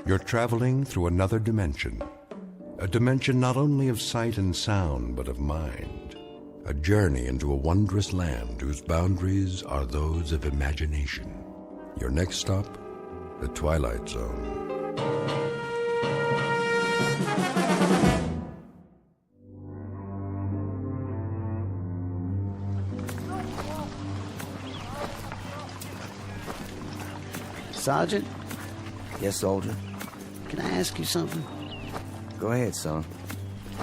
You're traveling through another dimension. A dimension not only of sight and sound, but of mind. A journey into a wondrous land whose boundaries are those of imagination. Your next stop, the Twilight Zone. Sergeant? Yes, soldier? Can I ask you something? Go ahead, son.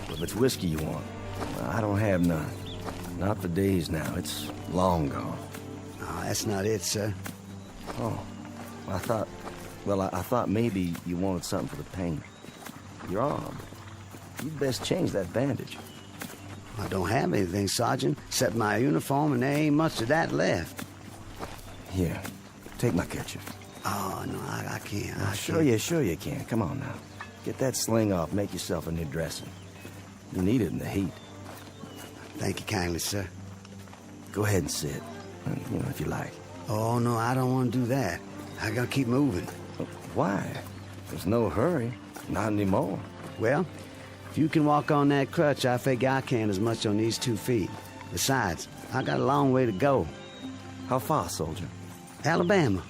If it's whiskey you want, well, I don't have none. Not for days now. It's long gone. Oh, that's not it, sir. Oh, I thought maybe you wanted something for the pain. Your arm. You'd best change that bandage. I don't have anything, Sergeant, except my uniform, and there ain't much of that left. Here, take my kerchief. Oh, no, I can't. Sure you can. Come on now. Get that sling off, make yourself a new dressing. You need it in the heat. Thank you kindly, sir. Go ahead and sit, if you like. Oh, no, I don't want to do that. I gotta keep moving. Why? There's no hurry. Not anymore. Well, if you can walk on that crutch, I figure I can as much on these 2 feet. Besides, I got a long way to go. How far, soldier? Alabama.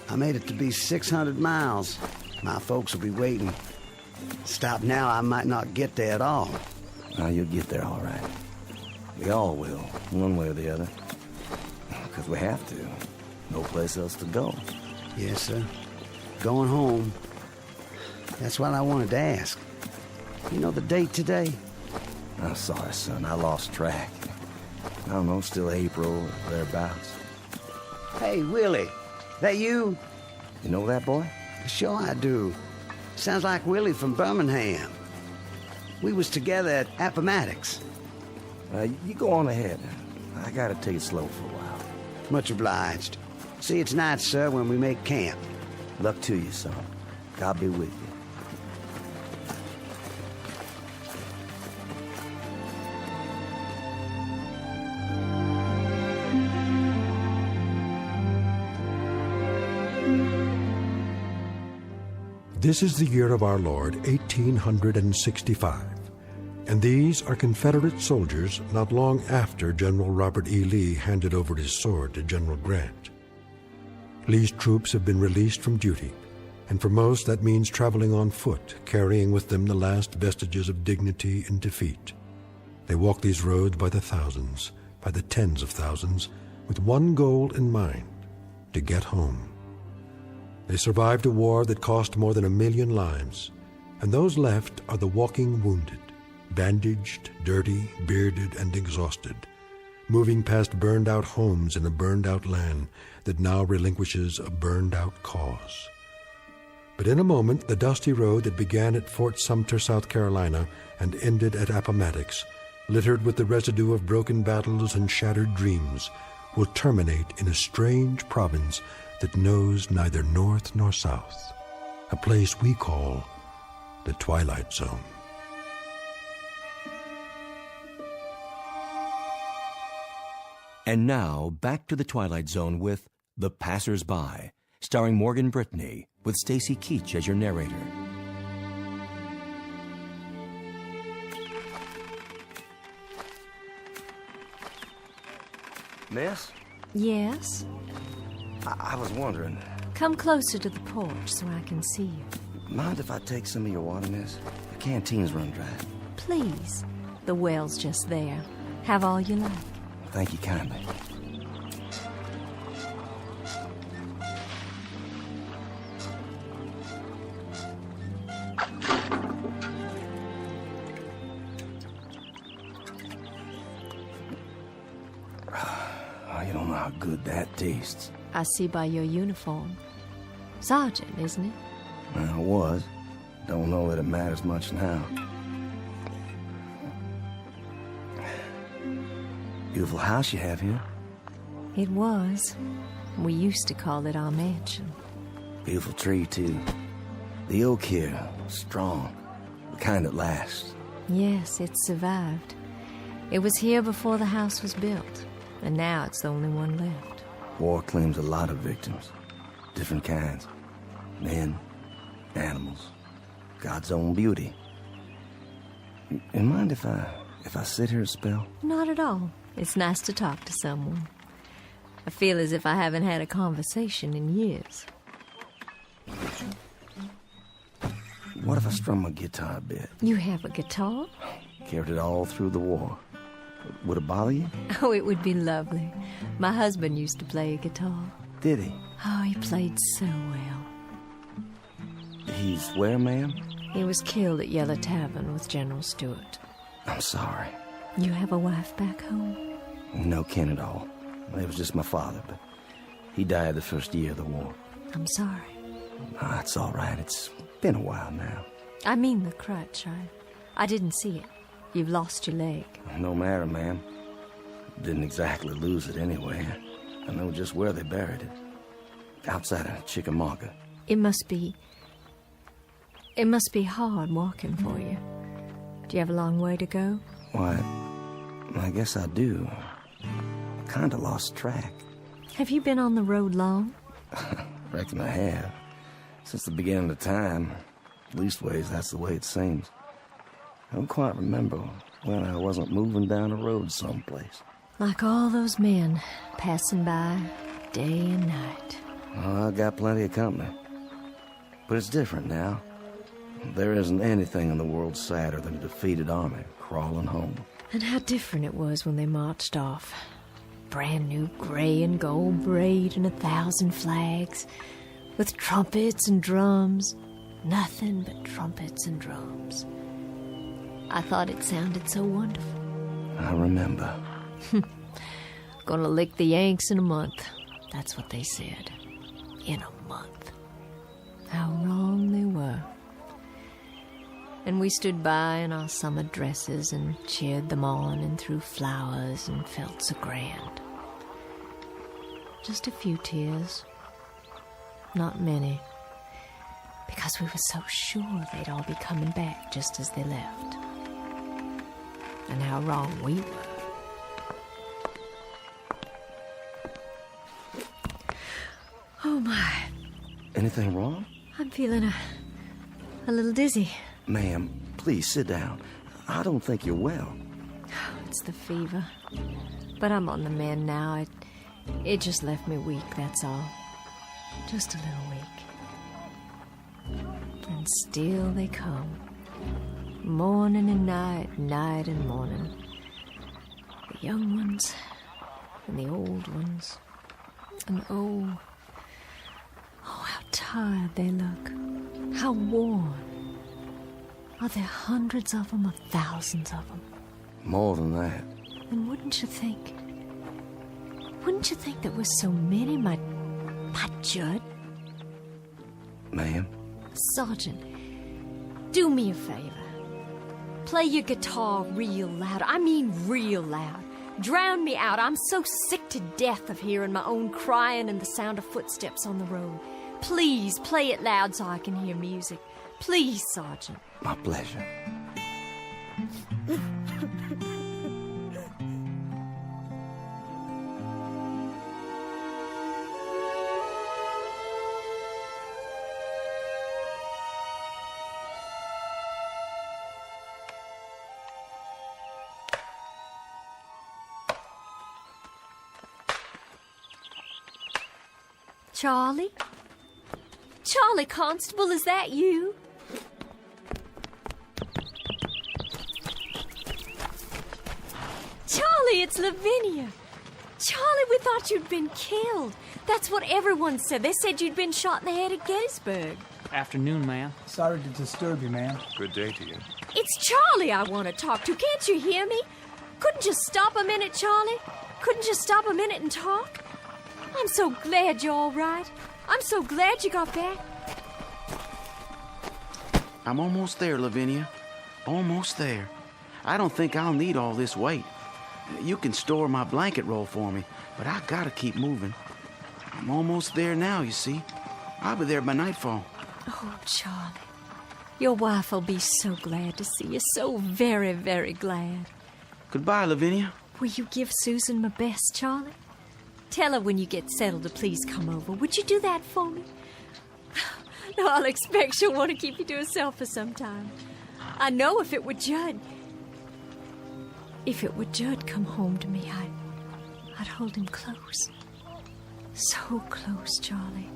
I made it to be 600 miles. My folks will be waiting. Stop now, I might not get there at all. Now, you'll get there all right. We all will, one way or the other. Because we have to. No place else to go. Yes, sir. Going home. That's what I wanted to ask. You know the date today? I'm sorry, son. I lost track. I don't know, still April or thereabouts. Hey, Willie. That you? You know that boy? Sure I do. Sounds like Willie from Birmingham. We was together at Appomattox. You go on ahead. I gotta take it slow for a while. Much obliged. See, it's night, sir, when we make camp. Luck to you, son. God be with you. This is the year of our Lord, 1865, and these are Confederate soldiers not long after General Robert E. Lee handed over his sword to General Grant. Lee's troops have been released from duty, and for most that means traveling on foot, carrying with them the last vestiges of dignity and defeat. They walk these roads by the thousands, by the tens of thousands, with one goal in mind: to get home. They survived a war that cost more than 1 million lives, and those left are the walking wounded, bandaged, dirty, bearded, and exhausted, moving past burned-out homes in a burned-out land that now relinquishes a burned-out cause. But in a moment, the dusty road that began at Fort Sumter, South Carolina, and ended at Appomattox, littered with the residue of broken battles and shattered dreams, will terminate in a strange province that knows neither north nor south, a place we call the Twilight Zone. And now, back to the Twilight Zone with The Passers-By, starring Morgan Brittany, with Stacy Keach as your narrator. Miss? Yes? I was wondering. Come closer to the porch so I can see you. Mind if I take some of your water, miss? The canteen's run dry. Please. The well's just there. Have all you like. Thank you kindly. You don't know how good that tastes. I see by your uniform. Sergeant, isn't it? Well, I was. Don't know that it matters much now. Beautiful house you have here. It was. We used to call it our mansion. Beautiful tree, too. The oak here, strong. The kind that lasts. Yes, it survived. It was here before the house was built, and now it's the only one left. War claims a lot of victims. Different kinds. Men, animals, God's own beauty. You mind if I sit here a spell? Not at all. It's nice to talk to someone. I feel as if I haven't had a conversation in years. What if I strum my guitar a bit? You have a guitar? Carried it all through the war. Would it bother you? Oh, it would be lovely. My husband used to play a guitar. Did he? Oh, he played so well. He's where, ma'am? He was killed at Yellow Tavern with General Stewart. I'm sorry. You have a wife back home? No kin at all. It was just my father, but he died the first year of the war. I'm sorry. Ah, it's all right. It's been a while now. I mean the crutch. I didn't see it. You've lost your leg. No matter, ma'am. Didn't exactly lose it anyway. I know just where they buried it. Outside of Chickamauga. It must be hard walking for you. Do you have a long way to go? Why, I guess I do. Kinda lost track. Have you been on the road long? Reckon I have. Since the beginning of time. Leastways, that's the way it seems. I don't quite remember when I wasn't moving down the road someplace. Like all those men passing by day and night. Oh, I got plenty of company. But it's different now. There isn't anything in the world sadder than a defeated army crawling home. And how different it was when they marched off. Brand new gray and gold braid and 1,000 flags. With trumpets and drums. Nothing but trumpets and drums. I thought it sounded so wonderful. I remember. Gonna lick the Yanks in a month. That's what they said. In a month. How wrong they were. And we stood by in our summer dresses and cheered them on and threw flowers and felt so grand. Just a few tears. Not many. Because we were so sure they'd all be coming back just as they left. And how wrong we were. Oh my. Anything wrong? I'm feeling a little dizzy. Ma'am, please sit down. I don't think you're well. It's the fever. But I'm on the mend now. It just left me weak, that's all. Just a little weak. And still they come. Morning and night, night and morning. The young ones and the old ones. And oh, how tired they look. How worn. Are there hundreds of them or thousands of them? More than that. And wouldn't you think there were so many, my Judd? Ma'am? Sergeant, do me a favor. Play your guitar real loud. I mean real loud. Drown me out. I'm so sick to death of hearing my own crying and the sound of footsteps on the road. Please play it loud so I can hear music. Please, Sergeant. My pleasure. Charlie? Charlie Constable, is that you? Charlie, it's Lavinia. Charlie, we thought you'd been killed. That's what everyone said. They said you'd been shot in the head at Gettysburg. Afternoon, ma'am. Sorry to disturb you, ma'am. Good day to you. It's Charlie I want to talk to. Can't you hear me? Couldn't you stop a minute, Charlie? Couldn't you stop a minute and talk? I'm so glad you're all right. I'm so glad you got back. I'm almost there, Lavinia. Almost there. I don't think I'll need all this weight. You can store my blanket roll for me, but I gotta keep moving. I'm almost there now, you see. I'll be there by nightfall. Oh, Charlie. Your wife will be so glad to see you. So very, very glad. Goodbye, Lavinia. Will you give Susan my best, Charlie? Tell her when you get settled to please come over. Would you do that for me? I'll expect she'll want to keep you to herself for some time. I know if it were Judd come home to me, I'd hold him close. So close, Charlie.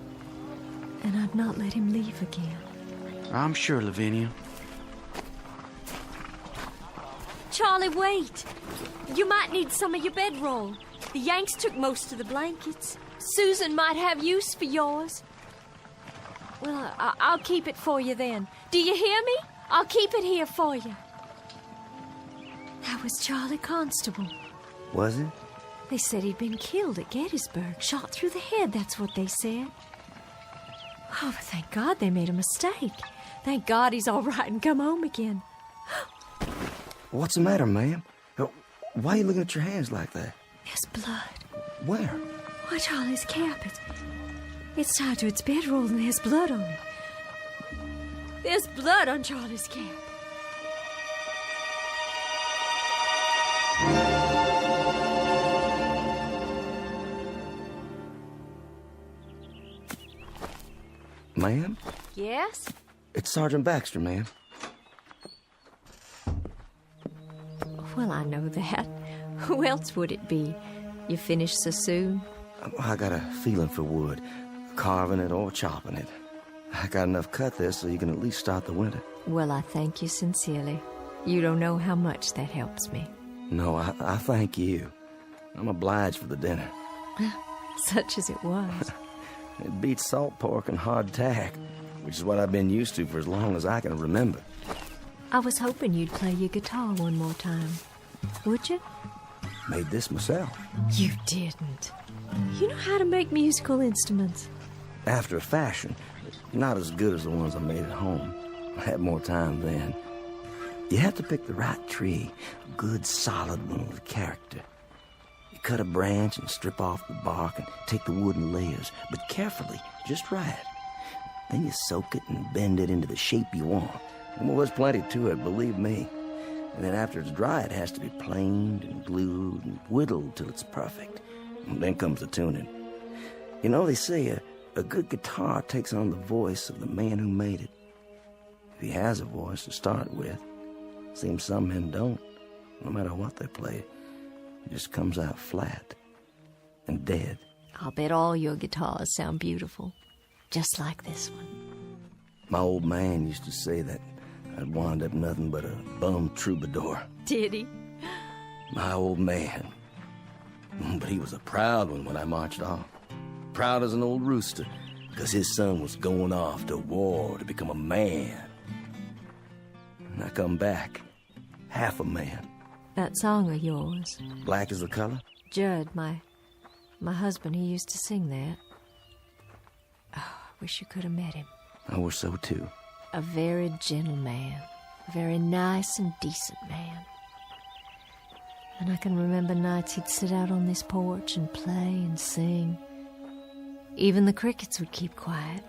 And I'd not let him leave again. I'm sure, Lavinia. Charlie, wait. You might need some of your bedroll. The Yanks took most of the blankets. Susan might have use for yours. Well, I'll keep it for you then. Do you hear me? I'll keep it here for you. That was Charlie Constable. Was it? They said he'd been killed at Gettysburg, shot through the head, that's what they said. Oh, but thank God they made a mistake. Thank God he's all right and come home again. What's the matter, ma'am? Why are you looking at your hands like that? There's blood. Where? Why, Charlie's cap. It's tied to its bedroll and there's blood on it. There's blood on Charlie's cap. Ma'am? Yes? It's Sergeant Baxter, ma'am. Well, I know that. Who else would it be? You finished so soon? I got a feeling for wood, carving it or chopping it. I got enough cut there so you can at least start the winter. Well, I thank you sincerely. You don't know how much that helps me. No, I thank you. I'm obliged for the dinner. Such as it was. It beats salt pork and hardtack, which is what I've been used to for as long as I can remember. I was hoping you'd play your guitar one more time. Would you? Made this myself. You didn't. You know how to make musical instruments. After a fashion, not as good as the ones I made at home. I had more time then. You have to pick the right tree, a good solid one with character. You cut a branch and strip off the bark and take the wood in layers, but carefully, just right. Then you soak it and bend it into the shape you want. Well, there's plenty to it, believe me. And then after it's dry, it has to be planed and glued and whittled till it's perfect. And then comes the tuning. You know, they say a good guitar takes on the voice of the man who made it. If he has a voice to start with. Seems some men don't. No matter what they play, it just comes out flat and dead. I'll bet all your guitars sound beautiful. Just like this one. My old man used to say that I'd wind up nothing but a bum troubadour. Did he? My old man. But he was a proud one when I marched off. Proud as an old rooster, because his son was going off to war to become a man. And I come back, half a man. That song of yours. Black is the color? Judd, my husband, he used to sing that. Oh, I wish you could have met him. I wish so too. A very gentle man. A very nice and decent man. And I can remember nights he'd sit out on this porch and play and sing. Even the crickets would keep quiet.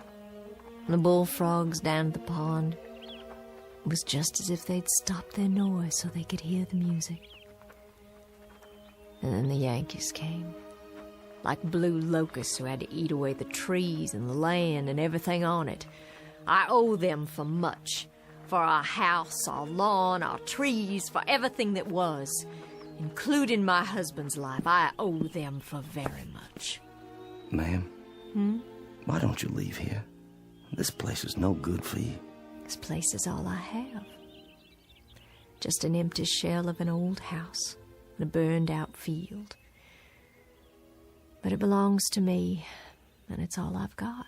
And the bullfrogs down at the pond. It was just as if they'd stopped their noise so they could hear the music. And then the Yankees came. Like blue locusts who had to eat away the trees and the land and everything on it. I owe them for much. For our house, our lawn, our trees, for everything that was. Including my husband's life. I owe them for very much. Ma'am? Why don't you leave here? This place is no good for you. This place is all I have. Just an empty shell of an old house and a burned-out field. But it belongs to me, and it's all I've got.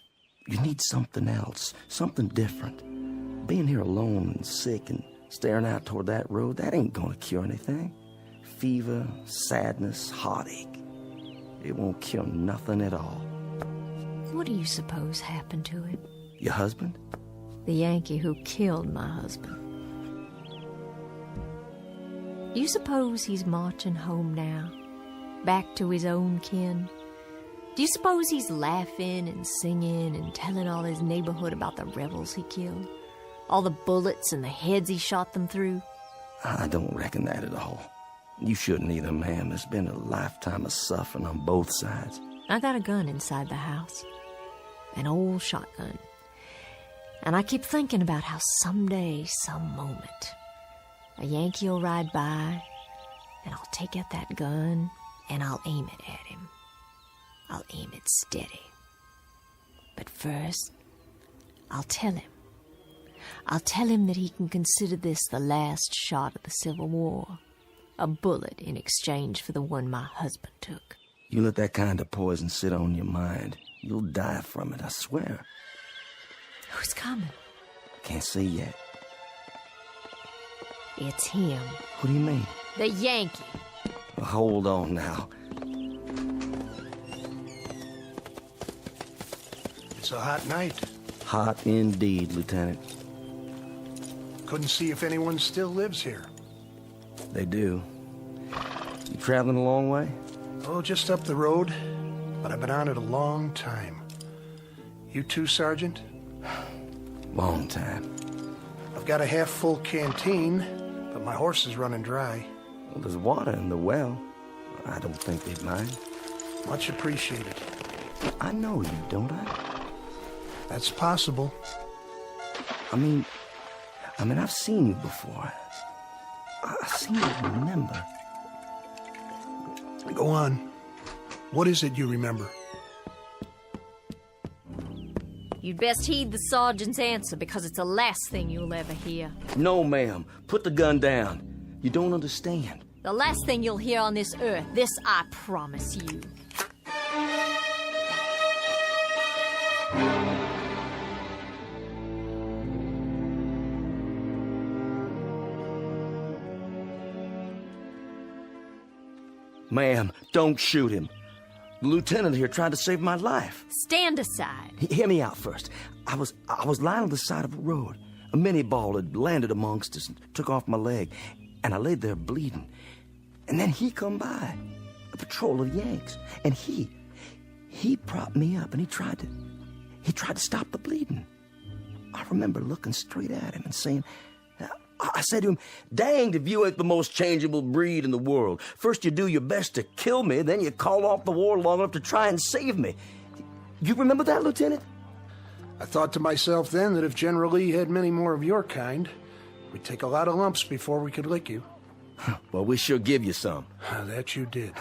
You need something else, something different. Being here alone and sick and staring out toward that road, that ain't gonna cure anything. Fever, sadness, heartache. It won't cure nothing at all. What do you suppose happened to him? Your husband? The Yankee who killed my husband. Do you suppose he's marching home now? Back to his own kin? Do you suppose he's laughing and singing and telling all his neighborhood about the rebels he killed? All the bullets and the heads he shot them through? I don't reckon that at all. You shouldn't either, ma'am. There's been a lifetime of suffering on both sides. I got a gun inside the house. An old shotgun. And I keep thinking about how someday, some moment, a Yankee will ride by, and I'll take out that gun, and I'll aim it at him. I'll aim it steady. But first, I'll tell him. I'll tell him that he can consider this the last shot of the Civil War, a bullet in exchange for the one my husband took. You let that kind of poison sit on your mind, you'll die from it, I swear. Who's coming? Can't see yet. It's him. What do you mean? The Yankee. Well, hold on now. It's a hot night. Hot indeed, Lieutenant. Couldn't see if anyone still lives here. They do. You traveling a long way? Oh, just up the road. But I've been on it a long time. You too, Sergeant? Long time. I've got a half-full canteen, but my horse is running dry. Well, there's water in the well. I don't think they'd mind. Much appreciated. I know you, don't I? That's possible. I mean, I've seen you before. I seem to remember. Go on. What is it you remember? You'd best heed the sergeant's answer, because it's the last thing you'll ever hear. No, ma'am. Put the gun down. You don't understand. The last thing you'll hear on this earth. This I promise you. Ma'am, don't shoot him. The lieutenant here tried to save my life. Stand aside. Hear me out first. I was lying on the side of a road. A mini ball had landed amongst us and took off my leg, and I laid there bleeding. And then he come by, a patrol of Yanks, and he propped me up, and he tried to stop the bleeding. I remember looking straight at him and saying, I said to him, danged if you ain't the most changeable breed in the world. First you do your best to kill me, then you call off the war long enough to try and save me. You remember that, Lieutenant? I thought to myself then that if General Lee had many more of your kind, we'd take a lot of lumps before we could lick you. Well, we sure give you some. That you did.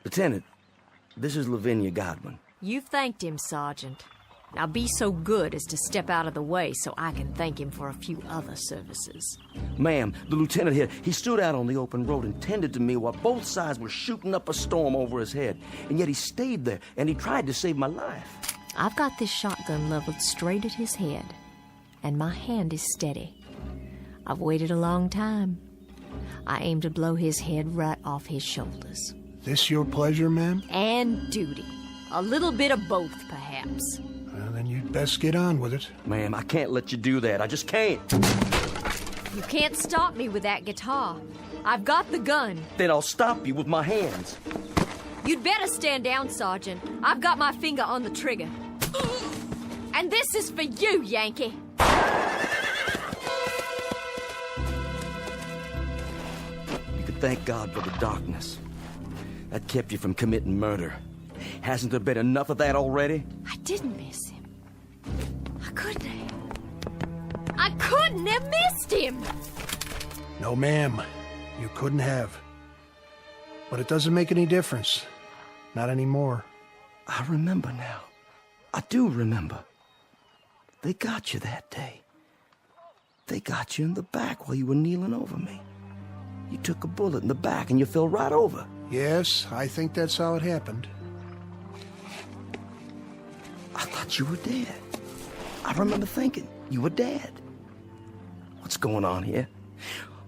Lieutenant, this is Lavinia Godwin. You thanked him, Sergeant. Now be so good as to step out of the way so I can thank him for a few other services. Ma'am, the lieutenant here, he stood out on the open road and tended to me while both sides were shooting up a storm over his head. And yet he stayed there, and he tried to save my life. I've got this shotgun leveled straight at his head, and my hand is steady. I've waited a long time. I aim to blow his head right off his shoulders. This your pleasure, ma'am? And duty. A little bit of both, perhaps. Well, then you'd best get on with it. Ma'am, I can't let you do that. I just can't. You can't stop me with that guitar. I've got the gun. Then I'll stop you with my hands. You'd better stand down, Sergeant. I've got my finger on the trigger. And this is for you, Yankee. You could thank God for the darkness. That kept you from committing murder. Hasn't there been enough of that already? I didn't miss him. I couldn't have. I couldn't have missed him. No, ma'am. You couldn't have. But it doesn't make any difference. Not anymore. I remember now. I do remember. They got you that day. They got you in the back while you were kneeling over me. You took a bullet in the back and you fell right over. Yes, I think that's how it happened. I thought you were dead. I remember thinking you were dead. What's going on here?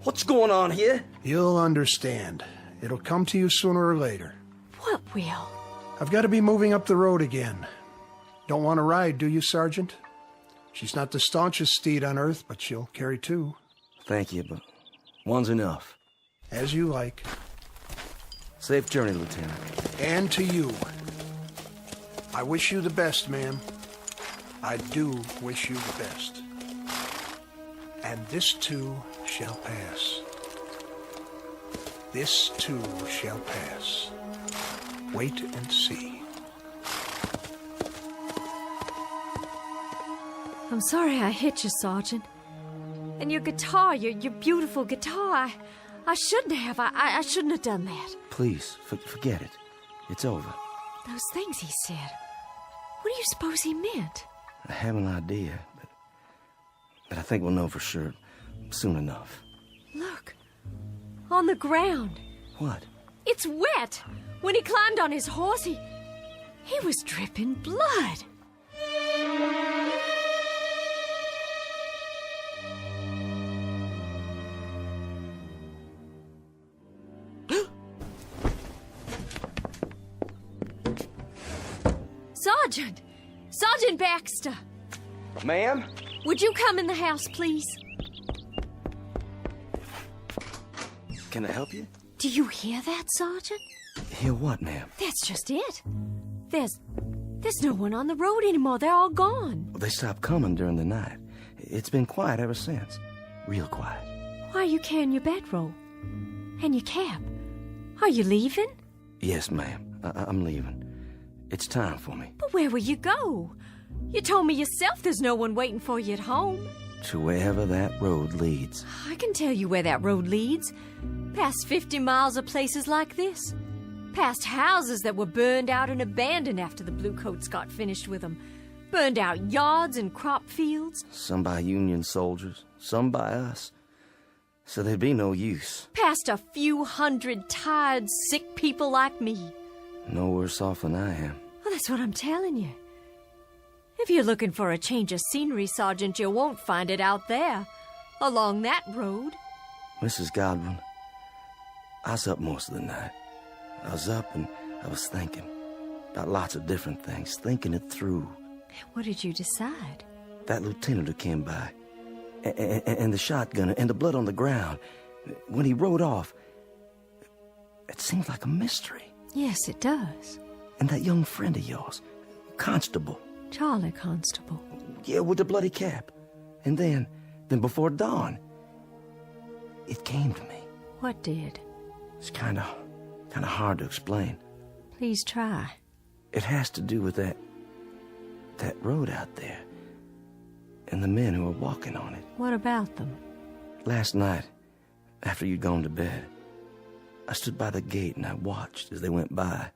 What's going on here? You'll understand. It'll come to you sooner or later. What will? I've got to be moving up the road again. Don't want to ride, do you, Sergeant? She's not the staunchest steed on earth, but she'll carry two. Thank you, but one's enough. As you like. Safe journey, Lieutenant. And to you. I wish you the best, ma'am. I do wish you the best. And this too shall pass. This too shall pass. Wait and see. I'm sorry I hit you, Sergeant. And your guitar, your beautiful guitar, I shouldn't have. I shouldn't have done that. Please, forget it. It's over. Those things he said. What do you suppose he meant? I have an idea, but I think we'll know for sure soon enough. Look, on the ground. What? It's wet. When he climbed on his horse, he was dripping blood. Sergeant Baxter! Ma'am? Would you come in the house, please? Can I help you? Do you hear that, Sergeant? Hear what, ma'am? That's just it. There's no one on the road anymore. They're all gone. Well, they stopped coming during the night. It's been quiet ever since. Real quiet. Why are you carrying your bedroll? And your cap? Are you leaving? Yes, ma'am. I'm leaving. It's time for me. But where will you go? You told me yourself there's no one waiting for you at home. To wherever that road leads. I can tell you where that road leads. Past 50 miles of places like this. Past houses that were burned out and abandoned after the Bluecoats got finished with them. Burned out yards and crop fields. Some by Union soldiers, some by us. So there'd be no use. Past a few hundred tired, sick people like me. No worse off than I am. Well, that's what I'm telling you. If you're looking for a change of scenery, Sergeant, you won't find it out there. Along that road. Mrs. Godwin, I was up most of the night. I was up and I was thinking about lots of different things, thinking it through. What did you decide? That lieutenant who came by, and the shotgunner, and the blood on the ground. When he rode off, it seemed like a mystery. Yes, it does. And that young friend of yours, Constable. Charlie Constable. Yeah, with the bloody cap. And then before dawn, it came to me. What did? It's kind of hard to explain. Please try. It has to do with that road out there, and the men who were walking on it. What about them? Last night, after you'd gone to bed, I stood by the gate and I watched as they went by.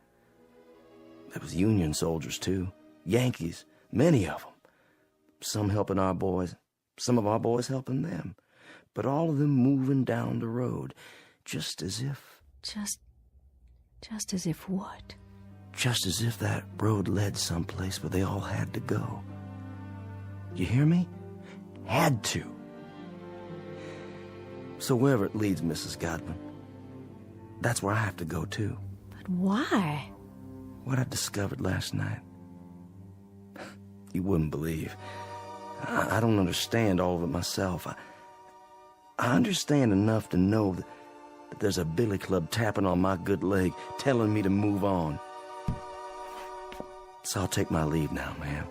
There was Union soldiers, too. Yankees, many of them. Some helping our boys, some of our boys helping them. But all of them moving down the road, just as if... Just as if what? Just as if that road led someplace where they all had to go. You hear me? Had to. So wherever it leads, Mrs. Godwin, that's where I have to go, too. But why? What I discovered last night. You wouldn't believe. I don't understand all of it myself. I understand enough to know that there's a billy club tapping on my good leg, telling me to move on. So I'll take my leave now, ma'am.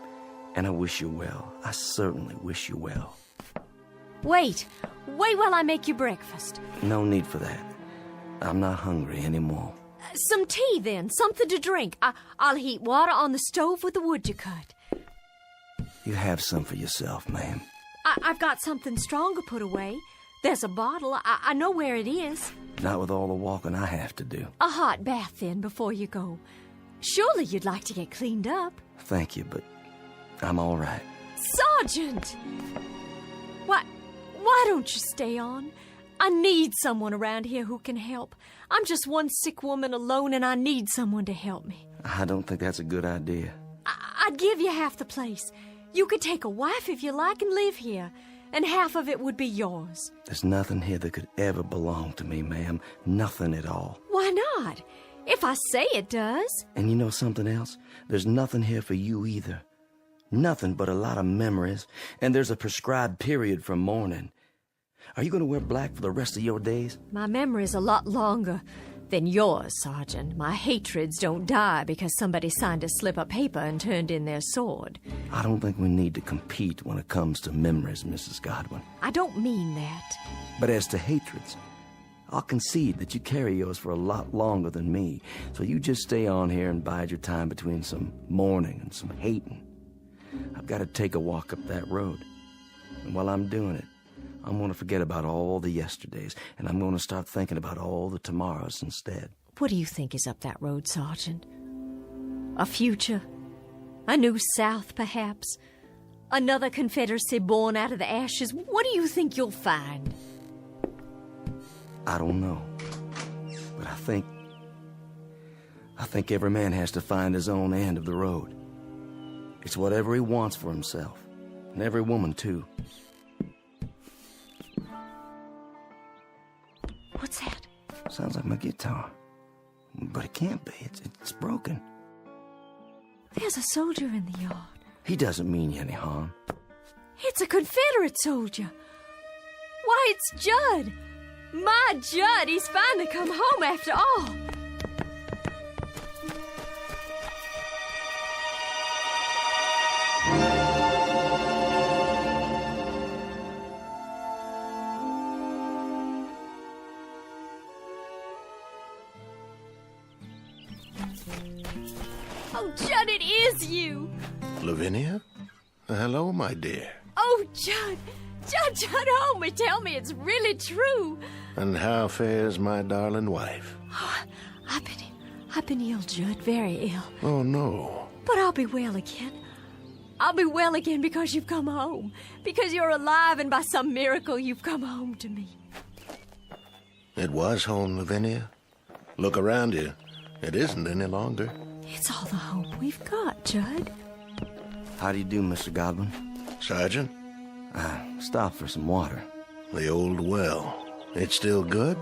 And I wish you well. I certainly wish you well. Wait while I make you breakfast. No need for that. I'm not hungry anymore. Some tea, then. Something to drink. I'll heat water on the stove with the wood you cut. You have some for yourself, ma'am. I've got something stronger put away. There's a bottle. I know where it is. Not with all the walking I have to do. A hot bath, then, before you go. Surely you'd like to get cleaned up. Thank you, but I'm all right. Sergeant! Why don't you stay on? I need someone around here who can help. I'm just one sick woman alone, and I need someone to help me. I don't think that's a good idea. I'd give you half the place. You could take a wife if you like and live here, and half of it would be yours. There's nothing here that could ever belong to me, ma'am. Nothing at all. Why not? If I say it does. And you know something else? There's nothing here for you either. Nothing but a lot of memories, and there's a prescribed period for mourning. Are you going to wear black for the rest of your days? My memory's a lot longer than yours, Sergeant. My hatreds don't die because somebody signed a slip of paper and turned in their sword. I don't think we need to compete when it comes to memories, Mrs. Godwin. I don't mean that. But as to hatreds, I'll concede that you carry yours for a lot longer than me, so you just stay on here and bide your time between some mourning and some hating. I've got to take a walk up that road. And while I'm doing it, I'm going to forget about all the yesterdays, and I'm going to start thinking about all the tomorrows instead. What do you think is up that road, Sergeant? A future? A new South, perhaps? Another Confederacy born out of the ashes? What do you think you'll find? I don't know. But I think every man has to find his own end of the road. It's whatever he wants for himself. And every woman, too. What's that? Sounds like my guitar. But it can't be. It's broken. There's a soldier in the yard. He doesn't mean you any harm. It's a Confederate soldier. Why, it's Judd. My Judd, he's finally come home after all. Oh, Judd, it is you. Lavinia? Hello, my dear. Oh, Judd, hold me. Tell me it's really true. And how fares my darling wife? Oh, I've been ill, Judd, very ill. Oh, no. But I'll be well again. I'll be well again because you've come home. Because you're alive and by some miracle you've come home to me. It was home, Lavinia. Look around you. It isn't any longer. It's all the hope we've got, Judd. How do you do, Mr. Godwin? Sergeant? Stop for some water. The old well. It's still good?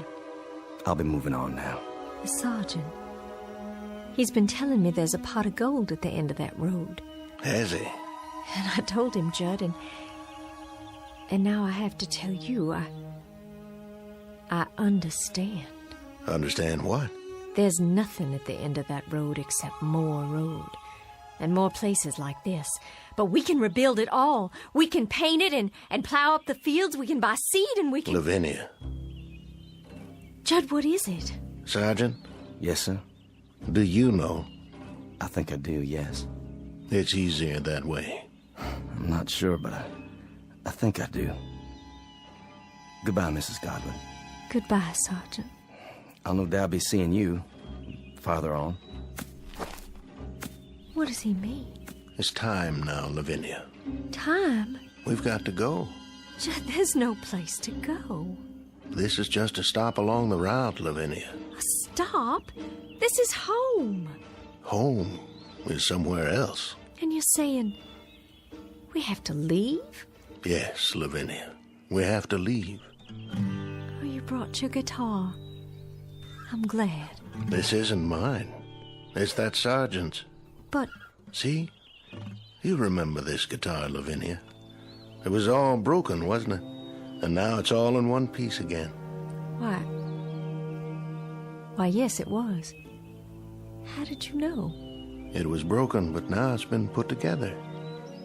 I'll be moving on now. The sergeant. He's been telling me there's a pot of gold at the end of that road. Has he? And I told him, Judd, and now I have to tell you, I understand. Understand what? There's nothing at the end of that road except more road. And more places like this. But we can rebuild it all. We can paint it and plow up the fields. We can buy seed and we can... Lavinia. Judd, what is it? Sergeant? Yes, sir? Do you know? I think I do, yes. It's easier that way. I'm not sure, but I think I do. Goodbye, Mrs. Godwin. Goodbye, Sergeant. I'll no doubt be seeing you farther on. What does he mean? It's time now, Lavinia. Time? We've got to go. Judd, there's no place to go. This is just a stop along the route, Lavinia. A stop? This is home. Home is somewhere else. And you're saying we have to leave? Yes, Lavinia. We have to leave. Oh, you brought your guitar. I'm glad. This isn't mine. It's that sergeant's. But... See? You remember this guitar, Lavinia. It was all broken, wasn't it? And now it's all in one piece again. Why, yes, it was. How did you know? It was broken, but now it's been put together.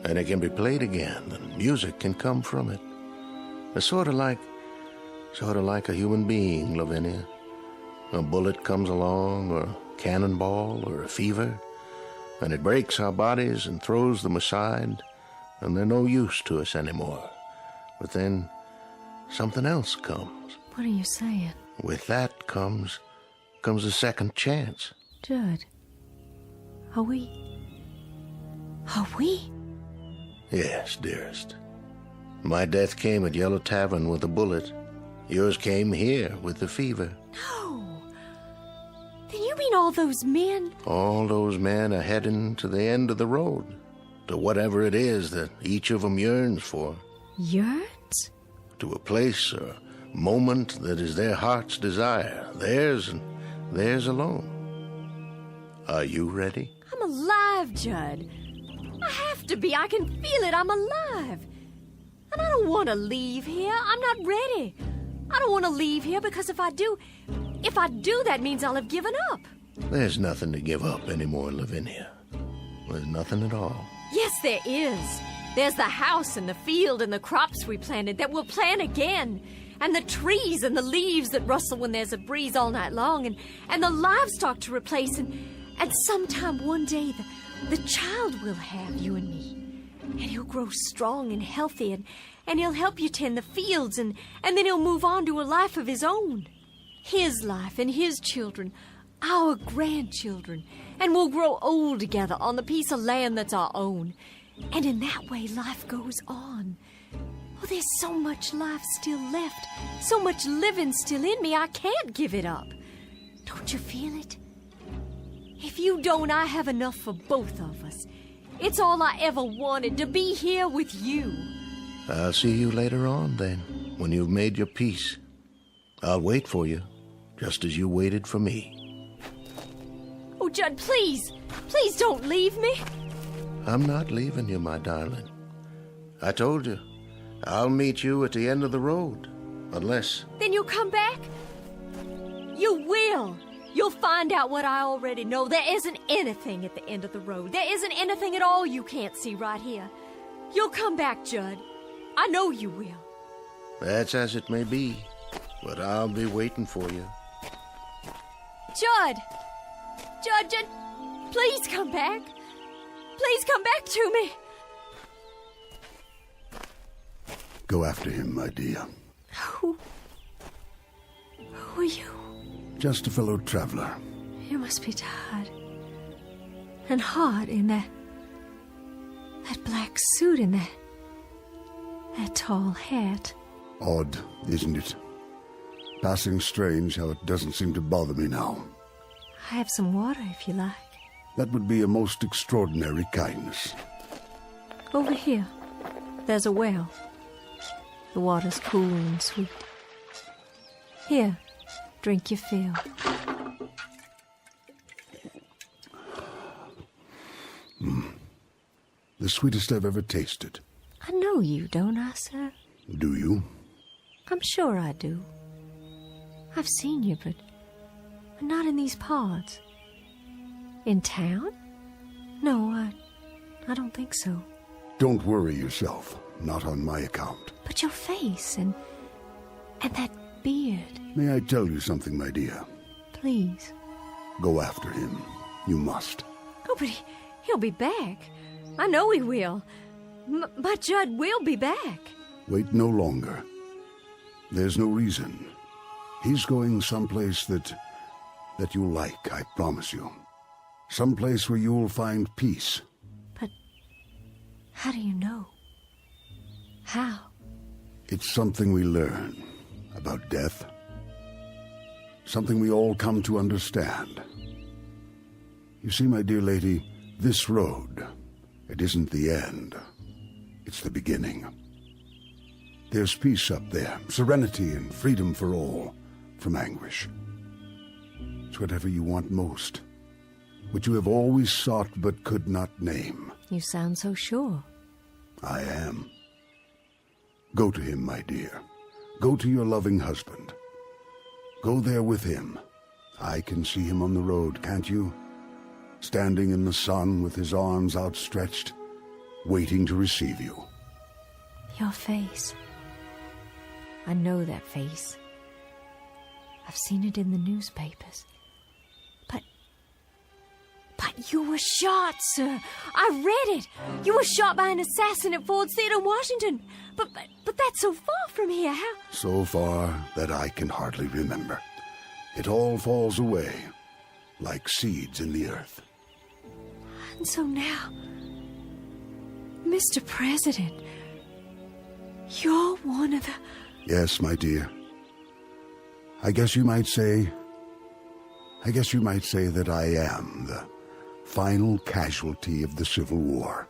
And it can be played again, and music can come from it. It's sort of like a human being, Lavinia. A bullet comes along, or a cannonball, or a fever, and it breaks our bodies and throws them aside, and they're no use to us anymore. But then something else comes. What are you saying? With that comes a second chance. Judd, are we? Yes, dearest. My death came at Yellow Tavern with a bullet. Yours came here with the fever. No. Then you mean all those men? All those men are heading to the end of the road, to whatever it is that each of them yearns for. Yearns? To a place or moment that is their heart's desire, theirs and theirs alone. Are you ready? I'm alive, Judd. I have to be. I can feel it. I'm alive. And I don't want to leave here. I'm not ready. I don't want to leave here because if I do, that means I'll have given up. There's nothing to give up anymore, Lavinia. There's nothing at all. Yes, there is. There's the house and the field and the crops we planted that we'll plant again. And the trees and the leaves that rustle when there's a breeze all night long. And the livestock to replace. And sometime one day, the child we'll have, you and me. And he'll grow strong and healthy, and he'll help you tend the fields, and then he'll move on to a life of his own. His life and his children, our grandchildren, and we'll grow old together on the piece of land that's our own. And in that way, life goes on. Oh, there's so much life still left, so much living still in me, I can't give it up. Don't you feel it? If you don't, I have enough for both of us. It's all I ever wanted, to be here with you. I'll see you later on, then, when you've made your peace. I'll wait for you, just as you waited for me. Oh, Judd, please don't leave me. I'm not leaving you, my darling. I told you, I'll meet you at the end of the road, unless... Then you'll come back? You will. You'll find out what I already know. There isn't anything at the end of the road. There isn't anything at all you can't see right here. You'll come back, Judd. I know you will. That's as it may be, but I'll be waiting for you. Judd, please come back. Please come back to me. Go after him, my dear. Who are you? Just a fellow traveler. You must be tired. And hot in that black suit and that tall hat. Odd, isn't it? Passing strange how it doesn't seem to bother me now. I have some water if you like. That would be a most extraordinary kindness. Over here, there's a well. The water's cool and sweet. Here, drink your fill. The sweetest I've ever tasted. I know you, don't I, sir? Do you? I'm sure I do. I've seen you, but not in these parts. In town? No, I don't think so. Don't worry yourself. Not on my account. But your face and that beard. May I tell you something, my dear? Please. Go after him. You must. Oh, but he'll be back. I know he will. My Judd will be back. Wait no longer. There's no reason. He's going someplace that you'll like, I promise you. Someplace where you'll find peace. But how do you know? How? It's something we learn about death. Something we all come to understand. You see, my dear lady, this road, it isn't the end. It's the beginning. There's peace up there, serenity and freedom for all, from anguish. It's whatever you want most, what you have always sought but could not name. You sound so sure. I am. Go to him, my dear. Go to your loving husband. Go there with him. I can see him on the road, can't you? Standing in the sun with his arms outstretched, waiting to receive you. Your face. I know that face. I've seen it in the newspapers. But you were shot, sir. I read it. You were shot by an assassin at Ford's Theater in Washington. But that's so far from here. How? So far that I can hardly remember. It all falls away, like seeds in the earth. And so now, Mr. President, you're one of the... Yes, my dear. I guess you might say that I am the final casualty of the Civil War.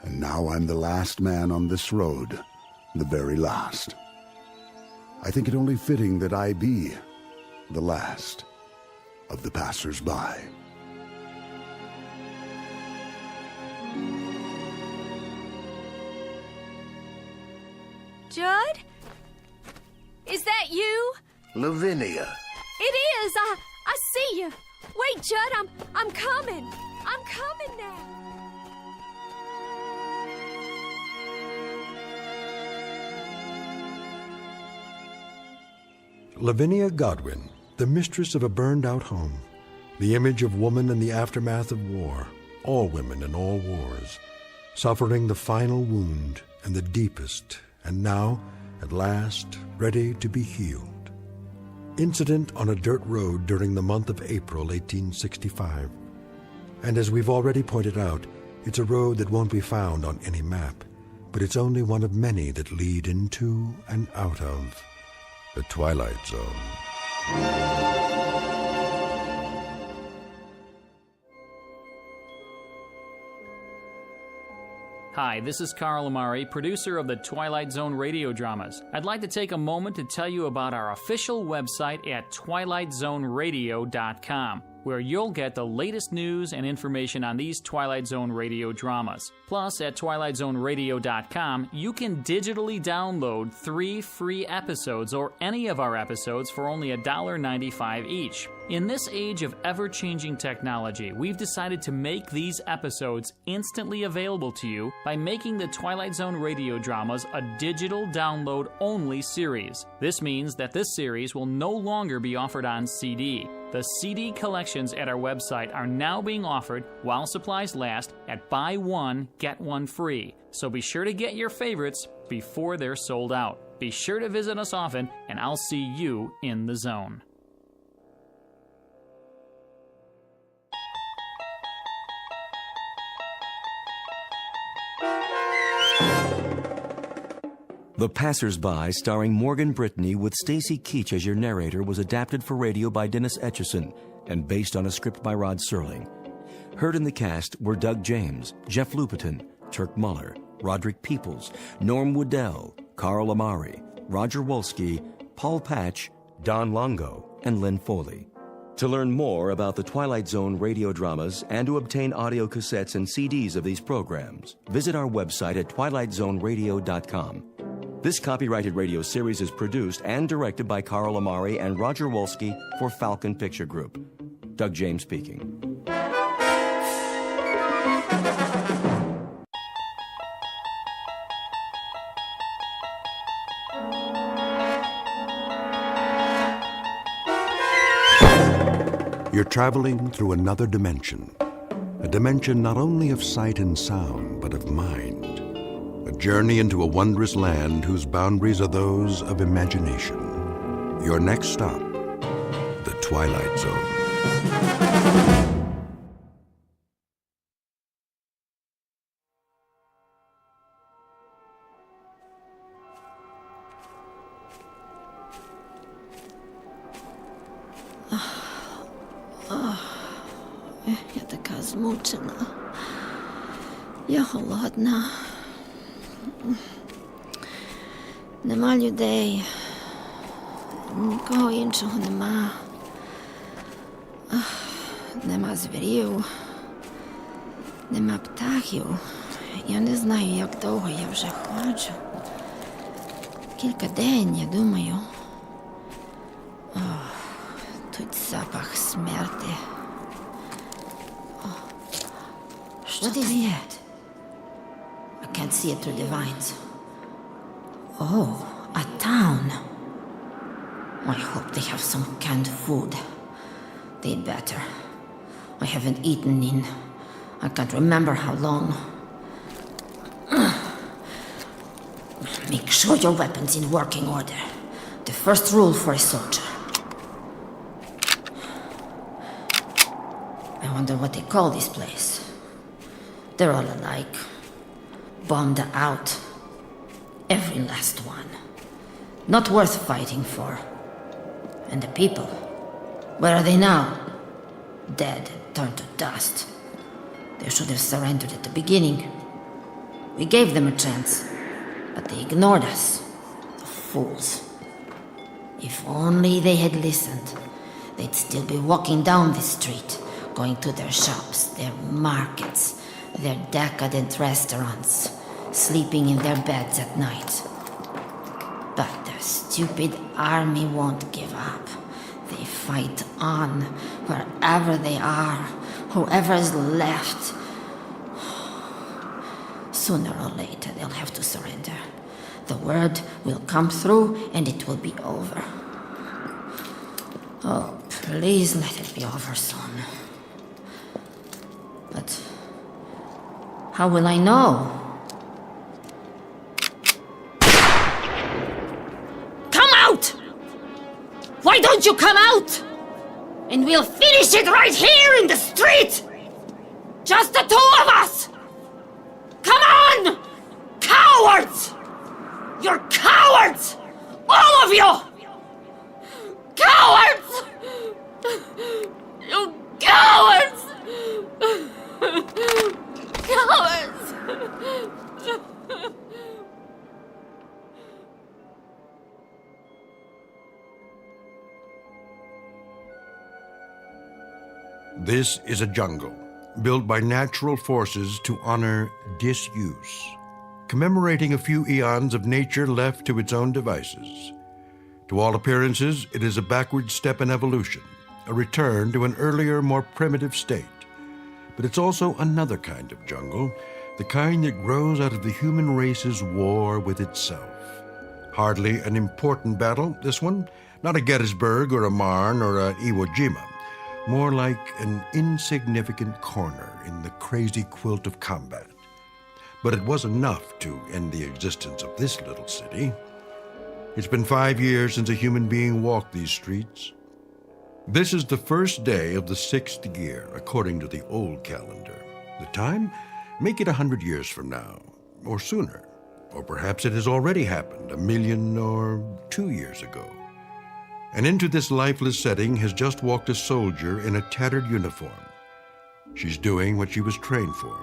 And now I'm the last man on this road, the very last. I think it only fitting that I be the last of the passers-by. Judd? Is that you? Lavinia. It is. I see you. Wait, Judd, I'm coming. I'm coming now. Lavinia Godwin, the mistress of a burned-out home, the image of woman in the aftermath of war, all women in all wars, suffering the final wound and the deepest, and now, at last, ready to be healed. Incident on a dirt road during the month of April 1865. And as we've already pointed out, it's a road that won't be found on any map, but it's only one of many that lead into and out of the Twilight Zone. Hi, this is Carl Amari, producer of the Twilight Zone radio dramas. I'd like to take a moment to tell you about our official website at twilightzoneradio.com, where you'll get the latest news and information on these Twilight Zone radio dramas. Plus, at twilightzoneradio.com, you can digitally download 3 free episodes or any of our episodes for only $1.95 each. In this age of ever-changing technology, we've decided to make these episodes instantly available to you by making the Twilight Zone radio dramas a digital download-only series. This means that this series will no longer be offered on CD. The CD collections at our website are now being offered while supplies last at buy one, get one free. So be sure to get your favorites before they're sold out. Be sure to visit us often, and I'll see you in the zone. The Passers-By, starring Morgan Brittany with Stacy Keach as your narrator, was adapted for radio by Dennis Etchison and based on a script by Rod Serling. Heard in the cast were Doug James, Jeff Lupetin, Turk Muller, Roderick Peoples, Norm Woodell, Carl Amari, Roger Wolski, Paul Patch, Don Longo, and Lynn Foley. To learn more about the Twilight Zone radio dramas and to obtain audio cassettes and CDs of these programs, visit our website at twilightzoneradio.com. This copyrighted radio series is produced and directed by Carl Amari and Roger Wolski for Falcon Picture Group. Doug James speaking. You're traveling through another dimension. A dimension not only of sight and sound, but of mind. A journey into a wondrous land whose boundaries are those of imagination. Your next stop, the Twilight Zone. Я така змучена. Я голодна. Нема людей. Нікого іншого нема. Нема звірів. Нема птахів. Я не знаю, як довго я вже ходжу. Кілька день, я думаю. Тут запах смерти. Що це є? I can't see it through the vines. Oh, a town. I hope they have some canned food. They'd better. I haven't eaten in I can't remember how long. Make sure your weapon's in working order. The first rule for a soldier. I wonder what they call this place. They're all alike. Bombed out. Every last one. Not worth fighting for. And the people, where are they now? Dead, turned to dust. They should have surrendered at the beginning. We gave them a chance, but they ignored us. The fools. If only they had listened, they'd still be walking down this street, going to their shops, their markets, their decadent restaurants, sleeping in their beds at night. But their stupid army won't give up. They fight on, wherever they are, whoever is left. Sooner or later, they'll have to surrender. The word will come through, and it will be over. Oh, please let it be over soon. But How will I know? Come out! Why don't you come out? And we'll finish it right here in the street! Just the two of us! Come on! Cowards! You're cowards! All of you! Cowards! You cowards! Cowards! This is a jungle built by natural forces to honor disuse, commemorating a few eons of nature left to its own devices. To all appearances, it is a backward step in evolution, a return to an earlier, more primitive state. But it's also another kind of jungle, the kind that grows out of the human race's war with itself. Hardly an important battle, this one. Not a Gettysburg or a Marne or a Iwo Jima. More like an insignificant corner in the crazy quilt of combat. But it was enough to end the existence of this little city. It's been 5 years since a human being walked these streets. This is the first day of the 6th year, according to the old calendar. The time? Make it 100 years from now, or sooner. Or perhaps it has already happened, 1 million or 2 years ago. And into this lifeless setting has just walked a soldier in a tattered uniform. She's doing what she was trained for,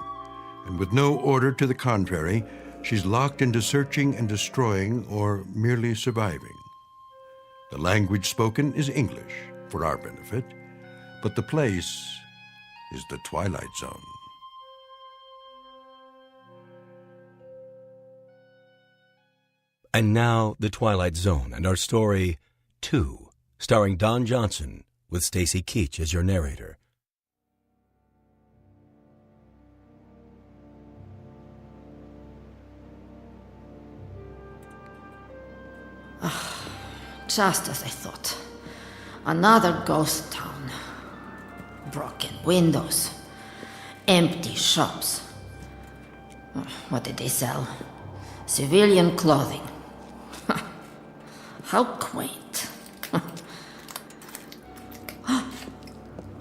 and with no order to the contrary, she's locked into searching and destroying or merely surviving. The language spoken is English, for our benefit, but the place is the Twilight Zone. And now, The Twilight Zone and our story, 2, starring Don Johnson, with Stacy Keach as your narrator. Just as I thought. Another ghost town. Broken windows. Empty shops. What did they sell? Civilian clothing. How quaint.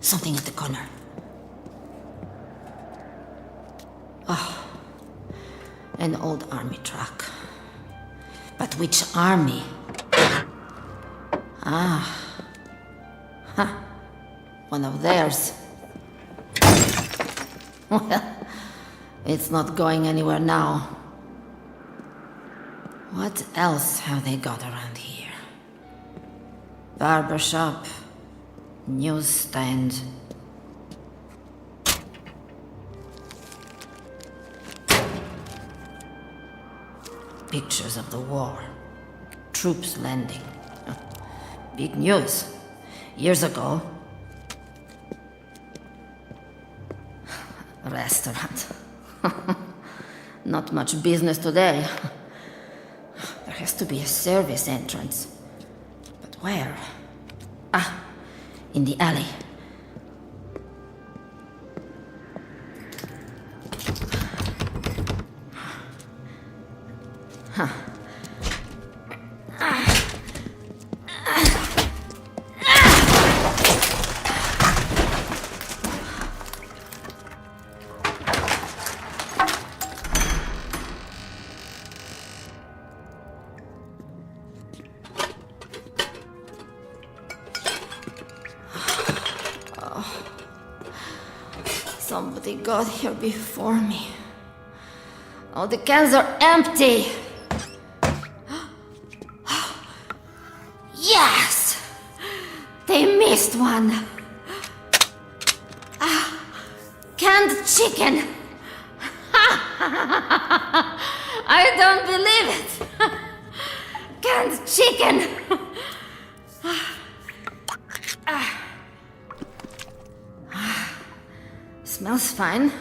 Something at the corner. Oh, an old army truck. But which army? One of theirs. Well, it's not going anywhere now. What else have they got around here? Barbershop, newsstand. Pictures of the war. Troops landing. Big news. Years ago. Restaurant. Not much business today. There has to be a service entrance. But where? In the alley. Somebody got here before me. Oh, the cans are empty! Yes! They missed one! Canned chicken! I don't believe it! Canned chicken! Smells fine.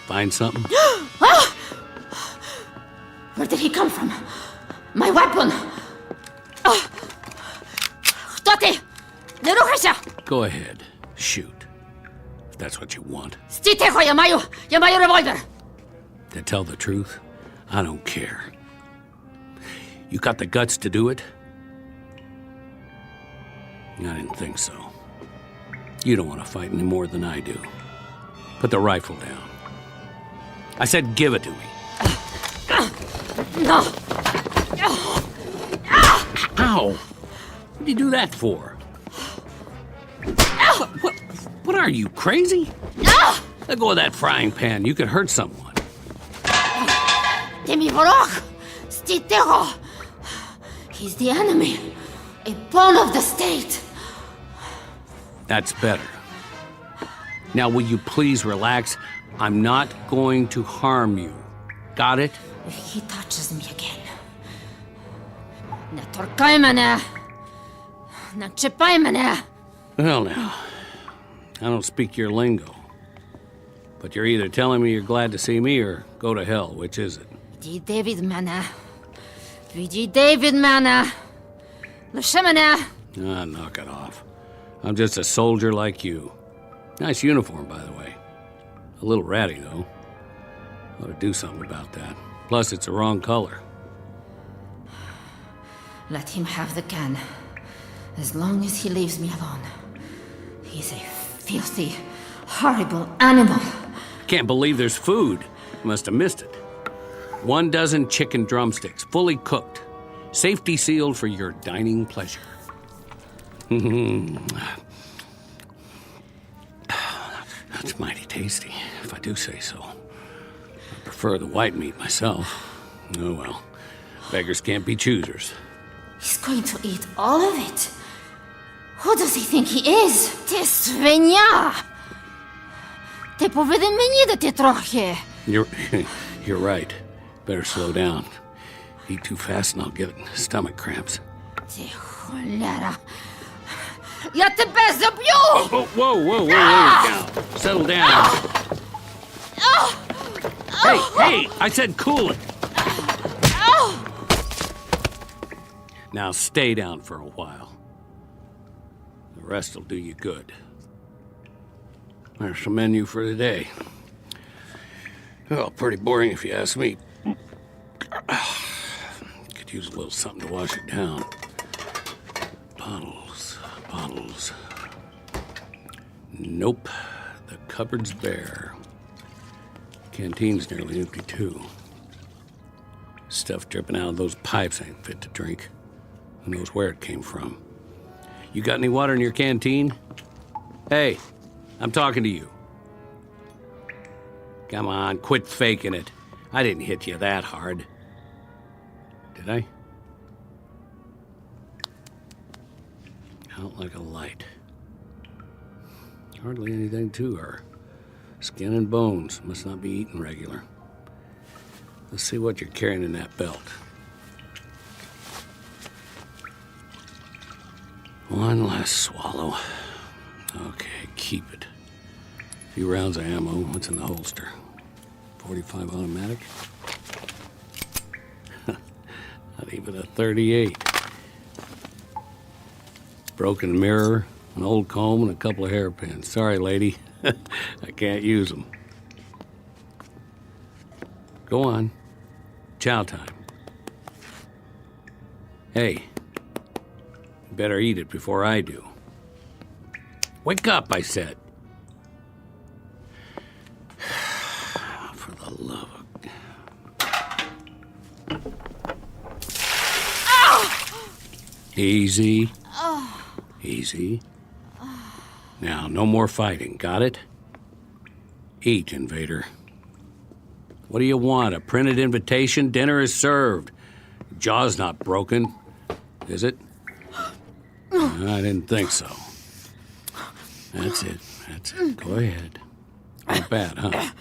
Find something? Where did he come from? My weapon! Не рухайся! Go ahead. Shoot. If that's what you want. Стій тихо, я маю револьвер! To tell the truth, I don't care. You got the guts to do it? I didn't think so. You don't want to fight any more than I do. Put the rifle down. I said give it to me. No! Ow! What do you do that for? What are you, crazy? Let go of that frying pan. You could hurt someone. Ти мій ворог! Стій тихо! He's the enemy. A pawn of the state. That's better. Now, will you please relax? I'm not going to harm you. Got it? If he touches me again... Не торкай мене! Не чіпай мене! Well, now, I don't speak your lingo. But you're either telling me you're glad to see me or go to hell. Which is it? Відійди від мене. Відійди від мене. Лиши мене. Ah, knock it off. I'm just a soldier like you. Nice uniform, by the way. A little ratty, though. Ought to do something about that. Plus, it's the wrong color. Let him have the gun. As long as he leaves me alone. He's a filthy, horrible animal. Can't believe there's food. Must have missed it. 1 dozen chicken drumsticks, fully cooked. Safety sealed for your dining pleasure. That's mighty tasty, if I do say so. I prefer the white meat myself. Oh well, beggars can't be choosers. He's going to eat all of it. Who does he think he is? Ти свиня! Ти повинен мені дати трохи. You're right. Better slow down. Eat too fast and I'll get stomach cramps. Ти холера. Я тебе заб'ю! Whoa, now. Settle down. Hey, I said cool it. Now stay down for a while. The rest will do you good. There's the menu for today. Well, pretty boring if you ask me. Could use a little something to wash it down. Bottles. Nope. The cupboard's bare. Canteen's nearly empty, too. Stuff dripping out of those pipes ain't fit to drink. Who knows where it came from? You got any water in your canteen? Hey, I'm talking to you. Come on, quit faking it. I didn't hit you that hard. Did I? Out like a light. Hardly anything to her. Skin and bones. Must not be eaten regular. Let's see what you're carrying in that belt. One last swallow. Okay, keep it. A few rounds of ammo. What's in the holster? 45 automatic? Not even a 38. Broken mirror, an old comb, and a couple of hairpins. Sorry, lady. I can't use them. Go on. Chow time. Hey, you better eat it before I do. Wake up, I said. For the love of... Easy. Easy. Now, no more fighting, got it? Eat, invader. What do you want, a printed invitation? Dinner is served. Jaw's not broken, is it? I didn't think so. That's it. Go ahead. Not bad, huh?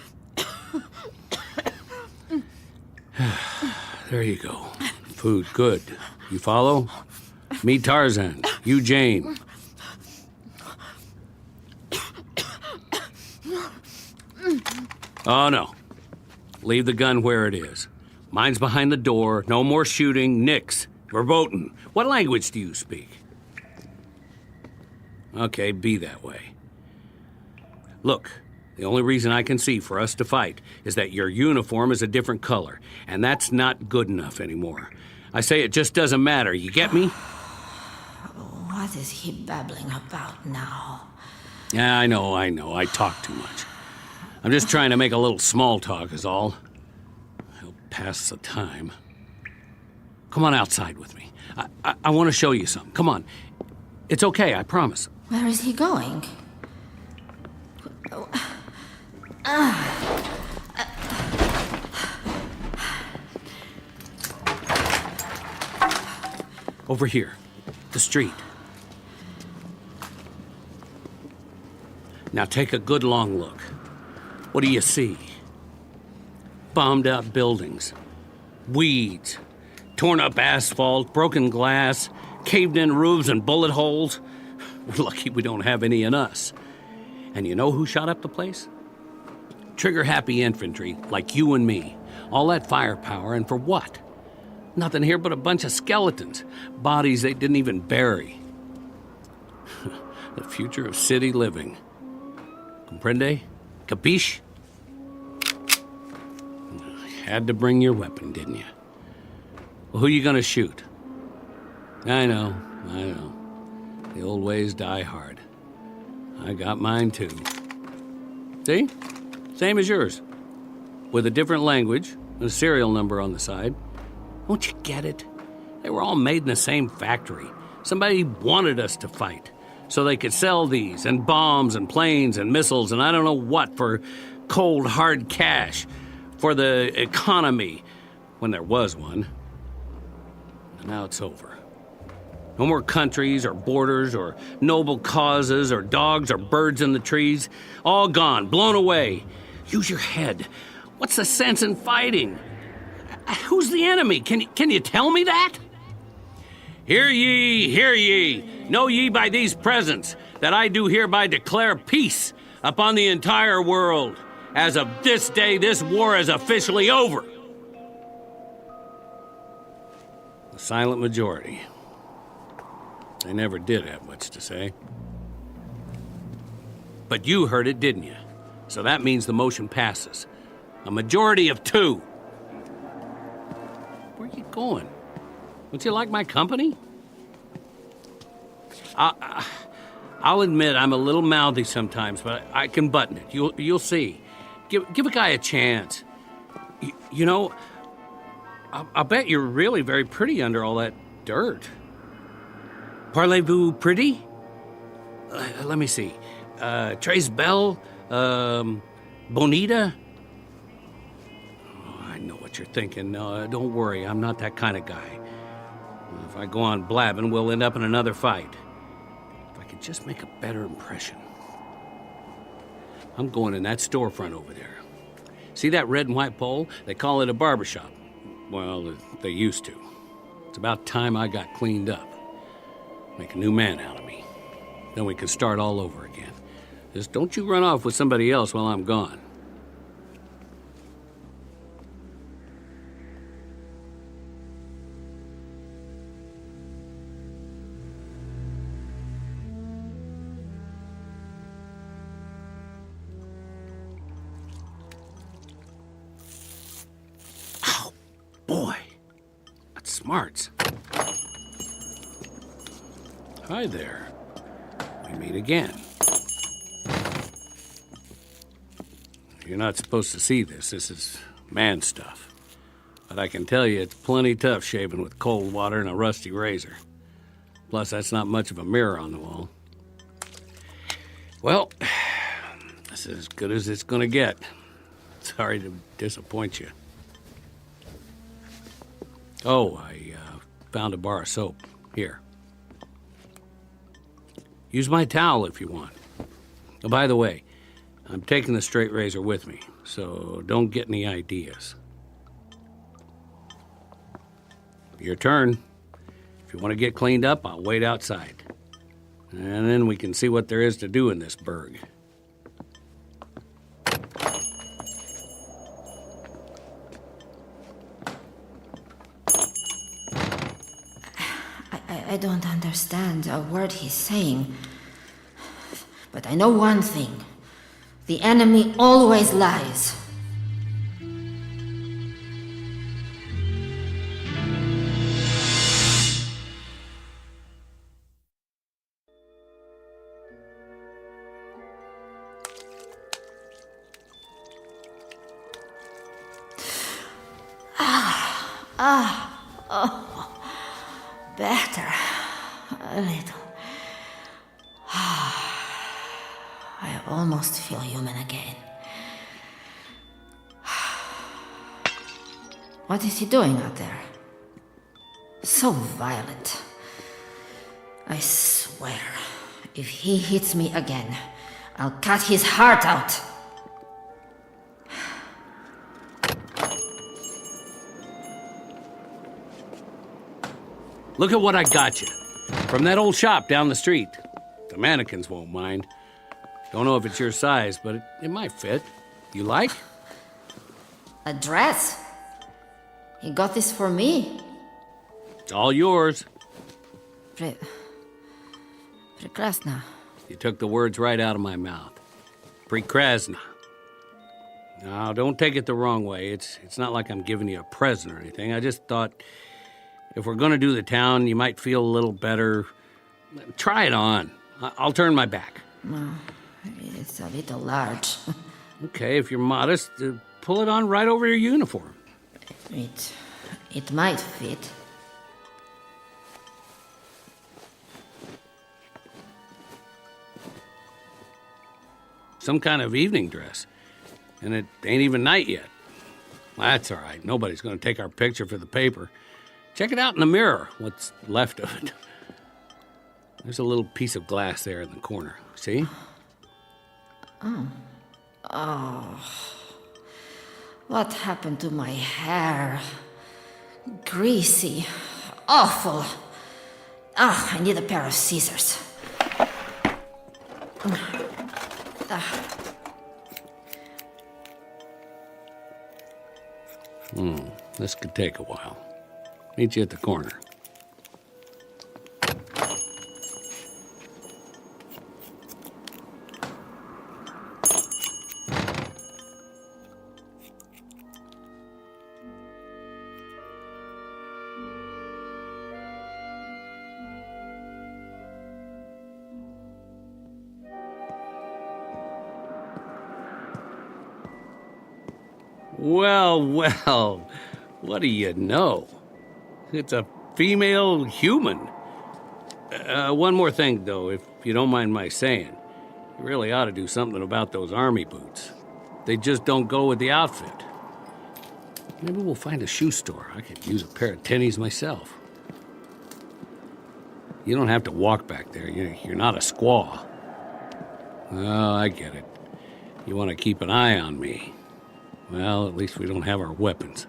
There you go. Food, good. You follow? Me, Tarzan. You, Jane. Oh, no. Leave the gun where it is. Mine's behind the door. No more shooting. Nix. Verboten. What language do you speak? Okay, be that way. Look, the only reason I can see for us to fight is that your uniform is a different color, and that's not good enough anymore. I say it just doesn't matter, you get me? What is he babbling about now? Yeah, I know, I talk too much. I'm just trying to make a little small talk is all. He'll pass the time. Come on outside with me. I want to show you something. Come on. It's okay, I promise. Where is he going? Over here. The street. Now take a good long look. What do you see? Bombed out buildings. Weeds. Torn up asphalt, broken glass, caved in roofs and bullet holes. We're lucky we don't have any in us. And you know who shot up the place? Trigger-happy infantry, like you and me. All that firepower, and for what? Nothing here but a bunch of skeletons. Bodies they didn't even bury. The future of city living. Comprende? Capiche? Had to bring your weapon, didn't you? Well, who you gonna shoot? I know. The old ways die hard. I got mine too. See? Same as yours. With a different language and a serial number on the side. Don't you get it? They were all made in the same factory. Somebody wanted us to fight so they could sell these and bombs and planes and missiles and I don't know what for cold, hard cash for the economy when there was one. And now it's over. No more countries or borders or noble causes or dogs or birds in the trees. All gone, blown away. Use your head. What's the sense in fighting? Who's the enemy? Can you tell me that? Hear ye. Know ye by these presents that I do hereby declare peace upon the entire world. As of this day, this war is officially over. The silent majority. They never did have much to say. But you heard it, didn't you? So that means the motion passes. A majority of 2. Where are you going? Don't you like my company? I'll admit I'm a little mouthy sometimes, but I can button it. You'll see. Give a guy a chance. You know, I'll bet you're really very pretty under all that dirt. Parlez-vous pretty? Let me see. Tres belle? Bonita? Oh, I know what you're thinking. Don't worry, I'm not that kind of guy. If I go on blabbing, we'll end up in another fight. If I could just make a better impression. I'm going in that storefront over there. See that red and white pole? They call it a barbershop. Well, they used to. It's about time I got cleaned up. Make a new man out of me. Then we can start all over again. Just don't you run off with somebody else while I'm gone. Oh, boy. That's smarts. Hi there. We meet again. You're not supposed to see this. This is man stuff. But I can tell you it's plenty tough shaving with cold water and a rusty razor. Plus, that's not much of a mirror on the wall. Well, this is as good as it's gonna get. Sorry to disappoint you. Oh, I found a bar of soap. Here. Use my towel if you want. Oh, by the way, I'm taking the straight razor with me, so don't get any ideas. Your turn. If you want to get cleaned up, I'll wait outside. And then we can see what there is to do in this burg. I don't understand a word he's saying. But I know one thing. The enemy always lies. Better. A little. I almost feel human again. What is he doing out there? So violent. I swear, if he hits me again, I'll cut his heart out. Look at what I got you. From that old shop down the street. The mannequins won't mind. Don't know if it's your size, but it might fit. You like? A dress? He got this for me? It's all yours. Прекрасно. You took the words right out of my mouth. Prekrasna. Now, don't take it the wrong way. It's not like I'm giving you a present or anything. I just thought if we're going to do the town, you might feel a little better. Try it on. I'll turn my back. It's a little large. Okay, if you're modest, pull it on right over your uniform. It might fit. Some kind of evening dress. And it ain't even night yet. Well, that's all right. Nobody's going to take our picture for the paper. Check it out in the mirror, what's left of it. There's a little piece of glass there in the corner. See? Oh. What happened to my hair? Greasy. Awful. I need a pair of scissors. This could take a while. Meet you at the corner. Well, what do you know? It's a female human. One more thing, though, if you don't mind my saying. You really ought to do something about those army boots. They just don't go with the outfit. Maybe we'll find a shoe store. I could use a pair of tennies myself. You don't have to walk back there. You're not a squaw. Oh, I get it. You want to keep an eye on me. Well, at least we don't have our weapons.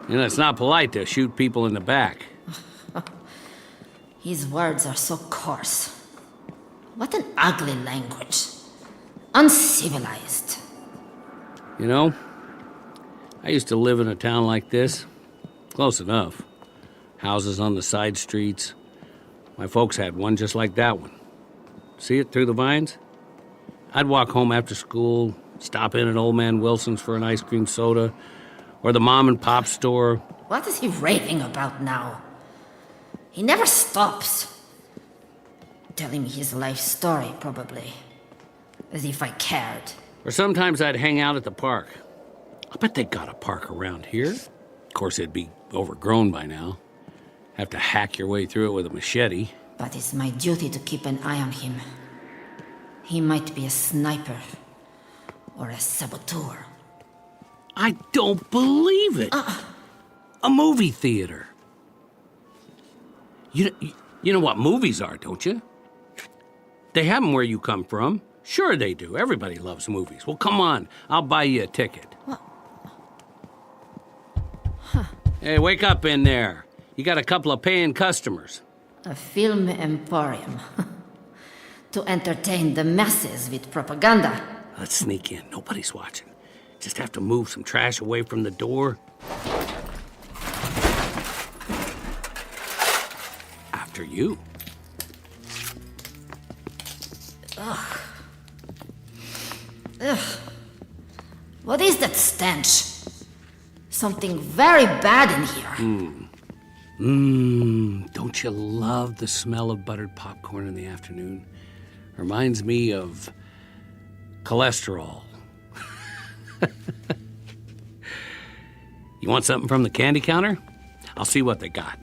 It's not polite to shoot people in the back. His words are so coarse. What an ugly language. Uncivilized. I used to live in a town like this. Close enough. Houses on the side streets. My folks had one just like that one. See it through the vines? I'd walk home after school, stop in at Old Man Wilson's for an ice cream soda, or the mom and pop store. What is he raving about now? He never stops. Telling me his life story, probably. As if I cared. Or sometimes I'd hang out at the park. I bet they got a park around here. Of course, it'd be overgrown by now. Have to hack your way through it with a machete. But it's my duty to keep an eye on him. He might be a sniper. Or a saboteur. I don't believe it. A movie theater. You know what movies are, don't you? They have them where you come from. Sure they do. Everybody loves movies. Well, come on. I'll buy you a ticket. What? Hey, wake up in there. You got a couple of paying customers. A film emporium. To entertain the masses with propaganda. Let's sneak in. Nobody's watching. Just have to move some trash away from the door. After you. Ugh. Ugh. What is that stench? Something very bad in here. Don't you love the smell of buttered popcorn in the afternoon? Reminds me of cholesterol. You want something from the candy counter? I'll see what they got.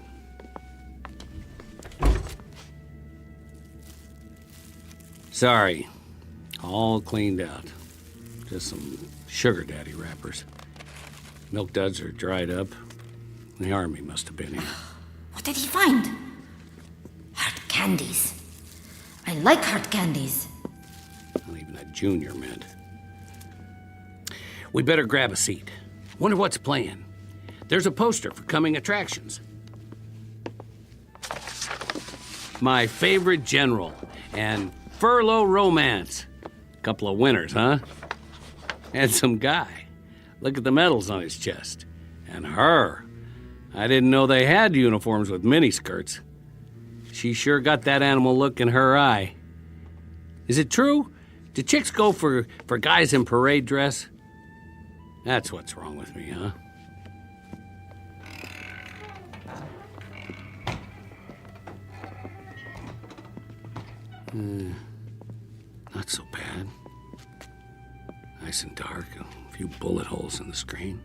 Sorry, all cleaned out. Just some sugar daddy wrappers. Milk duds are dried up. The army must have been here. What did he find? Hard candies. I like hard candies. Well, even a junior mint. We better grab a seat. Wonder what's playing. There's a poster for coming attractions. My favorite general and furlough romance. Couple of winners, huh? Handsome guy. Look at the medals on his chest. And her. I didn't know they had uniforms with miniskirts. She sure got that animal look in her eye. Is it true? Do chicks go for guys in parade dress? That's what's wrong with me, huh? Not so bad. Nice and dark, a few bullet holes in the screen.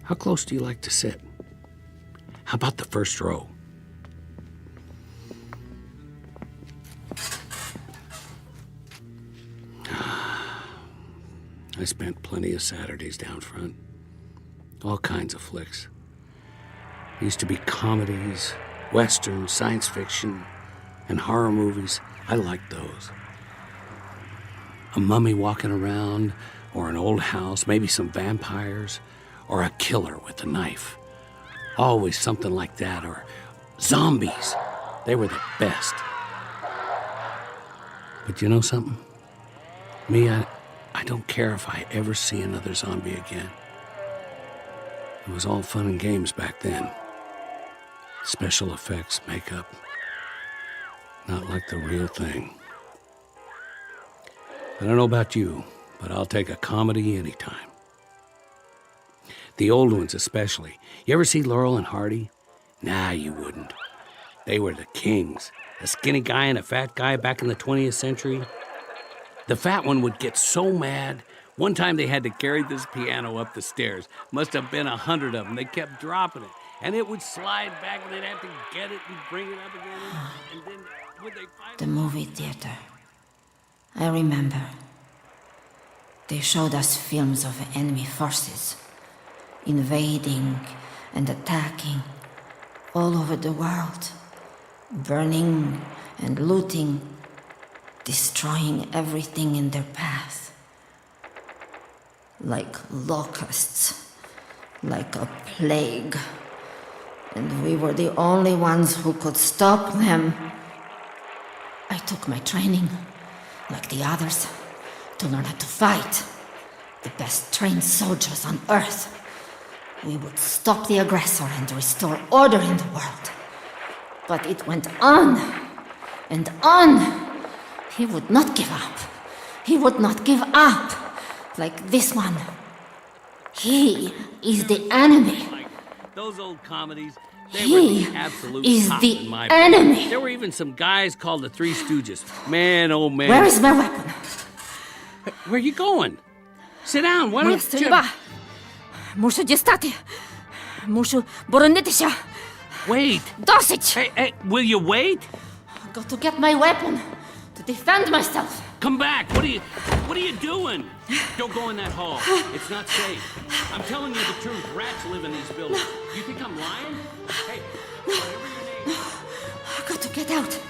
How close do you like to sit? How about the first row? I spent plenty of Saturdays down front. All kinds of flicks. Used to be comedies, westerns, science fiction, and horror movies. I liked those. A mummy walking around, or an old house, maybe some vampires, or a killer with a knife. Always something like that, or zombies. They were the best. But you know something? Me, I don't care if I ever see another zombie again. It was all fun and games back then. Special effects, makeup. Not like the real thing. I don't know about you, but I'll take a comedy anytime. The old ones especially. You ever see Laurel and Hardy? Nah, you wouldn't. They were the kings. A skinny guy and a fat guy back in the 20th century. The fat one would get so mad. One time they had to carry this piano up the stairs. Must have been 100 of them. They kept dropping it. And it would slide back, and they'd have to get it and bring it up again. And then would they finally... The movie theater. I remember. They showed us films of enemy forces, invading and attacking all over the world, burning and looting, destroying everything in their path. Like locusts, like a plague. And we were the only ones who could stop them. I took my training, like the others, to learn how to fight. The best trained soldiers on Earth. We would stop the aggressor and restore order in the world. But it went on and on. He would not give up. He would not give up. Like this one. He is the enemy. Those old comedies, they He were the absolute is top the in my enemy. book. There were even some guys called the Three Stooges. Man, oh man. Where is my weapon? Where are you going? Sit down. Why Моя don't you... стрільба. Мушу дістати. Мушу боронитися. Wait. Досить. Hey, will you wait? I've got to get my weapon to defend myself. Come back. What are you doing? Don't go in that hall. It's not safe. I'm telling you the truth. Rats live in these buildings. You think I'm lying? Hey, whatever your name is. I've got to get out.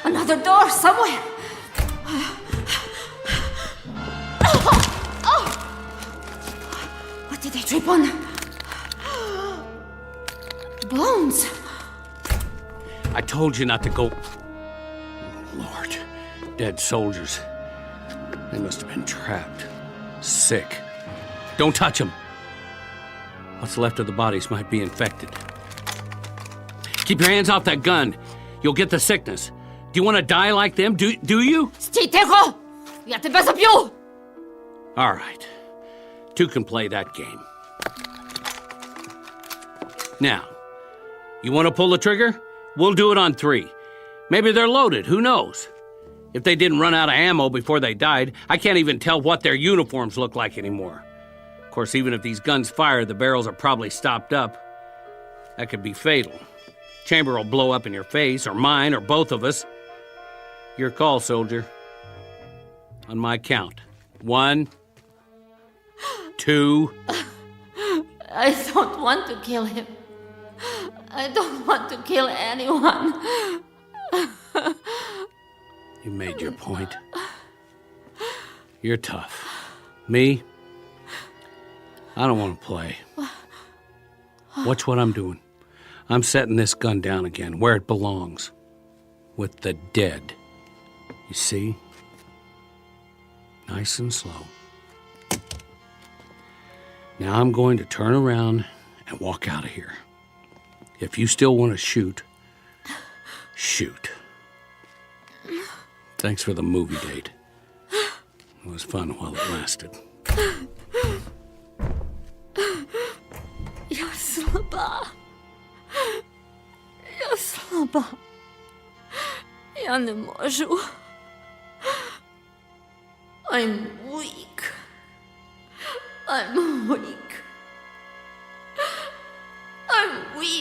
Another door somewhere. What did I trip on? Bones. I told you not to go. Lord, dead soldiers. They must have been trapped. Sick. Don't touch them. What's left of the bodies might be infected. Keep your hands off that gun. You'll get the sickness. Do you want to die like them? Do you? Stay тихо! Я тебе забью! All right. Two can play that game. Now, you want to pull the trigger? We'll do it on 3. Maybe they're loaded, who knows? If they didn't run out of ammo before they died, I can't even tell what their uniforms look like anymore. Of course, even if these guns fire, the barrels are probably stopped up. That could be fatal. Chamber will blow up in your face, or mine, or both of us. Your call, soldier. On my count. 1, 2... I don't want to kill him. I don't want to kill anyone. You made your point. You're tough. Me? I don't want to play. Watch what I'm doing. I'm setting this gun down again, where it belongs. With the dead. You see? Nice and slow. Now I'm going to turn around and walk out of here. If you still want to shoot, shoot. Thanks for the movie date. It was fun while it lasted. Я слаба. Я слаба. Я не можу. I'm weak. I'm weak. I'm weak.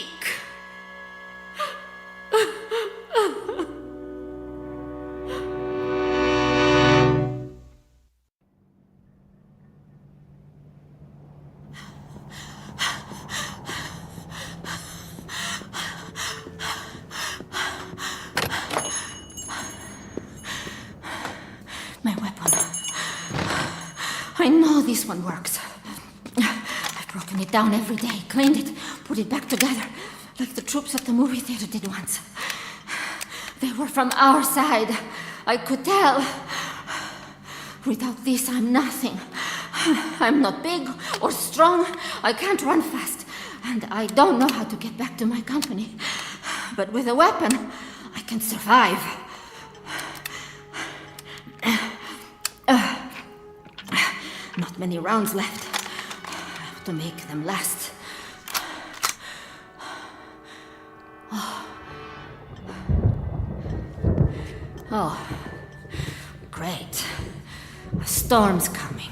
My weapon. I know this one works. I've broken it down every day, cleaned it, put it back together, like the troops at the movie theater did once. They were from our side. I could tell. Without this, I'm nothing. I'm not big or strong. I can't run fast. And I don't know how to get back to my company. But with a weapon, I can survive. Not many rounds left. I have to make them last. Oh, great. A storm's coming.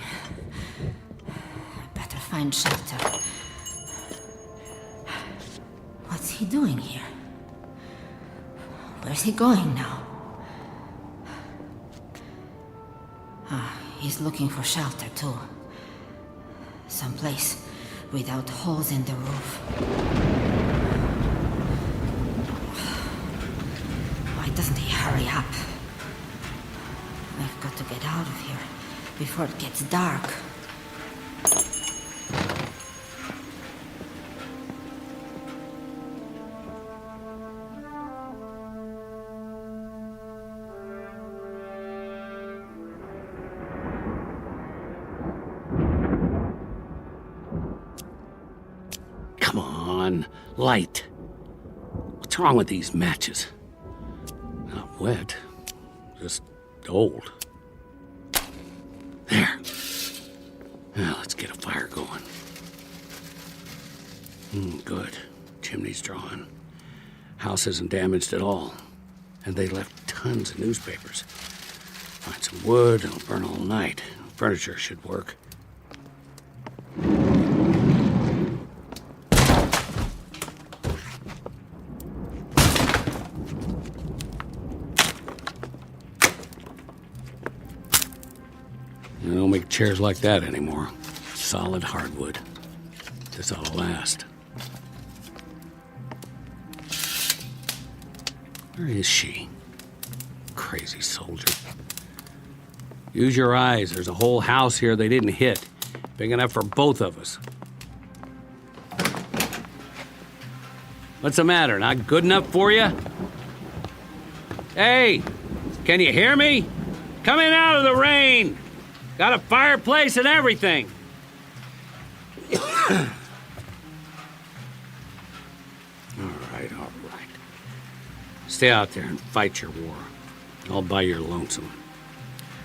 I better find shelter. What's he doing here? Where's he going now? He's looking for shelter, too. Someplace without holes in the roof. Why doesn't he hurry up? I've got to get out of here before it gets dark. Come on, light. What's wrong with these matches? Not wet, just old. There. Now let's get a fire going. Good. Chimney's drawn. House isn't damaged at all. And they left tons of newspapers. Find some wood, it'll burn all night. Furniture should work. They don't make chairs like that anymore. Solid hardwood. This ought to last. Where is she? Crazy soldier. Use your eyes. There's a whole house here they didn't hit. Big enough for both of us. What's the matter? Not good enough for you? Hey, can you hear me? Coming out of the rain. Got a fireplace and everything. All right. Stay out there and fight your war. All by your lonesome.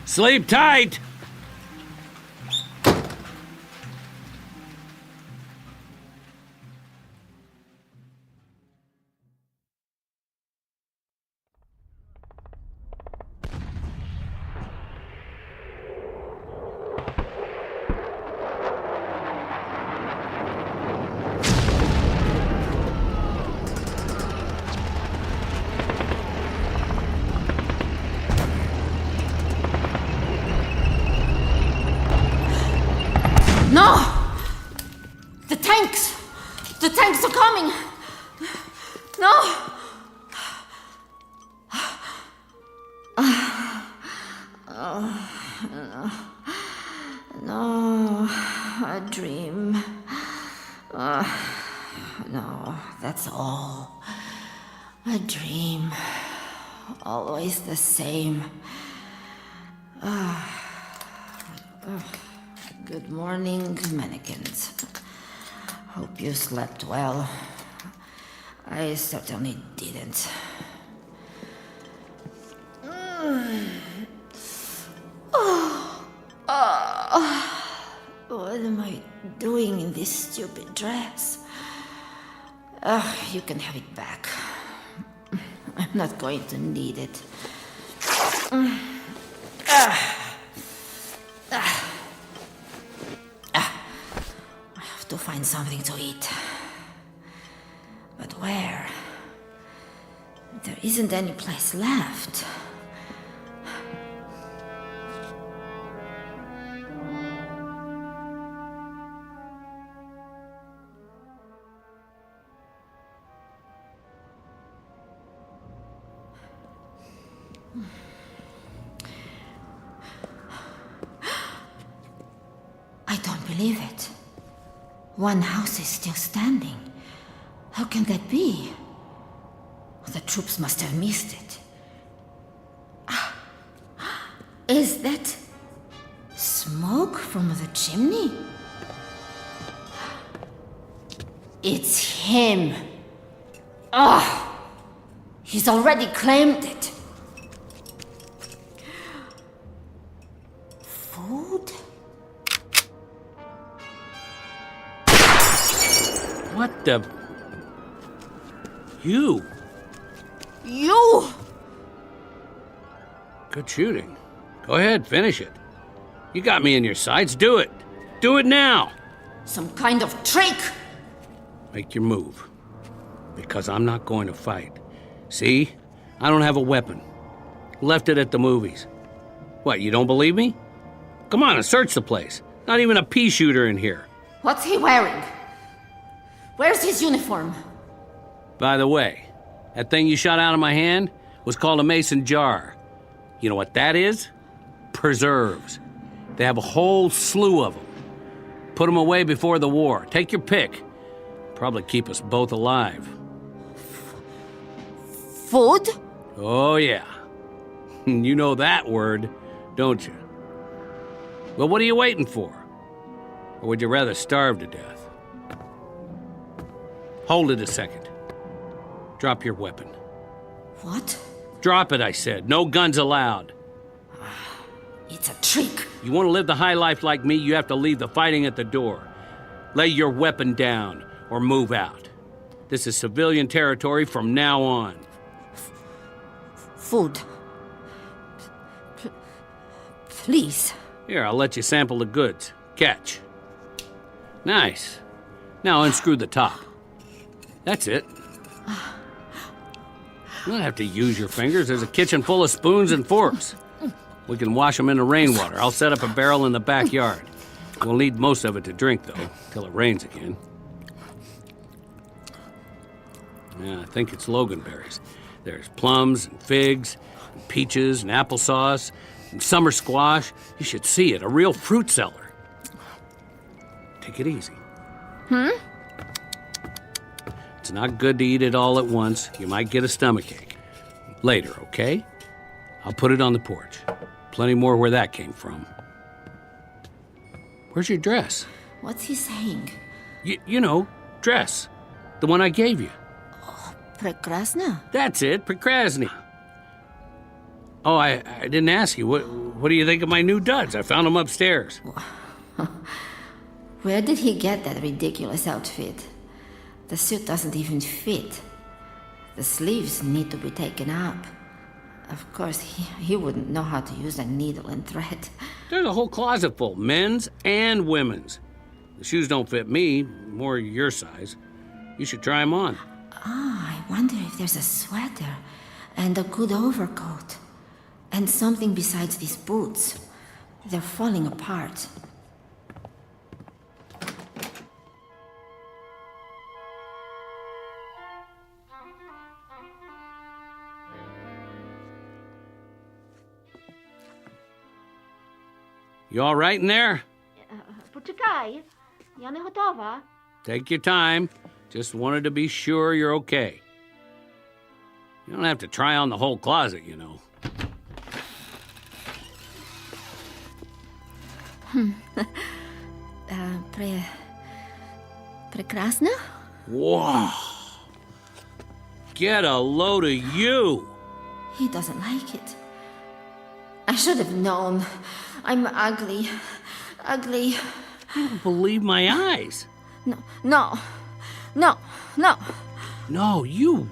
Sleep tight! No! The tanks! The tanks are coming! No! No, a dream. No, that's all. A dream. Always the same. Good morning, mannequins. Hope you slept well. I certainly didn't. What am I doing in this stupid dress? You can have it back. I'm not going to need it. I have to find something to eat. But where? There isn't any place left. I don't believe it. One house is still standing. How can that be? The troops must have missed it. Is that smoke from the chimney? It's him. He's already claimed it. Food? What the... You? You! Good shooting. Go ahead, finish it. You got me in your sights. Do it. Do it now. Some kind of trick! Make your move. Because I'm not going to fight. See? I don't have a weapon. Left it at the movies. What, you don't believe me? Come on and search the place. Not even a pea shooter in here. What's he wearing? Where's his uniform? By the way, that thing you shot out of my hand was called a mason jar. You know what that is? Preserves. They have a whole slew of them. Put them away before the war. Take your pick. Probably keep us both alive. Food? Oh, yeah. You know that word, don't you? Well, what are you waiting for? Or would you rather starve to death? Hold it a second. Drop your weapon. What? Drop it, I said. No guns allowed. It's a trick. You want to live the high life like me, you have to leave the fighting at the door. Lay your weapon down or move out. This is civilian territory from now on. Food. Please. Here, I'll let you sample the goods. Catch. Nice. Now unscrew the top. That's it. You don't have to use your fingers. There's a kitchen full of spoons and forks. We can wash them in the rainwater. I'll set up a barrel in the backyard. We'll need most of it to drink, though, till it rains again. Yeah, I think it's loganberries. There's plums and figs, and peaches and applesauce, and summer squash. You should see it, a real fruit cellar. Take it easy. It's not good to eat it all at once. You might get a stomachache. Later, okay? I'll put it on the porch. Plenty more where that came from. Where's your dress? What's he saying? You know, dress. The one I gave you. Prekrasna? That's it, Prekrasny. Oh, I didn't ask you. What do you think of my new duds? I found them upstairs. Where did he get that ridiculous outfit? The suit doesn't even fit. The sleeves need to be taken up. Of course, he wouldn't know how to use a needle and thread. There's a whole closet full, men's and women's. The shoes don't fit me, more your size. You should try them on. I wonder if there's a sweater and a good overcoat. And something besides these boots. They're falling apart. You all right in there? Poczekaj. Ja nie gotowa. Take your time. Just wanted to be sure you're okay. You don't have to try on the whole closet, you know. Прекрасно? Whoa! Get a load of you! He doesn't like it. I should have known. I'm ugly. Ugly. I don't believe my eyes. No. No, you...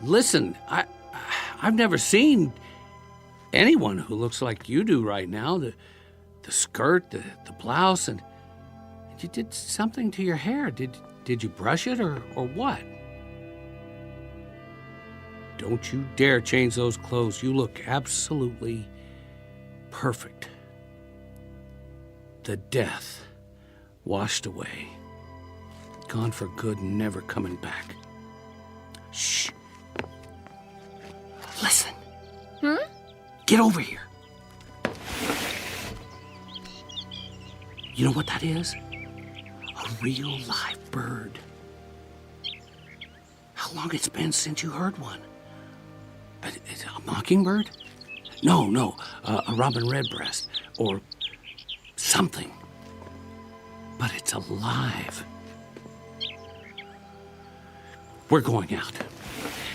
Listen, I've never seen anyone who looks like you do right now. The skirt, the blouse, and you did something to your hair. Did you brush it or what? Don't you dare change those clothes. You look absolutely perfect. The death washed away. Gone for good, never coming back. Shh. Listen. Get over here. You know what that is? A real live bird. How long it's been since you heard one? A mockingbird? No, a robin redbreast or something. But it's alive. We're going out.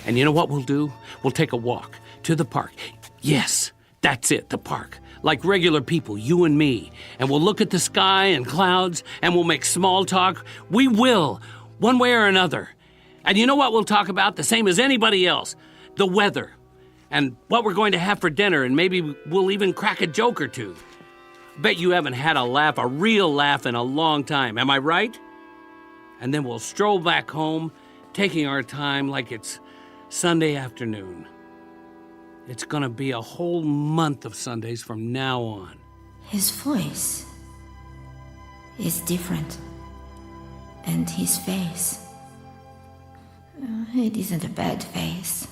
And you know what we'll do? We'll take a walk to the park. Yes, that's it, the park. Like regular people, you and me. And we'll look at the sky and clouds, and we'll make small talk. We will, one way or another. And you know what we'll talk about? The same as anybody else. The weather. And what we're going to have for dinner, and maybe we'll even crack a joke or two. Bet you haven't had a laugh, a real laugh, in a long time. Am I right? And then we'll stroll back home, taking our time like it's Sunday afternoon. It's gonna be a whole month of Sundays from now on. His voice is different. And his face. It isn't a bad face.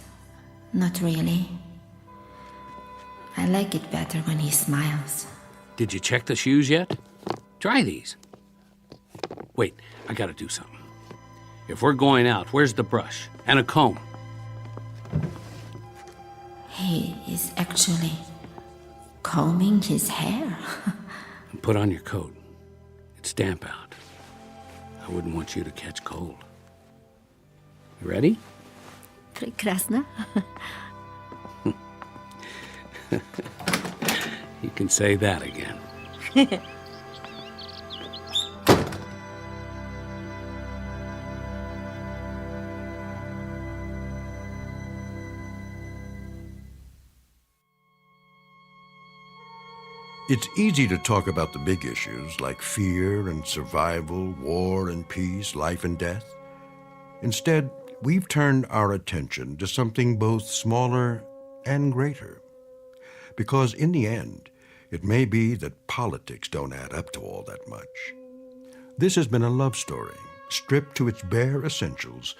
Not really. I like it better when he smiles. Did you check the shoes yet? Try these. Wait, I gotta do something. If we're going out, where's the brush and a comb? He is actually combing his hair. And put on your coat. It's damp out. I wouldn't want you to catch cold. You ready? Прекрасно. You can say that again. It's easy to talk about the big issues like fear and survival, war and peace, life and death. Instead, we've turned our attention to something both smaller and greater. Because in the end, it may be that politics don't add up to all that much. This has been a love story, stripped to its bare essentials,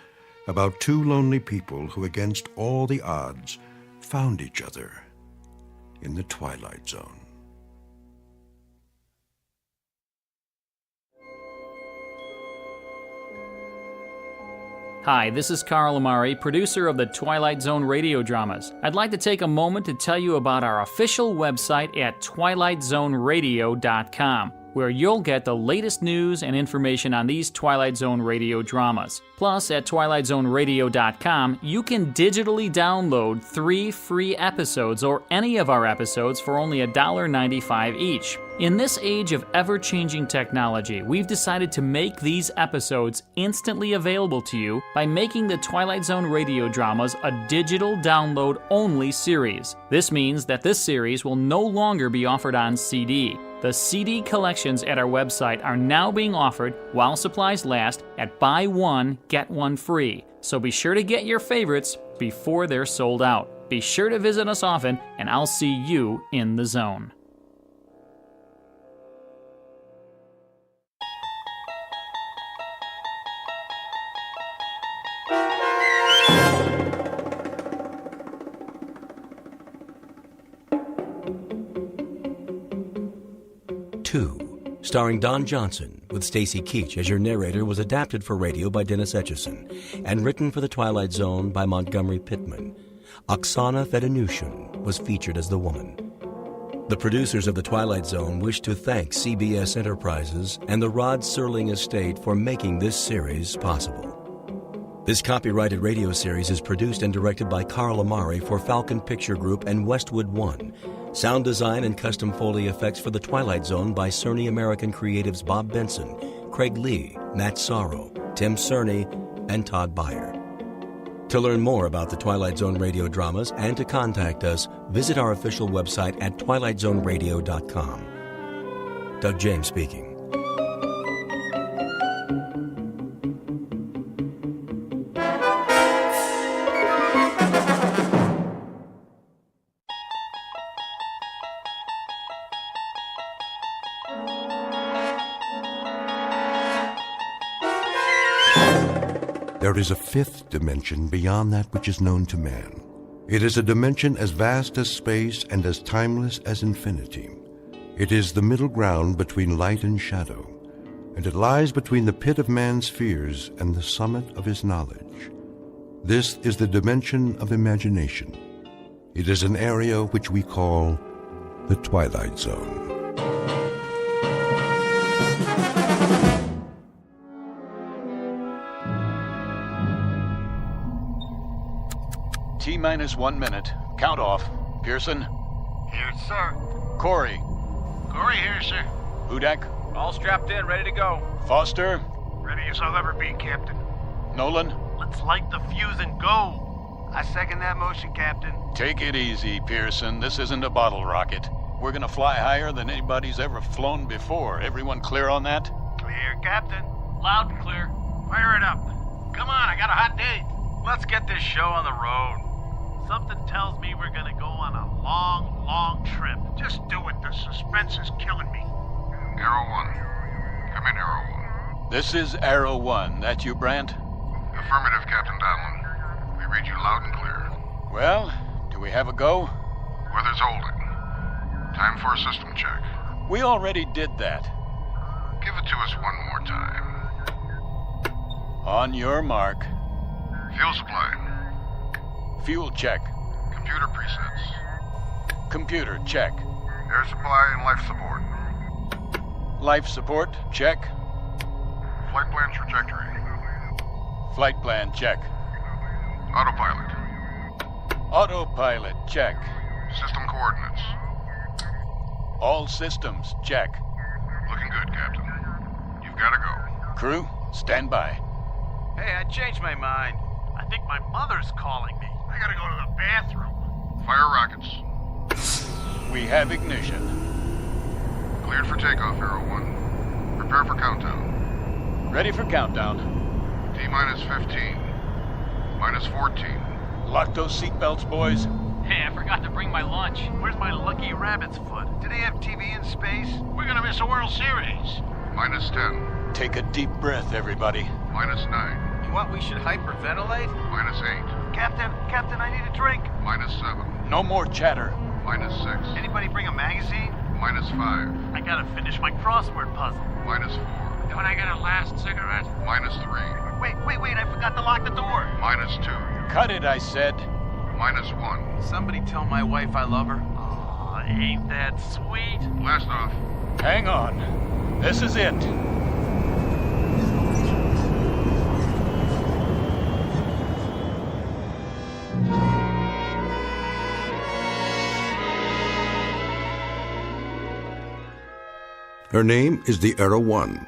about two lonely people who, against all the odds, found each other in the Twilight Zone. Hi, this is Carl Amari, producer of the Twilight Zone radio dramas. I'd like to take a moment to tell you about our official website at twilightzoneradio.com. where you'll get the latest news and information on these Twilight Zone radio dramas. Plus, at twilightzoneradio.com, you can digitally download 3 free episodes or any of our episodes for only $1.95 each. In this age of ever-changing technology, we've decided to make these episodes instantly available to you by making the Twilight Zone radio dramas a digital download-only series. This means that this series will no longer be offered on CD. The CD collections at our website are now being offered while supplies last at buy one, get one free. So be sure to get your favorites before they're sold out. Be sure to visit us often, and I'll see you in the zone. Starring Don Johnson, with Stacy Keach as your narrator, was adapted for radio by Dennis Etchison and written for The Twilight Zone by Montgomery Pittman. Oksana Fedonushyn was featured as the woman. The producers of The Twilight Zone wish to thank CBS Enterprises and the Rod Serling Estate for making this series possible. This copyrighted radio series is produced and directed by Carl Amari for Falcon Picture Group and Westwood One. Sound design and custom Foley effects for The Twilight Zone by Cerny American Creatives Bob Benson, Craig Lee, Matt Sorrow, Tim Cerny, and Todd Beyer. To learn more about the Twilight Zone radio dramas and to contact us, visit our official website at twilightzoneradio.com. Doug James speaking. There is a fifth dimension beyond that which is known to man. It is a dimension as vast as space and as timeless as infinity. It is the middle ground between light and shadow, and it lies between the pit of man's fears and the summit of his knowledge. This is the dimension of imagination. It is an area which we call the Twilight Zone. T-minus 1 minute. Count off. Pearson? Here, sir. Corey? Corey here, sir. Hudak? All strapped in, ready to go. Foster? Ready as I'll ever be, Captain. Nolan? Let's light the fuse and go. I second that motion, Captain. Take it easy, Pearson. This isn't a bottle rocket. We're gonna fly higher than anybody's ever flown before. Everyone clear on that? Clear, Captain. Loud and clear. Fire it up. Come on, I got a hot date. Let's get this show on the road. Something tells me we're gonna go on a long, long trip. Just do it. The suspense is killing me. Arrow 1. Come in, Arrow 1. This is Arrow 1. That you, Brandt? Affirmative, Captain Donlin. We read you loud and clear. Well, do we have a go? Weather's holding. Time for a system check. We already did that. Give it to us one more time. On your mark. Fuel supply. Fuel check. Computer presets. Computer check. Air supply and life support. Life support check. Flight plan trajectory. Flight plan check. Autopilot. Autopilot check. System coordinates. All systems check. Looking good, Captain. You've got to go. Crew, stand by. Hey, I changed my mind. I think my mother's calling me. I gotta go to the bathroom. Fire rockets. We have ignition. Cleared for takeoff, Arrow 1. Prepare for countdown. Ready for countdown. T-minus 15. Minus 14. Lock those seatbelts, boys. Hey, I forgot to bring my lunch. Where's my lucky rabbit's foot? Do they have TV in space? We're gonna miss a World Series. Minus 10. Take a deep breath, everybody. Minus 9. What, we should hyperventilate? Minus 8. Captain, I need a drink. Minus 7. No more chatter. Minus 6. Anybody bring a magazine? Minus 5. I gotta finish my crossword puzzle. Minus 4. When I get a last cigarette? Minus 3. Wait, I forgot to lock the door. Minus 2. Cut it, I said. Minus 1. Somebody tell my wife I love her. Aw, ain't that sweet? Blast off. Hang on. This is it. Her name is the Era 1.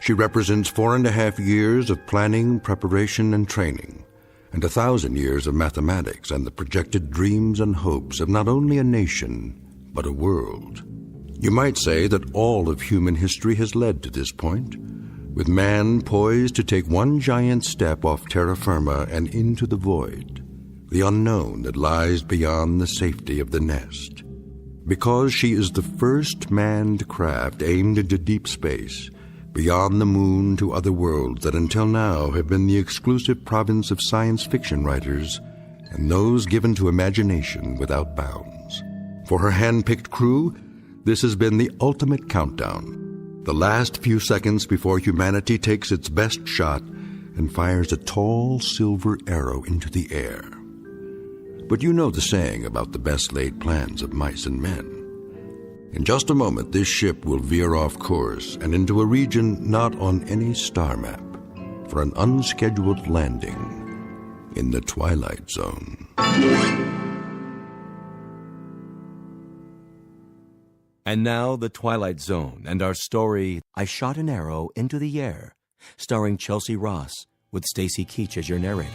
She represents 4.5 years of planning, preparation, and training, and 1,000 years of mathematics and the projected dreams and hopes of not only a nation, but a world. You might say that all of human history has led to this point, with man poised to take one giant step off terra firma and into the void, the unknown that lies beyond the safety of the nest. Because she is the first manned craft aimed into deep space, beyond the moon to other worlds that until now have been the exclusive province of science fiction writers and those given to imagination without bounds. For her hand-picked crew, this has been the ultimate countdown, the last few seconds before humanity takes its best shot and fires a tall silver arrow into the air. But you know the saying about the best laid plans of mice and men. In just a moment, this ship will veer off course and into a region not on any star map for an unscheduled landing in the Twilight Zone. And now, The Twilight Zone and our story, I Shot an Arrow into the Air, starring Chelsea Ross, with Stacy Keach as your narrator.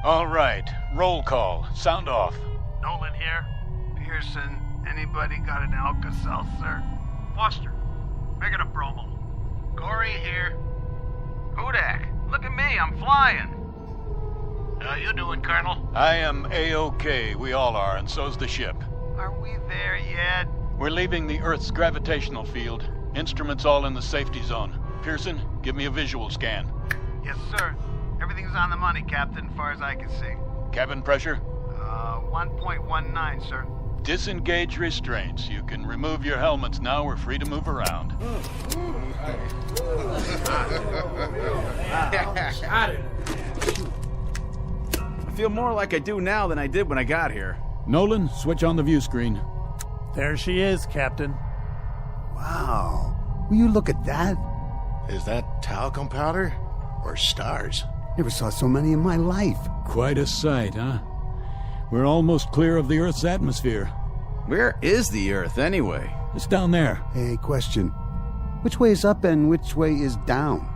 All right, roll call. Sound off. Nolan here. Pearson, anybody got an Alka-Seltzer? Foster, make it a bromo. Corey here. Hudak, look at me, I'm flying. How you doing, Colonel? I am A-OK. We all are, and so's the ship. Are we there yet? We're leaving the Earth's gravitational field. Instruments all in the safety zone. Pearson, give me a visual scan. Yes, sir. Everything's on the money, Captain, as far as I can see. Cabin pressure? 1.19, sir. Disengage restraints. You can remove your helmets now. We're free to move around. I feel more like I do now than I did when I got here. Nolan, switch on the view screen. There she is, Captain. Wow. Will you look at that? Is that talcum powder or stars? Never saw so many in my life. Quite a sight, huh? We're almost clear of the Earth's atmosphere. Where is the Earth, anyway? It's down there. Hey, question. Which way is up and which way is down?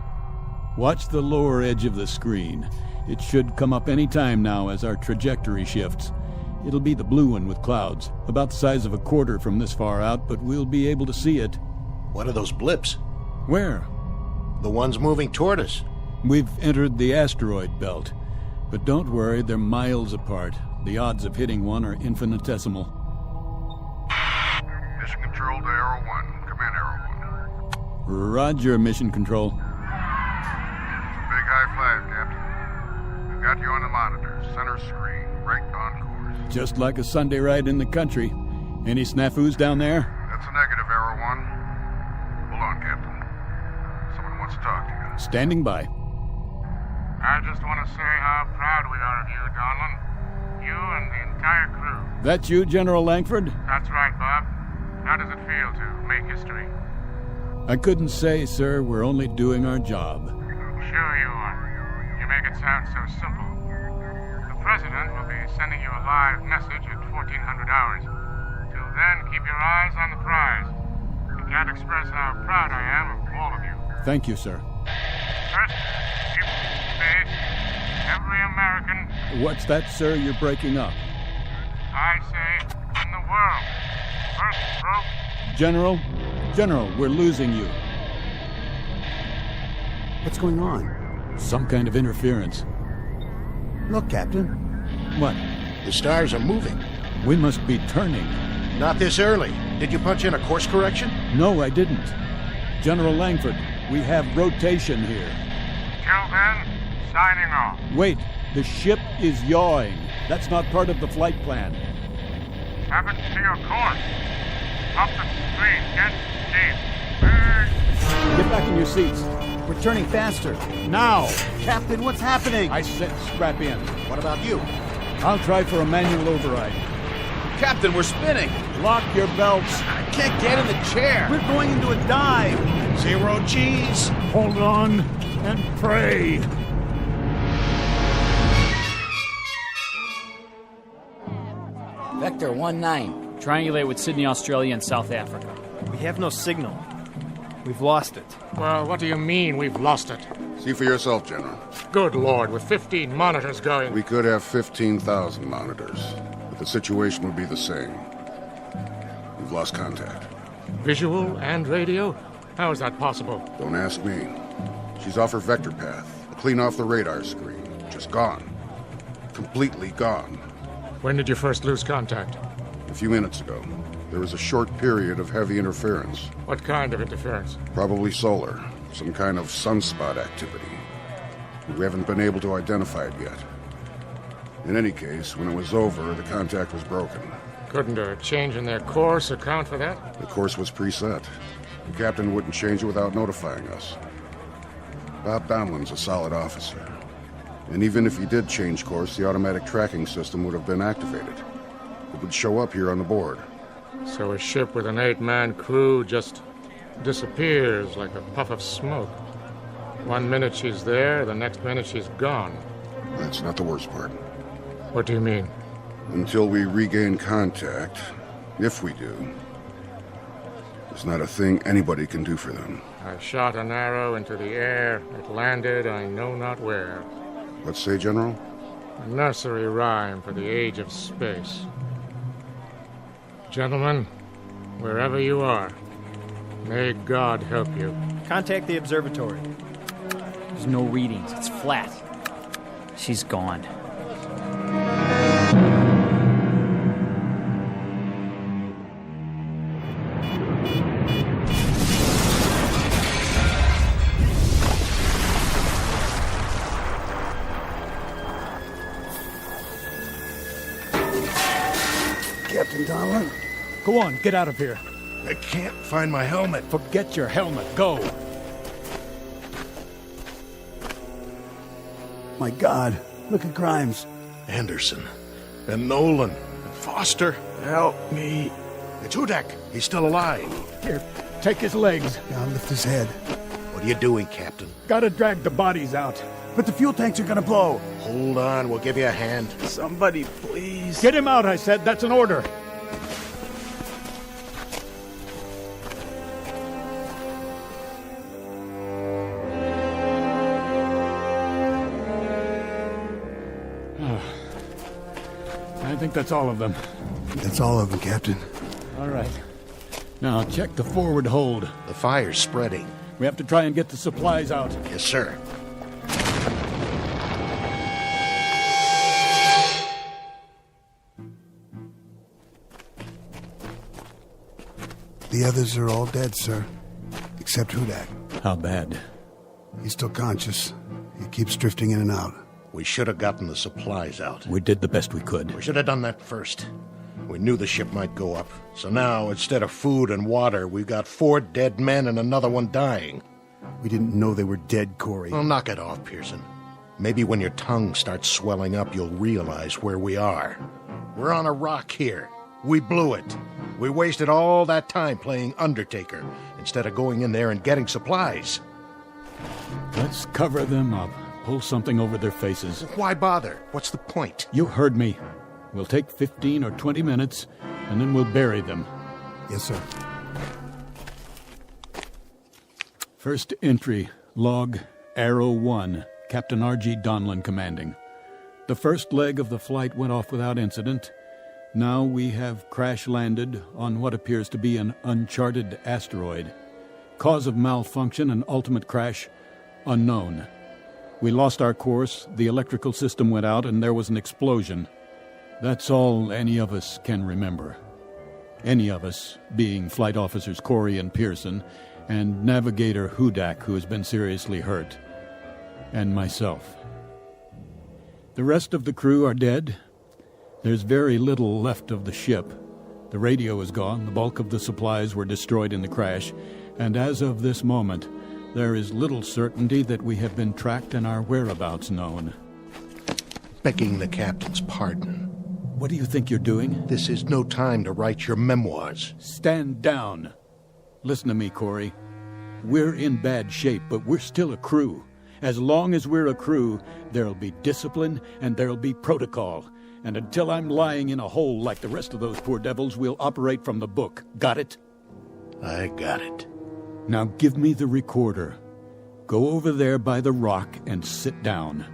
Watch the lower edge of the screen. It should come up any time now as our trajectory shifts. It'll be the blue one with clouds, about the size of a quarter from this far out, but we'll be able to see it. What are those blips? Where? The ones moving toward us. We've entered the asteroid belt. But don't worry, they're miles apart. The odds of hitting one are infinitesimal. Mission Control to Arrow 1. Come in, Arrow 1. Roger, Mission Control. It's a big high five, Captain. We've got you on the monitor, center screen, right on course. Just like a Sunday ride in the country. Any snafus down there? That's a negative, Arrow 1. Hold on, Captain. Someone wants to talk to you. Standing by. I just want to say how proud we are of you, Donlin. You and the entire crew. That you, General Langford? That's right, Bob. How does it feel to make history? I couldn't say, sir. We're only doing our job. Sure you are. You make it sound so simple. The President will be sending you a live message at 1400 hours. Till then, keep your eyes on the prize. I can't express how proud I am of all of you. Thank you, sir. First, keep space. Every American... What's that, sir? You're breaking up. I say, in the world. First broke... General, we're losing you. What's going on? Some kind of interference. Look, Captain. What? The stars are moving. We must be turning. Not this early. Did you punch in a course correction? No, I didn't. General Langford, we have rotation here. Till then, signing off. Wait, the ship is yawing. That's not part of the flight plan. Happens to your course. Up the screen, get deep. Get back in your seats. We're turning faster. Now! Captain, what's happening? I said strap in. What about you? I'll try for a manual override. Captain, we're spinning. Lock your belts. I can't get in the chair. We're going into a dive. 0 G's. Hold on and pray. Vector 19. Triangulate with Sydney, Australia, and South Africa. We have no signal. We've lost it. Well, what do you mean we've lost it? See for yourself, General. Good Lord, with 15 monitors going. We could have 15,000 monitors, but the situation would be the same. We've lost contact. Visual and radio? How is that possible? Don't ask me. She's off her vector path, clean off the radar screen. Just gone. Completely gone. When did you first lose contact? A few minutes ago. There was a short period of heavy interference. What kind of interference? Probably solar. Some kind of sunspot activity. We haven't been able to identify it yet. In any case, when it was over, the contact was broken. Couldn't a change in their course account for that? The course was preset. The captain wouldn't change it without notifying us. Bob Donlin's a solid officer. And even if he did change course, the automatic tracking system would have been activated. It would show up here on the board. So a ship with an 8-man crew just disappears like a puff of smoke. 1 minute she's there, the next minute she's gone. That's not the worst part. What do you mean? Until we regain contact, if we do, there's not a thing anybody can do for them. I shot an arrow into the air. It landed I know not where. What say, General? A nursery rhyme for the age of space. Gentlemen, wherever you are, may God help you. Contact the observatory. There's no readings. It's flat. She's gone. Captain Donlin? Go on, get out of here. I can't find my helmet. Forget your helmet. Go. My God, look at Grimes. Anderson. And Nolan. And Foster. Help me. It's Hudak. He's still alive. Here, take his legs. Now lift his head. What are you doing, Captain? Gotta drag the bodies out. But the fuel tanks are gonna blow. Hold on, we'll give you a hand. Somebody, please. Get him out, I said. That's an order. I think that's all of them. That's all of them, Captain. All right. Now, check the forward hold. The fire's spreading. We have to try and get the supplies out. Yes, sir. The others are all dead, sir. Except Hudak. How bad? He's still conscious. He keeps drifting in and out. We should have gotten the supplies out. We did the best we could. We should have done that first. We knew the ship might go up. So now, instead of food and water, we've got 4 dead men and another one dying. We didn't know they were dead, Corey. Well, knock it off, Pearson. Maybe when your tongue starts swelling up, you'll realize where we are. We're on a rock here. We blew it. We wasted all that time playing Undertaker instead of going in there and getting supplies. Let's cover them up. Pull something over their faces. Why bother? What's the point? You heard me. We'll take 15 or 20 minutes, and then we'll bury them. Yes, sir. First entry, log, Arrow 1, Captain R.G. Donlin commanding. The first leg of the flight went off without incident. Now we have crash-landed on what appears to be an uncharted asteroid. Cause of malfunction and ultimate crash, unknown. We lost our course, the electrical system went out, and there was an explosion. That's all any of us can remember. Any of us, being Flight Officers Corey and Pearson, and Navigator Hudak, who has been seriously hurt, and myself. The rest of the crew are dead. There's very little left of the ship. The radio is gone, the bulk of the supplies were destroyed in the crash, and as of this moment, there is little certainty that we have been tracked and our whereabouts known. Begging the captain's pardon. What do you think you're doing? This is no time to write your memoirs. Stand down. Listen to me, Corey. We're in bad shape, but we're still a crew. As long as we're a crew, there'll be discipline and there'll be protocol. And until I'm lying in a hole like the rest of those poor devils, we'll operate from the book. Got it? I got it. Now give me the recorder. Go over there by the rock and sit down.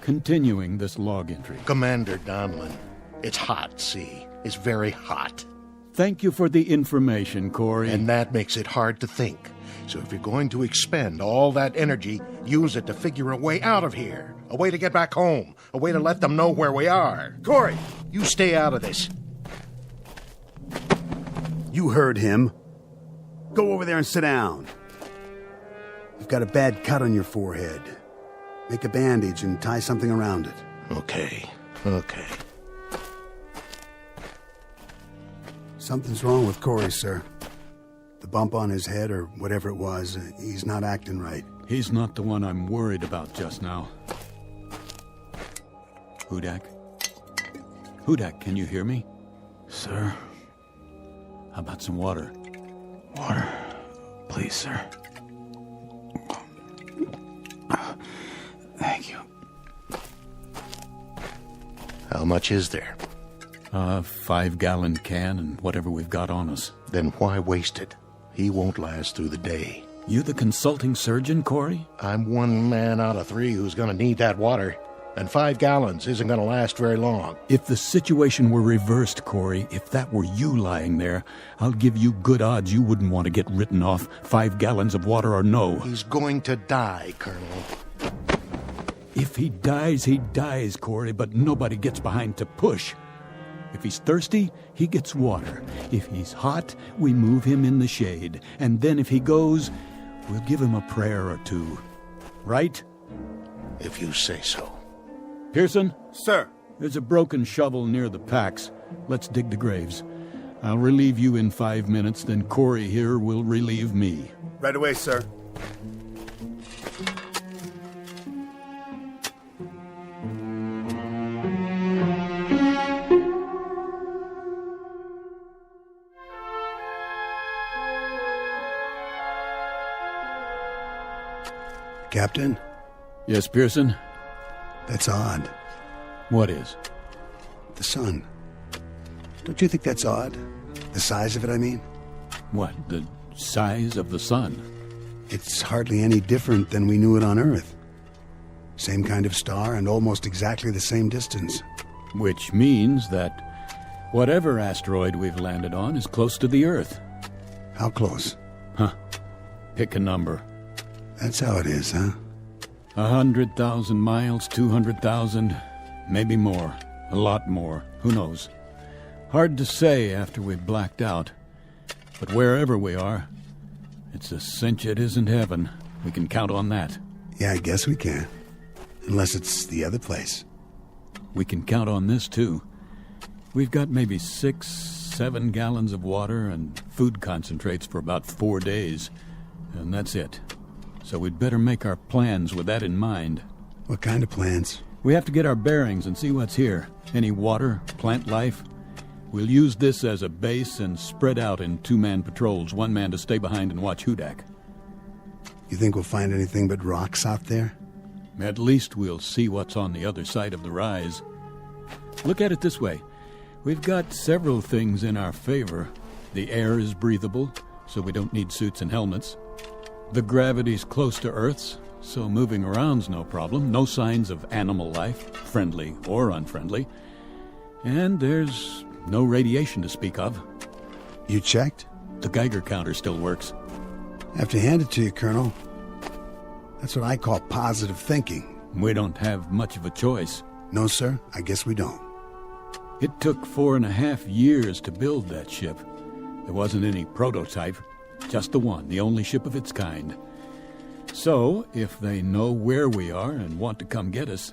Continuing this log entry. Commander Donlin, it's hot, see? It's very hot. Thank you for the information, Corey. And that makes it hard to think. So if you're going to expend all that energy, use it to figure a way out of here. A way to get back home. A way to let them know where we are. Corey, you stay out of this. You heard him. Go over there and sit down. You've got a bad cut on your forehead. Make a bandage and tie something around it. Okay. Something's wrong with Corey, sir. The bump on his head or whatever it was, he's not acting right. He's not the one I'm worried about just now. Hudak? Hudak, can you hear me? Sir? How about some water? Water. Please, sir. Thank you. How much is there? 5-gallon can and whatever we've got on us. Then why waste it? He won't last through the day. You the consulting surgeon, Corey? I'm one man out of 3 who's going to need that water. And 5 gallons isn't going to last very long. If the situation were reversed, Corey, if that were you lying there, I'll give you good odds you wouldn't want to get written off, 5 gallons of water or no. He's going to die, Colonel. If he dies, Corey, but nobody gets behind to push. If he's thirsty, he gets water. If he's hot, we move him in the shade. And then if he goes, we'll give him a prayer or two. Right? If you say so. Pearson? Sir. There's a broken shovel near the packs. Let's dig the graves. I'll relieve you in 5 minutes, then Corey here will relieve me. Right away, sir. Captain? Yes, Pearson? That's odd. What is? The sun. Don't you think that's odd? The size of it, I mean? What, the size of the sun? It's hardly any different than we knew it on Earth. Same kind of star and almost exactly the same distance. Which means that whatever asteroid we've landed on is close to the Earth. How close? Huh. Pick a number. That's how it is, huh? 100,000 miles, 200,000, maybe more. A lot more. Who knows? Hard to say after we've blacked out. But wherever we are, it's a cinch it isn't heaven. We can count on that. Yeah, I guess we can. Unless it's the other place. We can count on this, too. We've got maybe 6-7 gallons of water and food concentrates for about 4 days. And that's it. So we'd better make our plans with that in mind. What kind of plans? We have to get our bearings and see what's here. Any water, plant life. We'll use this as a base and spread out in 2-man patrols, 1 man to stay behind and watch Hudak. You think we'll find anything but rocks out there? At least we'll see what's on the other side of the rise. Look at it this way. We've got several things in our favor. The air is breathable, so we don't need suits and helmets. The gravity's close to Earth's, so moving around's no problem. No signs of animal life, friendly or unfriendly. And there's no radiation to speak of. You checked? The Geiger counter still works. I have to hand it to you, Colonel. That's what I call positive thinking. We don't have much of a choice. No, sir, I guess we don't. It took 4.5 years to build that ship. There wasn't any prototype. Just the one, the only ship of its kind. So, if they know where we are and want to come get us,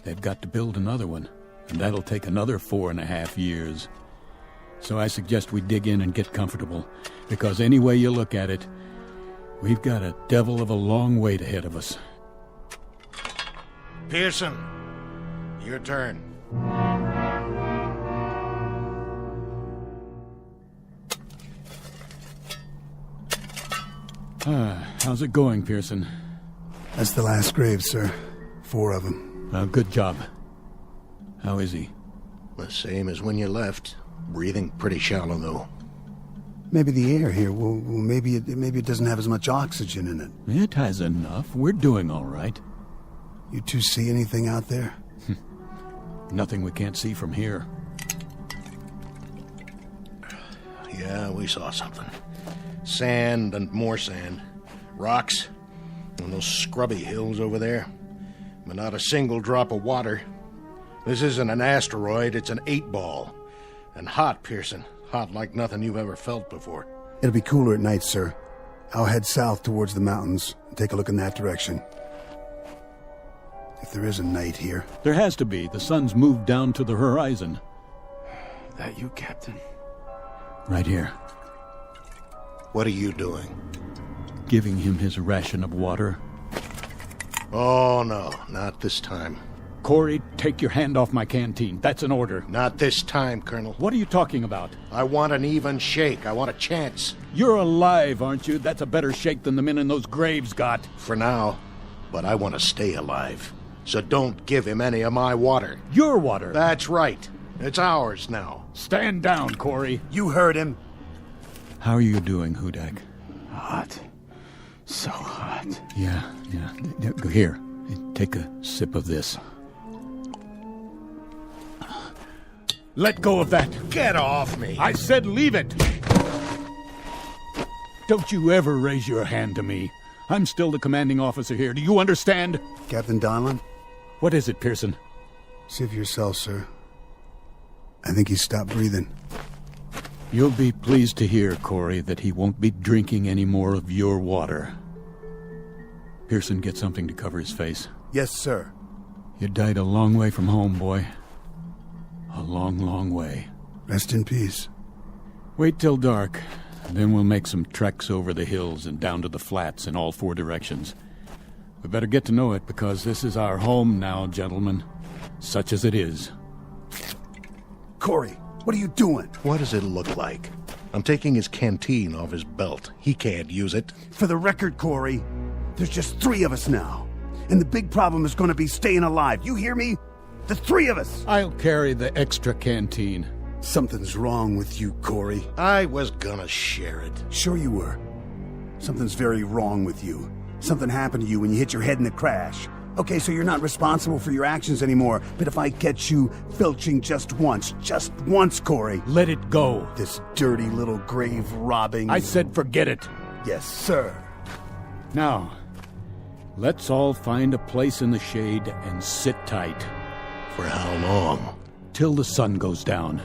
they've got to build another one, and that'll take another 4.5 years. So I suggest we dig in and get comfortable, because any way you look at it, we've got a devil of a long wait ahead of us. Pearson, Your turn. How's it going, Pearson? That's the last grave, sir. 4 of them. Good job. How is he? The same as when you left. Breathing pretty shallow, though. Maybe the air here, well maybe it doesn't have as much oxygen in it. It has enough. We're doing all right. You two see anything out there? Nothing we can't see from here. Yeah, we saw something. Sand and more sand. Rocks. And those scrubby hills over there. But not a single drop of water. This isn't an asteroid, it's an 8-ball. And hot, Pearson. Hot like nothing you've ever felt before. It'll be cooler at night, sir. I'll head south towards the mountains and take a look in that direction. If there is a night here. There has to be. The sun's moved down to the horizon. That you, Captain? Right here. What are you doing? Giving him his ration of water. Oh, no. Not this time. Corey, take your hand off my canteen. That's an order. Not this time, Colonel. What are you talking about? I want an even shake. I want a chance. You're alive, aren't you? That's a better shake than the men in those graves got. For now. But I want to stay alive. So don't give him any of my water. Your water? That's right. It's ours now. Stand down, Corey. You heard him. How are you doing, Hudak? Hot. So hot. Yeah. Here, take a sip of this. Let go of that. Get off me. I said leave it. Don't you ever raise your hand to me. I'm still the commanding officer here. Do you understand? Captain Donlan? What is it, Pearson? See for yourself, sir. I think he stopped breathing. You'll be pleased to hear, Corey, that he won't be drinking any more of your water. Pearson, get something to cover his face. Yes, sir. You died a long way from home, boy. A long, long way. Rest in peace. Wait till dark. Then we'll make some treks over the hills and down to the flats in all 4 directions. We better get to know it, because this is our home now, gentlemen. Such as it is. Corey, what are you doing? What does it look like? I'm taking his canteen off his belt. He can't use it. For the record, Corey, there's just 3 of us now. And the big problem is going to be staying alive. You hear me? The 3 of us! I'll carry the extra canteen. Something's wrong with you, Corey. I was gonna share it. Sure you were. Something's very wrong with you. Something happened to you when you hit your head in the crash. Okay, so you're not responsible for your actions anymore, but if I catch you filching just once, Corey... Let it go. This dirty little grave robbing... I said forget it. Yes, sir. Now, let's all find a place in the shade and sit tight. For how long? Till the sun goes down.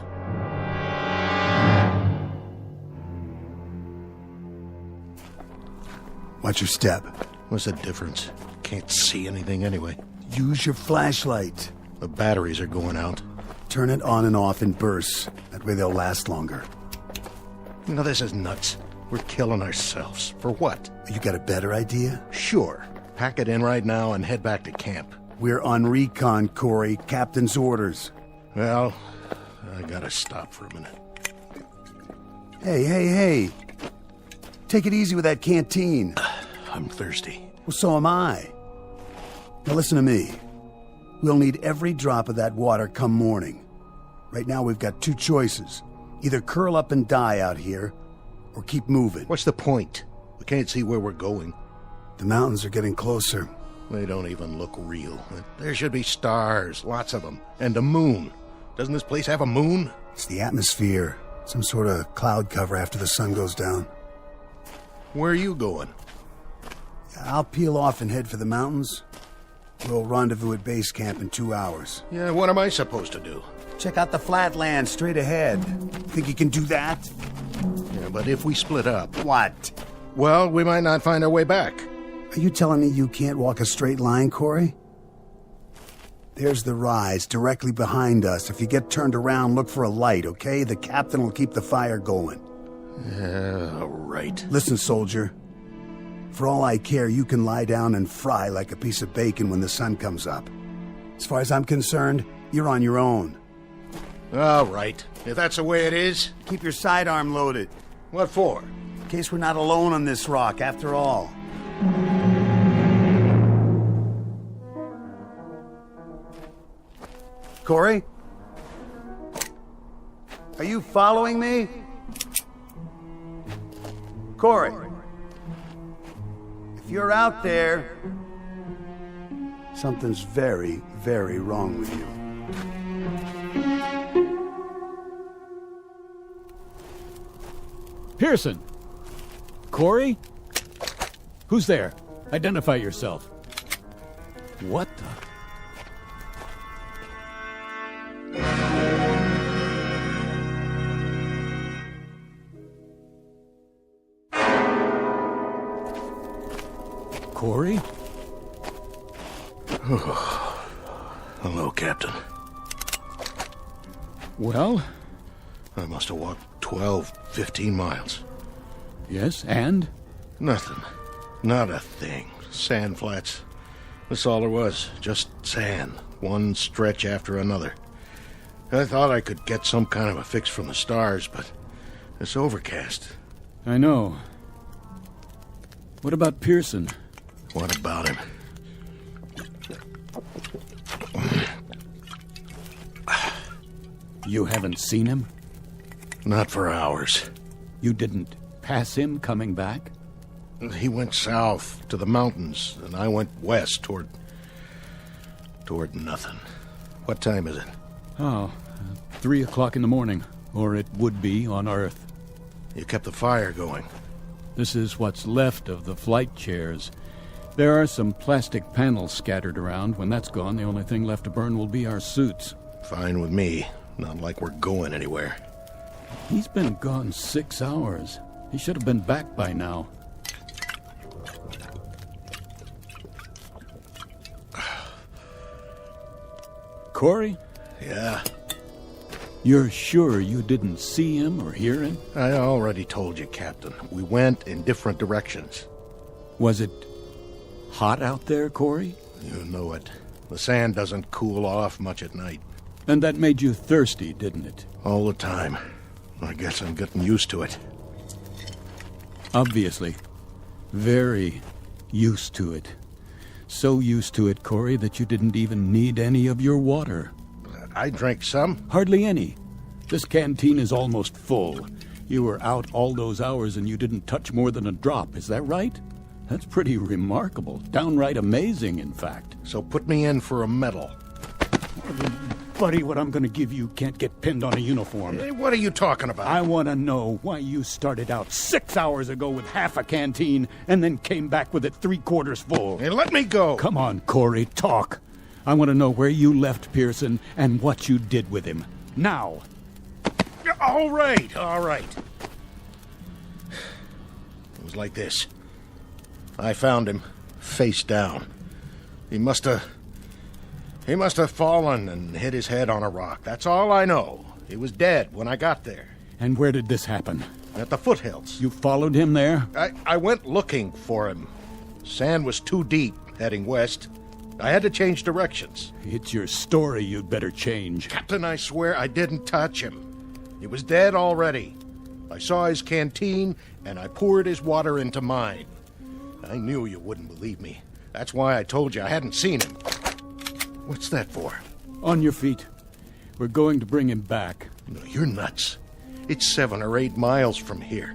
Watch your step. What's the difference? Can't see anything anyway. Use your flashlight. The batteries are going out. Turn it on and off in bursts. That way they'll last longer. You know, this is nuts. We're killing ourselves. For what? You got a better idea? Sure. Pack it in right now and head back to camp. We're on recon, Corey. Captain's orders. Well, I gotta stop for a minute. Hey. Take it easy with that canteen. I'm thirsty. Well, so am I. Now listen to me. We'll need every drop of that water come morning. Right now we've got 2 choices. Either curl up and die out here, or keep moving. What's the point? We can't see where we're going. The mountains are getting closer. They don't even look real. There should be stars, lots of them, and a moon. Doesn't this place have a moon? It's the atmosphere. Some sort of cloud cover after the sun goes down. Where are you going? I'll peel off and head for the mountains. We'll rendezvous at base camp in 2 hours. Yeah, what am I supposed to do? Check out the flatland straight ahead. Think you can do that? Yeah, but if we split up... What? Well, we might not find our way back. Are you telling me you can't walk a straight line, Corey? There's the rise directly behind us. If you get turned around, look for a light, okay? The captain will keep the fire going. Yeah, right. Listen, soldier. For all I care, you can lie down and fry like a piece of bacon when the sun comes up. As far as I'm concerned, you're on your own. All right. If that's the way it is. Keep your sidearm loaded. What for? In case we're not alone on this rock, after all. Corey? Are you following me? Corey? If you're out there, something's very, very wrong with you. Pearson! Corey? Who's there? Identify yourself. What the... Corey? Hello, Captain. Well? I must have walked 12, 15 miles. Yes, and? Nothing. Not a thing. Sand flats. That's all there was. Just sand. One stretch after another. I thought I could get some kind of a fix from the stars, but it's overcast. I know. What about Pearson? What about him? You haven't seen him? Not for hours. You didn't pass him coming back? He went south to the mountains, and I went west toward nothing. What time is it? Oh, 3 o'clock in the morning, or it would be on Earth. You kept the fire going. This is what's left of the flight chairs. There are some plastic panels scattered around. When that's gone, the only thing left to burn will be our suits. Fine with me. Not like we're going anywhere. He's been gone 6 hours. He should have been back by now. Corey? Yeah? You're sure you didn't see him or hear him? I already told you, Captain. We went in different directions. Was it hot out there, Corey? You know it. The sand doesn't cool off much at night. And that made you thirsty, didn't it? All the time. I guess I'm getting used to it. Obviously. Very used to it. So used to it, Corey, that you didn't even need any of your water. I drank some. Hardly any. This canteen is almost full. You were out all those hours and you didn't touch more than a drop, is that right? That's pretty remarkable. Downright amazing, in fact. So put me in for a medal. Buddy, what I'm going to give you can't get pinned on a uniform. Hey, what are you talking about? I want to know why you started out 6 hours ago with half a canteen and then came back with it 3/4 full. Hey, let me go. Come on, Corey, talk. I want to know where you left Pearson and what you did with him. Now. All right, all right. It was like this. I found him, face down. He must have fallen and hit his head on a rock. That's all I know. He was dead when I got there. And where did this happen? At the foothills. You followed him there? I went looking for him. Sand was too deep, heading west. I had to change directions. It's your story you'd better change. Captain, I swear I didn't touch him. He was dead already. I saw his canteen, and I poured his water into mine. I knew you wouldn't believe me. That's why I told you I hadn't seen him. What's that for? On your feet. We're going to bring him back. No, you're nuts. It's 7 or 8 miles from here.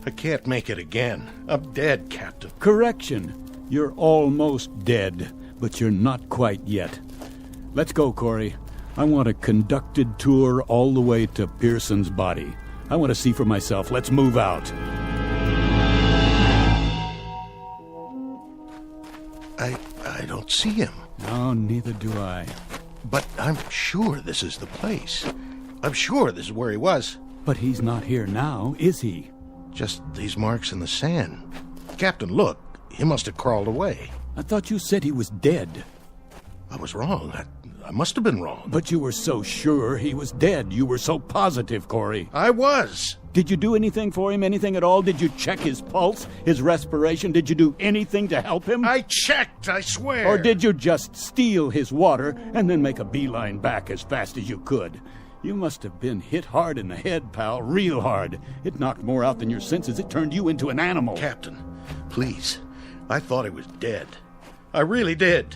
I can't make it again. I'm dead, Captain. Correction. You're almost dead, but you're not quite yet. Let's go, Corey. I want a conducted tour all the way to Pearson's body. I want to see for myself. Let's move out. I don't see him. No, neither do I. But I'm sure this is the place. I'm sure this is where he was. But he's not here now, is he? Just these marks in the sand. Captain, look. He must have crawled away. I thought you said he was dead. I was wrong. I must have been wrong. But you were so sure he was dead. You were so positive, Corey. I was. Did you do anything for him? Anything at all? Did you check his pulse, his respiration? Did you do anything to help him? I checked, I swear. Or did you just steal his water and then make a beeline back as fast as you could? You must have been hit hard in the head, pal, real hard. It knocked more out than your senses. It turned you into an animal. Captain, please. I thought he was dead. I really did.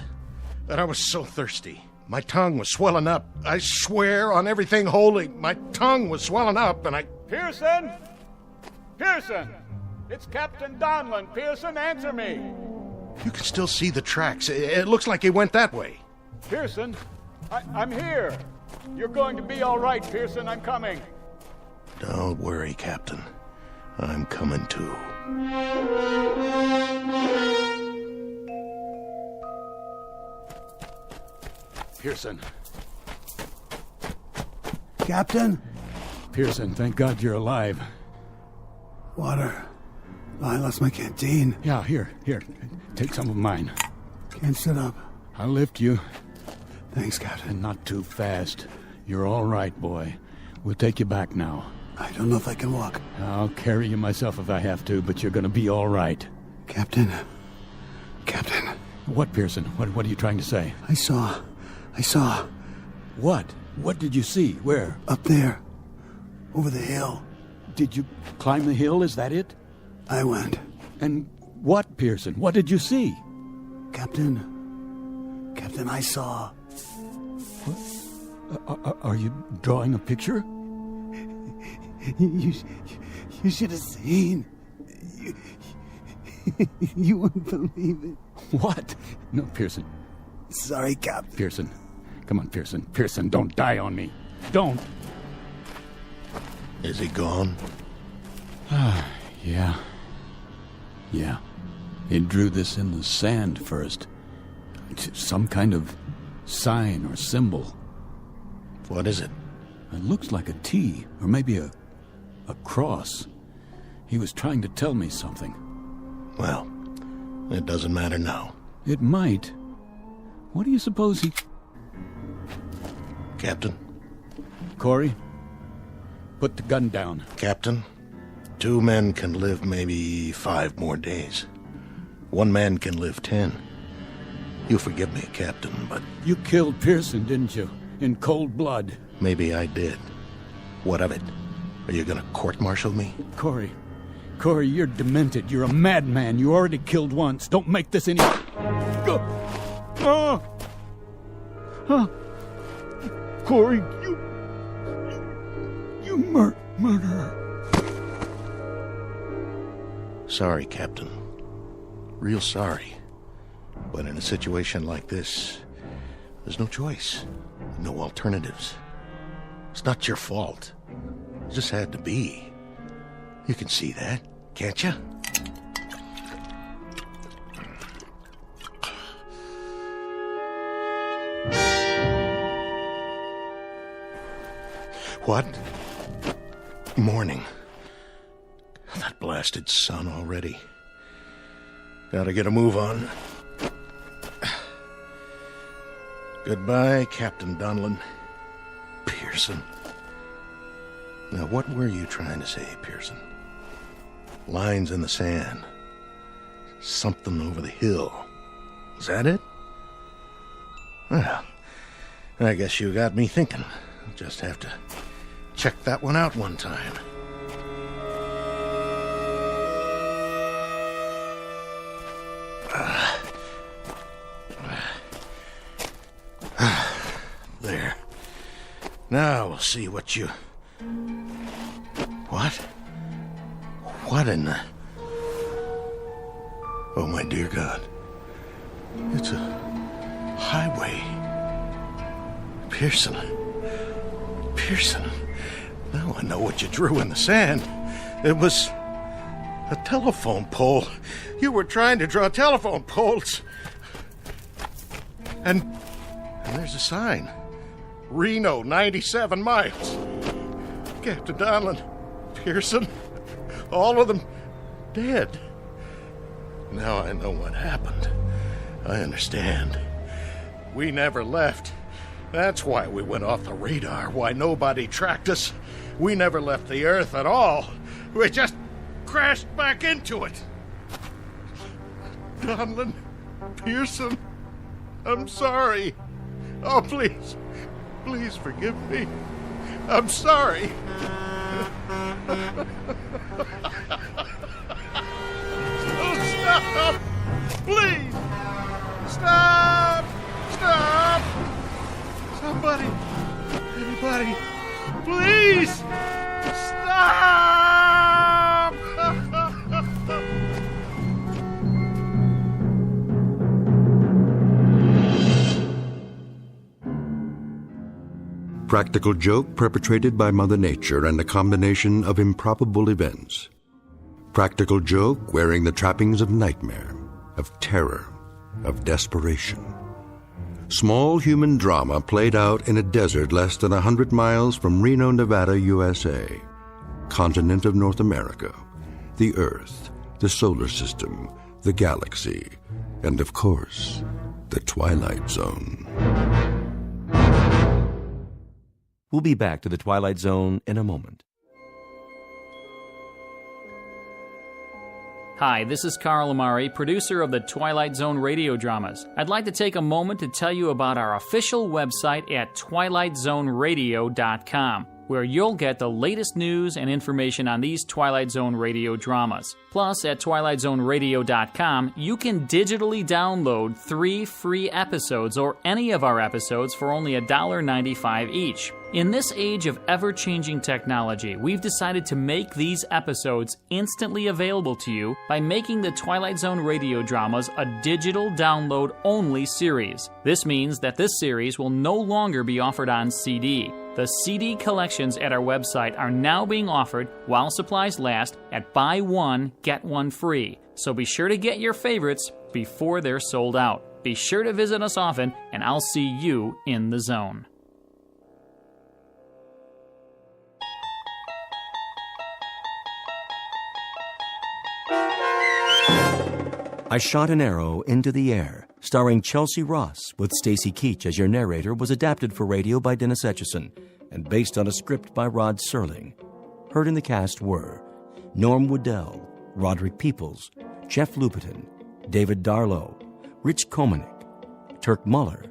And I was so thirsty. My tongue was swelling up. I swear on everything holy, my tongue was swelling up, and I... Pearson! Pearson! It's Captain Donlin. Pearson, answer me. You can still see the tracks. It looks like he went that way. Pearson, I'm here. You're going to be all right, Pearson. I'm coming. Don't worry, Captain. I'm coming too. Pearson. Captain? Pearson, thank God you're alive. Water. I lost my canteen. Yeah, here. Take some of mine. Can't sit up. I'll lift you. Thanks, Captain. And not too fast. You're all right, boy. We'll take you back now. I don't know if I can walk. I'll carry you myself if I have to, but you're gonna be all right. Captain. What, Pearson? What are you trying to say? I saw. What? What did you see? Where? Up there. Over the hill. Did you climb the hill? Is that it? I went. And what, Pearson? What did you see? Captain, I saw. What? Are you drawing a picture? You should have seen. You wouldn't believe it. What? No, Pearson. Sorry, Cap. Pearson. Come on, Pearson. Pearson, don't die on me. Don't. Is he gone? Yeah. He drew this in the sand first. Some kind of sign or symbol. What is it? It looks like a T, or maybe a cross. He was trying to tell me something. Well, it doesn't matter now. It might. What do you suppose he... Captain? Corey? Put the gun down. Captain, 2 men can live maybe 5 more days. 1 man can live 10. You forgive me, Captain, but... You killed Pearson, didn't you? In cold blood. Maybe I did. What of it? Are you gonna court-martial me? Corey, you're demented. You're a madman. You already killed once. Don't make this any... Corey, you murderer. Sorry, Captain. Real sorry. But in a situation like this, there's no choice. No alternatives. It's not your fault. It just had to be. You can see that, can't you? What? Morning. That blasted sun already. Gotta get a move on. Goodbye, Captain Donlin. Pearson. Now, what were you trying to say, Pearson? Lines in the sand. Something over the hill. Is that it? Well, I guess you got me thinking. I'll just have to check that one out one time. There. Now we'll see what you... What? What in the... Oh, my dear God. It's a highway. Pearson. Now I know what you drew in the sand. It was a telephone pole. You were trying to draw telephone poles. And there's a sign. Reno, 97 miles. Captain Donlin, Pearson, all of them dead. Now I know what happened. I understand. We never left. That's why we went off the radar, why nobody tracked us. We never left the Earth at all. We just crashed back into it. Donlin, Pearson, I'm sorry. Oh, please, please forgive me. I'm sorry. Oh, stop! Please! Stop! Stop! Somebody! Anybody! Please! Stop! Practical joke perpetrated by Mother Nature and a combination of improbable events. Practical joke wearing the trappings of nightmare, of terror, of desperation. Small human drama played out in a desert less than 100 miles from Reno, Nevada, USA. Continent of North America, the Earth, the solar system, the galaxy, and of course, the Twilight Zone. We'll be back to the Twilight Zone in a moment. Hi, this is Carl Amari, producer of the Twilight Zone radio dramas. I'd like to take a moment to tell you about our official website at twilightzoneradio.com, where you'll get the latest news and information on these Twilight Zone radio dramas. Plus, at twilightzoneradio.com, you can digitally download 3 free episodes or any of our episodes for only $1.95 each. In this age of ever-changing technology, we've decided to make these episodes instantly available to you by making the Twilight Zone radio dramas a digital download-only series. This means that this series will no longer be offered on CD. The CD collections at our website are now being offered while supplies last at buy one, get one free. So be sure to get your favorites before they're sold out. Be sure to visit us often, and I'll see you in the zone. I Shot an Arrow into the Air, starring Chelsea Ross with Stacy Keach as your narrator, was adapted for radio by Dennis Etchison and based on a script by Rod Serling. Heard in the cast were Norm Woodell, Roderick Peoples, Jeff Lupetin, David Darlow, Rich Komanek, Turk Muller,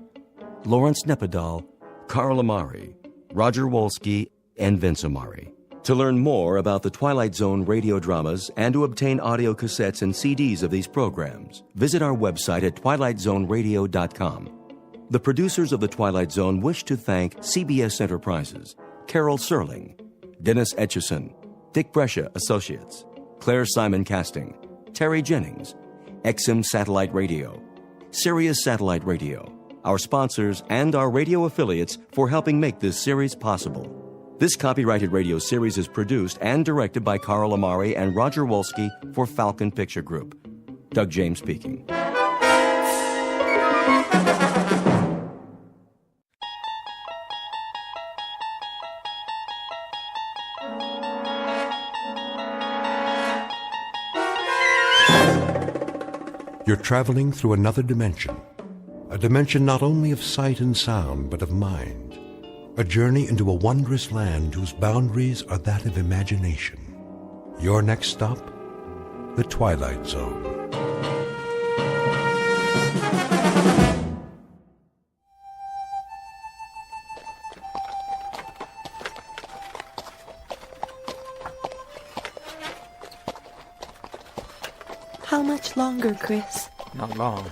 Lawrence Nepodal, Carl Amari, Roger Wolski, and Vince Amari. To learn more about the Twilight Zone radio dramas and to obtain audio cassettes and CDs of these programs, visit our website at twilightzoneradio.com. The producers of The Twilight Zone wish to thank CBS Enterprises, Carol Serling, Dennis Etchison, Dick Brescia Associates, Claire Simon Casting, Terry Jennings, XM Satellite Radio, Sirius Satellite Radio, our sponsors, and our radio affiliates for helping make this series possible. This copyrighted radio series is produced and directed by Carl Amari and Roger Wolski for Falcon Picture Group. Doug James speaking. You're traveling through another dimension, a dimension not only of sight and sound, but of mind. A journey into a wondrous land whose boundaries are that of imagination. Your next stop, the Twilight Zone. How much longer, Chris? Not long.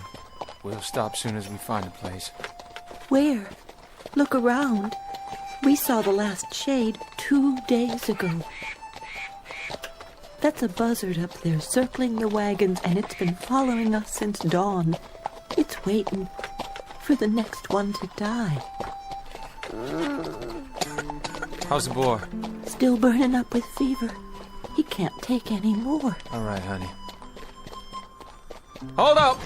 We'll stop soon as we find a place. Where? Look around. We saw the last shade 2 days ago. That's a buzzard up there circling the wagons, and it's been following us since dawn. It's waiting for the next one to die. How's the boar? Still burning up with fever. He can't take any more. All right, honey. Hold up!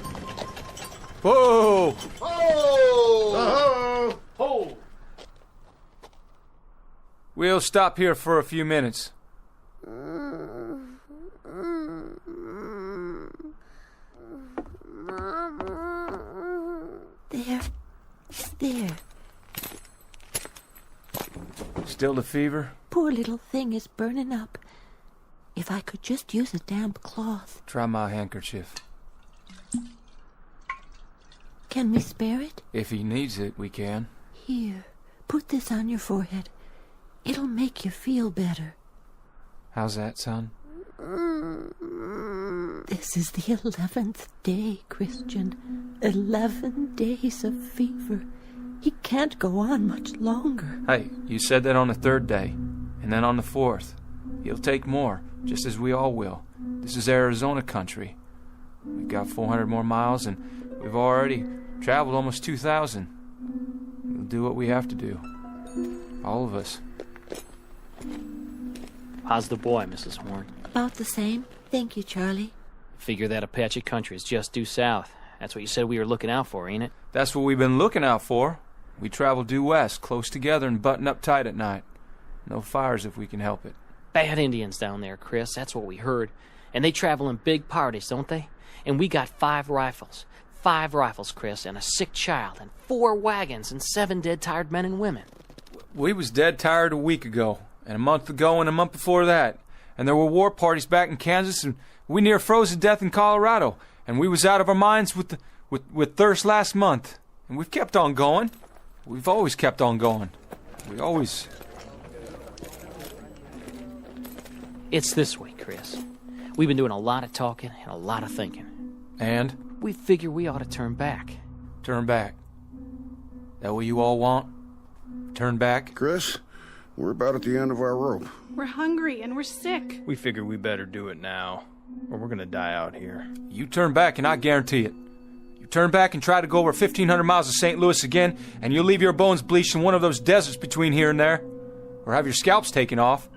Whoa! Oh! Hold! We'll stop here for a few minutes. There. Still the fever? Poor little thing is burning up. If I could just use a damp cloth. Try my handkerchief. Can we spare it? If he needs it, we can. Here, put this on your forehead. It'll make you feel better. How's that, son? This is the 11th day, Christian. 11 days of fever. He can't go on much longer. Hey, you said that on the 3rd day, and then on the 4th. He'll take more, just as we all will. This is Arizona country. We've got 400 more miles, and we've already traveled almost 2,000. We'll do what we have to do. All of us. How's the boy, Mrs. Horn? About the same. Thank you, Charlie. Figure that Apache country is just due south. That's what you said we were looking out for, ain't it? That's what we've been looking out for. We travel due west, close together and button up tight at night. No fires if we can help it. Bad Indians down there, Chris. That's what we heard. And they travel in big parties, don't they? And we got 5 rifles. 5 rifles, Chris, and a sick child, and 4 wagons, and 7 dead, tired men and women. We was dead tired a week ago, and a month ago, and a month before that. And there were war parties back in Kansas, and we near froze to death in Colorado. And we was out of our minds with thirst last month. And we've kept on going. We've always kept on going. We always... It's this way, Chris. We've been doing a lot of talking and a lot of thinking. And? We figure we ought to turn back. Turn back? That what you all want? Turn back? Chris, we're about at the end of our rope. We're hungry and we're sick. We figure we better do it now, or we're gonna die out here. You turn back and I guarantee it. You turn back and try to go over 1,500 miles of St. Louis again, and you'll leave your bones bleached in one of those deserts between here and there. Or have your scalps taken off.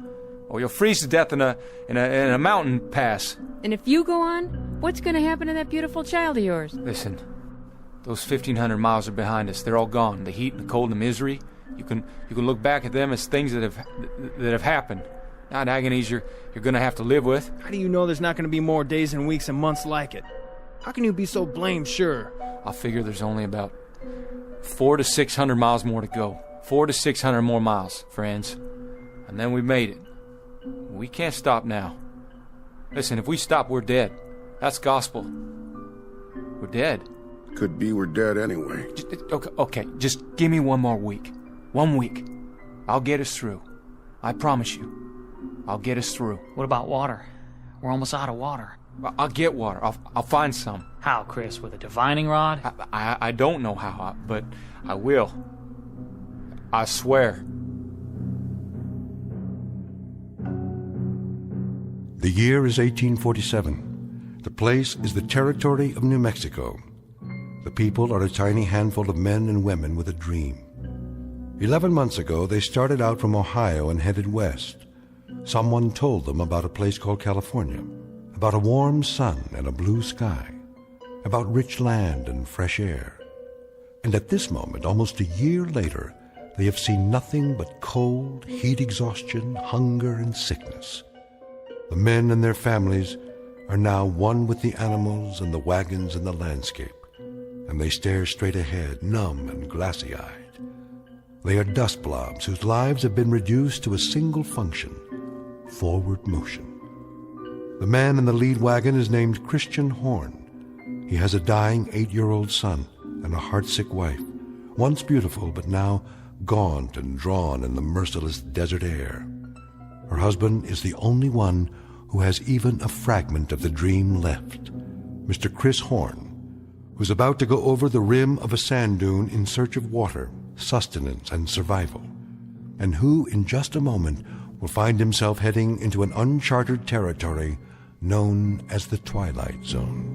Or you'll freeze to death in a mountain pass. And if you go on, what's going to happen to that beautiful child of yours? Listen, those 1,500 miles are behind us. They're all gone. The heat and the cold and the misery. You can look back at them as things that have happened, not agonies you're going to have to live with. How do you know there's not going to be more days and weeks and months like it? How can you be so blamed sure? I figure there's only about 400 to 600 miles more to go. 400 to 600 more miles, friends. And then we've made it. We can't stop now. Listen, if we stop, we're dead. That's gospel. We're dead. Could be we're dead anyway. Okay, just give me one more week. 1 week. I'll get us through. I promise you. I'll get us through. What about water? We're almost out of water. I'll get water. I'll find some. How, Chris? With a divining rod? I don't know how, but I will. I swear. The year is 1847. The place is the territory of New Mexico. The people are a tiny handful of men and women with a dream. 11 months ago, they started out from Ohio and headed west. Someone told them about a place called California, about a warm sun and a blue sky, about rich land and fresh air. And at this moment, almost a year later, they have seen nothing but cold, heat exhaustion, hunger, and sickness. The men and their families are now one with the animals and the wagons and the landscape, and they stare straight ahead, numb and glassy-eyed. They are dust blobs whose lives have been reduced to a single function, forward motion. The man in the lead wagon is named Christian Horn. He has a dying 8-year-old son and a heartsick wife, once beautiful but now gaunt and drawn in the merciless desert air. Her husband is the only one who has even a fragment of the dream left, Mr. Chris Horn, who's about to go over the rim of a sand dune in search of water, sustenance, and survival, and who, in just a moment, will find himself heading into an uncharted territory known as the Twilight Zone.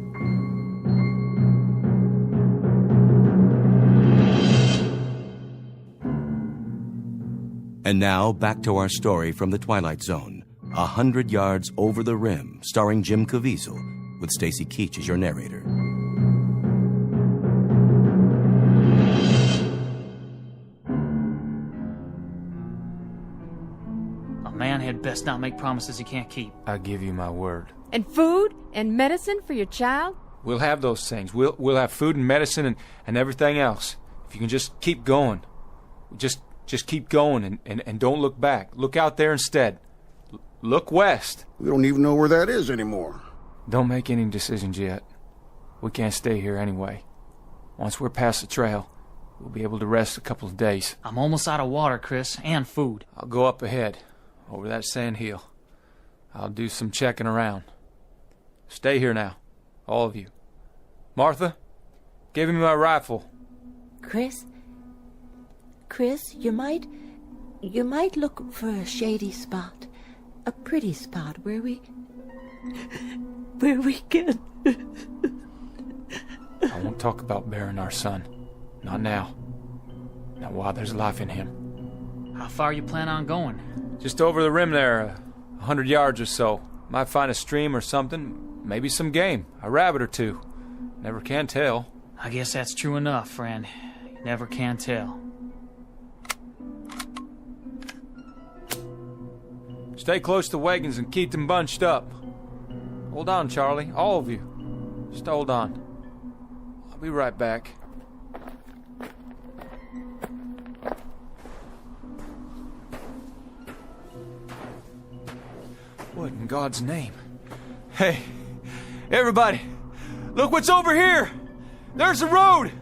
And now, back to our story from the Twilight Zone, 100 Yards Over the Rim, starring Jim Caviezel, with Stacy Keach as your narrator. A man had best not make promises he can't keep. I give you my word. And food and medicine for your child? We'll have those things. We'll have food and medicine and everything else. If you can just keep going. Just Just keep going and don't look back. Look out there instead. Look west. We don't even know where that is anymore. Don't make any decisions yet. We can't stay here anyway. Once we're past the trail, we'll be able to rest a couple of days. I'm almost out of water, Chris, and food. I'll go up ahead, over that sand hill. I'll do some checking around. Stay here now, all of you. Martha, give me my rifle. Chris, you might look for a shady spot, a pretty spot where we can. I won't talk about burying our son. Not now. Not while there's life in him. How far you plan on going? Just over the rim there, 100 yards or so. Might find a stream or something. Maybe some game. A rabbit or two. Never can tell. I guess that's true enough, friend. You never can tell. Stay close to wagons and keep them bunched up. Hold on, Charlie. All of you. Just hold on. I'll be right back. What in God's name? Hey, everybody, look what's over here! There's a road!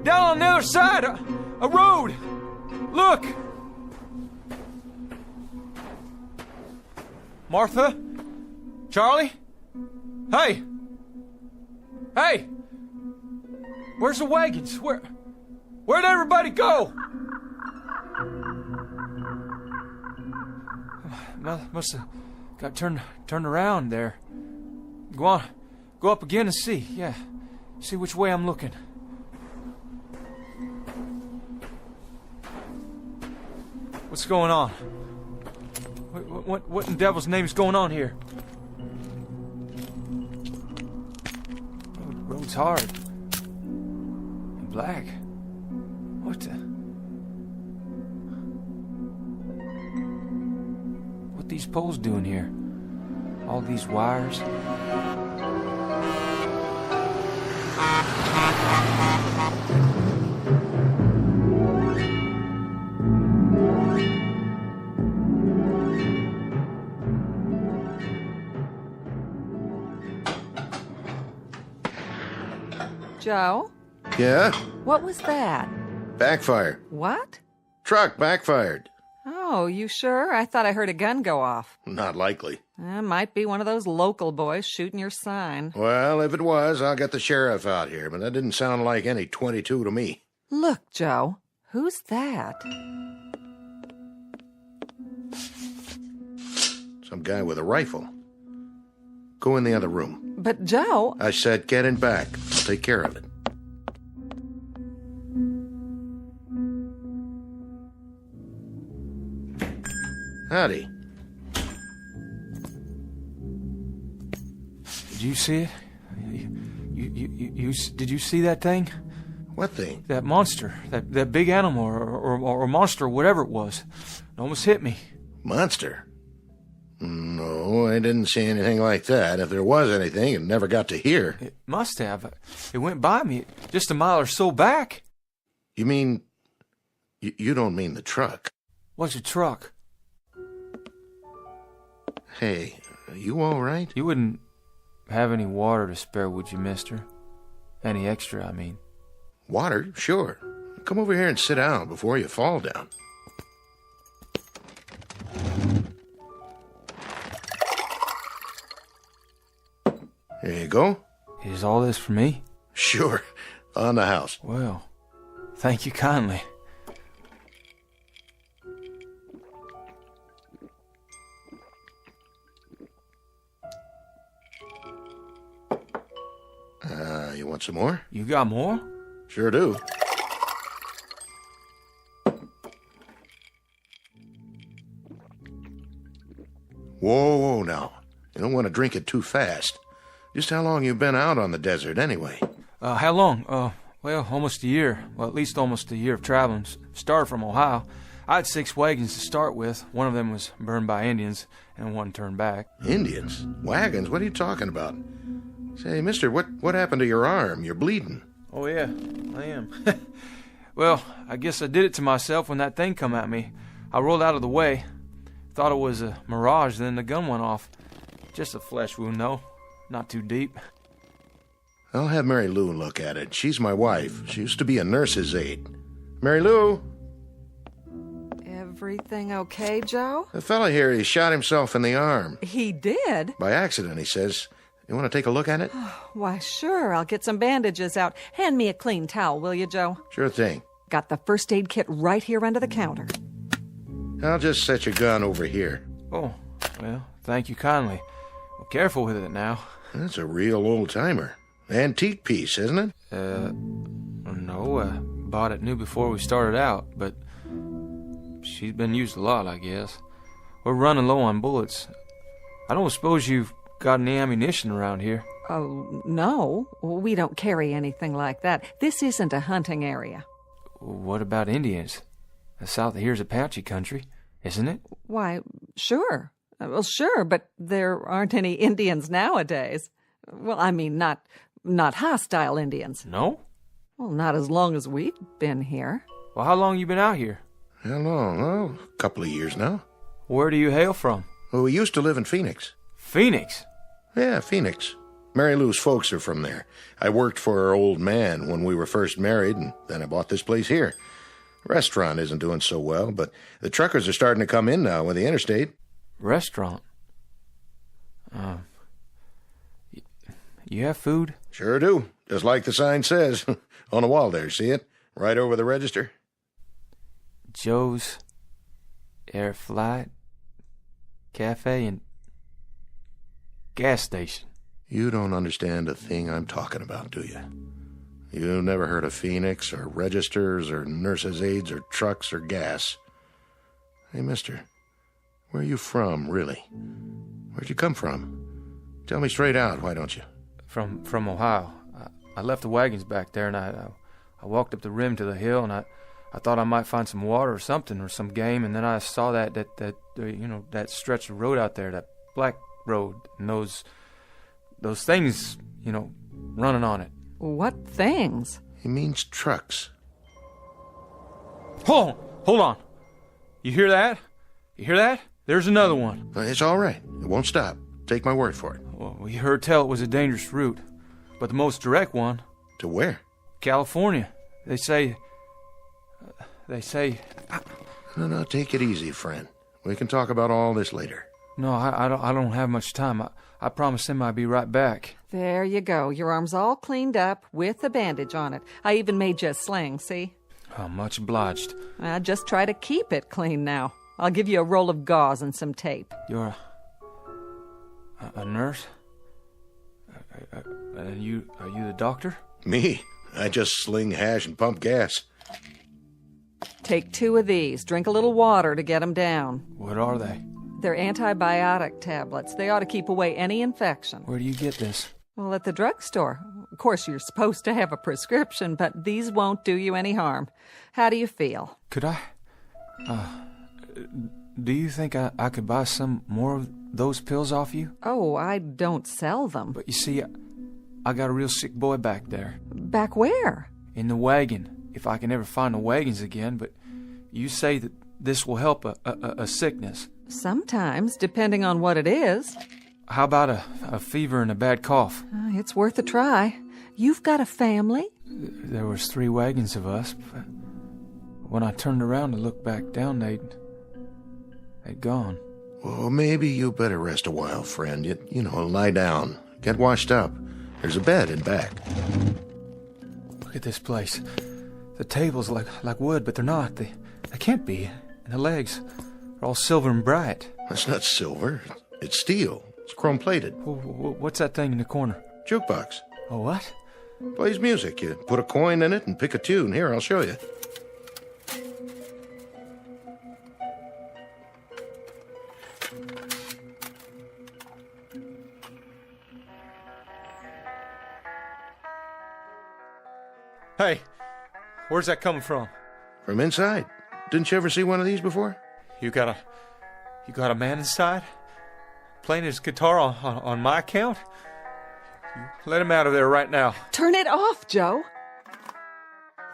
Down on the other side, a road! Look! Martha? Charlie? Hey! Hey! Where's the wagons? Where'd everybody go? Must have got turned around there. Go on. Go up again and see. Yeah. See which way I'm looking. What's going on? What in the devil's name is going on here? Road's hard. And black. What the... What these poles doing here? All these wires? Joe? Yeah? What was that? Backfire. What? Truck backfired. Oh, you sure? I thought I heard a gun go off. Not likely. Might be one of those local boys shooting your sign. Well, if it was, I'll get the sheriff out here, but that didn't sound like any 22 to me. Look, Joe. Who's that? Some guy with a rifle. Go in the other room. But, Joe... I said get in back. I'll take care of it. Howdy. Did you see it? Did you see that thing? What thing? That monster. That big animal or monster, whatever it was. It almost hit me. Monster? No, I didn't see anything like that. If there was anything, it never got to here. It must have. It went by me just a mile or so back. You mean... You don't mean the truck? What's a truck? Hey, are you all right? You wouldn't have any water to spare, would you, mister? Any extra, I mean. Water? Sure. Come over here and sit down before you fall down. There you go. Is all this for me? Sure. On the house. Well, thank you kindly. You want some more? You got more? Sure do. Whoa, now. You don't want to drink it too fast. Just how long you been out on the desert, anyway? How long? Well, almost a year. Well, at least almost a year of traveling. Started from Ohio. I had 6 wagons to start with. One of them was burned by Indians, and one turned back. Indians? Wagons? What are you talking about? Say, mister, what happened to your arm? You're bleeding. Oh, yeah, I am. Well, I guess I did it to myself when that thing come at me. I rolled out of the way. Thought it was a mirage, then the gun went off. Just a flesh wound, though. Not too deep. I'll have Mary Lou look at it. She's my wife. She used to be a nurse's aide. Mary Lou? Everything okay, Joe? The fella here, he shot himself in the arm. He did? By accident, he says. You want to take a look at it? Why, sure. I'll get some bandages out. Hand me a clean towel, will you, Joe? Sure thing. Got the first aid kit right here under the counter. I'll just set your gun over here. Oh, well, thank you kindly. Well, careful with it now. That's a real old-timer. Antique piece, isn't it? No, bought it new before we started out, but she's been used a lot, I guess. We're running low on bullets. I don't suppose you've got any ammunition around here? Oh, no. We don't carry anything like that. This isn't a hunting area. What about Indians? South of here's Apache country, isn't it? Why, sure. Well, sure, but there aren't any Indians nowadays. Well, I mean, not hostile Indians. No? Well, not as long as we've been here. Well, how long you been out here? How long? Oh, a couple of years now. Where do you hail from? Well, we used to live in Phoenix. Phoenix? Yeah, Phoenix. Mary Lou's folks are from there. I worked for her old man when we were first married, and then I bought this place here. The restaurant isn't doing so well, but the truckers are starting to come in now with the interstate. Restaurant? You have food? Sure do. Just like the sign says. On the wall there, see it? Right over the register. Joe's Air Flight Cafe and gas station. You don't understand a thing I'm talking about, do you? You've never heard of Phoenix, or registers, or nurses' aides, or trucks, or gas. Hey, mister, where are you from, really? Where'd you come from? Tell me straight out, why don't you? From Ohio. I left the wagons back there, and I walked up the rim to the hill, and I thought I might find some water or something, or some game, and then I saw that stretch of road out there, that black road, and those things, running on it. What things? He means trucks. Hold on. You hear that? You hear that? There's another one. It's all right. It won't stop. Take my word for it. Well, we heard tell it was a dangerous route, but the most direct one. To where? California. They say... No, take it easy, friend. We can talk about all this later. No, I don't have much time. I promised him I'd be right back. There you go. Your arm's all cleaned up with a bandage on it. I even made you a sling, see? Oh, much obliged. Just try to keep it clean now. I'll give you a roll of gauze and some tape. You're a nurse? Are you the doctor? Me? I just sling hash and pump gas. Take 2 of these. Drink a little water to get them down. What are they? They're antibiotic tablets. They ought to keep away any infection. Where do you get this? Well, at the drugstore. Of course, you're supposed to have a prescription, but these won't do you any harm. How do you feel? Could I? Do you think I could buy some more of those pills off you? Oh, I don't sell them. But you see, I got a real sick boy back there. Back where? In the wagon. If I can ever find the wagons again, but you say that this will help a sickness. Sometimes, depending on what it is. How about a fever and a bad cough? It's worth a try. You've got a family? There was 3 wagons of us, but when I turned around to look back down, they'd gone. Well, maybe you better rest a while, friend. Lie down. Get washed up. There's a bed in back. Look at this place. The table's like wood, but they're not. They can't be. And the legs are all silver and bright. That's not silver. It's steel. It's chrome-plated. What's that thing in the corner? Jukebox. A what? Plays music. You put a coin in it and pick a tune. Here, I'll show you. Hey, where's that coming from? From inside. Didn't you ever see one of these before? You got a man inside? Playing his guitar on my account? Let him out of there right now. Turn it off, Joe.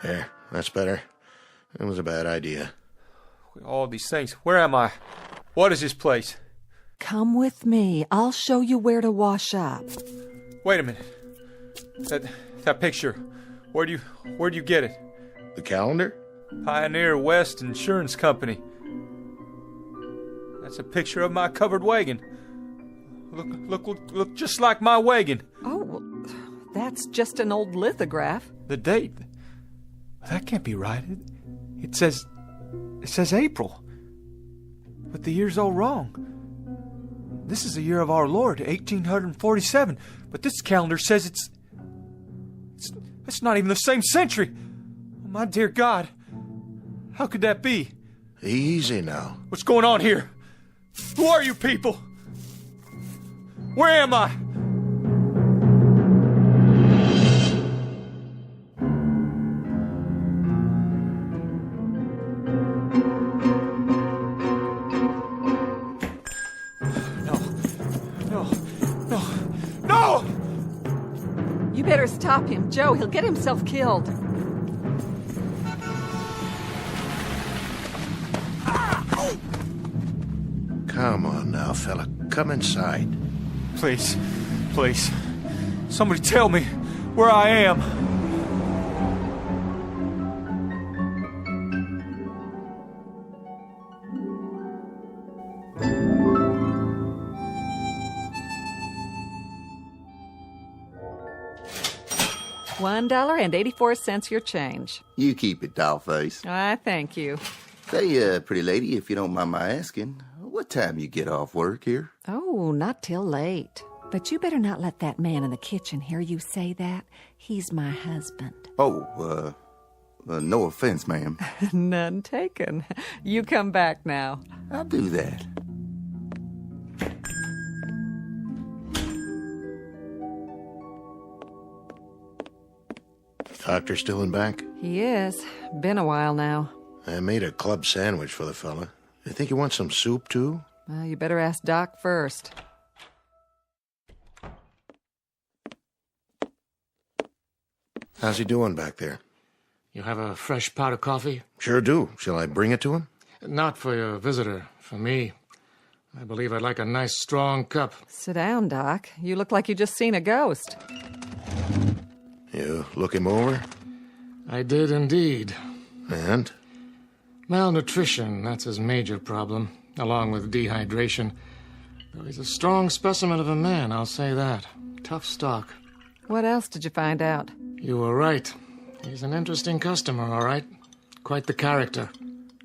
There, that's better. It was a bad idea. All these things. Where am I? What is this place? Come with me. I'll show you where to wash up. Wait a minute. That picture. Where'd you get it? The calendar? Pioneer West Insurance Company. That's a picture of my covered wagon. Look just like my wagon. Oh, well, that's just an old lithograph. The date. That can't be right. It says April. But the year's all wrong. This is the year of our Lord, 1847. But this calendar says it's not even the same century. Oh, my dear God. How could that be? Easy now. What's going on here? Who are you people? Where am I? No! You better stop him, Joe. He'll get himself killed. Come on now, fella. Come inside. Please. Somebody tell me where I am. $1.84 your change. You keep it, dollface. I thank you. Say, pretty lady, if you don't mind my asking, what time you get off work here? Oh, not till late. But you better not let that man in the kitchen hear you say that. He's my husband. Oh, no offense, ma'am. None taken. You come back now. I'll do that. Doctor still in back? He is. Been a while now. I made a club sandwich for the fella. You think you want some soup, too? Well, you better ask Doc first. How's he doing back there? You have a fresh pot of coffee? Sure do. Shall I bring it to him? Not for your visitor. For me. I believe I'd like a nice, strong cup. Sit down, Doc. You look like you just seen a ghost. You look him over? I did indeed. And? Malnutrition, that's his major problem, along with dehydration. Though he's a strong specimen of a man, I'll say that. Tough stock. What else did you find out? You were right. He's an interesting customer, all right. Quite the character.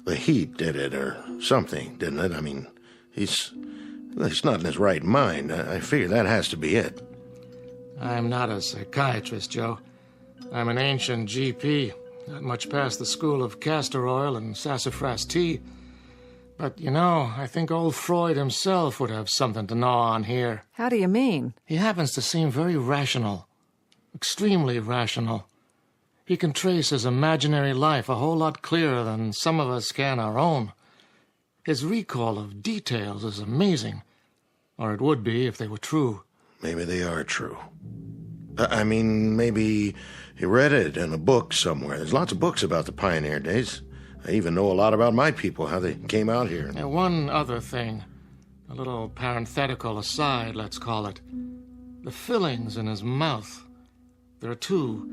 The heat did it, or something, didn't it? I mean, he's not in his right mind. I figure that has to be it. I'm not a psychiatrist, Joe. I'm an ancient GP, not much past the school of castor oil and sassafras tea. But, you know, I think old Freud himself would have something to gnaw on here. How do you mean? He happens to seem very rational. Extremely rational. He can trace his imaginary life a whole lot clearer than some of us can our own. His recall of details is amazing. Or it would be if they were true. Maybe they are true. I mean, maybe he read it in a book somewhere. There's lots of books about the pioneer days. I even know a lot about my people, how they came out here. One other thing. A little parenthetical aside, let's call it. The fillings in his mouth. There are two.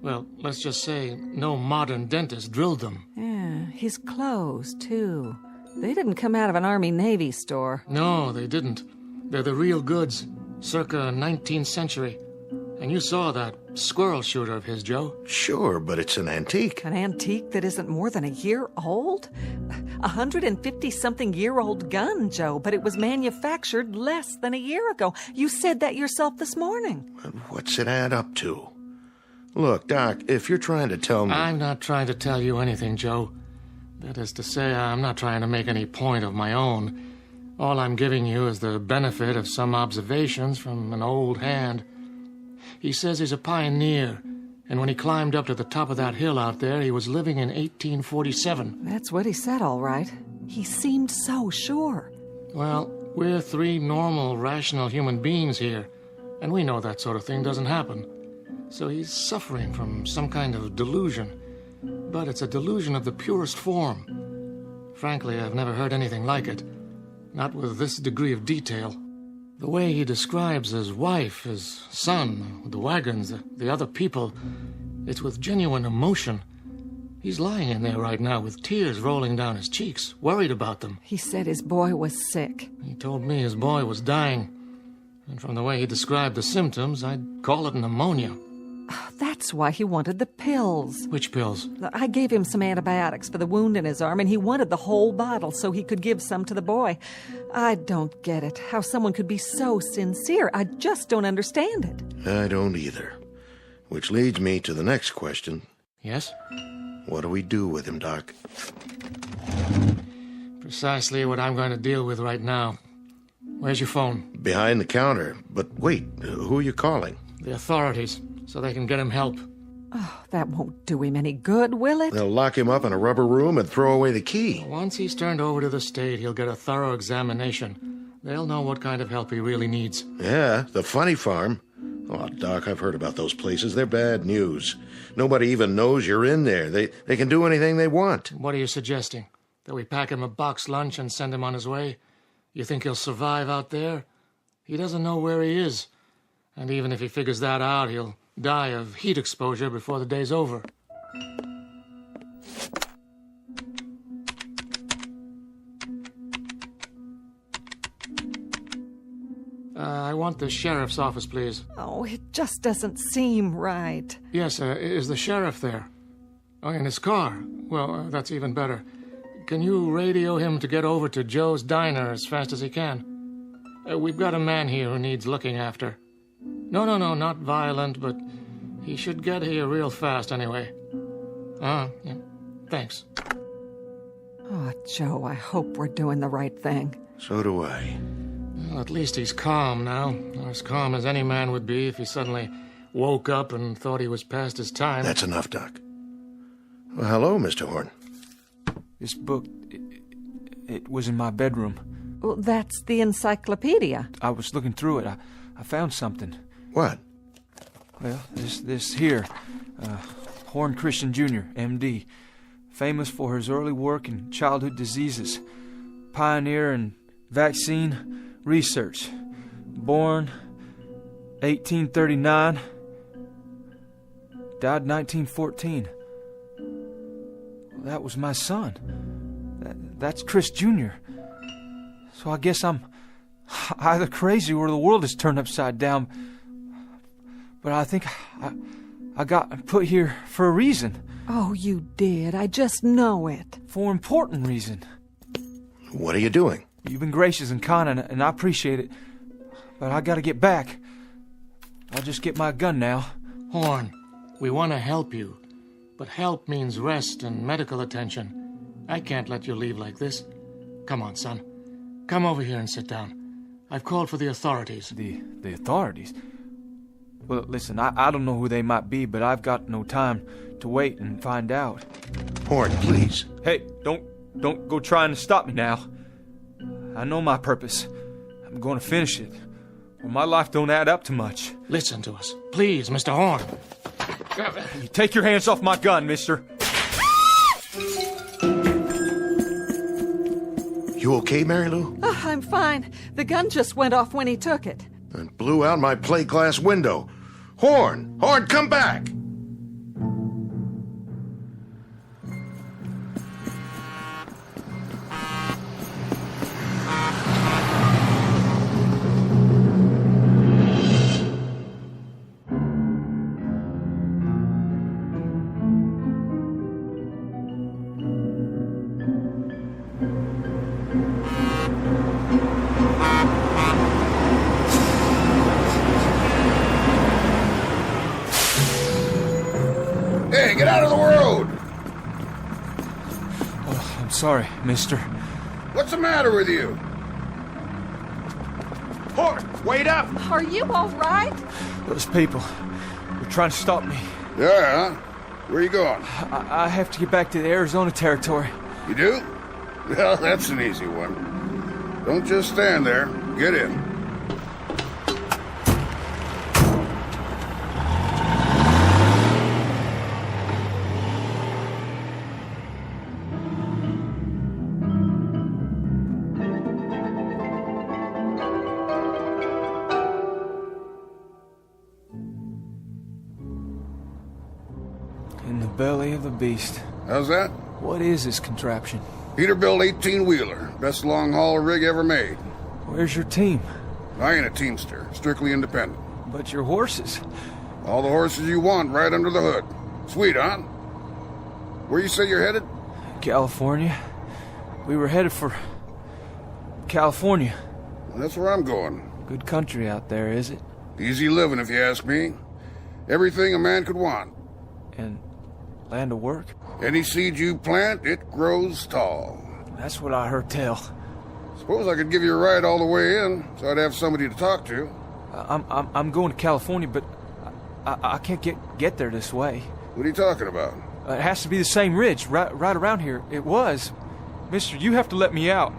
Well, let's just say no modern dentist drilled them. Yeah, his clothes, too. They didn't come out of an Army-Navy store. No, they didn't. They're the real goods, circa 19th century. And you saw that squirrel shooter of his, Joe? Sure, but it's an antique. An antique that isn't more than a year old? 150-something-year-old gun, Joe, but it was manufactured less than a year ago. You said that yourself this morning. What's it add up to? Look, Doc, if you're trying to tell me... I'm not trying to tell you anything, Joe. That is to say, I'm not trying to make any point of my own. All I'm giving you is the benefit of some observations from an old hand. He says he's a pioneer, and when he climbed up to the top of that hill out there, he was living in 1847. That's what he said, all right. He seemed so sure. Well, we're three normal, rational human beings here, and we know that sort of thing doesn't happen. So he's suffering from some kind of delusion. but it's a delusion of the purest form. Frankly, I've never heard anything like it. Not with this degree of detail. The way he describes his wife, his son, the wagons, the other people, it's with genuine emotion. He's lying in there right now with tears rolling down his cheeks, worried about them. He said his boy was sick. He told me his boy was dying. And from the way he described the symptoms, I'd call it pneumonia. That's why he wanted the pills. Which pills? I gave him some antibiotics for the wound in his arm, and he wanted the whole bottle so he could give some to the boy. I don't get it. How someone could be so sincere. I just don't understand it. I don't either. Which leads me to the next question. Yes? What do we do with him, Doc? Precisely what I'm going to deal with right now. Where's your phone? Behind the counter. But wait, who are you calling? The authorities, so they can get him help. Oh, that won't do him any good, will it? They'll lock him up in a rubber room and throw away the key. Once he's turned over to the state, he'll get a thorough examination. They'll know what kind of help he really needs. Yeah, the funny farm. Oh, Doc, I've heard about those places. They're bad news. Nobody even knows you're in there. They can do anything they want. What are you suggesting? That we pack him a box lunch and send him on his way? You think he'll survive out there? He doesn't know where he is. And even if he figures that out, he'll die of heat exposure before the day's over. I want the sheriff's office, please. Oh, it just doesn't seem right. Yes, is the sheriff there? Oh, in his car? Well, that's even better. Can you radio him to get over to Joe's Diner as fast as he can? We've got a man here who needs looking after. No, not violent, but he should get here real fast anyway. Yeah. Thanks. Oh, Joe, I hope we're doing the right thing. So do I. Well, at least he's calm now. As calm as any man would be if he suddenly woke up and thought he was past his time. That's enough, Doc. Well, hello, Mr. Horn. This book, it was in my bedroom. Well, that's the encyclopedia. I was looking through it. I found something. What? Well, this here. Horn Christian Jr., M.D., famous for his early work in childhood diseases, pioneer in vaccine research. Born 1839, died 1914. That was my son. That's Chris Jr. So I guess I'm either crazy or the world is turned upside down. But I think I got put here for a reason. Oh, you did. I just know it. For an important reason. What are you doing? You've been gracious and kind, and I appreciate it. But I gotta get back. I'll just get my gun now. Horn, we want to help you. But help means rest and medical attention. I can't let you leave like this. Come on, son. Come over here and sit down. I've called for the authorities. The authorities? Well, listen, I don't know who they might be, but I've got no time to wait and find out. Horn, please. Hey, don't go trying to stop me now. I know my purpose. I'm going to finish it. Or my life don't add up to much. Listen to us. Please, Mr. Horn. You take your hands off my gun, mister. You okay, Mary Lou? Oh, I'm fine. The gun just went off when he took it. And blew out my plate glass window. Horn! Horn, come back! Hey, get out of the road! Oh, I'm sorry, mister. What's the matter with you? Horn, wait up! Are you all right? Those people, they're trying to stop me. Yeah? Where are you going? I have to get back to the Arizona territory. You do? Well, that's an easy one. Don't just stand there. Get in. belly of the beast. How's that? What is this contraption? Peterbilt 18-wheeler. Best long-haul rig ever made. Where's your team? I ain't a teamster. Strictly independent. But your horses? All the horses you want right under the hood. Sweet, huh? Where you say you're headed? California. We were headed for California. That's where I'm going. Good country out there, is it? Easy living, if you ask me. Everything a man could want. And land of work? Any seed you plant, it grows tall. That's what I heard tell. Suppose I could give you a ride all the way in, so I'd have somebody to talk to. I'm going to California, but I can't get there this way. What are you talking about? It has to be the same ridge, right around here. It was. Mister, you have to let me out.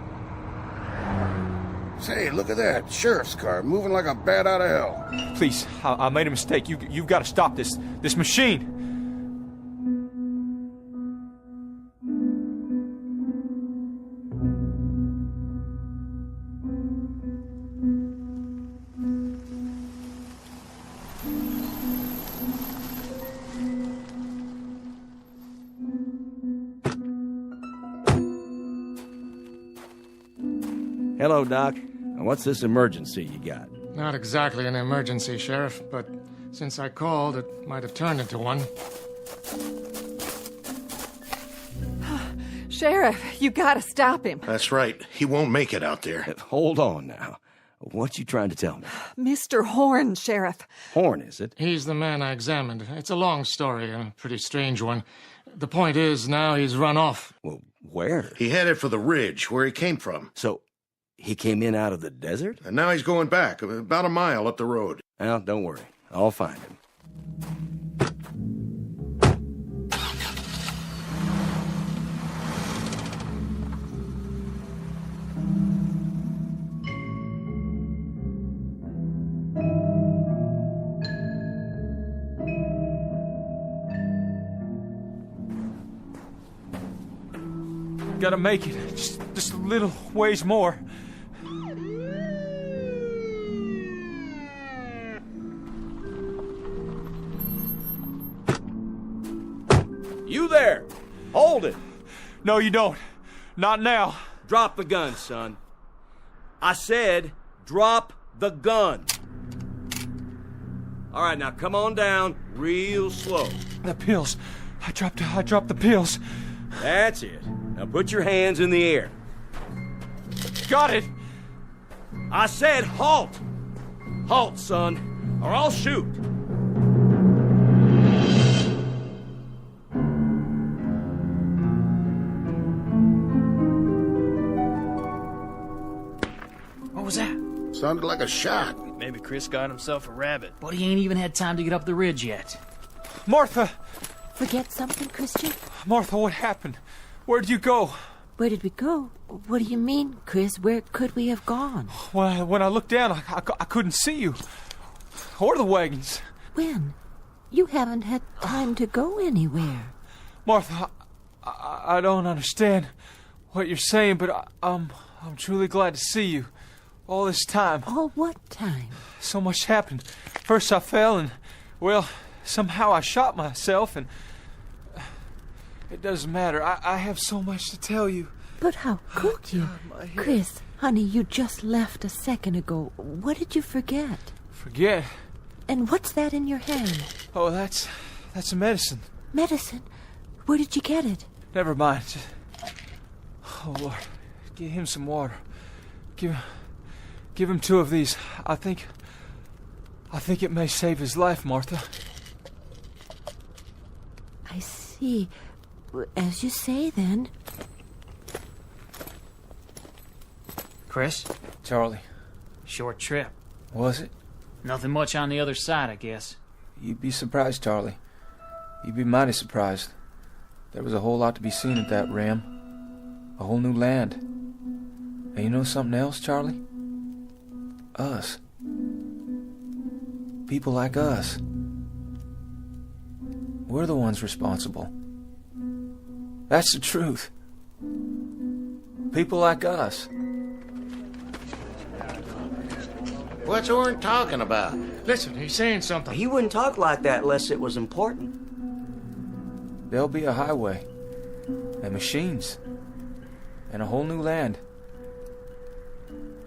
Say, look at that. Sheriff's car, moving like a bat out of hell. Please, I made a mistake. You've got to stop this machine. Hello, Doc. What's this emergency you got? Not exactly an emergency, Sheriff, but since I called, it might have turned into one. Sheriff, you gotta stop him. That's right. He won't make it out there. Hold on now. What you trying to tell me? Mr. Horn, Sheriff. Horn, is it? He's the man I examined. It's a long story, a pretty strange one. The point is, now he's run off. Well, where? He headed for the ridge, where he came from. So, he came in out of the desert? And now he's going back, about a mile up the road. Well, don't worry. I'll find him. Gotta make it. Just a little ways more. You there! Hold it! No, you don't. Not now. Drop the gun, son. I said, drop the gun. All right, now come on down real slow. The pills. I dropped the pills. That's it. Now put your hands in the air. Got it. I said halt. Halt, son, or I'll shoot. What was that? Sounded like a shot. Maybe Chris got himself a rabbit. But he ain't even had time to get up the ridge yet. Martha! Forget something, Christian? Martha, what happened? Where'd you go? Where did we go? What do you mean, Chris? Where could we have gone? Well, when I looked down, I couldn't see you. Or the wagons. When? You haven't had time to go anywhere. Martha, I don't understand what you're saying, but I'm truly glad to see you. All this time. All what time? So much happened. First I fell and, well, somehow I shot myself and... It doesn't matter. I have so much to tell you. But how could you? Chris, honey, you just left a second ago. What did you forget? Forget? And what's that in your hand? Oh, that's a medicine. Medicine? Where did you get it? Never mind. Oh, Lord. Get him some water. Give him 2 of these. I think it may save his life, Martha. I see. As you say, then. Chris? Charlie. Short trip. Was it? Nothing much on the other side, I guess. You'd be surprised, Charlie. You'd be mighty surprised. There was a whole lot to be seen at that ram. A whole new land. And you know something else, Charlie? Us. People like us. We're the ones responsible. That's the truth. People like us. What's Orrin talking about? Listen, he's saying something. He wouldn't talk like that unless it was important. There'll be a highway, and machines, and a whole new land.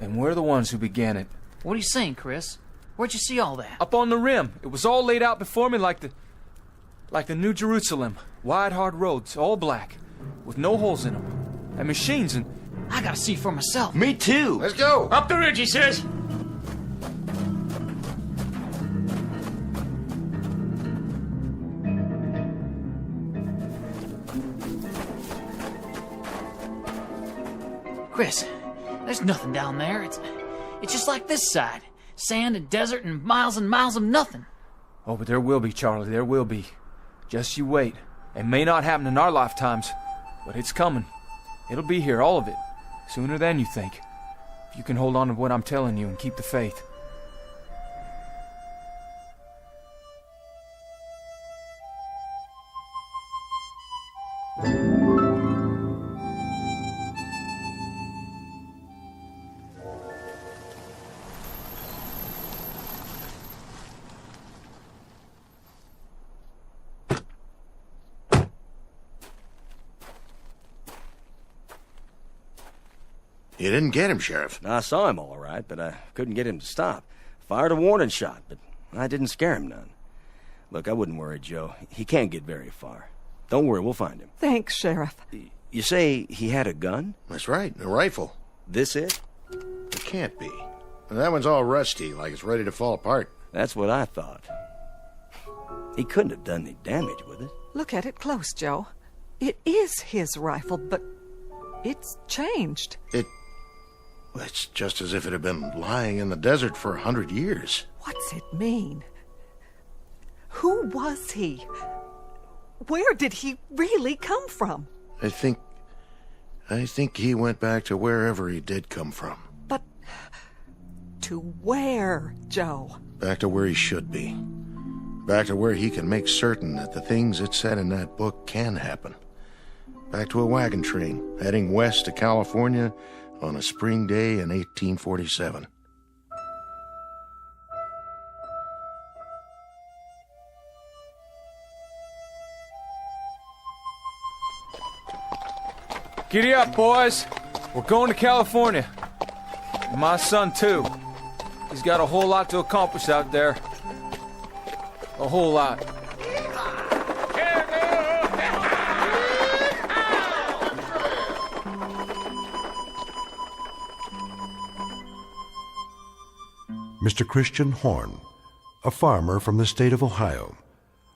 And we're the ones who began it. What are you saying, Chris? Where'd you see all that? Up on the rim. It was all laid out before me like the New Jerusalem. Wide, hard roads, all black, with no holes in them. And machines and... I gotta see for myself. Me too. Let's go. Up the ridge, he says. Chris, there's nothing down there. It's just like this side. Sand and desert and miles of nothing. Oh, but there will be, Charlie, there will be. Just you wait. It may not happen in our lifetimes, but it's coming. It'll be here, all of it. Sooner than you think. If you can hold on to what I'm telling you and keep the faith. You didn't get him, Sheriff. I saw him all right, but I couldn't get him to stop. Fired a warning shot, but I didn't scare him none. Look, I wouldn't worry, Joe. He can't get very far. Don't worry, we'll find him. Thanks, Sheriff. You say he had a gun? That's right, a rifle. This it? It can't be. That one's all rusty, like it's ready to fall apart. That's what I thought. He couldn't have done any damage with it. Look at it close, Joe. It is his rifle, but it's changed. It's just as if it had been lying in the desert for 100 years. What's it mean? Who was he? Where did he really come from? I think he went back to wherever he did come from. But to where, Joe? Back to where he should be. Back to where he can make certain that the things it said in that book can happen. Back to a wagon train heading west to California on a spring day in 1847. Giddy up, boys. We're going to California. And my son, too. He's got a whole lot to accomplish out there. A whole lot. Mr. Christian Horn, a farmer from the state of Ohio,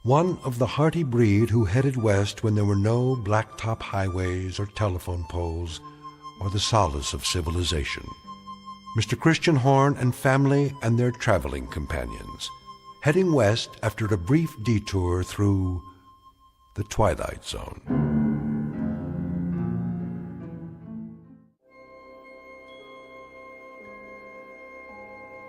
one of the hearty breed who headed west when there were no blacktop highways or telephone poles or the solace of civilization. Mr. Christian Horn and family and their traveling companions, heading west after a brief detour through the Twilight Zone.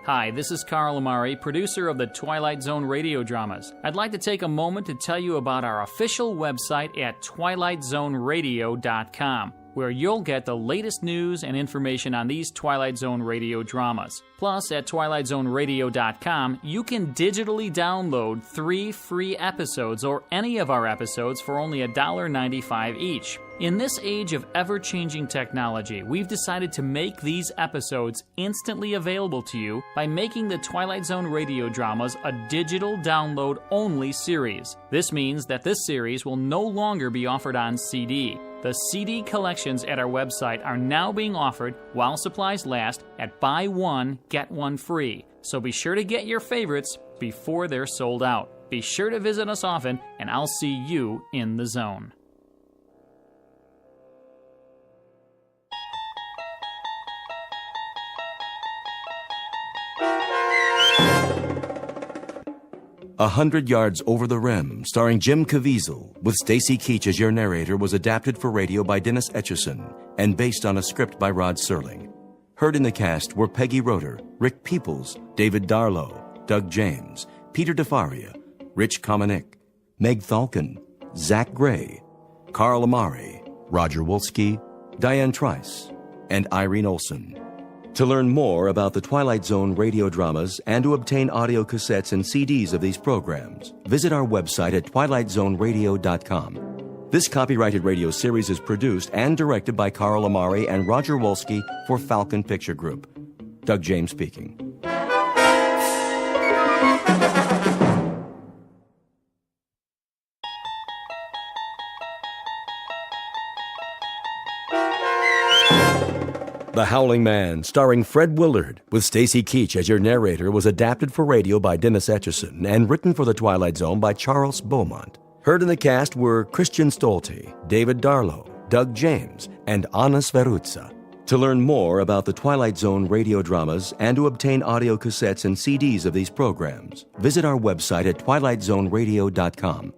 Hi, this is Carl Amari, producer of the Twilight Zone radio dramas. I'd like to take a moment to tell you about our official website at twilightzoneradio.com, where you'll get the latest news and information on these Twilight Zone radio dramas. Plus, at twilightzoneradio.com, you can digitally download 3 free episodes or any of our episodes for only $1.95 each. In this age of ever-changing technology, we've decided to make these episodes instantly available to you by making the Twilight Zone radio dramas a digital download-only series. This means that this series will no longer be offered on CD. The CD collections at our website are now being offered, while supplies last, at buy one, get one free. So be sure to get your favorites before they're sold out. Be sure to visit us often, and I'll see you in the zone. A 100 Yards Over the Rim, starring Jim Caviezel, with Stacy Keach as your narrator, was adapted for radio by Dennis Etchison and based on a script by Rod Serling. Heard in the cast were Peggy Roeder, Rick Peoples, David Darlow, Doug James, Peter DeFaria, Rich Komenick, Meg Thalken, Zach Gray, Carl Amari, Roger Wolski, Diane Trice, and Irene Olson. To learn more about the Twilight Zone radio dramas and to obtain audio cassettes and CDs of these programs, visit our website at twilightzoneradio.com. This copyrighted radio series is produced and directed by Carl Amari and Roger Wolski for Falcon Picture Group. Doug James speaking. The Howling Man, starring Fred Willard, with Stacy Keach as your narrator, was adapted for radio by Dennis Etchison and written for The Twilight Zone by Charles Beaumont. Heard in the cast were Christian Stolte, David Darlow, Doug James, and Anna Sverutza. To learn more about the Twilight Zone radio dramas and to obtain audio cassettes and CDs of these programs, visit our website at twilightzoneradio.com.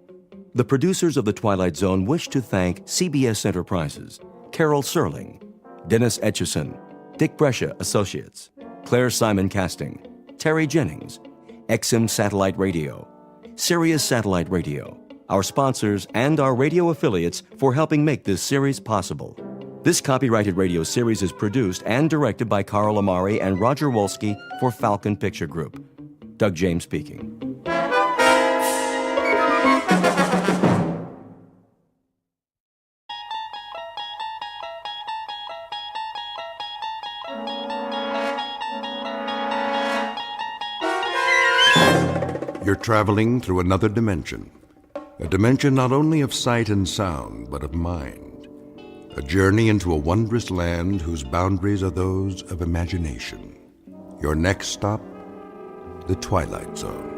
The producers of The Twilight Zone wish to thank CBS Enterprises, Carol Serling, Dennis Etchison, Dick Brescia Associates, Claire Simon Casting, Terry Jennings, XM Satellite Radio, Sirius Satellite Radio, our sponsors, and our radio affiliates for helping make this series possible. This copyrighted radio series is produced and directed by Carl Amari and Roger Wolski for Falcon Picture Group. Doug James speaking. You're traveling through another dimension. A dimension not only of sight and sound, but of mind. A journey into a wondrous land whose boundaries are those of imagination. Your next stop, the Twilight Zone.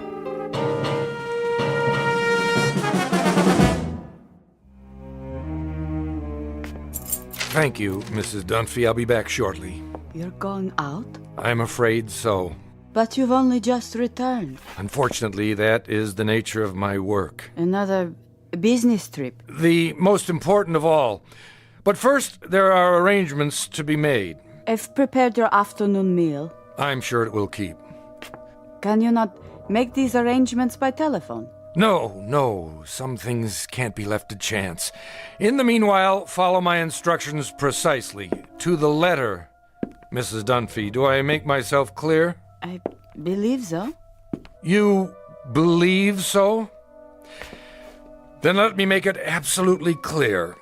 Thank you, Mrs. Dunphy. I'll be back shortly. You're going out? I'm afraid so. But you've only just returned. Unfortunately, that is the nature of my work. Another business trip. The most important of all. But first, there are arrangements to be made. I've prepared your afternoon meal. I'm sure it will keep. Can you not make these arrangements by telephone? No. Some things can't be left to chance. In the meanwhile, follow my instructions precisely, to the letter, Mrs. Dunphy. Do I make myself clear? I believe so. You believe so? Then let me make it absolutely clear.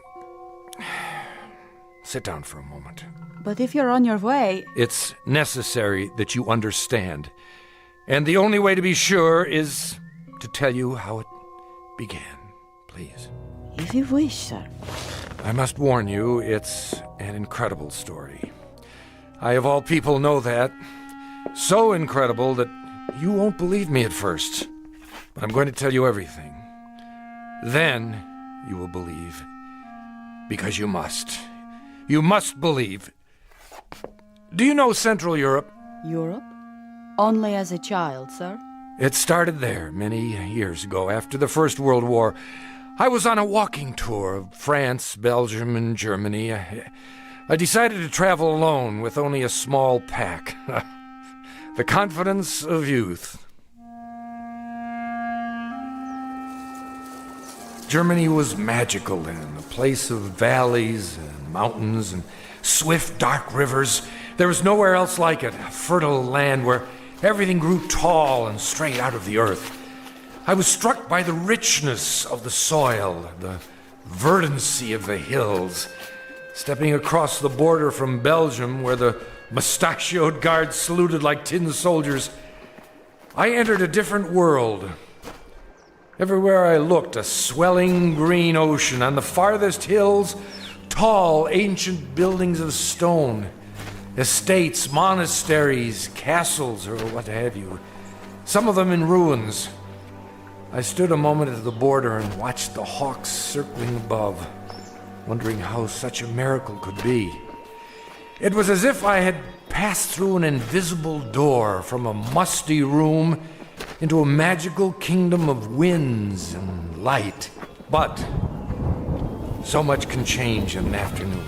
Sit down for a moment. But if you're on your way... It's necessary that you understand. And the only way to be sure is to tell you how it began. Please. If you wish, sir. I must warn you, it's an incredible story. I, of all people, know that. So incredible that you won't believe me at first. But I'm going to tell you everything. Then you will believe. Because you must. You must believe. Do you know Central Europe? Europe? Only as a child, sir? It started there many years ago, after the First World War. I was on a walking tour of France, Belgium, and Germany. I decided to travel alone with only a small pack. The confidence of youth. Germany was magical then, a place of valleys and mountains and swift, dark rivers. There was nowhere else like it, a fertile land where everything grew tall and straight out of the earth. I was struck by the richness of the soil, the verdancy of the hills. Stepping across the border from Belgium, where the mustachioed guards saluted like tin soldiers, I entered a different world. Everywhere I looked, a swelling green ocean. On the farthest hills, tall, ancient buildings of stone. Estates, monasteries, castles, or what have you. Some of them in ruins. I stood a moment at the border and watched the hawks circling above, wondering how such a miracle could be. It was as if I had passed through an invisible door from a musty room into a magical kingdom of winds and light. But so much can change in an afternoon.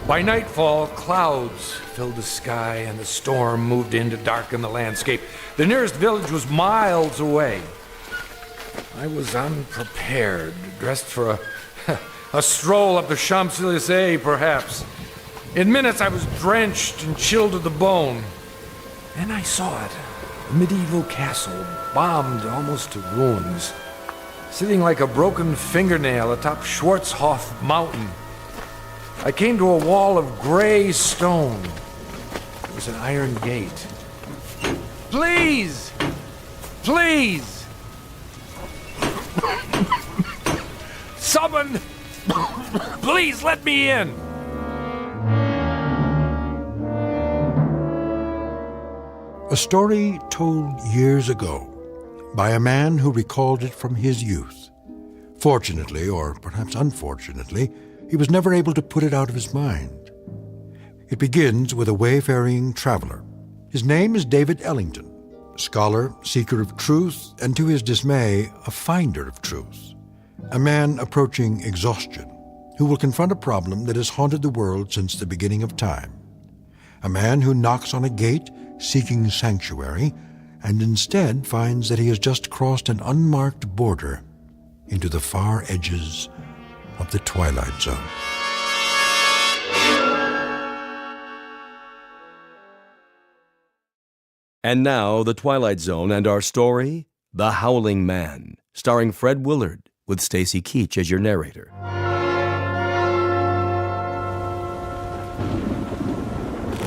By nightfall, clouds filled the sky and the storm moved in to darken the landscape. The nearest village was miles away. I was unprepared, dressed for a stroll up the Champs-Élysées, perhaps. In minutes, I was drenched and chilled to the bone. Then I saw it. A medieval castle, bombed almost to ruins. sitting like a broken fingernail atop Schwarzhof Mountain. I came to a wall of gray stone. There was an iron gate. Please! Please! Someone! Please let me in! A story told years ago by a man who recalled it from his youth. Fortunately, or perhaps unfortunately, he was never able to put it out of his mind. It begins with a wayfaring traveler. His name is David Ellington, scholar, seeker of truth, and to his dismay, a finder of truth. A man approaching exhaustion, who will confront a problem that has haunted the world since the beginning of time. A man who knocks on a gate seeking sanctuary, and instead finds that he has just crossed an unmarked border into the far edges of the Twilight Zone. And now, The Twilight Zone and our story, The Howling Man, starring Fred Willard, with Stacy Keach as your narrator.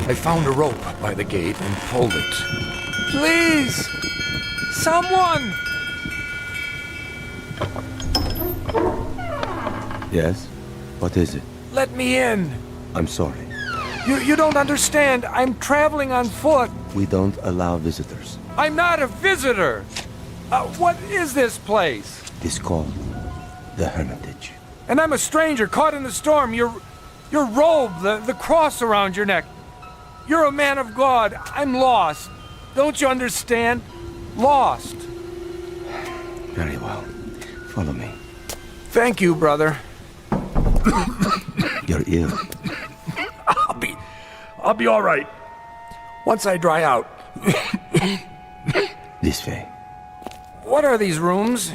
I found a rope by the gate and pulled it. Please! Someone! Yes? What is it? Let me in! I'm sorry. You don't understand. I'm traveling on foot. We don't allow visitors. I'm not a visitor! What is this place? It's called the Hermitage. And I'm a stranger caught in the storm. Your robe, the cross around your neck. You're a man of God. I'm lost. Don't you understand? Lost. Very well. Follow me. Thank you, brother. You're ill. I'll be all right. Once I dry out. This way. What are these rooms?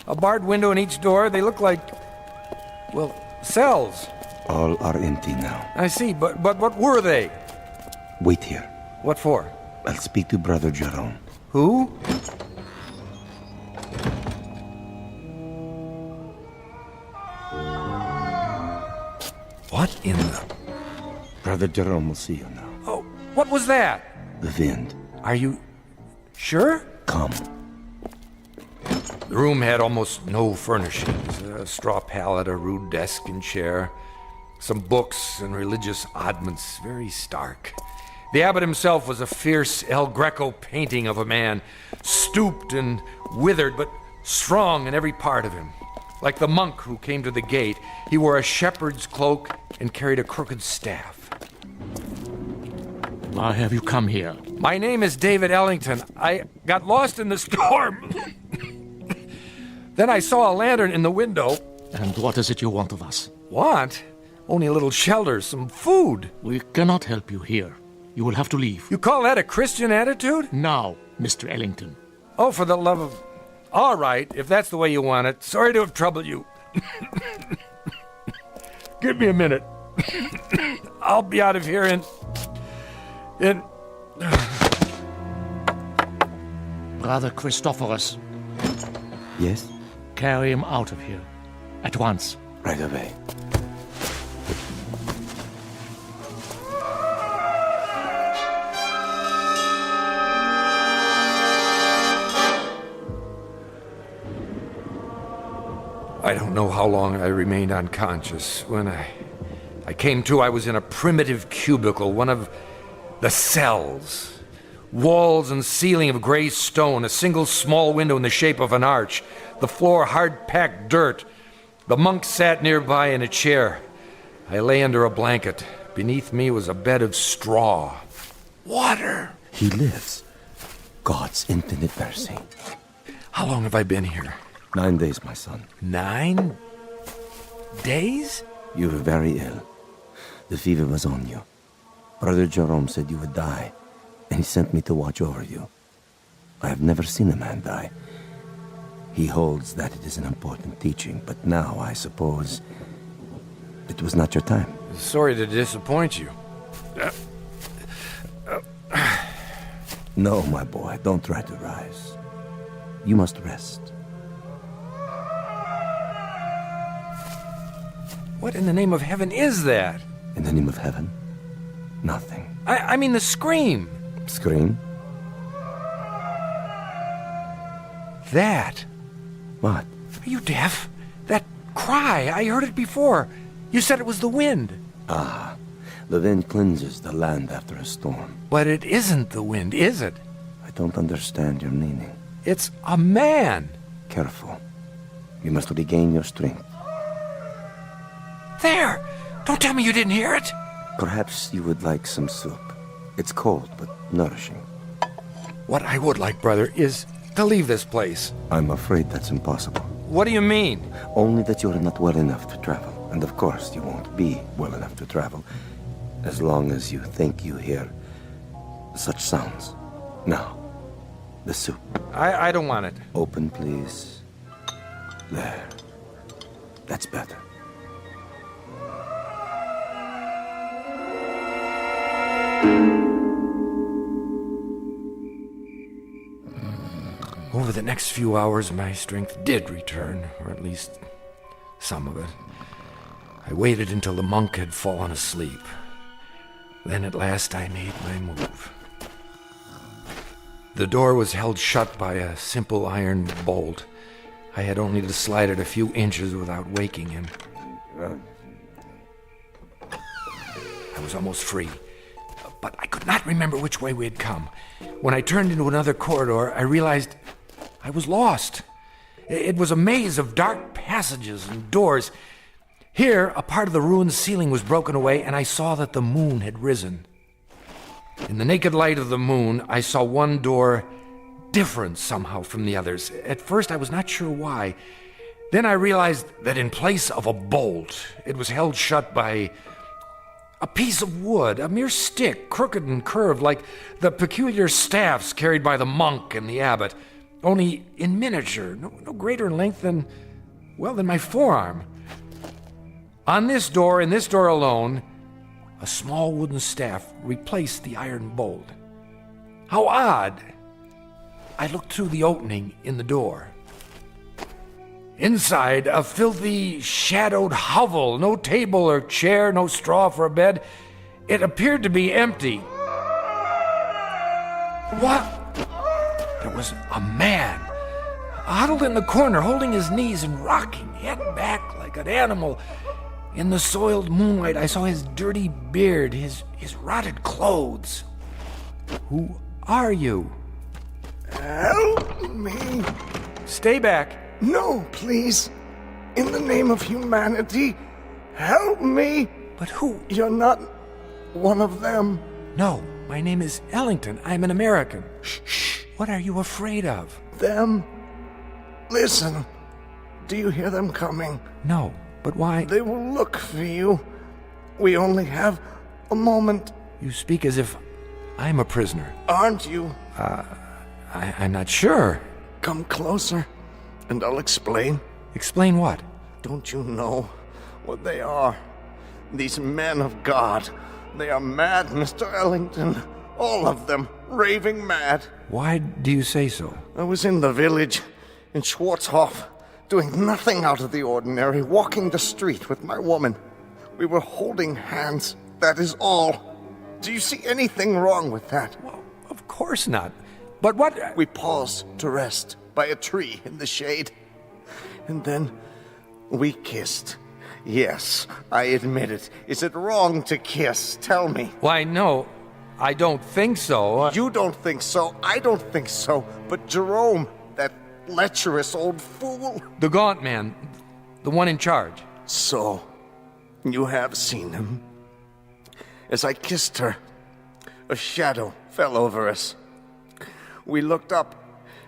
A barred window in each door. They look like, well, cells. All are empty now. I see, but what were they? Wait here. What for? I'll speak to Brother Jerome. Who? What in the... Brother Jerome will see you now. Oh, what was that? The wind. Are you sure? Come. The room had almost no furnishings. A straw pallet, a rude desk and chair, some books and religious oddments, very stark. The abbot himself was a fierce El Greco painting of a man, stooped and withered, but strong in every part of him. Like the monk who came to the gate, he wore a shepherd's cloak and carried a crooked staff. Why have you come here? My name is David Ellington. I got lost in the storm. Then I saw a lantern in the window. And what is it you want of us? Want? Only a little shelter, some food. We cannot help you here. You will have to leave. You call that a Christian attitude? Now, Mr. Ellington. Oh, for the love of... All right, if that's the way you want it. Sorry to have troubled you. Give me a minute. I'll be out of here in... Brother Christophorus. Yes? Carry him out of here. At once. Right away. I don't know how long I remained unconscious. When I came to, I was in a primitive cubicle, one of the cells. Walls and ceiling of gray stone, a single small window in the shape of an arch, the floor hard-packed dirt. The monk sat nearby in a chair. I lay under a blanket. Beneath me was a bed of straw. Water! He lives. God's infinite mercy. How long have I been here? 9 days, my son. 9 days? You were very ill. The fever was on you. Brother Jerome said you would die, and he sent me to watch over you. I have never seen a man die. He holds that it is an important teaching, but now I suppose it was not your time. Sorry to disappoint you. No, my boy, don't try to rise. You must rest. What in the name of heaven is that? In the name of heaven? Nothing. I mean the scream. Scream? That. What? Are you deaf? That cry, I heard it before. You said it was the wind. Ah, the wind cleanses the land after a storm. But it isn't the wind, is it? I don't understand your meaning. It's a man. Careful. You must regain your strength. There! Don't tell me you didn't hear it! Perhaps you would like some soup. It's cold, but nourishing. What I would like, brother, is to leave this place. I'm afraid that's impossible. What do you mean? Only that you're not well enough to travel. And of course, you won't be well enough to travel as long as you think you hear such sounds. Now, the soup. I don't want it. Open, please. There. That's better. Over the next few hours, my strength did return, or at least some of it. I waited until the monk had fallen asleep. Then at last I made my move. The door was held shut by a simple iron bolt. I had only to slide it a few inches without waking him. I was almost free, but I could not remember which way we had come. When I turned into another corridor, I realized I was lost. It was a maze of dark passages and doors. Here, a part of the ruined ceiling was broken away, and I saw that the moon had risen. In the naked light of the moon, I saw one door different somehow from the others. At first, I was not sure why. Then I realized that in place of a bolt, it was held shut by a piece of wood, a mere stick, crooked and curved, like the peculiar staffs carried by the monk and the abbot, only in miniature, no greater in length than my forearm. On this door, in this door alone, a small wooden staff replaced the iron bolt. How odd! I looked through the opening in the door. Inside, a filthy, shadowed hovel, no table or chair, no straw for a bed. It appeared to be empty. What? There was a man, huddled in the corner, holding his knees and rocking, head back like an animal. In the soiled moonlight, I saw his dirty beard, his rotted clothes. Who are you? Help me. Stay back. No, please. In the name of humanity, help me. But who? You're not one of them. No, my name is Ellington. I'm an American. Shh. What are you afraid of? Them. Listen. Do you hear them coming? No, but why? They will look for you. We only have a moment. You speak as if I'm a prisoner. Aren't you? I'm not sure. Come closer, and I'll explain. Explain what? Don't you know what they are? These men of God. They are mad, Mr. Ellington. All of them, raving mad. Why do you say so? I was in the village, in Schwarzhof, doing nothing out of the ordinary, walking the street with my woman. We were holding hands, that is all. Do you see anything wrong with that? Well, of course not. But what? We paused to rest by a tree in the shade. And then we kissed. Yes, I admit it. Is it wrong to kiss? Tell me. Why, no, I don't think so. You don't think so, I don't think so. But Jerome, that lecherous old fool. The gaunt man, the one in charge. So, you have seen him. As I kissed her, a shadow fell over us. We looked up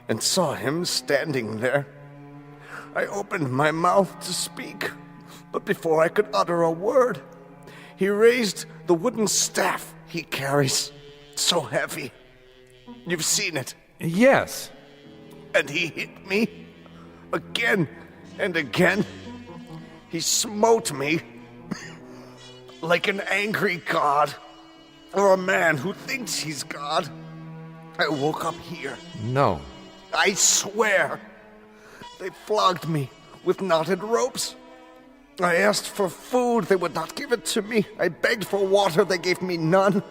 and saw him standing there. I opened my mouth to speak, but before I could utter a word, he raised the wooden staff he carries, so heavy. You've seen it. Yes. And he hit me again and again. He smote me like an angry god, or a man who thinks he's God. I woke up here. No. I swear. They flogged me with knotted ropes. I asked for food, they would not give it to me. I begged for water, they gave me none.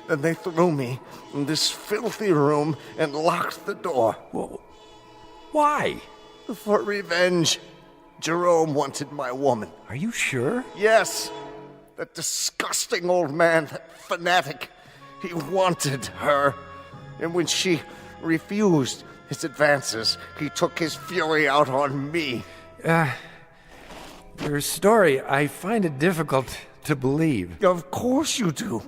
Then they threw me in this filthy room and locked the door. Well, why? For revenge. Jerome wanted my woman. Are you sure? Yes. That disgusting old man, that fanatic. He wanted her. And when she refused his advances, he took his fury out on me. Your story, I find it difficult to believe. Of course you do.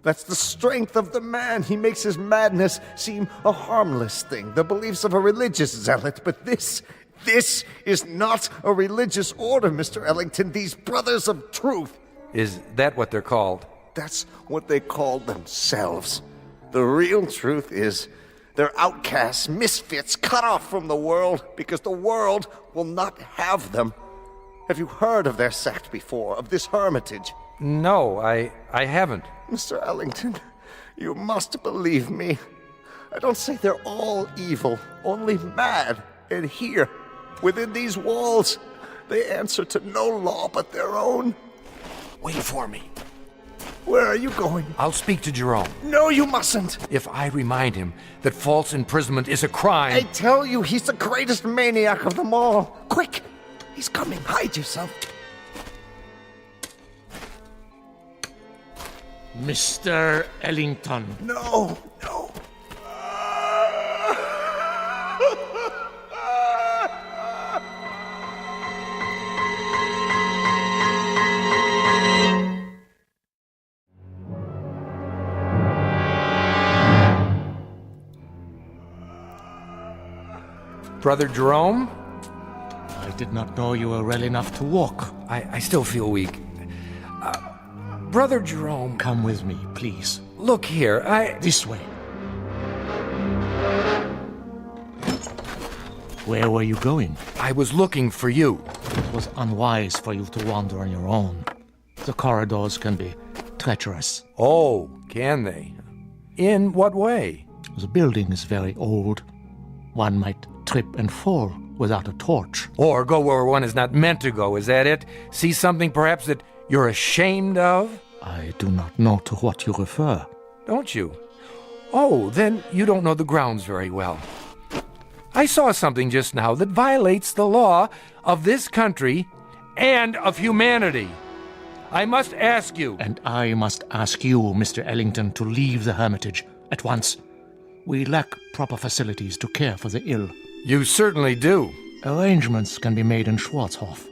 That's the strength of the man. He makes his madness seem a harmless thing, the beliefs of a religious zealot. But this is not a religious order, Mr. Ellington. These brothers of truth. Is that what they're called? That's what they call themselves. The real truth is they're outcasts, misfits, cut off from the world because the world will not have them. Have you heard of their sect before, of this hermitage? No, I haven't. Mr. Ellington, you must believe me. I don't say they're all evil, only mad. And here, within these walls, they answer to no law but their own. Wait for me. Where are you going? I'll speak to Jerome. No, you mustn't. If I remind him that false imprisonment is a crime... I tell you, he's the greatest maniac of them all. Quick! He's coming. Hide yourself. Mr. Ellington. No. Brother Jerome? I did not know you were well enough to walk. I still feel weak. Brother Jerome... Come with me, please. Look here, This way. Where were you going? I was looking for you. It was unwise for you to wander on your own. The corridors can be treacherous. Oh, can they? In what way? The building is very old. One might trip and fall without a torch. Or go where one is not meant to go, is that it? See something perhaps that you're ashamed of? I do not know to what you refer. Don't you? Oh, then you don't know the grounds very well. I saw something just now that violates the law of this country and of humanity. I must ask you. And I must ask you, Mr. Ellington, to leave the hermitage at once. We lack proper facilities to care for the ill. You certainly do. Arrangements can be made in Schwarzhof.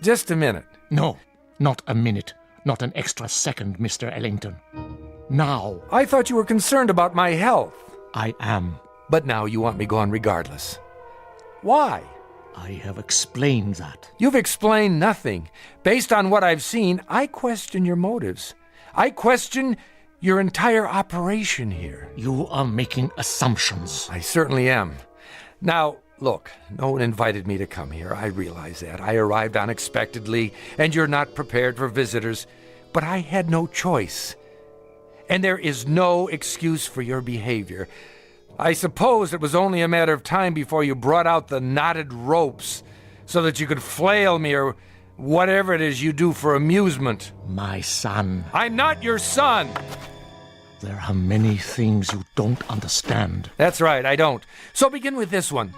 Just a minute. No, not a minute. Not an extra second, Mr. Ellington. Now. I thought you were concerned about my health. I am. But now you want me gone regardless. Why? I have explained that. You've explained nothing. Based on what I've seen, I question your motives. I question your entire operation here. You are making assumptions. I certainly am. Now, look, no one invited me to come here. I realize that. I arrived unexpectedly, and you're not prepared for visitors. But I had no choice. And there is no excuse for your behavior. I suppose it was only a matter of time before you brought out the knotted ropes so that you could flail me or whatever it is you do for amusement. My son. I'm not your son. There are many things you don't understand. That's right, I don't. So begin with this one.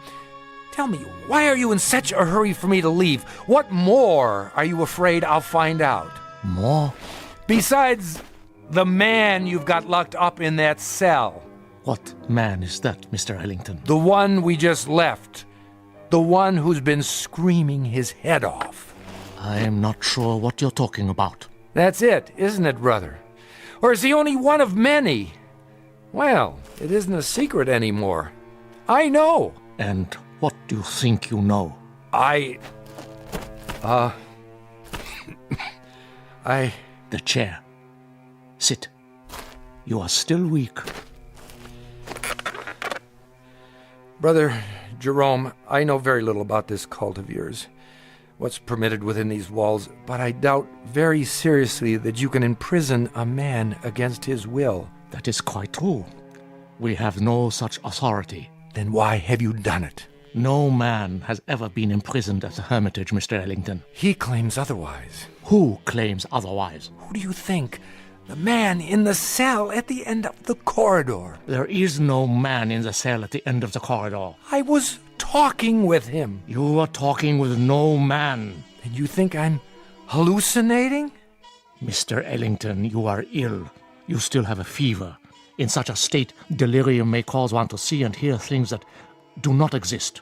Tell me, why are you in such a hurry for me to leave? What more are you afraid I'll find out? More? Besides the man you've got locked up in that cell. What man is that, Mr. Ellington? The one we just left. The one who's been screaming his head off. I am not sure what you're talking about. That's it, isn't it, brother? Or is he only one of many? Well, it isn't a secret anymore. I know. And what do you think you know? The chair. Sit. You are still weak. Brother Jerome, I know very little about this cult of yours, what's permitted within these walls, but I doubt very seriously that you can imprison a man against his will. That is quite true. We have no such authority. Then why have you done it? No man has ever been imprisoned at the Hermitage, Mr. Ellington. He claims otherwise. Who claims otherwise? Who do you think? The man in the cell at the end of the corridor. There is no man in the cell at the end of the corridor. I was talking with him. You were talking with no man. And you think I'm hallucinating? Mr. Ellington, you are ill. You still have a fever. In such a state, delirium may cause one to see and hear things that do not exist.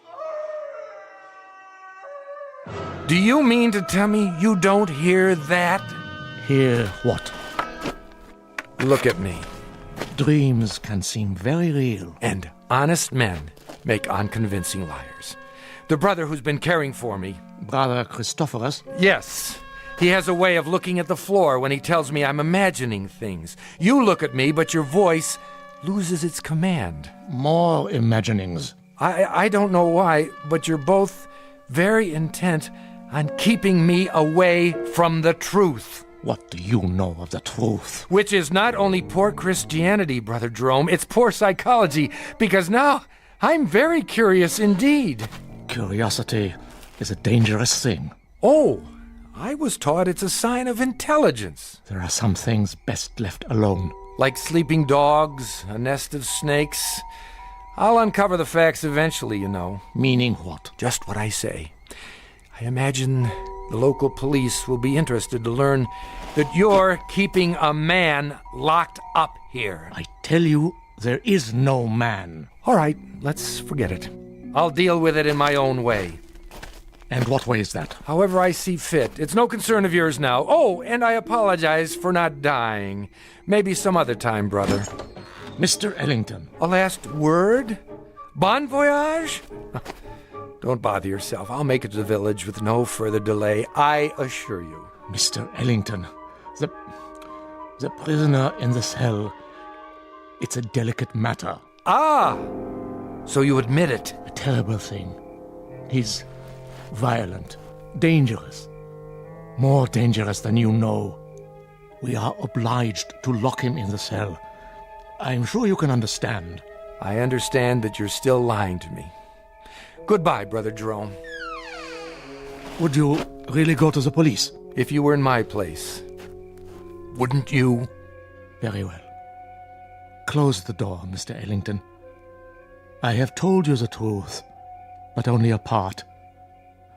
Do you mean to tell me you don't hear that? Hear what? Look at me. Dreams can seem very real. And honest men make unconvincing liars. The brother who's been caring for me. Brother Christophorus? Yes. He has a way of looking at the floor when he tells me I'm imagining things. You look at me, but your voice loses its command. More imaginings. I don't know why, but you're both very intent on keeping me away from the truth. What do you know of the truth? Which is not only poor Christianity, Brother Jerome, it's poor psychology, because now I'm very curious indeed. Curiosity is a dangerous thing. Oh, I was taught it's a sign of intelligence. There are some things best left alone. Like sleeping dogs, a nest of snakes. I'll uncover the facts eventually, you know. Meaning what? Just what I say. I imagine the local police will be interested to learn that you're keeping a man locked up here. I tell you, there is no man. All right, let's forget it. I'll deal with it in my own way. And what way is that? However I see fit. It's no concern of yours now. Oh, and I apologize for not dying. Maybe some other time, brother. Mr. Ellington. A last word? Bon voyage? Don't bother yourself. I'll make it to the village with no further delay, I assure you. Mr. Ellington, the prisoner in the cell, it's a delicate matter. Ah! So you admit it? A terrible thing. He's violent, dangerous, more dangerous than you know. We are obliged to lock him in the cell. I'm sure you can understand. I understand that you're still lying to me. Goodbye, Brother Jerome. Would you really go to the police? If you were in my place, wouldn't you? Very well. Close the door, Mr. Ellington. I have told you the truth, but only a part.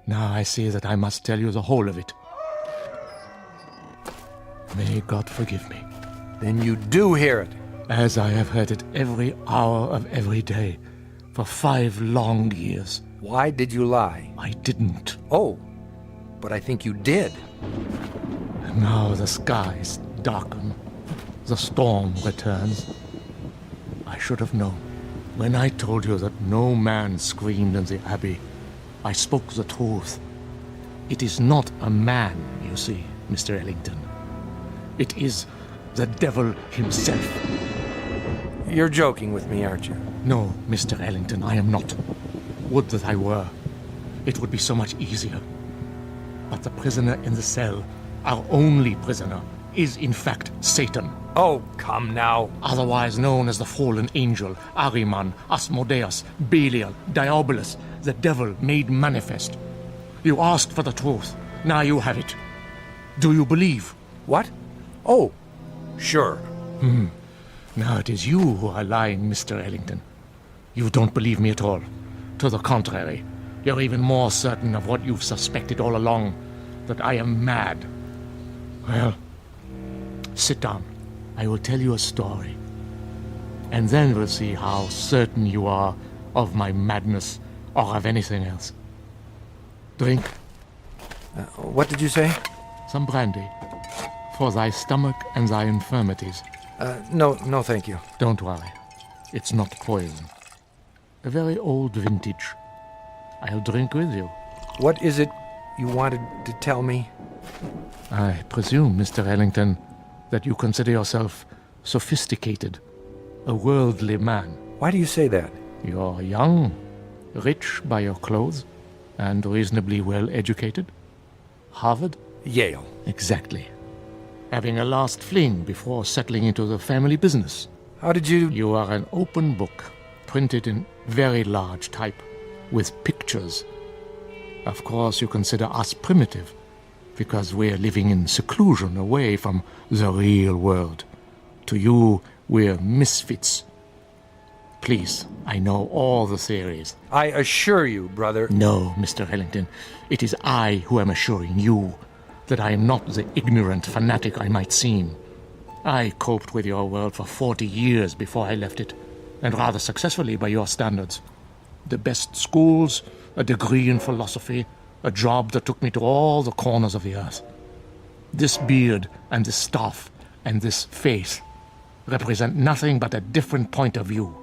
Now I see that I must tell you the whole of it. May God forgive me. Then you do hear it. As I have heard it every hour of every day, for 5 long years. Why did you lie? I didn't. Oh, but I think you did. And now the skies darken. The storm returns. I should have known. When I told you that no man screamed in the Abbey, I spoke the truth. It is not a man, you see, Mr. Ellington. It is the devil himself. You're joking with me, aren't you? No, Mr. Ellington, I am not. Would that I were. It would be so much easier. But the prisoner in the cell, our only prisoner, is in fact Satan. Oh, come now. Otherwise known as the fallen angel, Ahriman, Asmodeus, Belial, Diabolus, the devil made manifest. You asked for the truth. Now you have it. Do you believe? What? Oh, sure. Now it is you who are lying, Mr. Ellington. You don't believe me at all. To the contrary, you're even more certain of what you've suspected all along, that I am mad. Well, sit down. I will tell you a story. And then we'll see how certain you are of my madness or of anything else. Drink. What did you say? Some brandy. For thy stomach and thy infirmities. No, thank you. Don't worry. It's not poison. A very old vintage. I'll drink with you. What is it you wanted to tell me? I presume, Mr. Ellington, that you consider yourself sophisticated, a worldly man. Why do you say that? You're young, rich by your clothes, and reasonably well educated. Harvard? Yale. Exactly. Having a last fling before settling into the family business. How did you... You are an open book, printed in very large type. with pictures. Of course, you consider us primitive, because we're living in seclusion away from the real world. To you, we're misfits. Please, I know all the theories. I assure you, brother. No, Mr. Ellington. It is I who am assuring you that I am not the ignorant fanatic I might seem. I coped with your world for 40 years before I left it, and rather successfully by your standards. The best schools, a degree in philosophy, a job that took me to all the corners of the earth. This beard and this staff and this face represent nothing but a different point of view.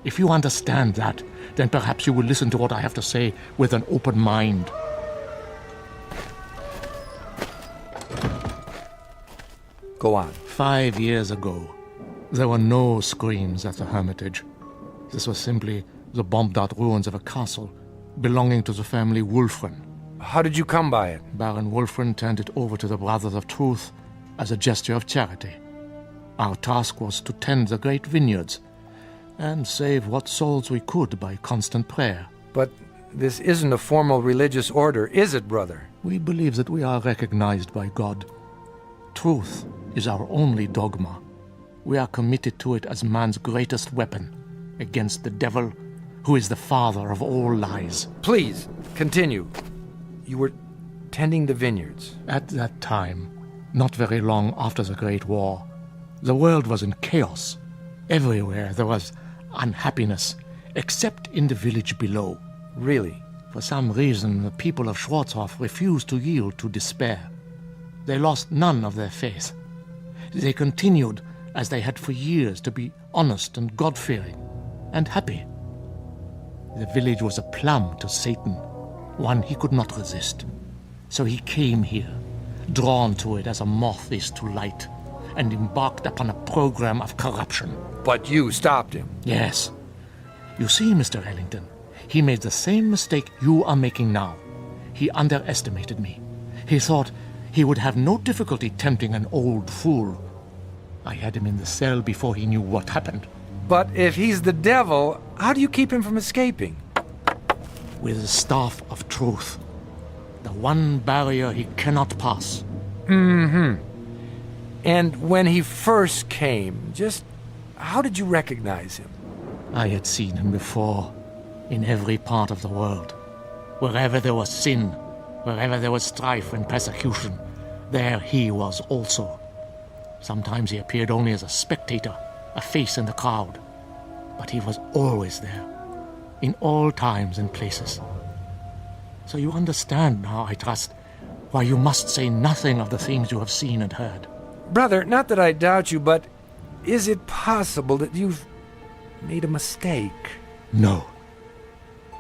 If you understand that, then perhaps you will listen to what I have to say with an open mind. Go on. 5 years ago, there were no screams at the Hermitage. This was simply the bombed-out ruins of a castle belonging to the family Wulfren. How did you come by it? Baron Wulfren turned it over to the Brothers of Truth as a gesture of charity. Our task was to tend the great vineyards and save what souls we could by constant prayer. But this isn't a formal religious order, is it, brother? We believe that we are recognized by God. Truth is our only dogma. We are committed to it as man's greatest weapon against the devil, who is the father of all lies. Please, continue. You were tending the vineyards. At that time, not very long after the Great War, the world was in chaos. Everywhere there was unhappiness, except in the village below. Really? For some reason, the people of Schwarzhof refused to yield to despair. They lost none of their faith. They continued, as they had for years, to be honest and God-fearing and happy. The village was a plum to Satan, one he could not resist. So he came here, drawn to it as a moth is to light, and embarked upon a program of corruption. But you stopped him. Yes. You see, Mr. Ellington, he made the same mistake you are making now. He underestimated me. He thought he would have no difficulty tempting an old fool. I had him in the cell before he knew what happened. But if he's the devil, how do you keep him from escaping? With the staff of truth. The one barrier he cannot pass. Mm-hmm. And when he first came, just how did you recognize him? I had seen him before, in every part of the world. Wherever there was sin, wherever there was strife and persecution, there he was also. Sometimes he appeared only as a spectator, a face in the crowd. But he was always there, in all times and places. So you understand now, I trust, why you must say nothing of the things you have seen and heard. Brother, not that I doubt you, but is it possible that you've made a mistake? No.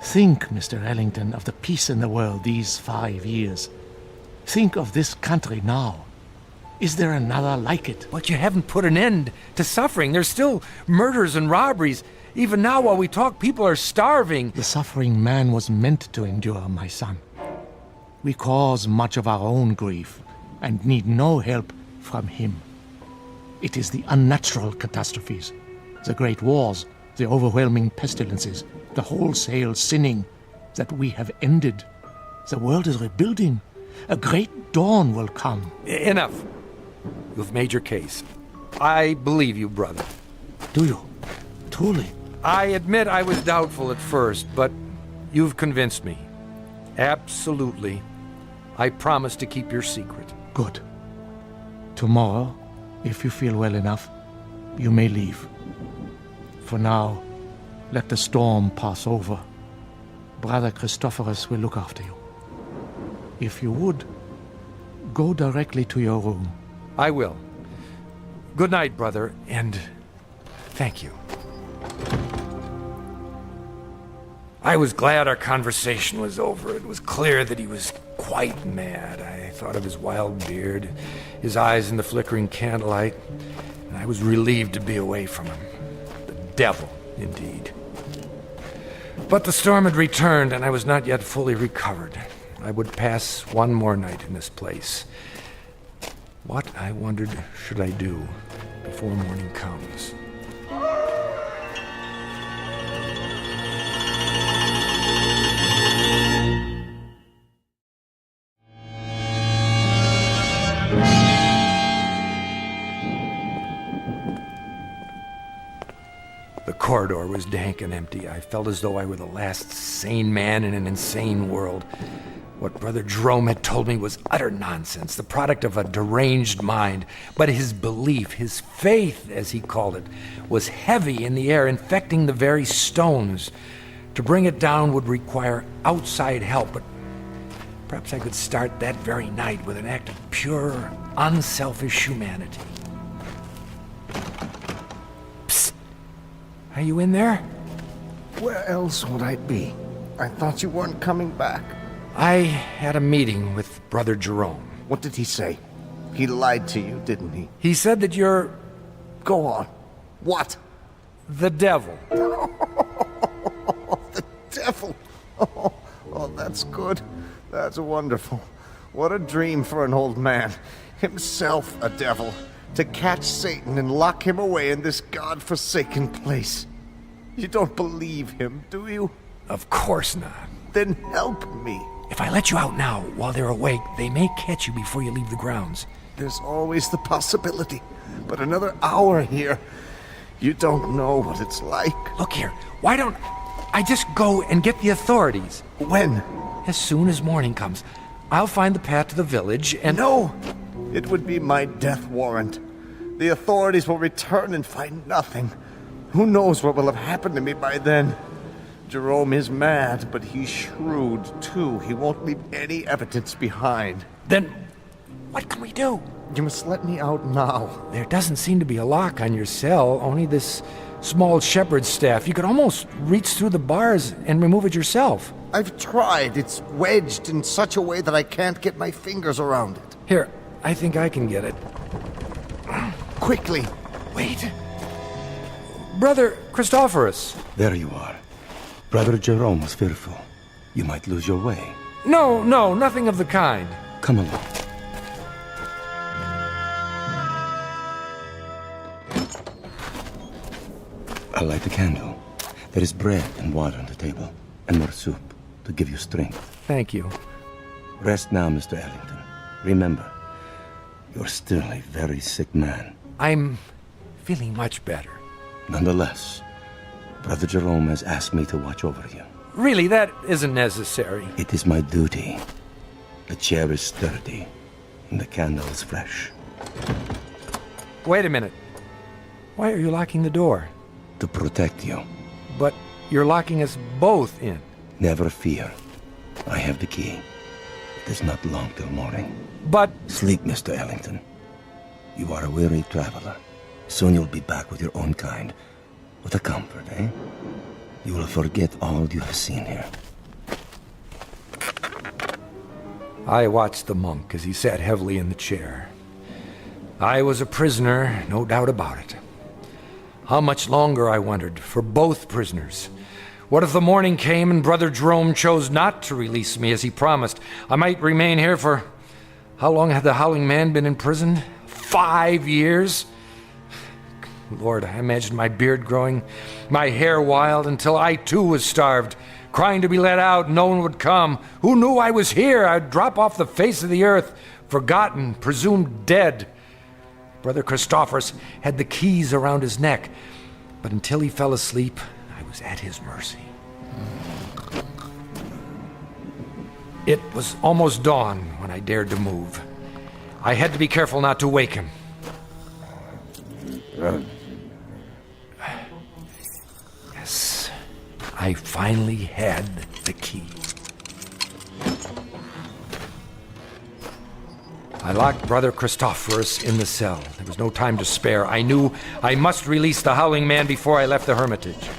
Think, Mr. Ellington, of the peace in the world these 5 years. Think of this country now. Is there another like it? But you haven't put an end to suffering. There's still murders and robberies. Even now, while we talk, people are starving. The suffering man was meant to endure, my son. We cause much of our own grief and need no help from him. It is the unnatural catastrophes, the great wars, the overwhelming pestilences, the wholesale sinning that we have ended. The world is rebuilding. A great dawn will come. Enough. You've made your case. I believe you, brother. Do you? Truly? I admit I was doubtful at first, but you've convinced me. Absolutely. I promise to keep your secret. Good. Tomorrow, if you feel well enough, you may leave. For now, let the storm pass over. Brother Christophorus will look after you. If you would, go directly to your room. I will. Good night, brother, and thank you. I was glad our conversation was over. It was clear that he was quite mad. I thought of his wild beard, his eyes in the flickering candlelight, and I was relieved to be away from him. The devil, indeed. But the storm had returned, and I was not yet fully recovered. I would pass one more night in this place. What, I wondered, should I do before morning comes? corridor was dank and empty. I felt as though I were the last sane man in an insane world. What Brother Jerome had told me was utter nonsense, the product of a deranged mind. But his belief, his faith, as he called it, was heavy in the air, infecting the very stones. To bring it down would require outside help, but perhaps I could start that very night with an act of pure, unselfish humanity. Psst! Are you in there? Where else would I be? I thought you weren't coming back. I had a meeting with Brother Jerome. What did he say? He lied to you, didn't he? He said that you're... Go on. What? The devil. The devil. Oh, that's good. That's wonderful. What a dream for an old man. Himself a devil. To catch Satan and lock him away in this God-forsaken place. You don't believe him, do you? Of course not. Then help me. If I let you out now, while they're awake, they may catch you before you leave the grounds. There's always the possibility. But another hour here, you don't know what it's like. Look here, why don't I just go and get the authorities? When? As soon as morning comes. I'll find the path to the village and... No! It would be my death warrant. The authorities will return and find nothing. Who knows what will have happened to me by then? Jerome is mad, but he's shrewd, too. He won't leave any evidence behind. Then, what can we do? You must let me out now. There doesn't seem to be a lock on your cell, only this small shepherd's staff. You could almost reach through the bars and remove it yourself. I've tried. It's wedged in such a way that I can't get my fingers around it. Here, I think I can get it. Quickly. Wait. Brother Christophorus. There you are. Brother Jerome was fearful. You might lose your way. No, nothing of the kind. Come along. I'll light the candle. There is bread and water on the table, and more soup to give you strength. Thank you. Rest now, Mr. Ellington. Remember, you're still a very sick man. I'm feeling much better. Nonetheless, Brother Jerome has asked me to watch over you. Really, that isn't necessary. It is my duty. The chair is sturdy, and the candle is fresh. Wait a minute. Why are you locking the door? To protect you. But you're locking us both in. Never fear. I have the key. It is not long till morning. But... Sleep, Mr. Ellington. You are a weary traveler. Soon you'll be back with your own kind. What a comfort, eh? You will forget all you have seen here. I watched the monk as he sat heavily in the chair. I was a prisoner, no doubt about it. How much longer, I wondered, for both prisoners? What if the morning came and Brother Jerome chose not to release me as he promised? I might remain here for... How long had the Howling Man been in prison? 5 years? Lord, I imagined my beard growing, my hair wild, until I too was starved, crying to be let out. No one would come. Who knew I was here? I'd drop off the face of the earth, forgotten, presumed dead. Brother Christophorus had the keys around his neck, but until he fell asleep, I was at his mercy. It was almost dawn when I dared to move. I had to be careful not to wake him. Yes, I finally had the key. I locked Brother Christophorus in the cell. There was no time to spare. I knew I must release the Howling Man before I left the hermitage.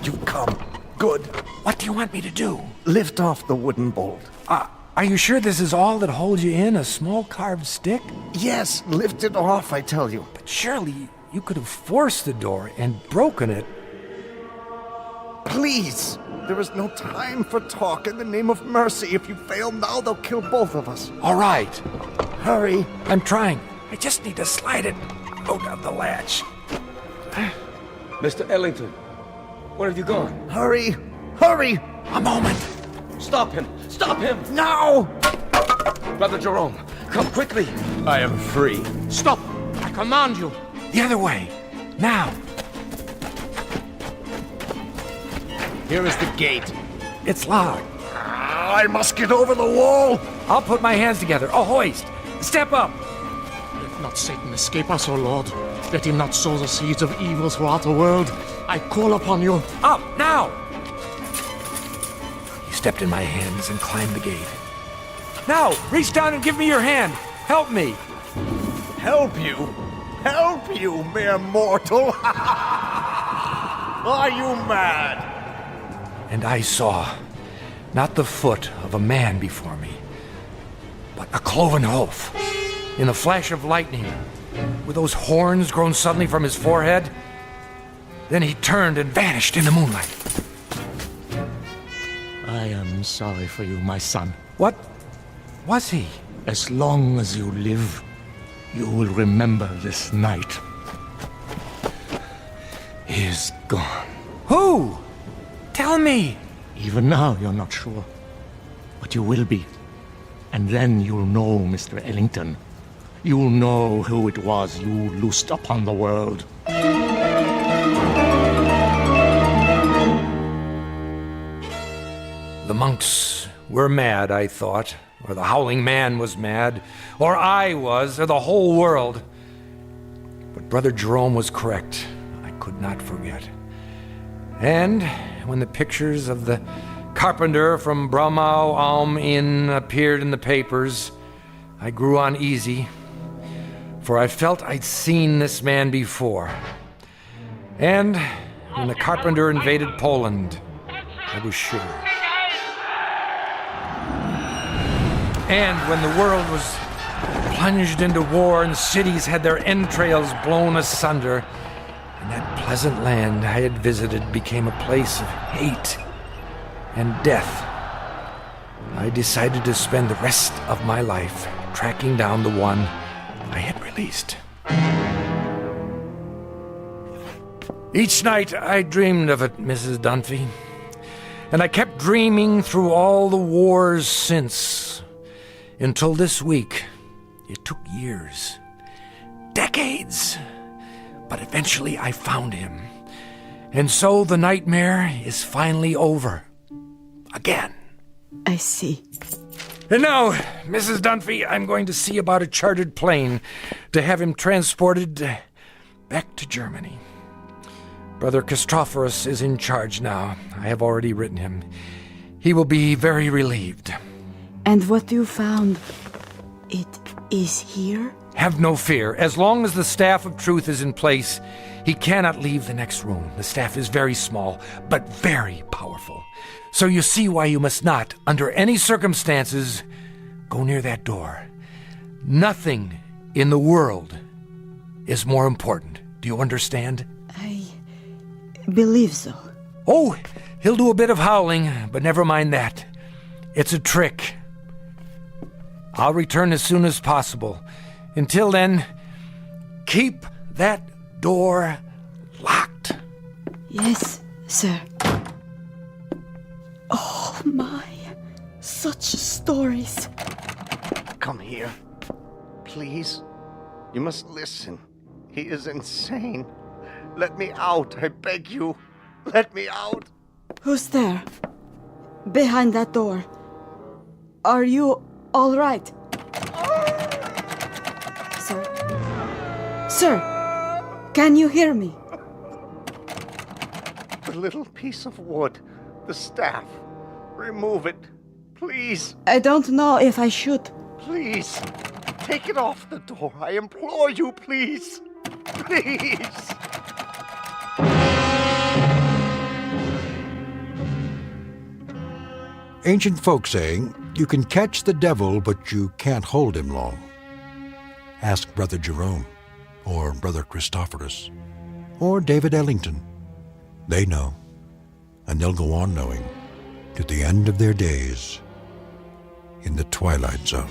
You've come. Good. What do you want me to do? Lift off the wooden bolt. Are you sure this is all that holds you in? A small carved stick? Yes, lift it off, I tell you. But surely you could have forced the door and broken it. Please! There is no time for talk. In the name of mercy, if you fail now, they'll kill both of us. All right. Hurry. I'm trying. I just need to slide it out of the latch. Mr. Ellington, where have you gone? Hurry! Hurry! A moment. Stop him! Stop him! Now! Brother Jerome, come quickly. I am free. Stop! I command you. The other way. Now. Here is the gate. It's locked. I must get over the wall. I'll put my hands together. A hoist. Step up. Let not Satan escape us, O Lord. Let him not sow the seeds of evil throughout the world. I call upon you. Up, now! He stepped in my hands and climbed the gate. Now, reach down and give me your hand. Help me. Help you? Help you, mere mortal? Are you mad? And I saw not the foot of a man before me, but a cloven hoof. In a flash of lightning, with those horns grown suddenly from his forehead. Then he turned and vanished in the moonlight. I am sorry for you, my son. What was he? As long as you live, you will remember this night. He is gone. Who? Tell me. Even now, you're not sure. But you will be. And then you'll know, Mr. Ellington. You'll know who it was you loosed upon the world. The monks were mad, I thought. Or the Howling Man was mad. Or I was, or the whole world. But Brother Jerome was correct. I could not forget. And when the pictures of the carpenter from Bromau Alm Inn appeared in the papers, I grew uneasy, for I felt I'd seen this man before. And when the carpenter invaded Poland, I was sure. And when the world was plunged into war and cities had their entrails blown asunder, and that pleasant land I had visited became a place of hate and death, I decided to spend the rest of my life tracking down the one I had released. Each night I dreamed of it, Mrs. Dunphy, and I kept dreaming through all the wars since, until this week. It took years, decades, but eventually I found him. And so the nightmare is finally over. Again. I see. And now, Mrs. Dunphy, I'm going to see about a chartered plane to have him transported back to Germany. Brother Christophorus is in charge now. I have already written him. He will be very relieved. And what you found, it is here? Have no fear. As long as the staff of truth is in place, he cannot leave the next room. The staff is very small, but very powerful. So you see why you must not, under any circumstances, go near that door. Nothing in the world is more important. Do you understand? I believe so. Oh, he'll do a bit of howling, but never mind that. It's a trick. I'll return as soon as possible. Until then, keep that door locked. Yes, sir. Oh, my. Such stories. Come here. Please. You must listen. He is insane. Let me out, I beg you. Let me out. Who's there? Behind that door. Are you all right? Sir, can you hear me? The little piece of wood, the staff. Remove it, please. I don't know if I should. Please, take it off the door. I implore you, please. Please. Ancient folk saying, you can catch the devil, but you can't hold him long. Ask Brother Jerome, or Brother Christophorus, or David Ellington. They know, and they'll go on knowing to the end of their days in the Twilight Zone.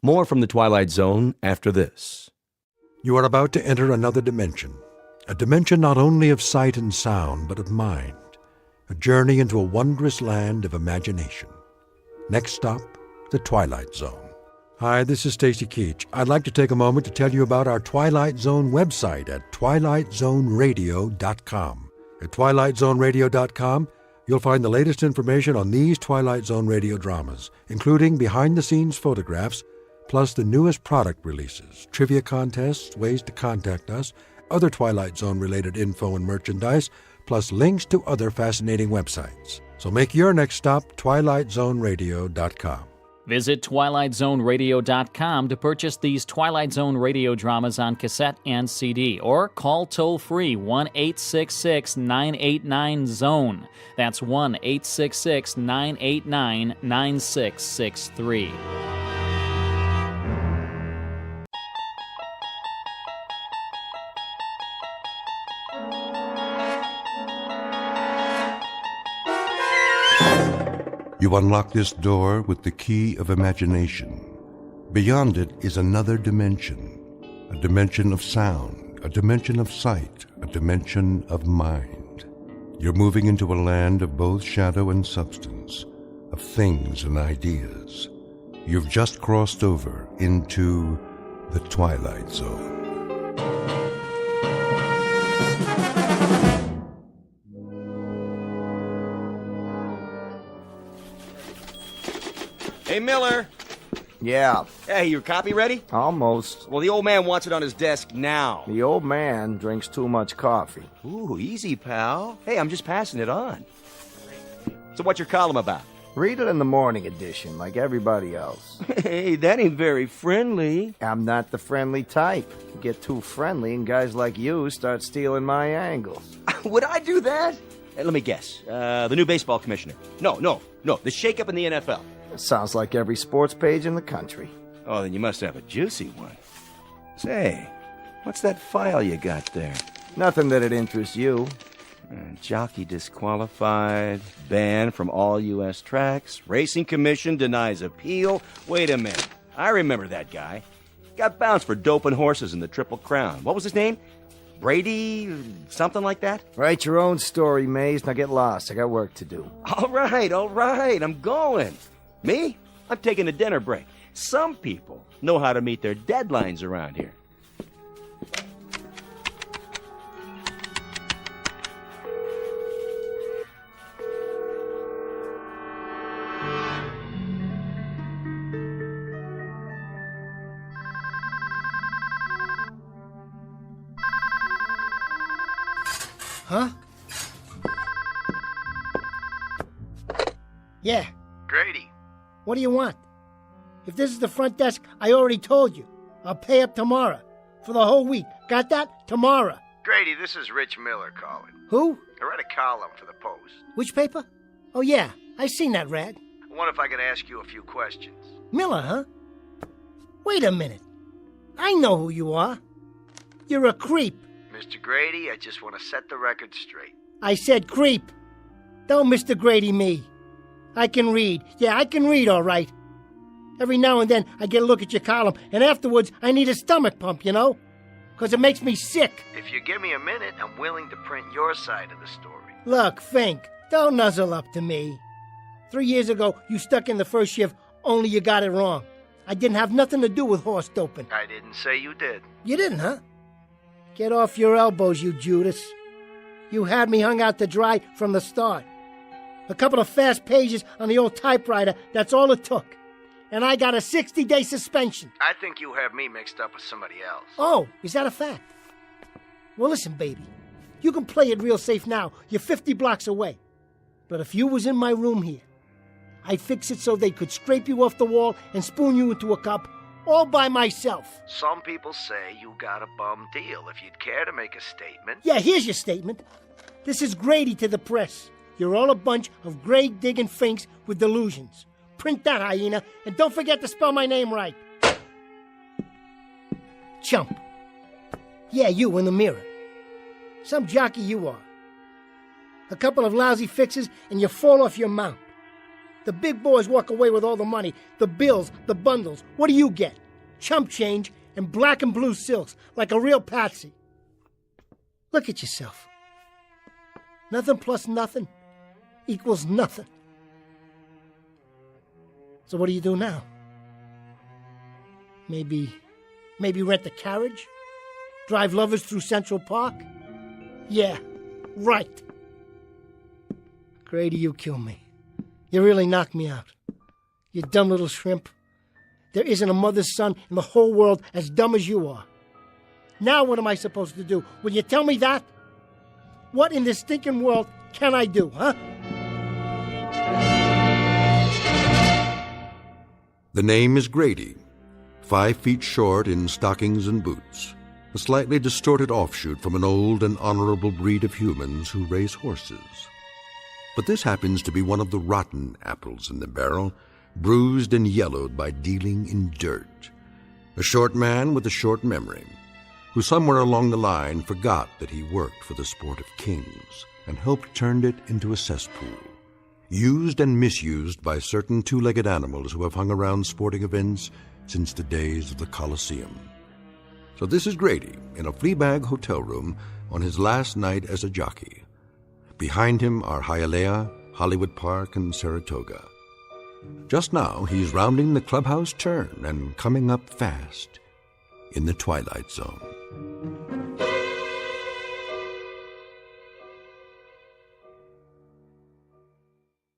More from the Twilight Zone after this. You are about to enter another dimension, a dimension not only of sight and sound, but of mind, a journey into a wondrous land of imagination. Next stop, the Twilight Zone. Hi, this is Stacy Keach. I'd like to take a moment to tell you about our Twilight Zone website at twilightzoneradio.com. At twilightzoneradio.com, you'll find the latest information on these Twilight Zone radio dramas, including behind-the-scenes photographs, plus the newest product releases, trivia contests, ways to contact us, other Twilight Zone-related info and merchandise, plus links to other fascinating websites. So make your next stop twilightzoneradio.com. Visit twilightzoneradio.com to purchase these Twilight Zone radio dramas on cassette and CD, or call toll-free 1-866-989-ZONE. That's 1-866-989-9663. You unlock this door with the key of imagination. Beyond it is another dimension, a dimension of sound, a dimension of sight, a dimension of mind. You're moving into a land of both shadow and substance, of things and ideas. You've just crossed over into the Twilight Zone. Hey, Miller. Yeah. Hey, your copy ready? Almost. Well, the old man wants it on his desk now. The old man drinks too much coffee. Ooh, easy, pal. Hey, I'm just passing it on. So what's your column about? Read it in the morning edition, like everybody else. Hey, that ain't very friendly. I'm not the friendly type. You get too friendly and guys like you start stealing my angles. Would I do that? Hey, let me guess. The new baseball commissioner. No. The shakeup in the NFL. Sounds like every sports page in the country. Oh, then you must have a juicy one. Say, what's that file you got there? Nothing that'd interest you. Jockey disqualified, banned from all U.S. tracks, Racing Commission denies appeal. Wait a minute. I remember that guy. Got bounced for doping horses in the Triple Crown. What was his name? Brady? Something like that? Write your own story, Maze. Now get lost. I got work to do. All right. I'm going. Me? I'm taking a dinner break. Some people know how to meet their deadlines around here. Huh? Yeah. Grady. What do you want? If this is the front desk, I already told you. I'll pay up tomorrow. For the whole week. Got that? Tomorrow. Grady, this is Rich Miller calling. Who? I read a column for the Post. Which paper? Oh, yeah. I seen that, Rad. I wonder if I could ask you a few questions. Miller, huh? Wait a minute. I know who you are. You're a creep. Mr. Grady, I just want to set the record straight. I said creep. Don't Mr. Grady me. I can read. Yeah, I can read, all right. Every now and then I get a look at your column, and afterwards I need a stomach pump, you know? Because it makes me sick. If you give me a minute, I'm willing to print your side of the story. Look, Fink, don't nuzzle up to me. 3 years ago, you stuck in the first shift, only you got it wrong. I didn't have nothing to do with horse doping. I didn't say you did. You didn't, huh? Get off your elbows, you Judas. You had me hung out to dry from the start. A couple of fast pages on the old typewriter, that's all it took. And I got a 60-day suspension. I think you have me mixed up with somebody else. Oh, is that a fact? Well, listen, baby. You can play it real safe now. You're 50 blocks away. But if you was in my room here, I'd fix it so they could scrape you off the wall and spoon you into a cup all by myself. Some people say you got a bum deal. If you'd care to make a statement. Yeah, here's your statement. This is Grady to the press. You're all a bunch of grave-digging finks with delusions. Print that, hyena, and don't forget to spell my name right. Chump. Yeah, you in the mirror. Some jockey you are. A couple of lousy fixes and you fall off your mount. The big boys walk away with all the money, the bills, the bundles. What do you get? Chump change and black and blue silks, like a real patsy. Look at yourself. Nothing plus nothing equals nothing. So what do you do now? Maybe rent a carriage? Drive lovers through Central Park? Yeah, right. Grady, you kill me. You really knocked me out. You dumb little shrimp. There isn't a mother's son in the whole world as dumb as you are. Now what am I supposed to do? Will you tell me that? What in this stinking world can I do, huh? The name is Grady, 5 feet short in stockings and boots, a slightly distorted offshoot from an old and honorable breed of humans who raise horses. But this happens to be one of the rotten apples in the barrel, bruised and yellowed by dealing in dirt. A short man with a short memory, who somewhere along the line forgot that he worked for the sport of kings and helped turn it into a cesspool, used and misused by certain two-legged animals who have hung around sporting events since the days of the Colosseum. So this is Grady in a Fleabag hotel room on his last night as a jockey. Behind him are Hialeah, Hollywood Park, and Saratoga. Just now, he's rounding the clubhouse turn and coming up fast in the Twilight Zone.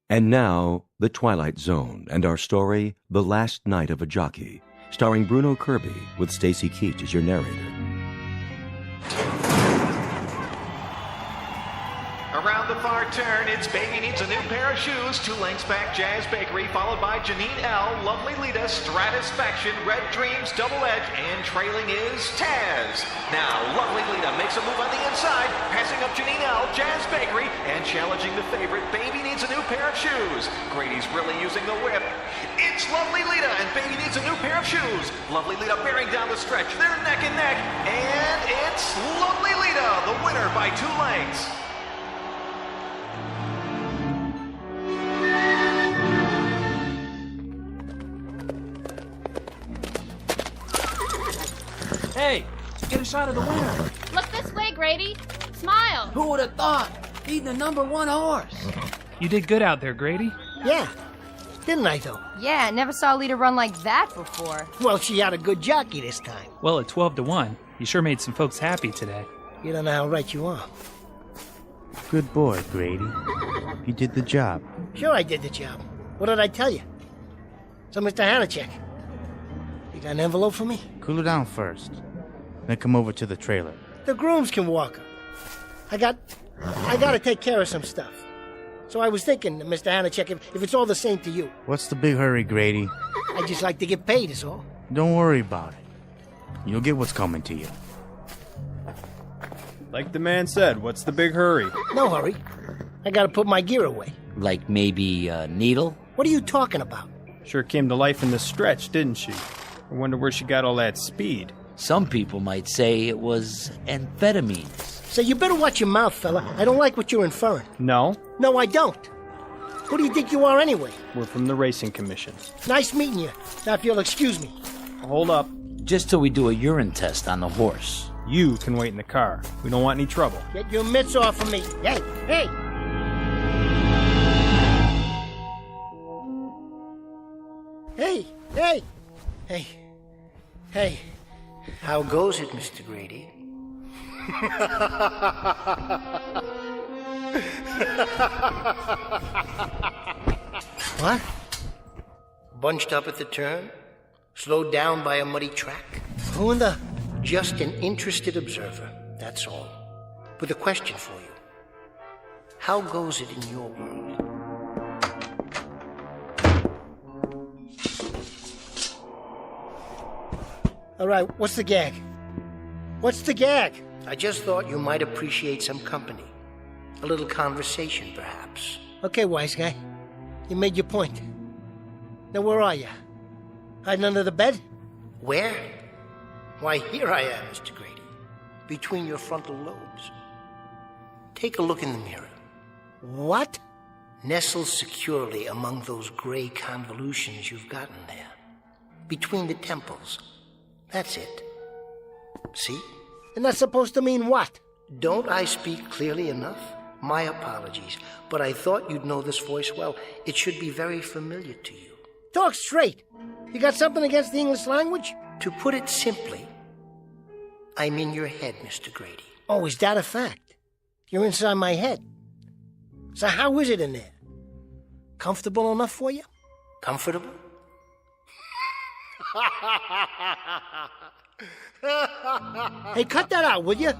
And now, The Twilight Zone and our story, The Last Night of a Jockey, starring Bruno Kirby with Stacy Keach as your narrator. Around the far turn, it's Baby Needs a New Pair of Shoes, 2 lengths back Jazz Bakery, followed by Janine L, Lovely Lita, Stratisfaction, Red Dreams, Double Edge, and trailing is Taz. Now, Lovely Lita makes a move on the inside, passing up Janine L, Jazz Bakery, and challenging the favorite, Baby Needs a New Pair of Shoes. Grady's really using the whip. It's Lovely Lita, and Baby Needs a New Pair of shoes. Lovely Lita bearing down the stretch. They're neck and neck, and it's Lovely Lita, the winner by 2 lengths. Hey, get a shot of the winner. Look this way, Grady. Smile. Who would have thought? Beating the #1 horse. You did good out there, Grady. Yeah. Didn't I, though? Yeah, never saw a leader run like that before. Well, she had a good jockey this time. Well, at 12-1, you sure made some folks happy today. You don't know how right you are. Good boy, Grady. You did the job. Sure I did the job. What did I tell you? So, Mr. Hanachek, you got an envelope for me? Cool her down first. Then come over to the trailer. The grooms can walk her. I gotta take care of some stuff. So I was thinking, Mr. Hanachek, if it's all the same to you. What's the big hurry, Grady? I just like to get paid, is all. Don't worry about it. You'll get what's coming to you. Like the man said, what's the big hurry? No hurry. I gotta put my gear away. Like maybe a needle? What are you talking about? Sure came to life in the stretch, didn't she? I wonder where she got all that speed. Some people might say it was amphetamines. So you better watch your mouth, fella. I don't like what you're inferring. No? No, I don't. Who do you think you are anyway? We're from the Racing Commission. Nice meeting you. Now, if you'll excuse me. Hold up. Just till we do a urine test on the horse. You can wait in the car. We don't want any trouble. Get your mitts off of me. Hey, hey! Hey, hey! Hey, hey. How goes it, Mr. Grady? What? Bunched up at the turn? Slowed down by a muddy track? Who in the... Just an interested observer, that's all. With a question for you. How goes it in your world? All right, what's the gag? What's the gag? I just thought you might appreciate some company. A little conversation, perhaps. Okay, wise guy. You made your point. Now, where are you? Hiding under the bed? Where? Why, here I am, Mr. Grady. Between your frontal lobes. Take a look in the mirror. What? Nestled securely among those gray convolutions you've gotten there. Between the temples. That's it. See? And that's supposed to mean what? Don't I speak clearly enough? My apologies, but I thought you'd know this voice well. It should be very familiar to you. Talk straight. You got something against the English language? To put it simply, I'm in your head, Mr. Grady. Oh, is that a fact? You're inside my head. So how is it in there? Comfortable enough for you? Comfortable? Hey, cut that out, will you?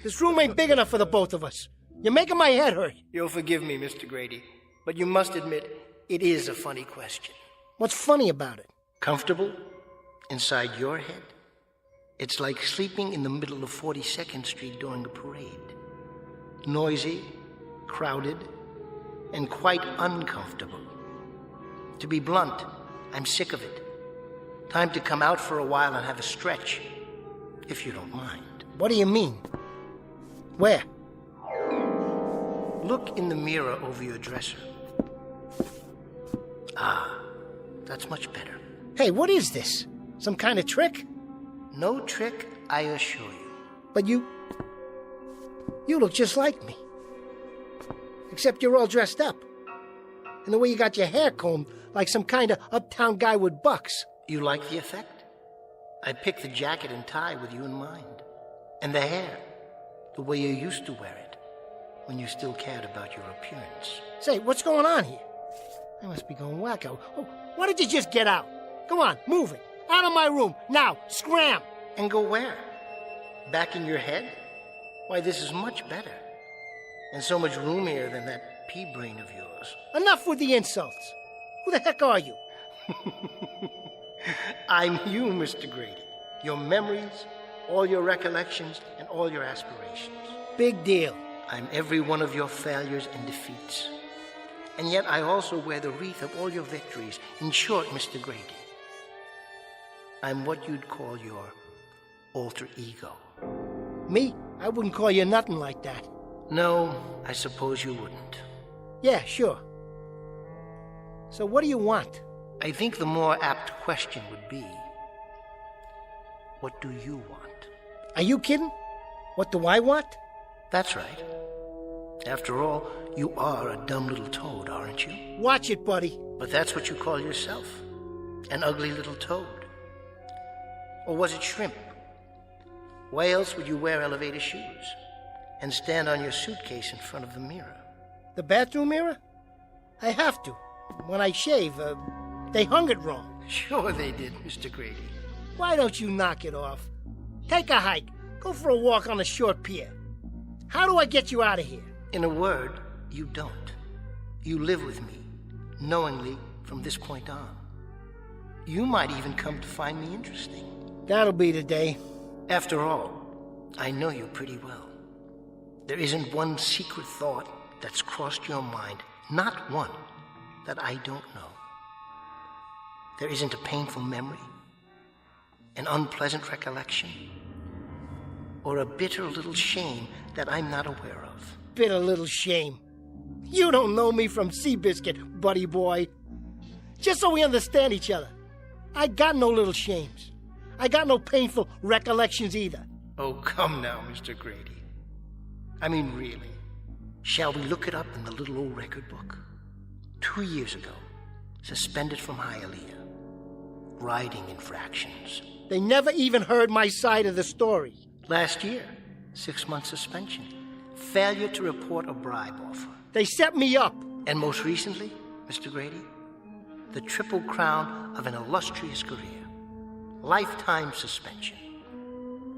This room ain't big enough for the both of us. You're making my head hurt. You'll forgive me, Mr. Grady, but you must admit it is a funny question. What's funny about it? Comfortable? Inside your head? It's like sleeping in the middle of 42nd Street during a parade. Noisy, crowded, and quite uncomfortable. To be blunt, I'm sick of it. Time to come out for a while and have a stretch, if you don't mind. What do you mean? Where? Look in the mirror over your dresser. Ah, that's much better. Hey, what is this? Some kind of trick? No trick, I assure you. But you look just like me. Except you're all dressed up. And the way you got your hair combed like some kind of uptown guy with bucks. You like the effect? I picked the jacket and tie with you in mind. And the hair, the way you used to wear it, when you still cared about your appearance. Say, what's going on here? I must be going wacko. Oh, why don't you just get out? Come on, move it. Out of my room, now, scram! And go where? Back in your head? Why, this is much better. And so much roomier than that pea brain of yours. Enough with the insults. Who the heck are you? I'm you, Mr. Grady. Your memories, all your recollections, and all your aspirations. Big deal. I'm every one of your failures and defeats. And yet I also wear the wreath of all your victories. In short, Mr. Grady, I'm what you'd call your alter ego. Me? I wouldn't call you nothing like that. No, I suppose you wouldn't. Yeah, sure. So what do you want? I think the more apt question would be, what do you want? Are you kidding? What do I want? That's right. After all, you are a dumb little toad, aren't you? Watch it, buddy. But that's what you call yourself. An ugly little toad. Or was it shrimp? Why else would you wear elevator shoes and stand on your suitcase in front of the mirror? The bathroom mirror? I have to. When I shave, they hung it wrong. Sure they did, Mr. Grady. Why don't you knock it off? Take a hike. Go for a walk on the short pier. How do I get you out of here? In a word, you don't. You live with me, knowingly from this point on. You might even come to find me interesting. That'll be the day. After all, I know you pretty well. There isn't one secret thought that's crossed your mind, not one, that I don't know. There isn't a painful memory, an unpleasant recollection, or a bitter little shame that I'm not aware of. Bitter little shame. You don't know me from Seabiscuit, buddy boy. Just so we understand each other, I got no little shames. I got no painful recollections either. Oh, come now, Mr. Grady. I mean, really. Shall we look it up in the little old record book? 2 years ago, suspended from Hialeah. Riding infractions. They never even heard my side of the story. Last year, 6-month suspension. Failure to report a bribe offer. They set me up. And most recently, Mr. Grady, the triple crown of an illustrious career. Lifetime suspension.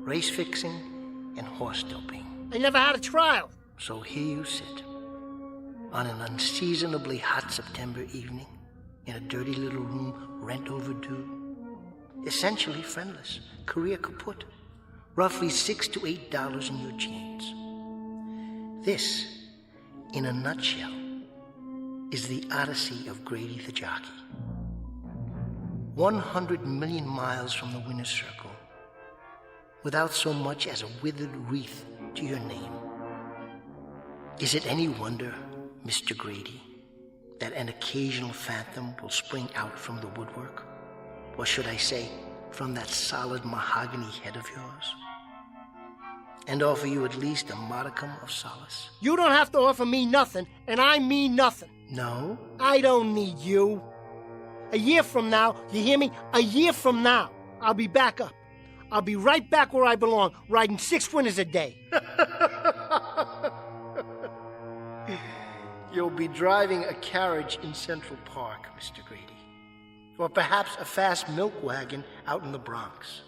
Race fixing and horse doping. I never had a trial. So here you sit, on an unseasonably hot September evening, in a dirty little room, rent overdue, essentially friendless, career kaput, roughly $6 to $8 in your jeans. This, in a nutshell, is the odyssey of Grady the Jockey. 100 million miles from the winner's circle, without so much as a withered wreath to your name. Is it any wonder, Mr. Grady, that an occasional phantom will spring out from the woodwork? Or should I say, from that solid mahogany head of yours? And offer you at least a modicum of solace? You don't have to offer me nothing, and I mean nothing. No? I don't need you. A year from now, you hear me? A year from now, I'll be back up. I'll be right back where I belong, riding 6 winners a day. be driving a carriage in Central Park, Mr. Grady. Or perhaps a fast milk wagon out in the Bronx,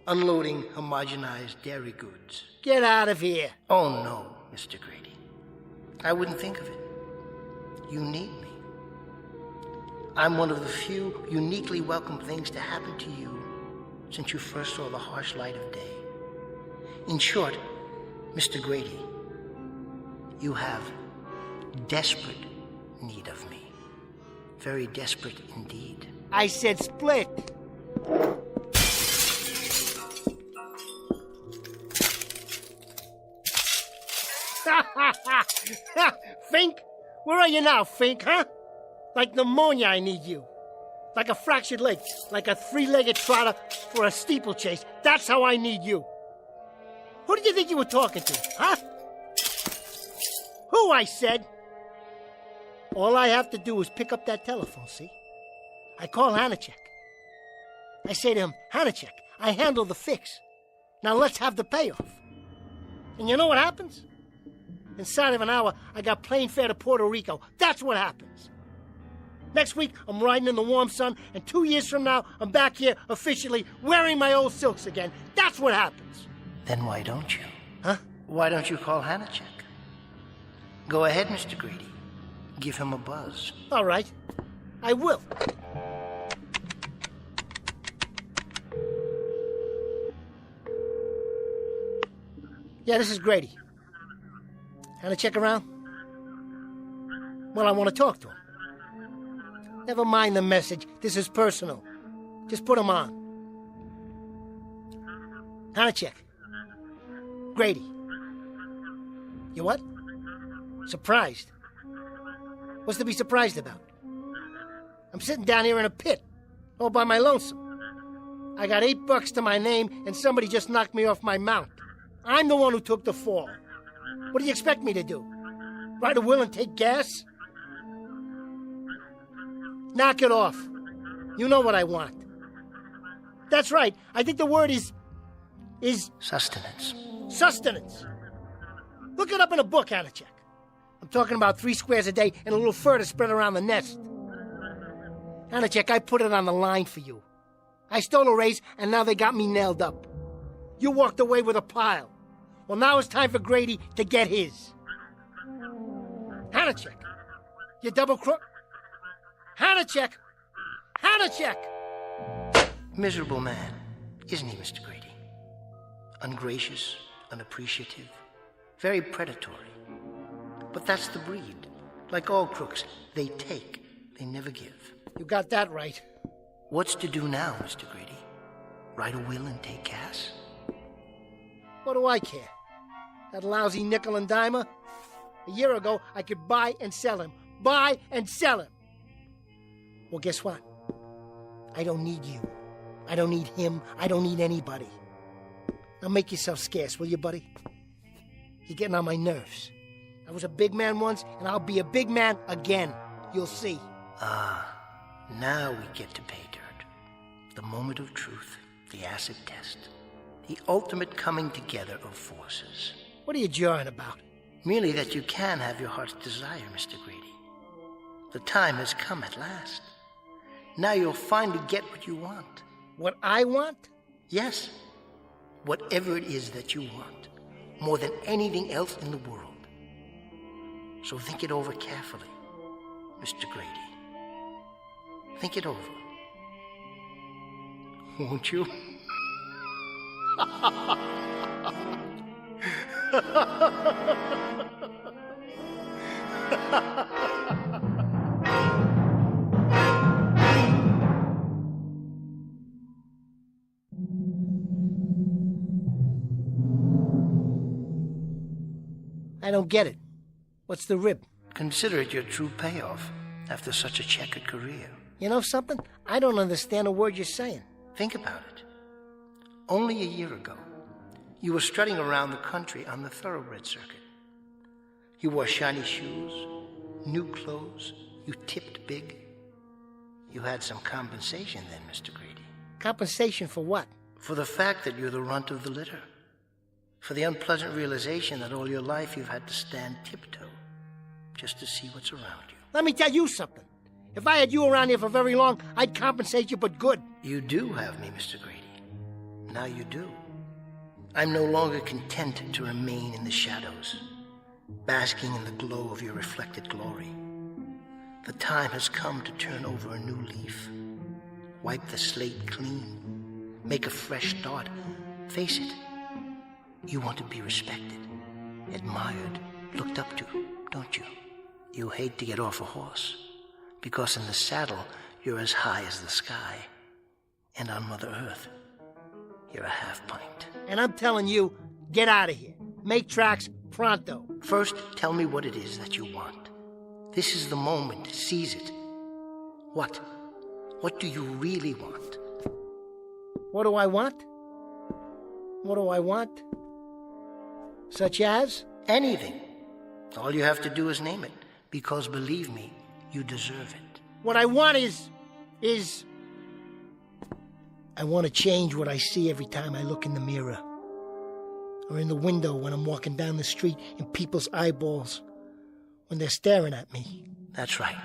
unloading homogenized dairy goods. Get out of here! Oh, no, Mr. Grady. I wouldn't think of it. You need me. I'm one of the few uniquely welcome things to happen to you since you first saw the harsh light of day. In short, Mr. Grady, you have desperate need of me. Very desperate indeed. I said split. Fink? Where are you now, Fink, huh? Like pneumonia, I need you. Like a fractured leg, like a three-legged trotter for a steeplechase. That's how I need you. Who did you think you were talking to, huh? Who, I said? All I have to do is pick up that telephone, see? I call Hanachek. I say to him, Hanachek, I handle the fix. Now let's have the payoff. And you know what happens? Inside of an hour, I got plane fare to Puerto Rico. That's what happens. Next week, I'm riding in the warm sun, and 2 years from now, I'm back here officially wearing my old silks again. That's what happens. Then why don't you? Huh? Why don't you call Hanachek? Go ahead, Mr. Grady. Give him a buzz. All right. I will. Yeah, this is Grady. Hanachek around? Well, I want to talk to him. Never mind the message. This is personal. Just put him on. Hanachek. Grady. You what? Surprised? What's to be surprised about? I'm sitting down here in a pit, all by my lonesome. I got $8 to my name, and somebody just knocked me off my mount. I'm the one who took the fall. What do you expect me to do? Write a will and take gas? Knock it off. You know what I want. That's right. I think the word is sustenance. Sustenance. Look it up in a book, Hanachek. I'm talking about 3 squares a day and a little fur to spread around the nest. Hanachek, I put it on the line for you. I stole a raise, and now they got me nailed up. You walked away with a pile. Well, now it's time for Grady to get his. Hanachek, you double crook. Hanachek! Hanachek! Miserable man, isn't he, Mr. Grady? Ungracious, unappreciative, very predatory. But that's the breed. Like all crooks, they take, they never give. You got that right. What's to do now, Mr. Grady? Write a will and take gas? What do I care? That lousy nickel and dimer? A year ago, I could buy and sell him. Buy and sell him. Well, guess what? I don't need you. I don't need him. I don't need anybody. Now make yourself scarce, will you, buddy? You're getting on my nerves. I was a big man once, and I'll be a big man again. You'll see. Ah, now we get to pay dirt. The moment of truth, the acid test. The ultimate coming together of forces. What are you jawing about? Merely that you can have your heart's desire, Mr. Grady. The time has come at last. Now you'll finally get what you want. What I want? Yes. Whatever it is that you want. More than anything else in the world. So think it over carefully, Mr. Grady. Think it over. Won't you? I don't get it. What's the rib? Consider it your true payoff after such a checkered career. You know something? I don't understand a word you're saying. Think about it. Only a year ago, you were strutting around the country on the thoroughbred circuit. You wore shiny shoes, new clothes, you tipped big. You had some compensation then, Mr. Grady. Compensation for what? For the fact that you're the runt of the litter. For the unpleasant realization that all your life you've had to stand tiptoe. just to see what's around you. Let me tell you something. If I had you around here for very long, I'd compensate you, but good. You do have me, Mr. Grady. Now you do. I'm no longer content to remain in the shadows, basking in the glow of your reflected glory. The time has come to turn over a new leaf, wipe the slate clean, make a fresh start. Face it, you want to be respected, admired, looked up to, don't you? You hate to get off a horse, because in the saddle, you're as high as the sky, and on Mother Earth, you're a half pint. And I'm telling you, get out of here. Make tracks pronto. First, tell me what it is that you want. This is the moment. Seize it. What? What do you really want? What do I want? What do I want? Such as? Anything. All you have to do is name it, because believe me, you deserve it. What I want is... I want to change what I see every time I look in the mirror. Or in the window when I'm walking down the street in people's eyeballs, when they're staring at me. That's right.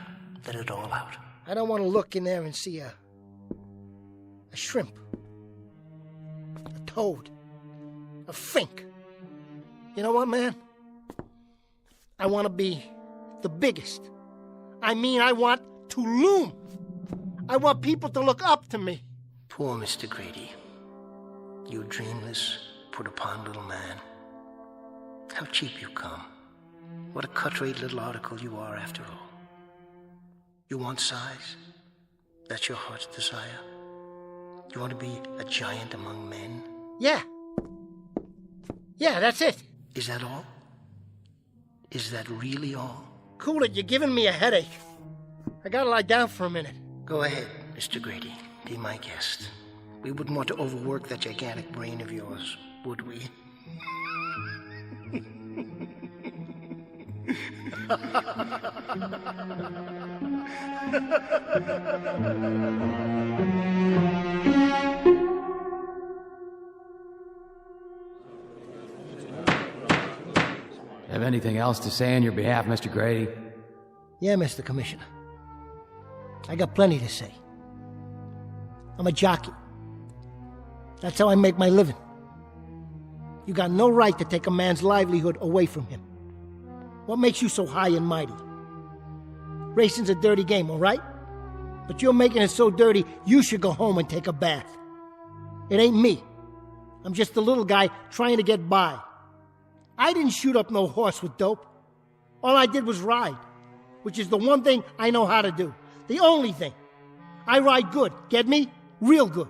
Let it all out. I don't want to look in there and see a shrimp, a toad, a fink. You know what, man? I want to be the biggest. I mean, I want to loom. I want people to look up to me. Poor Mr. Grady. You dreamless, put-upon little man. How cheap you come. What a cut-rate little article you are, after all. You want size? That's your heart's desire? You want to be a giant among men? Yeah. Yeah, that's it. Is that all? Is that really all? Cool it, you're giving me a headache. I gotta lie down for a minute. Go ahead, Mr. Grady. Be my guest. We wouldn't want to overwork that gigantic brain of yours, would we? Have anything else to say on your behalf, Mr. Grady? Yeah, Mr. Commissioner. I got plenty to say. I'm a jockey. That's how I make my living. You got no right to take a man's livelihood away from him. What makes you so high and mighty? Racing's a dirty game, all right? But you're making it so dirty, you should go home and take a bath. It ain't me. I'm just a little guy trying to get by. I didn't shoot up no horse with dope. All I did was ride, which is the one thing I know how to do. The only thing. I ride good, get me? Real good.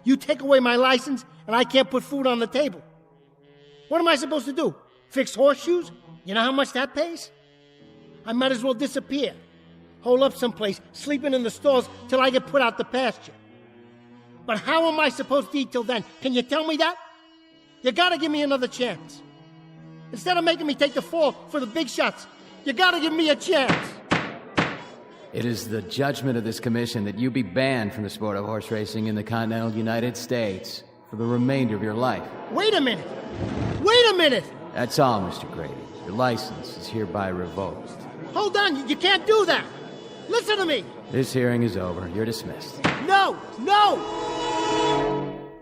You take away my license, and I can't put food on the table. What am I supposed to do? Fix horseshoes? You know how much that pays? I might as well disappear. Hole up someplace, sleeping in the stalls till I get put out the pasture. But how am I supposed to eat till then? Can you tell me that? You gotta give me another chance. Instead of making me take the fall for the big shots, you gotta give me a chance. It is the judgment of this commission that you be banned from the sport of horse racing in the continental United States for the remainder of your life. Wait a minute! Wait a minute! That's all, Mr. Grady. Your license is hereby revoked. Hold on, you can't do that! Listen to me! This hearing is over. You're dismissed. No! No!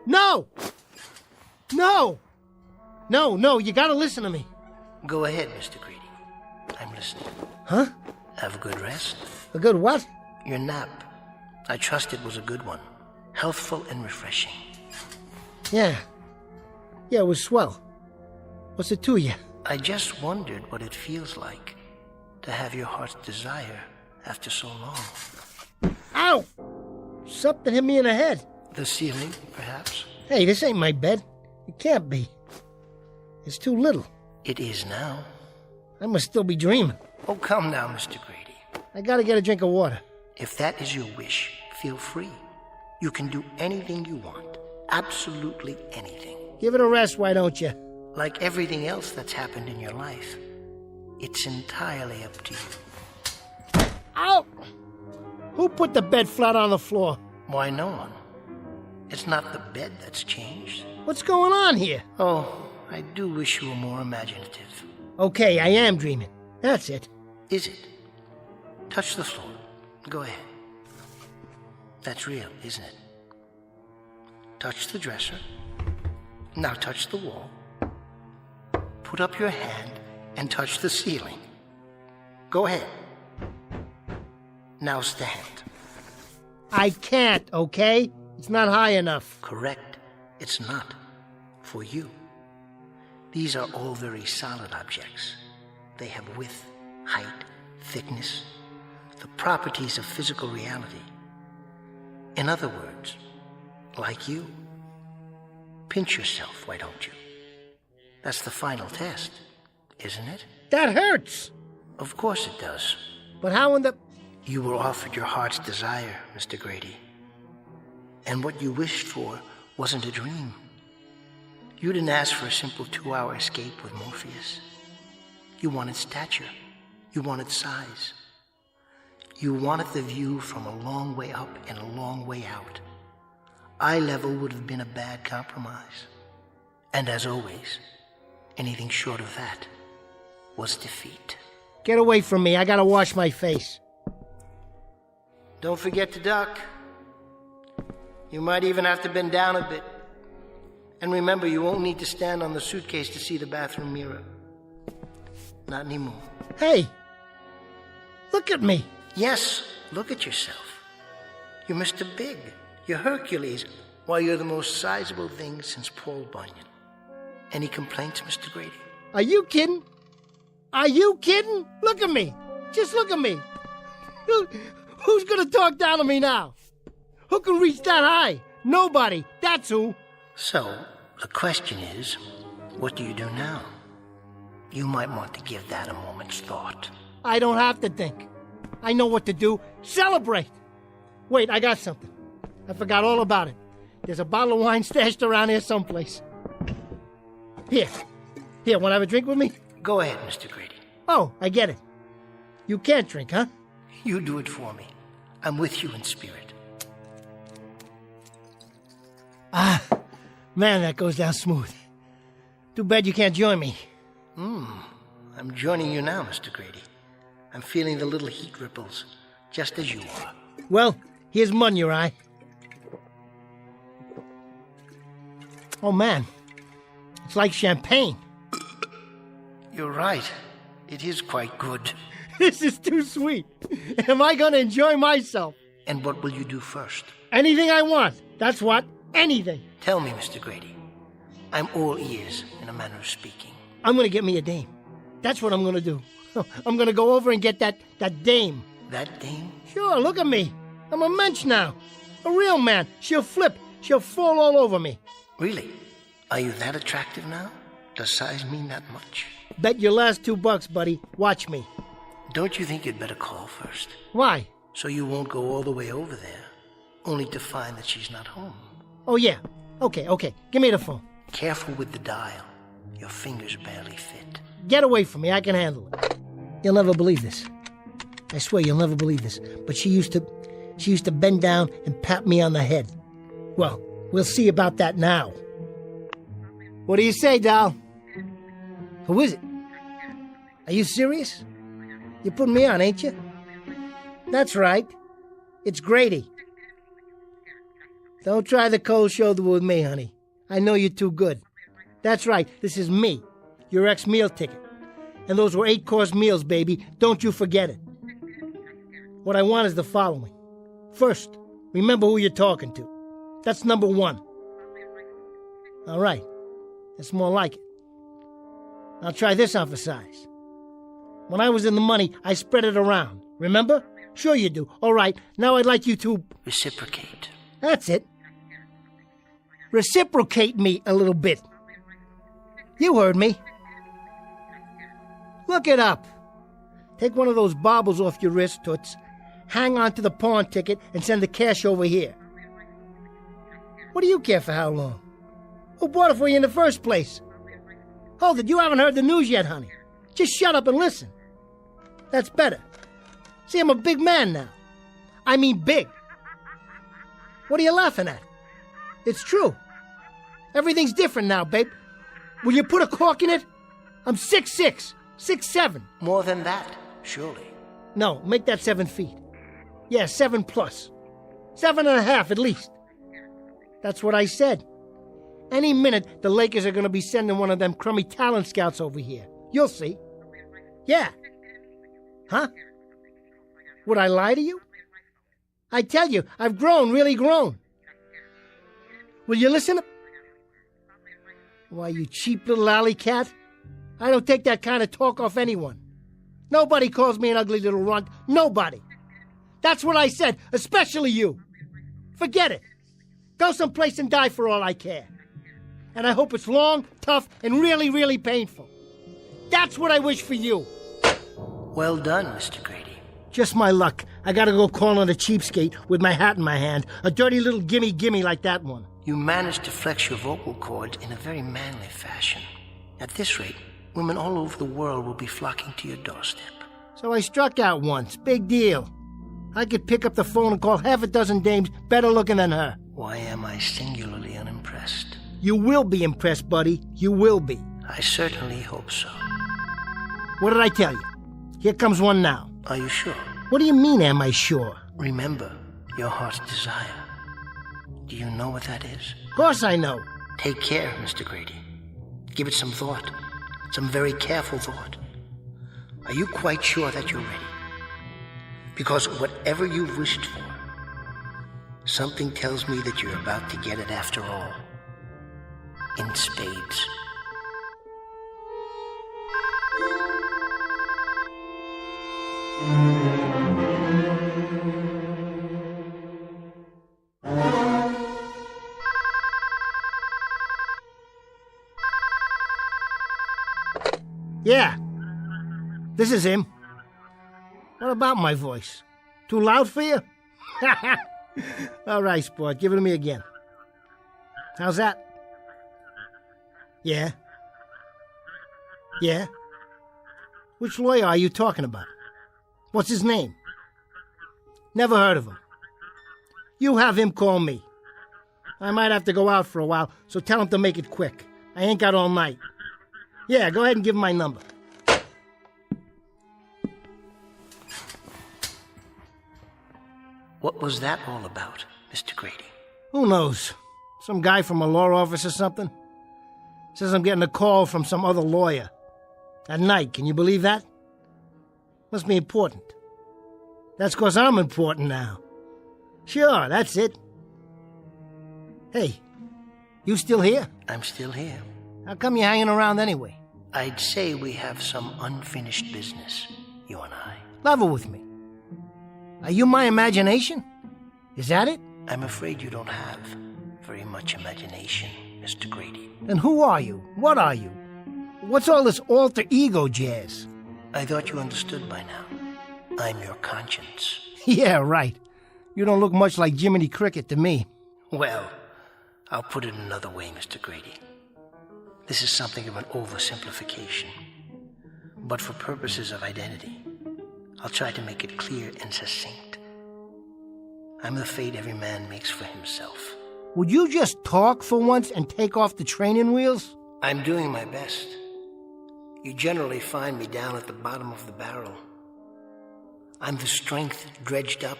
No! No! No, you gotta listen to me. Go ahead, Mr. Grady. I'm listening. Huh? Have a good rest. A good what? Your nap. I trust it was a good one. Healthful and refreshing. Yeah, it was swell. What's it to you? I just wondered what it feels like to have your heart's desire after so long. Ow! Something hit me in the head. The ceiling, perhaps? Hey, this ain't my bed. It can't be. It's too little. It is now. I must still be dreaming. Oh, come now, Mr. Grady. I gotta get a drink of water. If that is your wish, feel free. You can do anything you want. Absolutely anything. Give it a rest, why don't you? Like everything else that's happened in your life, it's entirely up to you. Ow! Who put the bed flat on the floor? Why, no one. It's not the bed that's changed. What's going on here? Oh, I do wish you were more imaginative. Okay, I am dreaming. That's it. Is it? Touch the floor. Go ahead. That's real, isn't it? Touch the dresser. Now touch the wall. Put up your hand and touch the ceiling. Go ahead. Now stand. I can't, okay? It's not high enough. Correct. It's not. For you. These are all very solid objects. They have width, height, thickness, the properties of physical reality. In other words, like you. Pinch yourself, why don't you? That's the final test, isn't it? That hurts! Of course it does. But how in the... You were offered your heart's desire, Mr. Grady. And what you wished for wasn't a dream. You didn't ask for a simple 2-hour escape with Morpheus. You wanted stature. You wanted size. You wanted the view from a long way up and a long way out. Eye level would have been a bad compromise. And as always, anything short of that was defeat. Get away from me. I gotta wash my face. Don't forget to duck. You might even have to bend down a bit. And remember, you won't need to stand on the suitcase to see the bathroom mirror. Not anymore. Hey! Look at me! Yes, look at yourself. You're Mr. Big. You're Hercules. Why, you're the most sizable thing since Paul Bunyan. Any complaints, Mr. Grady? Are you kidding? Are you kidding? Look at me! Just look at me! Who's gonna talk down to me now? Who can reach that high? Nobody. That's who. So, the question is, what do you do now? You might want to give that a moment's thought. I don't have to think. I know what to do. Celebrate! Wait, I got something. I forgot all about it. There's a bottle of wine stashed around here someplace. Here. Here, want to have a drink with me? Go ahead, Mr. Grady. Oh, I get it. You can't drink, huh? You do it for me. I'm with you in spirit. Ah, man, that goes down smooth. Too bad you can't join me. I'm joining you now, Mr. Grady. I'm feeling the little heat ripples, just as you are. Well, here's mud in your eye. Oh, man. It's like champagne. You're right. It is quite good. This is too sweet. Am I going to enjoy myself? And what will you do first? Anything I want. That's what. Anything. Tell me, Mr. Grady. I'm all ears, in a manner of speaking. I'm going to get me a dame. That's what I'm going to do. I'm going to go over and get that dame. That dame? Sure, look at me. I'm a mensch now. A real man. She'll flip. She'll fall all over me. Really? Are you that attractive now? Does size mean that much? Bet your last $2, buddy. Watch me. Don't you think you'd better call first? Why? So you won't go all the way over there, only to find that she's not home. Oh, yeah. Okay. Give me the phone. Careful with the dial. Your fingers barely fit. Get away from me. I can handle it. You'll never believe this. I swear you'll never believe this. But she used to bend down and pat me on the head. Well, we'll see about that now. What do you say, doll? Who is it? Are you serious? You're putting me on, ain't you? That's right. It's Grady. Don't try the cold shoulder with me, honey. I know you're too good. That's right. This is me, your ex-meal ticket. And those were 8-course meals, baby. Don't you forget it. What I want is the following. First, remember who you're talking to. That's number 1. All right. That's more like it. I'll try this on for size. When I was in the money, I spread it around. Remember? Sure you do. All right. Now I'd like you to... Reciprocate. That's it. Reciprocate me a little bit. You heard me. Look it up. Take one of those baubles off your wrist, Toots. Hang on to the pawn ticket and send the cash over here. What do you care for how long? Who bought it for you in the first place? Hold it, you haven't heard the news yet, honey. Just shut up and listen. That's better. See, I'm a big man now. I mean big. What are you laughing at? It's true. Everything's different now, babe. Will you put a cork in it? I'm 6'6", 6'7". More than that. surely. No, make that 7 feet. Yeah, 7 plus. 7.5 at least. That's what I said. Any minute, the Lakers are going to be sending one of them crummy talent scouts over here. You'll see. Yeah. Huh? Would I lie to you? I tell you, I've grown, really grown. Will you listen? Why, you cheap little alley cat. I don't take that kind of talk off anyone. Nobody calls me an ugly little runt. Nobody. That's what I said, especially you. Forget it. Go someplace and die for all I care. And I hope it's long, tough, and really, really painful. That's what I wish for you. Well done, Mr. Grady. Just my luck. I gotta go call on a cheapskate with my hat in my hand. A dirty little gimme like that one. You managed to flex your vocal cords in a very manly fashion. At this rate, women all over the world will be flocking to your doorstep. So I struck out once. Big deal. I could pick up the phone and call half a dozen dames better looking than her. Why am I singularly unimpressed? You will be impressed, buddy. You will be. I certainly hope so. What did I tell you? Here comes one now. Are you sure? What do you mean, am I sure? Remember your heart's desire. Do you know what that is? Of course I know. Take care, Mr. Grady. Give it some thought. Some very careful thought. Are you quite sure that you're ready? Because whatever you've wished for, something tells me that you're about to get it after all. In spades. Yeah. This is him. What about my voice? Too loud for you? All right, sport. Give it to me again. How's that? Yeah? Yeah? Which lawyer are you talking about? What's his name? Never heard of him. You have him call me. I might have to go out for a while, so tell him to make it quick. I ain't got all night. Yeah, go ahead and give him my number. What was that all about, Mr. Grady? Who knows? Some guy from a law office or something? Says I'm getting a call from some other lawyer. At night, can you believe that? Must be important. That's 'cause I'm important now. Sure, that's it. Hey, you still here? I'm still here. How come you're hanging around anyway? I'd say we have some unfinished business, you and I. Level with me. Are you my imagination? Is that it? I'm afraid you don't have very much imagination, Mr. Grady. Then who are you? What are you? What's all this alter ego jazz? I thought you understood by now. I'm your conscience. Yeah, right. You don't look much like Jiminy Cricket to me. Well, I'll put it another way, Mr. Grady. This is something of an oversimplification. But for purposes of identity, I'll try to make it clear and succinct. I'm the fate every man makes for himself. Would you just talk for once and take off the training wheels? I'm doing my best. You generally find me down at the bottom of the barrel. I'm the strength dredged up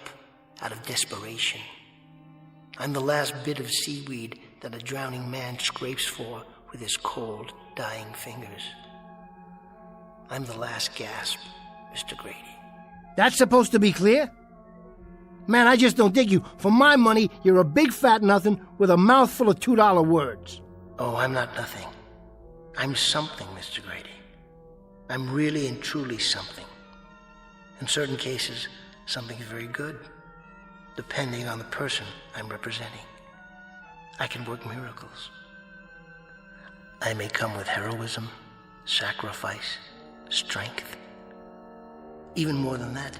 out of desperation. I'm the last bit of seaweed that a drowning man scrapes for with his cold, dying fingers. I'm the last gasp, Mr. Grady. That's supposed to be clear? Man, I just don't dig you. For my money, you're a big fat nothing with a mouthful of $2 words. Oh, I'm not nothing. I'm something, Mr. Grady. I'm really and truly something. In certain cases, something very good, depending on the person I'm representing. I can work miracles. I may come with heroism, sacrifice, strength. Even more than that,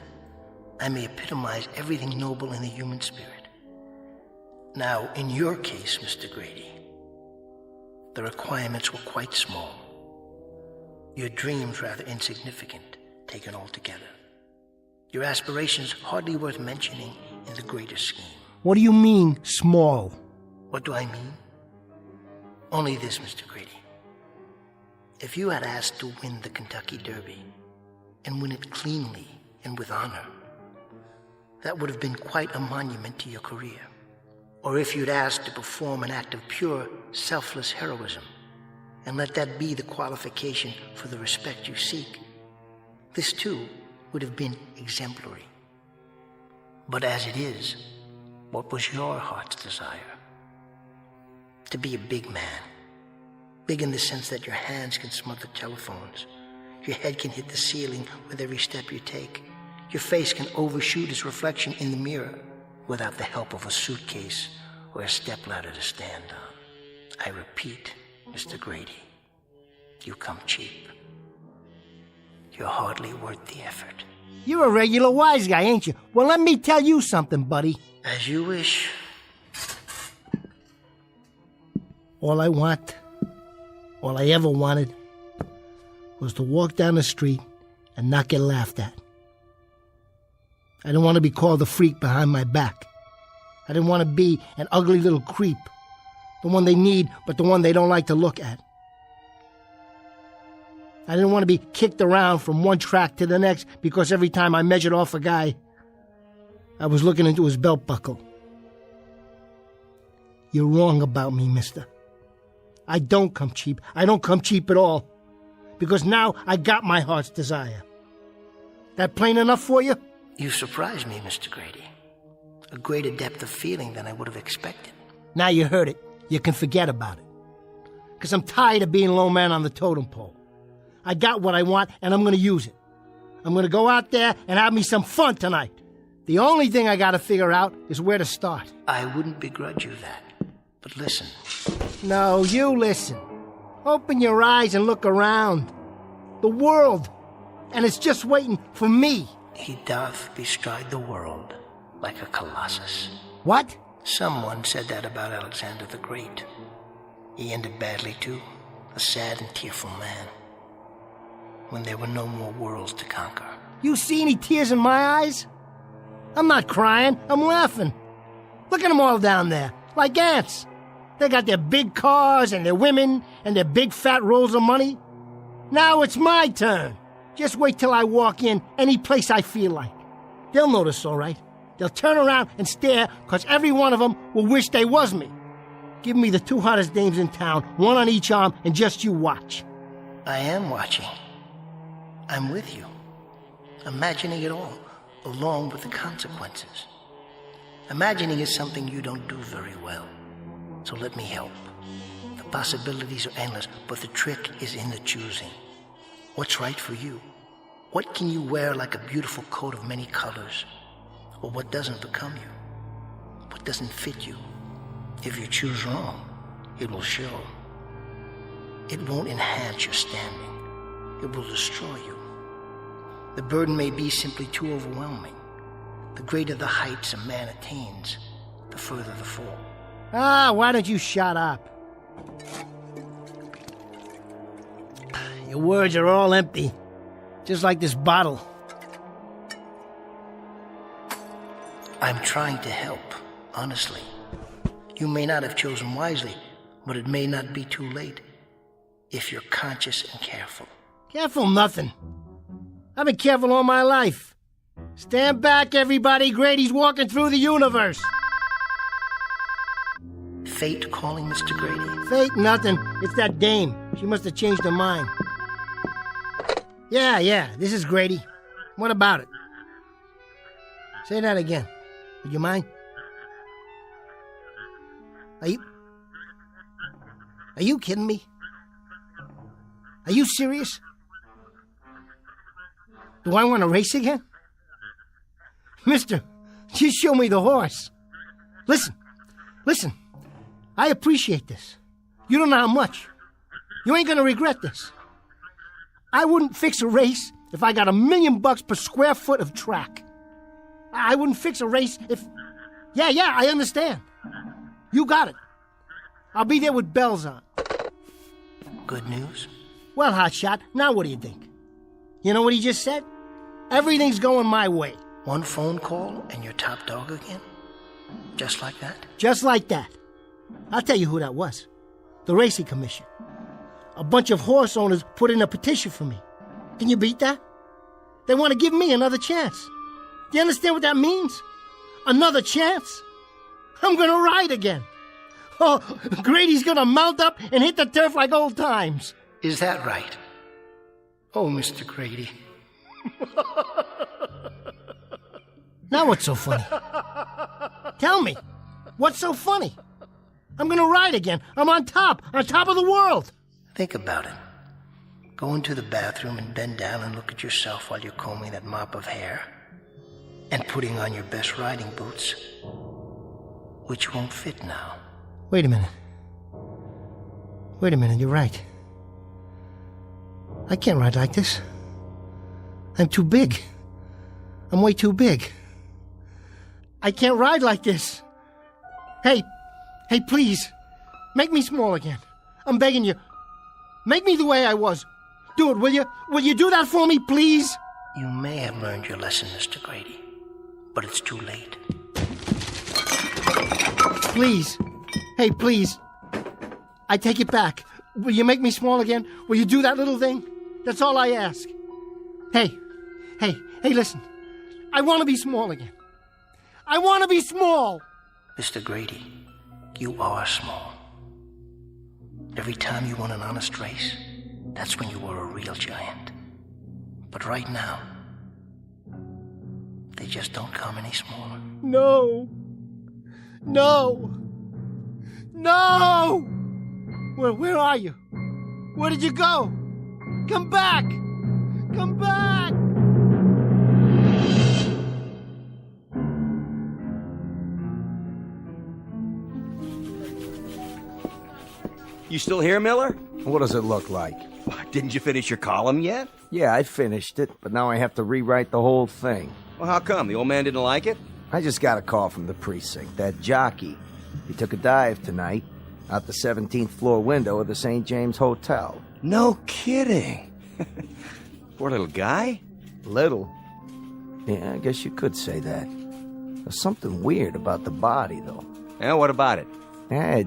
I may epitomize everything noble in the human spirit. Now, in your case, Mr. Grady, the requirements were quite small. Your dreams rather insignificant, taken all together. Your aspirations hardly worth mentioning in the greater scheme. What do you mean, small? What do I mean? Only this, Mr. Grady. If you had asked to win the Kentucky Derby, and win it cleanly and with honor. That would have been quite a monument to your career. Or if you'd asked to perform an act of pure, selfless heroism, and let that be the qualification for the respect you seek, this too would have been exemplary. But as it is, what was your heart's desire? To be a big man. Big in the sense that your hands can smother telephones, your head can hit the ceiling with every step you take, your face can overshoot its reflection in the mirror without the help of a suitcase or a stepladder to stand on. I repeat, Mr. Grady, you come cheap. You're hardly worth the effort. You're a regular wise guy, ain't you? Well, let me tell you something, buddy. As you wish. All I want, all I ever wanted, was to walk down the street and not get laughed at. I didn't want to be called a freak behind my back. I didn't want to be an ugly little creep, the one they need, but the one they don't like to look at. I didn't want to be kicked around from one track to the next because every time I measured off a guy, I was looking into his belt buckle. You're wrong about me, mister. I don't come cheap. I don't come cheap at all. Because now I got my heart's desire. That plain enough for you? You surprised me, Mr. Grady. A greater depth of feeling than I would have expected. Now you heard it. You can forget about it. Because I'm tired of being low man on the totem pole. I got what I want, and I'm going to use it. I'm going to go out there and have me some fun tonight. The only thing I got to figure out is where to start. I wouldn't begrudge you that. But listen. No, you listen. Open your eyes and look around. The world. And it's just waiting for me. He doth bestride the world like a colossus. What? Someone said that about Alexander the Great. He ended badly, too. A sad and tearful man. When there were no more worlds to conquer. You see any tears in my eyes? I'm not crying. I'm laughing. Look at them all down there, like ants. They got their big cars and their women and their big fat rolls of money. Now it's my turn. Just wait till I walk in any place I feel like. They'll notice, all right. They'll turn around and stare, because every one of them will wish they was me. Give me the two hottest dames in town, one on each arm, and just you watch. I am watching. I'm with you, imagining it all, along with the consequences. Imagining is something you don't do very well, so let me help. The possibilities are endless, but the trick is in the choosing. What's right for you? What can you wear like a beautiful coat of many colors? Or what doesn't become you? What doesn't fit you? If you choose wrong, it will show. It won't enhance your standing. It will destroy you. The burden may be simply too overwhelming. The greater the heights a man attains, the further the fall. Why don't you shut up? Your words are all empty, just like this bottle. I'm trying to help, honestly. You may not have chosen wisely, but it may not be too late if you're conscious and careful. Careful nothing. I've been careful all my life. Stand back, everybody. Grady's walking through the universe. Fate calling, Mr. Grady? Fate nothing. It's that dame. She must have changed her mind. Yeah, this is Grady. What about it? Say that again. Would you mind? Are you kidding me? Are you serious? Do I want to race again? Mister, just show me the horse. Listen. I appreciate this. You don't know how much. You ain't gonna regret this. I wouldn't fix a race if I got $1 million per square foot of track. I wouldn't fix a race if... Yeah, I understand. You got it. I'll be there with bells on. Good news? Well, hotshot, now what do you think? You know what he just said? Everything's going my way. One phone call and you're top dog again? Just like that? Just like that. I'll tell you who that was. The Racing Commission. A bunch of horse owners put in a petition for me. Can you beat that? They want to give me another chance. Do you understand what that means? Another chance? I'm gonna ride again. Oh, Grady's gonna mount up and hit the turf like old times. Is that right? Oh, Mr. Grady. Now what's so funny? Tell me, what's so funny? I'm gonna ride again. I'm on top of the world. Think about it. Go into the bathroom and bend down and look at yourself while you're combing that mop of hair. And putting on your best riding boots, which won't fit now. Wait a minute, you're right. I can't ride like this. I'm too big. I'm way too big. I can't ride like this. Hey, please, make me small again. I'm begging you. Make me the way I was. Do it, will you? Will you do that for me, please? You may have learned your lesson, Mr. Grady, but it's too late. Please. Hey, please. I take it back. Will you make me small again? Will you do that little thing? That's all I ask. Hey, listen. I want to be small again. I want to be small. Mr. Grady, you are small. Every time you won an honest race, that's when you were a real giant. But right now, they just don't come any smaller. No! Where are you? Where did you go? Come back! Come back! You still here, Miller? What does it look like? Didn't you finish your column yet? Yeah, I finished it, but now I have to rewrite the whole thing. Well, how come? The old man didn't like it? I just got a call from the precinct. That Jockey. He took a dive tonight out the 17th floor window of the St. James Hotel. No kidding. Poor little guy? Little? Yeah, I guess you could say that. There's something weird about the body, though. Yeah, what about it? It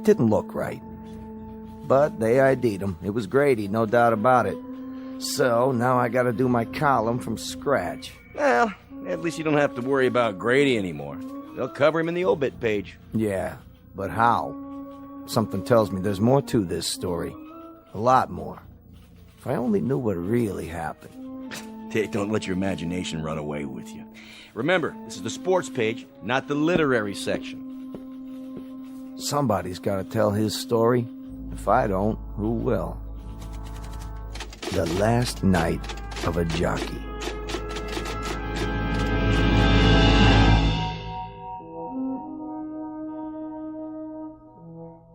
didn't look right. But they ID'd him. It was Grady, no doubt about it. So now I gotta do my column from scratch. Well, at least you don't have to worry about Grady anymore. They'll cover him in the obit page. Yeah, but how? Something tells me there's more to this story. A lot more. If I only knew what really happened. Hey, don't let your imagination run away with you. Remember, this is the sports page, not the literary section. Somebody's gotta tell his story. If I don't, who will? The Last Night of a Jockey.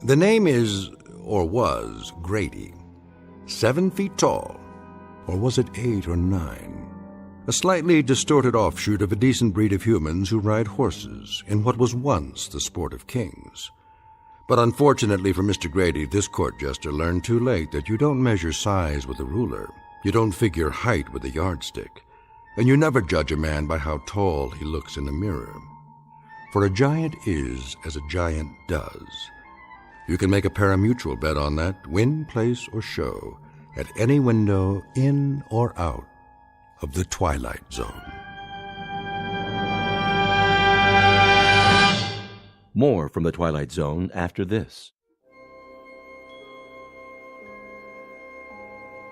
The name is, or was, Grady. 7 feet tall. Or was it 8 or 9? A slightly distorted offshoot of a decent breed of humans who ride horses in what was once the sport of kings. But unfortunately for Mr. Grady, this court jester learned too late that you don't measure size with a ruler, you don't figure height with a yardstick, and you never judge a man by how tall he looks in the mirror. For a giant is as a giant does. You can make a parimutuel bet on that, win, place, or show, at any window in or out of the Twilight Zone. More from the Twilight Zone after this.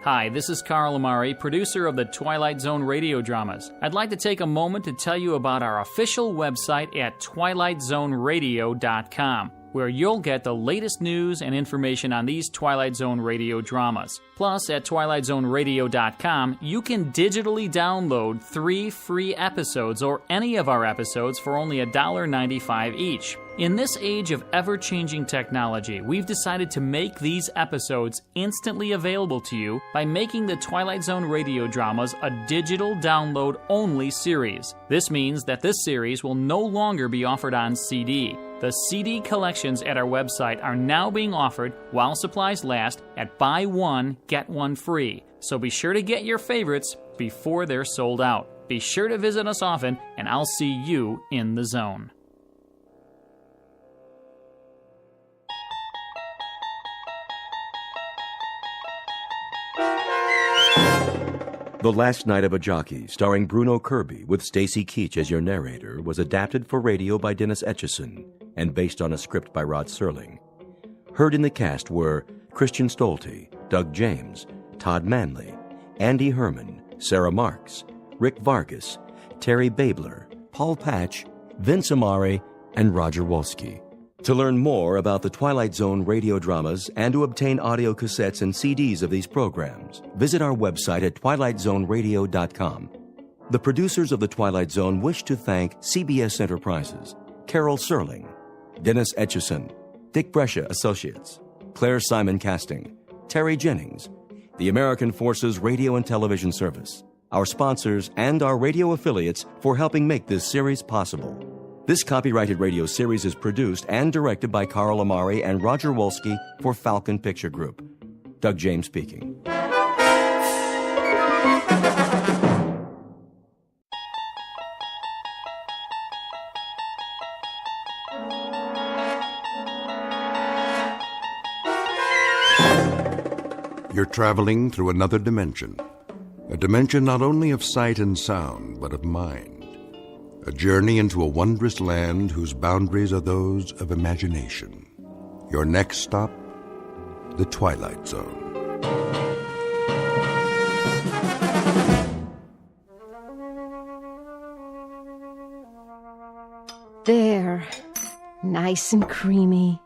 Hi, this is Carl Amari, producer of the Twilight Zone radio dramas. I'd like to take a moment to tell you about our official website at twilightzoneradio.com, where you'll get the latest news and information on these Twilight Zone radio dramas. Plus, at twilightzoneradio.com, you can digitally download 3 free episodes or any of our episodes for only $1.95 each. In this age of ever-changing technology, we've decided to make these episodes instantly available to you by making the Twilight Zone radio dramas a digital download-only series. This means that this series will no longer be offered on CD. The CD collections at our website are now being offered, while supplies last, at buy one, get one free. So be sure to get your favorites before they're sold out. Be sure to visit us often, and I'll see you in the zone. The Last Night of a Jockey, starring Bruno Kirby with Stacy Keach as your narrator, was adapted for radio by Dennis Etchison and based on a script by Rod Serling. Heard in the cast were Christian Stolte, Doug James, Todd Manley, Andy Herman, Sarah Marks, Rick Vargas, Terry Babler, Paul Patch, Vince Amari, and Roger Wolski. To learn more about the Twilight Zone radio dramas and to obtain audio cassettes and CDs of these programs, visit our website at twilightzoneradio.com. The producers of The Twilight Zone wish to thank CBS Enterprises, Carol Serling, Dennis Etchison, Dick Brescia Associates, Claire Simon Casting, Terry Jennings, the American Forces Radio and Television Service, our sponsors, and our radio affiliates for helping make this series possible. This copyrighted radio series is produced and directed by Carl Amari and Roger Wolski for Falcon Picture Group. Doug James speaking. You're traveling through another dimension. A dimension not only of sight and sound, but of mind. A journey into a wondrous land whose boundaries are those of imagination. Your next stop, the Twilight Zone. There. Nice and creamy.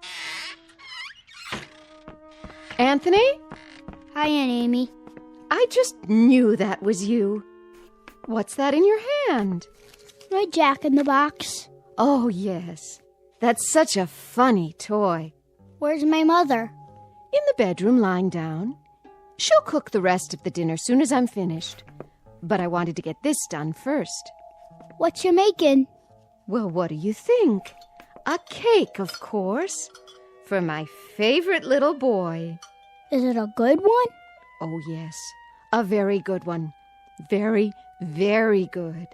Anthony? Hi, Aunt Amy. I just knew that was you. What's that in your hand? My Jack-in-the-Box. Oh, yes. That's such a funny toy. Where's my mother? In the bedroom, lying down. She'll cook the rest of the dinner soon as I'm finished. But I wanted to get this done first. What you making? Well, what do you think? A cake, of course. For my favorite little boy. Is it a good one? Oh, yes. A very good one. Very, very good.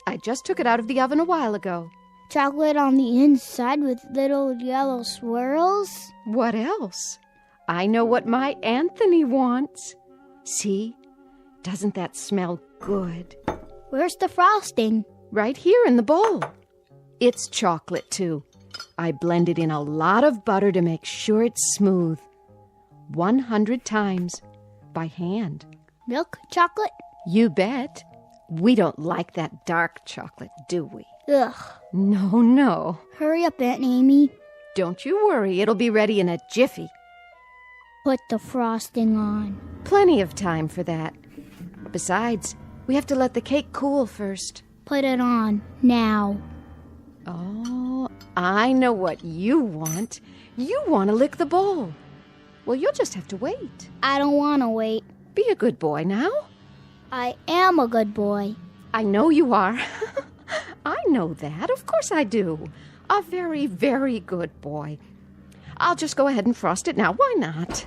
I just took it out of the oven a while ago. Chocolate on the inside with little yellow swirls? What else? I know what my Anthony wants. See? Doesn't that smell good? Where's the frosting? Right here in the bowl. It's chocolate, too. I blended in a lot of butter to make sure it's smooth. 100 times. By hand. Milk chocolate? You bet. We don't like that dark chocolate, do we? Ugh. No. Hurry up, Aunt Amy. Don't you worry, it'll be ready in a jiffy. Put the frosting on. Plenty of time for that. Besides, we have to let the cake cool first. Put it on, now. Oh, I know what you want. You want to lick the bowl. Well, you'll just have to wait. I don't want to wait. Be a good boy now. I am a good boy. I know you are. I know that. Of course I do. A very, very good boy. I'll just go ahead and frost it now. Why not?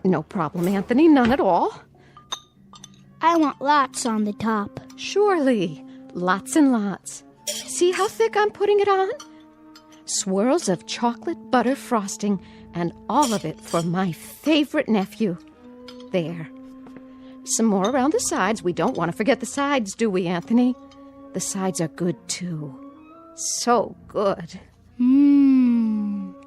No problem, Anthony. None at all. I want lots on the top. Surely. Lots and lots. See how thick I'm putting it on? Swirls of chocolate butter frosting, and all of it for my favorite nephew. There. Some more around the sides. We don't want to forget the sides, do we, Anthony? The sides are good, too. So good.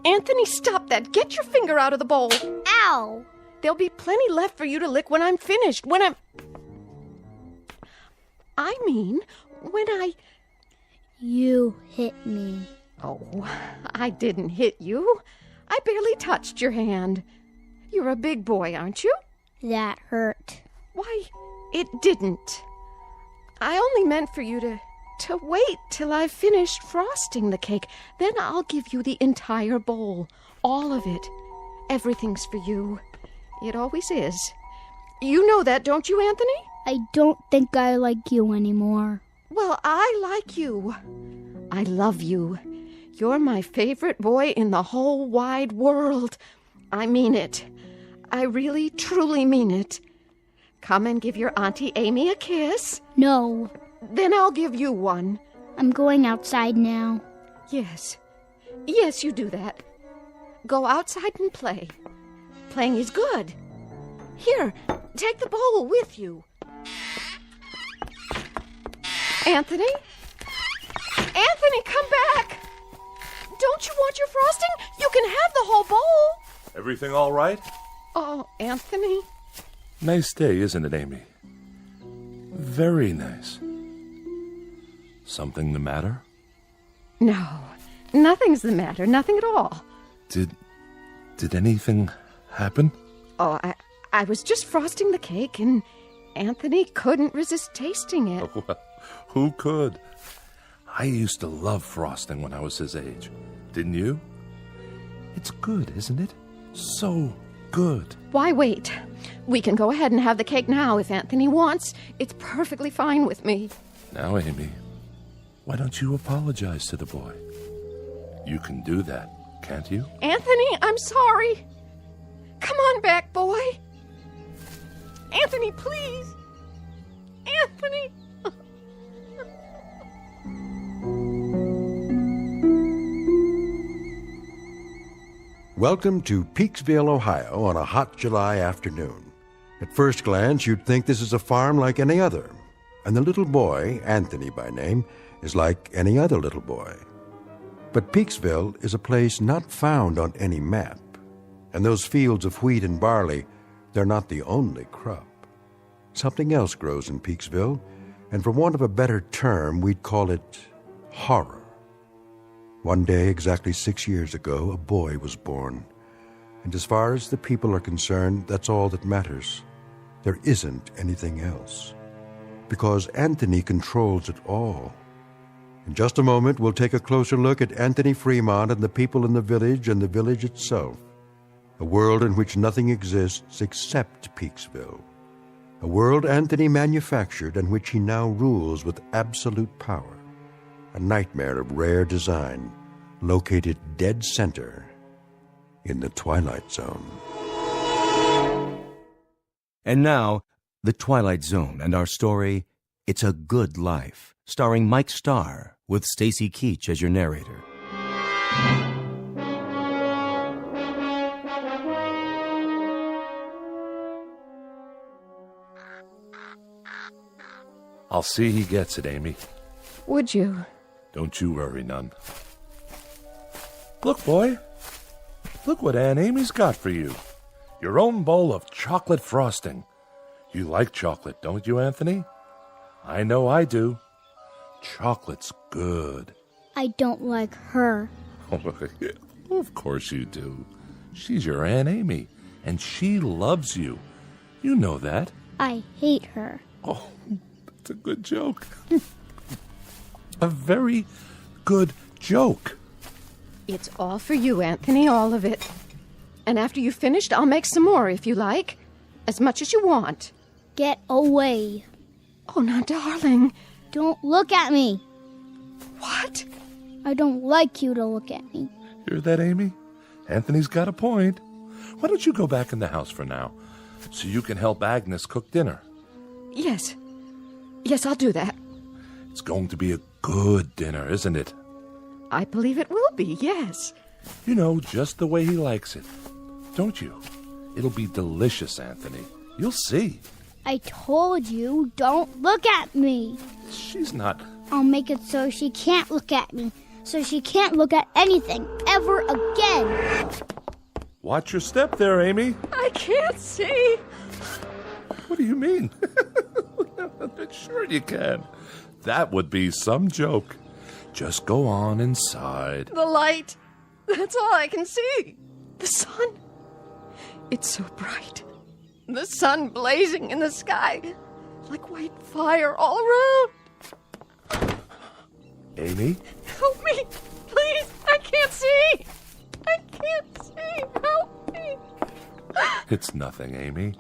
Anthony, stop that. Get your finger out of the bowl. Ow! There'll be plenty left for you to lick when I'm finished. When You hit me. Oh, I didn't hit you. I barely touched your hand. You're a big boy, aren't you? That hurt. Why, it didn't. I only meant for you to wait till I've finished frosting the cake. Then I'll give you the entire bowl. All of it. Everything's for you. It always is. You know that, don't you, Anthony? I don't think I like you anymore. Well, I like you. I love you. You're my favorite boy in the whole wide world. I mean it. I really, truly mean it. Come and give your Auntie Amy a kiss. No. Then I'll give you one. I'm going outside now. Yes. Yes, you do that. Go outside and play. Playing is good. Here, take the bowl with you. Anthony? Anthony, come back! Don't you want your frosting? You can have the whole bowl. Everything all right? Oh, Anthony. Nice day, isn't it, Amy? Very nice. Something the matter? No, nothing's the matter. Nothing at all. Did anything happen? Oh, I was just frosting the cake, and Anthony couldn't resist tasting it. Oh, well, who could? I used to love frosting when I was his age. Didn't you? It's good, isn't it? So good. Why wait? We can go ahead and have the cake now if Anthony wants. It's perfectly fine with me. Now, Amy, why don't you apologize to the boy? You can do that, can't you? Anthony, I'm sorry. Come on back, boy. Anthony, please. Anthony. Welcome to Peaksville, Ohio, on a hot July afternoon. At first glance, you'd think this is a farm like any other, and the little boy, Anthony by name, is like any other little boy. But Peaksville is a place not found on any map, and those fields of wheat and barley, they're not the only crop. Something else grows in Peaksville, and for want of a better term, we'd call it horror. One day, exactly 6 years ago, a boy was born. And as far as the people are concerned, that's all that matters. There isn't anything else. Because Anthony controls it all. In just a moment, we'll take a closer look at Anthony Fremont and the people in the village and the village itself. A world in which nothing exists except Peaksville. A world Anthony manufactured and which he now rules with absolute power. A nightmare of rare design, located dead center in the Twilight Zone. And now, The Twilight Zone and our story, It's a Good Life, starring Mike Starr, with Stacy Keach as your narrator. I'll see he gets it, Amy. Would you? Don't you worry none. Look, boy. Look what Aunt Amy's got for you. Your own bowl of chocolate frosting. You like chocolate, don't you, Anthony? I know I do. Chocolate's good. I don't like her. Of course you do. She's your Aunt Amy, and she loves you. You know that. I hate her. Oh, that's a good joke. A very good joke. It's all for you, Anthony, all of it. And after you've finished, I'll make some more if you like. As much as you want. Get away. Oh, now, darling. Don't look at me. What? I don't like you to look at me. Hear that, Amy? Anthony's got a point. Why don't you go back in the house for now, so you can help Agnes cook dinner? Yes. Yes, I'll do that. It's going to be a good dinner, isn't it? I believe it will be, yes. You know, just the way he likes it. Don't you? It'll be delicious, Anthony. You'll see. I told you, don't look at me. She's not... I'll make it so she can't look at me. So she can't look at anything ever again. Watch your step there, Amy. I can't see. What do you mean? Sure you can. That would be some joke. Just go on inside. The light. That's all I can see. The sun. It's so bright. The sun blazing in the sky. Like white fire all around. Amy? Help me. Please. I can't see. I can't see. Help me. It's nothing, Amy.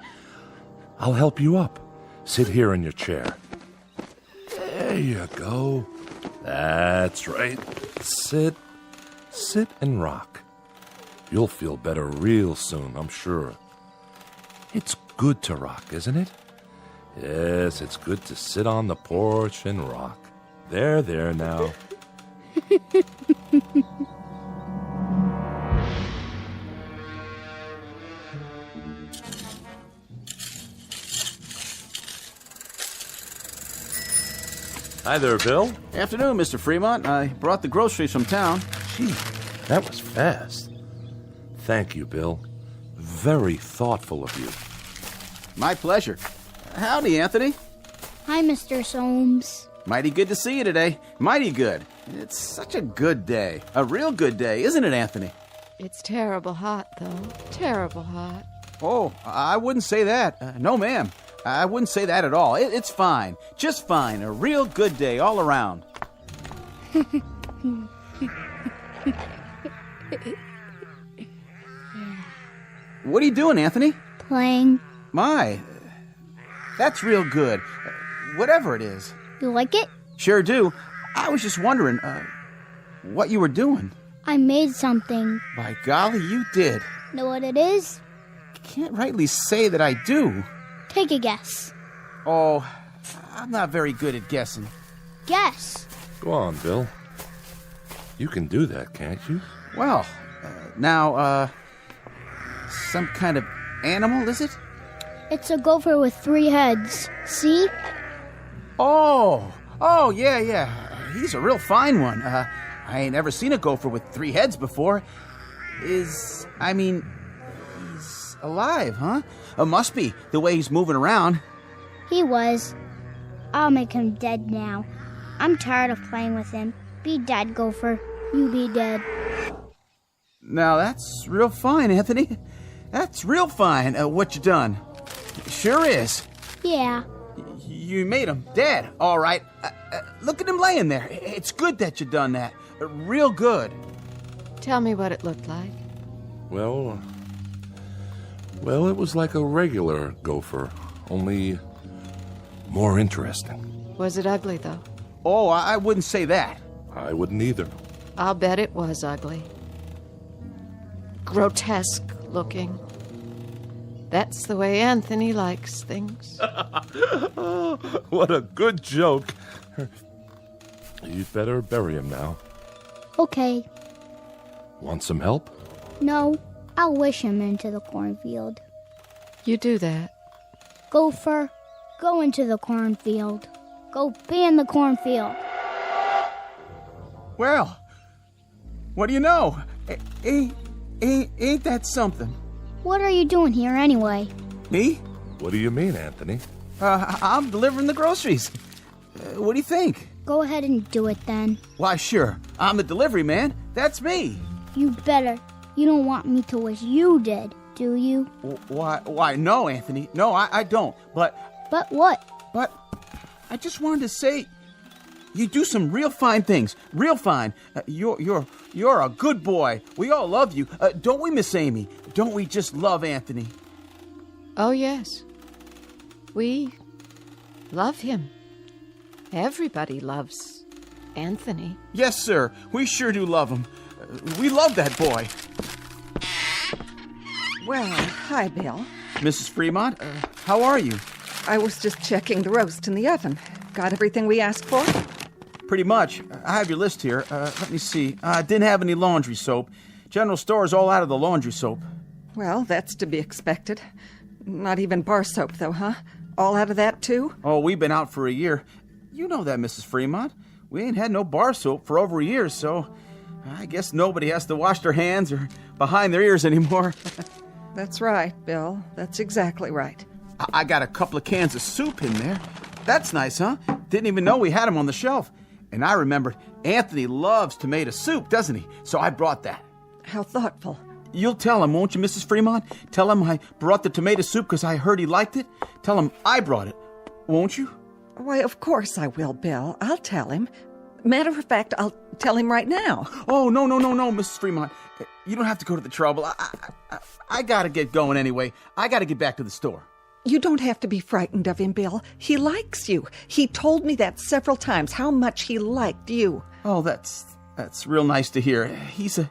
I'll help you up. Sit here in your chair. There you go. That's right. Sit and rock. You'll feel better real soon, I'm sure. It's good to rock, isn't it? Yes, it's good to sit on the porch and rock. There now. Hi there, Bill. Afternoon, Mr. Fremont. I brought the groceries from town. Gee, that was fast. Thank you, Bill. Very thoughtful of you. My pleasure. Howdy, Anthony. Hi, Mr. Soames. Mighty good to see you today. Mighty good. It's such a good day. A real good day, isn't it, Anthony? It's terrible hot, though. Terrible hot. Oh, I wouldn't say that. No, ma'am. I wouldn't say that at all. It's fine. Just fine. A real good day all around. What are you doing, Anthony? Playing. My, that's real good. Whatever it is. You like it? Sure do. I was just wondering, what you were doing. I made something. By golly, you did. Know what it is? Can't rightly say that I do. Take a guess. Oh, I'm not very good at guessing. Guess. Go on, Bill. You can do that, can't you? Well, now, some kind of animal, is it? It's a gopher with 3 heads. See? Oh, yeah. He's a real fine one. I ain't ever seen a gopher with 3 heads before. He's alive, huh? Must be, the way he's moving around. He was. I'll make him dead now. I'm tired of playing with him. Be dead, gopher. You be dead. Now, that's real fine, Anthony. That's real fine, what you done. Sure is. Yeah. You made him dead, all right. Look at him laying there. It's good that you done that. Real good. Tell me what it looked like. Well, it was like a regular gopher, only more interesting. Was it ugly, though? Oh, I wouldn't say that. I wouldn't either. I'll bet it was ugly. Grotesque looking. That's the way Anthony likes things. What a good joke. You'd better bury him now. Okay. Want some help? No, I'll wish him into the cornfield. You do that. Gopher, go into the cornfield. Go be in the cornfield. Well, what do you know? Ain't that something? What are you doing here anyway? Me? What do you mean, Anthony? I'm delivering the groceries. What do you think? Go ahead and do it then. Why, sure. I'm the delivery man. That's me. You better. You don't want me to wish you did, do you? Why, no, Anthony. No, I don't. But what? But I just wanted to say, you do some real fine things. Real fine. You're a good boy. We all love you. Don't we, Miss Amy? Don't we just love Anthony? Oh, yes. We love him. Everybody loves Anthony. Yes, sir. We sure do love him. We love that boy. Well, hi, Bill. Mrs. Fremont, how are you? I was just checking the roast in the oven. Got everything we asked for? Pretty much. I have your list here. Let me see. Didn't have any laundry soap. General store's all out of the laundry soap. Well, that's to be expected. Not even bar soap, though, huh? All out of that, too? Oh, we've been out for a year. You know that, Mrs. Fremont. We ain't had no bar soap for over a year, so I guess nobody has to wash their hands or behind their ears anymore. That's right, Bill. That's exactly right. I got a couple of cans of soup in there. That's nice, huh? Didn't even know we had them on the shelf. And I remembered Anthony loves tomato soup, doesn't he? So I brought that. How thoughtful. You'll tell him, won't you, Mrs. Fremont? Tell him I brought the tomato soup because I heard he liked it. Tell him I brought it, won't you? Why, of course I will, Bill. I'll tell him. Matter of fact, I'll tell him right now. Oh, no, Mrs. Fremont. You don't have to go to the trouble. I gotta get going anyway. I gotta get back to the store. You don't have to be frightened of him, Bill. He likes you. He told me that several times, how much he liked you. Oh, that's real nice to hear. He's a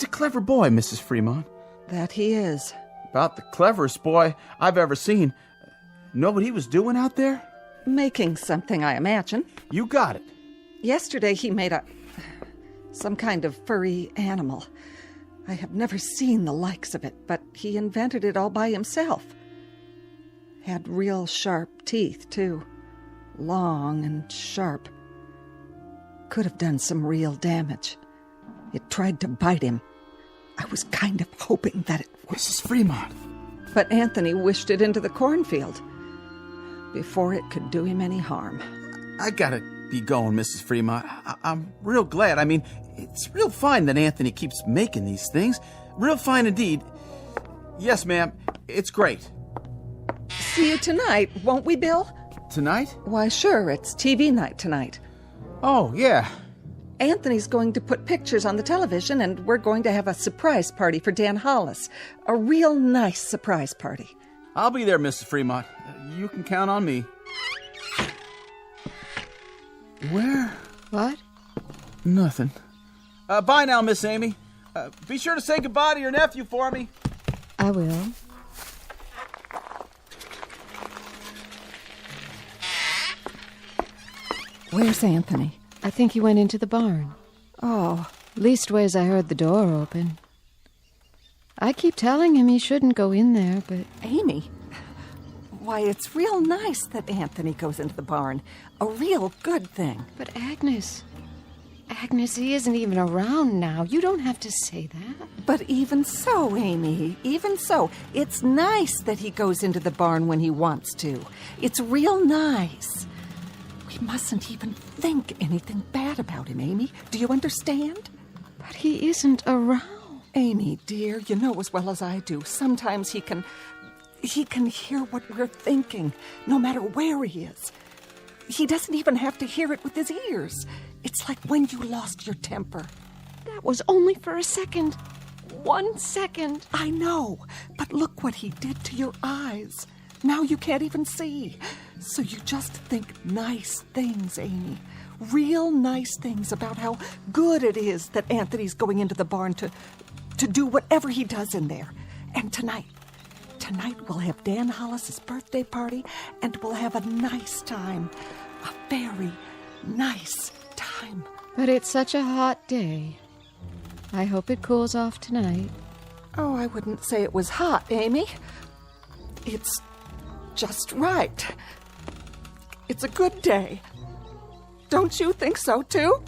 clever boy, Mrs. Fremont. That he is. About the cleverest boy I've ever seen. Know what he was doing out there? Making something, I imagine. You got it. Yesterday he made some kind of furry animal. I have never seen the likes of it, but he invented it all by himself. Had real sharp teeth, too. Long and sharp. could have done some real damage. It tried to bite him. I was kind of hoping that it would. Mrs. Fremont. But Anthony wished it into the cornfield before it could do him any harm. I gotta be going, Mrs. Fremont. I'm real glad. I mean, it's real fine that Anthony keeps making these things. Real fine indeed. Yes, ma'am. It's great. See you tonight, won't we, Bill? Tonight? Why, sure. It's TV night tonight. Oh, yeah. Anthony's going to put pictures on the television, and we're going to have a surprise party for Dan Hollis. A real nice surprise party. I'll be there, Mrs. Fremont. You can count on me. Where? What? Nothing. Bye now, Miss Amy. Be sure to say goodbye to your nephew for me. I will. Where's Anthony? I think he went into the barn. Oh. Leastways, I heard the door open. I keep telling him he shouldn't go in there, but... Amy, why, it's real nice that Anthony goes into the barn. A real good thing. But Agnes, he isn't even around now. You don't have to say that. But even so, Amy, even so, it's nice that he goes into the barn when he wants to. It's real nice. We mustn't even think anything bad about him, Amy. Do you understand? But he isn't around. Amy, dear, you know as well as I do. Sometimes he can hear what we're thinking, no matter where he is. He doesn't even have to hear it with his ears. It's like when you lost your temper. That was only for a second. 1 second. I know, but look what he did to your eyes. Now you can't even see. So you just think nice things, Amy. Real nice things about how good it is that Anthony's going into the barn to do whatever he does in there. And tonight we'll have Dan Hollis's birthday party, and we'll have a nice time. A very nice time. But it's such a hot day. I hope it cools off tonight. Oh, I wouldn't say it was hot, Amy. It's just right. It's a good day. Don't you think so, too?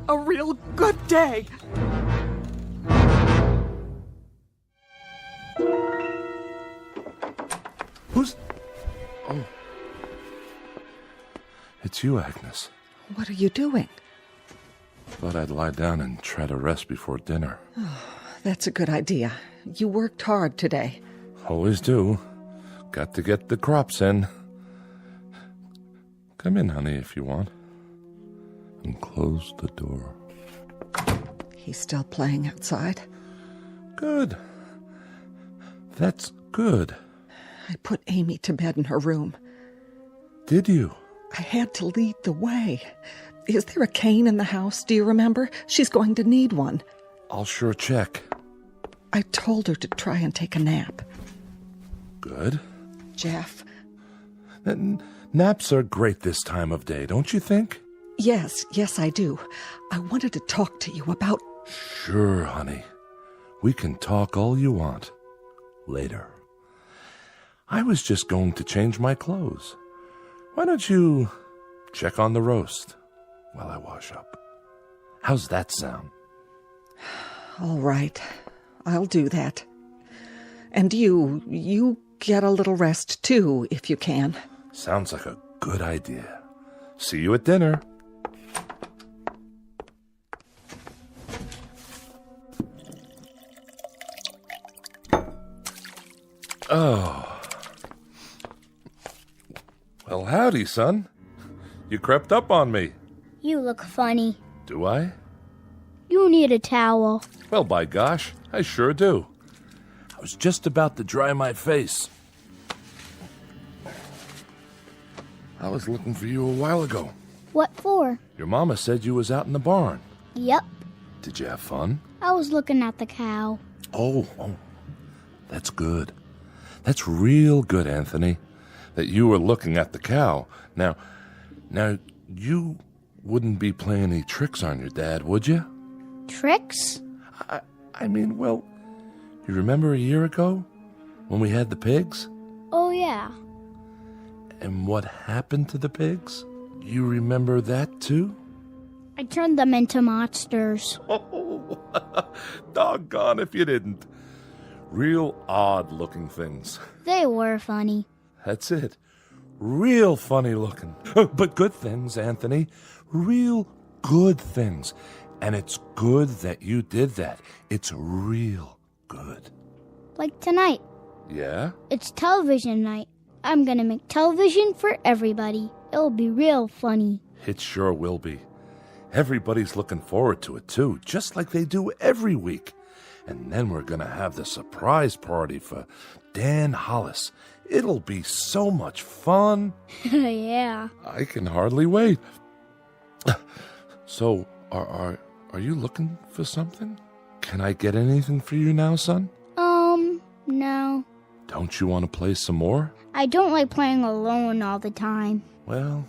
A real good day. Who's... Oh. It's you, Agnes. What are you doing? Thought I'd lie down and try to rest before dinner. Oh, that's a good idea. You worked hard today. Always do. Got to get the crops in. Come in, honey, if you want. And close the door. He's still playing outside? Good. That's good. I put Amy to bed in her room. Did you? I had to lead the way. Is there a cane in the house? Do you remember? She's going to need one. I'll sure check. I told her to try and take a nap. Good. Jeff. Naps are great this time of day, don't you think? Yes, I do. I wanted to talk to you about... Sure, honey. We can talk all you want. Later. I was just going to change my clothes. Why don't you check on the roast while I wash up? How's that sound? All right. I'll do that. And you get a little rest, too, if you can. Sounds like a good idea. See you at dinner. Oh. Well, howdy, son. You crept up on me. You look funny. Do I? You need a towel. Well, by gosh, I sure do. I was just about to dry my face. I was looking for you a while ago. What for? Your mama said you was out in the barn. Yep. Did you have fun? I was looking at the cow. Oh, that's good. That's real good, Anthony, that you were looking at the cow. Now, you wouldn't be playing any tricks on your dad, would you? Tricks? I mean, well, you remember a year ago when we had the pigs? Oh, yeah. And what happened to the pigs? You remember that, too? I turned them into monsters. Oh, doggone if you didn't. Real odd-looking things. They were funny. That's it. Real funny-looking. But good things, Anthony. Real good things. And it's good that you did that. It's real good. Like tonight. Yeah? It's television night. I'm gonna make television for everybody. It'll be real funny. It sure will be. Everybody's looking forward to it, too, just like they do every week. And then we're gonna have the surprise party for Dan Hollis. It'll be so much fun. Yeah. I can hardly wait. So, are you looking for something? Can I get anything for you now, son? No. Don't you want to play some more? I don't like playing alone all the time. Well,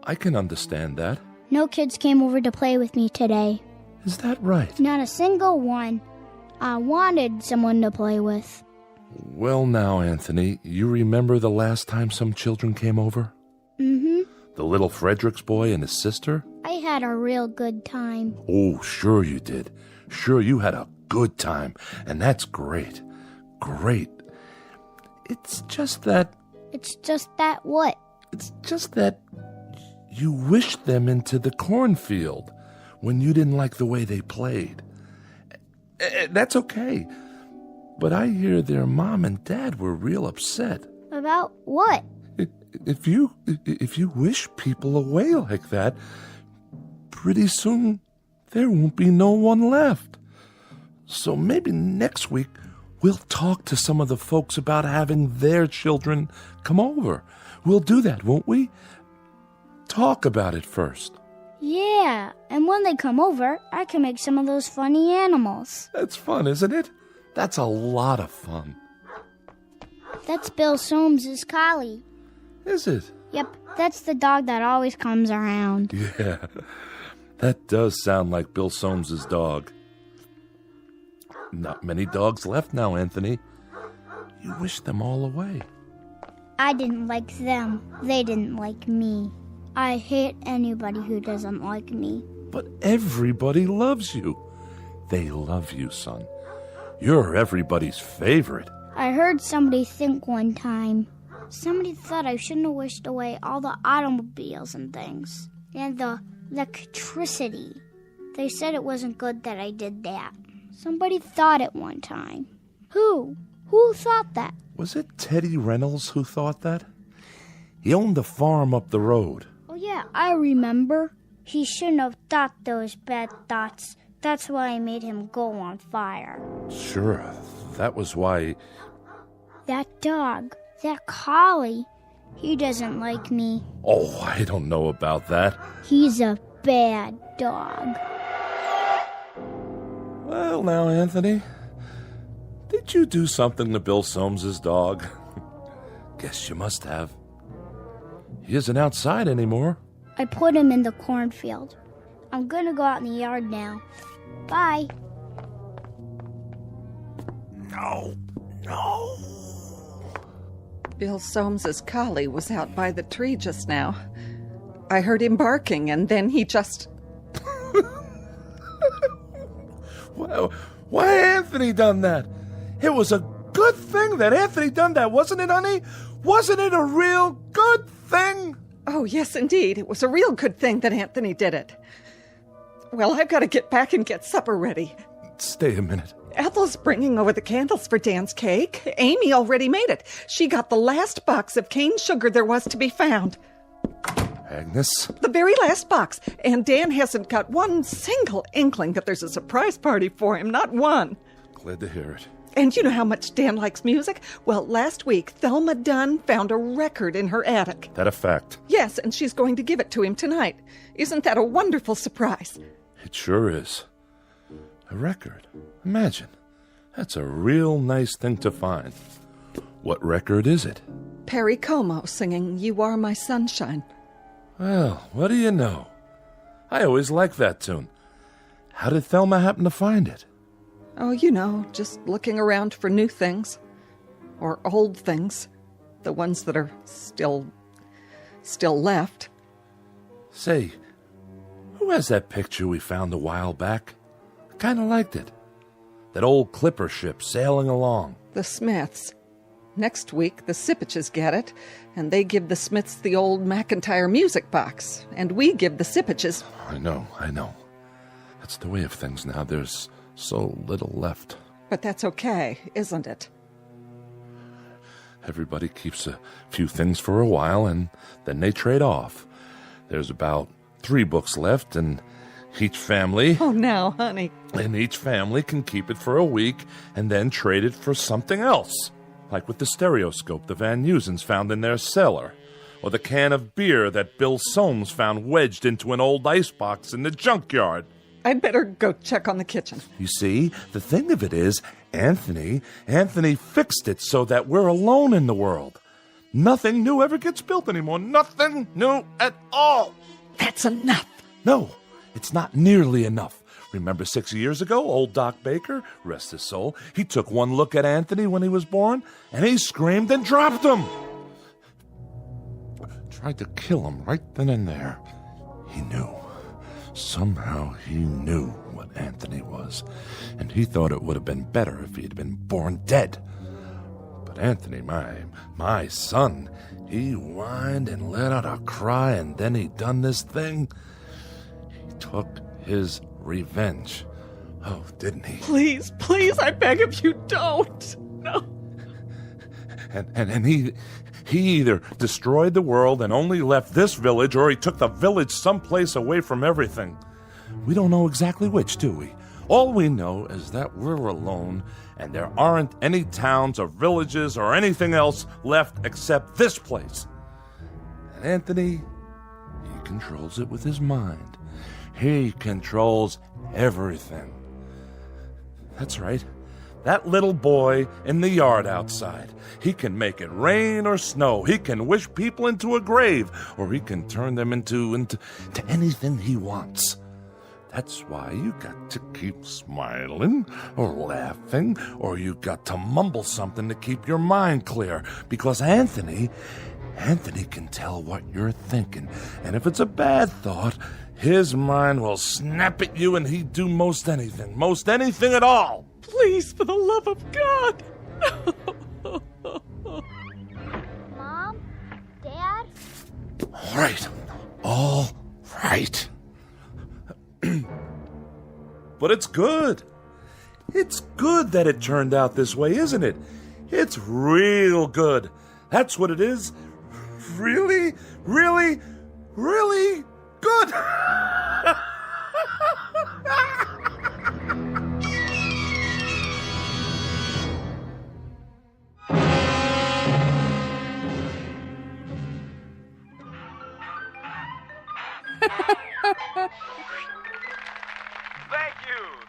I can understand that. No kids came over to play with me today. Is that right? Not a single one. I wanted someone to play with. Well now, Anthony, you remember the last time some children came over? Mm-hmm. The little Fredericks boy and his sister? I had a real good time. Oh, sure you did. Sure you had a good time, and that's great. Great. It's just that... It's just that what? It's just that you wished them into the cornfield when you didn't like the way they played. That's okay. But I hear their mom and dad were real upset. About what? If you wish people away like that, pretty soon there won't be no one left. So maybe next week we'll talk to some of the folks about having their children come over. We'll do that, won't we? Talk about it first. Yeah, and when they come over, I can make some of those funny animals. That's fun, isn't it? That's a lot of fun. That's Bill Soames's collie. Is it? Yep, that's the dog that always comes around. Yeah, that does sound like Bill Soames's dog. Not many dogs left now, Anthony. You wish them all away. I didn't like them. They didn't like me. I hate anybody who doesn't like me. But everybody loves you. They love you, son. You're everybody's favorite. I heard somebody think one time. Somebody thought I shouldn't have wished away all the automobiles and things. And the electricity. They said it wasn't good that I did that. Somebody thought it one time. Who? Who thought that? Was it Teddy Reynolds who thought that? He owned the farm up the road. Oh yeah, I remember. He shouldn't have thought those bad thoughts. That's why I made him go on fire. Sure, that was why... That dog, that collie, he doesn't like me. Oh, I don't know about that. He's a bad dog. Well, now, Anthony, did you do something to Bill Soames's dog? Guess you must have. He isn't outside anymore. I put him in the cornfield. I'm gonna go out in the yard now. Bye. No. Bill Soames's collie was out by the tree just now. I heard him barking, and then he just... Well, why Anthony done that? It was a good thing that Anthony done that, wasn't it, honey? Wasn't it a real good thing? Oh, yes, indeed. It was a real good thing that Anthony did it. Well, I've got to get back and get supper ready. Stay a minute. Ethel's bringing over the candles for Dan's cake. Amy already made it. She got the last box of cane sugar there was to be found. Agnes? The very last box. And Dan hasn't got one single inkling that there's a surprise party for him. Not one. Glad to hear it. And you know how much Dan likes music? Well, last week, Thelma Dunn found a record in her attic. That a fact? Yes, and she's going to give it to him tonight. Isn't that a wonderful surprise? It sure is. A record. Imagine. That's a real nice thing to find. What record is it? Perry Como singing You Are My Sunshine. Well, what do you know? I always liked that tune. How did Thelma happen to find it? Oh, you know, just looking around for new things. Or old things. The ones that are still left. Say, who Who has that picture we found a while back? I kind of liked it. That old clipper ship sailing along. The Smiths. Next week, the Sipiches get it, and they give the Smiths the old McIntyre music box, and we give the Sipiches... I know. That's the way of things now. There's so little left. But that's okay, isn't it? Everybody keeps a few things for a while, and then they trade off. There's about 3 books left, and each family... Oh, now, honey. And each family can keep it for a week, and then trade it for something else. Like with the stereoscope the Van Nusens found in their cellar, or the can of beer that Bill Soames found wedged into an old icebox in the junkyard. I'd better go check on the kitchen. You see, the thing of it is, Anthony fixed it so that we're alone in the world. Nothing new ever gets built anymore. Nothing new at all. That's enough. No, it's not nearly enough. Remember 6 years ago, old Doc Baker, rest his soul, he took one look at Anthony when he was born, and he screamed and dropped him. Tried to kill him right then and there. He knew. Somehow he knew what Anthony was, and he thought it would have been better if he had been born dead. But Anthony, my son, he whined and let out a cry, and then he done this thing. He took his revenge. Oh, didn't he? Please, I beg of you, don't. No. And he either destroyed the world and only left this village, or he took the village someplace away from everything. We don't know exactly which, do we? All we know is that we're alone, and there aren't any towns or villages or anything else left except this place. And Anthony, he controls it with his mind. He controls everything. That's right. That little boy in the yard outside. He can make it rain or snow. He can wish people into a grave, or he can turn them into anything he wants. That's why you got to keep smiling or laughing, or you got to mumble something to keep your mind clear, because Anthony can tell what you're thinking, and if it's a bad thought, his mind will snap at you, and he'd do most anything at all. Please, for the love of God. Mom? Dad? All right. But it's good. It's good that it turned out this way, isn't it? It's real good. That's what it is. Really, really, really good.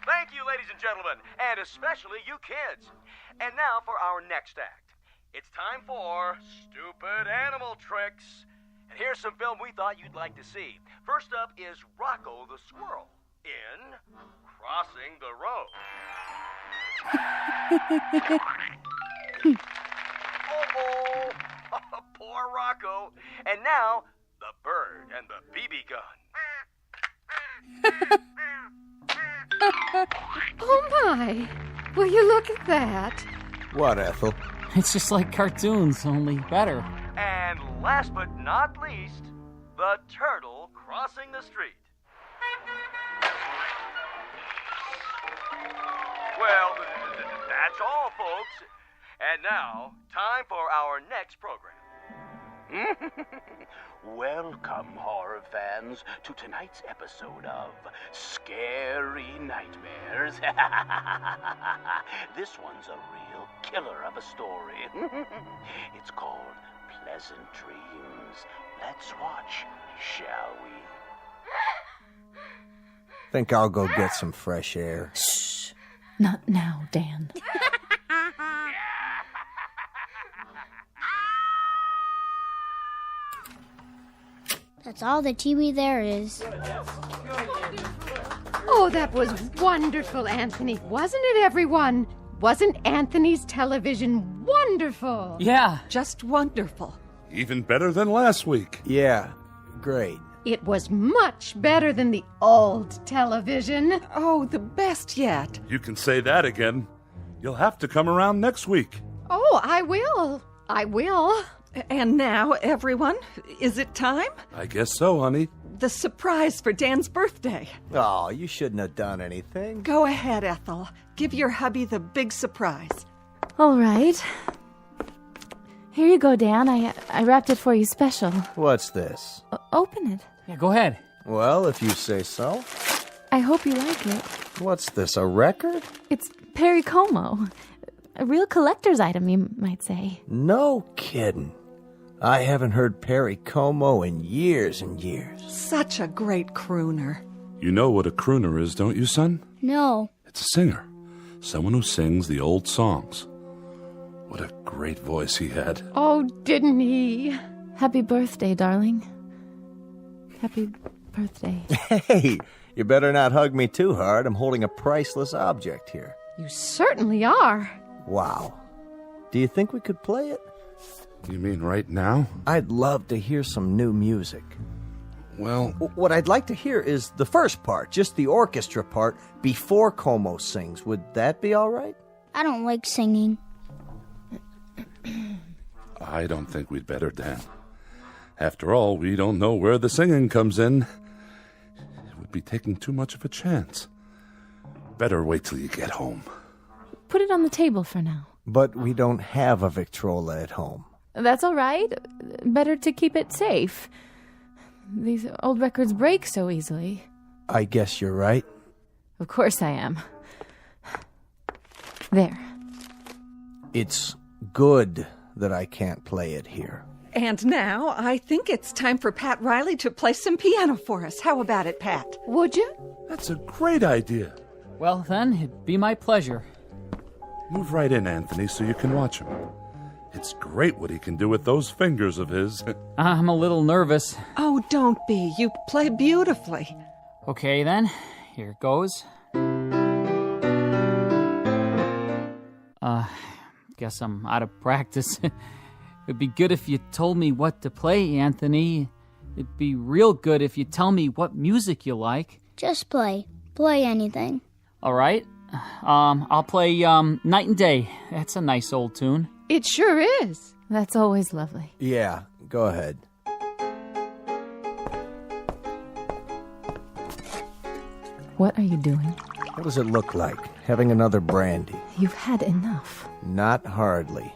Thank you, ladies and gentlemen, and especially you kids. And now for our next act. It's time for Stupid Animal Tricks. And here's some film we thought you'd like to see. First up is Rocco the Squirrel in Crossing the Road. Oh, poor Rocco. And now, the bird and the BB gun. Oh, my. Will you look at that? What, Ethel? It's just like cartoons, only better. And last but not least, the turtle crossing the street. Well, that's all, folks. And now, time for our next program. Welcome, horror fans, to tonight's episode of Scary Nightmares. This one's a real killer of a story. It's called Pleasant Dreams. Let's watch, shall we? Think I'll go get some fresh air. Shh. Not now, Dan. That's all the TV there is. Oh, that was wonderful, Anthony. Wasn't it, everyone? Wasn't Anthony's television wonderful? Yeah. Just wonderful. Even better than last week. Yeah, great. It was much better than the old television. Oh, the best yet. You can say that again. You'll have to come around next week. Oh, I will. I will. And now, everyone, is it time? I guess so, honey. The surprise for Dan's birthday. Oh, you shouldn't have done anything. Go ahead, Ethel. Give your hubby the big surprise. All right. Here you go, Dan. I wrapped it for you special. What's this? Open it. Yeah, go ahead. Well, if you say so. I hope you like it. What's this, a record? It's Perry Como. A real collector's item, you might say. No kidding. I haven't heard Perry Como in years and years. Such a great crooner. You know what a crooner is, don't you, son? No. It's a singer. Someone who sings the old songs. What a great voice he had. Oh, didn't he? Happy birthday, darling. Happy birthday. Hey, you better not hug me too hard. I'm holding a priceless object here. You certainly are. Wow. Do you think we could play it? You mean right now? I'd love to hear some new music. Well, what I'd like to hear is the first part, just the orchestra part, before Como sings. Would that be all right? I don't like singing. I don't think we'd better, Dan. After all, we don't know where the singing comes in. It would be taking too much of a chance. Better wait till you get home. Put it on the table for now. But we don't have a Victrola at home. That's all right. Better to keep it safe. These old records break so easily. I guess you're right. Of course I am. There. It's good that I can't play it here. And now, I think it's time for Pat Riley to play some piano for us. How about it, Pat? Would you? That's a great idea. Well, then, it'd be my pleasure. Move right in, Anthony, so you can watch him. It's great what he can do with those fingers of his. I'm a little nervous. Oh, don't be. You play beautifully. Okay, then. Here goes. Guess I'm out of practice. It'd be good if you told me what to play, Anthony. It'd be real good if you tell me what music you like. Just play. Play anything. All right. I'll play Night and Day. That's a nice old tune. It sure is. That's always lovely. Yeah, go ahead. What are you doing? What does it look like, having another brandy? You've had enough. Not hardly.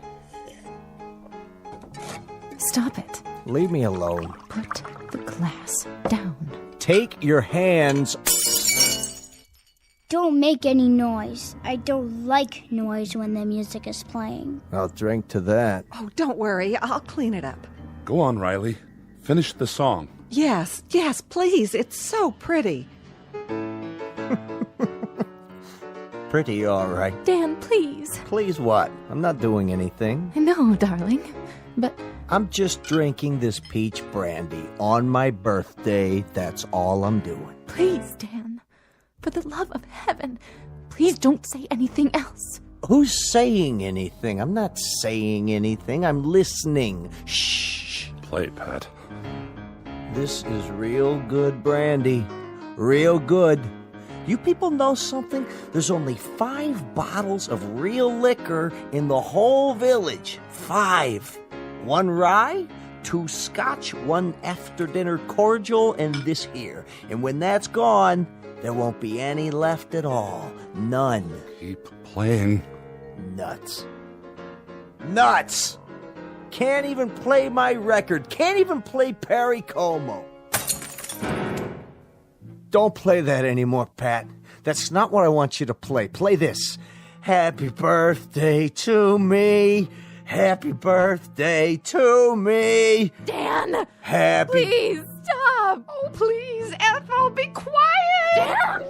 Stop it. Leave me alone. Put the glass down. Take your hands. Don't make any noise. I don't like noise when the music is playing. I'll drink to that. Oh, don't worry. I'll clean it up. Go on, Riley. Finish the song. Yes, please. It's so pretty. Pretty, all right. Dan, please. Please what? I'm not doing anything. I know, darling, but... I'm just drinking this peach brandy on my birthday. That's all I'm doing. Please, Dan. For the love of heaven, please don't say anything else. Who's saying anything? I'm not saying anything. I'm listening. Shh. Play, Pat. This is real good brandy. Real good. You people know something? There's only 5 bottles of real liquor in the whole village. 5. 1 rye, 2 scotch, 1 after-dinner cordial, and this here. And when that's gone, there won't be any left at all. None. Keep playing. Nuts. Nuts! Can't even play my record. Can't even play Perry Como. Don't play that anymore, Pat. That's not what I want you to play. Play this. Happy birthday to me. Happy birthday to me. Dan! Happy... Please, stop! Oh, please, Ethel, be quiet! Dan!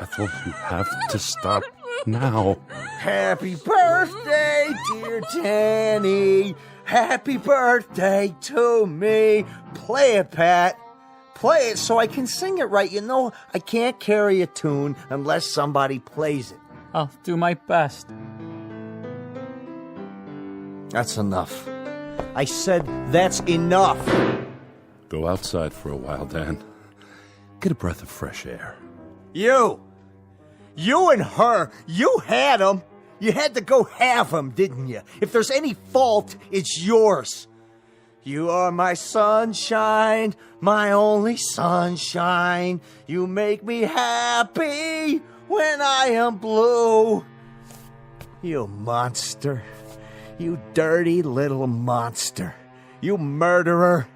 Ethel, you have to stop now. Happy birthday, dear Danny. Happy birthday to me. Play it, Pat. Play it so I can sing it right. You know, I can't carry a tune unless somebody plays it. I'll do my best. That's enough. I said that's enough. Go outside for a while, Dan. Get a breath of fresh air. You and her, you had him. You had to go have him, didn't you? If there's any fault, it's yours. You are my sunshine, my only sunshine. You make me happy when I am blue. You monster. You dirty little monster. You murderer.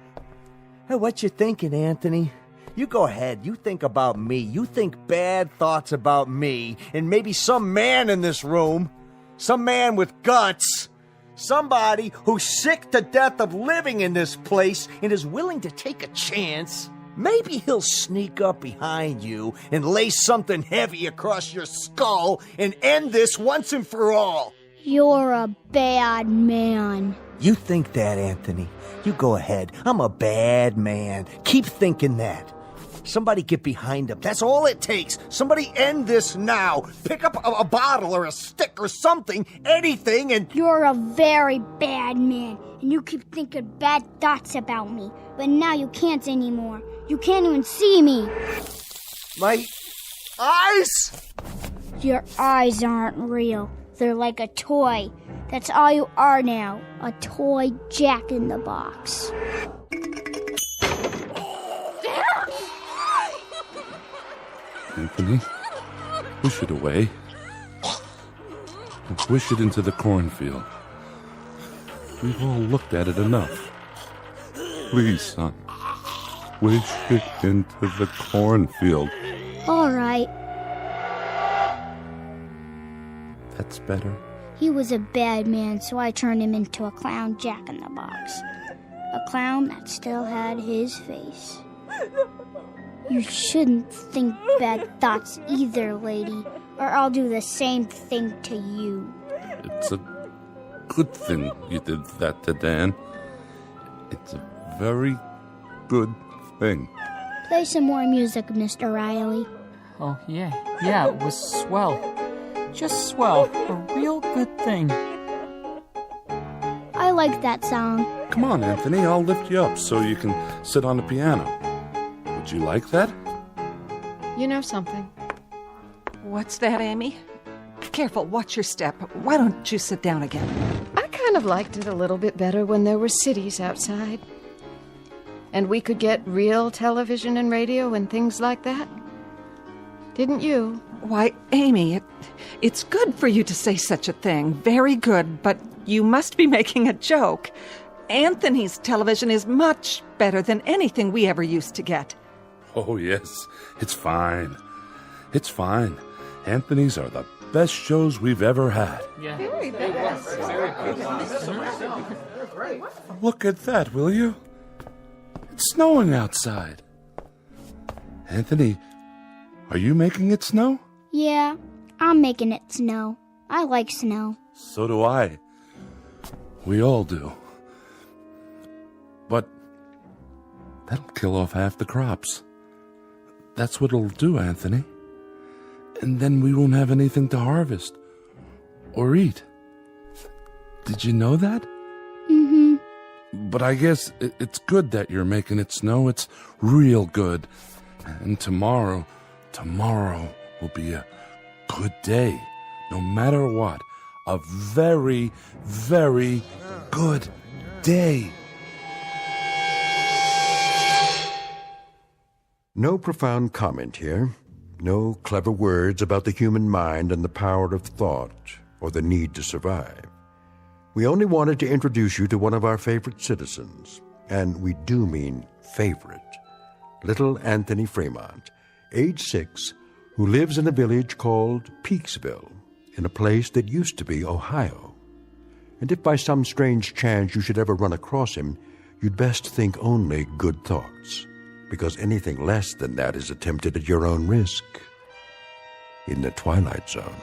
Hey, what you thinking, Anthony? You go ahead. You think about me. You think bad thoughts about me and maybe some man in this room. Some man with guts. Somebody who's sick to death of living in this place and is willing to take a chance. Maybe he'll sneak up behind you and lay something heavy across your skull and end this once and for all. You're a bad man. You think that, Anthony. You go ahead. I'm a bad man. Keep thinking that. Somebody get behind him. That's all it takes. Somebody end this now. Pick up a bottle or a stick or something, anything, and... You're a very bad man, and you keep thinking bad thoughts about me. But now you can't anymore. You can't even see me. My eyes? Your eyes aren't real. They're like a toy. That's all you are now. A toy Jack-in-the-Box. Anthony, push it away. And push it into the cornfield. We've all looked at it enough. Please, son. Push it into the cornfield. All right. That's better. He was a bad man, so I turned him into a clown Jack-in-the-Box. A clown that still had his face. You shouldn't think bad thoughts either, lady, or I'll do the same thing to you. It's a good thing you did that to Dan. It's a very good thing. Play some more music, Mr. Riley. Oh, yeah, it was swell. Just swell. A real good thing. I like that song. Come on, Anthony, I'll lift you up so you can sit on the piano. Would you like that? You know something? What's that, Amy? Careful, watch your step. Why don't you sit down again? I kind of liked it a little bit better when there were cities outside. And we could get real television and radio and things like that. Didn't you? Why, Amy, it's good for you to say such a thing. Very good, but you must be making a joke. Anthony's television is much better than anything we ever used to get. Oh, yes. It's fine. It's fine. Anthony's are the best shows we've ever had. Yeah. Very best. Look at that, will you? It's snowing outside. Anthony, are you making it snow? Yeah, I'm making it snow. I like snow. So do I. We all do. But that'll kill off half the crops. That's what it'll do, Anthony. And then we won't have anything to harvest or eat. Did you know that? Mm-hmm. But I guess it's good that you're making it snow. It's real good. And tomorrow will be a good day. No matter what. A very, very good day. No profound comment here. No clever words about the human mind and the power of thought or the need to survive. We only wanted to introduce you to one of our favorite citizens, and we do mean favorite, little Anthony Fremont, age 6, who lives in a village called Peaksville, in a place that used to be Ohio. And if by some strange chance you should ever run across him, you'd best think only good thoughts, because anything less than that is attempted at your own risk in the Twilight Zone.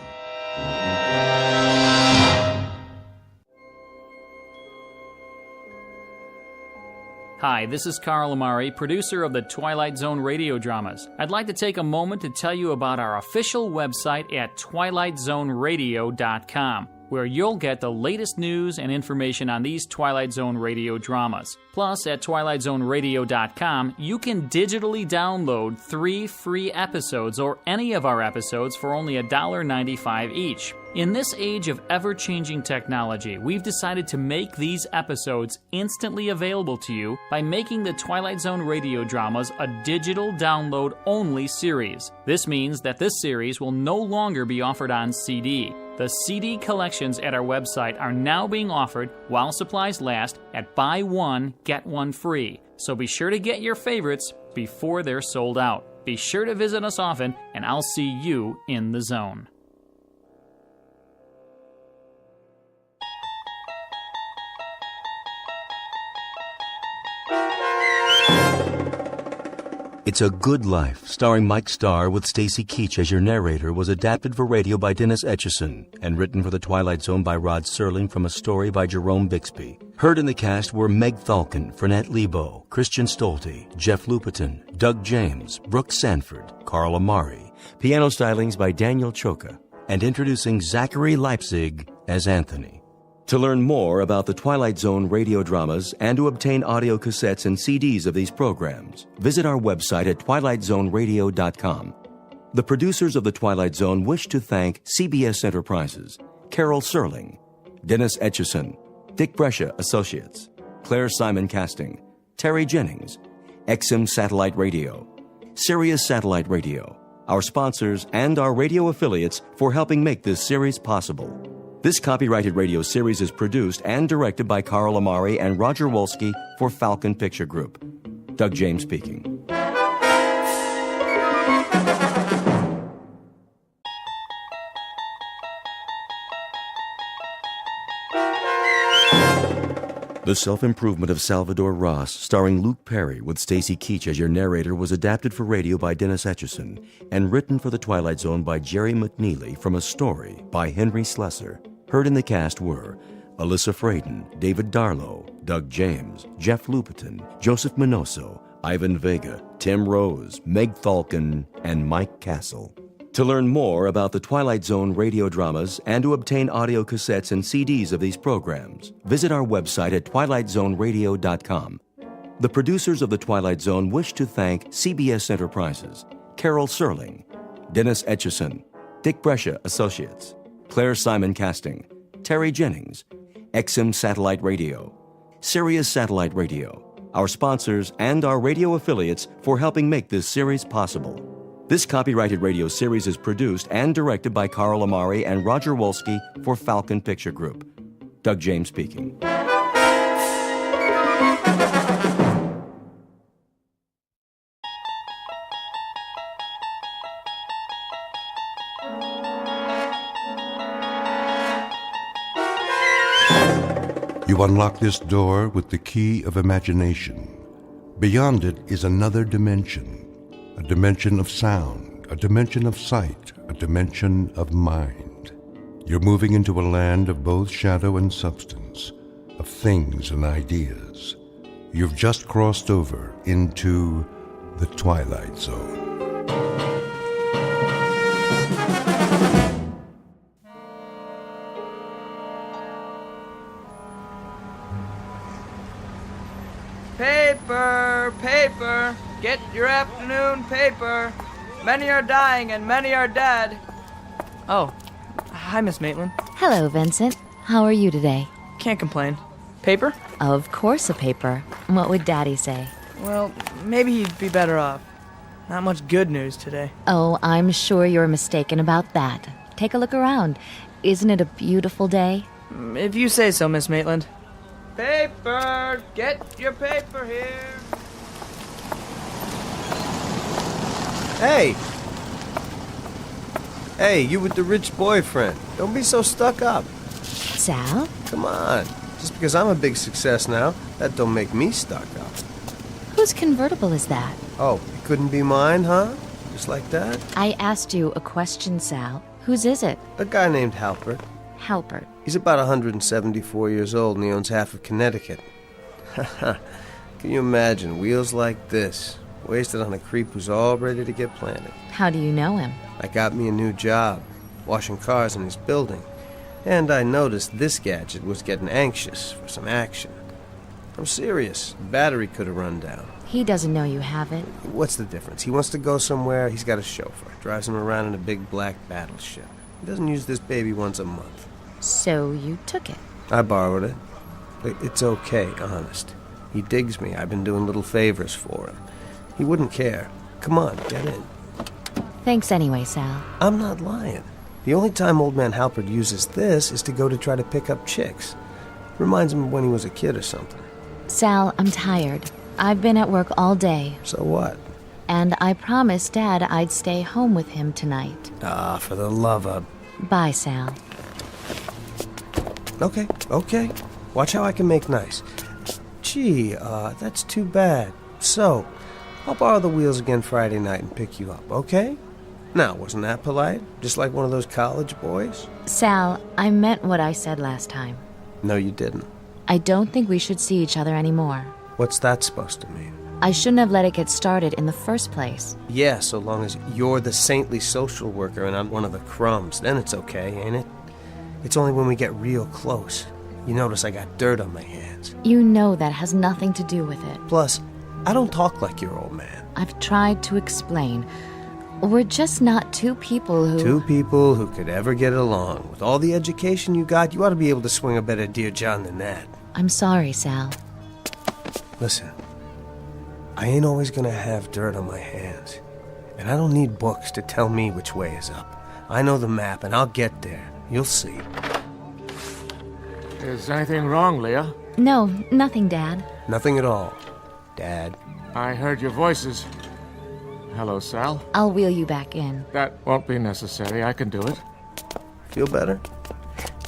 Hi, this is Carl Amari, producer of the Twilight Zone radio dramas. I'd like to take a moment to tell you about our official website at twilightzoneradio.com. where you'll get the latest news and information on these Twilight Zone radio dramas. Plus, at twilightzoneradio.com, you can digitally download 3 free episodes or any of our episodes for only $1.95 each. In this age of ever-changing technology, we've decided to make these episodes instantly available to you by making the Twilight Zone radio dramas a digital download-only series. This means that this series will no longer be offered on CD. The CD collections at our website are now being offered while supplies last at buy one, get one free. So be sure to get your favorites before they're sold out. Be sure to visit us often, and I'll see you in the zone. It's a Good Life, starring Mike Starr with Stacy Keach as your narrator, was adapted for radio by Dennis Etchison and written for The Twilight Zone by Rod Serling from a story by Jerome Bixby. Heard in the cast were Meg Thalken, Fernette Lebo, Christian Stolte, Jeff Lupetin, Doug James, Brooke Sanford, Carl Amari, piano stylings by Daniel Choka, and introducing Zachary Leipzig as Anthony. To learn more about the Twilight Zone radio dramas and to obtain audio cassettes and CDs of these programs, visit our website at twilightzoneradio.com. The producers of The Twilight Zone wish to thank CBS Enterprises, Carol Serling, Dennis Etchison, Dick Brescia Associates, Claire Simon Casting, Terry Jennings, XM Satellite Radio, Sirius Satellite Radio, our sponsors, and our radio affiliates for helping make this series possible. This copyrighted radio series is produced and directed by Carl Amari and Roger Wolski for Falcon Picture Group. Doug James speaking. The Self-Improvement of Salvadore Ross, starring Luke Perry with Stacy Keach as your narrator, was adapted for radio by Dennis Etchison and written for The Twilight Zone by Jerry McNeely from a story by Henry Slesser. Heard in the cast were Alyssa Fraden, David Darlow, Doug James, Jeff Lupetin, Joseph Minoso, Ivan Vega, Tim Rose, Meg Thalken, and Mike Castle. To learn more about the Twilight Zone radio dramas and to obtain audio cassettes and CDs of these programs, visit our website at twilightzoneradio.com. The producers of The Twilight Zone wish to thank CBS Enterprises, Carol Serling, Dennis Etchison, Dick Brescia Associates, Claire Simon Casting, Terry Jennings, XM Satellite Radio, Sirius Satellite Radio, our sponsors, and our radio affiliates for helping make this series possible. This copyrighted radio series is produced and directed by Carl Amari and Roger Wolski for Falcon Picture Group. Doug James speaking. You unlock this door with the key of imagination. Beyond it is another dimension, a dimension of sound, a dimension of sight, a dimension of mind. You're moving into a land of both shadow and substance, of things and ideas. You've just crossed over into the Twilight Zone. Paper, paper, get your afternoon paper. Many are dying and many are dead. Oh, hi, Miss Maitland. Hello, Vincent. How are you today? Can't complain. Paper? Of course a paper. What would Daddy say? Well, maybe he'd be better off. Not much good news today. Oh, I'm sure you're mistaken about that. Take a look around. Isn't it a beautiful day? If you say so, Miss Maitland. Paper! Get your paper here! Hey! Hey, you with the rich boyfriend. Don't be so stuck up. Sal? Come on. Just because I'm a big success now, that don't make me stuck up. Whose convertible is that? Oh, it couldn't be mine, huh? Just like that? I asked you a question, Sal. Whose is it? A guy named Halpert. Halpert. He's about 174 years old and he owns half of Connecticut. Can you imagine wheels like this, wasted on a creep who's all ready to get planted? How do you know him? I got me a new job, washing cars in his building. And I noticed this gadget was getting anxious for some action. I'm serious. The battery could have run down. He doesn't know you have it. What's the difference? He wants to go somewhere, he's got a chauffeur. Drives him around in a big black battleship. He doesn't use this baby once a month. So you took it. I borrowed it. It's okay, honest. He digs me. I've been doing little favors for him. He wouldn't care. Come on, get in. Thanks anyway, Sal. I'm not lying. The only time old man Halpert uses this is to go to try to pick up chicks. Reminds him of when he was a kid or something. Sal, I'm tired. I've been at work all day. So what? And I promised Dad I'd stay home with him tonight. Ah, for the love of... Bye, Sal. Okay. Watch how I can make nice. Gee, that's too bad. So, I'll borrow the wheels again Friday night and pick you up, okay? Now, wasn't that polite? Just like one of those college boys? Sal, I meant what I said last time. No, you didn't. I don't think we should see each other anymore. What's that supposed to mean? I shouldn't have let it get started in the first place. Yeah, so long as you're the saintly social worker and I'm one of the crumbs, then it's okay, ain't it? It's only when we get real close. You notice I got dirt on my hands. You know that has nothing to do with it. Plus, I don't talk like your old man. I've tried to explain. We're just not two people who... Two people who could ever get along. With all the education you got, you ought to be able to swing a better Dear John than that. I'm sorry, Sal. Listen, I ain't always gonna have dirt on my hands. And I don't need books to tell me which way is up. I know the map, and I'll get there. You'll see. Is anything wrong, Leah? No, nothing, Dad. Nothing at all, Dad. I heard your voices. Hello, Sal. I'll wheel you back in. That won't be necessary. I can do it. Feel better?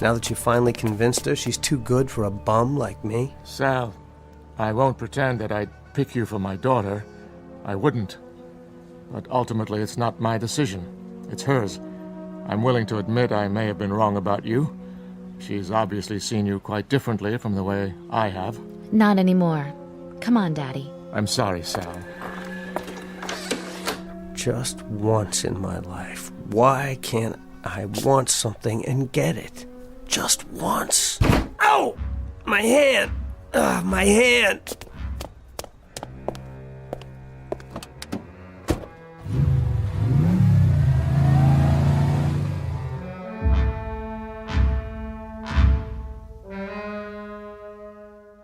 Now that you finally convinced her she's too good for a bum like me? Sal, I won't pretend that I'd pick you for my daughter. I wouldn't. But ultimately, it's not my decision. It's hers. I'm willing to admit I may have been wrong about you. She's obviously seen you quite differently from the way I have. Not anymore. Come on, Daddy. I'm sorry, Sal. Just once in my life, why can't I want something and get it? Just once. Ow! My hand! My hand!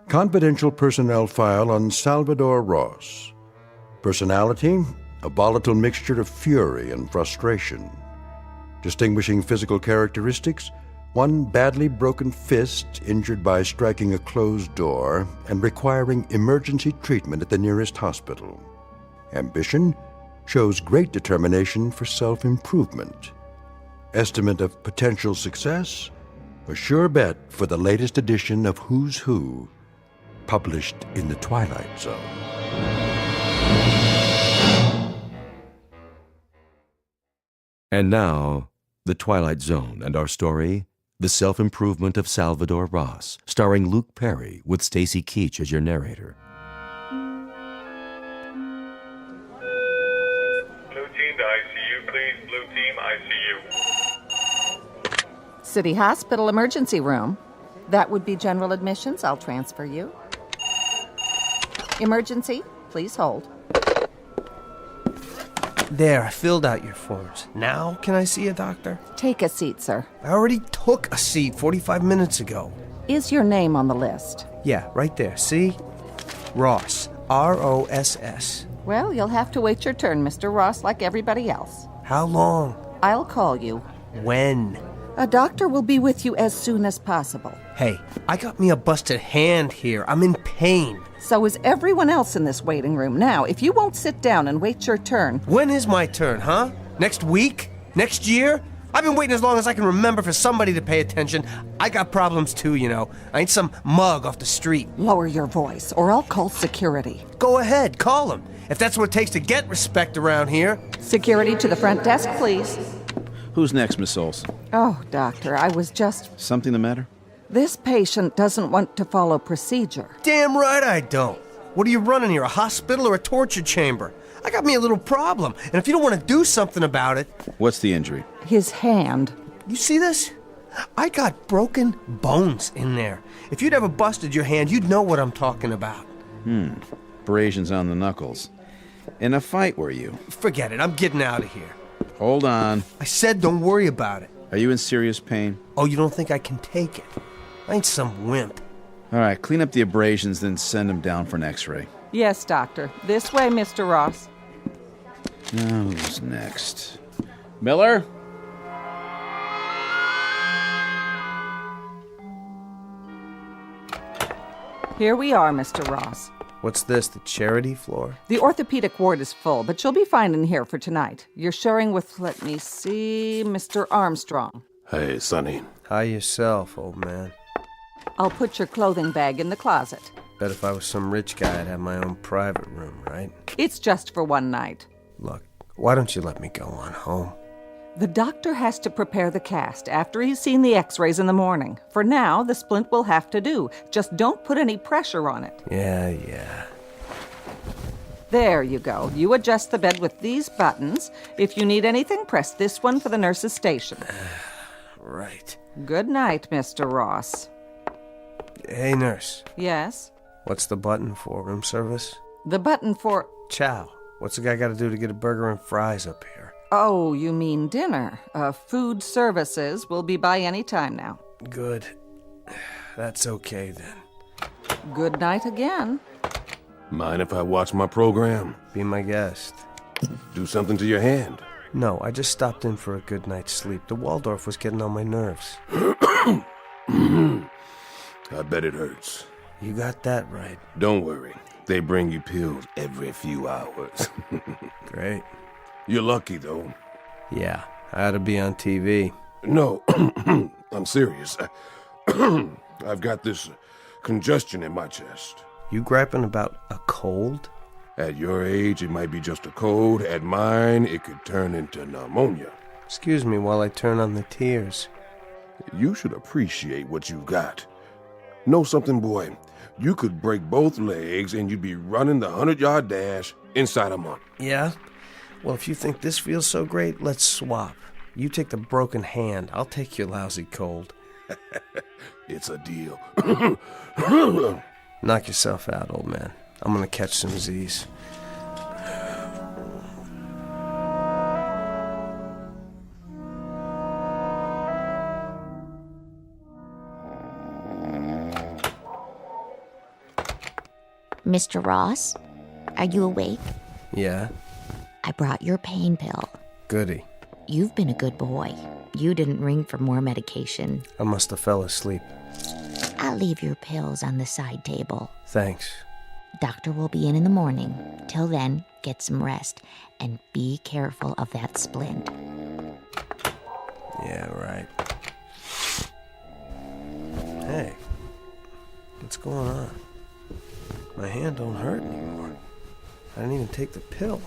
Confidential personnel file on Salvadore Ross. Personality, a volatile mixture of fury and frustration. Distinguishing physical characteristics, one badly broken fist injured by striking a closed door and requiring emergency treatment at the nearest hospital. Ambition shows great determination for self-improvement. Estimate of potential success, a sure bet for the latest edition of Who's Who, published in the Twilight Zone. And now, The Twilight Zone and our story, The Self-Improvement of Salvadore Ross, starring Luke Perry with Stacy Keach as your narrator. Blue team to ICU, please. Blue team, ICU. City Hospital emergency room. That would be general admissions. I'll transfer you. Emergency, please hold. There, I filled out your forms. Now can I see a doctor? Take a seat, sir. I already took a seat 45 minutes ago. Is your name on the list? Yeah, right there. See? Ross. R-O-S-S. Well, you'll have to wait your turn, Mr. Ross, like everybody else. How long? I'll call you. When? A doctor will be with you as soon as possible. Hey, I got me a busted hand here. I'm in pain. So is everyone else in this waiting room. Now, if you won't sit down and wait your turn... When is my turn, huh? Next week? Next year? I've been waiting as long as I can remember for somebody to pay attention. I got problems too, you know. I ain't some mug off the street. Lower your voice, or I'll call security. Go ahead, call them. If that's what it takes to get respect around here. Security to the front desk, please. Who's next, Miss Souls? Oh, doctor, I was just... Something the matter? This patient doesn't want to follow procedure. Damn right I don't. What are you running here, a hospital or a torture chamber? I got me a little problem, and if you don't want to do something about it... What's the injury? His hand. You see this? I got broken bones in there. If you'd ever busted your hand, you'd know what I'm talking about. Abrasions on the knuckles. In a fight, were you? Forget it. I'm getting out of here. Hold on. I said don't worry about it. Are you in serious pain? Oh, you don't think I can take it? I ain't some wimp. All right, clean up the abrasions, then send them down for an x-ray. Yes, Doctor. This way, Mr. Ross. Now, who's next? Miller? Here we are, Mr. Ross. What's this, the charity floor? The orthopedic ward is full, but you'll be fine in here for tonight. You're sharing with, let me see, Mr. Armstrong. Hey, Sonny. Hi yourself, old man. I'll put your clothing bag in the closet. Bet if I was some rich guy, I'd have my own private room, right? It's just for one night. Look, why don't you let me go on home? The doctor has to prepare the cast after he's seen the x-rays in the morning. For now, the splint will have to do. Just don't put any pressure on it. Yeah. There you go. You adjust the bed with these buttons. If you need anything, press this one for the nurse's station. Right. Good night, Mr. Ross. Hey, nurse. Yes? What's the button for room service? The button for... Chow. What's the guy got to do to get a burger and fries up here? Oh, you mean dinner. Food services will be by any time now. Good. That's okay, then. Good night again. Mind if I watch my program? Be my guest. Do something to your hand? No, I just stopped in for a good night's sleep. The Waldorf was getting on my nerves. I bet it hurts. You got that right. Don't worry. They bring you pills every few hours. Great. You're lucky, though. Yeah, I ought to be on TV. No, I'm serious. I've got this congestion in my chest. You griping about a cold? At your age, it might be just a cold. At mine, it could turn into pneumonia. Excuse me while I turn on the tears. You should appreciate what you've got. Know something, boy? You could break both legs and you'd be running the 100-yard dash inside a month. Yeah? Well, if you think this feels so great, let's swap. You take the broken hand. I'll take your lousy cold. It's a deal. Knock yourself out, old man. I'm gonna catch some Z's. Mr. Ross, are you awake? Yeah? I brought your pain pill. Goody. You've been a good boy. You didn't ring for more medication. I must have fell asleep. I'll leave your pills on the side table. Thanks. Doctor will be in the morning. Till then, get some rest. And be careful of that splint. Yeah, right. Hey, what's going on? My hand don't hurt anymore. I didn't even take the pill.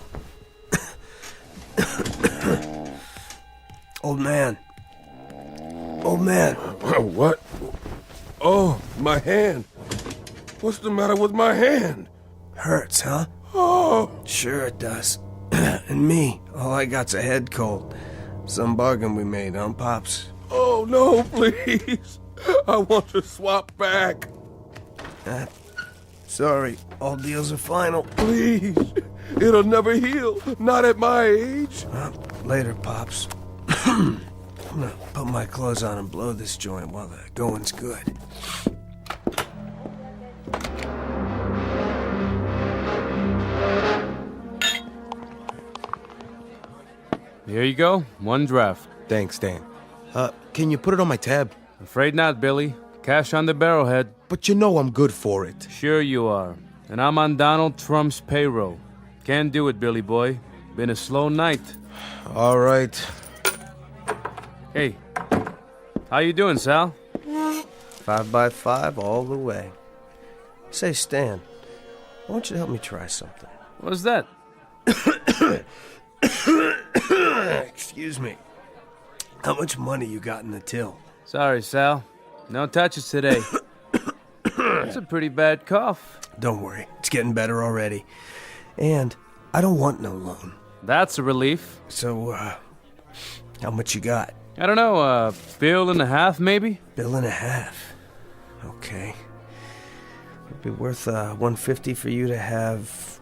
Old man. Old man. What? Oh, my hand. What's the matter with my hand? Hurts, huh? Oh. Sure it does. And me, all I got's a head cold. Some bargain we made, huh, Pops? Oh, no, please. I want to swap back. Sorry, all deals are final. Please. It'll never heal. Not at my age. Later, Pops. I'm gonna put my clothes on and blow this joint while the going's good. Here you go. One draft. Thanks, Dan. Can you put it on my tab? Afraid not, Billy. Cash on the barrelhead. But you know I'm good for it. Sure you are. And I'm on Donald Trump's payroll. Can't do it, Billy boy. Been a slow night. All right. Hey, how you doing, Sal? 5 by 5 all the way. Say, Stan, I want you to help me try something. What's that? Excuse me. How much money you got in the till? Sorry, Sal. No touches today. That's a pretty bad cough. Don't worry. It's getting better already. And I don't want no loan. That's a relief. So, how much you got? I don't know, bill and a half, maybe? Bill and a half. Okay. It'd be worth $150 for you to have,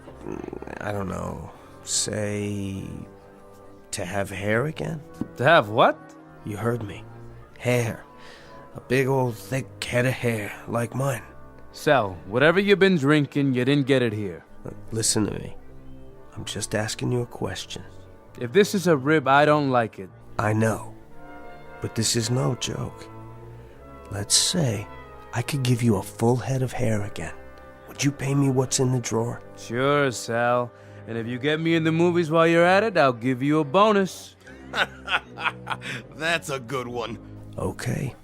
I don't know, say, to have hair again? To have what? You heard me. Hair. A big old thick head of hair, like mine. Sal, whatever you've been drinking, you didn't get it here. Listen to me. I'm just asking you a question. If this is a rib, I don't like it. I know. But this is no joke. Let's say I could give you a full head of hair again. Would you pay me what's in the drawer? Sure, Sal. And if you get me in the movies while you're at it, I'll give you a bonus. That's a good one. Okay.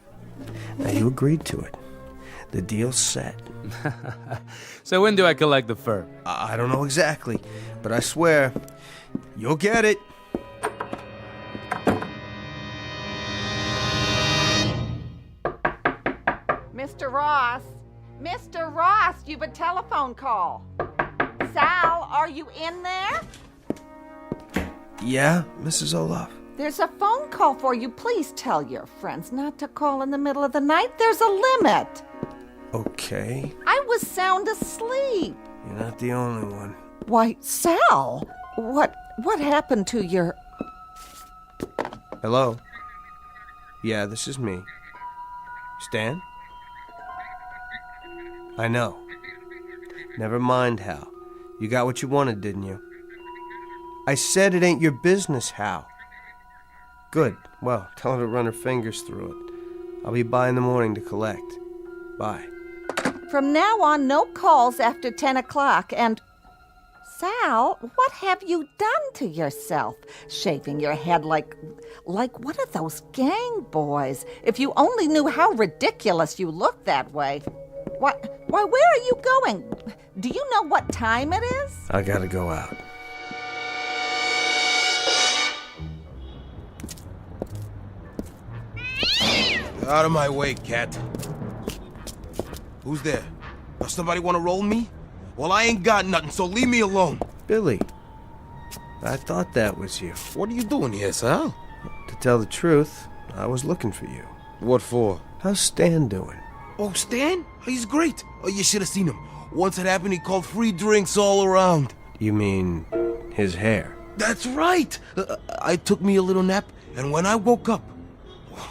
Now you agreed to it. The deal's set. So when do I collect the fur? I don't know exactly, but I swear, you'll get it. Mr. Ross! Mr. Ross, you've a telephone call. Sal, are you in there? Yeah, Mrs. Olaf? There's a phone call for you. Please tell your friends not to call in the middle of the night. There's a limit. Okay. I was sound asleep. You're not the only one. Why, Sal, what happened to your... Hello? Yeah, this is me. Stan? I know. Never mind, Hal. You got what you wanted, didn't you? I said it ain't your business, Hal. Good. Well, tell her to run her fingers through it. I'll be by in the morning to collect. Bye. From now on, no calls after 10 o'clock, and... Sal, what have you done to yourself? Shaving your head like one of those gang boys. If you only knew how ridiculous you look that way. Why, where are you going? Do you know what time it is? I gotta go out. Out of my way, cat. Who's there? Does somebody want to roll me? Well, I ain't got nothing, so leave me alone. Billy, I thought that was you. What are you doing here, Sal? To tell the truth, I was looking for you. What for? How's Stan doing? Oh, Stan? He's great. Oh, you should have seen him. Once it happened, he called free drinks all around. You mean his hair? That's right. I took me a little nap, and when I woke up,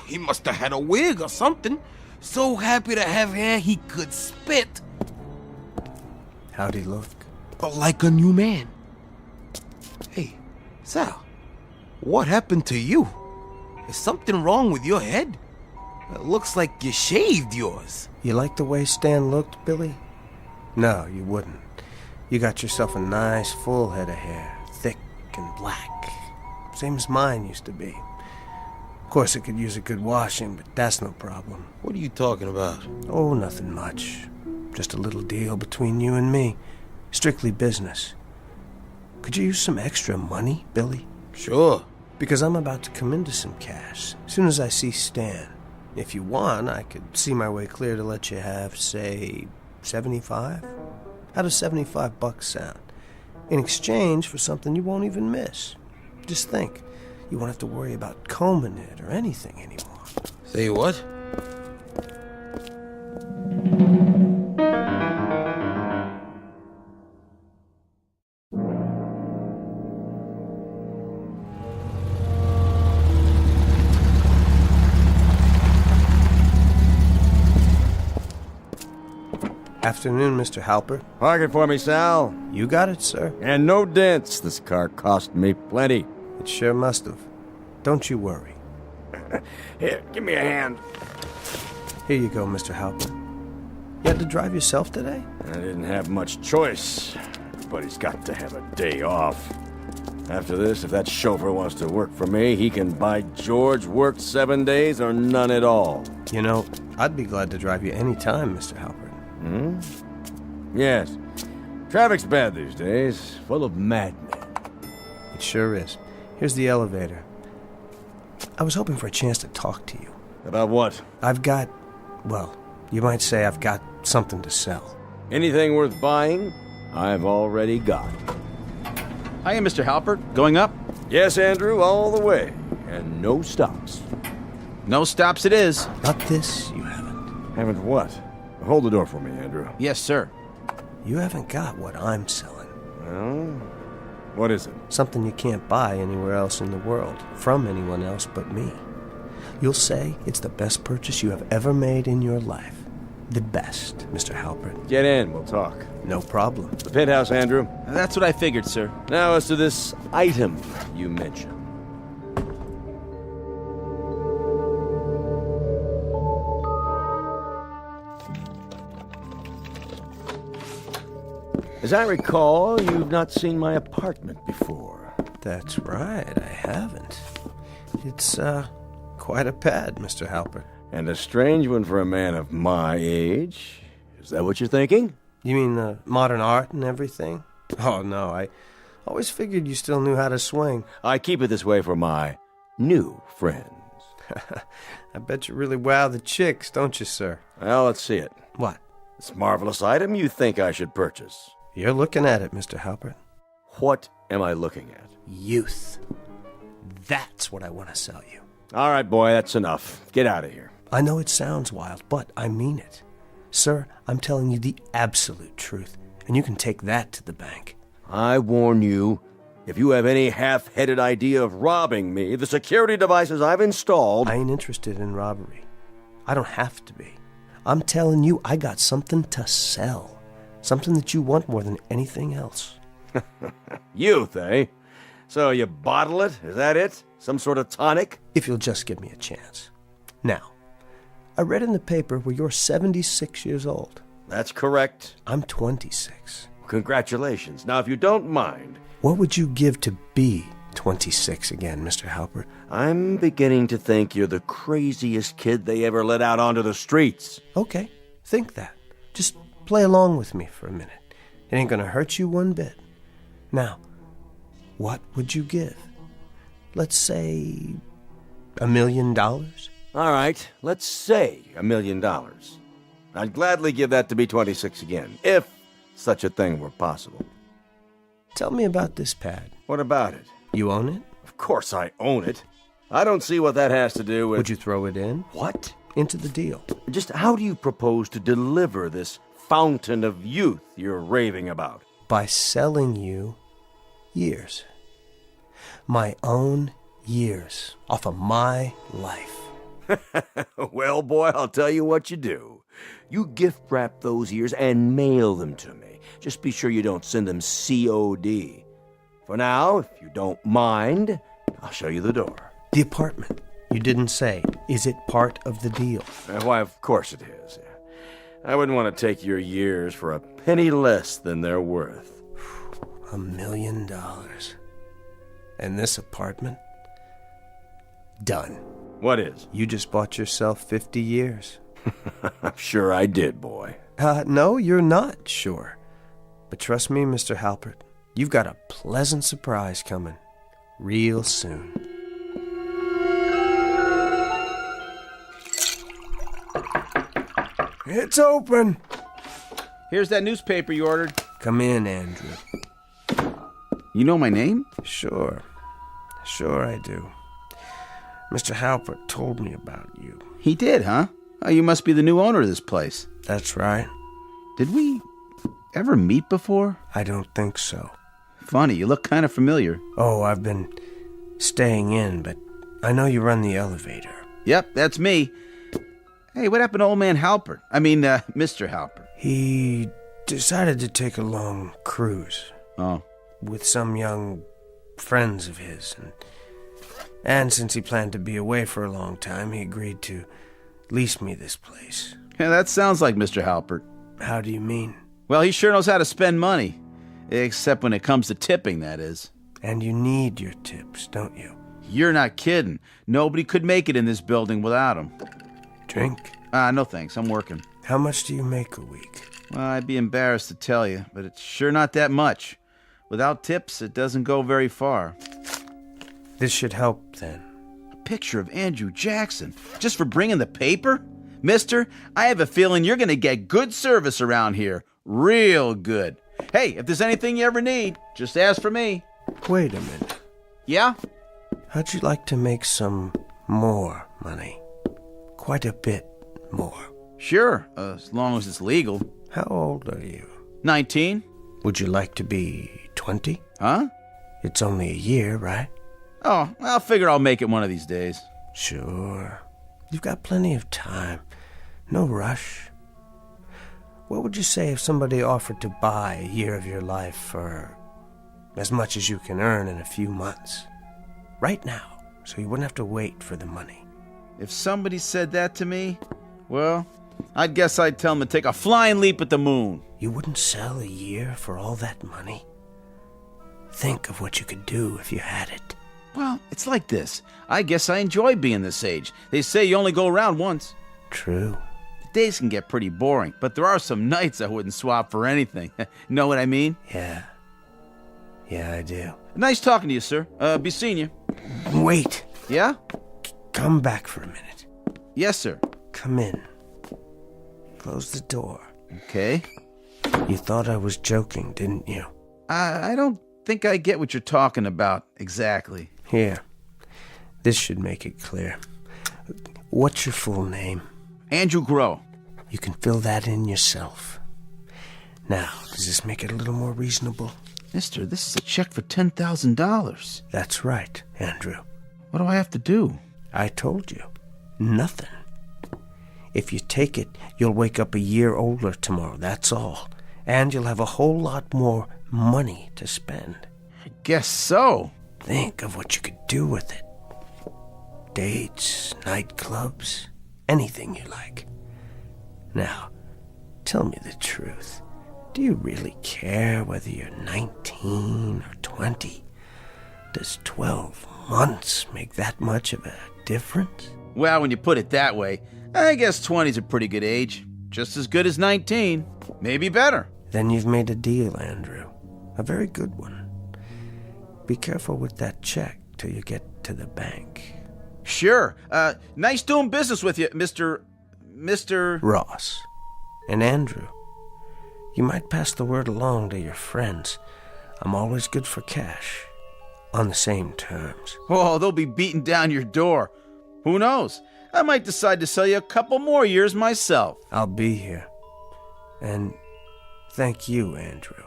he must have had a wig or something. So happy to have hair he could spit. How'd he look? Like a new man. Hey, Sal, what happened to you? Is something wrong with your head? It looks like you shaved yours. You like the way Stan looked, Billy? No, you wouldn't. You got yourself a nice full head of hair, thick and black. Same as mine used to be. Of course, it could use a good washing, but that's no problem. What are you talking about? Oh, nothing much. Just a little deal between you and me. Strictly business. Could you use some extra money, Billy? Sure. Because I'm about to come into some cash as soon as I see Stan. If you want, I could see my way clear to let you have, say, 75? How does $75 sound? In exchange for something you won't even miss. Just think. You won't have to worry about combing it or anything anymore. Say what? Afternoon, Mr. Halper. Park it for me, Sal. You got it, sir. And no dents. This car cost me plenty. It sure must have. Don't you worry. Here, give me a hand. Here you go, Mr. Halper. You had to drive yourself today? I didn't have much choice. Everybody's got to have a day off. After this, if that chauffeur wants to work for me, he can by George work 7 days or none at all. You know, I'd be glad to drive you any time, Mr. Halper. Hmm? Yes. Traffic's bad these days, full of madmen. It sure is. Here's the elevator. I was hoping for a chance to talk to you. About what? I've got, well, you might say I've got something to sell. Anything worth buying, I've already got. Hiya, Mr. Halpert. Going up? Yes, Andrew, all the way. and no stops. No stops it is. Not this, you haven't. Haven't what? Hold the door for me, Andrew. Yes, sir. You haven't got what I'm selling. Well, what is it? Something you can't buy anywhere else in the world, from anyone else but me. You'll say it's the best purchase you have ever made in your life. The best, Mr. Halpert. Get in, we'll talk. No problem. The penthouse, Andrew. That's what I figured, sir. Now, as to this item you mentioned. As I recall, you've not seen my apartment before. That's right, I haven't. It's, quite a pad, Mr. Halpert. And a strange one for a man of my age. Is that what you're thinking? You mean modern art and everything? Oh, no, I always figured you still knew how to swing. I keep it this way for my new friends. I bet you really wow the chicks, don't you, sir? Well, let's see it. What? This marvelous item you think I should purchase. You're looking at it, Mr. Halpert. What am I looking at? Youth. That's what I want to sell you. All right, boy, that's enough. Get out of here. I know it sounds wild, but I mean it. Sir, I'm telling you the absolute truth, and you can take that to the bank. I warn you, if you have any half-headed idea of robbing me, the security devices I've installed... I ain't interested in robbery. I don't have to be. I'm telling you, I got something to sell. Something that you want more than anything else. Youth, eh? So you bottle it? Is that it? Some sort of tonic? If you'll just give me a chance. Now, I read in the paper where you're 76 years old. That's correct. I'm 26. Congratulations. Now, if you don't mind... What would you give to be 26 again, Mr. Halpert? I'm beginning to think you're the craziest kid they ever let out onto the streets. Okay, think that. Just play along with me for a minute. It ain't gonna hurt you one bit. Now, what would you give? Let's say $1 million? All right, let's say $1 million. I'd gladly give that to be 26 again, if such a thing were possible. Tell me about this pad. What about it? You own it? Of course I own it. I don't see what that has to do with... Would you throw it in? What? Into the deal. Just how do you propose to deliver this fountain of youth you're raving about? By selling you years. My own years. Off of my life. Well, boy, I'll tell you what you do. You gift wrap those years and mail them to me. Just be sure you don't send them COD. For now, if you don't mind, I'll show you the door. The apartment. You didn't say. Is it part of the deal? Why, of course it is. I wouldn't want to take your years for a penny less than they're worth. $1 million. And this apartment? Done. What is? You just bought yourself 50 years. I'm sure I did, boy. No, you're not sure. But trust me, Mr. Halpert, you've got a pleasant surprise coming real soon. It's open. Here's that newspaper you ordered. Come in, Andrew. You know my name? Sure I do. Mr. Halpert told me about you. He did, huh? Oh, you must be the new owner of this place. That's right. Did we ever meet before? I don't think so. Funny, you look kind of familiar. Oh, I've been staying in, but I know you run the elevator. Yep, that's me. Hey, what happened to old man Halpert? I mean, Mr. Halpert. He decided to take a long cruise. Oh. With some young friends of his. And since he planned to be away for a long time, he agreed to lease me this place. Yeah, that sounds like Mr. Halpert. How do you mean? Well, he sure knows how to spend money. Except when it comes to tipping, that is. And you need your tips, don't you? You're not kidding. Nobody could make it in this building without them. Drink? No thanks, I'm working. How much do you make a week? Well, I'd be embarrassed to tell you, but it's sure not that much. Without tips, it doesn't go very far. This should help, then. A picture of Andrew Jackson, just for bringing the paper? Mister, I have a feeling you're going to get good service around here. Real good. Hey, if there's anything you ever need, just ask for me. Wait a minute. Yeah? How'd you like to make some more money? Quite a bit more. Sure, as long as it's legal. How old are you? 19. Would you like to be 20? Huh? It's only a year, right? Oh, I'll figure I'll make it one of these days. Sure. You've got plenty of time. No rush. What would you say if somebody offered to buy a year of your life for as much as you can earn in a few months? Right now, so you wouldn't have to wait for the money. If somebody said that to me, well, I'd guess I'd tell them to take a flying leap at the moon. You wouldn't sell a year for all that money? Think of what you could do if you had it. Well, it's like this. I guess I enjoy being this age. They say you only go around once. True. The days can get pretty boring, but there are some nights I wouldn't swap for anything. Know what I mean? Yeah. Yeah, I do. Nice talking to you, sir. Be seeing you. Wait. Yeah? Come back for a minute. Yes, sir. Come in. Close the door. Okay. You thought I was joking, didn't you? I don't think I get what you're talking about exactly. Here. This should make it clear. What's your full name? Andrew Grow. You can fill that in yourself. Now, does this make it a little more reasonable? Mister, this is a check for $10,000. That's right, Andrew. What do I have to do? I told you. Nothing. If you take it, you'll wake up a year older tomorrow, that's all. And you'll have a whole lot more money to spend. I guess so. Think of what you could do with it. Dates, nightclubs, anything you like. Now, tell me the truth. Do you really care whether you're 19 or 20? Does 12 months make that much of a difference? Well, when you put it that way, I guess 20's a pretty good age. Just as good as 19. Maybe better. Then you've made a deal, Andrew. A very good one. Be careful with that check till you get to the bank. Sure. Nice doing business with you, Mr. Ross. And Andrew, you might pass the word along to your friends. I'm always good for cash. On the same terms. Oh, they'll be beating down your door. Who knows? I might decide to sell you a couple more years myself. I'll be here. And thank you, Andrew.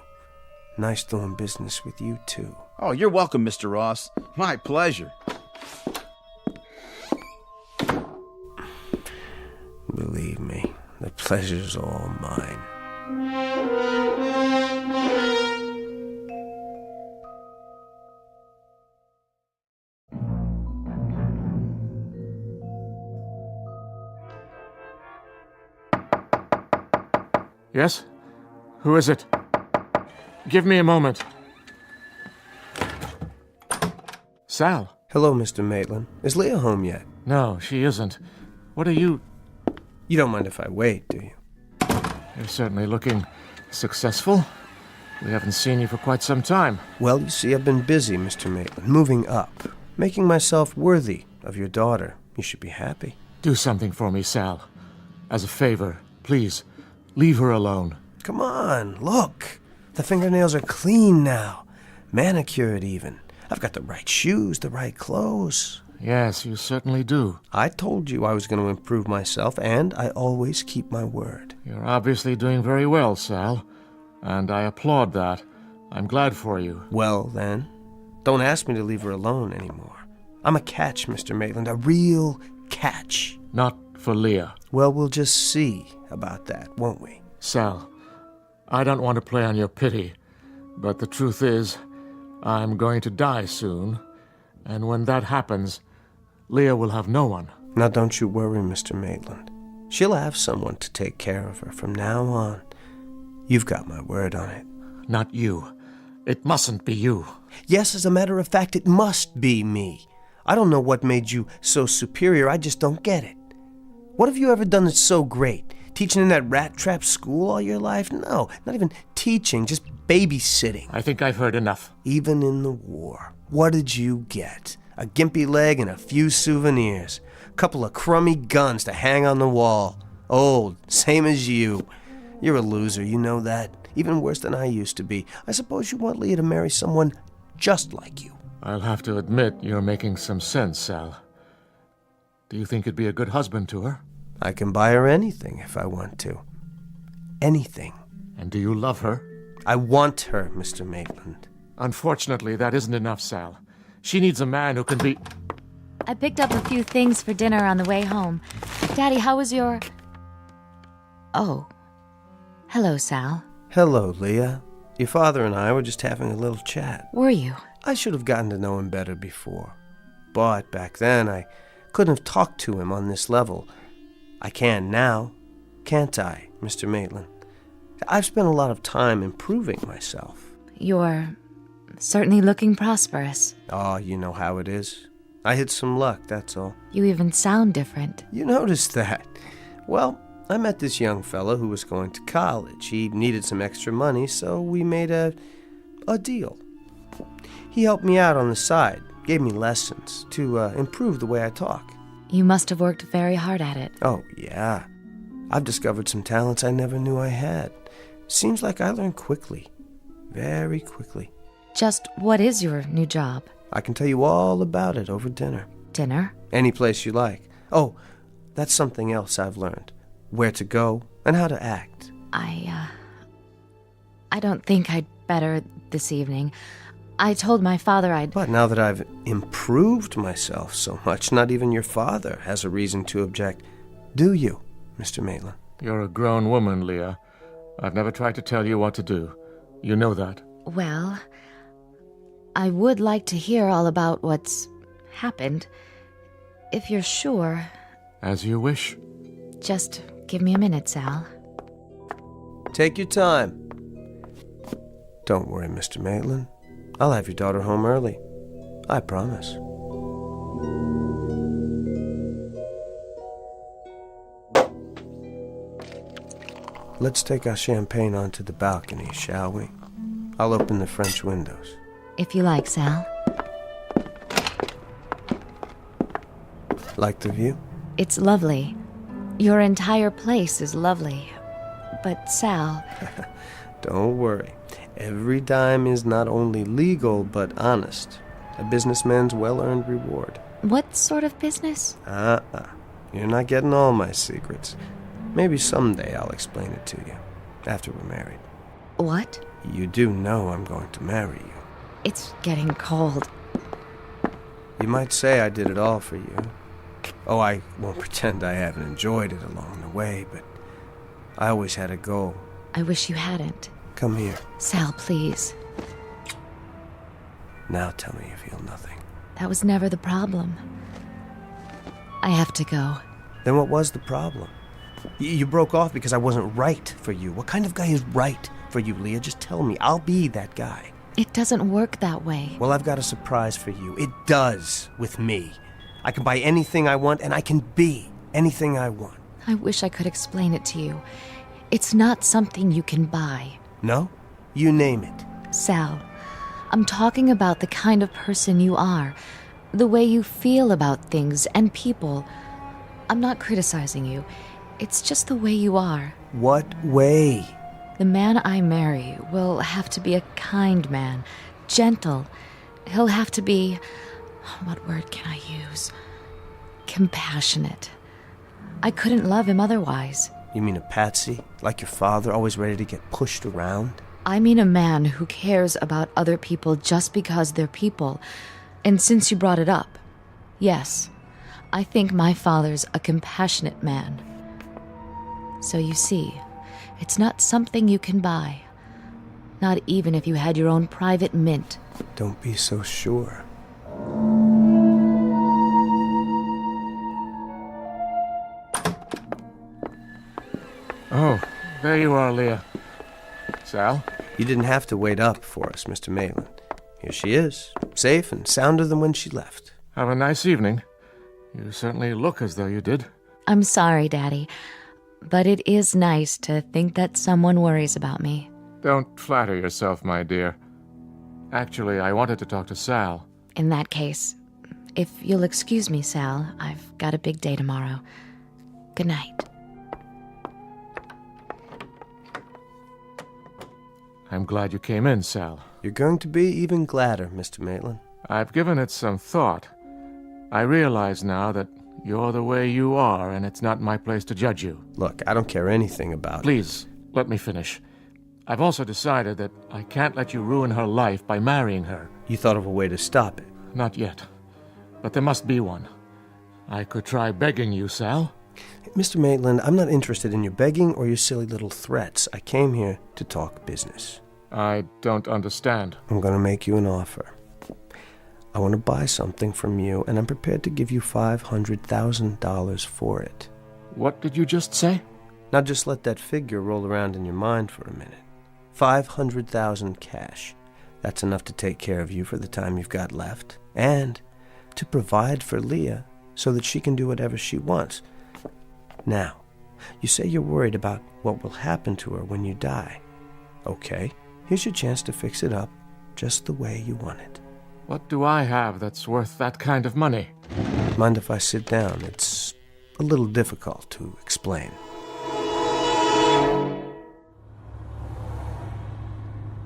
Nice doing business with you, too. Oh, you're welcome, Mr. Ross. My pleasure. Believe me, the pleasure's all mine. Yes? Who is it? Give me a moment. Sal. Hello, Mr. Maitland. Is Leah home yet? No, she isn't. What are you... You don't mind if I wait, do you? You're certainly looking successful. We haven't seen you for quite some time. Well, you see, I've been busy, Mr. Maitland, moving up, making myself worthy of your daughter. You should be happy. Do something for me, Sal. As a favor, please, leave her alone. Come on, look. The fingernails are clean now. Manicured, even. I've got the right shoes, the right clothes. Yes, you certainly do. I told you I was going to improve myself, and I always keep my word. You're obviously doing very well, Sal, and I applaud that. I'm glad for you. Well, then, don't ask me to leave her alone anymore. I'm a catch, Mr. Maitland, a real catch. Not for Leah. Well, we'll just see about that, won't we? Sal, I don't want to play on your pity, but the truth is, I'm going to die soon, and when that happens, Leah will have no one. Now don't you worry, Mr. Maitland. She'll have someone to take care of her from now on. You've got my word on it. Not you. It mustn't be you. Yes, as a matter of fact, it must be me. I don't know what made you so superior, I just don't get it. What have you ever done that's so great? Teaching in that rat trap school all your life? No, not even teaching, just babysitting. I think I've heard enough. Even in the war, what did you get? A gimpy leg and a few souvenirs. A couple of crummy guns to hang on the wall. Old, same as you. You're a loser, you know that. Even worse than I used to be. I suppose you want Leah to marry someone just like you. I'll have to admit you're making some sense, Sal. Do you think you'd be a good husband to her? I can buy her anything if I want to. Anything. And do you love her? I want her, Mr. Maitland. Unfortunately, that isn't enough, Sal. She needs a man who can be... I picked up a few things for dinner on the way home. Daddy, how was your... Oh. Hello, Sal. Hello, Leah. Your father and I were just having a little chat. Were you? I should have gotten to know him better before. But back then, I couldn't have talked to him on this level. I can now, can't I, Mr. Maitland? I've spent a lot of time improving myself. You're certainly looking prosperous. Oh, you know how it is. I hit some luck, that's all. You even sound different. You noticed that. Well, I met this young fellow who was going to college. He needed some extra money, so we made a deal. He helped me out on the side, gave me lessons to improve the way I talk. You must have worked very hard at it. Oh, yeah. I've discovered some talents I never knew I had. Seems like I learn quickly. Very quickly. Just what is your new job? I can tell you all about it over dinner. Dinner? Any place you like. Oh, that's something else I've learned. Where to go and how to act. I don't think I'd better this evening. I told my father I'd... But now that I've improved myself so much, not even your father has a reason to object. Do you, Mr. Maitland? You're a grown woman, Leah. I've never tried to tell you what to do. You know that. Well, I would like to hear all about what's happened. If you're sure. As you wish. Just give me a minute, Sal. Take your time. Don't worry, Mr. Maitland. I'll have your daughter home early. I promise. Let's take our champagne onto the balcony, shall we? I'll open the French windows. If you like, Sal. Like the view? It's lovely. Your entire place is lovely. But, Sal... Don't worry. Every dime is not only legal, but honest. A businessman's well-earned reward. What sort of business? You're not getting all my secrets. Maybe someday I'll explain it to you, after we're married. What? You do know I'm going to marry you. It's getting cold. You might say I did it all for you. Oh, I won't pretend I haven't enjoyed it along the way, but I always had a goal. I wish you hadn't. Come here. Sal, please. Now tell me you feel nothing. That was never the problem. I have to go. Then what was the problem? You broke off because I wasn't right for you. What kind of guy is right for you, Leah? Just tell me. I'll be that guy. It doesn't work that way. Well, I've got a surprise for you. It does with me. I can buy anything I want, and I can be anything I want. I wish I could explain it to you. It's not something you can buy. No? You name it. Sal, I'm talking about the kind of person you are. The way you feel about things and people. I'm not criticizing you. It's just the way you are. What way? The man I marry will have to be a kind man, gentle. He'll have to be... what word can I use? Compassionate. I couldn't love him otherwise. You mean a patsy? Like your father, always ready to get pushed around? I mean a man who cares about other people just because they're people. And since you brought it up, yes, I think my father's a compassionate man. So you see, it's not something you can buy. Not even if you had your own private mint. Don't be so sure. Oh, there you are, Leah. Sal? You didn't have to wait up for us, Mr. Maitland. Here she is, safe and sounder than when she left. Have a nice evening. You certainly look as though you did. I'm sorry, Daddy, but it is nice to think that someone worries about me. Don't flatter yourself, my dear. Actually, I wanted to talk to Sal. In that case, if you'll excuse me, Sal, I've got a big day tomorrow. Good night. I'm glad you came in, Sal. You're going to be even gladder, Mr. Maitland. I've given it some thought. I realize now that you're the way you are, and it's not my place to judge you. Look, I don't care anything about Please, let me finish. I've also decided that I can't let you ruin her life by marrying her. You thought of a way to stop it? Not yet. But there must be one. I could try begging you, Sal. Mr. Maitland, I'm not interested in your begging or your silly little threats. I came here to talk business. I don't understand. I'm going to make you an offer. I want to buy something from you, and I'm prepared to give you $500,000 for it. What did you just say? Now just let that figure roll around in your mind for a minute. $500,000 cash. That's enough to take care of you for the time you've got left, and to provide for Leah so that she can do whatever she wants. Now, you say you're worried about what will happen to her when you die. Okay, here's your chance to fix it up just the way you want it. What do I have that's worth that kind of money? Mind if I sit down? It's a little difficult to explain.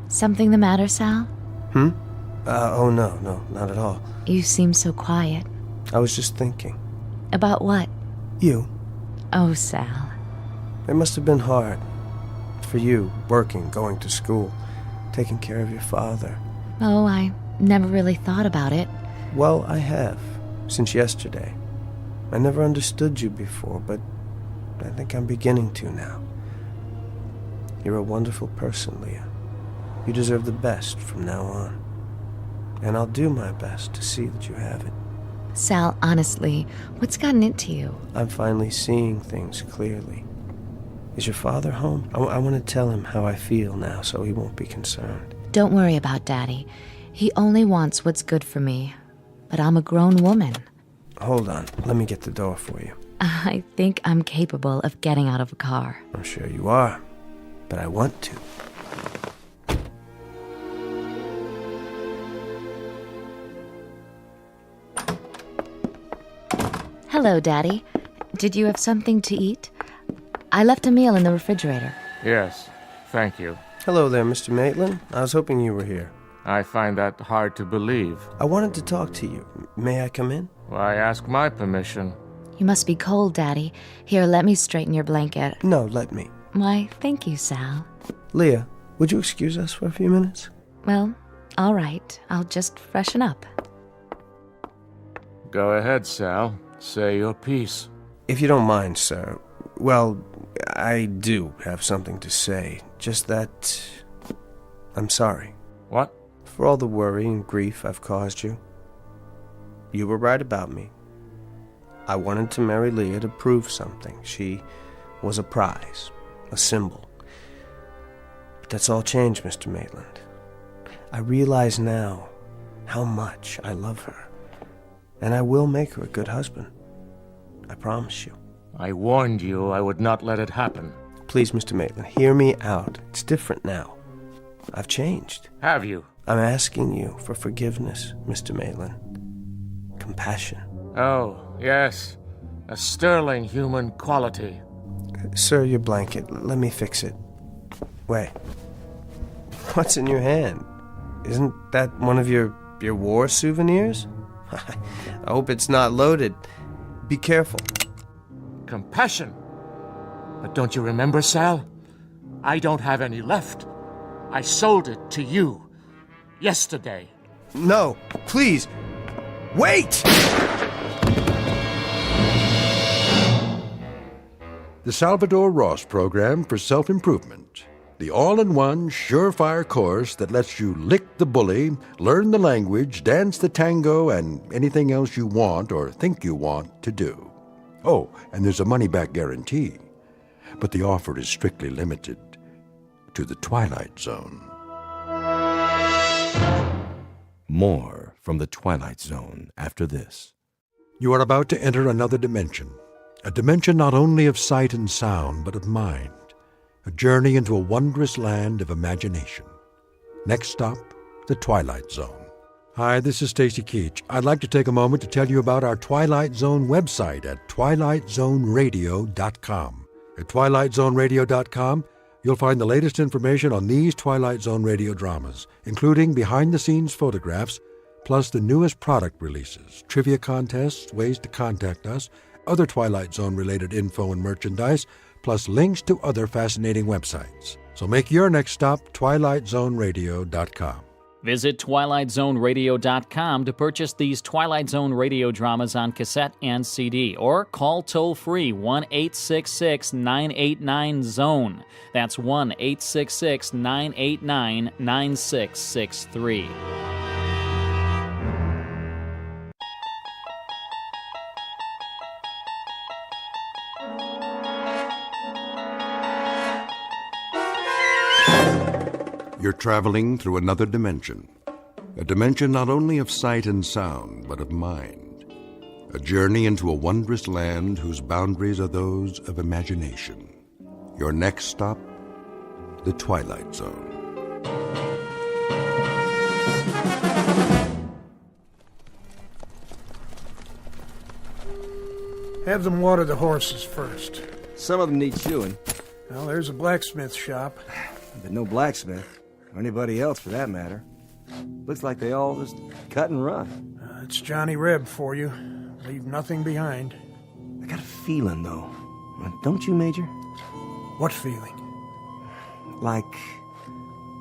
Something the matter, Sal? Oh, no, not at all. You seem so quiet. I was just thinking. About what? You. Oh, Sal. It must have been hard. For you, working, going to school, taking care of your father. Oh, I never really thought about it. Well, I have, since yesterday. I never understood you before, but I think I'm beginning to now. You're a wonderful person, Leah. You deserve the best from now on. And I'll do my best to see that you have it. Sal, honestly, what's gotten into you? I'm finally seeing things clearly. Is your father home? I want to tell him how I feel now so he won't be concerned. Don't worry about Daddy. He only wants what's good for me. But I'm a grown woman. Hold on. Let me get the door for you. I think I'm capable of getting out of a car. I'm sure you are. But I want to. Hello, Daddy. Did you have something to eat? I left a meal in the refrigerator. Yes, thank you. Hello there, Mr. Maitland. I was hoping you were here. I find that hard to believe. I wanted to talk to you. May I come in? Why ask my permission? You must be cold, Daddy. Here, let me straighten your blanket. No, let me. Why, thank you, Sal. Leah, would you excuse us for a few minutes? Well, all right. I'll just freshen up. Go ahead, Sal. Say your piece. If you don't mind, sir. Well, I do have something to say. Just that I'm sorry. What? For all the worry and grief I've caused you. You were right about me. I wanted to marry Leah to prove something. She was a prize, a symbol. But that's all changed, Mr. Maitland. I realize now how much I love her. And I will make her a good husband. I promise you. I warned you I would not let it happen. Please, Mr. Maitland, hear me out. It's different now. I've changed. Have you? I'm asking you for forgiveness, Mr. Maitland. Compassion. Oh, yes. A sterling human quality. Sir, your blanket. Let me fix it. Wait. What's in your hand? Isn't that one of your war souvenirs? I hope it's not loaded. Be careful. Compassion. But don't you remember, Sal? I don't have any left. I sold it to you yesterday. No, please. Wait! The Salvadore Ross Program for Self-Improvement. The all-in-one, surefire course that lets you lick the bully, learn the language, dance the tango, and anything else you want or think you want to do. Oh, and there's a money-back guarantee. But the offer is strictly limited to the Twilight Zone. More from the Twilight Zone after this. You are about to enter another dimension. A dimension not only of sight and sound, but of mind. A journey into a wondrous land of imagination. Next stop, the Twilight Zone. Hi, this is Stacy Keach. I'd like to take a moment to tell you about our Twilight Zone website at twilightzoneradio.com. At twilightzoneradio.com, you'll find the latest information on these Twilight Zone radio dramas, including behind-the-scenes photographs, plus the newest product releases, trivia contests, ways to contact us, other Twilight Zone-related info and merchandise, plus links to other fascinating websites. So make your next stop twilightzoneradio.com. Visit twilightzoneradio.com to purchase these Twilight Zone radio dramas on cassette and CD, or call toll-free 1-866-989-ZONE. That's 1-866-989-9663. You're traveling through another dimension. A dimension not only of sight and sound, but of mind. A journey into a wondrous land whose boundaries are those of imagination. Your next stop, the Twilight Zone. Have them water the horses first. Some of them need shoeing. Well, there's a blacksmith shop. But no blacksmith. Or anybody else, for that matter. Looks like they all just cut and run. It's Johnny Reb for you. Leave nothing behind. I got a feeling, though. Don't you, Major? What feeling? Like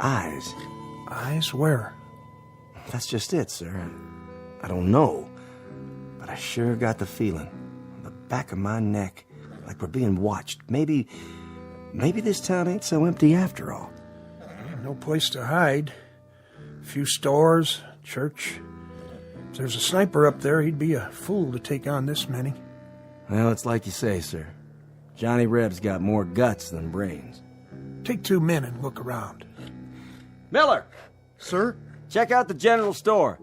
eyes. Eyes? Where? That's just it, sir. I don't know. But I sure got the feeling. On the back of my neck. Like we're being watched. Maybe this town ain't so empty after all. No place to hide. A few stores, church. If there's a sniper up there, he'd be a fool to take on this many. Well, it's like you say, sir. Johnny Reb's got more guts than brains. Take 2 men and look around. Miller! Sir? Check out the general store.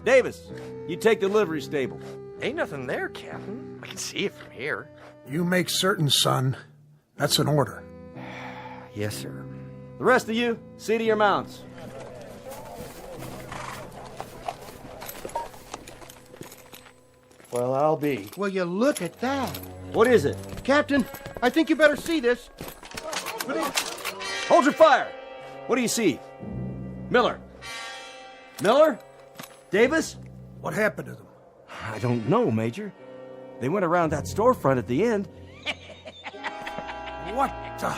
Davis, you take the livery stable. Ain't nothing there, Captain. I can see it from here. You make certain, son. That's an order. Yes, sir. The rest of you, see to your mounts. Well, I'll be. Will you look at that? What is it? Captain, I think you better see this. Hold your fire! What do you see? Miller? Miller? Davis? What happened to them? I don't know, Major. They went around that storefront at the end. What the...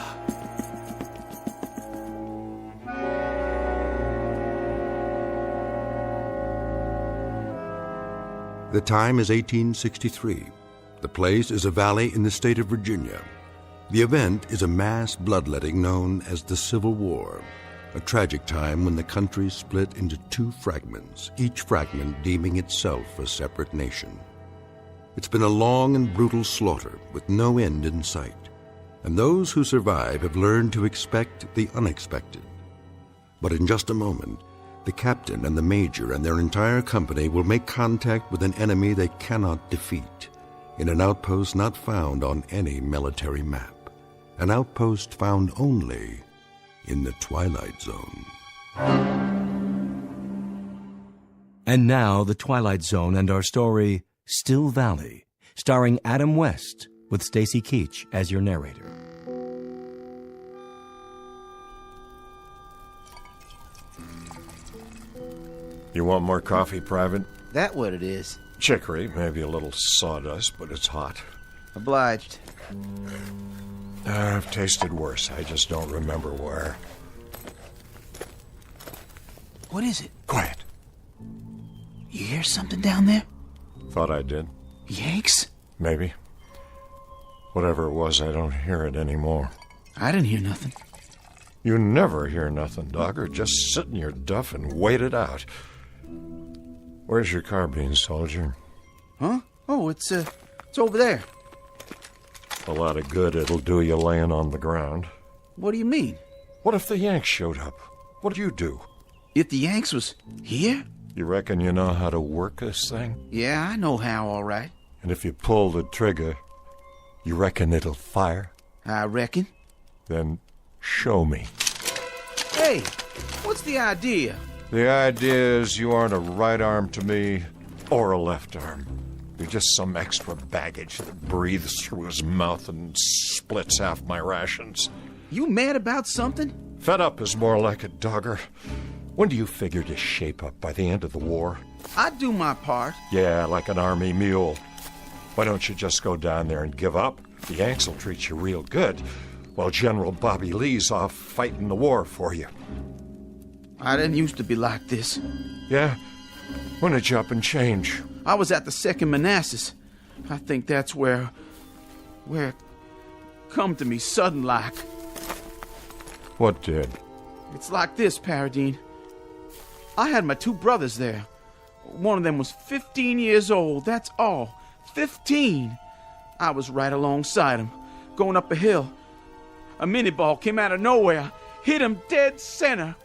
The time is 1863. The place is a valley in the state of Virginia. The event is a mass bloodletting known as the Civil War, a tragic time when the country split into 2 fragments, each fragment deeming itself a separate nation. It's been a long and brutal slaughter with no end in sight, and those who survive have learned to expect the unexpected. But in just a moment, the captain and the major and their entire company will make contact with an enemy they cannot defeat in an outpost not found on any military map, an outpost found only in the Twilight Zone. And now, the Twilight Zone and our story, Still Valley, starring Adam West, with Stacy Keach as your narrator. You want more coffee, Private? That what it is? Chicory, maybe a little sawdust, but it's hot. Obliged. I've tasted worse. I just don't remember where. What is it? Quiet. You hear something down there? Thought I did. Yanks? Maybe. Whatever it was, I don't hear it anymore. I didn't hear nothing. You never hear nothing, Dogger. Just sit in your duff and wait it out. Where's your carbine, soldier? Huh? Oh, it's over there. A lot of good it'll do you laying on the ground. What do you mean? What if the Yanks showed up? What'd you do? If the Yanks was here? You reckon you know how to work this thing? Yeah, I know how, all right. And if you pull the trigger, you reckon it'll fire? I reckon. Then show me. Hey, what's the idea? The idea is you aren't a right arm to me or a left arm. You're just some extra baggage that breathes through his mouth and splits half my rations. You mad about something? Fed up is more like it, Dogger. When do you figure to shape up? By the end of the war? I do my part. Yeah, like an army mule. Why don't you just go down there and give up? The Yanks will treat you real good, while General Bobby Lee's off fighting the war for you. I didn't used to be like this. Yeah? When did you up and change? I was at the 2nd Manassas. I think that's where it come to me sudden like. What did? It's like this, Paradine. I had my 2 brothers there. One of them was 15 years old, that's all. 15. I was right alongside him, going up a hill. A mini-ball came out of nowhere, hit him dead center.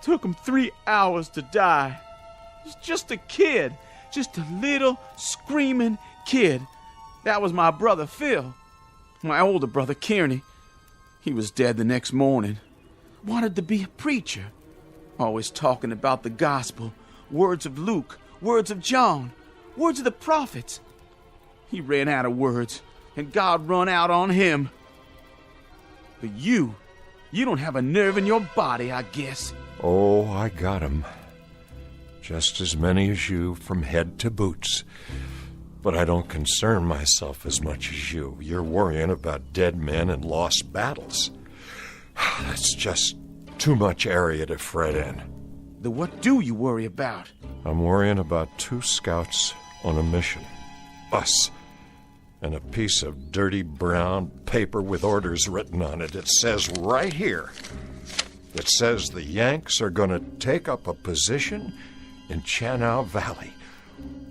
Took him 3 hours to die. He was just a kid, just a little screaming kid. That was my brother Phil. My older brother Kearney. He was dead the next morning. Wanted to be a preacher. Always talking about the gospel, words of Luke, words of John, words of the prophets. He ran out of words, and God run out on him. But you don't have a nerve in your body, I guess. Oh, I got 'em. Just as many as you from head to boots. But I don't concern myself as much as you. You're worrying about dead men and lost battles. That's just too much area to fret in. Then what do you worry about? I'm worrying about 2 scouts on a mission. Us. And a piece of dirty brown paper with orders written on it. It says right here. It says the Yanks are going to take up a position in Chanow Valley.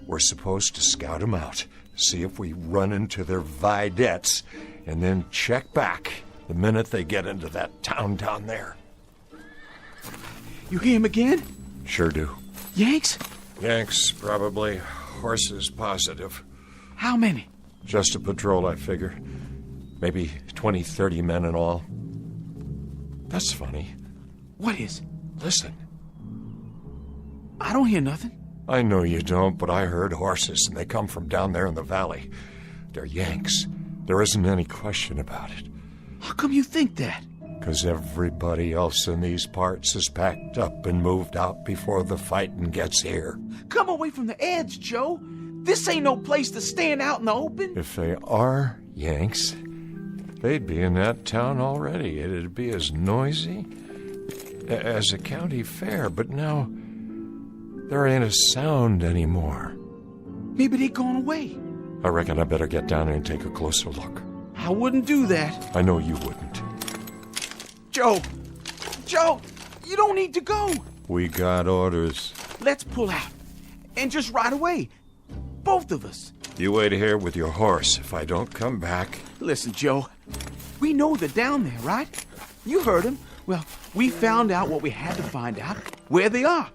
We're supposed to scout them out, see if we run into their vedettes, and then check back the minute they get into that town down there. You hear him again? Sure do. Yanks? Yanks, probably. Horses, positive. How many? Just a patrol, I figure. Maybe 20, 30 men in all. That's funny. What is? Listen. I don't hear nothing. I know you don't, but I heard horses, and they come from down there in the valley. They're Yanks. There isn't any question about it. How come you think that? 'Cause everybody else in these parts is packed up and moved out before the fighting gets here. Come away from the edge, Joe. This ain't no place to stand out in the open. If they are Yanks, they'd be in that town already. It'd be as noisy as a county fair, but now there ain't a sound anymore. Maybe they gone away. I reckon I better get down there and take a closer look. I wouldn't do that. I know you wouldn't. Joe, you don't need to go. We got orders. Let's pull out. And just right away. Both of us. You wait here with your horse. If I don't come back... Listen, Joe. We know they're down there, right? You heard them. Well, we found out what we had to find out. Where they are.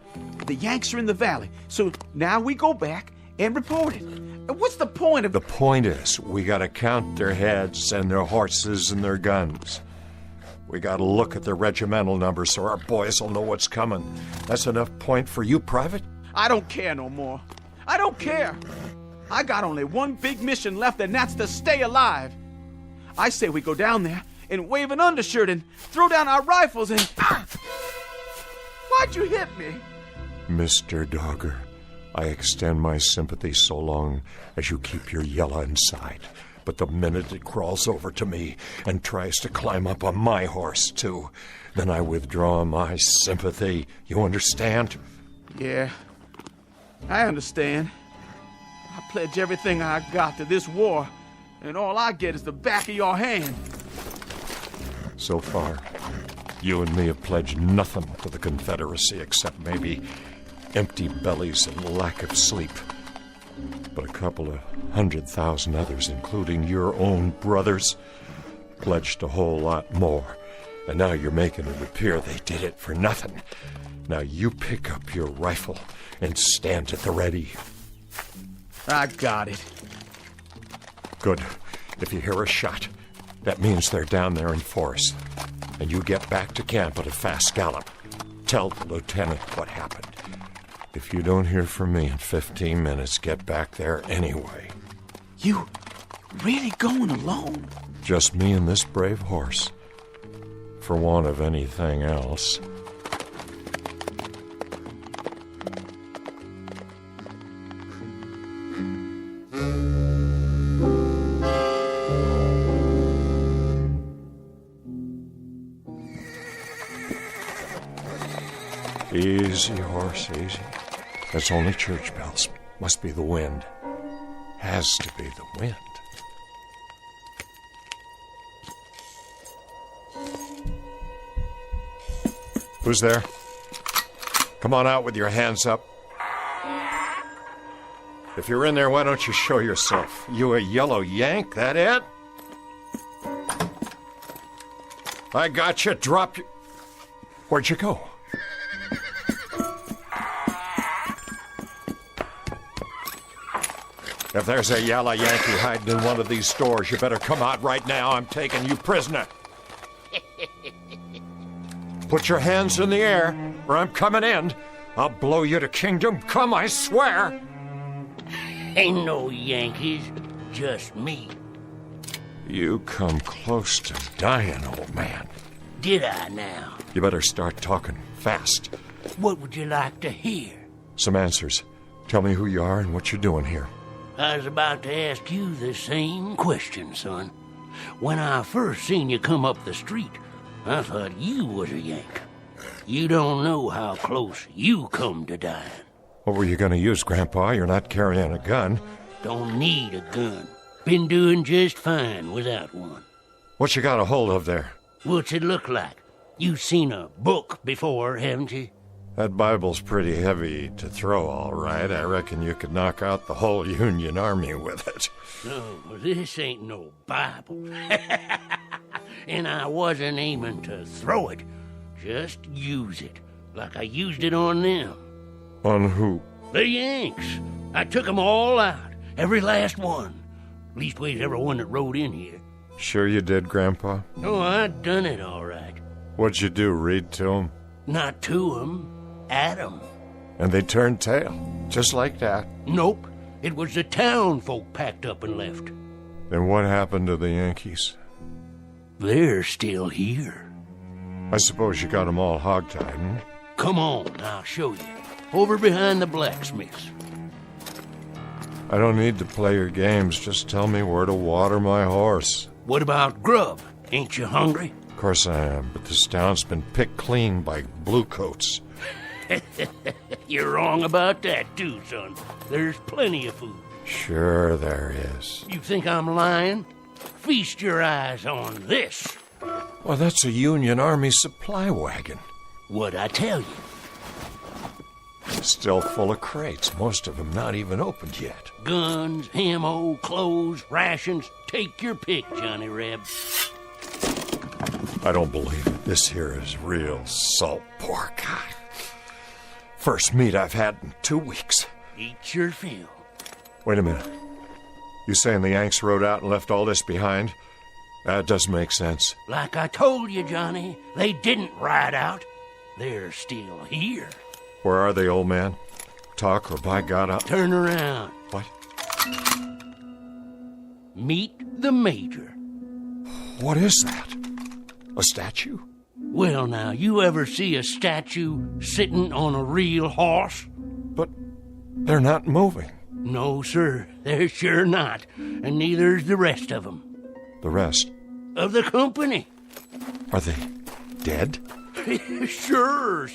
The Yanks are in the valley. So now we go back and report it. And what's the point of... The point is, we gotta count their heads and their horses and their guns. We gotta look at their regimental numbers so our boys will know what's coming. That's enough point for you, Private? I don't care no more. I don't care. I got only one big mission left, and that's to stay alive. I say we go down there and wave an undershirt and throw down our rifles and... Why'd you hit me? Mr. Dogger, I extend my sympathy so long as you keep your yella inside. But the minute it crawls over to me and tries to climb up on my horse, too, then I withdraw my sympathy. You understand? Yeah, I understand. I pledge everything I got to this war, and all I get is the back of your hand. So far, you and me have pledged nothing to the Confederacy except maybe empty bellies and lack of sleep. But a couple of 100,000 others, including your own brothers, pledged a whole lot more. And now you're making it appear they did it for nothing. Now you pick up your rifle and stand at the ready. I got it. Good. If you hear a shot, that means they're down there in force. And you get back to camp at a fast gallop. Tell the lieutenant what happened. If you don't hear from me in 15 minutes, get back there anyway. You really going alone? Just me and this brave horse. For want of anything else. Easy, horse, easy. That's only church bells. Must be the wind. Has to be the wind. Who's there? Come on out with your hands up. If you're in there, why don't you show yourself? You a yellow yank, that it? I got you. Drop you. Where'd you go? If there's a yellow Yankee hiding in one of these stores, you better come out right now. I'm taking you prisoner. Put your hands in the air, or I'm coming in. I'll blow you to kingdom come, I swear. Ain't no Yankees, just me. You come close to dying, old man. Did I now? You better start talking fast. What would you like to hear? Some answers. Tell me who you are and what you're doing here. I was about to ask you the same question, son. When I first seen you come up the street, I thought you was a Yank. You don't know how close you come to dying. What were you going to use, Grandpa? You're not carrying a gun. Don't need a gun. Been doing just fine without one. What you got a hold of there? What's it look like? You've seen a book before, haven't you? That Bible's pretty heavy to throw, all right. I reckon you could knock out the whole Union Army with it. No, this ain't no Bible. And I wasn't aiming to throw it. Just use it, like I used it on them. On who? The Yanks. I took 'em all out, every last one. Leastways, every one that rode in here. Sure you did, Grandpa? Oh, I done it all right. What'd you do, read to 'em? Not to 'em, at 'em. And they turned tail, just like that? Nope. It was the town folk packed up and left. Then what happened to the Yankees? They're still here. I suppose you got 'em all hogtied, hmm? Come on, I'll show you. Over behind the blacksmiths. I don't need to play your games. Just tell me where to water my horse. What about grub? Ain't you hungry? Of course I am, but this town's been picked clean by bluecoats. You're wrong about that, too, son. There's plenty of food. Sure there is. You think I'm lying? Feast your eyes on this. Well, that's a Union Army supply wagon. What'd I tell you? Still full of crates, most of them not even opened yet. Guns, ammo, clothes, rations. Take your pick, Johnny Reb. I don't believe it. This here is real salt pork. First meat I've had in 2 weeks. Eat your fill. Wait a minute. You saying the Yanks rode out and left all this behind? That doesn't make sense. Like I told you, Johnny, they didn't ride out. They're still here. Where are they, old man? Talk or by God, I'll... Turn around. What? Meet the Major. What is that? A statue? Well, now, you ever see a statue sitting on a real horse? But they're not moving. No, sir, they're sure not. And neither's the rest of them. The rest? Of the company. Are they dead? Sure.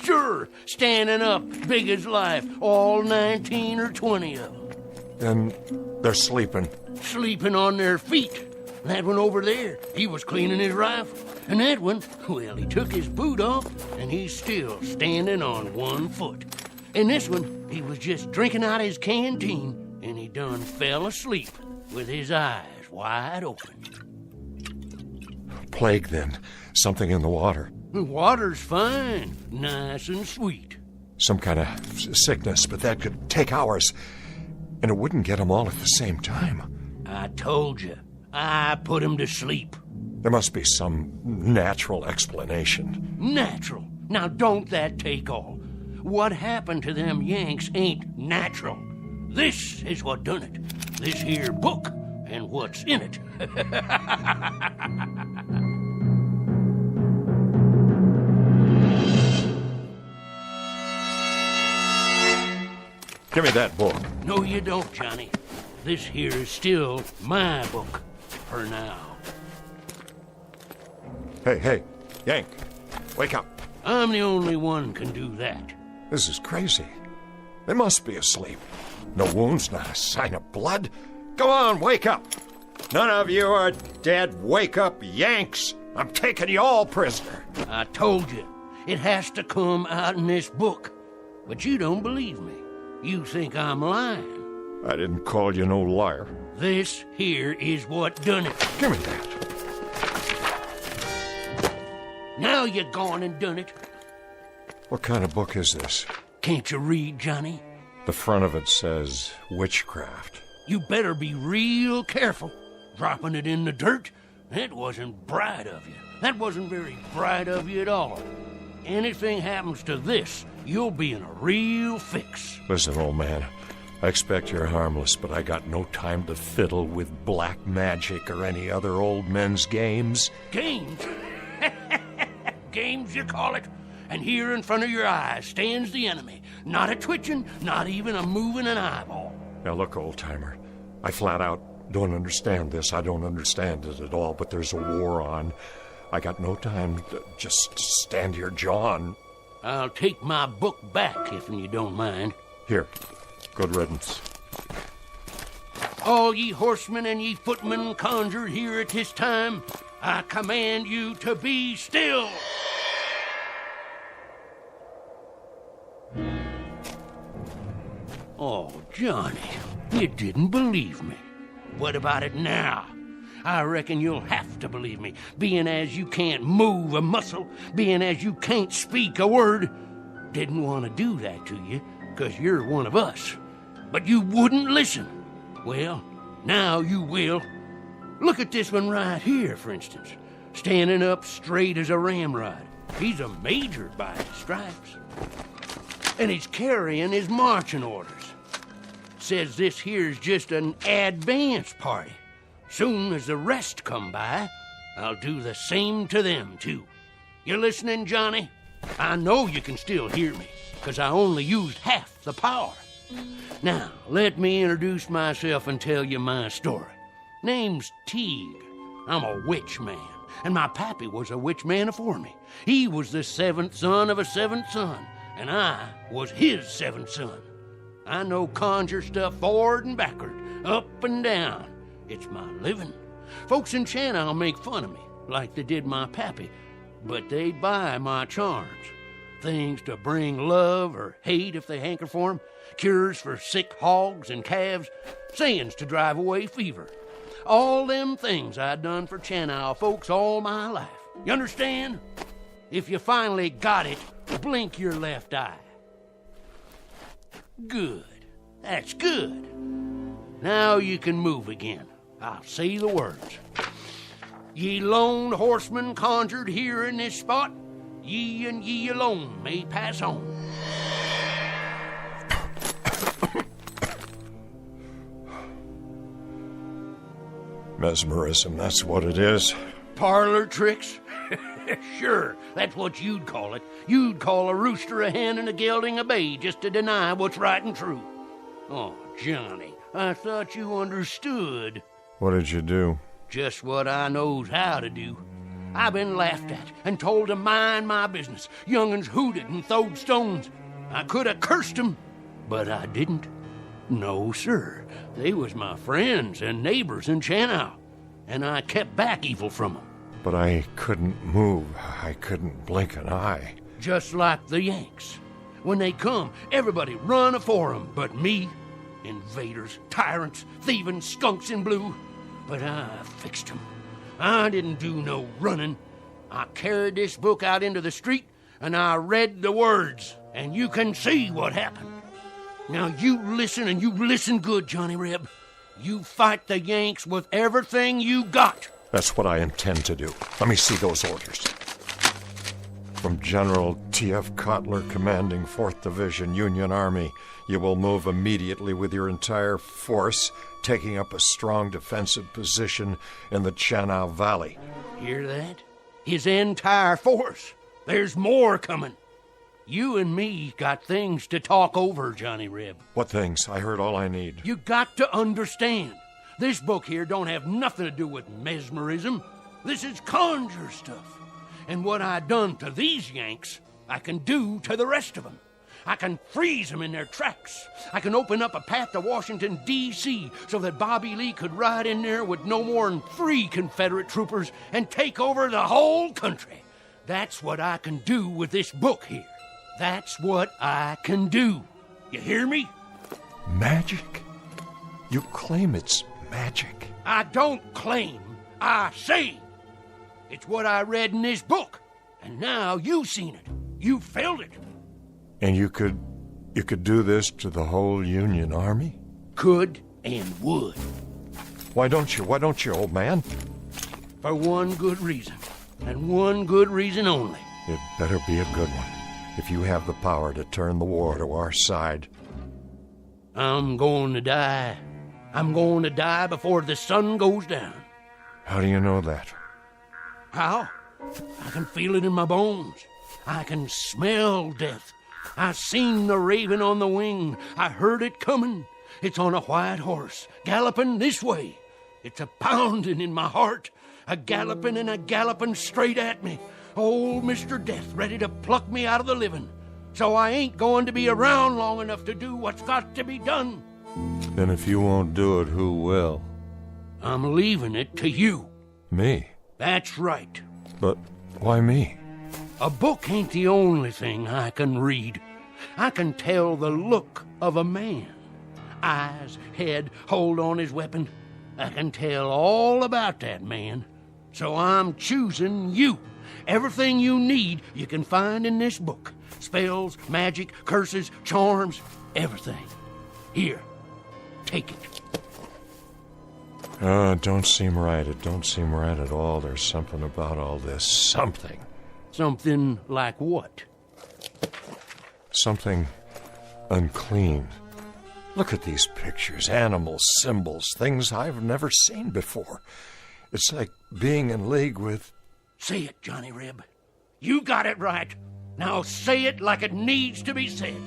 Standing up, big as life. All 19 or 20 of them. Then they're sleeping. Sleeping on their feet. That one over there, he was cleaning his rifle. And that one, well, he took his boot off, and he's still standing on one foot. And this one, he was just drinking out his canteen, and he done fell asleep with his eyes wide open. Plague, then. Something in the water. The water's fine, nice and sweet. Some kind of sickness, but that could take hours. And it wouldn't get them all at the same time. I told you. I put him to sleep. There must be some natural explanation. Natural? Now don't that take all. What happened to them Yanks ain't natural. This is what done it. This here book and what's in it. Give me that book. No, you don't, Johnny. This here is still my book, for now. Hey, Yank, wake up. I'm the only one can do that. This is crazy. They must be asleep. No wounds, not a sign of blood. Come on, wake up. None of you are dead. Wake up, Yanks. I'm taking you all prisoner. I told you, it has to come out in this book. But you don't believe me. You think I'm lying. I didn't call you no liar. This here is what done it. Give me that. Now you gone and done it. What kind of book is this? Can't you read, Johnny? The front of it says witchcraft. You better be real careful. Dropping it in the dirt? That wasn't bright of you. That wasn't very bright of you at all. Anything happens to this, you'll be in a real fix. Listen, old man, I expect you're harmless, but I got no time to fiddle with black magic or any other old men's games. Games? Games, you call it? And here in front of your eyes stands the enemy. Not a twitching, not even a moving an eyeball. Now look, old-timer, I flat out don't understand this. I don't understand it at all, but there's a war on. I got no time to just stand here jawing. I'll take my book back, if you don't mind. Here, good riddance. All ye horsemen and ye footmen conjured here at this time, I command you to be still. Oh, Johnny, you didn't believe me. What about it now? I reckon you'll have to believe me, being as you can't move a muscle, being as you can't speak a word. Didn't want to do that to you, 'cause you're one of us. But you wouldn't listen. Well, now you will. Look at this one right here, for instance, standing up straight as a ramrod. He's a major by his stripes. And he's carrying his marching orders. Says this here's just an advance party. Soon as the rest come by, I'll do the same to them, too. You listening, Johnny? I know you can still hear me, 'cause I only used half the power. Now, let me introduce myself and tell you my story. Name's Teague. I'm a witch man, and my pappy was a witch man afore me. He was the seventh son of a seventh son, and I was his seventh son. I know conjure stuff forward and backward, up and down. It's my living. Folks in Channel make fun of me, like they did my pappy, but they buy my charms. Things to bring love or hate if they hanker for 'em, cures for sick hogs and calves, sayings to drive away fever. All them things I done for Channel folks all my life. You understand? If you finally got it, blink your left eye. Good. That's good. Now you can move again. I'll say the words. Ye lone horsemen conjured here in this spot, ye and ye alone may pass on. Mesmerism, that's what it is. Parlor tricks? Sure, that's what you'd call it. You'd call a rooster a hen and a gelding a bay just to deny what's right and true. Oh, Johnny, I thought you understood. What did you do? Just what I knows how to do. I've been laughed at and told to mind my business. Young'uns hooted and throwed stones. I could have cursed 'em, but I didn't. No, sir. They was my friends and neighbors in Channel, and I kept back evil from 'em. But I couldn't move. I couldn't blink an eye. Just like the Yanks. When they come, everybody run afore 'em, but me. Invaders, tyrants, thieving skunks in blue. But I fixed 'em. I didn't do no running. I carried this book out into the street, and I read the words, and you can see what happened. Now you listen, and you listen good, Johnny Reb. You fight the Yanks with everything you got. That's what I intend to do. Let me see those orders. From General T.F. Cutler, commanding 4th Division, Union Army, you will move immediately with your entire force, taking up a strong defensive position in the Channel Valley. Hear that? His entire force. There's more coming. You and me got things to talk over, Johnny Reb. What things? I heard all I need. You got to understand. This book here don't have nothing to do with mesmerism. This is conjure stuff. And what I done to these Yanks, I can do to the rest of them. I can freeze them in their tracks. I can open up a path to Washington, D.C., so that Bobby Lee could ride in there with no more than 3 Confederate troopers and take over the whole country. That's what I can do with this book here. That's what I can do. You hear me? Magic? You claim it's magic. I don't claim, I say. It's what I read in this book. And now you've seen it. You felt it. And you could do this to the whole Union Army? Could and would. Why don't you, old man? For one good reason, and one good reason only. It better be a good one, if you have the power to turn the war to our side. I'm going to die. I'm going to die before the sun goes down. How do you know that? How? I can feel it in my bones. I can smell death. I seen the raven on the wing. I heard it coming. It's on a white horse, galloping this way. It's a pounding in my heart, a galloping straight at me. Old Mr. Death ready to pluck me out of the living. So I ain't going to be around long enough to do what's got to be done. Then if you won't do it, who will? I'm leaving it to you. Me? That's right. But why me? A book ain't the only thing I can read. I can tell the look of a man. Eyes, head, hold on his weapon. I can tell all about that man. So I'm choosing you. Everything you need you can find in this book. Spells, magic, curses, charms, everything. Here, take it. It don't seem right. It don't seem right at all. There's something about all this. Something. Something like what? Something unclean. Look at these pictures, animals, symbols, things I've never seen before. It's like being in league with... Say it, Johnny Reb. You got it right. Now say it like it needs to be said.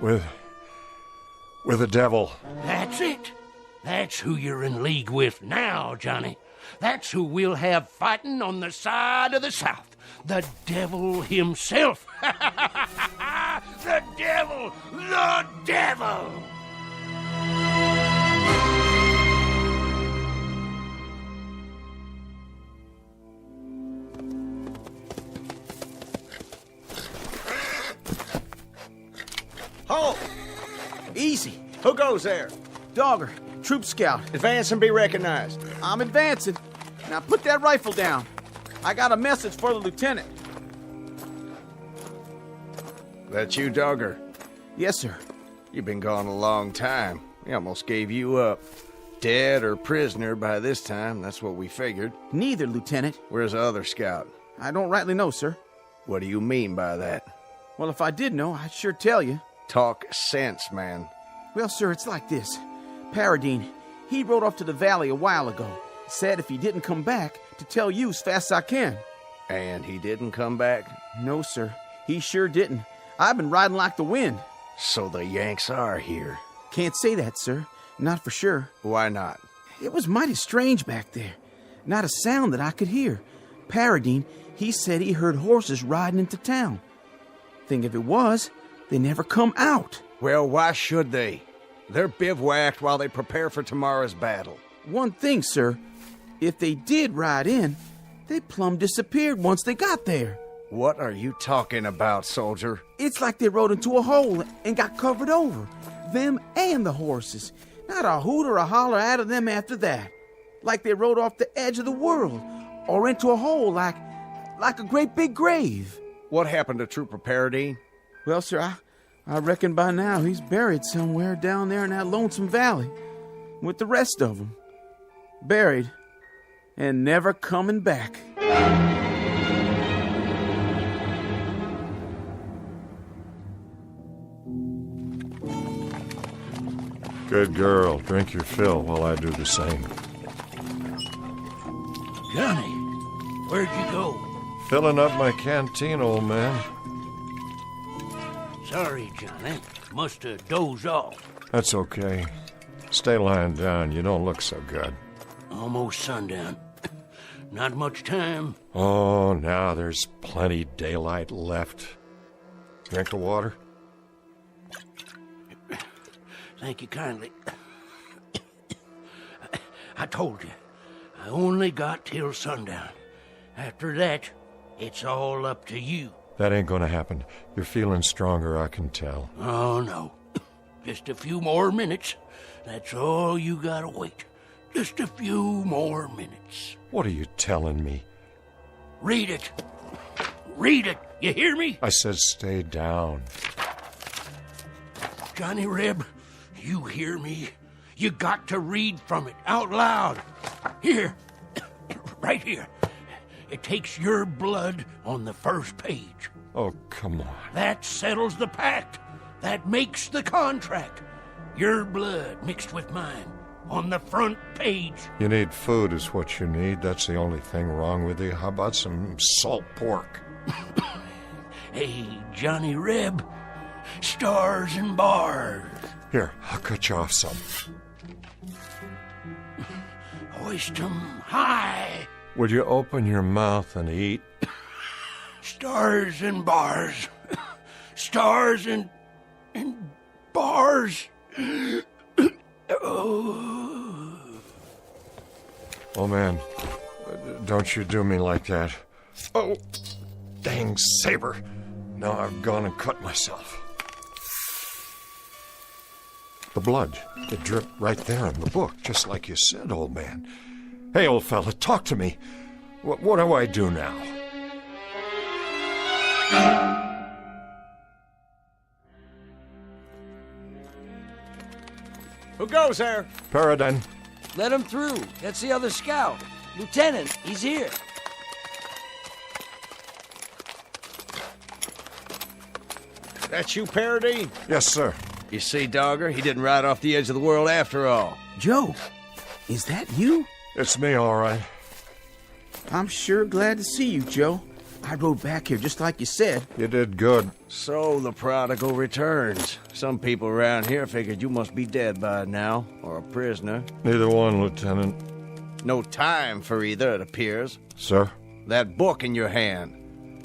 With the devil. That's it. That's who you're in league with now, Johnny. That's who we'll have fighting on the side of the South. The devil himself. The devil! The devil! Halt! Easy. Who goes there? Dogger, troop scout. Advance and be recognized. I'm advancing. Now put that rifle down. I got a message for the lieutenant. That you, Dogger? Yes, sir. You've been gone a long time. We almost gave you up. Dead or prisoner by this time, that's what we figured. Neither, Lieutenant. Where's the other scout? I don't rightly know, sir. What do you mean by that? Well, if I did know, I'd sure tell you. Talk sense, man. Well, sir, it's like this. Paradine, he rode off to the valley a while ago. Said if he didn't come back, to tell you as fast as I can. And he didn't come back? No, sir. He sure didn't. I've been riding like the wind. So the Yanks are here. Can't say that, sir. Not for sure. Why not? It was mighty strange back there. Not a sound that I could hear. Paradine, he said he heard horses riding into town. Think if it was, they never come out. Well, why should they? They're bivouacked while they prepare for tomorrow's battle. One thing, sir. If they did ride in, they plumb disappeared once they got there. What are you talking about, soldier? It's like they rode into a hole and got covered over. Them and the horses. Not a hoot or a holler out of them after that. Like they rode off the edge of the world. Or into a hole like a great big grave. What happened to Trooper Paradine? Well, sir, I reckon by now he's buried somewhere down there in that lonesome valley. With the rest of them. Buried. And never coming back. Good girl. Drink your fill while I do the same. Johnny, where'd you go? Filling up my canteen, old man. Sorry, Johnny. Must have dozed off. That's okay. Stay lying down. You don't look so good. Almost sundown. Not much time. Oh, now there's plenty daylight left. Drink the water? Thank you kindly. I told you, I only got till sundown. After that, it's all up to you. That ain't gonna happen. You're feeling stronger, I can tell. Oh, no. Just a few more minutes. That's all you gotta wait. Just a few more minutes. What are you telling me? Read it. Read it. You hear me? I said stay down. Johnny Reb, you hear me? You got to read from it out loud. Here. Right here. It takes your blood on the first page. Oh, come on. That settles the pact. That makes the contract. Your blood mixed with mine on the front page. You need food is what you need. That's the only thing wrong with you. How about some salt pork? Hey, Johnny Reb. Stars and bars. Here, I'll cut you off some. Hoist 'em high. Would you open your mouth and eat? Stars and bars. Stars and bars. Oh, man, don't you do me like that. Oh, dang saber. Now I've gone and cut myself. The blood, it dripped right there in the book, just like you said, old man. Hey, old fella, talk to me. What do I do now? Who goes there? Paradine. Let him through. That's the other scout. Lieutenant, he's here. That's you, Paradine? Yes, sir. You see, Dogger, he didn't ride off the edge of the world after all. Joe, is that you? It's me, all right. I'm sure glad to see you, Joe. I rode back here just like you said. You did good. So the prodigal returns. Some people around here figured you must be dead by now, or a prisoner. Neither one, Lieutenant. No time for either, it appears. Sir? That book in your hand.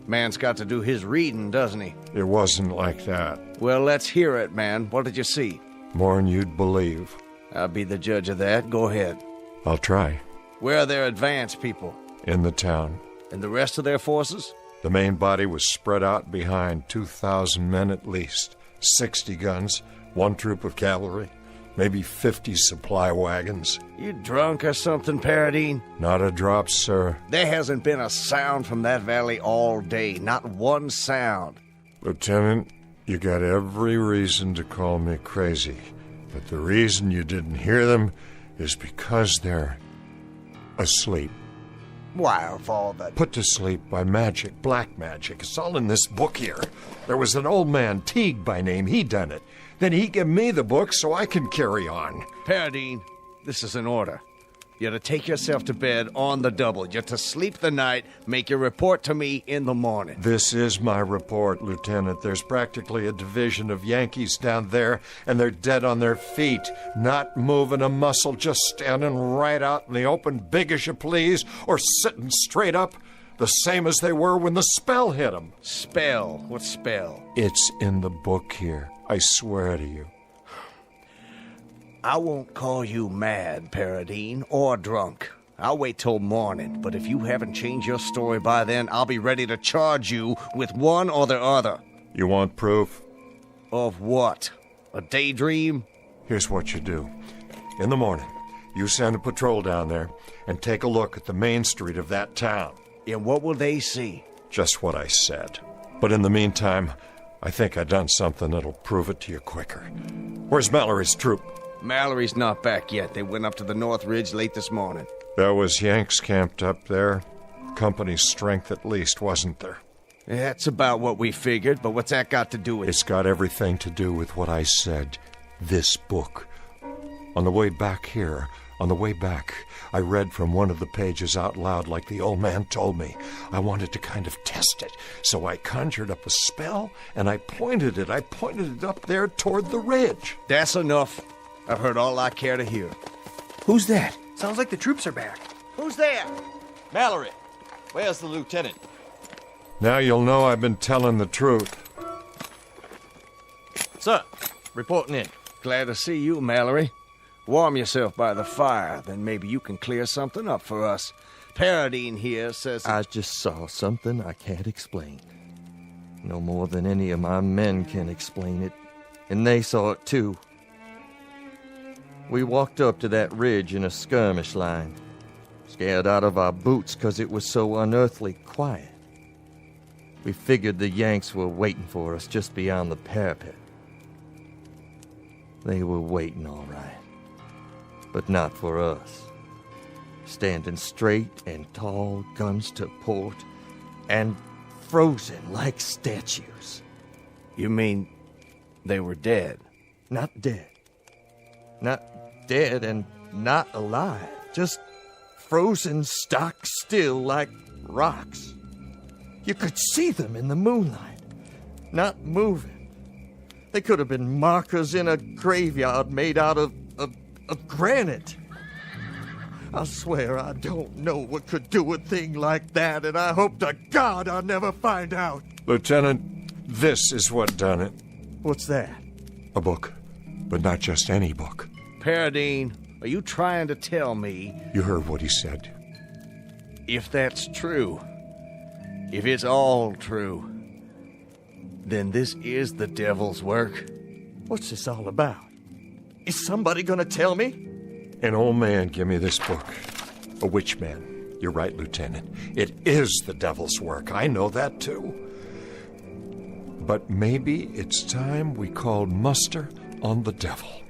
Man's got to do his reading, doesn't he? It wasn't like that. Well, let's hear it, man. What did you see? More'n you'd believe. I'll be the judge of that. Go ahead. I'll try. Where are their advance people? In the town. And the rest of their forces? The main body was spread out behind 2,000 men at least, 60 guns, 1 troop of cavalry, maybe 50 supply wagons. You drunk or something, Paradine? Not a drop, sir. There hasn't been a sound from that valley all day. Not one sound. Lieutenant, you got every reason to call me crazy. But the reason you didn't hear them is because they're asleep. Why, of all that... Put to sleep by magic, black magic. It's all in this book here. There was an old man, Teague by name. He done it. Then he give me the book so I can carry on. Paradine, this is an order. You're to take yourself to bed on the double. You're to sleep the night, make your report to me in the morning. This is my report, Lieutenant. There's practically a division of Yankees down there, and they're dead on their feet, not moving a muscle, just standing right out in the open, big as you please, or sitting straight up, the same as they were when the spell hit them. Spell? What spell? It's in the book here. I swear to you. I won't call you mad, Paradine, or drunk. I'll wait till morning, but if you haven't changed your story by then, I'll be ready to charge you with one or the other. You want proof? Of what? A daydream? Here's what you do. In the morning, you send a patrol down there and take a look at the main street of that town. And what will they see? Just what I said. But in the meantime, I think I done something that'll prove it to you quicker. Where's Mallory's troop? Mallory's not back yet. They went up to the North Ridge late this morning. There was Yanks camped up there. Company's strength at least, wasn't there? That's about what we figured, but what's that got to do with it? It's got everything to do with what I said. This book. On the way back here, I read from one of the pages out loud like the old man told me. I wanted to kind of test it, so I conjured up a spell, and I pointed it up there toward the ridge. That's enough. I've heard all I care to hear. Who's that? Sounds like the troops are back. Who's there? Mallory, where's the lieutenant? Now you'll know I've been telling the truth. Sir, reporting in. Glad to see you, Mallory. Warm yourself by the fire, then maybe you can clear something up for us. Paradine here says... I just saw something I can't explain. No more than any of my men can explain it. And they saw it too. We walked up to that ridge in a skirmish line. Scared out of our boots because it was so unearthly quiet. We figured the Yanks were waiting for us just beyond the parapet. They were waiting all right. But not for us. Standing straight and tall, guns to port, and frozen like statues. You mean they were dead? Not dead. Not dead and not alive. Just frozen stock still like rocks. You could see them in the moonlight, not moving. They could have been markers in a graveyard made out of granite. I swear I don't know what could do a thing like that, and I hope to God I'll never find out. Lieutenant, this is what done it. What's that? A book, but not just any book. Paradine, are you trying to tell me... You heard what he said. If that's true, if it's all true, then this is the devil's work. What's this all about? Is somebody gonna tell me? An old man gave me this book. A witch man. You're right, Lieutenant. It is the devil's work. I know that, too. But maybe it's time we called muster on the devil.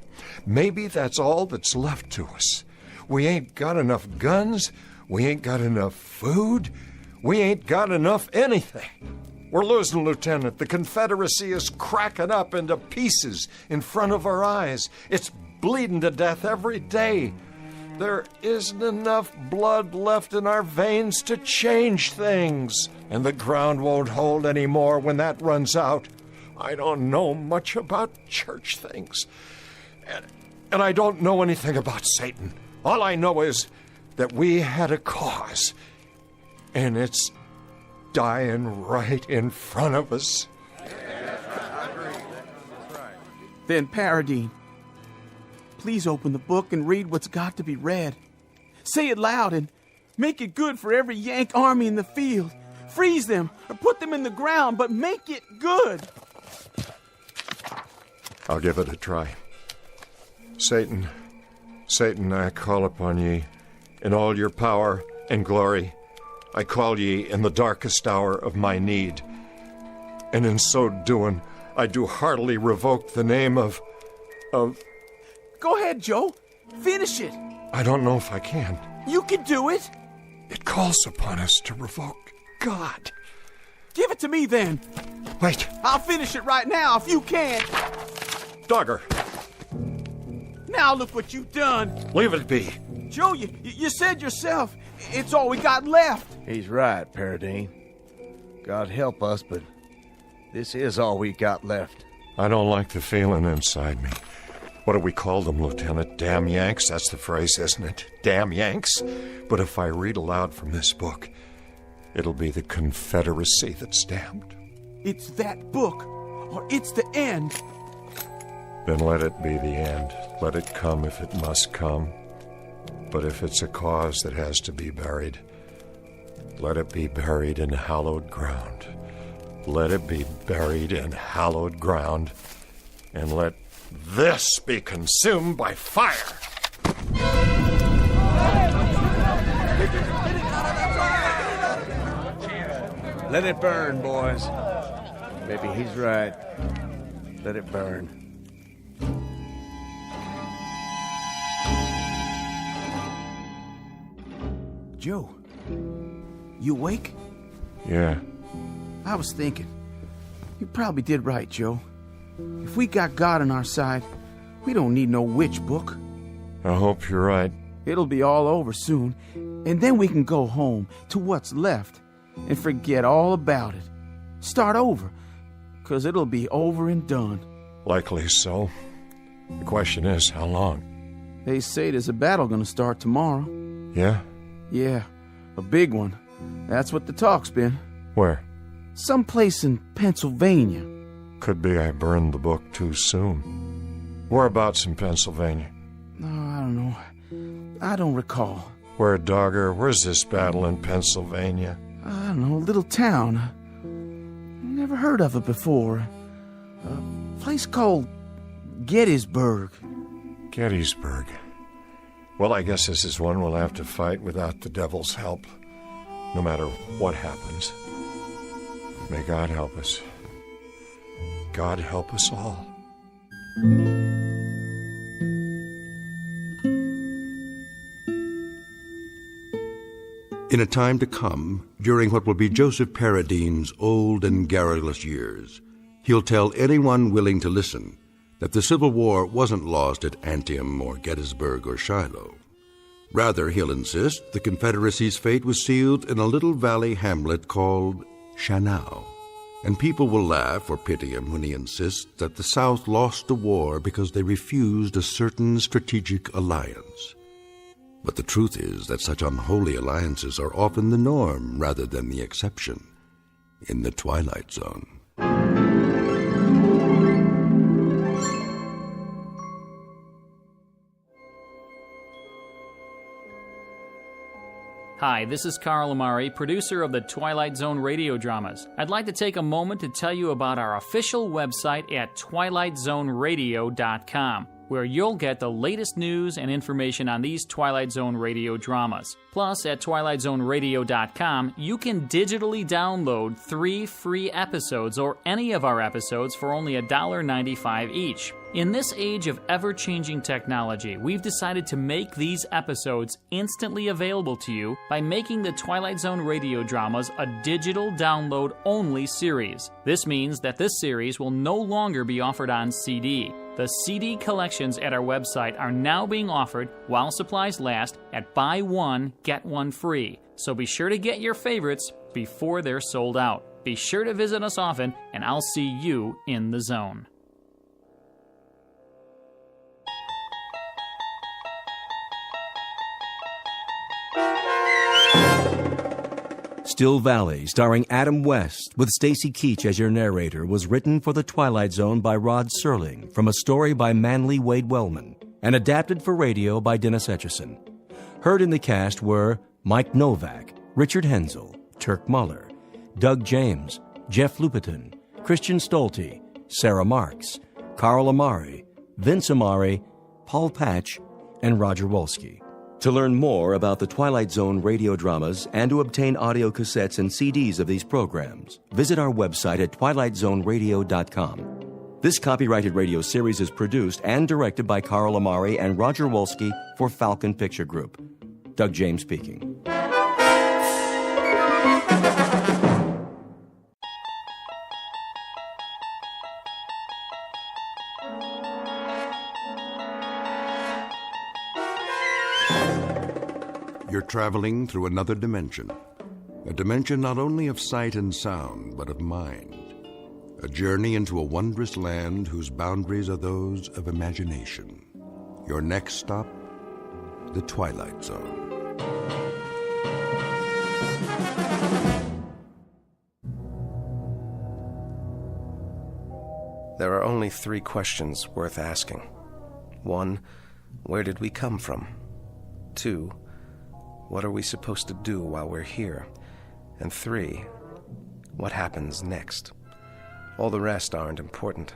Maybe that's all that's left to us. We ain't got enough guns. We ain't got enough food. We ain't got enough anything. We're losing, Lieutenant. The Confederacy is cracking up into pieces in front of our eyes. It's bleeding to death every day. There isn't enough blood left in our veins to change things. And the ground won't hold anymore when that runs out. I don't know much about church things. And I don't know anything about Satan. All I know is that we had a cause. And it's dying right in front of us. Then, Paradine, please open the book and read what's got to be read. Say it loud and make it good for every Yank army in the field. Freeze them or put them in the ground, but make it good. I'll give it a try. Satan, I call upon ye in all your power and glory. I call ye in the darkest hour of my need. And in so doing, I do heartily revoke the name of... Go ahead, Joe. Finish it. I don't know if I can. You can do it. It calls upon us to revoke God. Give it to me, then. Wait. I'll finish it right now if you can't. Dogger. Now look what you've done. Leave it be. Joe, you said yourself, it's all we got left. He's right, Paradine. God help us, but this is all we got left. I don't like the feeling inside me. What do we call them, Lieutenant? Damn Yanks? That's the phrase, isn't it? Damn Yanks? But if I read aloud from this book, it'll be the Confederacy that's damned. It's that book, or it's the end. Then let it be the end. Let it come if it must come. But if it's a cause that has to be buried, let it be buried in hallowed ground. Let it be buried in hallowed ground, and let this be consumed by fire. Let it burn, boys. Maybe he's right. Let it burn. Joe, you awake? Yeah. I was thinking. You probably did right, Joe. If we got God on our side, we don't need no witch book. I hope you're right. It'll be all over soon, and then we can go home to what's left and forget all about it. Start over, 'cause it'll be over and done. Likely so. The question is, how long? They say there's a battle gonna start tomorrow. Yeah? Yeah, a big one. That's what the talk's been. Where? Someplace in Pennsylvania. Could be I burned the book too soon. Whereabouts in Pennsylvania? No, I don't know. I don't recall. Where, Dogger? Where's this battle in Pennsylvania? I don't know, a little town. Never heard of it before. A place called Gettysburg. Gettysburg. Well, I guess this is one we'll have to fight without the devil's help, no matter what happens. May God help us. God help us all. In a time to come, during what will be Joseph Paradine's old and garrulous years, he'll tell anyone willing to listen that the Civil War wasn't lost at Antietam or Gettysburg or Shiloh. Rather, he'll insist the Confederacy's fate was sealed in a little valley hamlet called Shannou. And people will laugh or pity him when he insists that the South lost the war because they refused a certain strategic alliance. But the truth is that such unholy alliances are often the norm rather than the exception in the Twilight Zone. Hi, this is Carl Amari, producer of the Twilight Zone radio dramas. I'd like to take a moment to tell you about our official website at twilightzoneradio.com, where you'll get the latest news and information on these Twilight Zone radio dramas. Plus, at twilightzoneradio.com, you can digitally download 3 free episodes or any of our episodes for only $1.95 each. In this age of ever-changing technology, we've decided to make these episodes instantly available to you by making the Twilight Zone radio dramas a digital download-only series. This means that this series will no longer be offered on CD. The CD collections at our website are now being offered while supplies last at buy one, get one free. So be sure to get your favorites before they're sold out. Be sure to visit us often, and I'll see you in the zone. Still Valley, starring Adam West, with Stacy Keach as your narrator, was written for The Twilight Zone by Rod Serling from a story by Manly Wade Wellman and adapted for radio by Dennis Etchison. Heard in the cast were Mike Novak, Richard Hensel, Turk Muller, Doug James, Jeff Lupiton, Christian Stolte, Sarah Marks, Carl Amari, Vince Amari, Paul Patch, and Roger Wolski. To learn more about the Twilight Zone radio dramas and to obtain audio cassettes and CDs of these programs, visit our website at twilightzoneradio.com. This copyrighted radio series is produced and directed by Carl Amari and Roger Wolski for Falcon Picture Group. Doug James speaking. You're traveling through another dimension. A dimension not only of sight and sound, but of mind. A journey into a wondrous land whose boundaries are those of imagination. Your next stop, the Twilight Zone. There are only 3 questions worth asking. 1, where did we come from? 2, what are we supposed to do while we're here? And 3, what happens next? All the rest aren't important.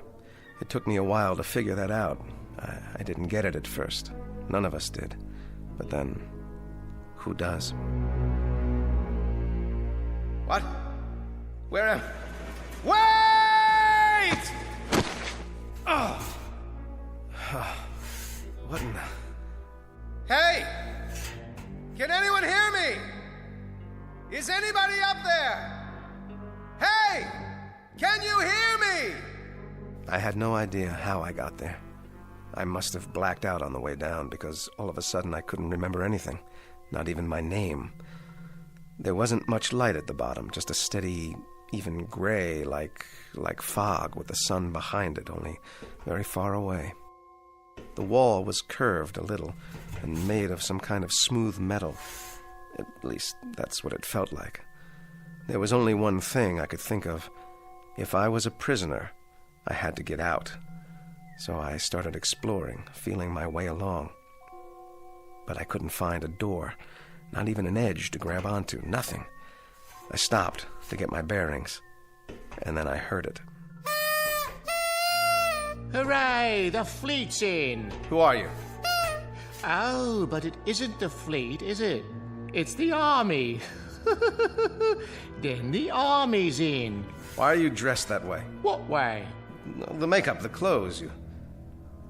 It took me a while to figure that out. I didn't get it at first. None of us did. But then, who does? What? Where am... Wait! Oh. What in the... Hey! Can anyone hear me? Is anybody up there? Hey! Can you hear me? I had no idea how I got there. I must have blacked out on the way down because all of a sudden I couldn't remember anything, not even my name. There wasn't much light at the bottom, just a steady, even gray, like fog with the sun behind it, only very far away. The wall was curved a little and made of some kind of smooth metal. At least, that's what it felt like. There was only one thing I could think of. If I was a prisoner, I had to get out. So I started exploring, feeling my way along. But I couldn't find a door, not even an edge to grab onto, nothing. I stopped to get my bearings, and then I heard it. Hooray! The fleet's in! Who are you? Oh, but it isn't the fleet, is it? It's the army. Then the army's in. Why are you dressed that way? What way? The makeup, the clothes. You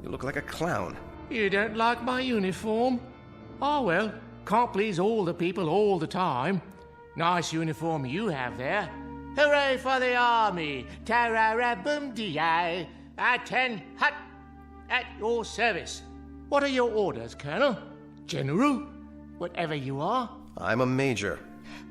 look like a clown. You don't like my uniform? Oh, well, can't please all the people all the time. Nice uniform you have there. Hooray for the army! Tararabum-dee-ay! At-ten hut! At your service. What are your orders, Colonel? General? Whatever you are? I'm a major.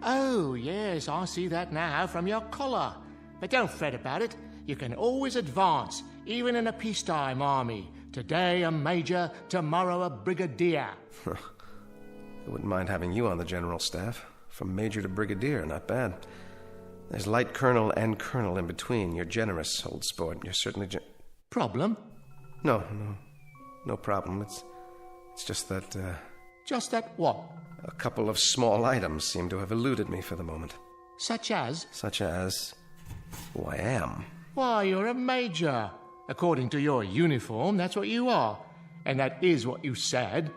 Oh, yes, I see that now from your collar. But don't fret about it. You can always advance, even in a peacetime army. Today a major, tomorrow a brigadier. I wouldn't mind having you on the general staff. From major to brigadier, not bad. There's light colonel and colonel in between. You're generous, old sport. You're certainly Problem? No problem. It's just that, Just that what? A couple of small items seem to have eluded me for the moment. Such as? Such as who I am. Why, you're a major. According to your uniform, that's what you are. And that is what you said.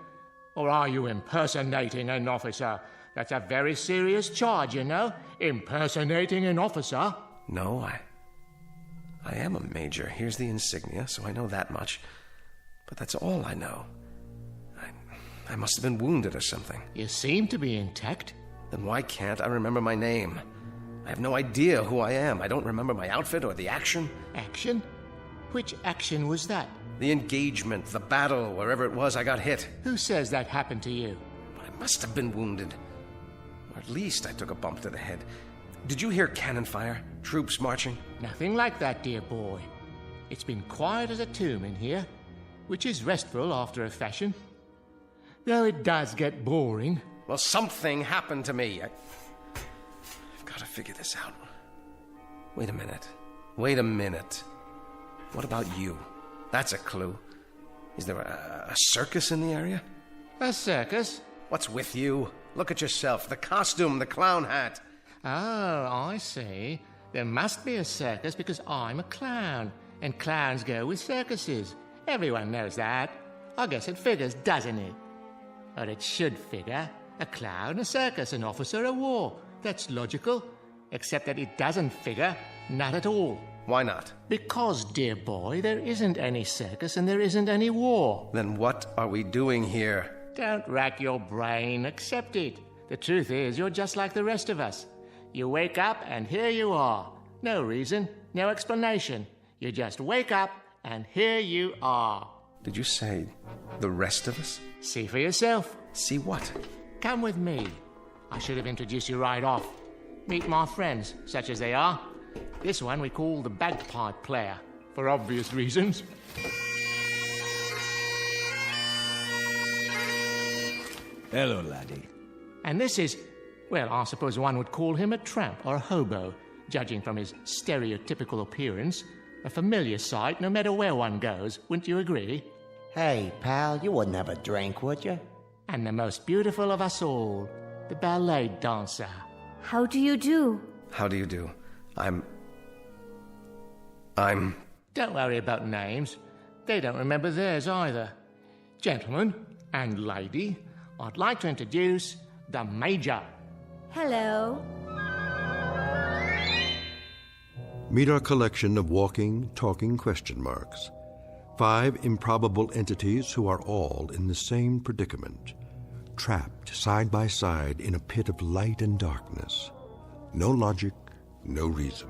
Or are you impersonating an officer? That's a very serious charge, you know. Impersonating an officer. No, I am a major. Here's the insignia, so I know that much. But that's all I know. I must have been wounded or something. You seem to be intact. Then why can't I remember my name? I have no idea who I am. I don't remember my outfit or the action. Action? Which action was that? The engagement, the battle, wherever it was I got hit. Who says that happened to you? I must have been wounded. Or at least I took a bump to the head. Did you hear cannon fire? Troops marching? Nothing like that, dear boy. It's been quiet as a tomb in here, which is restful after a fashion. Though it does get boring. Well, something happened to me. I've got to figure this out. Wait a minute. What about you? That's a clue. Is there a circus in the area? A circus? What's with you? Look at yourself. The costume, the clown hat. Oh, I see. There must be a circus because I'm a clown. And clowns go with circuses. Everyone knows that. I guess it figures, doesn't it? Or it should figure. A clown, a circus, an officer, a war. That's logical. Except that it doesn't figure. Not at all. Why not? Because, dear boy, there isn't any circus and there isn't any war. Then what are we doing here? Don't rack your brain. Accept it. The truth is, you're just like the rest of us. You wake up and here you are. No reason, no explanation. You just wake up and here you are. Did you say the rest of us? See for yourself. See what? Come with me. I should have introduced you right off. Meet my friends, such as they are. This one we call the bagpipe player, for obvious reasons. Hello, laddie. And this is, well, I suppose one would call him a tramp or a hobo, judging from his stereotypical appearance. A familiar sight no matter where one goes, wouldn't you agree? Hey, pal, you wouldn't have a drink, would you? And the most beautiful of us all, the ballet dancer. How do you do? How do you do? I'm... Don't worry about names. They don't remember theirs either. Gentlemen and lady, I'd like to introduce the Major. Hello. Meet our collection of walking, talking question marks. 5 improbable entities who are all in the same predicament, trapped side by side in a pit of light and darkness. No logic, no reason.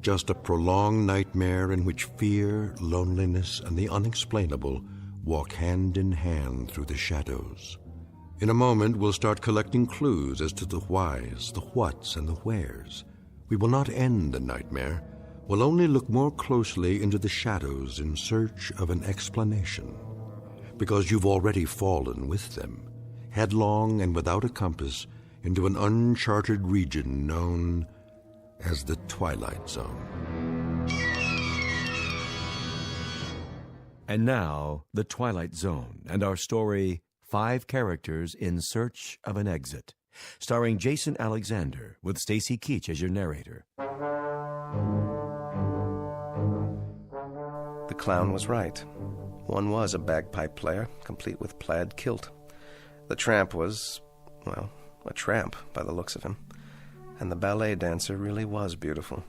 Just a prolonged nightmare in which fear, loneliness, and the unexplainable walk hand in hand through the shadows. In a moment, we'll start collecting clues as to the whys, the whats, and the wheres. We will not end the nightmare. We'll only look more closely into the shadows in search of an explanation. Because you've already fallen with them, headlong and without a compass, into an uncharted region known as the Twilight Zone. And now, The Twilight Zone and our story, 5 Characters in Search of an Exit, starring Jason Alexander with Stacy Keach as your narrator. The clown was right. One was a bagpipe player, complete with plaid kilt. The tramp was, well, a tramp by the looks of him. And the ballet dancer really was beautiful.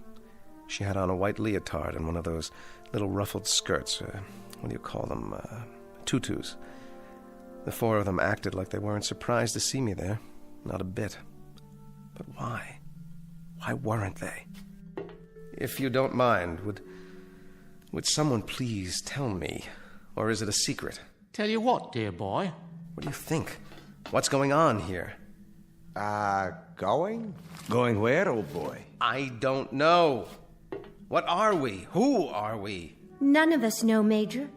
She had on a white leotard and one of those little ruffled skirts. What do you call them? Tutus. The 4 of them acted like they weren't surprised to see me there. Not a bit. But why? Why weren't they? If you don't mind, would someone please tell me? Or is it a secret? Tell you what, dear boy? What do you think? What's going on here? Going? Going where, old boy? I don't know. What are we? Who are we? None of us know, Major.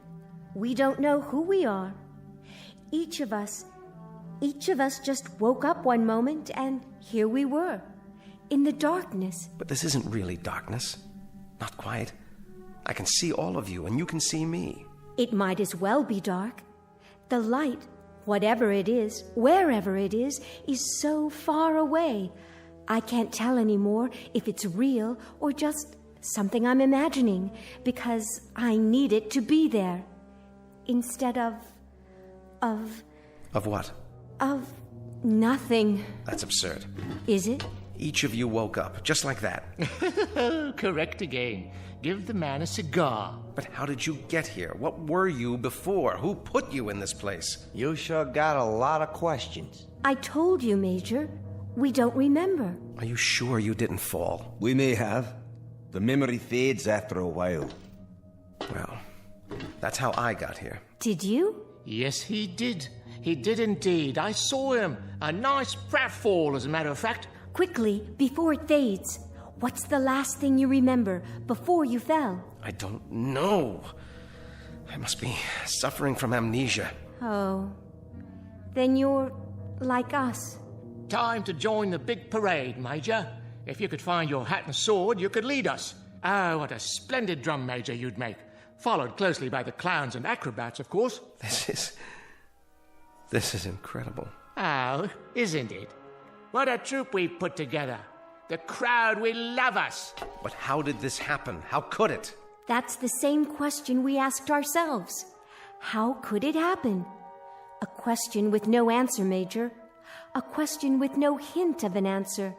We don't know who we are. Each of us just woke up one moment and here we were, in the darkness. But this isn't really darkness. Not quite. I can see all of you and you can see me. It might as well be dark. The light, whatever it is, wherever it is so far away. I can't tell anymore if it's real or just something I'm imagining, because I need it to be there. Instead of what? Of nothing. That's absurd. Is it? Each of you woke up, just like that. Correct again. Give the man a cigar. But how did you get here? What were you before? Who put you in this place? You sure got a lot of questions. I told you, Major. We don't remember. Are you sure you didn't fall? We may have. The memory fades after a while. Well, that's how I got here. Did you? Yes, he did. He did indeed. I saw him. A nice pratfall, as a matter of fact. Quickly, before it fades. What's the last thing you remember before you fell? I don't know. I must be suffering from amnesia. Oh. Then you're like us. Time to join the big parade, Major. If you could find your hat and sword, you could lead us. Oh, what a splendid drum major you'd make. Followed closely by the clowns and acrobats, of course. This is incredible. Oh, isn't it? What a troupe we've put together. The crowd will love us. But how did this happen? How could it? That's the same question we asked ourselves. How could it happen? A question with no answer, Major. A question with no hint of an answer.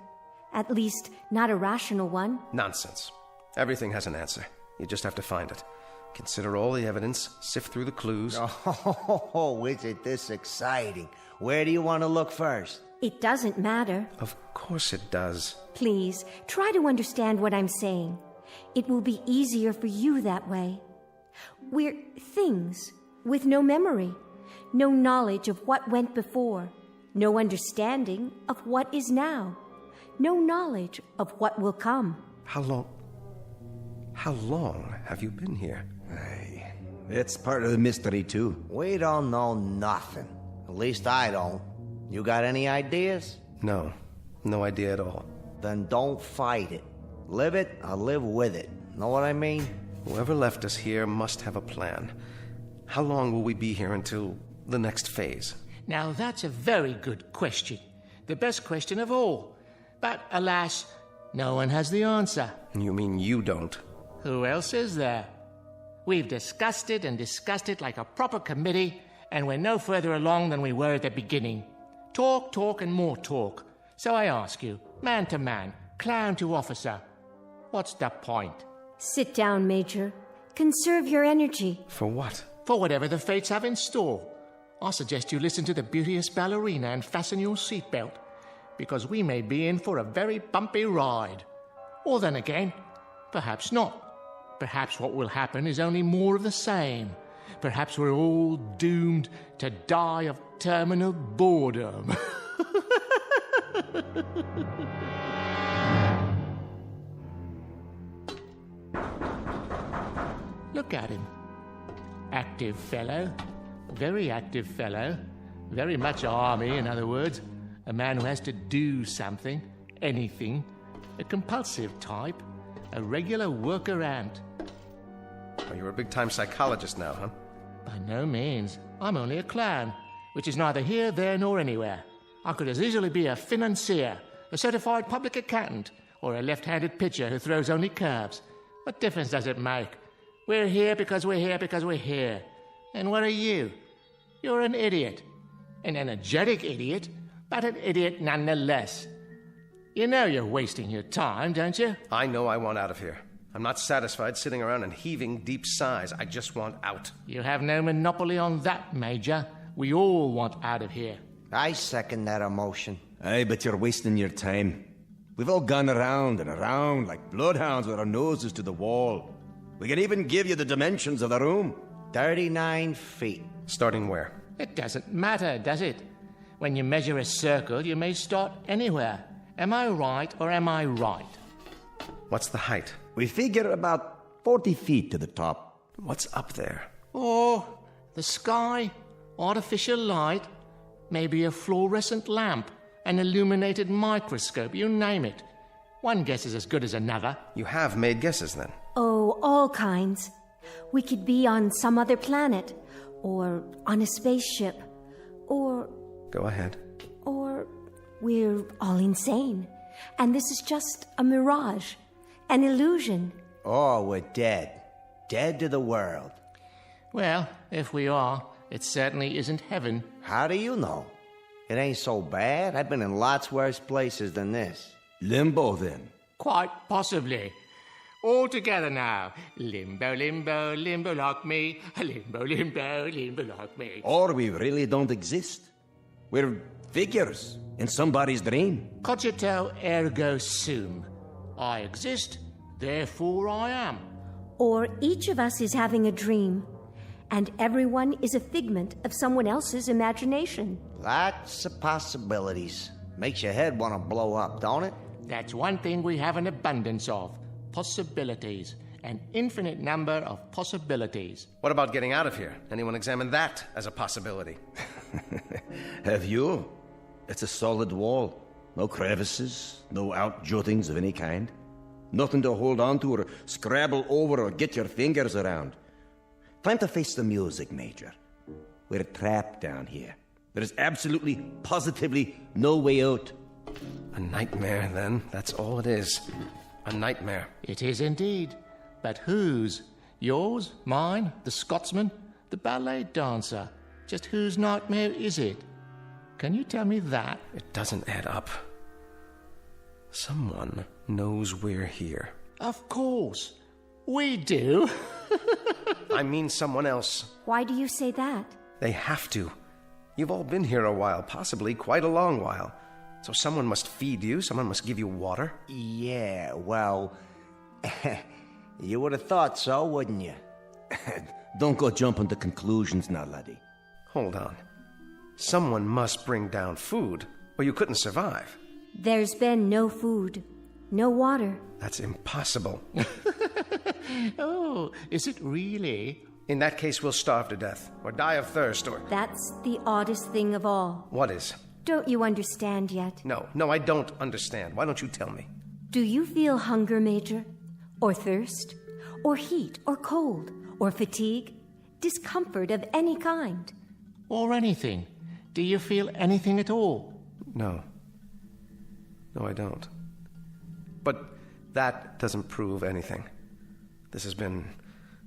At least, not a rational one. Nonsense. Everything has an answer. You just have to find it. Consider all the evidence, sift through the clues. Oh, is it this exciting? Where do you want to look first? It doesn't matter. Of course it does. Please, try to understand what I'm saying. It will be easier for you that way. We're things with no memory, no knowledge of what went before, no understanding of what is now, no knowledge of what will come. How long have you been here? Hey, it's part of the mystery, too. We don't know nothing. At least I don't. You got any ideas? No idea at all. Then don't fight it. Live it or live with it. Know what I mean? Whoever left us here must have a plan. How long will we be here until the next phase? Now, that's a very good question. The best question of all. But, alas, no one has the answer. You mean you don't? Who else is there? We've discussed it and discussed it like a proper committee, and we're no further along than we were at the beginning. Talk, and more talk. So I ask you, man to man, clown to officer, what's the point? Sit down, Major. Conserve your energy. For what? For whatever the fates have in store. I suggest you listen to the beauteous ballerina and fasten your seatbelt, because we may be in for a very bumpy ride. Or then again, perhaps not. Perhaps what will happen is only more of the same. Perhaps we're all doomed to die of terminal boredom. Look at him. Active fellow. Very active fellow. Very much army, in other words. A man who has to do something, anything. A compulsive type. A regular worker ant. Oh, you're a big-time psychologist now, huh? By no means. I'm only a clown, which is neither here, there, nor anywhere. I could as easily be a financier, a certified public accountant, or a left-handed pitcher who throws only curves. What difference does it make? We're here because we're here because we're here. And what are you? You're an idiot. An energetic idiot, but an idiot nonetheless. You know you're wasting your time, don't you? I know I want out of here. I'm not satisfied sitting around and heaving deep sighs. I just want out. You have no monopoly on that, Major. We all want out of here. I second that emotion. Aye, but you're wasting your time. We've all gone around and around like bloodhounds with our noses to the wall. We can even give you the dimensions of the room. 39 feet. Starting where? It doesn't matter, does it? When you measure a circle, you may start anywhere. Am I right or am I right? What's the height? We figure about 40 feet to the top. What's up there? Oh, the sky, artificial light, maybe a fluorescent lamp, an illuminated microscope, you name it. One guess is as good as another. You have made guesses, then? Oh, all kinds. We could be on some other planet, or on a spaceship, or... Go ahead. Or we're all insane, and this is just a mirage, an illusion. Or we're dead. Dead to the world. Well, if we are, it certainly isn't heaven. How do you know? It ain't so bad. I've been in lots worse places than this. Limbo, then? Quite possibly. All together now. Limbo, limbo, limbo like me. Limbo, limbo, limbo like me. Or we really don't exist. We're figures in somebody's dream. Cogito ergo sum. I exist, therefore I am. Or each of us is having a dream, and everyone is a figment of someone else's imagination. Lots of possibilities. Makes your head want to blow up, don't it? That's one thing we have an abundance of. Possibilities. An infinite number of possibilities. What about getting out of here? Anyone examine that as a possibility? Have you? It's a solid wall. No crevices, no outjuttings of any kind. Nothing to hold on to or scrabble over or get your fingers around. Time to face the music, Major. We're trapped down here. There's absolutely, positively no way out. A nightmare, then. That's all it is. A nightmare. It is indeed. But whose? Yours? Mine? The Scotsman? The ballet dancer? Just whose nightmare is it? Can you tell me that? It doesn't add up. Someone knows we're here. Of course. We do. I mean someone else. Why do you say that? They have to. You've all been here a while, possibly quite a long while. So someone must feed you, someone must give you water. Yeah, well, you would have thought so, wouldn't you? Don't go jumping to conclusions now, laddie. Hold on. Someone must bring down food, or you couldn't survive. There's been no food, no water. That's impossible. Oh, is it really? In that case, we'll starve to death, or die of thirst, or... That's the oddest thing of all. What is? Don't you understand yet? No, I don't understand. Why don't you tell me? Do you feel hunger, Major? Or thirst? Or heat? Or cold? Or fatigue? Discomfort of any kind? Or anything? Do you feel anything at all? No. No, I don't. But that doesn't prove anything. This has been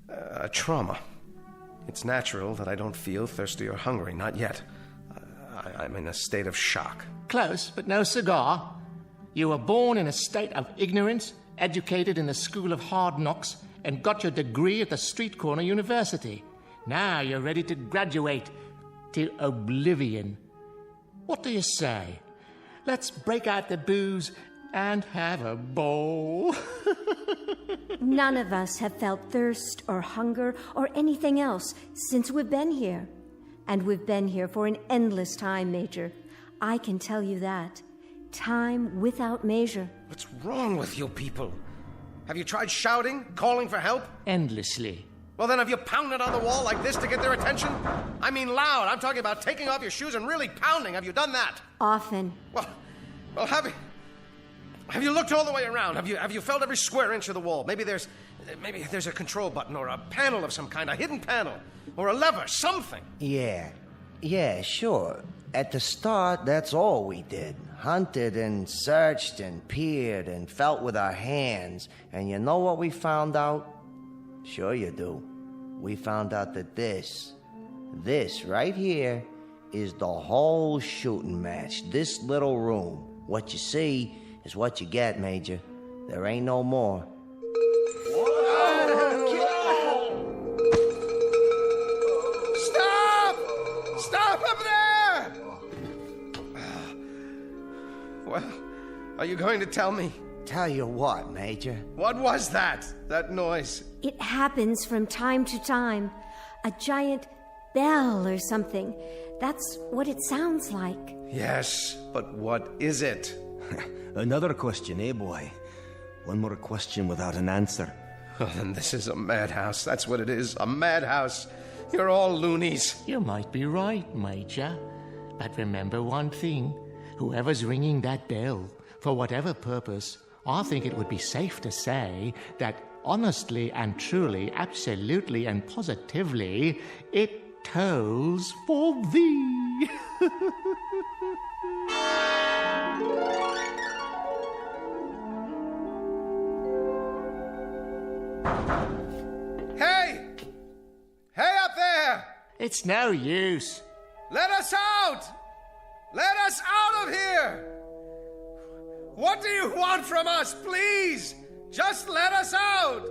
a trauma. It's natural that I don't feel thirsty or hungry, not yet. I'm in a state of shock. Close, but no cigar. You were born in a state of ignorance, educated in the school of hard knocks, and got your degree at the street corner university. Now you're ready to graduate to oblivion. What do you say? Let's break out the booze and have a bowl. None of us have felt thirst or hunger or anything else since we've been here. And we've been here for an endless time, Major. I can tell you that. Time without measure. What's wrong with you people? Have you tried shouting, calling for help? Endlessly. Well, then have you pounded on the wall like this to get their attention? I mean loud. I'm talking about taking off your shoes and really pounding. Have you done that? Often. Well, have you looked all the way around? Have you felt every square inch of the wall? Maybe there's Maybe there's a control button or a panel of some kind, a hidden panel, or a lever, something. Yeah, sure. At the start, that's all we did. Hunted and searched and peered and felt with our hands. And you know what we found out? Sure you do. We found out that this right here is the whole shooting match. This little room. What you see is what you get, Major. There ain't no more. Stop! Stop up there! Well, are you going to tell me? Tell you what, Major. What was that noise? It happens from time to time. A giant bell or something. That's what it sounds like. Yes, but what is it? Another question, eh, boy? One more question without an answer. Oh, then this is a madhouse. That's what it is, a madhouse. You're all loonies. You might be right, Major. But remember one thing. Whoever's ringing that bell, for whatever purpose, I think it would be safe to say that honestly and truly, absolutely and positively, it tolls for thee. Hey! Hey up there! It's no use. Let us out! Let us out of here! What do you want from us, please? Just let us out!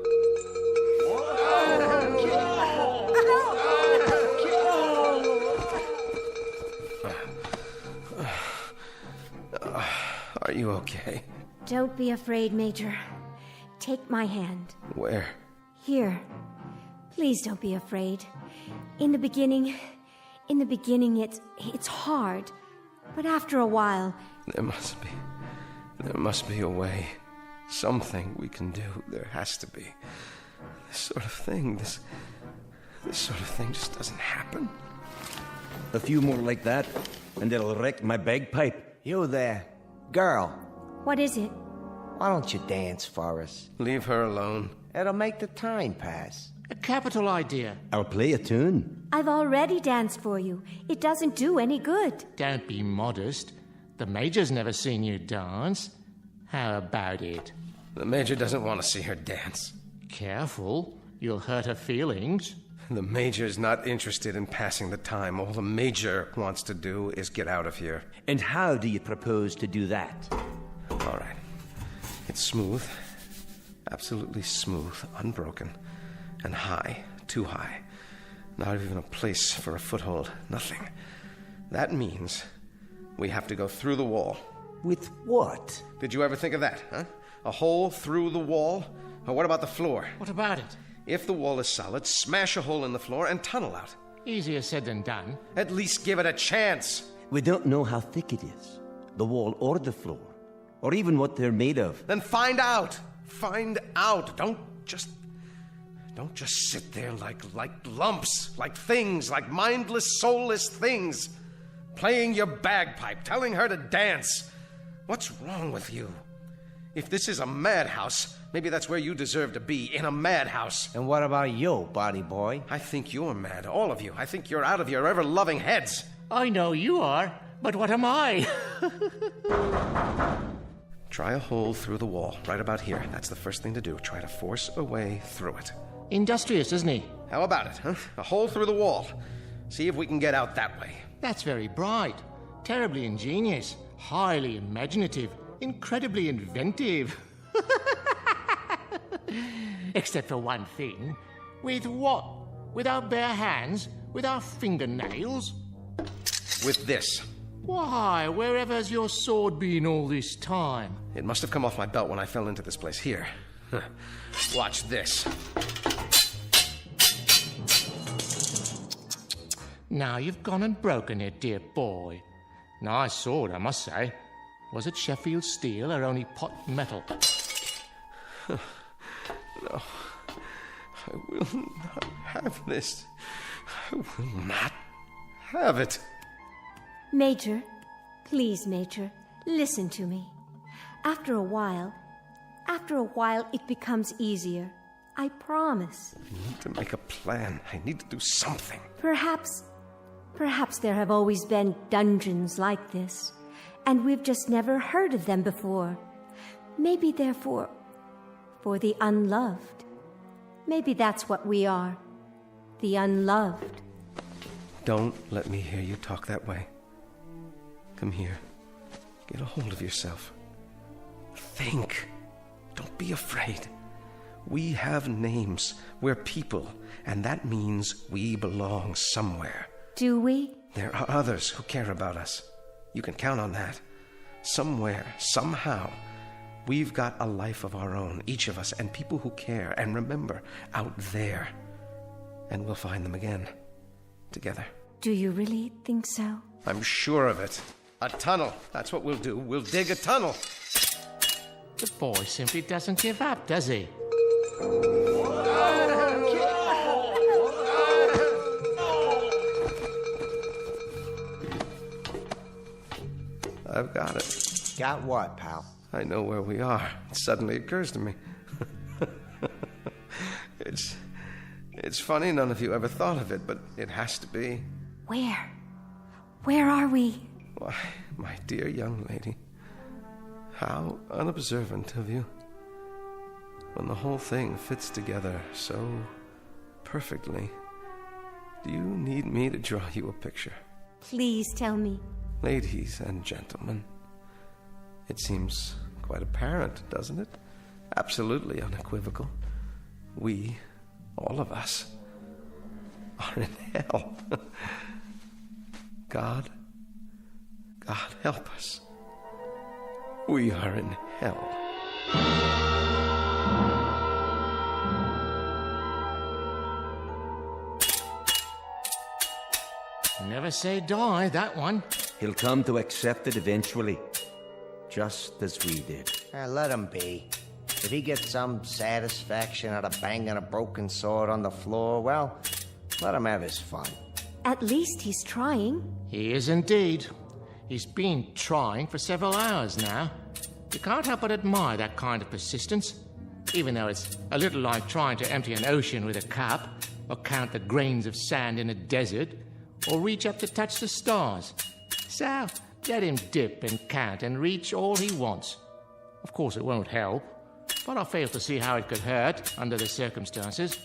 Are you okay? Don't be afraid, Major. Take my hand. Where? Here. Please don't be afraid. In the beginning, it's hard. But after a while... There must be a way. Something we can do. There has to be. This sort of thing just doesn't happen. A few more like that, and it'll wreck my bagpipe. You there. Girl. What is it? Why don't you dance for us? Leave her alone. It'll make the time pass. A capital idea. I'll play a tune. I've already danced for you. It doesn't do any good. Don't be modest. The Major's never seen you dance. How about it? The Major doesn't want to see her dance. Careful. You'll hurt her feelings. The Major's not interested in passing the time. All the Major wants to do is get out of here. And how do you propose to do that? All right. It's smooth. Absolutely smooth. Unbroken. And high. Too high. Not even a place for a foothold. Nothing. That means we have to go through the wall. With what? Did you ever think of that, huh? A hole through the wall? Or what about the floor? What about it? If the wall is solid, smash a hole in the floor and tunnel out. Easier said than done. At least give it a chance. We don't know how thick it is. The wall or the floor. Or even what they're made of. Then find out. Find out. Don't just sit there like lumps, like things, like mindless, soulless things. Playing your bagpipe, telling her to dance. What's wrong with you? If this is a madhouse, maybe that's where you deserve to be, in a madhouse. And what about you, body boy? I think you're mad, all of you. I think you're out of your ever-loving heads. I know you are, but what am I? Try a hole through the wall, right about here. That's the first thing to do. Try to force a way through it. Industrious, isn't he? How about it, huh? A hole through the wall. See if we can get out that way. That's very bright, terribly ingenious, highly imaginative, incredibly inventive. Except for one thing. With what? With our bare hands? With our fingernails? With this. Why, wherever's your sword been all this time? It must have come off my belt when I fell into this place. Here. Watch this. Now you've gone and broken it, dear boy. Nice sword, I must say. Was it Sheffield steel or only pot metal? No. I will not have this. I will not have it. Major, please, Major, listen to me. After a while, it becomes easier. I promise. I need to make a plan. I need to do something. Perhaps there have always been dungeons like this, and we've just never heard of them before. Maybe they're for the unloved. Maybe that's what we are. The unloved. Don't let me hear you talk that way. Come here. Get a hold of yourself. Think. Don't be afraid. We have names. We're people, and that means we belong somewhere. Do we? There are others who care about us. You can count on that. Somewhere, somehow, we've got a life of our own, each of us, and people who care and remember out there. And we'll find them again, together. Do you really think so? I'm sure of it. A tunnel. That's what we'll do. We'll dig a tunnel. The boy simply doesn't give up, does he? I've got it. Got what, pal? I know where we are. It suddenly occurs to me. It's funny none of you ever thought of it, but it has to be. Where? Where are we? Why, my dear young lady, how unobservant of you. When the whole thing fits together so perfectly, do you need me to draw you a picture? Please tell me. Ladies and gentlemen, it seems quite apparent, doesn't it? Absolutely unequivocal. We, all of us, are in hell. God help us. We are in hell. Never say die, that one. He'll come to accept it eventually, just as we did. Let him be. If he gets some satisfaction out of banging a broken sword on the floor, well, let him have his fun. At least he's trying. He is indeed. He's been trying for several hours now. You can't help but admire that kind of persistence, even though it's a little like trying to empty an ocean with a cup, or count the grains of sand in a desert, or reach up to touch the stars. So, let him dip and count and reach all he wants. Of course, it won't help, but I fail to see how it could hurt under the circumstances.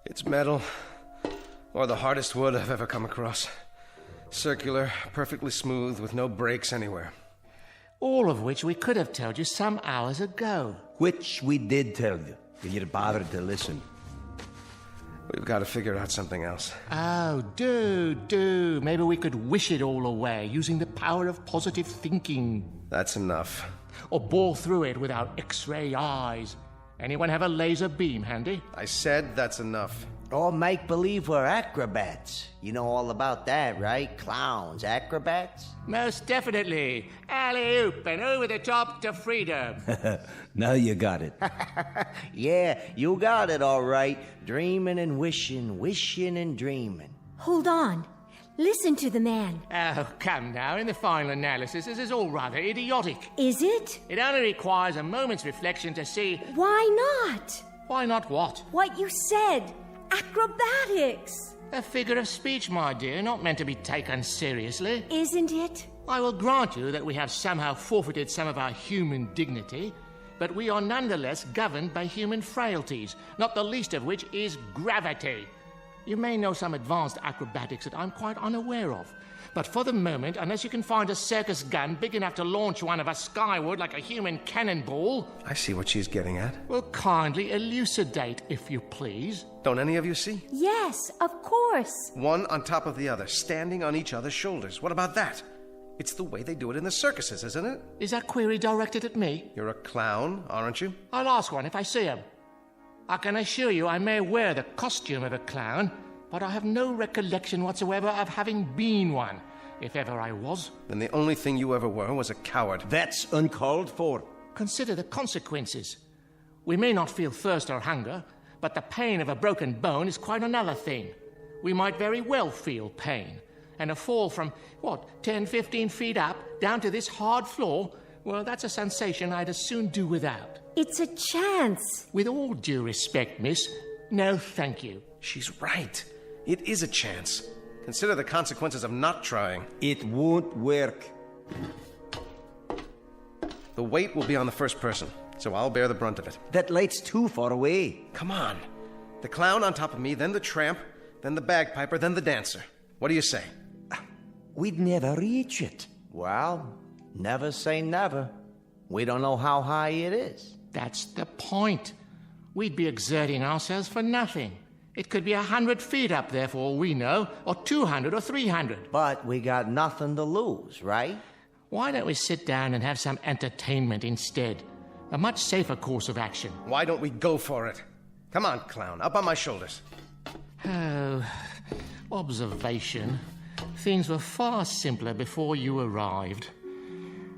It's metal, or the hardest wood I've ever come across. Circular, perfectly smooth, with no breaks anywhere. All of which we could have told you some hours ago. Which we did tell you, if you'd bothered to listen. We've got to figure out something else. Oh, do. Maybe we could wish it all away using the power of positive thinking. That's enough. Or bore through it with our X-ray eyes. Anyone have a laser beam handy? I said that's enough. Or make believe we're acrobats. You know all about that, right? Clowns, acrobats? Most definitely. Alley-oop and over the top to freedom. Now you got it. Yeah, you got it all right. Dreaming and wishing, wishing and dreaming. Hold on. Listen to the man. Oh, come now. In the final analysis, this is all rather idiotic. Is it? It only requires a moment's reflection to see... Why not? Why not what? What you said. Acrobatics. A figure of speech, my dear, not meant to be taken seriously. Isn't it? I will grant you that we have somehow forfeited some of our human dignity, but we are nonetheless governed by human frailties, not the least of which is gravity. You may know some advanced acrobatics that I'm quite unaware of, but for the moment, unless you can find a circus gun big enough to launch one of us skyward like a human cannonball... I see what she's getting at. Well, kindly elucidate, if you please. Don't any of you see? Yes, of course. One on top of the other, standing on each other's shoulders. What about that? It's the way they do it in the circuses, isn't it? Is that query directed at me? You're a clown, aren't you? I'll ask one if I see him. I can assure you I may wear the costume of a clown, but I have no recollection whatsoever of having been one, if ever I was. Then the only thing you ever were was a coward. That's uncalled for. Consider the consequences. We may not feel thirst or hunger, but the pain of a broken bone is quite another thing. We might very well feel pain, and a fall from, 10, 15 feet up, down to this hard floor, Well, that's a sensation I'd as soon do without. It's a chance. With all due respect, miss, no thank you. She's right. It is a chance. Consider the consequences of not trying. It won't work. The weight will be on the first person, so I'll bear the brunt of it. That light's too far away. Come on. The clown on top of me, then the tramp, then the bagpiper, then the dancer. What do you say? We'd never reach it. Well, never say never. We don't know how high it is. That's the point. We'd be exerting ourselves for nothing. It could be 100 feet up there for all we know, or 200 or 300. But we got nothing to lose, right? Why don't we sit down and have some entertainment instead? A much safer course of action. Why don't we go for it? Come on, clown, up on my shoulders. Oh, observation. Things were far simpler before you arrived.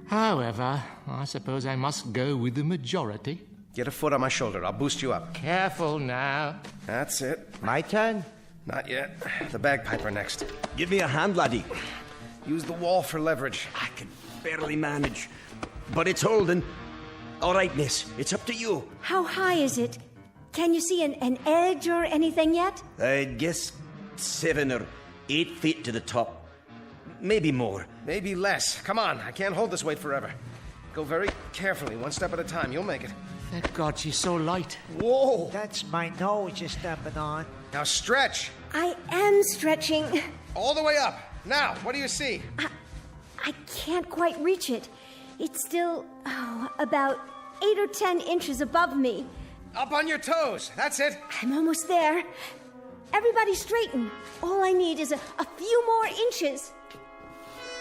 However, I suppose I must go with the majority. Get a foot on my shoulder. I'll boost you up. Careful now. That's it. My turn? Not yet. The bagpiper next. Give me a hand, laddie. Use the wall for leverage. I can barely manage. But it's holding. All right, miss. It's up to you. How high is it? Can you see an edge or anything yet? I'd guess 7 or 8 feet to the top. Maybe more. Maybe less. Come on. I can't hold this weight forever. Go very carefully, one step at a time. You'll make it. Thank God she's so light. Whoa! That's my nose you're stepping on. Now stretch. I am stretching. All the way up. Now, what do you see? I can't quite reach it. It's still, about 8 or 10 inches above me. Up on your toes. That's it. I'm almost there. Everybody straighten. All I need is a few more inches.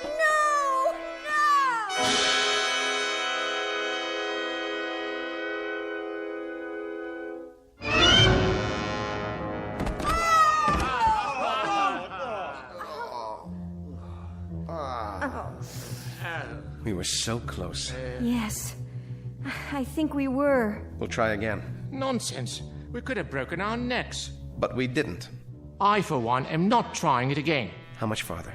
No! No! We were so close. Yes, I think we were. We'll try again. Nonsense. We could have broken our necks. But we didn't. I, for one, am not trying it again. How much farther?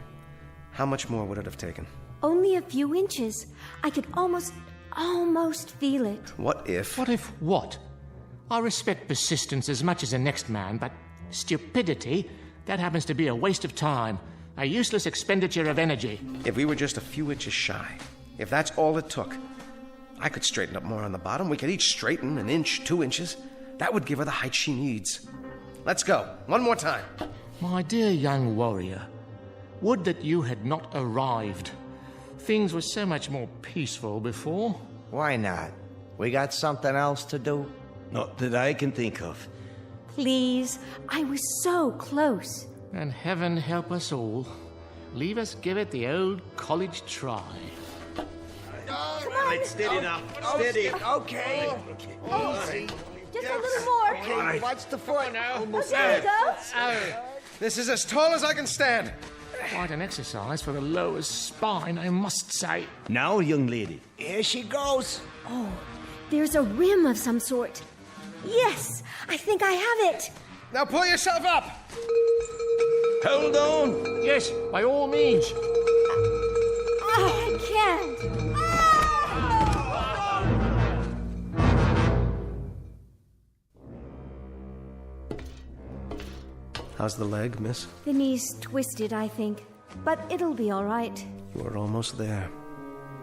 How much more would it have taken? Only a few inches. I could almost feel it. What if... What if what? I respect persistence as much as the next man, but stupidity, that happens to be a waste of time. A useless expenditure of energy. If we were just a few inches shy, if that's all it took, I could straighten up more on the bottom. We could each straighten an inch, 2 inches. That would give her the height she needs. Let's go. One more time. My dear young warrior, would that you had not arrived. Things were so much more peaceful before. Why not? We got something else to do? Not that I can think of. Please, I was so close. And heaven help us all. Leave us give it the old college try. Come on. Steady now. Steady. Okay. Easy. Just a little more. Okay, watch the foot. Almost there we go. This is as tall as I can stand. Quite an exercise for the lower spine, I must say. Now, young lady. Here she goes. Oh, there's a rim of some sort. Yes, I think I have it. Now pull yourself up. Hold on. Yes, by all means. I can't. How's the leg, miss? The knee's twisted, I think. But it'll be all right. You were almost there.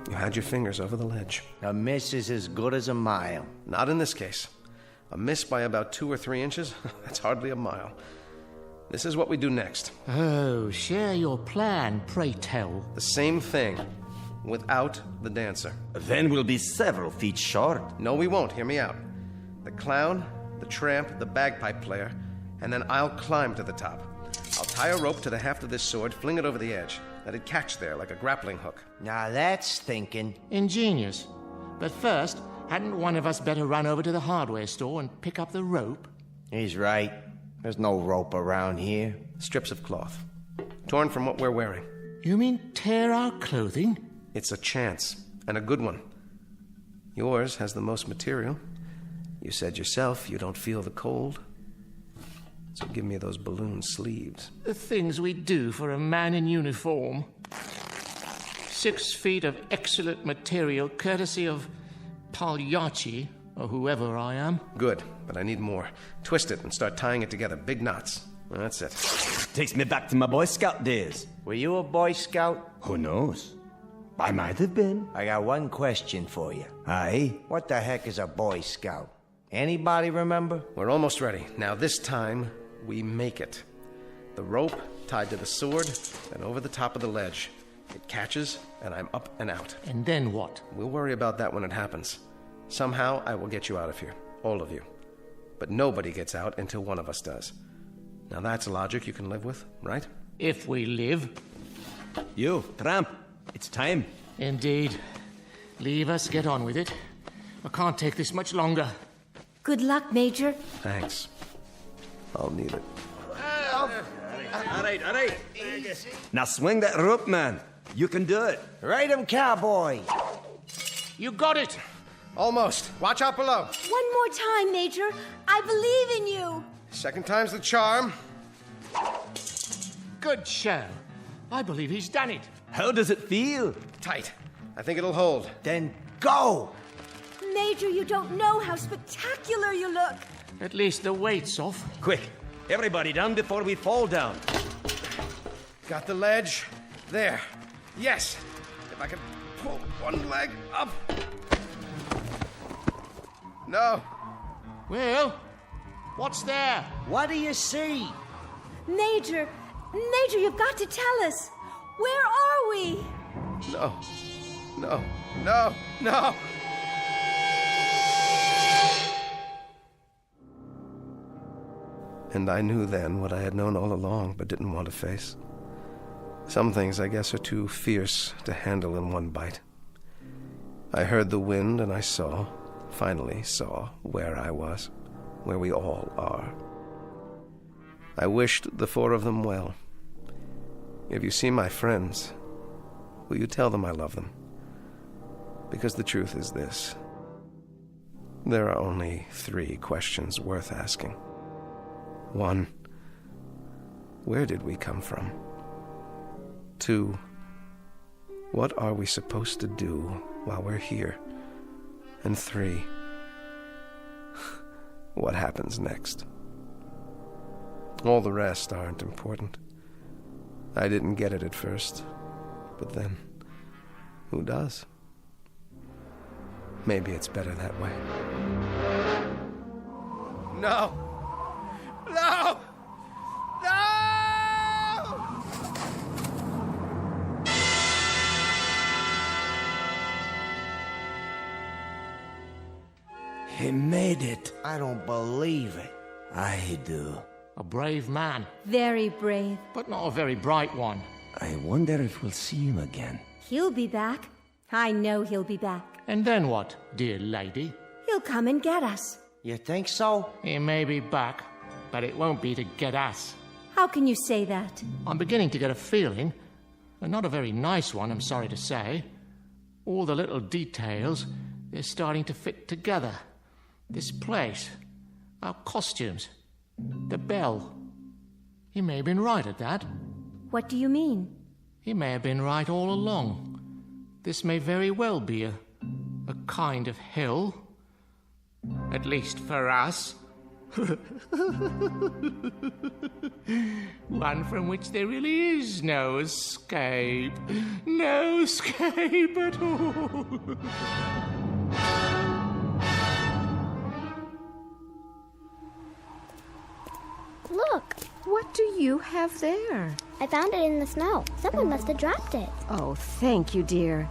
You had your fingers over the ledge. A miss is as good as a mile. Not in this case. A miss by about 2 or 3 inches? That's hardly a mile. This is what we do next. Oh, share your plan, pray tell. The same thing, without the dancer. Then we'll be several feet short. No, we won't. Hear me out. The clown, the tramp, the bagpipe player, and then I'll climb to the top. I'll tie a rope to the haft of this sword, fling it over the edge. Let it catch there like a grappling hook. Now that's thinking. Ingenious. But first, hadn't one of us better run over to the hardware store and pick up the rope? He's right. There's no rope around here. Strips of cloth. Torn from what we're wearing. You mean tear our clothing? It's a chance, and a good one. Yours has the most material. You said yourself you don't feel the cold. So give me those balloon sleeves. The things we do for a man in uniform. 6 feet of excellent material, courtesy of Pagliacci, or whoever I am. Good, but I need more. Twist it and start tying it together. Big knots. That's it. Takes me back to my Boy Scout days. Were you a Boy Scout? Who knows? I might have been. I got one question for you. Aye? What the heck is a Boy Scout? Anybody remember? We're almost ready. Now this time, we make it. The rope tied to the sword and over the top of the ledge. It catches, and I'm up and out. And then what? We'll worry about that when it happens. Somehow, I will get you out of here. All of you. But nobody gets out until one of us does. Now that's logic you can live with, right? If we live. You, tramp. It's time. Indeed. Leave us get on with it. I can't take this much longer. Good luck, Major. Thanks. I'll need it. All right. Now swing that rope, man. You can do it. Ride him, cowboy. You got it. Almost. Watch out below. One more time, Major. I believe in you. Second time's the charm. Good show. I believe he's done it. How does it feel? Tight. I think it'll hold. Then go. Major, you don't know how spectacular you look. At least the weight's off. Quick. Everybody down before we fall down. Got the ledge. There. Yes. If I can pull one leg up. No. Well, what's there? What do you see? Major, you've got to tell us. Where are we? No. And I knew then what I had known all along but didn't want to face. Some things, I guess, are too fierce to handle in one bite. I heard the wind and I finally saw where I was, where we all are. I wished the 4 of them well. If you see my friends, will you tell them I love them? Because the truth is this. There are only 3 questions worth asking. 1, where did we come from? 2, what are we supposed to do while we're here? And 3, what happens next? All the rest aren't important. I didn't get it at first, but then, who does? Maybe it's better that way. No! He made it. I don't believe it. I do. A brave man. Very brave. But not a very bright one. I wonder if we'll see him again. He'll be back. I know he'll be back. And then what, dear lady? He'll come and get us. You think so? He may be back, but it won't be to get us. How can you say that? I'm beginning to get a feeling, and not a very nice one, I'm sorry to say. All the little details, they're starting to fit together. This place, our costumes, the bell. He may have been right at that. What do you mean? He may have been right all along. This may very well be a kind of hell. At least for us. One from which there really is no escape. No escape at all. Look! What do you have there? I found it in the snow. Someone must have dropped it. Oh, thank you, dear.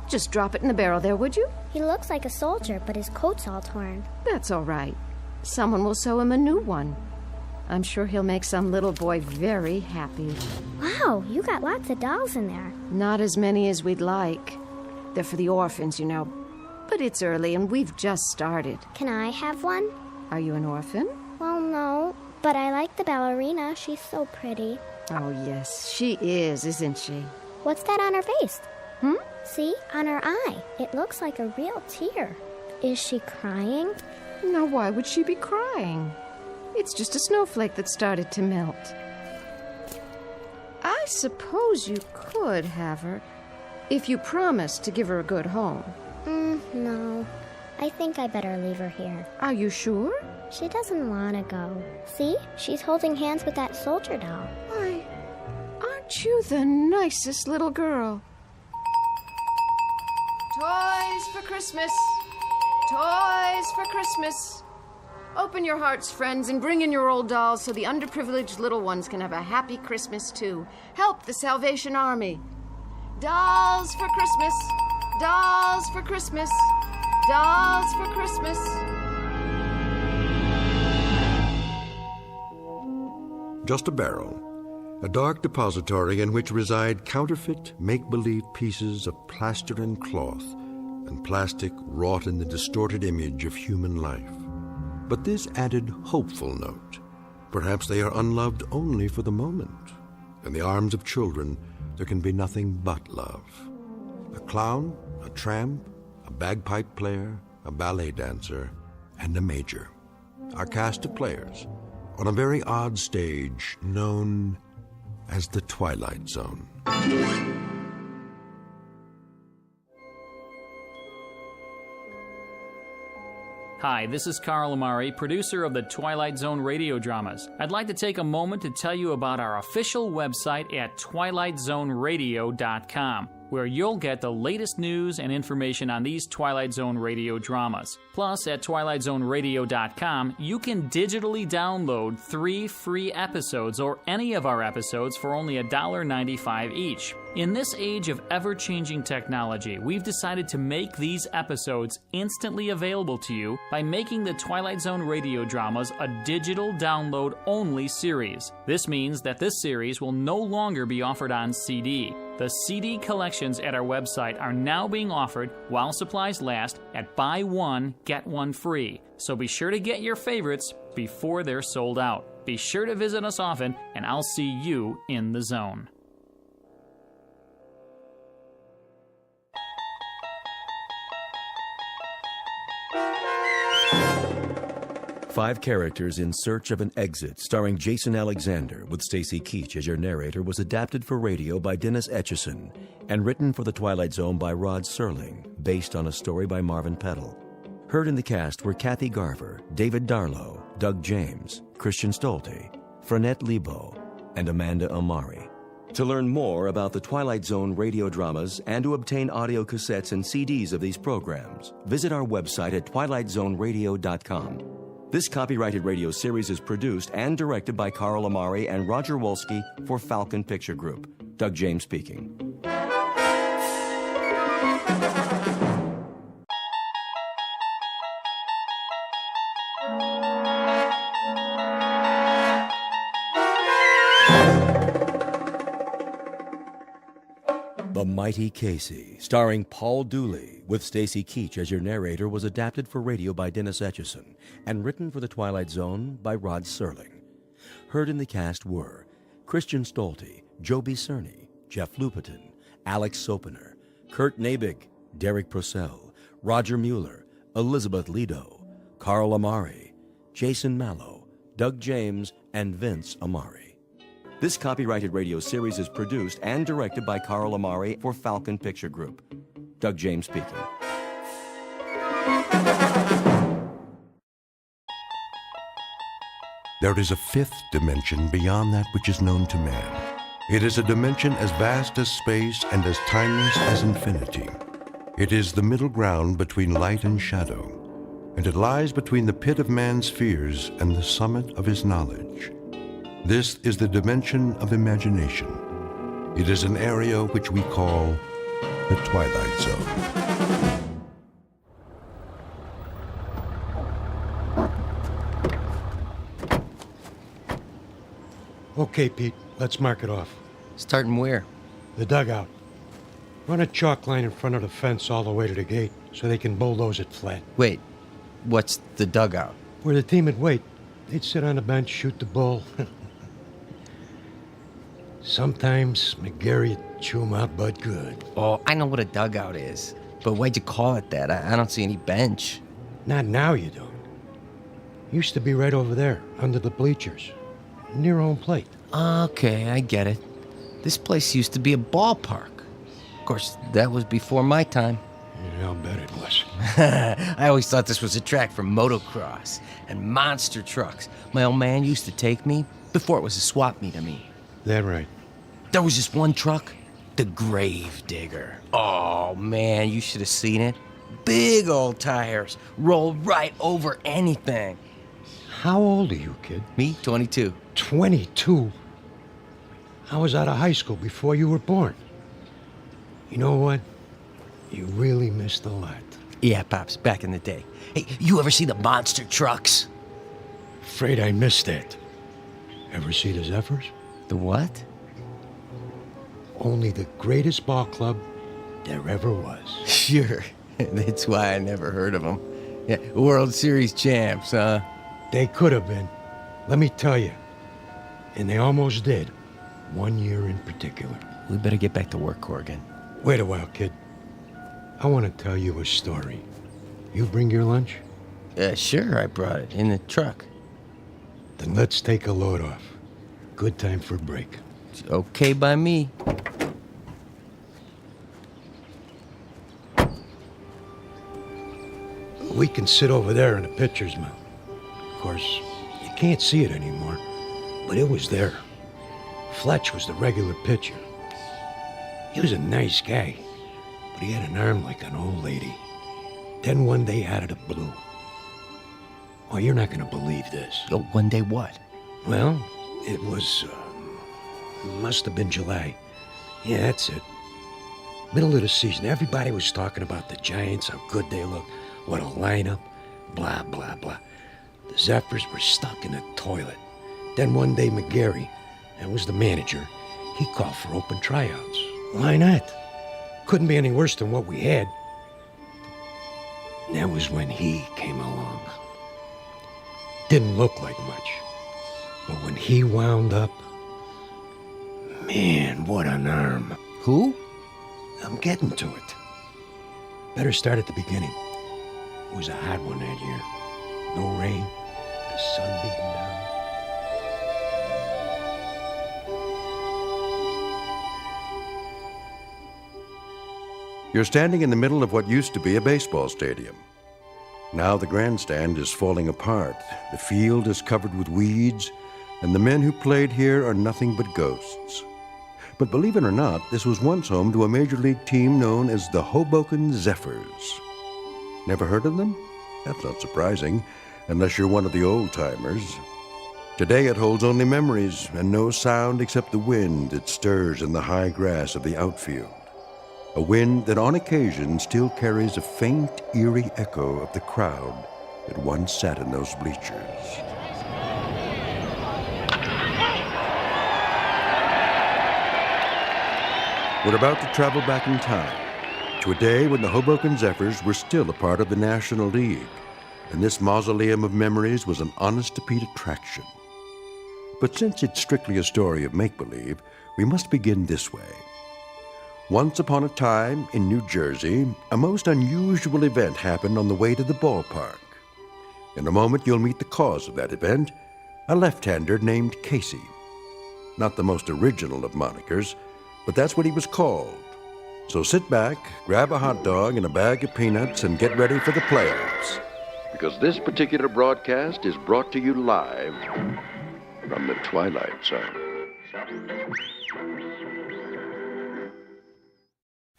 Just drop it in the barrel there, would you? He looks like a soldier, but his coat's all torn. That's all right. Someone will sew him a new one. I'm sure he'll make some little boy very happy. Wow, you got lots of dolls in there. Not as many as we'd like. They're for the orphans, you know. But it's early and we've just started. Can I have one? Are you an orphan? Well, no. But I like the ballerina. She's so pretty. Oh, yes, she is, isn't she? What's that on her face? See? On her eye. It looks like a real tear. Is she crying? Now, why would she be crying? It's just a snowflake that started to melt. I suppose you could have her, If you promise to give her a good home. No. I think I better leave her here. Are you sure? She doesn't want to go. See? She's holding hands with that soldier doll. Why, aren't you the nicest little girl? Toys for Christmas! Toys for Christmas! Open your hearts, friends, and bring in your old dolls so the underprivileged little ones can have a happy Christmas, too. Help the Salvation Army. Dolls for Christmas! Dolls for Christmas! Dolls for Christmas! Just a barrel, a dark depository in which reside counterfeit, make-believe pieces of plaster and cloth and plastic wrought in the distorted image of human life. But this added hopeful note. Perhaps they are unloved only for the moment. In the arms of children, there can be nothing but love. A clown, a tramp, a bagpipe player, a ballet dancer, and a major. Our cast of players on a very odd stage known as the Twilight Zone. Hi, this is Carl Amari, producer of the Twilight Zone radio dramas. I'd like to take a moment to tell you about our official website at twilightzoneradio.com, where you'll get the latest news and information on these Twilight Zone radio dramas. Plus, at twilightzoneradio.com, you can digitally download 3 free episodes or any of our episodes for only $1.95 each. In this age of ever-changing technology, we've decided to make these episodes instantly available to you by making the Twilight Zone radio dramas a digital download-only series. This means that this series will no longer be offered on CD. The CD collections at our website are now being offered while supplies last at buy one, get one free. So be sure to get your favorites before they're sold out. Be sure to visit us often, and I'll see you in the zone. Five Characters in Search of an Exit, starring Jason Alexander, with Stacy Keach as your narrator, was adapted for radio by Dennis Etchison and written for The Twilight Zone by Rod Serling, based on a story by Marvin Peddle. Heard in the cast were Kathy Garver, David Darlow, Doug James, Christian Stolte, Frenette Lebo, and Amanda Amari. To learn more about the Twilight Zone radio dramas and to obtain audio cassettes and CDs of these programs, visit our website at twilightzoneradio.com. This copyrighted radio series is produced and directed by Carl Amari and Roger Wolski for Falcon Picture Group. Doug James speaking. The Mighty Casey, starring Paul Dooley, with Stacy Keach as your narrator, was adapted for radio by Dennis Etchison and written for The Twilight Zone by Rod Serling. Heard in the cast were Christian Stolte, Joby Cerny, Jeff Lupetin, Alex Sopener, Kurt Nabig, Derek Purcell, Roger Mueller, Elizabeth Lido, Carl Amari, Jason Mallow, Doug James, and Vince Amari. This copyrighted radio series is produced and directed by Carl Amari for Falcon Picture Group. Doug James speaking. There is a fifth dimension beyond that which is known to man. It is a dimension as vast as space and as timeless as infinity. It is the middle ground between light and shadow, and it lies between the pit of man's fears and the summit of his knowledge. This is the dimension of imagination. It is an area which we call the Twilight Zone. Okay, Pete, let's mark it off. Starting where? The dugout. Run a chalk line in front of the fence all the way to the gate so they can bulldoze it flat. Wait, what's the dugout? Where the team would wait. They'd sit on the bench, shoot the bull. Sometimes McGarry'd chew 'em out but good. Oh, I know what a dugout is. But why'd you call it that? I don't see any bench. Not now, you don't. Used to be right over there, under the bleachers. Near home plate. Okay, I get it. This place used to be a ballpark. course, that was before my time. Yeah, I'll bet it was. I always thought this was a track for motocross and monster trucks. My old man used to take me before it was a swap meet, I mean. That right. There was this one truck, the Grave Digger. Oh, man, you should have seen it. Big old tires, roll right over anything. How old are you, kid? Me, 22. 22? I was out of high school before you were born. You know what? You really missed a lot. Yeah, Pops, back in the day. Hey, you ever see the monster trucks? Afraid I missed that. Ever see the Zephyrs? The what? Only the greatest ball club there ever was. Sure. That's why I never heard of them. Yeah, World Series champs, huh? They could have been. Let me tell you. And they almost did. 1 year in particular. We better get back to work, Corrigan. Wait a while, kid. I want to tell you a story. You bring your lunch? Sure, I brought it in the truck. Then let's take a load off. Good time for a break. It's okay by me. We can sit over there in the pitcher's mound. Of course, you can't see it anymore, but it was there. Fletch was the regular pitcher. He was a nice guy, but he had an arm like an old lady. Then one day out of the blue. Oh, you're not going to believe this. Oh, one day what? Well, it was, must have been July. Yeah, that's it. Middle of the season, everybody was talking about the Giants, how good they look, what a lineup, blah, blah, blah. The Zephyrs were stuck in a toilet. Then one day, McGarry, that was the manager, he called for open tryouts. Why not? Couldn't be any worse than what we had. That was when he came along. Didn't look like much. But when he wound up, man, what an arm. Who? I'm getting to it. Better start at the beginning. It was a hot one that year. No rain, the sun beating down. You're standing in the middle of what used to be a baseball stadium. Now the grandstand is falling apart, the field is covered with weeds, and the men who played here are nothing but ghosts. But believe it or not, this was once home to a major league team known as the Hoboken Zephyrs. Never heard of them? That's not surprising, unless you're one of the old-timers. Today it holds only memories and no sound except the wind that stirs in the high grass of the outfield. A wind that on occasion still carries a faint, eerie echo of the crowd that once sat in those bleachers. We're about to travel back in time to a day when the Hoboken Zephyrs were still a part of the National League, and this mausoleum of memories was an honest-to-Pete attraction. But since it's strictly a story of make-believe, we must begin this way. Once upon a time, in New Jersey, a most unusual event happened on the way to the ballpark. In a moment, you'll meet the cause of that event, a left-hander named Casey. Not the most original of monikers, but that's what he was called. So sit back, grab a hot dog and a bag of peanuts, and get ready for the playoffs. Because this particular broadcast is brought to you live from the Twilight Zone.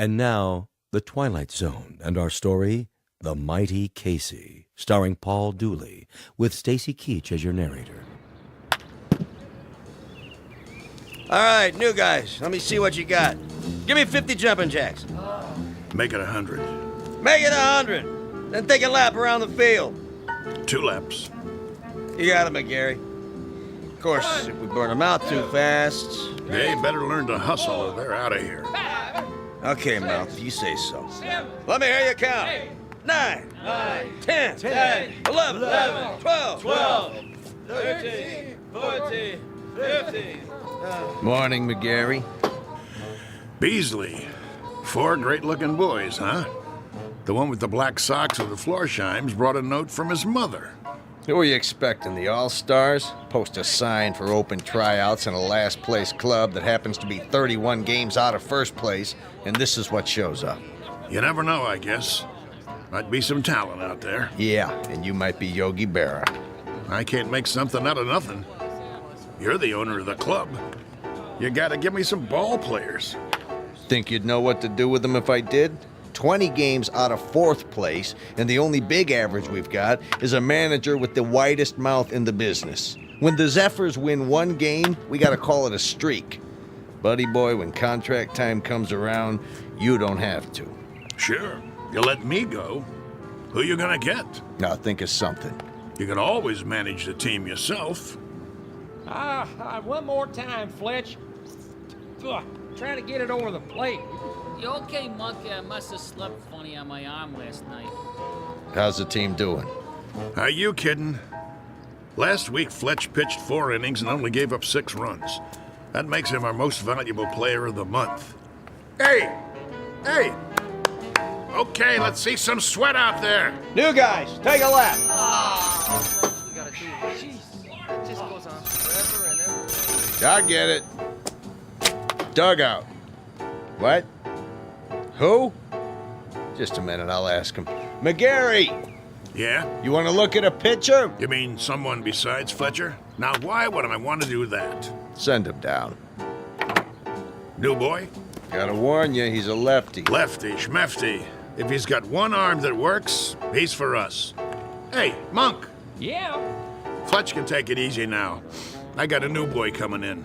And now, The Twilight Zone and our story, The Mighty Casey, starring Paul Dooley, with Stacy Keach as your narrator. All right, new guys, let me see what you got. Give me 50 jumping jacks. Make it 100. Make it 100. Then take a lap around the field. 2 laps. You got it, McGarry. Of course, if we burn them out too fast... They better learn to hustle or they're out of here. Okay, Mel, if you say so. Let me hear you count. 9, 10, 11, 12, 13, 14, 15. Morning, McGarry. Beasley. 4 great-looking boys, huh? The one with the black socks with the Florsheim's brought a note from his mother. Who are you expecting, the All-Stars? Post a sign for open tryouts in a last-place club that happens to be 31 games out of first place, and this is what shows up. You never know, I guess. Might be some talent out there. Yeah, and you might be Yogi Berra. I can't make something out of nothing. You're the owner of the club. You gotta give me some ball players. Think you'd know what to do with them if I did? 20 games out of fourth place, and the only big average we've got is a manager with the widest mouth in the business. When the Zephyrs win one game, we gotta call it a streak. Buddy boy, when contract time comes around, you don't have to. Sure, you let me go. Who you gonna get? Now think of something. You can always manage the team yourself. One more time, Fletch. Ugh, trying to get it over the plate. You okay, Monkey? I must have slept funny on my arm last night. How's the team doing? Are you kidding? Last week, Fletch pitched 4 innings and only gave up 6 runs. That makes him our most valuable player of the month. Hey! Hey! Okay, let's see some sweat out there. New guys, take a lap. We gotta do it. Jeez, it just goes on forever and ever. I get it. Dugout. What? Who? Just a minute, I'll ask him. McGarry! Yeah? You want to look at a pitcher? You mean someone besides Fletcher? Now, why would I want to do that? Send him down. New boy? Gotta warn you, he's a lefty. Lefty, schmefty. If he's got one arm that works, he's for us. Hey, Monk! Yeah? Fletch can take it easy now. I got a new boy coming in.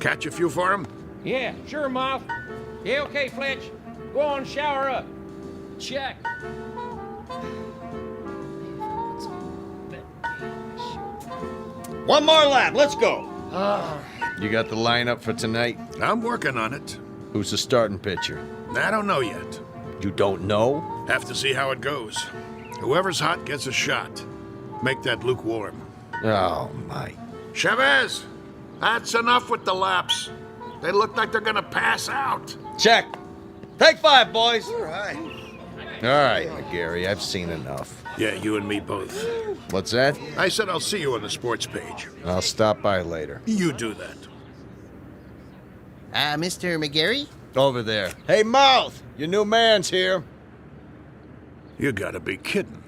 Catch a few for him? Yeah, sure, Moth. Yeah, okay, Fletch. Go on, shower up. Check. One more lap, let's go. You got the lineup for tonight? I'm working on it. Who's the starting pitcher? I don't know yet. You don't know? Have to see how it goes. Whoever's hot gets a shot. Make that lukewarm. Oh, my. Chavez! That's enough with the laps. They look like they're gonna pass out. Check. Take 5, boys. All right, McGarry, I've seen enough. Yeah, you and me both. What's that? I said I'll see you on the sports page. I'll stop by later. You do that. Mr. McGarry? Over there. Hey, Mouth! Your new man's here. You gotta be kidding.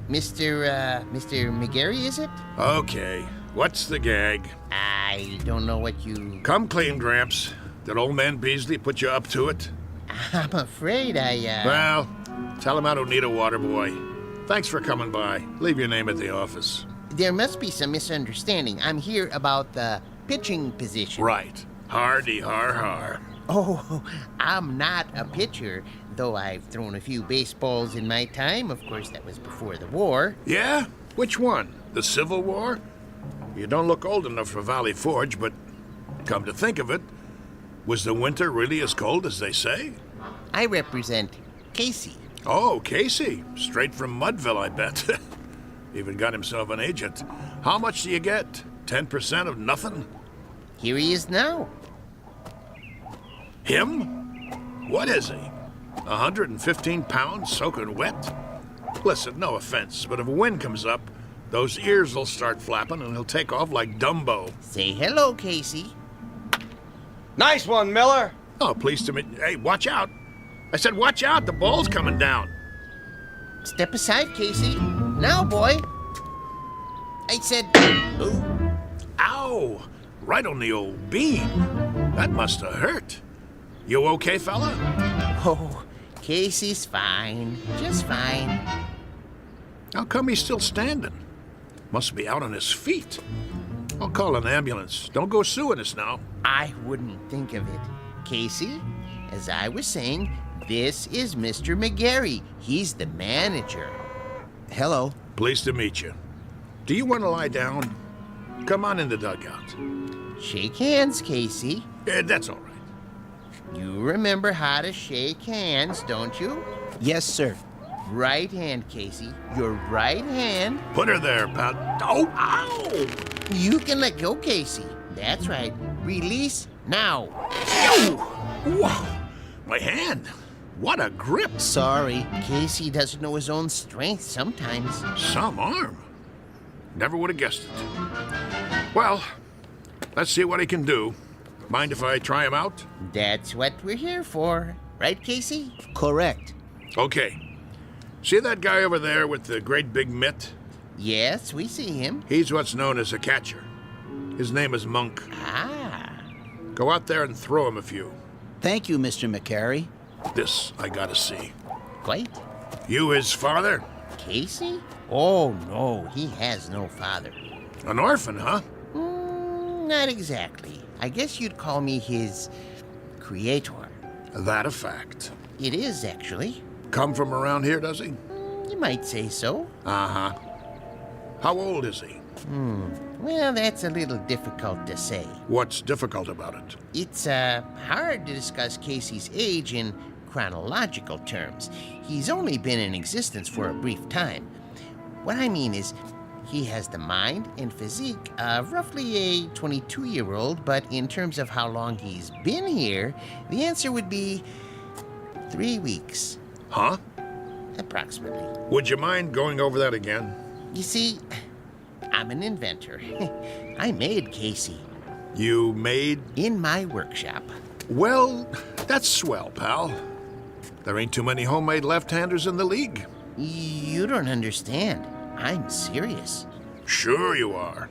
Mr. McGarry, is it? Okay, what's the gag? I don't know what you... Come clean, Gramps. Did old man Beasley put you up to it? I'm afraid Well, tell him I don't need a water boy. Thanks for coming by. Leave your name at the office. There must be some misunderstanding. I'm here about the pitching position. Right. Hardy har har. Oh, I'm not a pitcher, though I've thrown a few baseballs in my time. Of course, that was before the war. Yeah? Which one? The Civil War? You don't look old enough for Valley Forge, but come to think of it, was the winter really as cold as they say? I represent Casey. Oh, Casey. Straight from Mudville, I bet. Even got himself an agent. How much do you get? 10% of nothing? Here he is now. Him? What is he? 115 pounds soaking wet? Listen, no offense, but if a wind comes up, those ears will start flapping and he'll take off like Dumbo. Say hello, Casey. Nice one, Miller. Oh, pleased to meet you. Hey, watch out. I said watch out, the ball's coming down. Step aside, Casey. Now, boy. I said... Ooh. Ow! Right on the old beam. That must have hurt. You okay, fella? Oh, Casey's fine. Just fine. How come he's still standing? Must be out on his feet. I'll call an ambulance. Don't go suing us now. I wouldn't think of it. Casey, as I was saying, this is Mr. McGarry. He's the manager. Hello. Pleased to meet you. Do you want to lie down? Come on in the dugout. Shake hands, Casey. That's all right. You remember how to shake hands, don't you? Yes, sir. Right hand, Casey. Your right hand. Put her there, pal. Oh, ow! You can let go, Casey. That's right. Release now. Wow! My hand. What a grip. Sorry, Casey doesn't know his own strength sometimes. Some arm. Never would have guessed it. Well, let's see what he can do. Mind if I try him out? That's what we're here for. Right, Casey? Correct. Okay. See that guy over there with the great big mitt? Yes, we see him. He's what's known as a catcher. His name is Monk. Ah. Go out there and throw him a few. Thank you, Mr. McCary. This I gotta see. Quite. You his father? Casey? Oh, no, he has no father. An orphan, huh? Not exactly. I guess you'd call me his creator. That a fact. It is, actually. Come from around here, does he? You might say so. Uh-huh. How old is he? Well, that's a little difficult to say. What's difficult about it? It's hard to discuss Casey's age in chronological terms. He's only been in existence for a brief time. What I mean is, he has the mind and physique of roughly a 22-year-old, but in terms of how long he's been here, the answer would be 3 weeks. Huh? Approximately. Would you mind going over that again? You see, I'm an inventor. I made Casey. You made? In my workshop. Well, that's swell, pal. There ain't too many homemade left-handers in the league. You don't understand. I'm serious. Sure you are.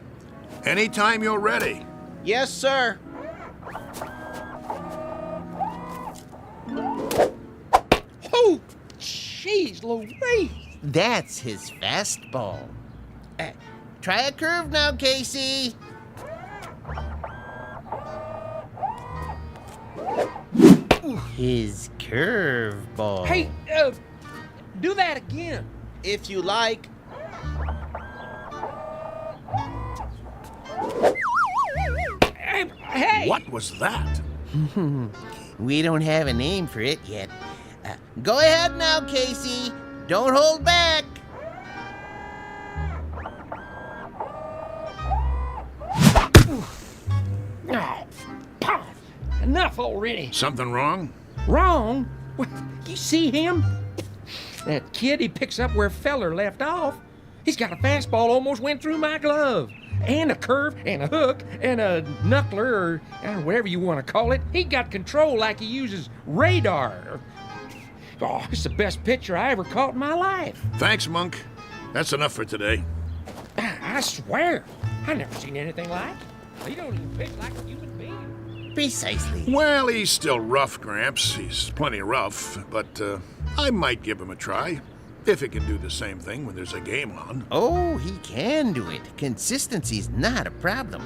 Anytime you're ready. Yes, sir. Oh, jeez Louise. That's his fastball. Try a curve now, Casey. His curveball. Hey, do that again. If you like. Hey! What was that? We don't have a name for it yet. Go ahead now, Casey. Don't hold back. Oh, pah, enough already. Something wrong? Wrong? What, you see him? That kid, he picks up where Feller left off. He's got a fastball almost went through my glove. And a curve, and a hook, and a knuckler, or whatever you want to call it. He got control like he uses radar. Oh, it's the best pitcher I ever caught in my life. Thanks, Monk. That's enough for today. I swear, I never seen anything like it. He don't even pitch like a human being. Precisely. Well, he's still rough, Gramps. He's plenty rough, but I might give him a try. If he can do the same thing when there's a game on. Oh, he can do it. Consistency's not a problem.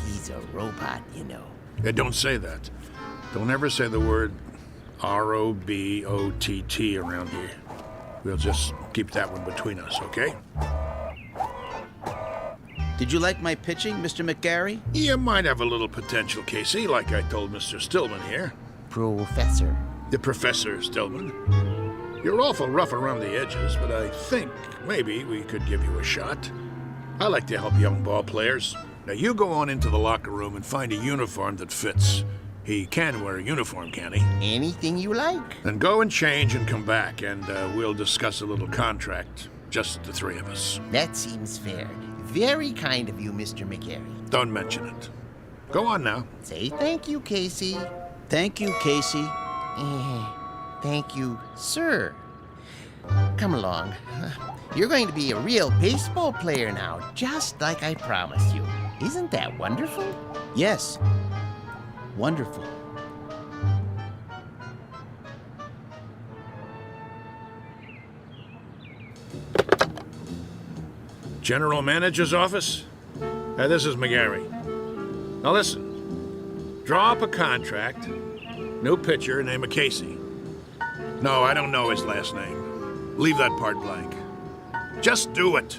He's a robot, you know. Yeah, don't say that. Don't ever say the word R-O-B-O-T-T around here. We'll just keep that one between us, okay? Did you like my pitching, Mr. McGarry? You might have a little potential, Casey, like I told Mr. Stillman here. Professor. The Professor Stillman. You're awful rough around the edges, but I think maybe we could give you a shot. I like to help young ball players. Now you go on into the locker room and find a uniform that fits. He can wear a uniform, can he? Anything you like. Then go and change and come back, and we'll discuss a little contract. Just the three of us. That seems fair. Very kind of you, Mr. McGarry. Don't mention it. Go on now. Say thank you, Casey. Thank you, Casey. Thank you, sir. Come along. You're going to be a real baseball player now, just like I promised you. Isn't that wonderful? Yes. Wonderful. General Manager's office? This is McGarry. Now listen. Draw up a contract. New pitcher, name of Casey. No, I don't know his last name. Leave that part blank. Just do it.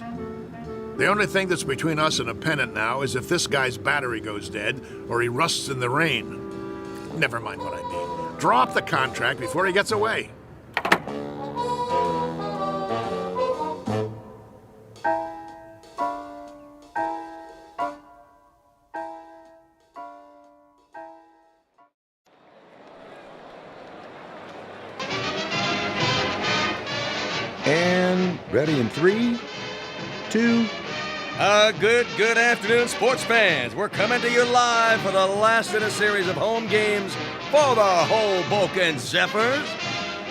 The only thing that's between us and a pennant now is if this guy's battery goes dead or he rusts in the rain. Never mind what I mean. Draw up the contract before he gets away. And ready in 3, 2, Good afternoon, sports fans. We're coming to you live for the last in a series of home games for the Hoboken Zephyrs.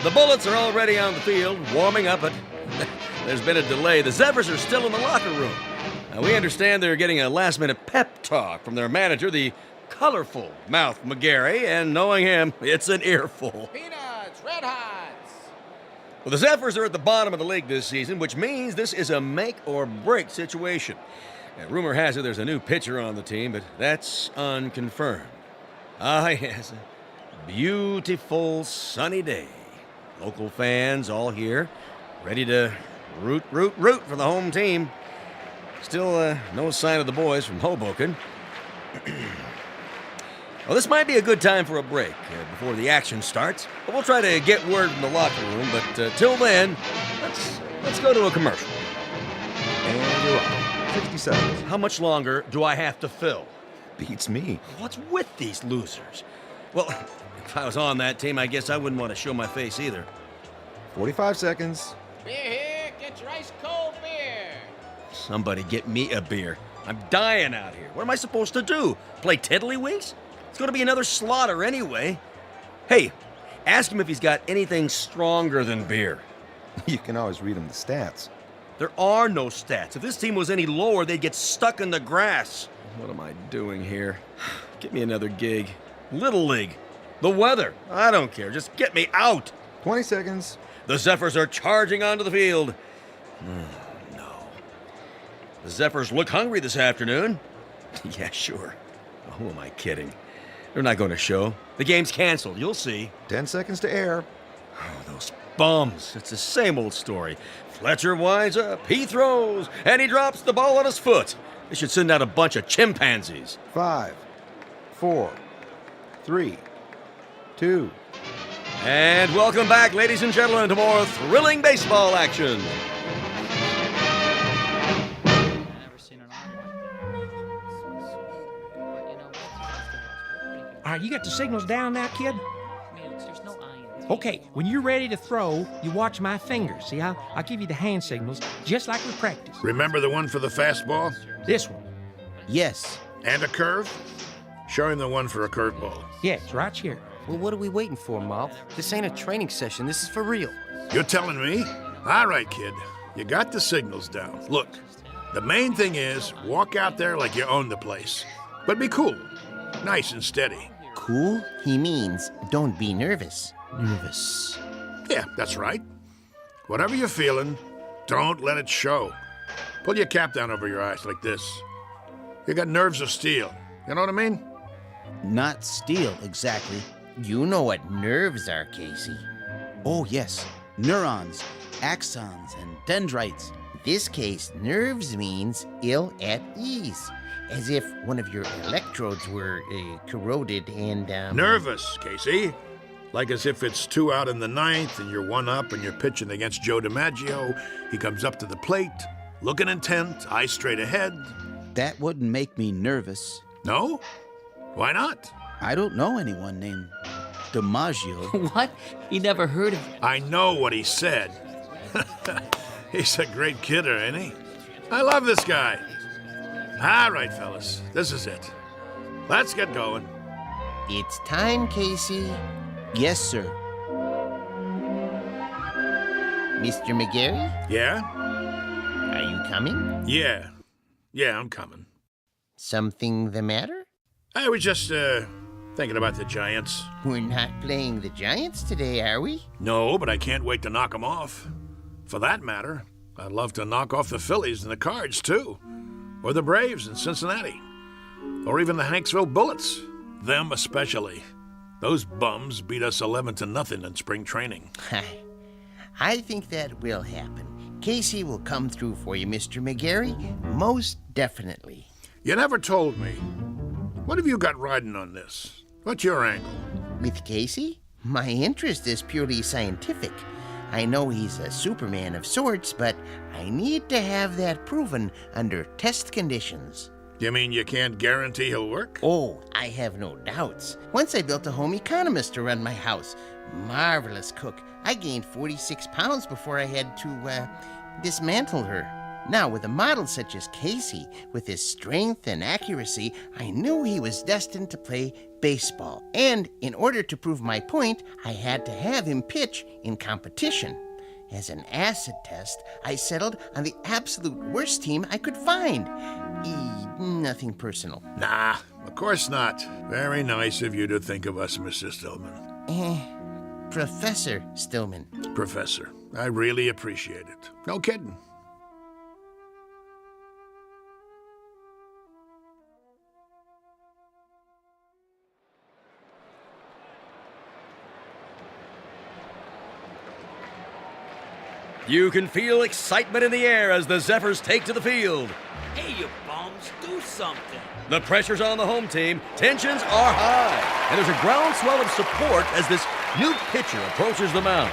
The Bullets are already on the field, warming up, but there's been a delay. The Zephyrs are still in the locker room. Now, we understand they're getting a last-minute pep talk from their manager, the colorful Mouth McGarry, and knowing him, it's an earful. Peanuts, Red Hots. Well, the Zephyrs are at the bottom of the league this season, which means this is a make-or-break situation. And rumor has it there's a new pitcher on the team, but that's unconfirmed. Ah, yes, a beautiful sunny day. Local fans all here, ready to root for the home team. Still, no sign of the boys from Hoboken. Well, this might be a good time for a break before the action starts, but we'll try to get word from the locker room. But till then, let's go to a commercial. And you're on. 60 seconds. How much longer do I have to fill? Beats me. What's with these losers? Well, if I was on that team, I guess I wouldn't want to show my face either. 45 seconds. Beer here, get your ice cold beer. Somebody get me a beer. I'm dying out here. What am I supposed to do? Play tiddlywinks? It's going to be another slaughter anyway. Hey, ask him if he's got anything stronger than beer. You can always read him the stats. There are no stats. If this team was any lower, they'd get stuck in the grass. What am I doing here? Get me another gig. Little League. The weather. I don't care. Just get me out. 20 seconds. The Zephyrs are charging onto the field. No. The Zephyrs look hungry this afternoon. Yeah, sure. Who am I kidding? They're not going to show. The game's canceled. You'll see. 10 seconds to air. Oh, those bums. It's the same old story. Fletcher winds up, he throws, and he drops the ball on his foot. They should send out a bunch of chimpanzees. 5, 4, 3, 2. And welcome back, ladies and gentlemen, to more thrilling baseball action. All right, you got the signals down now, kid? Okay, when you're ready to throw, you watch my fingers. See, I'll give you the hand signals, just like we practice. Remember the one for the fastball? This one. Yes. And a curve? Show him the one for a curveball. Yes, right here. Well, what are we waiting for, Mouth? This ain't a training session. This is for real. You're telling me? All right, kid. You got the signals down. Look, the main thing is walk out there like you own the place. But be cool. Nice and steady. Cool? He means don't be nervous. Nervous. Yeah, that's right. Whatever you're feeling, don't let it show. Pull your cap down over your eyes like this. You got nerves of steel. You know what I mean? Not steel, exactly. You know what nerves are, Casey. Oh, yes. Neurons, axons, and dendrites. This case, nerves means ill at ease. As if one of your electrodes were corroded and, Nervous, Casey. Like as if it's 2 out in the 9th and you're 1 up and you're pitching against Joe DiMaggio. He comes up to the plate, looking intent, eyes straight ahead. That wouldn't make me nervous. No? Why not? I don't know anyone named DiMaggio. What? He never heard of... I know what he said. He's a great kidder, ain't he? I love this guy. All right, fellas, this is it. Let's get going. It's time, Casey. Yes, sir. Mr. McGarry? Yeah? Are you coming? Yeah, I'm coming. Something the matter? I was just, thinking about the Giants. We're not playing the Giants today, are we? No, but I can't wait to knock them off. For that matter, I'd love to knock off the Phillies and the Cards, too. Or the Braves in Cincinnati. Or even the Hanksville Bullets. Them especially. Those bums beat us 11-0 in spring training. I think that will happen. Casey will come through for you, Mr. McGarry. Most definitely. You never told me. What have you got riding on this? What's your angle? With Casey? My interest is purely scientific. I know he's a Superman of sorts, but I need to have that proven under test conditions. You mean you can't guarantee he'll work? Oh, I have no doubts. Once I built a home economist to run my house. Marvelous cook. I gained 46 pounds before I had to, dismantle her. Now, with a model such as Casey, with his strength and accuracy, I knew he was destined to play baseball. And in order to prove my point, I had to have him pitch in competition. As an acid test, I settled on the absolute worst team I could find. Nothing personal. Nah, of course not. Very nice of you to think of us, Mr. Stillman. Professor Stillman. Professor, I really appreciate it. No kidding. You can feel excitement in the air as the Zephyrs take to the field. Hey, you bums, do something. The pressure's on the home team, tensions are high, and there's a groundswell of support as this new pitcher approaches the mound.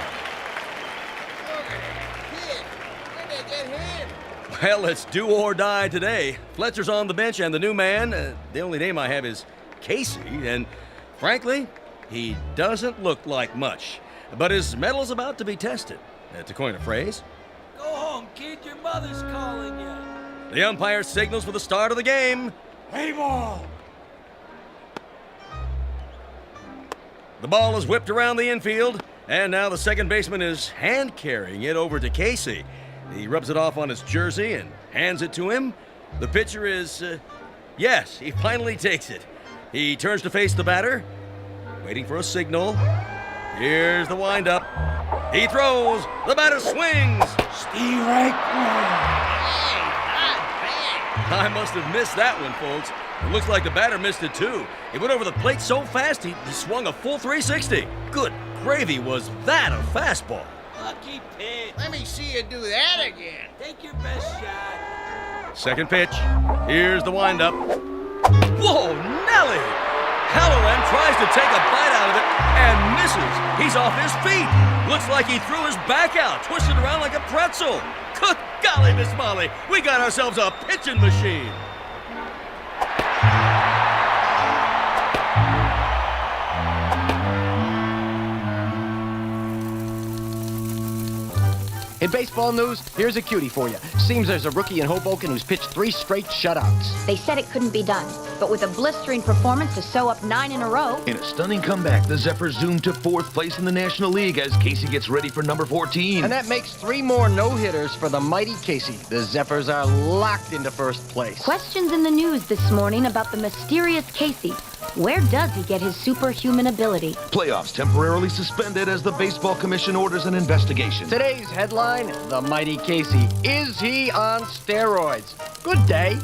Well, it's do or die today. Fletcher's on the bench, and the new man, the only name I have is Casey, and frankly, he doesn't look like much. But his metal's about to be tested. To coin a phrase. Go home, kid. Your mother's calling you. The umpire signals for the start of the game. Play ball. The ball is whipped around the infield, and now the second baseman is hand-carrying it over to Casey. He rubs it off on his jersey and hands it to him. The pitcher is, yes, he finally takes it. He turns to face the batter, waiting for a signal. Here's the windup. He throws. The batter swings. Steve right. I must have missed that one, folks. It looks like the batter missed it, too. He went over the plate so fast, he swung a full 360. Good gravy, was that a fastball? Lucky pitch. Let me see you do that again. Take your best shot. Second pitch. Here's the windup. Whoa, Nelly! Howling Man tries to take a bite out of it and misses. He's off his feet. Looks like he threw his back out, twisted around like a pretzel. Good golly, Miss Molly, we got ourselves a pitching machine. In baseball news, here's a cutie for you. Seems there's a rookie in Hoboken who's pitched 3 straight shutouts. They said it couldn't be done, but with a blistering performance to sew up 9 in a row. In a stunning comeback, the Zephyrs zoom to 4th place in the National League as Casey gets ready for number 14. And that makes 3 more no-hitters for the mighty Casey. The Zephyrs are locked into 1st place. Questions in the news this morning about the mysterious Casey. Where does he get his superhuman ability? Playoffs temporarily suspended as the Baseball Commission orders an investigation. Today's headline, the mighty Casey. Is he on steroids? Good day.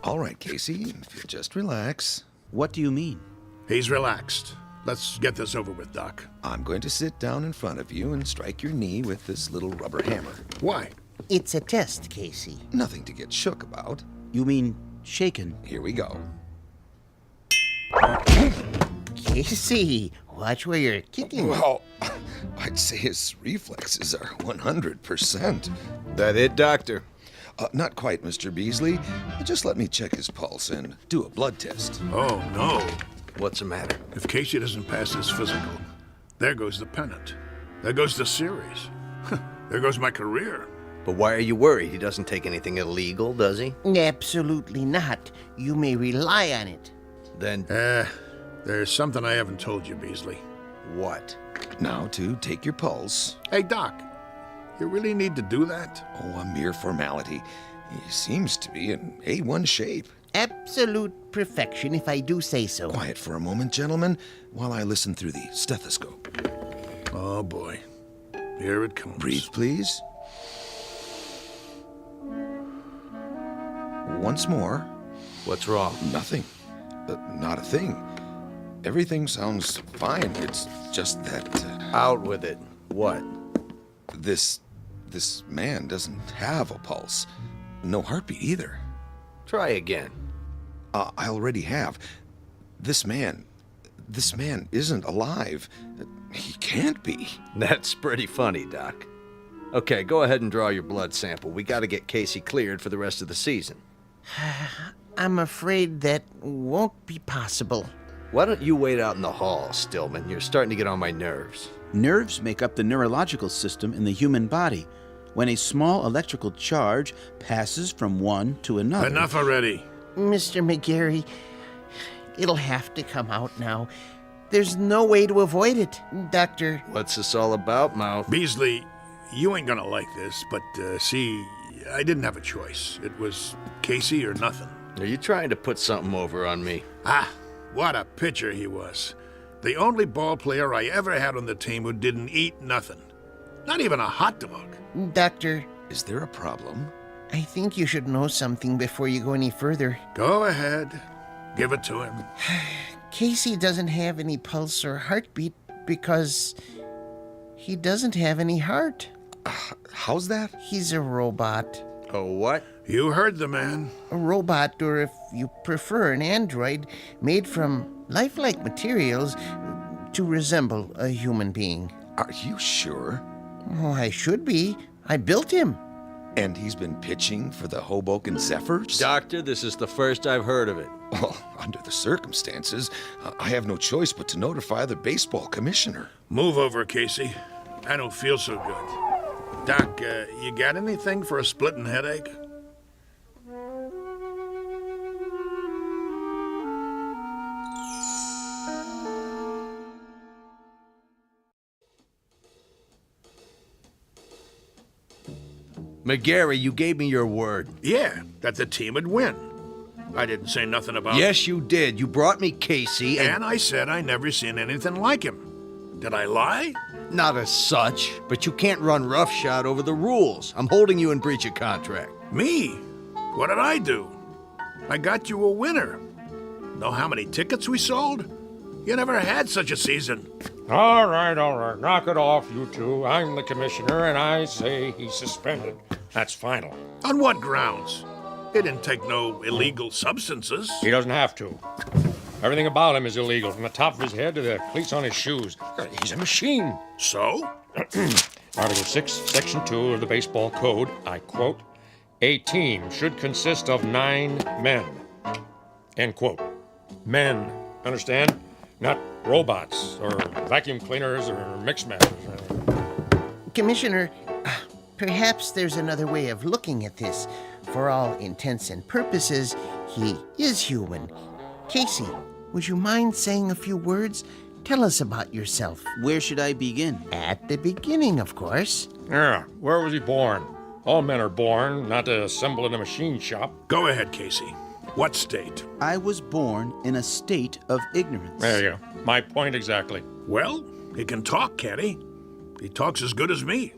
All right, Casey, if you just relax. What do you mean? He's relaxed. Let's get this over with, Doc. I'm going to sit down in front of you and strike your knee with this little rubber hammer. Why? It's a test, Casey. Nothing to get shook about. You mean shaken? Here we go. Casey, watch where you're kicking. Well, I'd say his reflexes are 100%. That it, Doctor? Not quite, Mr. Beasley. Just let me check his pulse and do a blood test. Oh, no. What's the matter? If Casey doesn't pass his physical, there goes the pennant. There goes the series. There goes my career. But why are you worried? He doesn't take anything illegal, does he? Absolutely not. You may rely on it. Then... there's something I haven't told you, Beasley. What? Now to take your pulse. Hey, Doc, you really need to do that? Oh, a mere formality. He seems to be in A1 shape. Absolute perfection, if I do say so. Quiet for a moment, gentlemen, while I listen through the stethoscope. Oh, boy. Here it comes. Breathe, please. Once more. What's wrong? Nothing. Not a thing. Everything sounds fine. It's just that... Out with it. What? This man doesn't have a pulse. No heartbeat either. Try again. I already have. This man isn't alive. He can't be. That's pretty funny, Doc. Okay, go ahead and draw your blood sample. We got to get Casey cleared for the rest of the season. I'm afraid that won't be possible. Why don't you wait out in the hall, Stillman? You're starting to get on my nerves. Nerves make up the neurological system in the human body. When a small electrical charge passes from one to another... Enough already. Mr. McGarry, it'll have to come out now. There's no way to avoid it, Doctor. What's this all about, Mouth? Beasley, you ain't gonna like this, but see, I didn't have a choice. It was Casey or nothing. Are you trying to put something over on me? Ah, what a pitcher he was. The only ball player I ever had on the team who didn't eat nothing. Not even a hot dog. Doctor. Is there a problem? I think you should know something before you go any further. Go ahead. Give it to him. Casey doesn't have any pulse or heartbeat because he doesn't have any heart. How's that? He's a robot. Oh, what? You heard the man. A robot, or if you prefer, an android, made from lifelike materials to resemble a human being. Are you sure? Oh, I should be. I built him. And he's been pitching for the Hoboken Zephyrs? Doctor, this is the first I've heard of it. Well, under the circumstances, I have no choice but to notify the baseball commissioner. Move over, Casey. I don't feel so good. Doc, you got anything for a splitting headache? McGarry, you gave me your word. Yeah, that the team would win. I didn't say nothing about... Yes, you did. You brought me Casey and I said I never seen anything like him. Did I lie? Not as such, but you can't run roughshod over the rules. I'm holding you in breach of contract. Me? What did I do? I got you a winner. Know how many tickets we sold? You never had such a season. All right. Knock it off, you two. I'm the commissioner, and I say he's suspended. That's final. On what grounds? He didn't take no illegal substances. He doesn't have to. Everything about him is illegal, from the top of his head to the cleats on his shoes. He's a machine. So? Article 6, Section 2 of the Baseball Code, I quote, "A team should consist of 9 men." End quote. Men, understand? Not robots, or vacuum cleaners, or mix masters. Commissioner, perhaps there's another way of looking at this. For all intents and purposes, he is human. Casey, would you mind saying a few words? Tell us about yourself. Where should I begin? At the beginning, of course. Yeah, where was he born? All men are born, not to assemble in a machine shop. Go ahead, Casey. What state? I was born in a state of ignorance. There you go. My point exactly. Well, he can talk, can't he? He talks as good as me.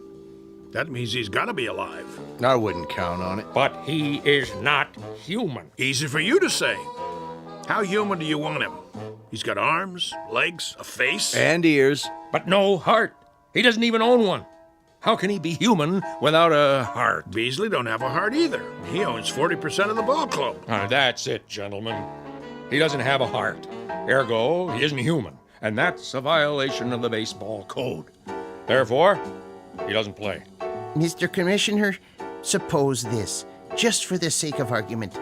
That means he's got to be alive. I wouldn't count on it. But he is not human. Easy for you to say. How human do you want him? He's got arms, legs, a face. And ears. But no heart. He doesn't even own one. How can he be human without a heart? Beasley don't have a heart either. He owns 40% of the ball club. That's it, gentlemen. He doesn't have a heart. Ergo, he isn't human. And that's a violation of the baseball code. Therefore, he doesn't play. Mr. Commissioner, suppose this, just for the sake of argument.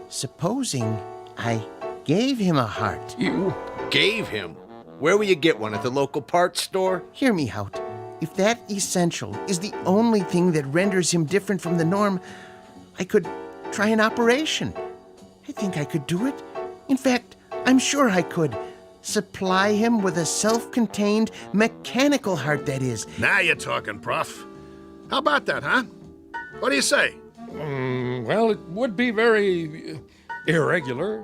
Supposing I gave him a heart. You gave him? Where will you get one? At the local parts store? Hear me out. If that essential is the only thing that renders him different from the norm, I could try an operation. I think I could do it. In fact, I'm sure I could. Supply him with a self-contained mechanical heart, that is. Now you're talking, Prof. How about that, huh? What do you say? Well, it would be very irregular.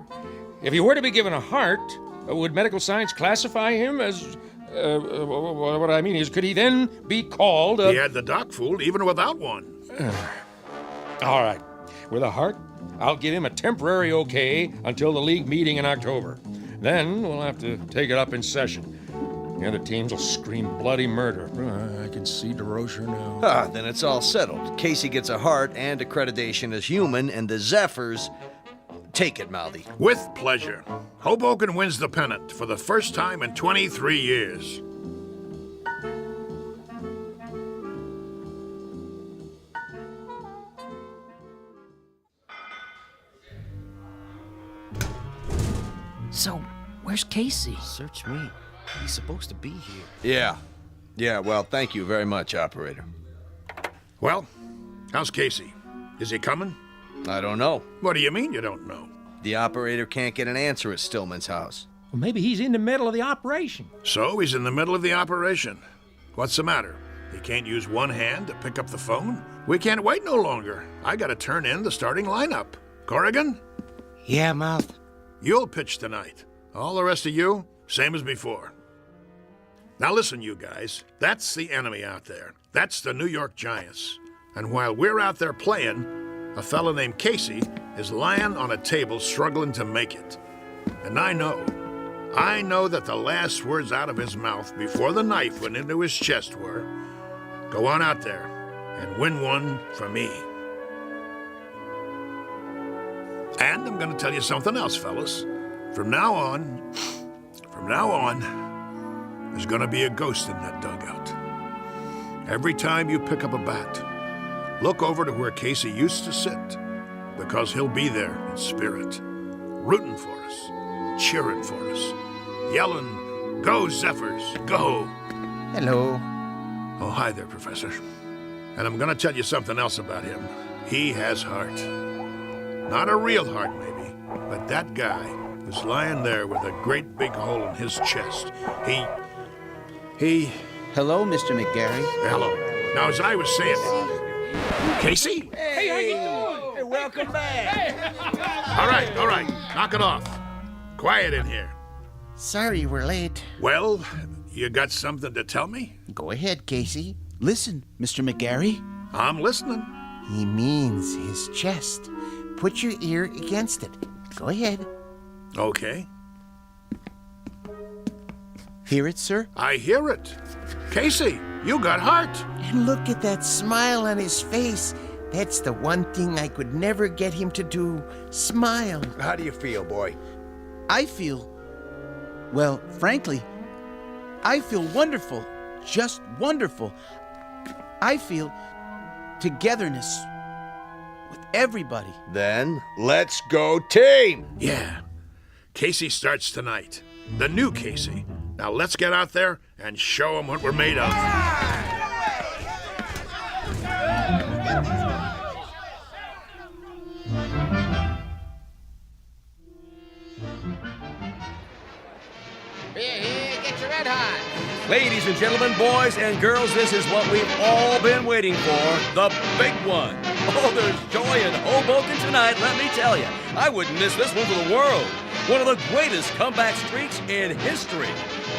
If he were to be given a heart, would medical science classify him as... what I mean is, could he then be called a... He had the doc fooled even without one. All right. With a heart, I'll give him a temporary okay until the league meeting in October. Then we'll have to take it up in session. The other teams will scream bloody murder. I can see DeRocher now. Then it's all settled. Casey gets a heart and accreditation as human, and the Zephyrs... Take it, Mouthy. With pleasure. Hoboken wins the pennant for the first time in 23 years. So, Where's Casey? Search me. He's supposed to be here. Yeah, well, thank you very much, operator. Well, how's Casey? Is he coming? I don't know. What do you mean you don't know? The operator can't get an answer at Stillman's house. Well, maybe he's in the middle of the operation. So he's in the middle of the operation. What's the matter? He can't use one hand to pick up the phone? We can't wait no longer. I gotta turn in the starting lineup. Corrigan? Yeah, Mouth? You'll pitch tonight. All the rest of you, same as before. Now listen, you guys. That's the enemy out there. That's the New York Giants. And while we're out there playing, a fella named Casey is lying on a table struggling to make it. And I know that the last words out of his mouth before the knife went into his chest were, "Go on out there and win one for me." And I'm going to tell you something else, fellas. From now on, there's going to be a ghost in that dugout. Every time you pick up a bat, look over to where Casey used to sit, because he'll be there in spirit, rooting for us, cheering for us, yelling, "Go, Zephyrs, go!" Hello. Oh, hi there, Professor. And I'm going to tell you something else about him. He has heart. Not a real heart, maybe, but that guy who's lying there with a great big hole in his chest, he... Hello, Mr. McGarry. Hello. Now, as I was saying... Casey? Hey, how you doing? Hey, welcome back. All right. Knock it off. Quiet in here. Sorry we're late. Well, you got something to tell me? Go ahead, Casey. Listen, Mr. McGarry. I'm listening. He means his chest. Put your ear against it. Go ahead. Okay. Hear it, sir? I hear it. Casey, you got heart. And look at that smile on his face. That's the one thing I could never get him to do. Smile. How do you feel, boy? I feel... Well, frankly, I feel wonderful. Just wonderful. I feel togetherness with everybody. Then, let's go team! Yeah. Casey starts tonight. The new Casey. Now let's get out there and show him what we're made of. Here, get your red hot. Ladies and gentlemen, boys and girls, this is what we've all been waiting for, the big one. Oh, there's joy in Hoboken tonight, let me tell you. I wouldn't miss this one for the world. One of the greatest comeback streaks in history.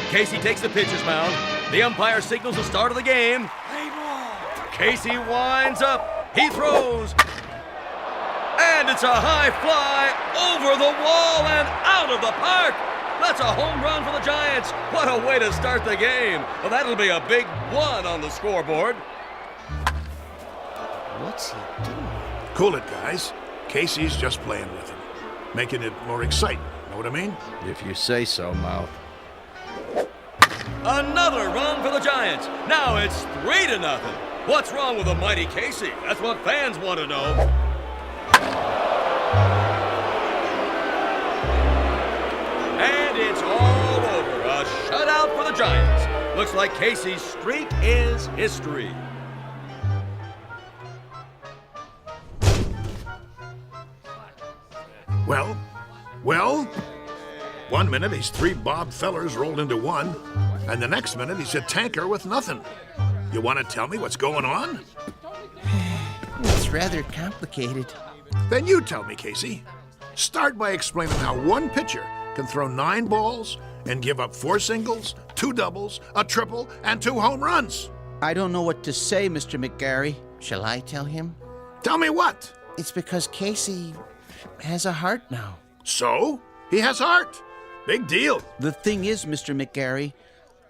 Casey takes the pitcher's mound. The umpire signals the start of the game. Casey winds up. He throws. And it's a high fly over the wall and out of the park. That's a home run for the Giants. What a way to start the game. Well, that'll be a big one on the scoreboard. What's he doing? Cool it, guys. Casey's just playing with him, making it more exciting. Know what I mean? If you say so, Mouth. Another run for the Giants. Now it's 3-0. What's wrong with the mighty Casey? That's what fans want to know. And it's all over. A shutout for the Giants. Looks like Casey's streak is history. Well, 1 minute he's 3 Bob Fellers rolled into one, and the next minute he's a tanker with nothing. You want to tell me what's going on? It's rather complicated. Then you tell me, Casey. Start by explaining how one pitcher can throw 9 balls and give up 4 singles, 2 doubles, a triple, and 2 home runs. I don't know what to say, Mr. McGarry. Shall I tell him? Tell me what? It's because Casey has a heart now. So? He has heart. Big deal. The thing is, Mr. McGarry,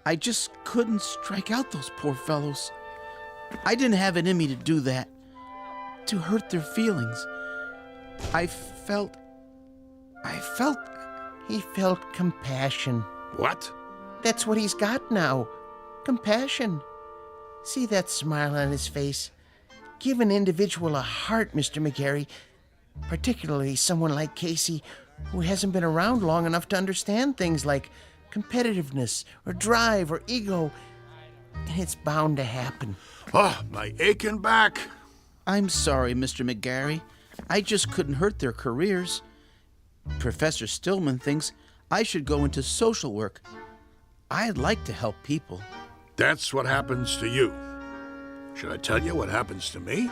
I just couldn't strike out those poor fellows. I didn't have it in me to do that, to hurt their feelings. He felt compassion. What? That's what he's got now. Compassion. See that smile on his face? Give an individual a heart, Mr. McGarry. particularly someone like Casey, who hasn't been around long enough to understand things like competitiveness or drive or ego. And it's bound to happen. Oh, my aching back. I'm sorry, Mr. McGarry. I just couldn't hurt their careers. Professor Stillman thinks I should go into social work. I'd like to help people. That's what happens to you. Should I tell you what happens to me?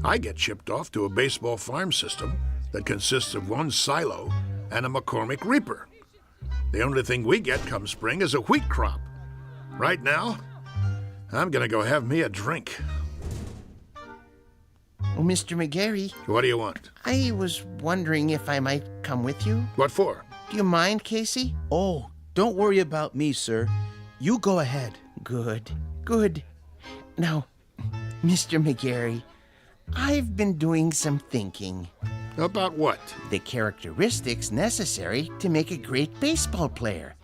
I get shipped off to a baseball farm system that consists of one silo and a McCormick Reaper. The only thing we get come spring is a wheat crop. Right now, I'm gonna go have me a drink. Oh, Mr. McGarry. What do you want? I was wondering if I might come with you. What for? Do you mind, Casey? Oh, don't worry about me, sir. You go ahead. Good, good. Now, Mr. McGarry, I've been doing some thinking. About what? The characteristics necessary to make a great baseball player.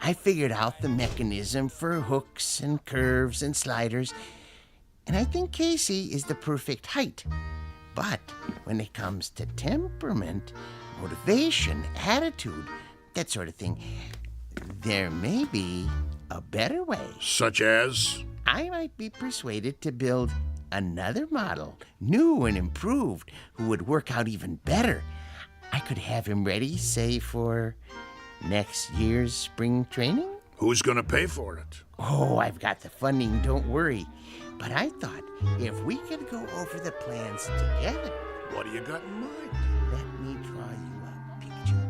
I figured out the mechanism for hooks and curves and sliders, and I think Casey is the perfect height. But when it comes to temperament, motivation, attitude, that sort of thing, there may be a better way. Such as? I might be persuaded to build another model, new and improved, who would work out even better. I could have him ready, say, for next year's spring training? Who's gonna pay for it? Oh, I've got the funding, don't worry. But I thought if we could go over the plans together. What do you got in mind? Let me draw you a picture.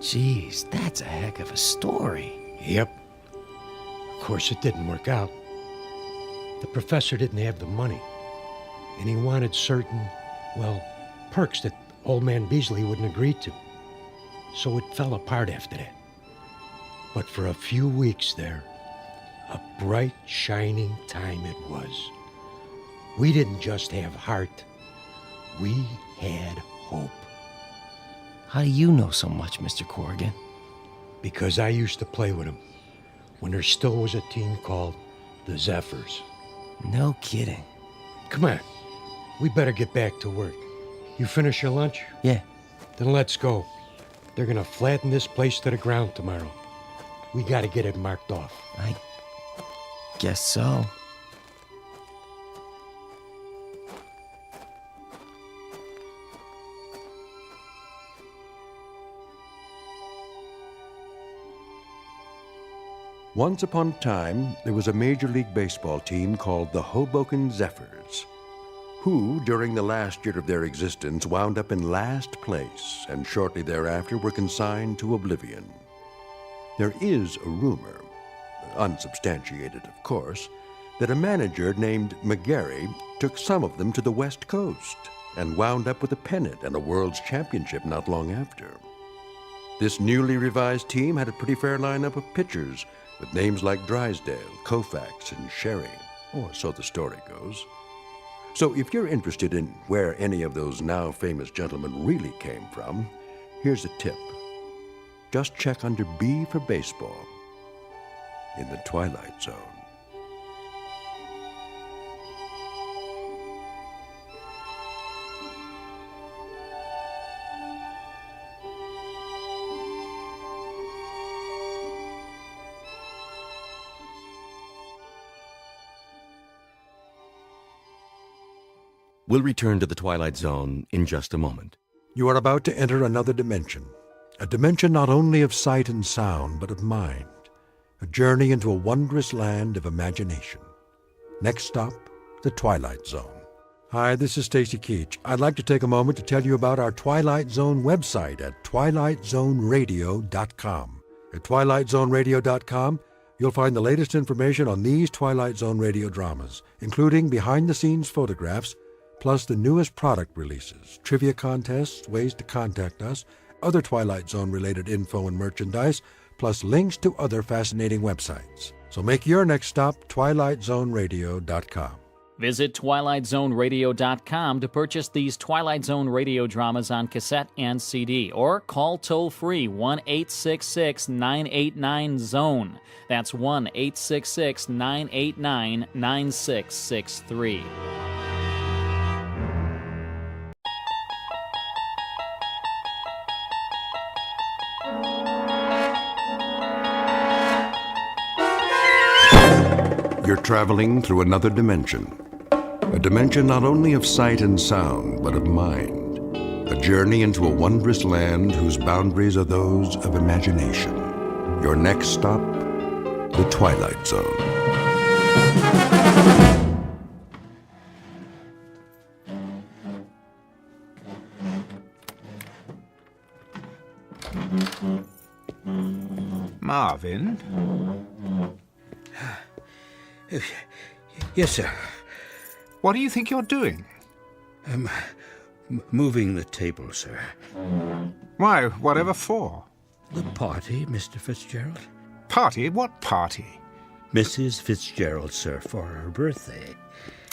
Geez, that's a heck of a story. Yep. Of course, it didn't work out. The professor didn't have the money, and he wanted certain, well, perks that old man Beasley wouldn't agree to. So it fell apart after that. But for a few weeks there, a bright, shining time it was. We didn't just have heart, we had hope. How do you know so much, Mr. Corrigan? Because I used to play with him when there still was a team called the Zephyrs. No kidding. Come on, we better get back to work. You finish your lunch? Yeah. Then let's go. They're gonna flatten this place to the ground tomorrow. We gotta get it marked off. I guess so. Once upon a time, there was a Major League Baseball team called the Hoboken Zephyrs, who, during the last year of their existence, wound up in last place and shortly thereafter were consigned to oblivion. There is a rumor, unsubstantiated of course, that a manager named McGarry took some of them to the West Coast and wound up with a pennant and a World's Championship not long after. This newly revised team had a pretty fair lineup of pitchers with names like Drysdale, Koufax, and Sherry, or so the story goes. So if you're interested in where any of those now famous gentlemen really came from, here's a tip. Just check under B for baseball in the Twilight Zone. We'll return to the Twilight Zone in just a moment. You are about to enter another dimension, a dimension not only of sight and sound, but of mind, a journey into a wondrous land of imagination. Next stop, the Twilight Zone. Hi, this is Stacy Keach. I'd like to take a moment to tell you about our Twilight Zone website at twilightzoneradio.com. At twilightzoneradio.com, you'll find the latest information on these Twilight Zone radio dramas, including behind-the-scenes photographs, plus the newest product releases, trivia contests, ways to contact us, other Twilight Zone-related info and merchandise, plus links to other fascinating websites. So make your next stop twilightzoneradio.com. Visit twilightzoneradio.com to purchase these Twilight Zone radio dramas on cassette and CD, or call toll-free 1-866-989-ZONE. That's 1-866-989-9663. You're traveling through another dimension. A dimension not only of sight and sound, but of mind. A journey into a wondrous land whose boundaries are those of imagination. Your next stop, the Twilight Zone. Marvin? Yes, sir. What do you think you're doing? Moving the table, sir. Why, whatever for? The party, Mr. Fitzgerald. Party? What party? Mrs. Fitzgerald, sir, for her birthday.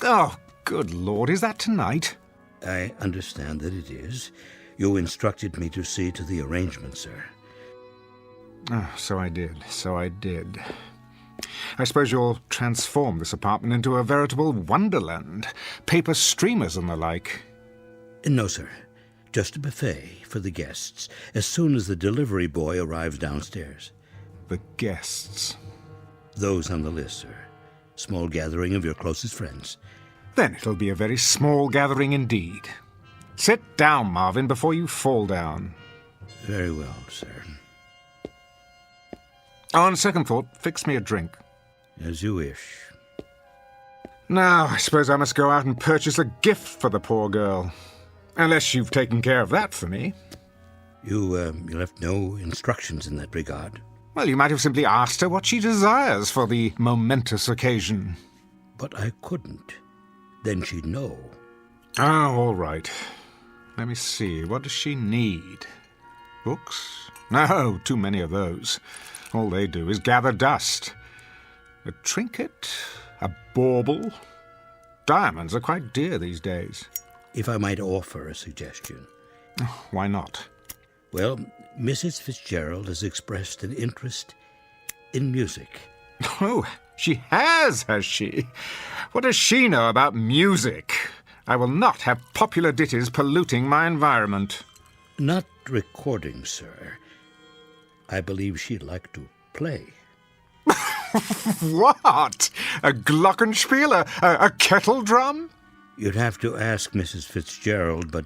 Oh, good Lord, is that tonight? I understand that it is. You instructed me to see to the arrangement, sir. Oh, so I did. I suppose you'll transform this apartment into a veritable wonderland. Paper streamers and the like. No, sir. Just a buffet for the guests, as soon as the delivery boy arrives downstairs. The guests? Those on the list, sir. Small gathering of your closest friends. Then it'll be a very small gathering indeed. Sit down, Marvin, before you fall down. Very well, sir. On second thought, fix me a drink. As you wish. Now, I suppose I must go out and purchase a gift for the poor girl. Unless you've taken care of that for me. You left no instructions in that regard. Well, you might have simply asked her what she desires for the momentous occasion. But I couldn't. Then she'd know. Oh, all right. Let me see. What does she need? Books? No, too many of those. All they do is gather dust. A trinket? A bauble? Diamonds are quite dear these days. If I might offer a suggestion. Why not? Well, Mrs. Fitzgerald has expressed an interest in music. Oh, she has she? What does she know about music? I will not have popular ditties polluting my environment. Not recording, sir. I believe she'd like to play. What? A glockenspiel? A kettle drum? You'd have to ask Mrs. Fitzgerald, but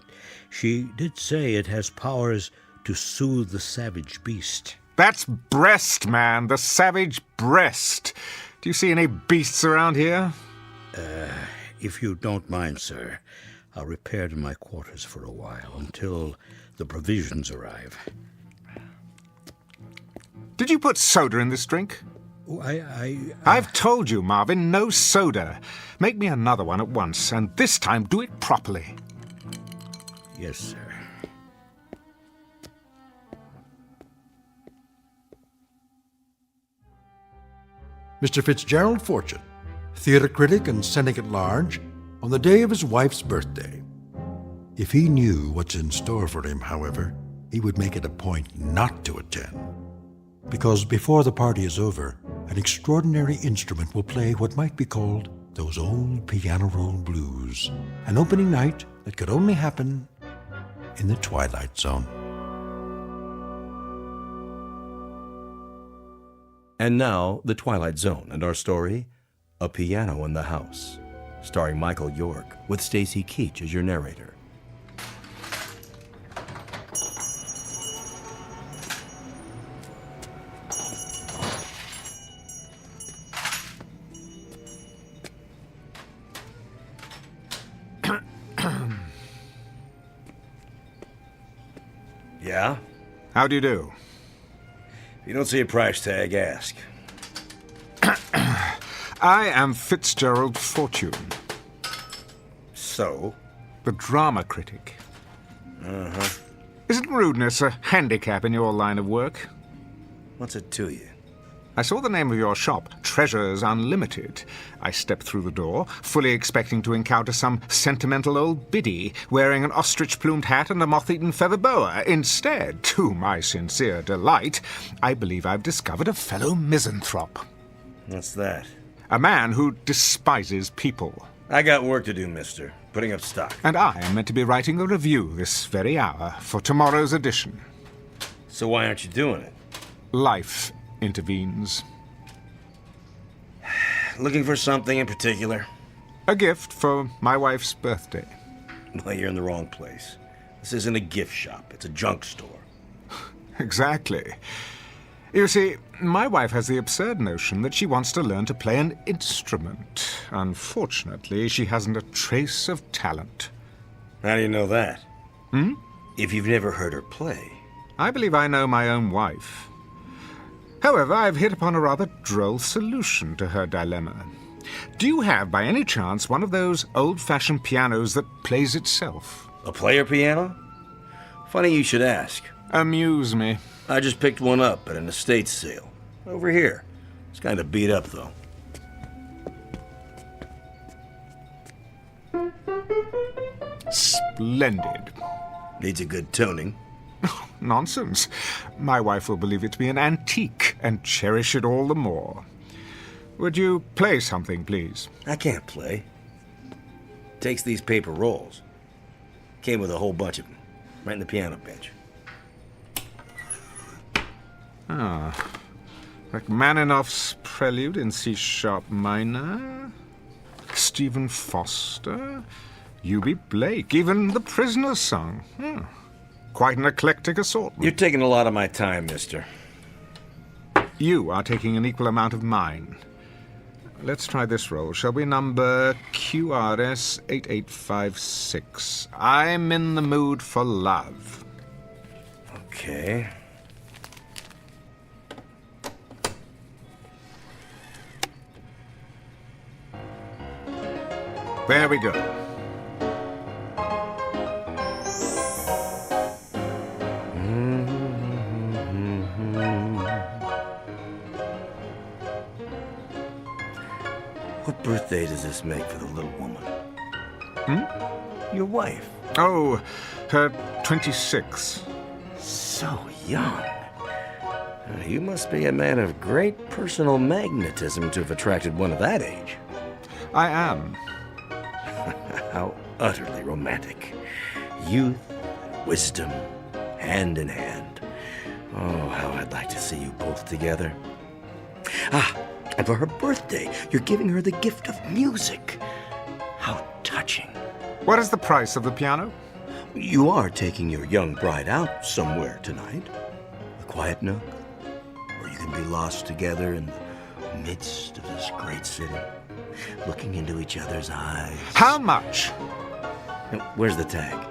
she did say it has powers to soothe the savage beast. That's breast, man, the savage breast. Do you see any beasts around here? If you don't mind, sir, I'll repair to my quarters for a while until the provisions arrive. Did you put soda in this drink? Oh, I've told you, Marvin, no soda. Make me another one at once, and this time do it properly. Yes, sir. Mr. Fitzgerald Fortune, theater critic and cynic at large, on the day of his wife's birthday. If he knew what's in store for him, however, he would make it a point not to attend. Because before the party is over, an extraordinary instrument will play what might be called those old piano roll blues, an opening night that could only happen in the Twilight Zone. And now, The Twilight Zone and our story, A Piano in the House, starring Michael York with Stacy Keach as your narrator. Yeah? How do you do? If you don't see a price tag, ask. I am Fitzgerald Fortune. So? The drama critic. Uh-huh. Isn't rudeness a handicap in your line of work? What's it to you? I saw the name of your shop, Treasures Unlimited. I stepped through the door, fully expecting to encounter some sentimental old biddy wearing an ostrich-plumed hat and a moth-eaten feather boa. Instead, to my sincere delight, I believe I've discovered a fellow misanthrope. What's that? A man who despises people. I got work to do, mister. Putting up stock. And I am meant to be writing a review this very hour for tomorrow's edition. So why aren't you doing it? Life intervenes. Looking for something in particular? A gift for my wife's birthday. Well, you're in the wrong place. This isn't a gift shop. It's a junk store. Exactly. You see, my wife has the absurd notion that she wants to learn to play an instrument. Unfortunately, she hasn't a trace of talent. How do you know that? Hmm? If you've never heard her play. I believe I know my own wife. However, I've hit upon a rather droll solution to her dilemma. Do you have, by any chance, one of those old-fashioned pianos that plays itself? A player piano? Funny you should ask. Amuse me. I just picked one up at an estate sale. Over here. It's kind of beat up, though. Splendid. Needs a good tuning. Nonsense. My wife will believe it to be an antique and cherish it all the more. Would you play something, please? I can't play. Takes these paper rolls. Came with a whole bunch of them. Right in the piano bench. Rachmaninoff's Prelude in C-sharp minor. Stephen Foster. U.B. Blake. Even The Prisoner's Song. Quite an eclectic assortment. You're taking a lot of my time, mister. You are taking an equal amount of mine. Let's try this roll, shall we? Number QRS 8856. I'm in the mood for love. Okay. There we go. What birthday does this make for the little woman? Your wife. Oh, her 26. So young. You must be a man of great personal magnetism to have attracted one of that age. I am. How utterly romantic. Youth, wisdom, hand in hand. Oh, how I'd like to see you both together. And for her birthday, you're giving her the gift of music. How touching. What is the price of the piano? You are taking your young bride out somewhere tonight. A quiet nook, where you can be lost together in the midst of this great city, looking into each other's eyes. How much? Where's the tag?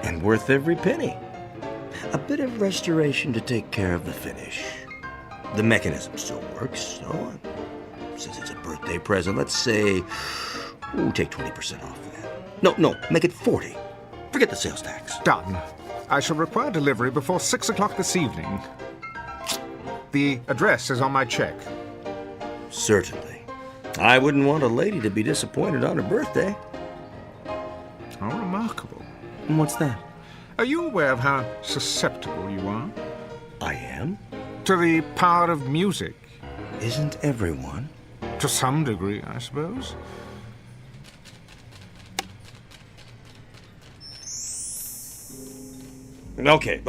And worth every penny. A bit of restoration to take care of the finish. The mechanism still works, so since it's a birthday present, let's say, take 20% off that. No, make it 40. Forget the sales tax. Done. I shall require delivery before 6 o'clock this evening. The address is on my check. Certainly. I wouldn't want a lady to be disappointed on her birthday. How remarkable. And what's that? Are you aware of how susceptible you are? I am? To the power of music. Isn't everyone? To some degree, I suppose. Okay.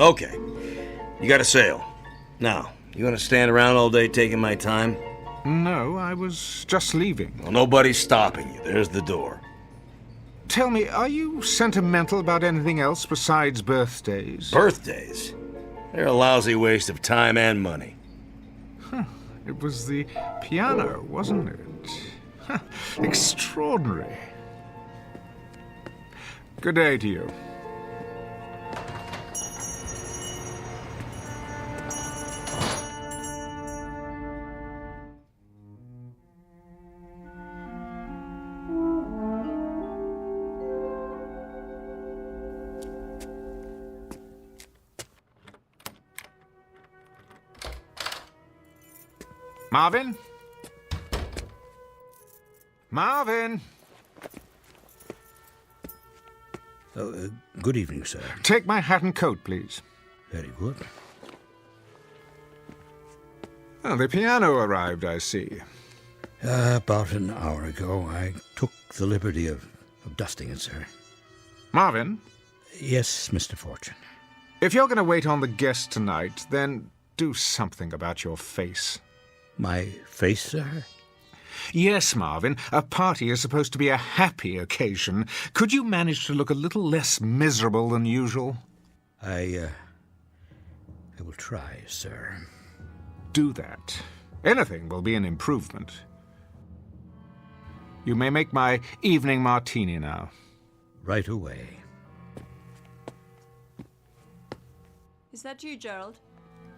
You got a sale. Now, you gonna stand around all day taking my time? No, I was just leaving. Well, nobody's stopping you. There's the door. Tell me, are you sentimental about anything else besides birthdays? Birthdays? They're a lousy waste of time and money. It was the piano, wasn't it? Extraordinary. Good day to you. Marvin? Marvin? Good evening, sir. Take my hat and coat, please. Very good. Oh, the piano arrived, I see. About an hour ago, I took the liberty of dusting it, sir. Marvin? Yes, Mr. Fortune. If you're going to wait on the guest tonight, then do something about your face. My face, sir? Yes, Marvin. A party is supposed to be a happy occasion. Could you manage to look a little less miserable than usual? I will try, sir. Do that. Anything will be an improvement. You may make my evening martini now. Right away. Is that you, Gerald?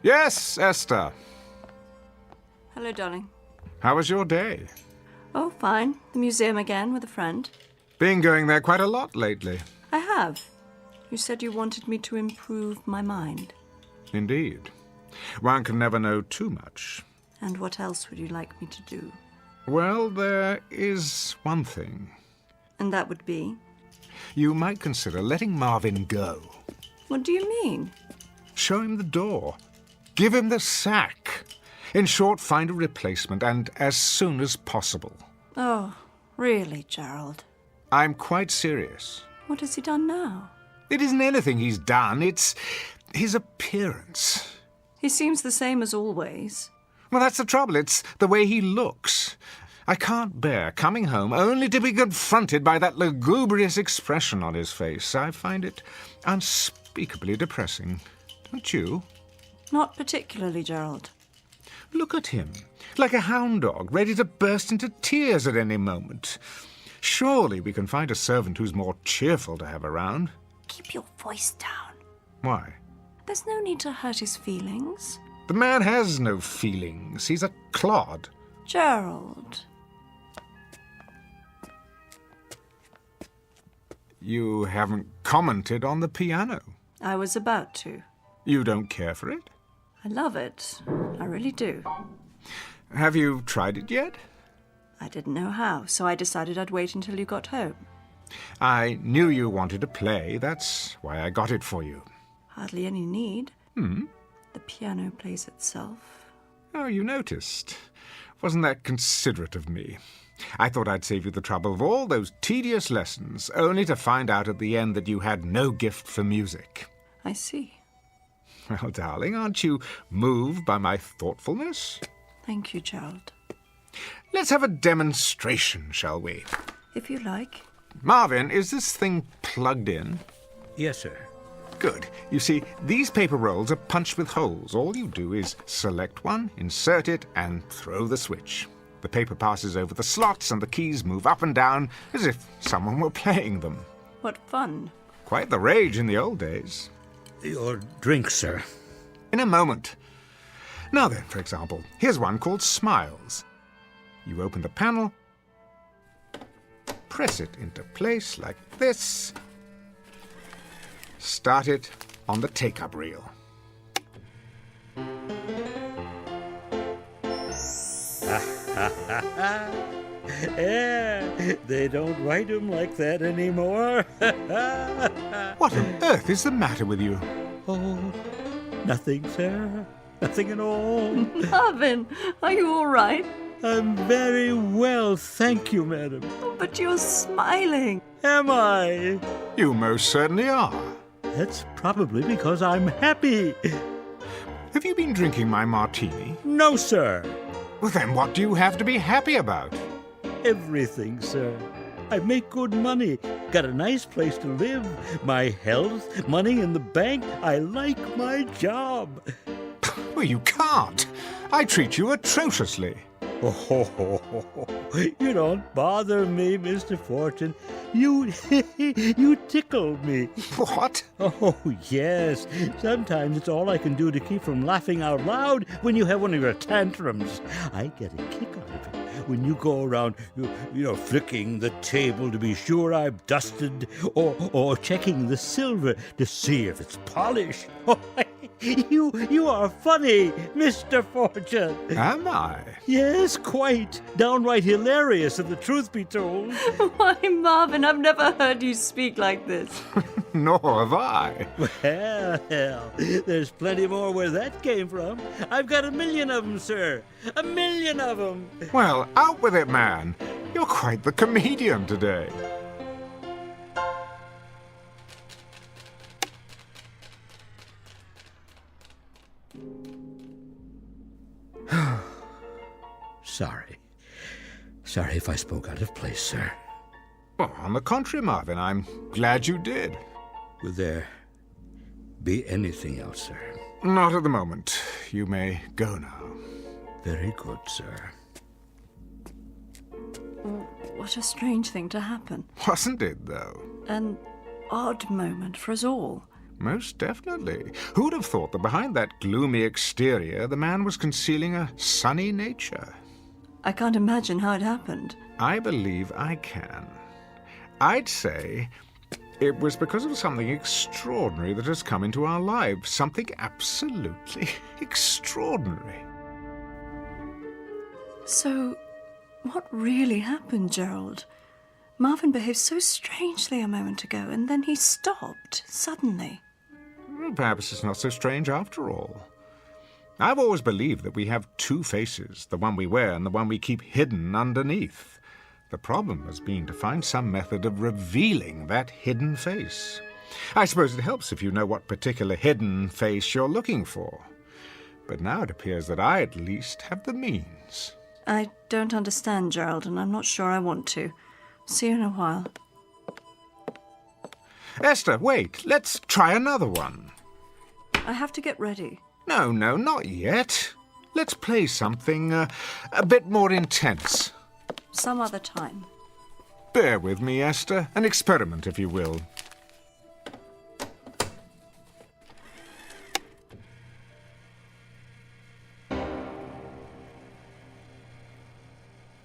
Yes, Esther. Hello, darling. How was your day? Oh, fine. The museum again with a friend. Been going there quite a lot lately. I have. You said you wanted me to improve my mind. Indeed. One can never know too much. And what else would you like me to do? Well, there is one thing. And that would be? You might consider letting Marvin go. What do you mean? Show him the door. Give him the sack. In short, find a replacement, and as soon as possible. Oh, really, Gerald? I'm quite serious. What has he done now? It isn't anything he's done. It's his appearance. He seems the same as always. Well, that's the trouble. It's the way he looks. I can't bear coming home only to be confronted by that lugubrious expression on his face. I find it unspeakably depressing. Don't you? Not particularly, Gerald. Look at him, like a hound dog, ready to burst into tears at any moment. Surely we can find a servant who's more cheerful to have around. Keep your voice down. Why? There's no need to hurt his feelings. The man has no feelings. He's a clod. Gerald. You haven't commented on the piano. I was about to. You don't care for it? I love it. I really do. Have you tried it yet? I didn't know how, so I decided I'd wait until you got home. I knew you wanted to play. That's why I got it for you. Hardly any need. Hmm? The piano plays itself. Oh, you noticed. Wasn't that considerate of me? I thought I'd save you the trouble of all those tedious lessons, only to find out at the end that you had no gift for music. I see. Well, darling, aren't you moved by my thoughtfulness? Thank you, Gerald. Let's have a demonstration, shall we? If you like. Marvin, is this thing plugged in? Yes, sir. Good. You see, these paper rolls are punched with holes. All you do is select one, insert it, and throw the switch. The paper passes over the slots, and the keys move up and down as if someone were playing them. What fun. Quite the rage in the old days. Your drink, sir. In a moment. Now then, for example, here's one called Smiles. You open the panel, press it into place like this, start it on the take-up reel. Yeah, they don't write them like that anymore. What on earth is the matter with you? Oh, nothing, sir. Nothing at all. Marvin, are you all right? I'm very well, thank you, madam. Oh, but you're smiling. Am I? You most certainly are. That's probably because I'm happy. Have you been drinking my martini? No, sir. Well, then what do you have to be happy about? Everything, sir. I make good money, got a nice place to live, my health, money in the bank. I like my job. Well, you can't. I treat you atrociously. Oh, you don't bother me, Mr. Fortune. You tickle me. What? Oh, yes. Sometimes it's all I can do to keep from laughing out loud when you have one of your tantrums. I get a kick out of it when you go around, flicking the table to be sure I've dusted, or checking the silver to see if it's polished. You are funny, Mr. Fortune. Am I? Yes, quite. Downright hilarious, if the truth be told. Why, Marvin, I've never heard you speak like this. Nor have I. Well, there's plenty more where that came from. I've got 1,000,000 of them, sir. 1,000,000 of them. Well, out with it, man. You're quite the comedian today. Sorry. Sorry if I spoke out of place, sir. Well, on the contrary, Marvin, I'm glad you did. Will there be anything else, sir? Not at the moment. You may go now. Very good, sir. What a strange thing to happen. Wasn't it, though? An odd moment for us all. Most definitely. Who'd have thought that behind that gloomy exterior, the man was concealing a sunny nature? I can't imagine how it happened. I believe I can. I'd say it was because of something extraordinary that has come into our lives. Something absolutely extraordinary. So, what really happened, Gerald? Marvin behaved so strangely a moment ago, and then he stopped, suddenly. Well, perhaps it's not so strange after all. I've always believed that we have two faces, the one we wear and the one we keep hidden underneath. The problem has been to find some method of revealing that hidden face. I suppose it helps if you know what particular hidden face you're looking for. But now it appears that I, at least, have the means. I don't understand, Gerald, and I'm not sure I want to. See you in a while. Esther, wait. Let's try another one. I have to get ready. No, not yet. Let's play something a bit more intense. Some other time. Bear with me, Esther. An experiment, if you will.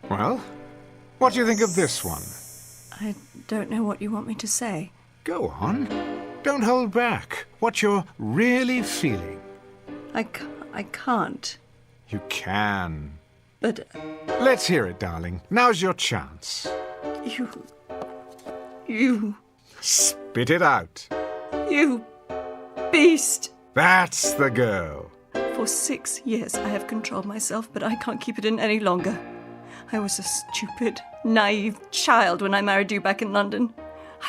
Well, what do you think of this one? I don't know what you want me to say. Go on. Don't hold back. What you're really feeling. I can't. You can. But... Let's hear it, darling. Now's your chance. You... Spit it out. You... beast. That's the girl. For 6 years I have controlled myself, but I can't keep it in any longer. I was a stupid, naive child when I married you back in London.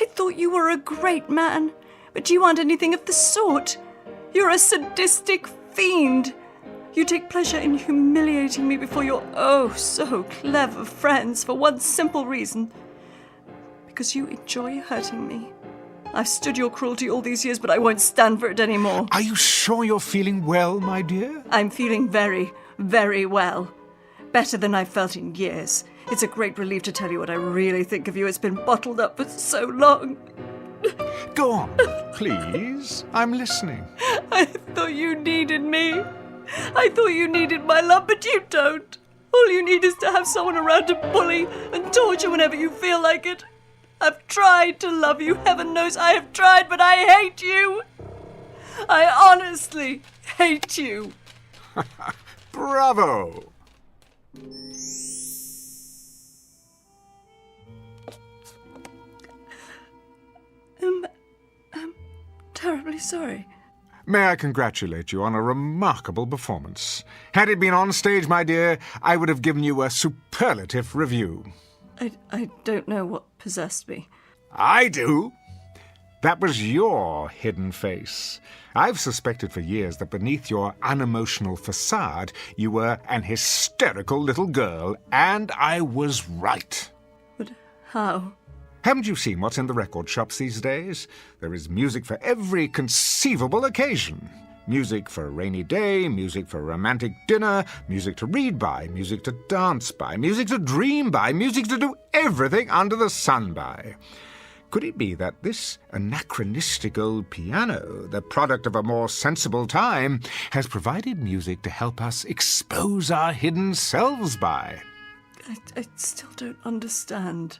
I thought you were a great man, but you aren't anything of the sort. You're a sadistic fiend. You take pleasure in humiliating me before your oh-so-clever friends for one simple reason. Because you enjoy hurting me. I've stood your cruelty all these years, but I won't stand for it anymore. Are you sure you're feeling well, my dear? I'm feeling very, very well. Better than I've felt in years. It's a great relief to tell you what I really think of you. It's been bottled up for so long. Go on, please. I'm listening. I thought you needed me. I thought you needed my love, but you don't. All you need is to have someone around to bully and torture whenever you feel like it. I've tried to love you, heaven knows I have tried, but I hate you. I honestly hate you. Bravo! I'm terribly sorry. May I congratulate you on a remarkable performance. Had it been on stage, my dear, I would have given you a superlative review. I don't know what possessed me. I do. That was your hidden face. I've suspected for years that beneath your unemotional facade, you were an hysterical little girl, and I was right. But how? Haven't you seen what's in the record shops these days? There is music for every conceivable occasion. Music for a rainy day, music for a romantic dinner, music to read by, music to dance by, music to dream by, music to do everything under the sun by. Could it be that this anachronistic old piano, the product of a more sensible time, has provided music to help us expose our hidden selves by? I still don't understand.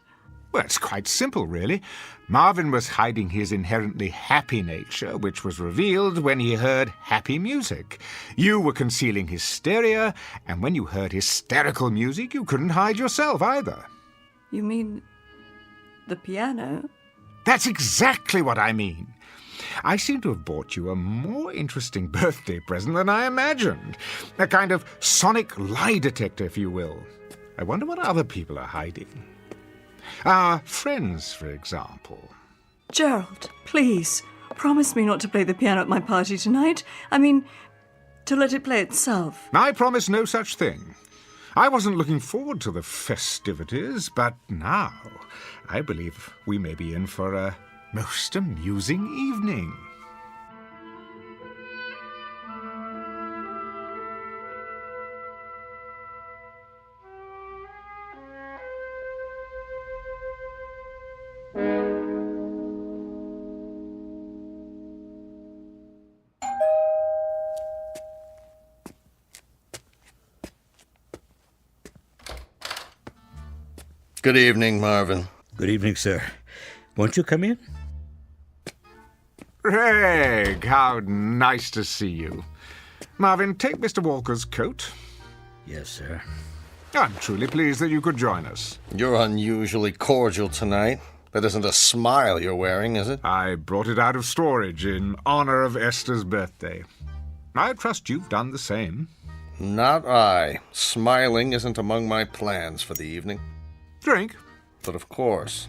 Well, it's quite simple, really. Marvin was hiding his inherently happy nature, which was revealed when he heard happy music. You were concealing hysteria, and when you heard hysterical music, you couldn't hide yourself either. You mean the piano? That's exactly what I mean. I seem to have bought you a more interesting birthday present than I imagined. A kind of sonic lie detector, if you will. I wonder what other people are hiding. Our friends, for example. Gerald, please, promise me not to play the piano at my party tonight. I mean, to let it play itself. I promise no such thing. I wasn't looking forward to the festivities, but now I believe we may be in for a most amusing evening. Good evening, Marvin. Good evening, sir. Won't you come in? Greg, how nice to see you. Marvin, take Mr. Walker's coat. Yes, sir. I'm truly pleased that you could join us. You're unusually cordial tonight. That isn't a smile you're wearing, is it? I brought it out of storage in honor of Esther's birthday. I trust you've done the same. Not I. Smiling isn't among my plans for the evening. Drink? But of course.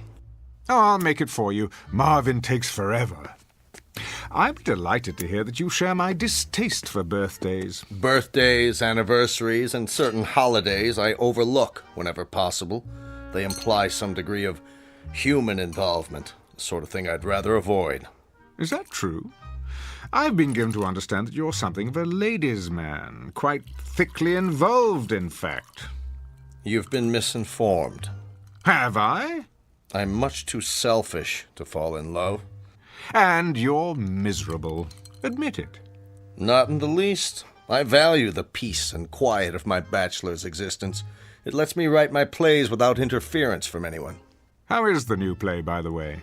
Oh, I'll make it for you. Marvin takes forever. I'm delighted to hear that you share my distaste for birthdays. Birthdays, anniversaries, and certain holidays I overlook whenever possible. They imply some degree of human involvement, the sort of thing I'd rather avoid. Is that true? I've been given to understand that you're something of a ladies' man, quite thickly involved, in fact. You've been misinformed. Have I? I'm much too selfish to fall in love. And you're miserable. Admit it. Not in the least. I value the peace and quiet of my bachelor's existence. It lets me write my plays without interference from anyone. How is the new play, by the way?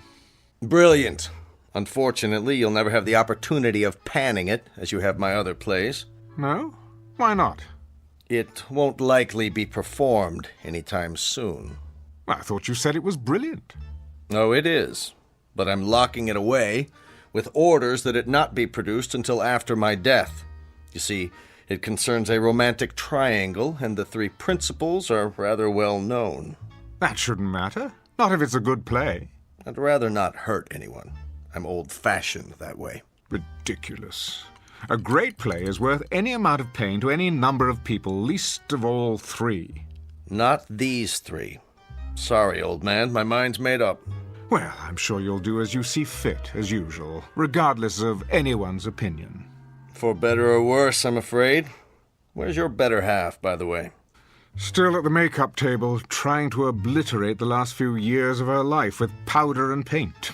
Brilliant. Unfortunately, you'll never have the opportunity of panning it, as you have my other plays. No? Why not? It won't likely be performed anytime soon. I thought you said it was brilliant. Oh, it is. But I'm locking it away with orders that it not be produced until after my death. You see, it concerns a romantic triangle, and the three principals are rather well known. That shouldn't matter. Not if it's a good play. I'd rather not hurt anyone. I'm old-fashioned that way. Ridiculous. A great play is worth any amount of pain to any number of people, least of all three. Not these three. Sorry, old man, my mind's made up. Well, I'm sure you'll do as you see fit, as usual, regardless of anyone's opinion. For better or worse, I'm afraid. Where's your better half, by the way? Still at the makeup table, trying to obliterate the last few years of her life with powder and paint.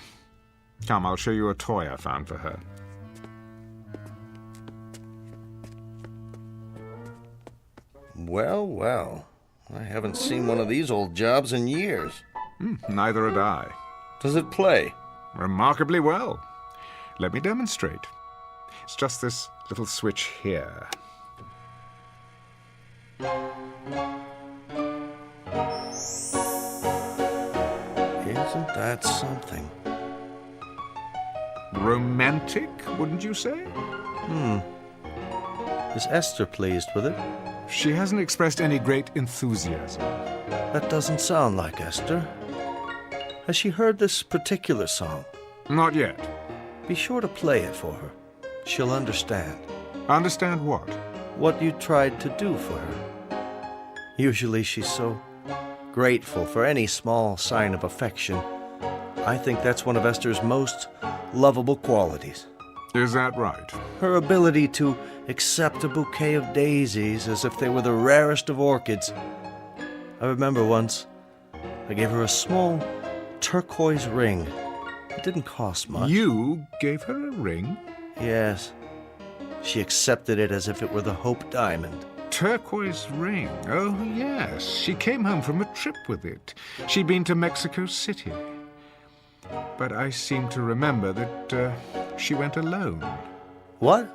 Come, I'll show you a toy I found for her. Well, well. I haven't seen one of these old jobs in years. Neither had I. Does it play? Remarkably well. Let me demonstrate. It's just this little switch here. Isn't that something? Romantic, wouldn't you say? Is Esther pleased with it? She hasn't expressed any great enthusiasm. That doesn't sound like Esther. Has she heard this particular song? Not yet. Be sure to play it for her. She'll understand. Understand what? What you tried to do for her. Usually she's so grateful for any small sign of affection. I think that's one of Esther's most lovable qualities. Is that right? Her ability to accept a bouquet of daisies as if they were the rarest of orchids. I remember once I gave her a small turquoise ring. It didn't cost much. You gave her a ring? Yes. She accepted it as if it were the Hope Diamond. turquoise ring. Oh, yes. She came home from a trip with it. She'd been to Mexico City. But I seem to remember that she went alone. What?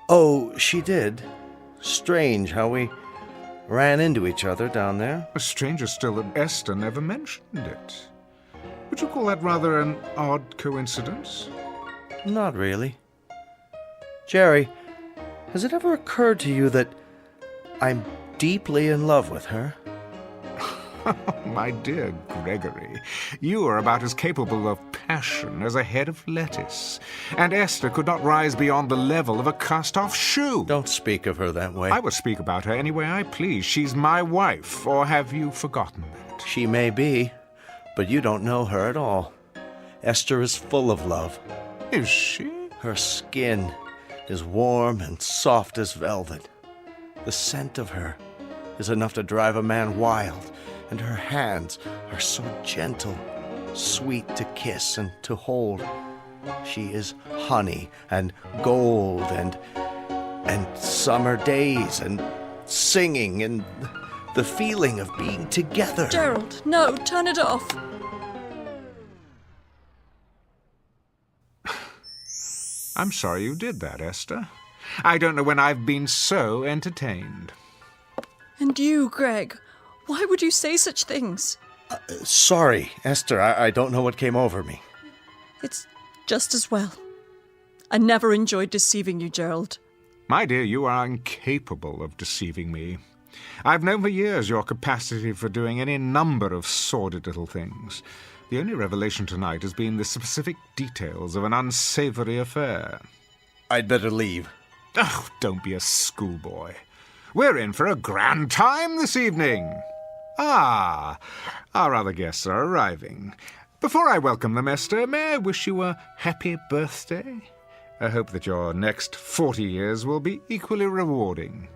Oh, she did. Strange how we ran into each other down there. Stranger still that Esther never mentioned it. Would you call that rather an odd coincidence? Not really. Jerry, has it ever occurred to you that I'm deeply in love with her? My dear Gregory, you are about as capable of passion as a head of lettuce, and Esther could not rise beyond the level of a cast-off shoe. Don't speak of her that way. I will speak about her any way I please. She's my wife, or have you forgotten that? She may be, but you don't know her at all. Esther is full of love. Is she? Her skin is warm and soft as velvet. The scent of her is enough to drive a man wild, and her hands are so gentle, sweet to kiss and to hold. She is honey and gold and summer days and singing and the feeling of being together. Gerald, no, turn it off. I'm sorry you did that, Esther. I don't know when I've been so entertained. And you, Greg, why would you say such things? Sorry, Esther, I don't know what came over me. It's just as well. I never enjoyed deceiving you, Gerald. My dear, you are incapable of deceiving me. I've known for years your capacity for doing any number of sordid little things. The only revelation tonight has been the specific details of an unsavory affair. I'd better leave. Oh, don't be a schoolboy. We're in for a grand time this evening. Ah, our other guests are arriving. Before I welcome them, Esther, may I wish you a happy birthday? I hope that your next 40 years will be equally rewarding.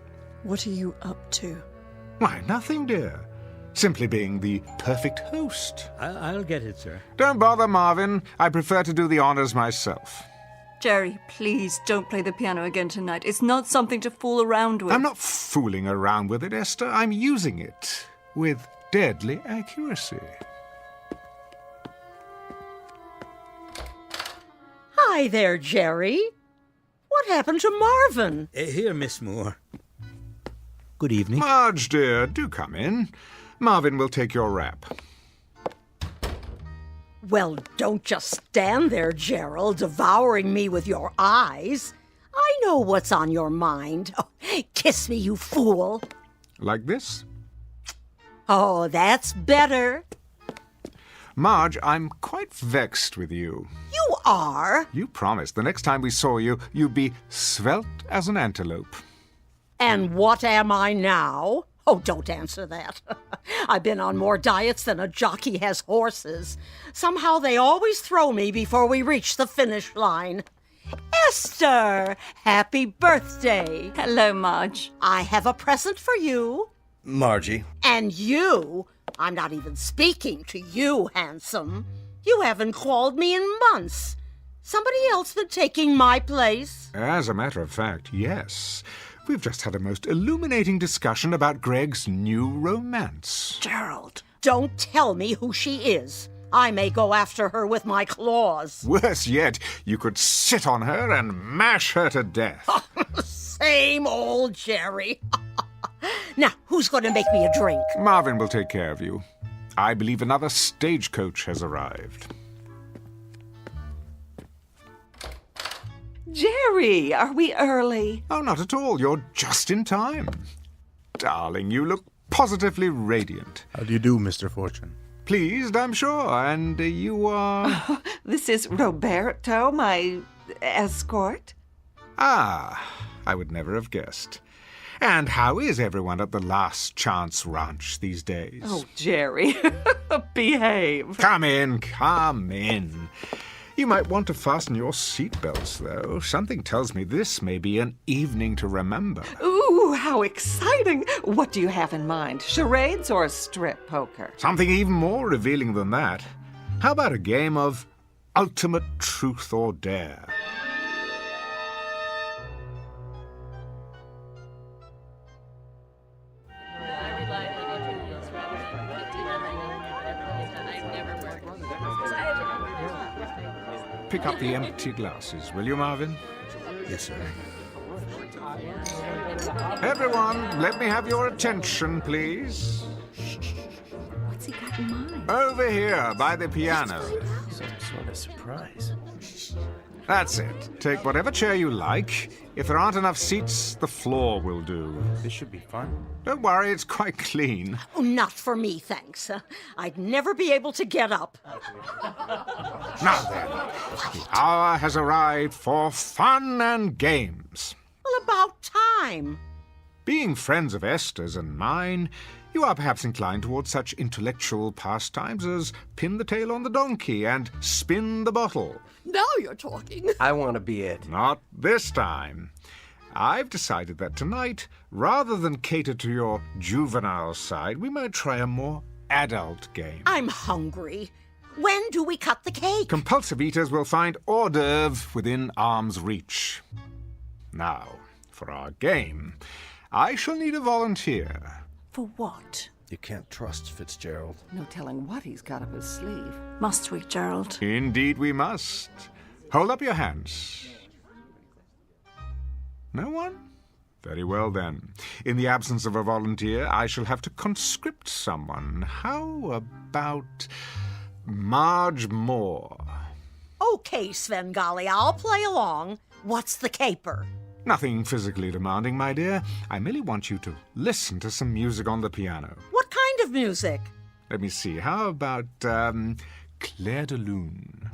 What are you up to? Why, nothing, dear. Simply being the perfect host. I'll get it, sir. Don't bother, Marvin. I prefer to do the honors myself. Jerry, please don't play the piano again tonight. It's not something to fool around with. I'm not fooling around with it, Esther. I'm using it with deadly accuracy. Hi there, Jerry. What happened to Marvin? Here, Miss Moore. Good evening. Marge, dear, do come in. Marvin will take your wrap. Well, don't just stand there, Gerald, devouring me with your eyes. I know what's on your mind. Oh, kiss me, you fool. Like this? Oh, that's better. Marge, I'm quite vexed with you. You are? You promised the next time we saw you, you'd be svelte as an antelope. And what am I now? Oh, don't answer that. I've been on more diets than a jockey has horses. Somehow they always throw me before we reach the finish line. Esther, happy birthday. Hello, Marge. I have a present for you. Margie. And you. I'm not even speaking to you, handsome. You haven't called me in months. Somebody else been taking my place? As a matter of fact, yes. We've just had a most illuminating discussion about Greg's new romance. Gerald, don't tell me who she is. I may go after her with my claws. Worse yet, you could sit on her and mash her to death. Same old Jerry. Now, who's going to make me a drink? Marvin will take care of you. I believe another stagecoach has arrived. Jerry, are we early? Oh, not at all. You're just in time. Darling, you look positively radiant. How do you do, Mr. Fortune? Pleased, I'm sure. And you are... Oh, this is Roberto, my escort. Ah, I would never have guessed. And how is everyone at the Last Chance Ranch these days? Oh, Jerry, behave. Come in, come in. You might want to fasten your seatbelts, though. Something tells me this may be an evening to remember. Ooh, how exciting. What do you have in mind? Charades or strip poker? Something even more revealing than that. How about a game of ultimate truth or dare? pick up the empty glasses, will you, Marvin? Yes, sir. Everyone, let me have your attention, please. What's he got in mind? Over here, by the piano. Some sort of surprise. That's it. Take whatever chair you like. If there aren't enough seats, the floor will do. This should be fun. Don't worry, it's quite clean. Oh, not for me, thanks. I'd never be able to get up. Now then, the hour has arrived for fun and games. Well, about time. Being friends of Esther's and mine, you are perhaps inclined towards such intellectual pastimes as pin the tail on the donkey and spin the bottle. Now you're talking. I want to be it. Not this time. I've decided that tonight, rather than cater to your juvenile side, we might try a more adult game. I'm hungry. When do we cut the cake? Compulsive eaters will find hors d'oeuvre within arm's reach. Now, for our game, I shall need a volunteer. For what? You can't trust Fitzgerald. No telling what he's got up his sleeve. Must we, Gerald? Indeed we must. Hold up your hands. No one? Very well then. In the absence of a volunteer, I shall have to conscript someone. How about Marge Moore? Okay, Svengali, I'll play along. What's the caper? Nothing physically demanding, my dear. I merely want you to listen to some music on the piano. What kind of music? Let me see. How about Clair de Lune?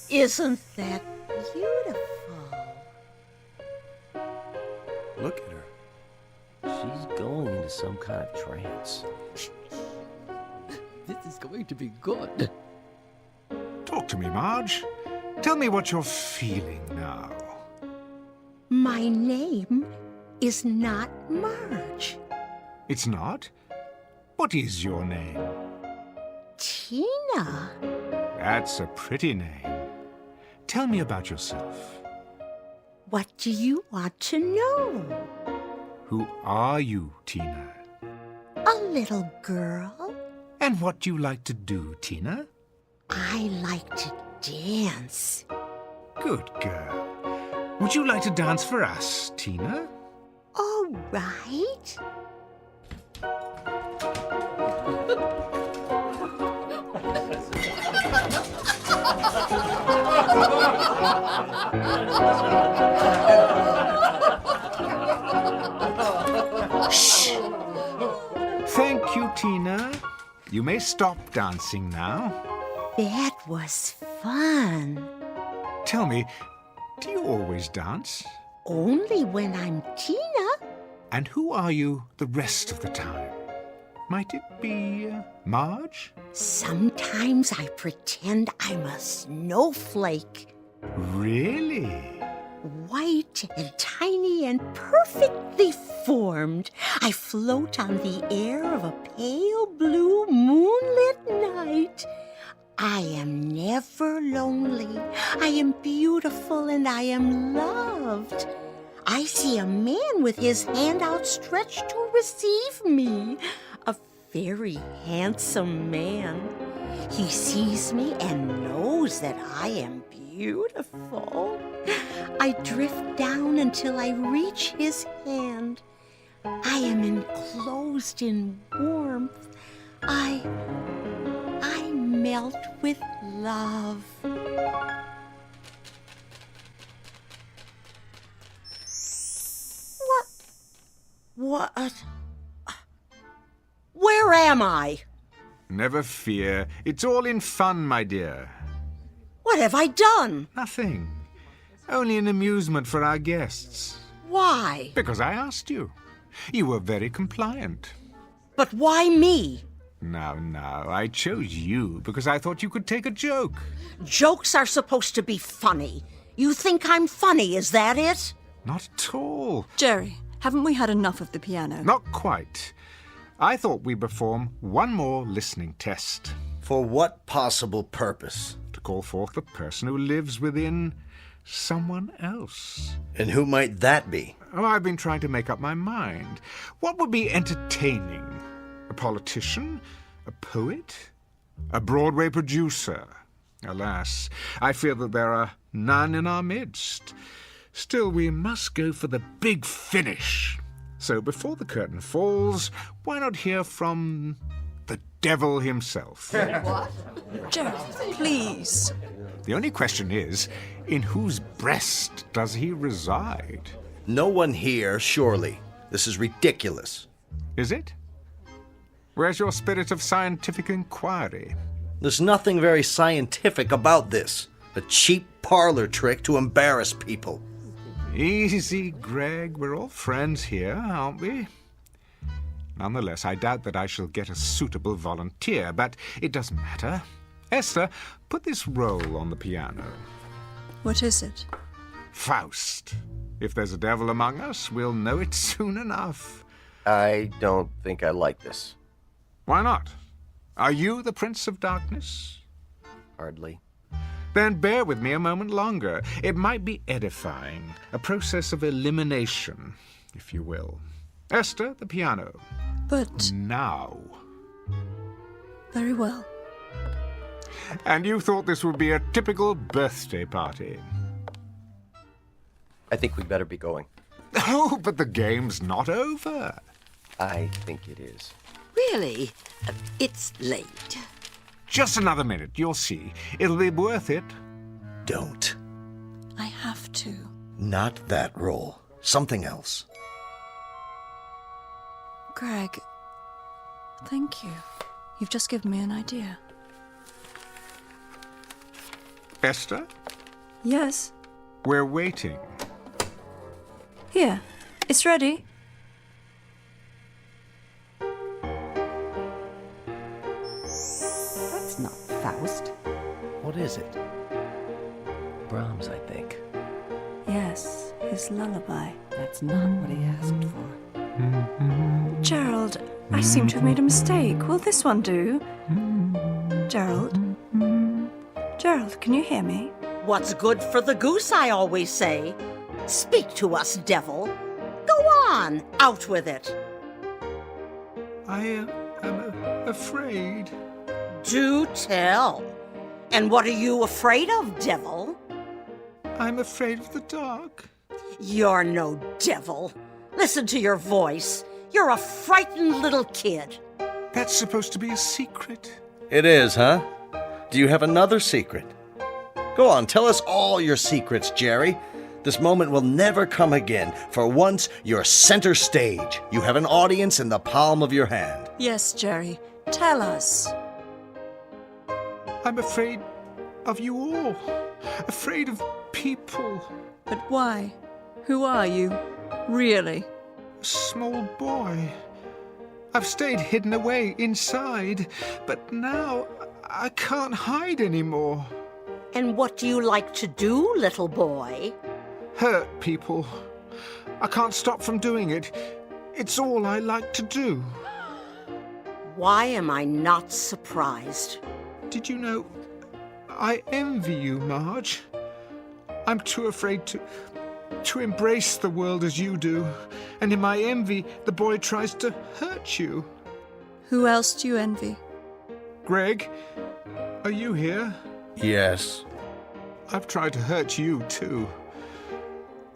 Isn't that beautiful? Look at her. She's going into some kind of trance. This is going to be good. Talk to me, Marge. Tell me what you're feeling now. My name is not Marge. It's not? What is your name? Tina. That's a pretty name. Tell me about yourself. What do you want to know? Who are you, Tina? A little girl. And what do you like to do, Tina? I like to dance. Good girl. Would you like to dance for us, Tina? All right. Shh! Thank you, Tina. You may stop dancing now. That was fun. Tell me, do you always dance? Only when I'm Tina. And who are you the rest of the time? Might it be Marge? Sometimes I pretend I'm a snowflake. Really? White and tiny and perfectly formed. I float on the air of a pale blue moonlit night. I am never lonely. I am beautiful and I am loved. I see a man with his hand outstretched to receive me. A very handsome man. He sees me and knows that I am beautiful. I drift down until I reach his hand. I am enclosed in warmth. I melt with love. What? Where am I? Never fear. It's all in fun, my dear. What have I done? Nothing. Only an amusement for our guests. Why? Because I asked you. You were very compliant. But why me? Now, I chose you because I thought you could take a joke. Jokes are supposed to be funny. You think I'm funny, is that it? Not at all. Jerry, haven't we had enough of the piano? Not quite. I thought we'd perform one more listening test. For what possible purpose? To to call forth the person who lives within someone else. And who might that be? Oh, I've been trying to make up my mind. What would be entertaining? A politician? A poet? A Broadway producer? Alas, I fear that there are none in our midst. Still, we must go for the big finish. So before the curtain falls, why not hear from the devil himself? What? Gerald, please. The only question is, in whose breast does he reside? No one here, surely. This is ridiculous. Is it? Where's your spirit of scientific inquiry? There's nothing very scientific about this. A cheap parlor trick to embarrass people. Easy, Greg. We're all friends here, aren't we? Nonetheless, I doubt that I shall get a suitable volunteer, but it doesn't matter. Esther, put this roll on the piano. What is it? Faust. If there's a devil among us, we'll know it soon enough. I don't think I like this. Why not? Are you the Prince of Darkness? Hardly. Then bear with me a moment longer. It might be edifying, a process of elimination, if you will. Esther, the piano. But... Now. Very well. And you thought this would be a typical birthday party? I think we'd better be going. Oh, but the game's not over. I think it is. Really? It's late. Just another minute, you'll see. It'll be worth it. Don't. I have to. Not that roll. Something else. Greg, thank you. You've just given me an idea. Esther? Yes? We're waiting. Here, it's ready. That's not Faust. What is it? Brahms, I think. Yes, his lullaby. That's not what he asked for. Gerald, I seem to have made a mistake. Will this one do? Gerald? Gerald, can you hear me? What's good for the goose, I always say. Speak to us, devil. Go on, out with it. I am afraid. Do tell. And what are you afraid of, devil? I'm afraid of the dark. You're no devil. Listen to your voice. You're a frightened little kid. That's supposed to be a secret. It is, huh? Do you have another secret? Go on, tell us all your secrets, Jerry. This moment will never come again. For once, you're center stage. You have an audience in the palm of your hand. Yes, Jerry. Tell us. I'm afraid of you all. Afraid of people. But why? Who are you? Really? A small boy. I've stayed hidden away inside, but now I can't hide anymore. And what do you like to do, little boy? Hurt people. I can't stop from doing it. It's all I like to do. Why am I not surprised? Did you know I envy you, Marge? I'm too afraid to embrace the world as you do. And in my envy, the boy tries to hurt you. Who else do you envy? Greg, are you here? Yes. I've tried to hurt you, too.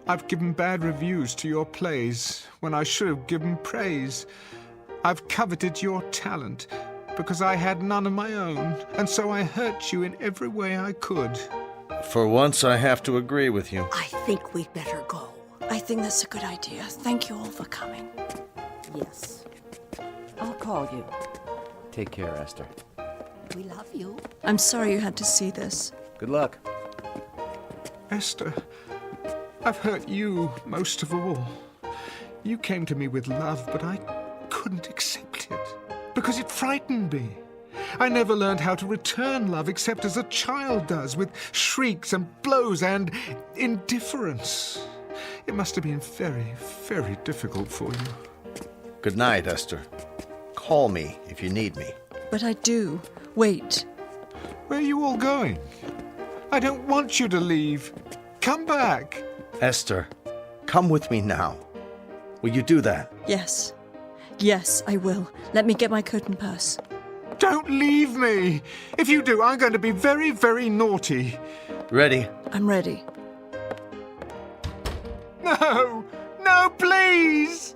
I've given bad reviews to your plays when I should have given praise. I've coveted your talent because I had none of my own, and so I hurt you in every way I could. For once, I have to agree with you. I think we'd better go. I think that's a good idea. Thank you all for coming. Yes. I'll call you. Take care, Esther. We love you. I'm sorry you had to see this. Good luck. Esther, I've hurt you most of all. You came to me with love, but I couldn't accept it because it frightened me. I never learned how to return love except as a child does, with shrieks and blows and indifference. It must have been very, very difficult for you. Good night, Esther. Call me if you need me. But I do. Wait. Where are you all going? I don't want you to leave. Come back. Esther, come with me now. Will you do that? Yes. Yes, I will. Let me get my coat and purse. Don't leave me. If you do, I'm going to be very, very naughty. Ready? I'm ready. No! No, please!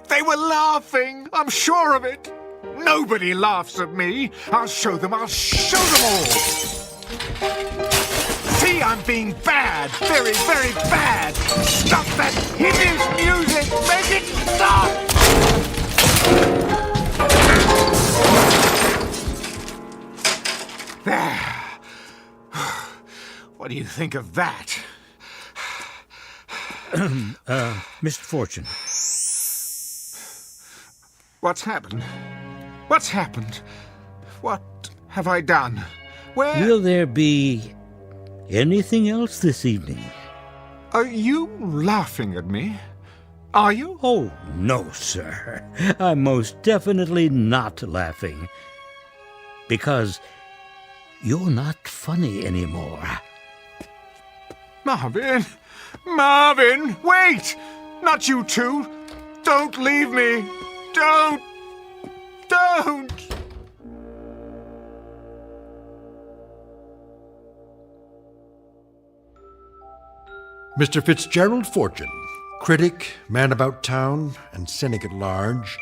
They were laughing. I'm sure of it. Nobody laughs at me. I'll show them. I'll show them all. See, I'm being bad. Very, very bad. Stop that hideous music. Make it stop! There. What do you think of that? Mr. Fortune. What's happened? What's happened? What have I done? Where... Will there be anything else this evening? Are you laughing at me? Are you? Oh, no, sir. I'm most definitely not laughing. Because you're not funny anymore. Marvin! Marvin! Wait! Not you two! Don't leave me! Don't! Don't! Mr. Fitzgerald Fortune, critic, man about town, and cynic at large,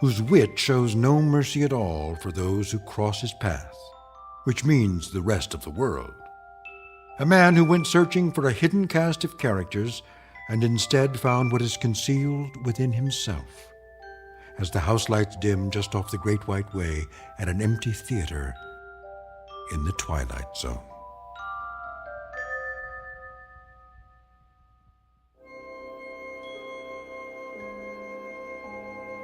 whose wit shows no mercy at all for those who cross his path, which means the rest of the world. A man who went searching for a hidden cast of characters and instead found what is concealed within himself. As the house lights dim just off the Great White Way at an empty theater in the Twilight Zone.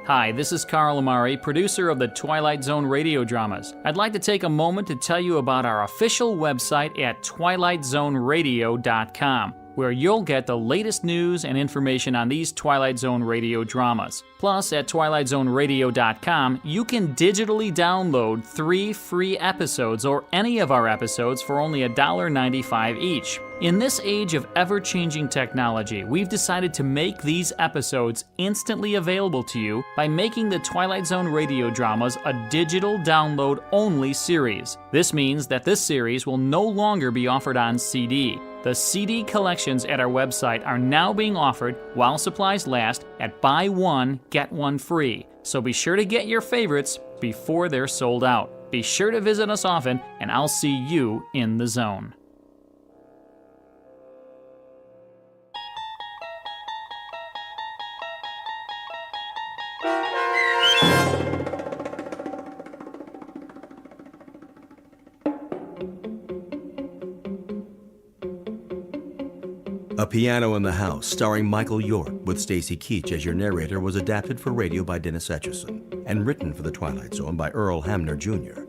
Hi, this is Carl Amari, producer of the Twilight Zone radio dramas. I'd like to take a moment to tell you about our official website at twilightzoneradio.com, where you'll get the latest news and information on these Twilight Zone radio dramas. Plus, at twilightzoneradio.com, you can digitally download 3 free episodes or any of our episodes for only $1.95 each. In this age of ever-changing technology, we've decided to make these episodes instantly available to you by making the Twilight Zone radio dramas a digital download-only series. This means that this series will no longer be offered on CD. The CD collections at our website are now being offered, while supplies last, at buy one, get one free. So be sure to get your favorites before they're sold out. Be sure to visit us often, and I'll see you in the zone. A Piano in the House, starring Michael York, with Stacy Keach as your narrator, was adapted for radio by Dennis Etchison and written for The Twilight Zone by Earl Hamner Jr.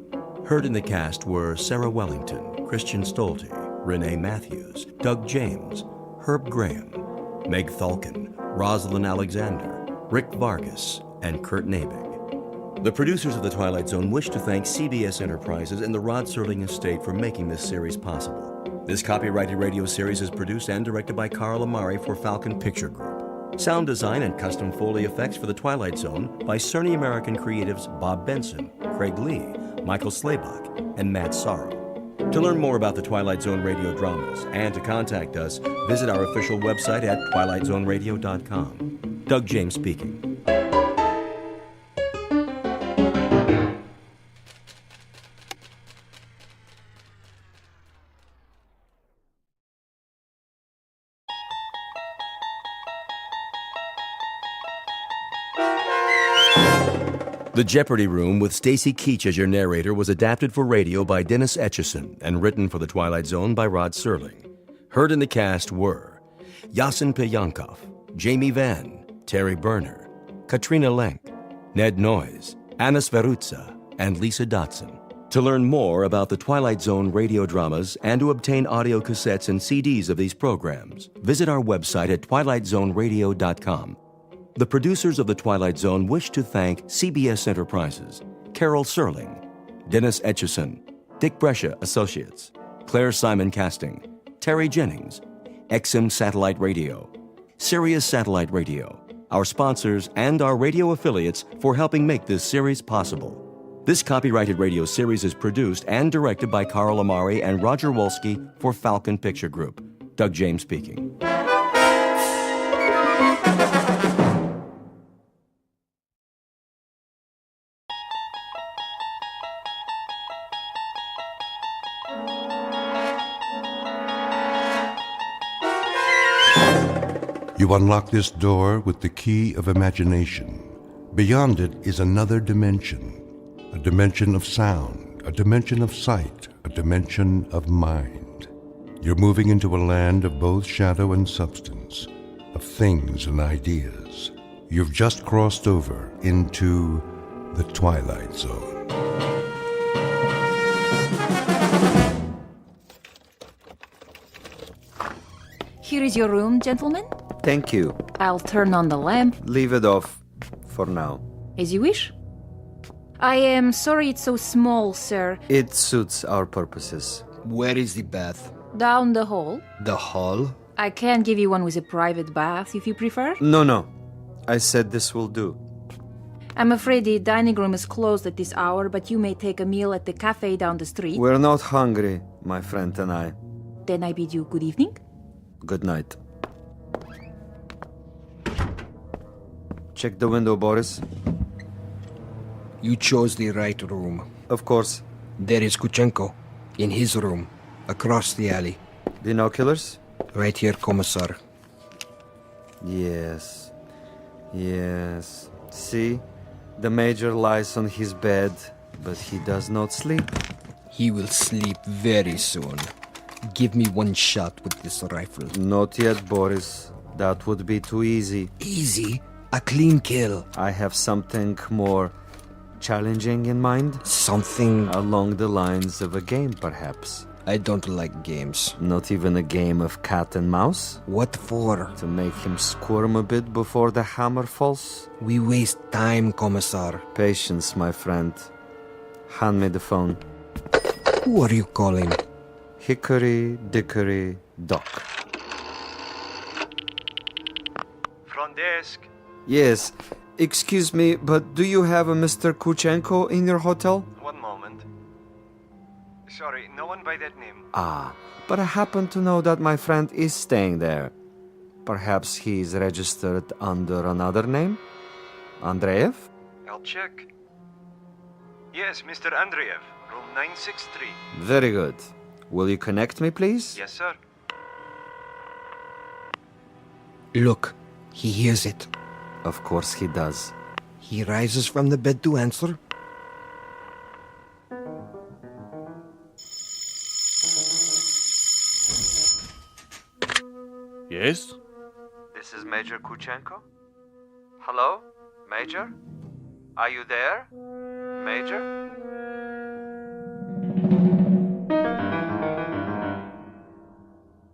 Heard in the cast were Sarah Wellington, Christian Stolte, Renee Matthews, Doug James, Herb Graham, Meg Thalken, Rosalind Alexander, Rick Vargas, and Kurt Nabig. The producers of The Twilight Zone wish to thank CBS Enterprises and the Rod Serling Estate for making this series possible. This copyrighted radio series is produced and directed by Carl Amari for Falcon Picture Group. Sound design and custom Foley effects for The Twilight Zone by Cerny American creatives Bob Benson, Craig Lee, Michael Slaybach, and Matt Sorrow. To learn more about the Twilight Zone radio dramas and to contact us, visit our official website at twilightzoneradio.com. Doug James speaking. The Jeopardy Room, with Stacy Keach as your narrator, was adapted for radio by Dennis Etchison and written for The Twilight Zone by Rod Serling. Heard in the cast were Yasin Piyankov, Jamie Vann, Terry Berner, Katrina Lenk, Ned Noyes, Anna Sverutza, and Lisa Dotson. To learn more about the Twilight Zone radio dramas and to obtain audio cassettes and CDs of these programs, visit our website at twilightzoneradio.com. The producers of The Twilight Zone wish to thank CBS Enterprises, Carol Serling, Dennis Etchison, Dick Brescia Associates, Claire Simon Casting, Terry Jennings, XM Satellite Radio, Sirius Satellite Radio, our sponsors, and our radio affiliates for helping make this series possible. This copyrighted radio series is produced and directed by Carl Amari and Roger Wolski for Falcon Picture Group. Doug James speaking. You unlock this door with the key of imagination. Beyond it is another dimension, a dimension of sound, a dimension of sight, a dimension of mind. You're moving into a land of both shadow and substance, of things and ideas. You've just crossed over into the Twilight Zone. Here is your room, gentlemen. Thank you. I'll turn on the lamp. Leave it off for now. As you wish. I am sorry it's so small, sir. It suits our purposes. Where is the bath? Down the hall. The hall? I can give you one with a private bath if you prefer. No. I said this will do. I'm afraid the dining room is closed at this hour, but you may take a meal at the cafe down the street. We're not hungry, my friend and I. Then I bid you good evening. Good night. Check the window, Boris. You chose the right room. Of course. There is Kuchenko, in his room, across the alley. Binoculars? Right here, Commissar. Yes. See? The Major lies on his bed, but he does not sleep. He will sleep very soon. Give me one shot with this rifle. Not yet, Boris. That would be too easy. Easy? A clean kill. I have something more challenging in mind. Something along the lines of a game, perhaps. I don't like games. Not even a game of cat and mouse? What for? To make him squirm a bit before the hammer falls? We waste time, Commissar. Patience, my friend. Hand me the phone. Who are you calling? Hickory Dickory Dock. Front desk. Yes. Excuse me, but do you have a Mr. Kuchenko in your hotel? One moment. Sorry, no one by that name. Ah, but I happen to know that my friend is staying there. Perhaps he's registered under another name? Andreev? I'll check. Yes, Mr. Andreev, room 963. Very good. Will you connect me, please? Yes, sir. Look, he hears it. Of course he does. He rises from the bed to answer. Yes? This is Major Kuchenko. Hello? Major? Are you there? Major?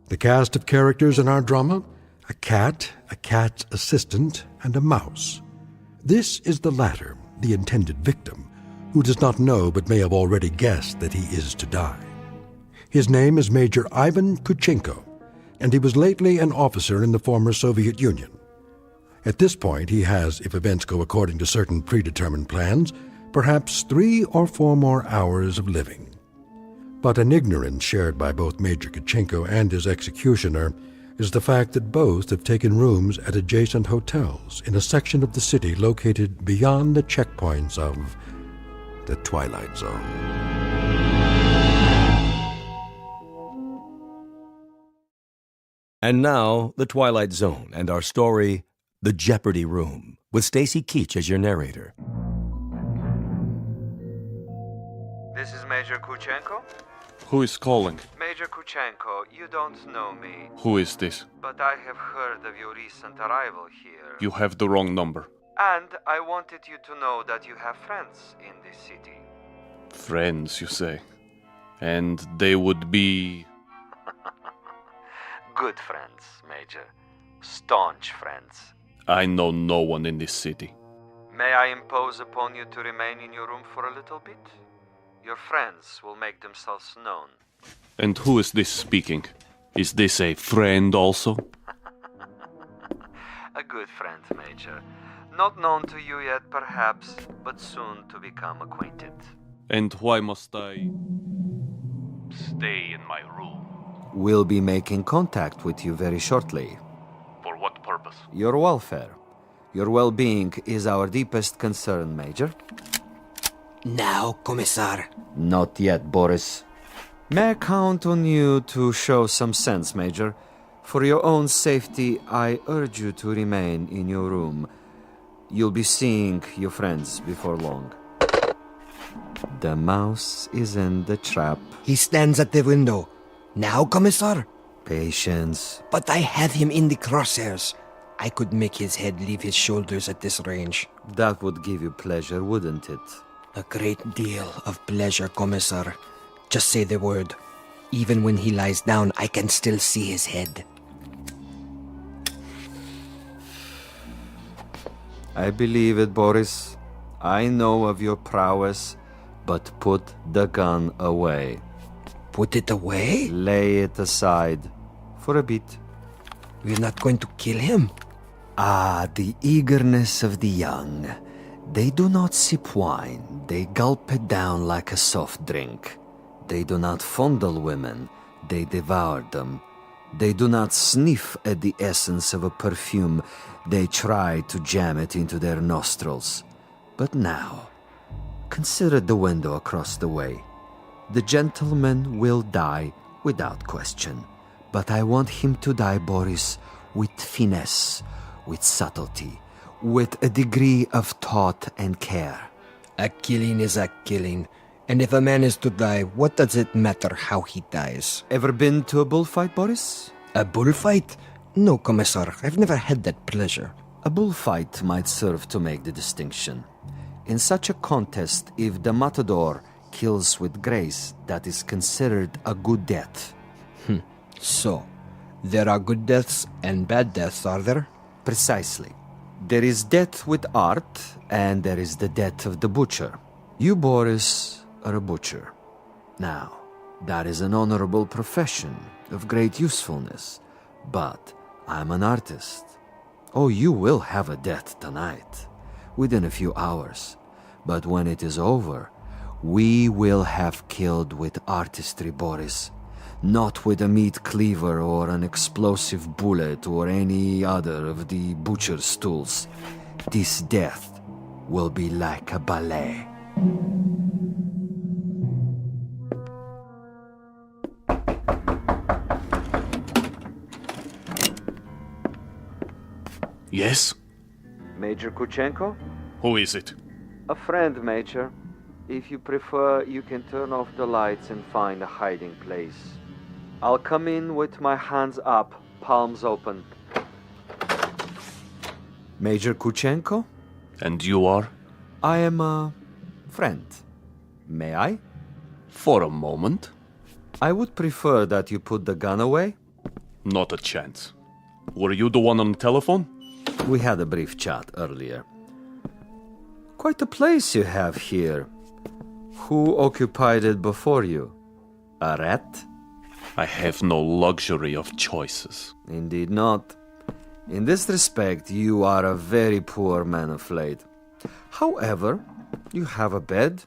The cast of characters in our drama: a cat, a cat's assistant, and a mouse. This is the latter, the intended victim, who does not know but may have already guessed that he is to die. His name is Major Ivan Kuchenko, and he was lately an officer in the former Soviet Union. At this point, he has, if events go according to certain predetermined plans, perhaps 3 or 4 more hours of living. But an ignorance shared by both Major Kuchenko and his executioner is the fact that both have taken rooms at adjacent hotels in a section of the city located beyond the checkpoints of the Twilight Zone. And now, The Twilight Zone and our story, The Jeopardy Room, with Stacy Keach as your narrator. This is Major Kuchenko? Who is calling? Major Kuchenko, you don't know me. Who is this? But I have heard of your recent arrival here. You have the wrong number. And I wanted you to know that you have friends in this city. Friends, you say? And they would be... Good friends, Major. Staunch friends. I know no one in this city. May I impose upon you to remain in your room for a little bit? Your friends will make themselves known. And who is this speaking? Is this a friend also? A good friend, Major. Not known to you yet, perhaps, but soon to become acquainted. And why must I stay in my room? We'll be making contact with you very shortly. For what purpose? Your welfare. Your well-being is our deepest concern, Major. Now, Commissar. Not yet, Boris. May I count on you to show some sense, Major? For your own safety, I urge you to remain in your room. You'll be seeing your friends before long. The mouse is in the trap. He stands at the window. Now, Commissar? Patience. But I have him in the crosshairs. I could make his head leave his shoulders at this range. That would give you pleasure, wouldn't it? A great deal of pleasure, Commissar. Just say the word. Even when he lies down, I can still see his head. I believe it, Boris. I know of your prowess, but put the gun away. Put it away? Lay it aside for a bit. We're not going to kill him? Ah, the eagerness of the young. They do not sip wine. They gulp it down like a soft drink. They do not fondle women. They devour them. They do not sniff at the essence of a perfume. They try to jam it into their nostrils. But now, consider the window across the way. The gentleman will die without question. But I want him to die, Boris, with finesse, with subtlety, with a degree of thought and care. A killing is a killing. And if a man is to die, what does it matter how he dies? Ever been to a bullfight, Boris? A bullfight? No, Commissar. I've never had that pleasure. A bullfight might serve to make the distinction. In such a contest, if the matador kills with grace, that is considered a good death. So, there are good deaths and bad deaths, are there? Precisely. There is death with art, and there is the death of the butcher. You, Boris, are a butcher. Now, that is an honorable profession of great usefulness, but I'm an artist. Oh, you will have a death tonight, within a few hours. But when it is over, we will have killed with artistry, Boris. Not with a meat cleaver or an explosive bullet or any other of the butcher's tools. This death will be like a ballet. Yes? Major Kuchenko? Who is it? A friend, Major. If you prefer, you can turn off the lights and find a hiding place. I'll come in with my hands up, palms open. Major Kuchenko? And you are? I am a friend. May I? For a moment. I would prefer that you put the gun away. Not a chance. Were you the one on the telephone? We had a brief chat earlier. Quite a place you have here. Who occupied it before you? A rat? I have no luxury of choices. Indeed not. In this respect, you are a very poor man of late. However, you have a bed,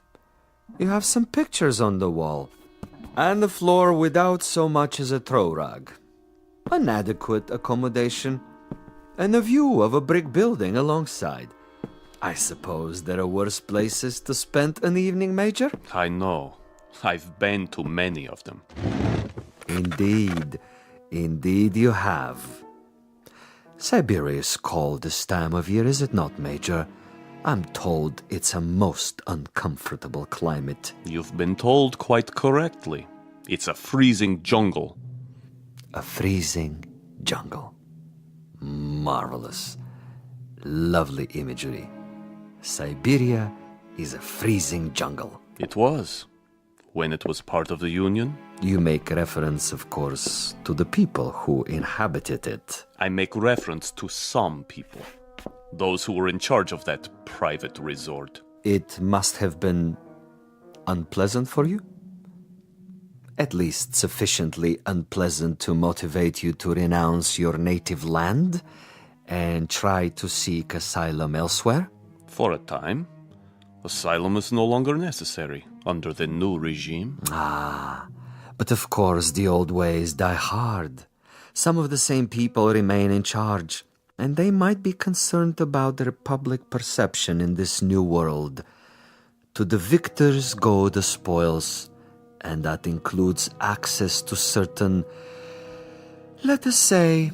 you have some pictures on the wall, and the floor without so much as a throw rug. An adequate accommodation, and a view of a brick building alongside. I suppose there are worse places to spend an evening, Major? I know. I've been to many of them. Indeed. Indeed you have. Siberia is cold this time of year, is it not, Major? I'm told it's a most uncomfortable climate. You've been told quite correctly. It's a freezing jungle. A freezing jungle. Marvelous. Lovely imagery. Siberia is a freezing jungle. It was. When it was part of the Union. You make reference, of course, to the people who inhabited it. I make reference to some people. Those who were in charge of that private resort. It must have been unpleasant for you? at least sufficiently unpleasant to motivate you to renounce your native land and try to seek asylum elsewhere? For a time. Asylum is no longer necessary under the new regime. But of course the old ways die hard. Some of the same people remain in charge, and they might be concerned about their public perception in this new world. To the victors go the spoils, and that includes access to certain, let us say,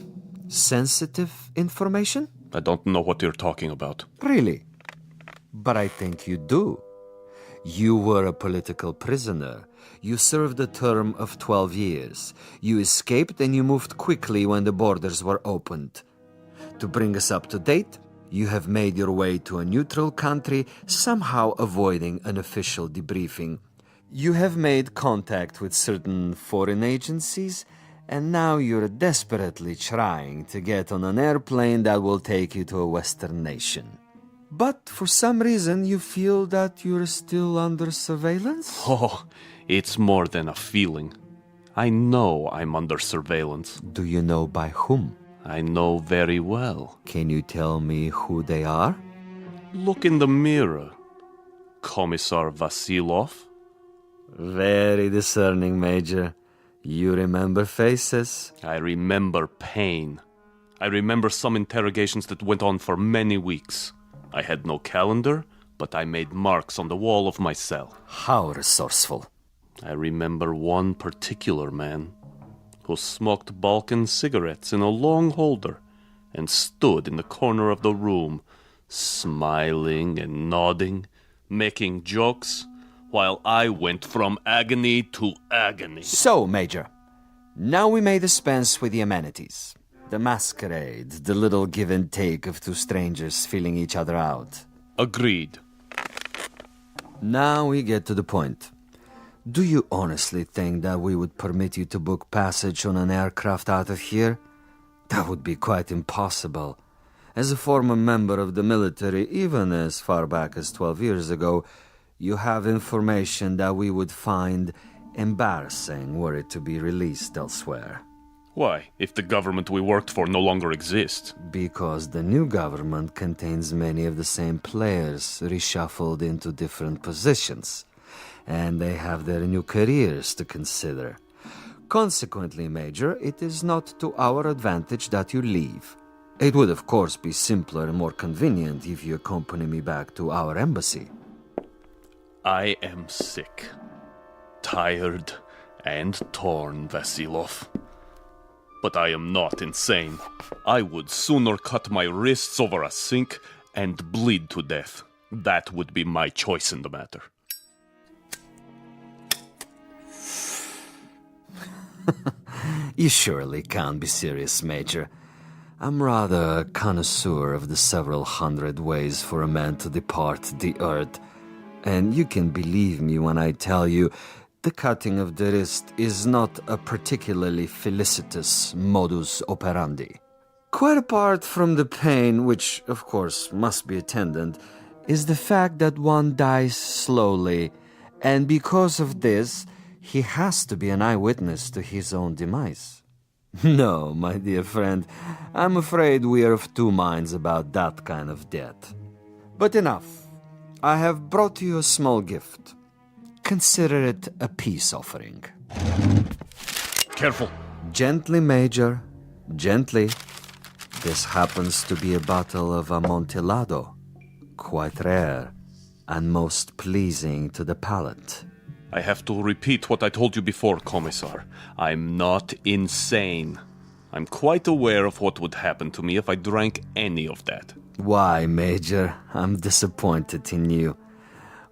sensitive information? I don't know what you're talking about. Really? But I think you do. You were a political prisoner. You served a term of 12 years. You escaped and you moved quickly when the borders were opened. To bring us up to date, you have made your way to a neutral country, somehow avoiding an official debriefing. You have made contact with certain foreign agencies, and now you're desperately trying to get on an airplane that will take you to a Western nation. But for some reason, you feel that you're still under surveillance? Oh, it's more than a feeling. I know I'm under surveillance. Do you know by whom? I know very well. Can you tell me who they are? Look in the mirror. Commissar Vasilov. Very discerning, Major. You remember faces? I remember pain. I remember some interrogations that went on for many weeks. I had no calendar, but I made marks on the wall of my cell. How resourceful. I remember one particular man who smoked Balkan cigarettes in a long holder and stood in the corner of the room, smiling and nodding, making jokes, while I went from agony to agony. So, Major, now we may dispense with the amenities. The masquerade, the little give and take of two strangers feeling each other out. Agreed. Now we get to the point. Do you honestly think that we would permit you to book passage on an aircraft out of here? That would be quite impossible. As a former member of the military, even as far back as 12 years ago, you have information that we would find embarrassing were it to be released elsewhere. Why, if the government we worked for no longer exists? Because the new government contains many of the same players reshuffled into different positions, and they have their new careers to consider. Consequently, Major, it is not to our advantage that you leave. It would, of course, be simpler and more convenient if you accompany me back to our embassy. I am sick, tired, and torn, Vasilov. But I am not insane. I would sooner cut my wrists over a sink and bleed to death. That would be my choice in the matter. You surely can't be serious, Major. I'm rather a connoisseur of the several hundred ways for a man to depart the earth. And you can believe me when I tell you the cutting of the wrist is not a particularly felicitous modus operandi. Quite apart from the pain, which of course must be attendant, is the fact that one dies slowly, and because of this, he has to be an eyewitness to his own demise. No, my dear friend, I'm afraid we are of two minds about that kind of death. But enough. I have brought you a small gift. Consider it a peace offering. Careful. Gently, Major. Gently. This happens to be a bottle of Amontillado. Quite rare and most pleasing to the palate. I have to repeat what I told you before, Commissar. I'm not insane. I'm quite aware of what would happen to me if I drank any of that. Why, Major? I'm disappointed in you.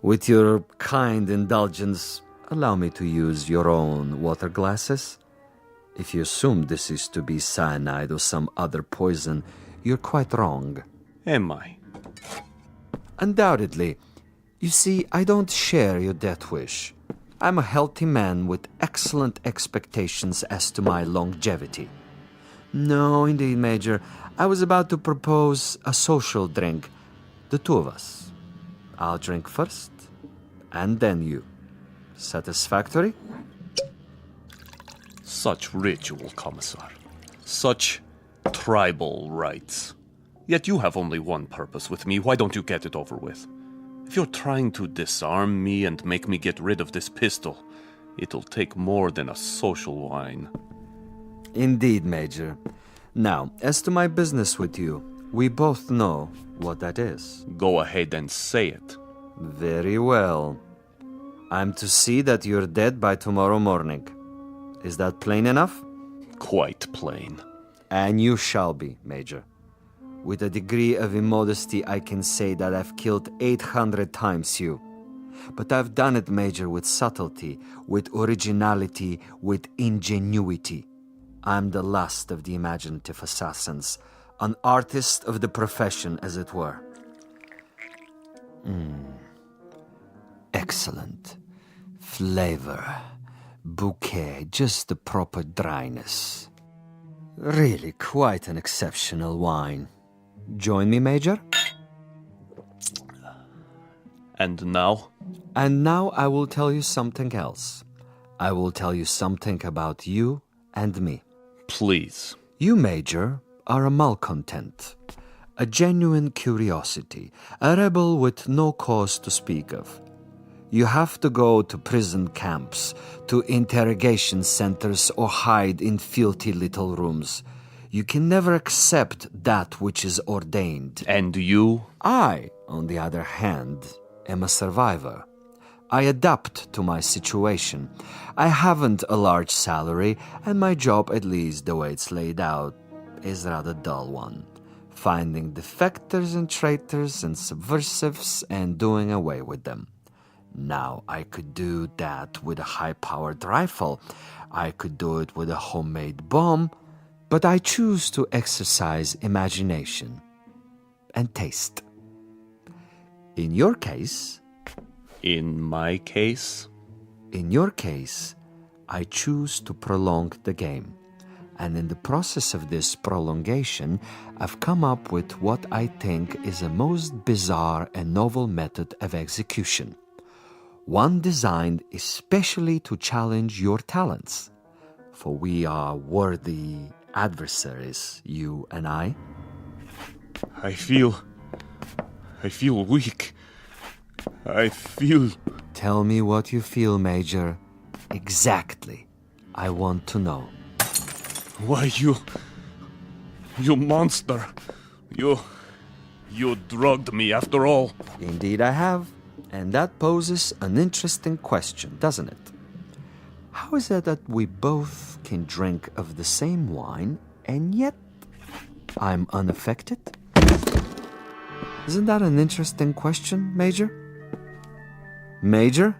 With your kind indulgence, allow me to use your own water glasses. If you assume this is to be cyanide or some other poison, you're quite wrong. Am I? Undoubtedly. You see, I don't share your death wish. I'm a healthy man with excellent expectations as to my longevity. No, indeed, Major. I was about to propose a social drink. The two of us. I'll drink first, and then you. Satisfactory? Such ritual, Commissar. Such tribal rites. Yet you have only one purpose with me. Why don't you get it over with? If you're trying to disarm me and make me get rid of this pistol, it'll take more than a social wine. Indeed, Major. Now, as to my business with you, we both know what that is. Go ahead and say it. Very well. I'm to see that you're dead by tomorrow morning. Is that plain enough? Quite plain. And you shall be, Major. With a degree of immodesty, I can say that I've killed 800 times you. But I've done it, Major, with subtlety, with originality, with ingenuity. I'm the last of the imaginative assassins, an artist of the profession, as it were. Excellent. Flavor. Bouquet, just the proper dryness. Really quite an exceptional wine. Join me, Major? And now? And now I will tell you something else. I will tell you something about you and me. Please. You, Major, are a malcontent, a genuine curiosity, a rebel with no cause to speak of. You have to go to prison camps, to interrogation centers, or hide in filthy little rooms. You can never accept that which is ordained. And you? I, on the other hand, am a survivor. I adapt to my situation. I haven't a large salary, and my job, at least the way it's laid out, is a rather dull one. Finding defectors and traitors and subversives and doing away with them. Now, I could do that with a high-powered rifle. I could do it with a homemade bomb. But I choose to exercise imagination and taste. In your case... In my case? In your case, I choose to prolong the game. And in the process of this prolongation, I've come up with what I think is a most bizarre and novel method of execution. One designed especially to challenge your talents. For we are worthy adversaries, you and I. I feel weak. I feel... Tell me what you feel, Major. Exactly. I want to know. Why, you monster. You drugged me after all. Indeed I have. And that poses an interesting question, doesn't it? How is it that we both can drink of the same wine, and yet I'm unaffected? Isn't that an interesting question, Major? Major?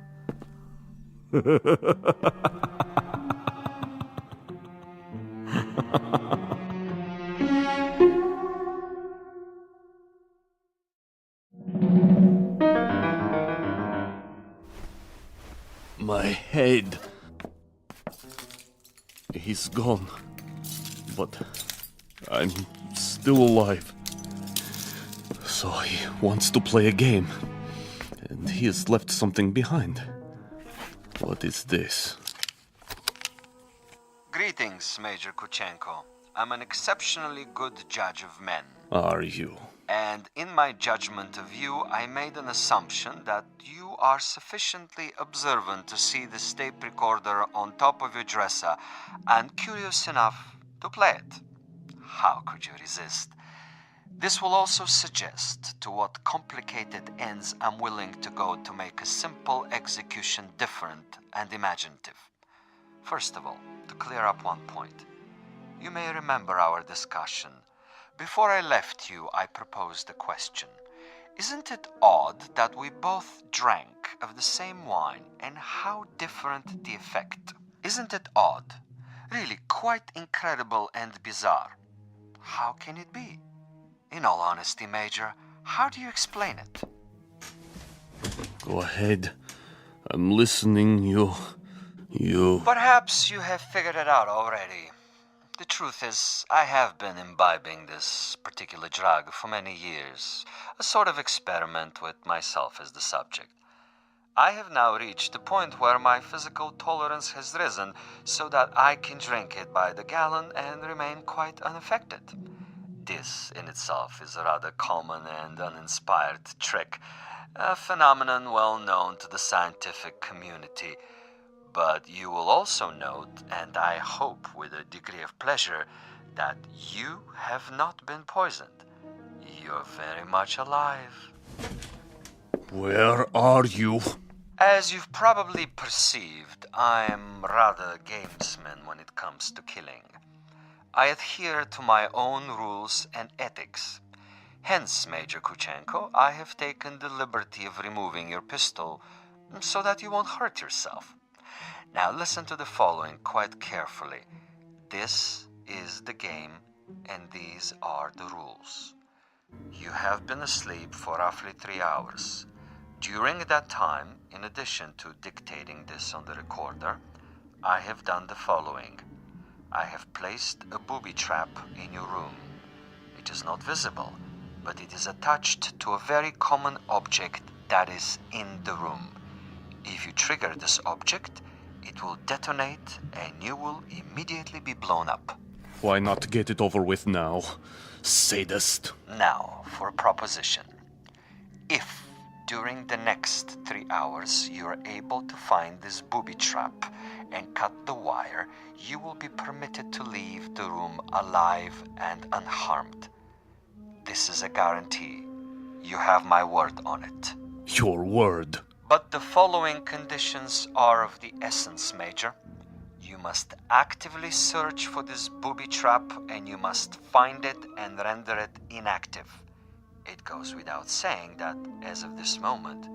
My head. He's gone. But I'm still alive. So he wants to play a game. And he has left something behind. What is this? Greetings, Major Kuchenko. I'm an exceptionally good judge of men. Are you? And in my judgment of you, I made an assumption that you are sufficiently observant to see the tape recorder on top of your dresser and curious enough to play it. How could you resist? This will also suggest to what complicated ends I'm willing to go to make a simple execution different and imaginative. First of all, to clear up one point. You may remember our discussion. Before I left you, I proposed a question. Isn't it odd that we both drank of the same wine, and how different the effect? Isn't it odd? Really quite incredible and bizarre. How can it be? In all honesty, Major, how do you explain it? Go ahead. I'm listening. You... Perhaps you have figured it out already. The truth is, I have been imbibing this particular drug for many years, a sort of experiment with myself as the subject. I have now reached a point where my physical tolerance has risen so that I can drink it by the gallon and remain quite unaffected. This in itself is a rather common and uninspired trick, a phenomenon well known to the scientific community. But you will also note, and I hope with a degree of pleasure, that you have not been poisoned. You're very much alive. Where are you? As you've probably perceived, I'm rather a gamesman when it comes to killing. I adhere to my own rules and ethics. Hence, Major Kuchenko, I have taken the liberty of removing your pistol so that you won't hurt yourself. Now listen to the following quite carefully. This is the game, and these are the rules. You have been asleep for roughly 3 hours. During that time, in addition to dictating this on the recorder, I have done the following. I have placed a booby trap in your room. It is not visible, but it is attached to a very common object that is in the room. If you trigger this object, it will detonate and you will immediately be blown up. Why not get it over with now, sadist? Now, for a proposition. If during the next 3 hours you are able to find this booby trap and cut the wire, you will be permitted to leave the room alive and unharmed. This is a guarantee. You have my word on it. Your word? But the following conditions are of the essence, Major. You must actively search for this booby trap and you must find it and render it inactive. It goes without saying that, as of this moment,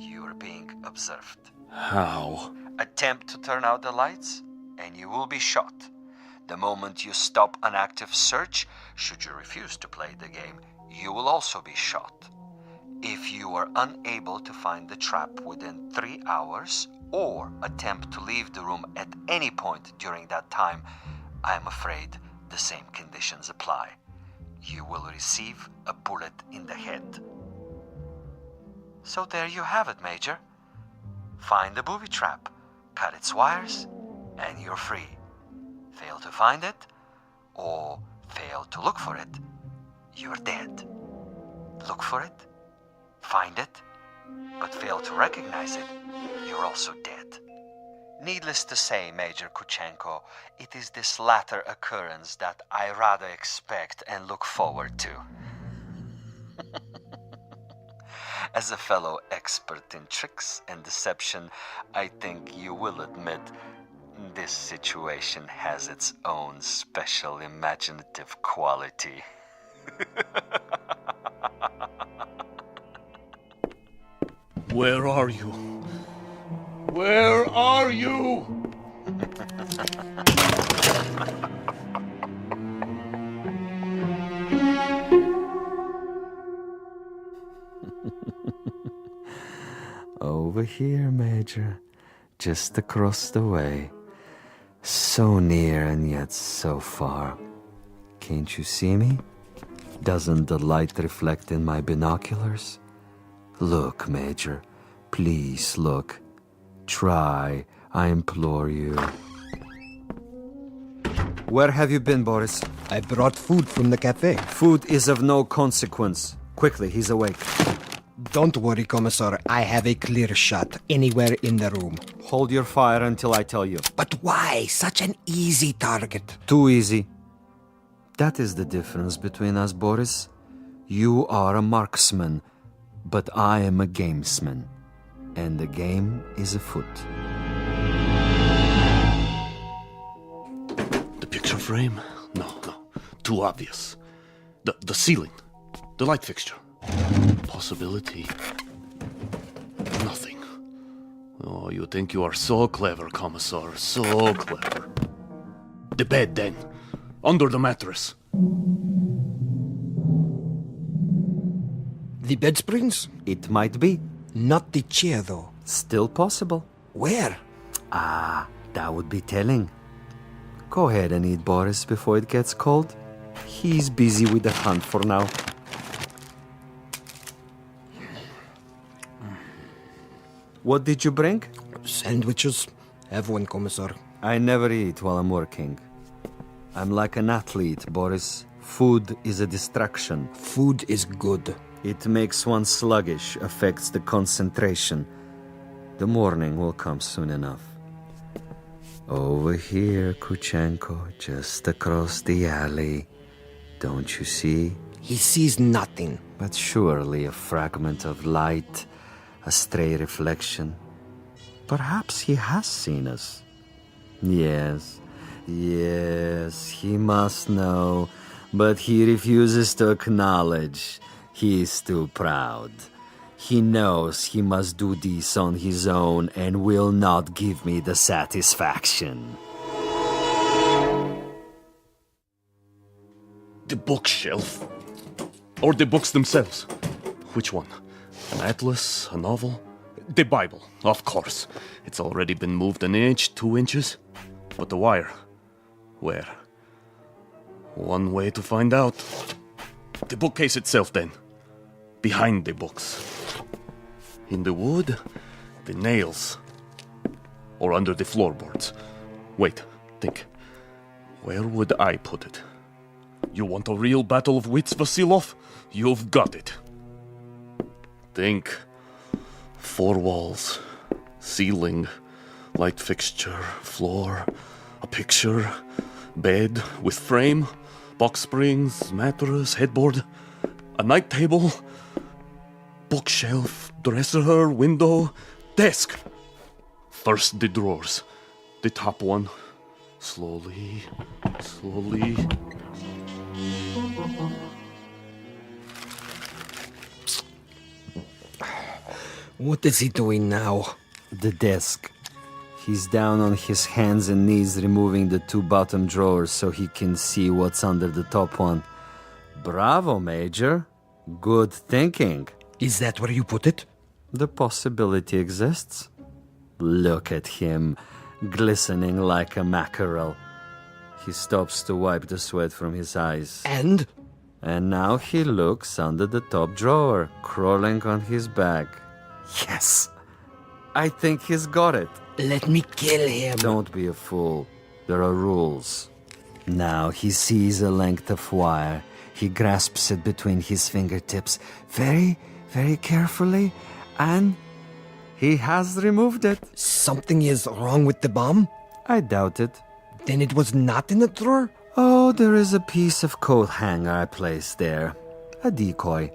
you are being observed. How? Attempt to turn out the lights, and you will be shot. The moment you stop an active search, should you refuse to play the game, you will also be shot. If you are unable to find the trap within 3 hours, or attempt to leave the room at any point during that time, I am afraid the same conditions apply. You will receive a bullet in the head. So there you have it, Major. Find the booby trap, cut its wires, and you're free. Fail to find it, or fail to look for it, you're dead. Look for it, find it, but fail to recognize it, you're also dead. Needless to say, Major Kuchenko, it is this latter occurrence that I rather expect and look forward to. As a fellow expert in tricks and deception, I think you will admit this situation has its own special imaginative quality. Where are you? Where are you? Over here, Major. Just across the way. So near and yet so far. Can't you see me? Doesn't the light reflect in my binoculars? Look, Major. Please look. Try, I implore you. Where have you been, Boris? I brought food from the cafe. Food is of no consequence. Quickly, he's awake. Don't worry, Commissar. I have a clear shot anywhere in the room. Hold your fire until I tell you. But why such an easy target? Too easy. That is the difference between us, Boris. You are a marksman, but I am a gamesman. And the game is afoot. The picture frame? No. Too obvious. The ceiling. The light fixture. Possibility. Nothing. Oh, you think you are so clever, Commissar. So clever. The bed, then. Under the mattress. The bed springs? It might be. Not the chair, though. Still possible. Where? That would be telling. Go ahead and eat, Boris, before it gets cold. He's busy with the hunt for now. What did you bring? Sandwiches. Have one, Commissar. I never eat while I'm working. I'm like an athlete, Boris. Food is a distraction. Food is good. It makes one sluggish, affects the concentration. The morning will come soon enough. Over here, Kuchenko, just across the alley. Don't you see? He sees nothing. But surely a fragment of light, a stray reflection. Perhaps he has seen us. Yes, he must know, but he refuses to acknowledge. He is too proud. He knows he must do this on his own and will not give me the satisfaction. The bookshelf? Or the books themselves? Which one? An atlas? A novel? The Bible, of course. It's already been moved an inch, 2 inches. But the wire? Where? One way to find out. The bookcase itself, then. Behind the books. In the wood, the nails. Or under the floorboards. Wait, think. Where would I put it? You want a real battle of wits, Vasilov? You've got it. Think. 4 walls. Ceiling. Light fixture. Floor. A picture. Bed with frame. Box springs. Mattress. Headboard. A night table. Bookshelf. Dresser. Window. Desk. First the drawers. The top one. Slowly. What is he doing now? The desk. He's down on his hands and knees removing the 2 bottom drawers so he can see what's under the top one. Bravo, Major. Good thinking. Is that where you put it? The possibility exists. Look at him, glistening like a mackerel. He stops to wipe the sweat from his eyes. And? And now he looks under the top drawer, crawling on his back. Yes! I think he's got it. Let me kill him. Don't be a fool. There are rules. Now he sees a length of wire. He grasps it between his fingertips very, very carefully, and he has removed it. Something is wrong with the bomb? I doubt it. Then it was not in the drawer? Oh, there is a piece of coat hanger I placed there. A decoy.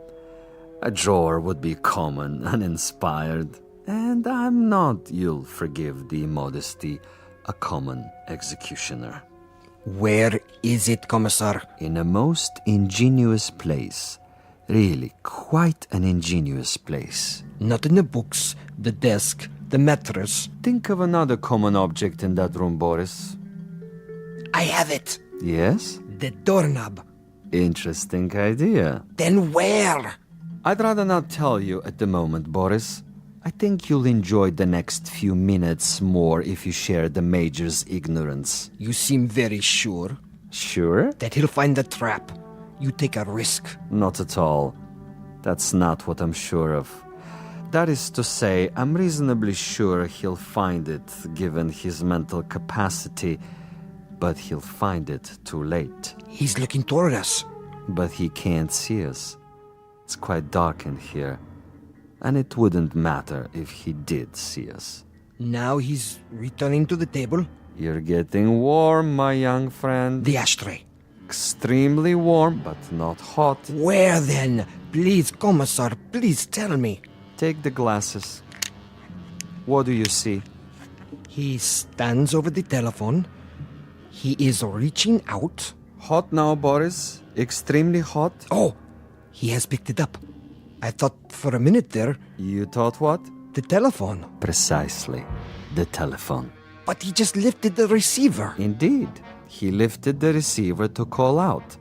A drawer would be common, uninspired. And I'm not, you'll forgive the modesty, a common executioner. Where is it, Commissar? In a most ingenious place. Really, quite an ingenious place. Not in the books, the desk, the mattress. Think of another common object in that room, Boris. I have it. Yes? The doorknob. Interesting idea. Then where? I'd rather not tell you at the moment, Boris. I think you'll enjoy the next few minutes more if you share the Major's ignorance. You seem very sure. Sure? That he'll find the trap. You take a risk. Not at all. That's not what I'm sure of. That is to say, I'm reasonably sure he'll find it, given his mental capacity, but he'll find it too late. He's looking toward us. But he can't see us. It's quite dark in here, and it wouldn't matter if he did see us. Now he's returning to the table. You're getting warm, my young friend. The ashtray. Extremely warm, but not hot. Where then? Please, Commissar, please tell me. Take the glasses. What do you see? He stands over the telephone. He is reaching out. Hot now, Boris. Extremely hot. Oh, he has picked it up. I thought for a minute there... You thought what? The telephone. Precisely. The telephone. But he just lifted the receiver. Indeed. He lifted the receiver to call out.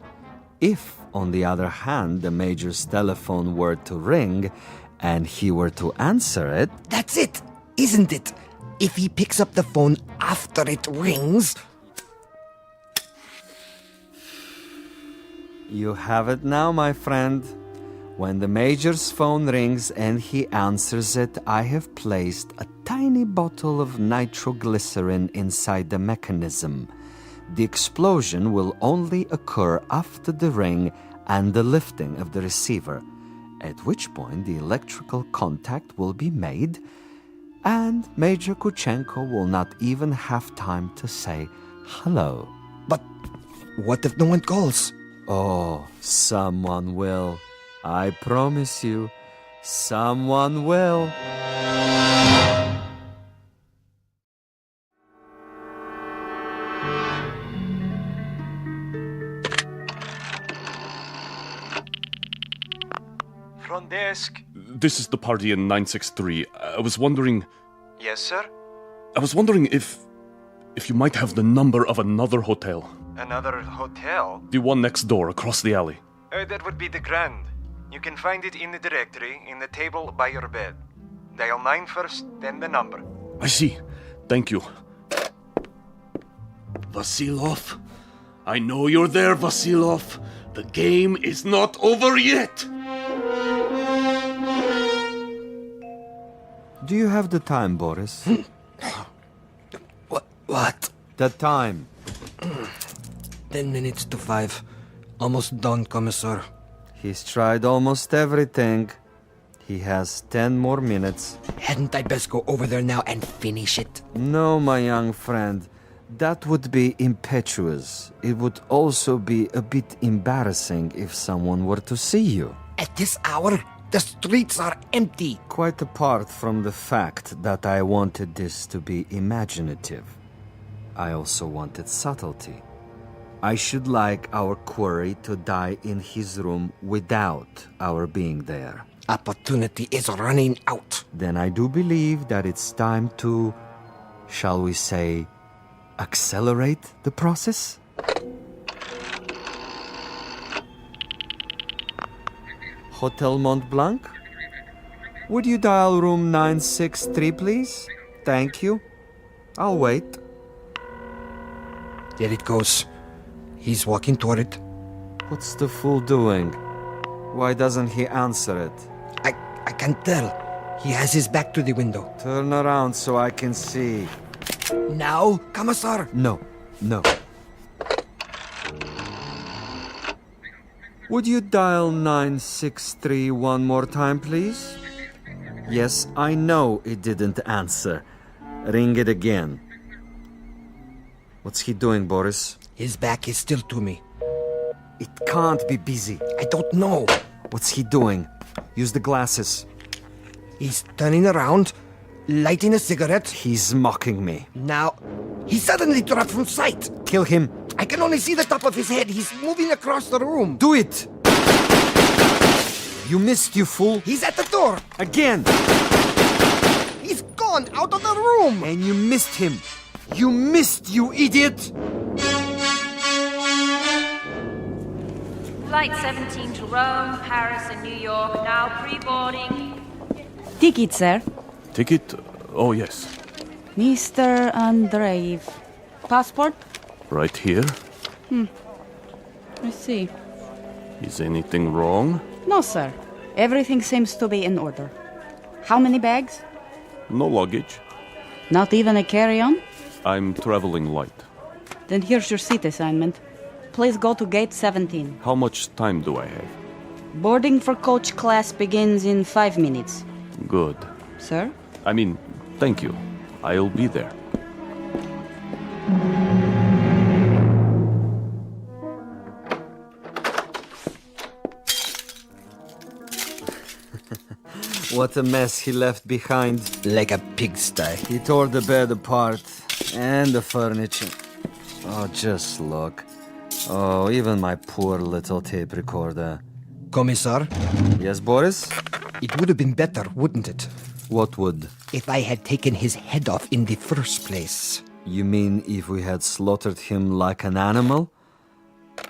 If, on the other hand, the Major's telephone were to ring, and he were to answer it... That's it, isn't it? If he picks up the phone after it rings... You have it now, my friend. When the Major's phone rings and he answers it, I have placed a tiny bottle of nitroglycerin inside the mechanism. The explosion will only occur after the ring and the lifting of the receiver, at which point the electrical contact will be made, and Major Kuchenko will not even have time to say hello. But what if no one calls? Oh, someone will. I promise you, someone will. Front desk. This is the party in 963. I was wondering... Yes, sir? I was wondering if you might have the number of another hotel. Another hotel? The one next door, across the alley. That would be the Grand. You can find it in the directory, in the table by your bed. Dial 9 first, then the number. I see. Thank you. Vasilov? I know you're there, Vasilov. The game is not over yet. Do you have the time, Boris? What? The time. 10 minutes to 5. Almost done, Commissar. He's tried almost everything. He has 10 more minutes. Hadn't I best go over there now and finish it? No, my young friend. That would be impetuous. It would also be a bit embarrassing if someone were to see you. At this hour, the streets are empty. Quite apart from the fact that I wanted this to be imaginative, I also wanted subtlety. I should like our quarry to die in his room without our being there. Opportunity is running out. Then I do believe that it's time to, shall we say, accelerate the process? Hotel Mont Blanc? Would you dial room 963, please? Thank you. I'll wait. There it goes. He's walking toward it. What's the fool doing? Why doesn't he answer it? I can't tell. He has his back to the window. Turn around so I can see. Now, Commissar? No. Would you dial 963 one more time, please? Yes, I know it didn't answer. Ring it again. What's he doing, Boris? His back is still to me. It can't be busy. I don't know. What's he doing? Use the glasses. He's turning around, lighting a cigarette. He's mocking me. Now, he suddenly dropped from sight. Kill him. I can only see the top of his head. He's moving across the room. Do it! You missed, you fool. He's at the door. Again. He's gone out of the room. And you missed him. You missed, you idiot! Flight 17 to Rome, Paris, and New York, now pre-boarding. Ticket, sir. Ticket? Oh, yes. Mr. Andreev. Passport? Right here. I see. Is anything wrong? No, sir. Everything seems to be in order. How many bags? No luggage. Not even a carry-on? I'm traveling light. Then here's your seat assignment. Please go to gate 17. How much time do I have? Boarding for coach class begins in 5 minutes. Good. Sir? I mean, thank you. I'll be there. What a mess he left behind. Like a pigsty. He tore the bed apart. And the furniture. Oh, just look. Oh, even my poor little tape recorder. Commissar? Yes, Boris? It would have been better, wouldn't it? What would? If I had taken his head off in the first place. You mean if we had slaughtered him like an animal?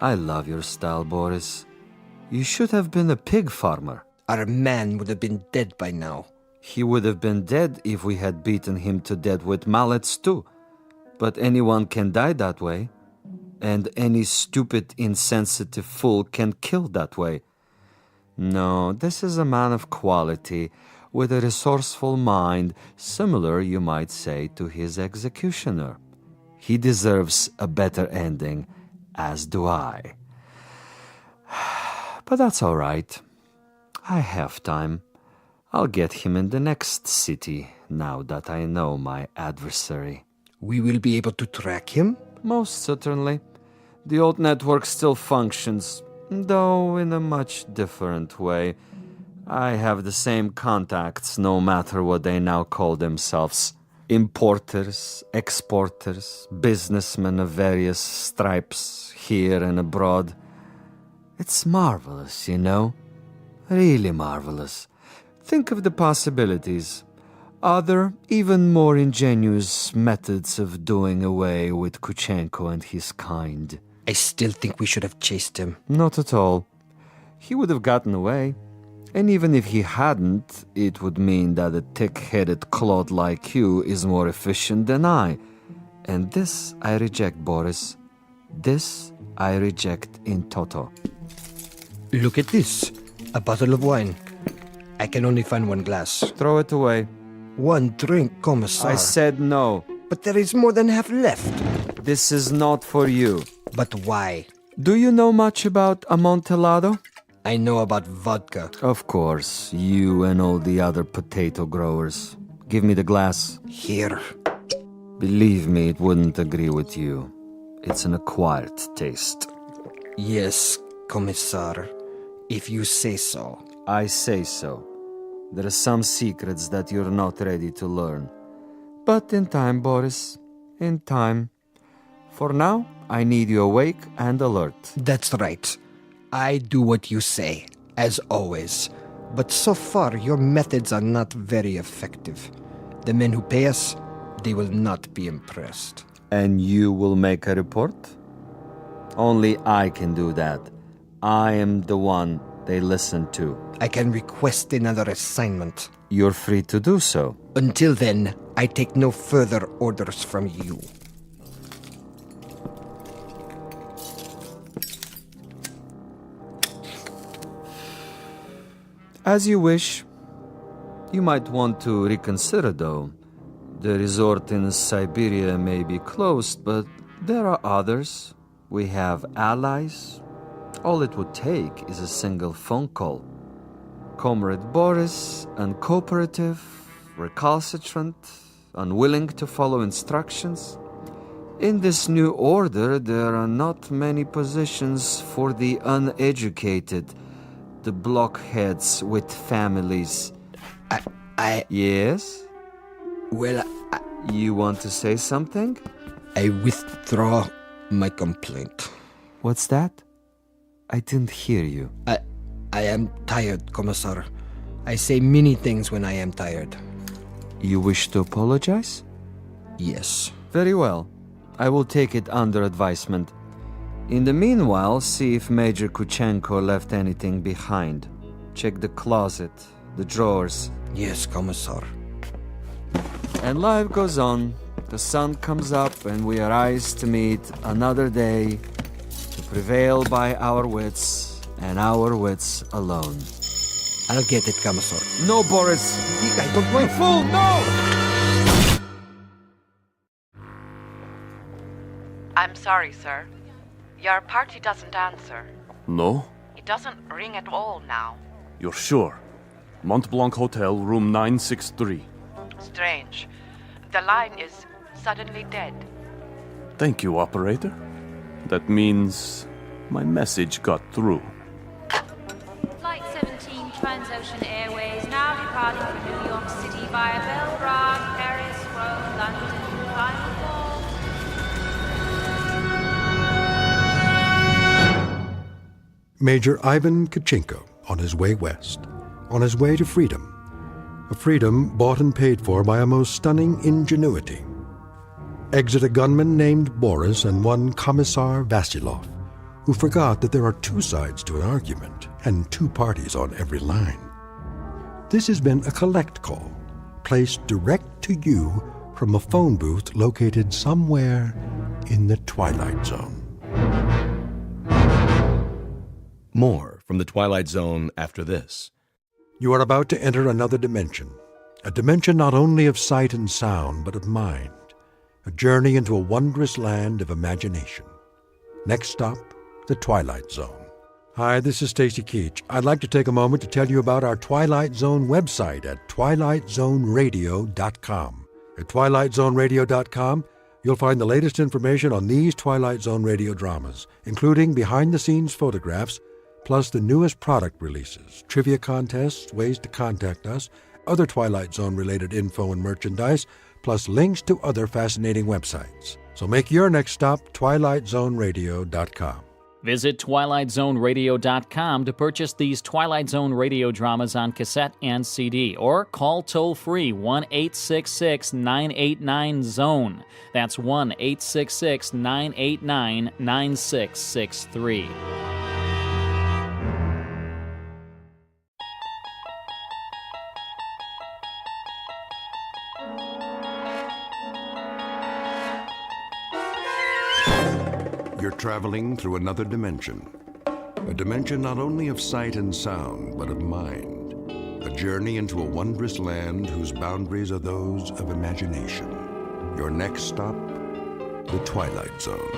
I love your style, Boris. You should have been a pig farmer. Our man would have been dead by now. He would have been dead if we had beaten him to death with mallets too. But anyone can die that way. And any stupid, insensitive fool can kill that way. No, this is a man of quality, with a resourceful mind, similar, you might say, to his executioner. He deserves a better ending, as do I. But that's all right. I have time. I'll get him in the next city, now that I know my adversary. We will be able to track him? Most certainly. The old network still functions, though in a much different way. I have the same contacts, no matter what they now call themselves. Importers, exporters, businessmen of various stripes, here and abroad. It's marvelous, you know. Really marvelous. Think of the possibilities. Other, even more ingenious methods of doing away with Kuchenko and his kind. I still think we should have chased him. Not at all. He would have gotten away. And even if he hadn't, it would mean that a thick-headed clod like you is more efficient than I. And this I reject, Boris. This I reject in toto. Look at this. A bottle of wine. I can only find one glass. Throw it away. One drink, Commissar. I said no. But there is more than half left. This is not for you. But why? Do you know much about Amontillado? I know about vodka. Of course, you and all the other potato growers. Give me the glass. Here. Believe me, it wouldn't agree with you. It's an acquired taste. Yes, Commissar. If you say so. I say so. There are some secrets that you're not ready to learn. But in time, Boris. In time. For now, I need you awake and alert. That's right. I do what you say, as always. But so far, your methods are not very effective. The men who pay us, they will not be impressed. And you will make a report? Only I can do that. I am the one they listen to. I can request another assignment. You're free to do so. Until then, I take no further orders from you. As you wish. You might want to reconsider, though. The resort in Siberia may be closed, but there are others. We have allies. All it would take is a single phone call. Comrade Boris, uncooperative, recalcitrant, unwilling to follow instructions. In this new order, there are not many positions for the uneducated, the blockheads with families. Yes? Well, You want to say something? I withdraw my complaint. What's that? I didn't hear you. I am tired, Commissar. I say many things when I am tired. You wish to apologize? Yes. Very well. I will take it under advisement. In the meanwhile, see if Major Kuchenko left anything behind. Check the closet, the drawers. Yes, Commissar. And life goes on. The sun comes up and we arise to meet another day, to prevail by our wits and our wits alone. I'll get it, Commissar. No, Boris! I don't want... You fool, no! I'm sorry, sir. Your party doesn't answer. No? It doesn't ring at all now. You're sure? Mont Blanc Hotel, room 963. Strange. The line is suddenly dead. Thank you, operator. That means my message got through. Flight 17 Transocean Airways now departing for New York City via Belgrade, Paris, Rome, London, final call. Major Ivan Kuchenko on his way west, on his way to freedom. A freedom bought and paid for by a most stunning ingenuity. Exit a gunman named Boris and one Commissar Vasilov, who forgot that there are two sides to an argument and two parties on every line. This has been a collect call, placed direct to you from a phone booth located somewhere in the Twilight Zone. More from the Twilight Zone after this. You are about to enter another dimension, a dimension not only of sight and sound, but of mind, a journey into a wondrous land of imagination. Next stop, the Twilight Zone. Hi, this is Stacy Keach. I'd like to take a moment to tell you about our Twilight Zone website at twilightzoneradio.com. At twilightzoneradio.com, you'll find the latest information on these Twilight Zone radio dramas, including behind-the-scenes photographs, plus the newest product releases, trivia contests, ways to contact us, other Twilight Zone-related info and merchandise, plus links to other fascinating websites. So make your next stop twilightzoneradio.com. Visit twilightzoneradio.com to purchase these Twilight Zone radio dramas on cassette and CD, or call toll-free 1-866-989-ZONE. That's 1-866-989-9663. You're traveling through another dimension. A dimension not only of sight and sound, but of mind. A journey into a wondrous land whose boundaries are those of imagination. Your next stop, the Twilight Zone.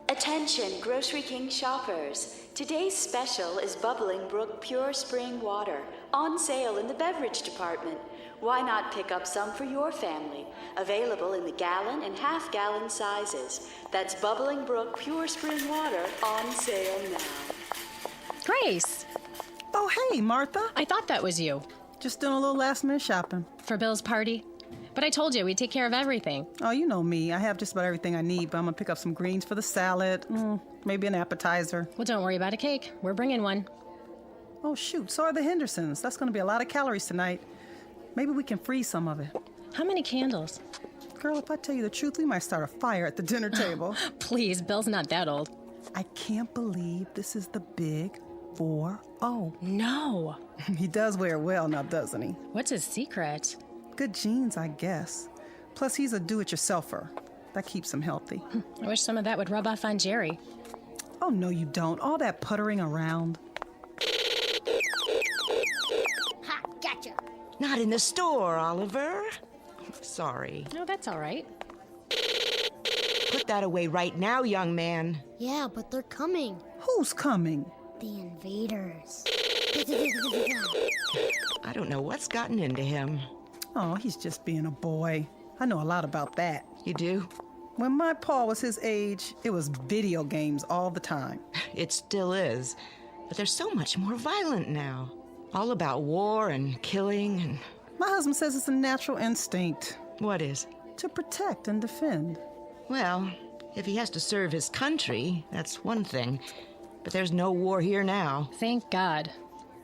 Attention, Grocery King shoppers. Today's special is Bubbling Brook Pure Spring Water, on sale in the beverage department. Why not pick up some for your family? Available in the gallon and half-gallon sizes. That's Bubbling Brook Pure Spring Water, on sale now. Grace! Oh, hey, Martha. I thought that was you. Just doing a little last-minute shopping. For Bill's party? But I told you we'd take care of everything. Oh, you know me. I have just about everything I need, but I'm gonna pick up some greens for the salad. Maybe an appetizer. Well, don't worry about a cake. We're bringing one. Oh, shoot. So are the Hendersons. That's gonna be a lot of calories tonight. Maybe we can freeze some of it. How many candles? Girl, if I tell you the truth, we might start a fire at the dinner table. Please, Bill's not that old. I can't believe this is the big 4-0. No. He does wear it well now, doesn't he? What's his secret? Good genes, I guess. Plus, he's a do-it-yourselfer. That keeps him healthy. I wish some of that would rub off on Jerry. Oh, no, you don't. All that puttering around. Ha, gotcha. Not in the store, Oliver. Sorry. No, that's all right. Put that away right now, young man. Yeah, but they're coming. Who's coming? The invaders. I don't know what's gotten into him. Oh, he's just being a boy. I know a lot about that. You do? When my pa was his age, it was video games all the time. It still is. But they're so much more violent now. All about war and killing and... My husband says it's a natural instinct. What is? To protect and defend. Well, if he has to serve his country, that's one thing. But there's no war here now. Thank God.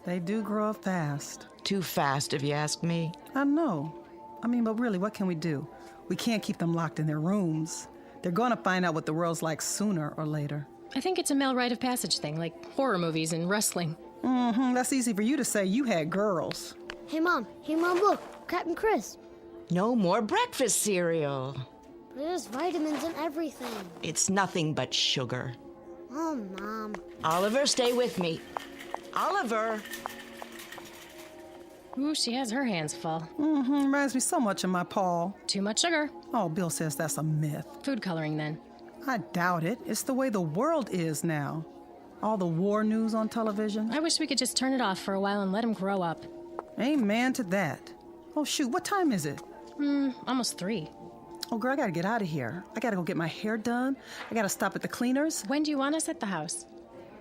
They do grow up fast. Too fast, if you ask me. I know. But really, what can we do? We can't keep them locked in their rooms. They're going to find out what the world's like sooner or later. I think it's a male rite of passage thing, like horror movies and wrestling. That's easy for you to say. You had girls. Hey, Mom, look. Captain Chris. No more breakfast cereal. There's vitamins in everything. It's nothing but sugar. Oh, Mom. Oliver, stay with me. Oliver! Ooh, she has her hands full. Reminds me so much of my pa. Too much sugar. Oh, Bill says that's a myth. Food coloring, then. I doubt it. It's the way the world is now. All the war news on television. I wish we could just turn it off for a while and let him grow up. Amen to that. Oh, shoot, what time is it? Almost 3. Oh, girl, I gotta get out of here. I gotta go get my hair done. I gotta stop at the cleaners. When do you want us at the house?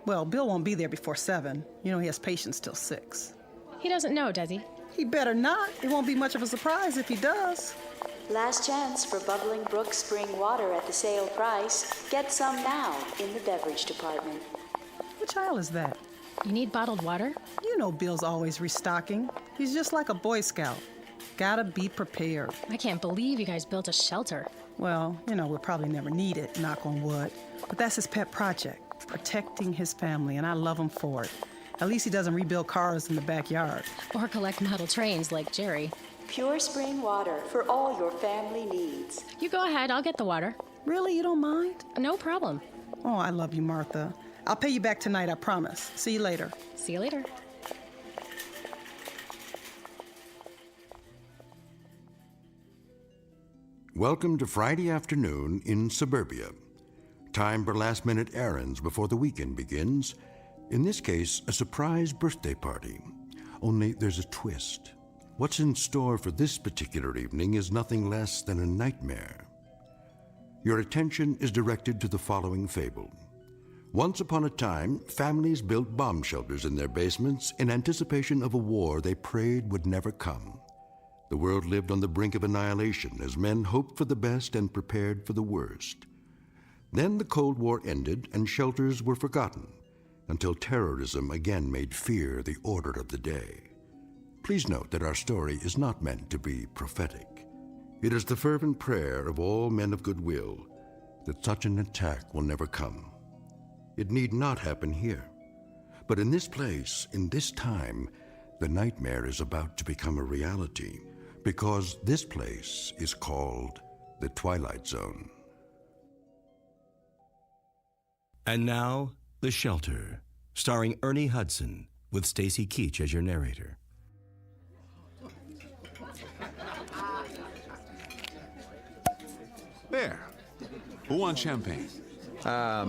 Well, Bill won't be there before 7. You know, he has patients till 6. He doesn't know, does he? He better not. It won't be much of a surprise if he does. Last chance for Bubbling Brook Spring Water at the sale price. Get some now in the beverage department. Which aisle is that? You need bottled water? You know Bill's always restocking. He's just like a Boy Scout. Gotta be prepared. I can't believe you guys built a shelter. Well, we'll probably never need it, knock on wood. But that's his pet project, protecting his family, and I love him for it. At least he doesn't rebuild cars in the backyard. Or collect model trains like Jerry. Pure spring water for all your family needs. You go ahead, I'll get the water. Really? You don't mind? No problem. Oh, I love you, Martha. I'll pay you back tonight, I promise. See you later. See you later. Welcome to Friday afternoon in suburbia. Time for last-minute errands before the weekend begins. In this case, a surprise birthday party. Only there's a twist. What's in store for this particular evening is nothing less than a nightmare. Your attention is directed to the following fable. Once upon a time, families built bomb shelters in their basements in anticipation of a war they prayed would never come. The world lived on the brink of annihilation as men hoped for the best and prepared for the worst. Then the Cold War ended and shelters were forgotten until terrorism again made fear the order of the day. Please note that our story is not meant to be prophetic. It is the fervent prayer of all men of goodwill that such an attack will never come. It need not happen here. But in this place, in this time, the nightmare is about to become a reality because this place is called the Twilight Zone. And now, The Shelter, starring Ernie Hudson, with Stacy Keach as your narrator. There. Who wants champagne?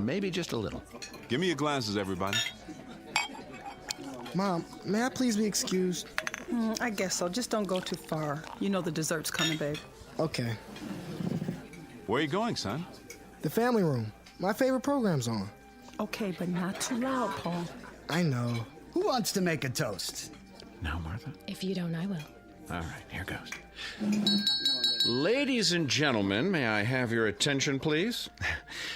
Maybe just a little. Give me your glasses, everybody. Mom, may I please be excused? I guess so. Just don't go too far. You know the dessert's coming, babe. Okay. Where are you going, son? The family room. My favorite program's on. Okay, but not too loud, Paul. I know. Who wants to make a toast? Now, Martha. If you don't, I will. All right, here goes. Ladies and gentlemen, may I have your attention, please?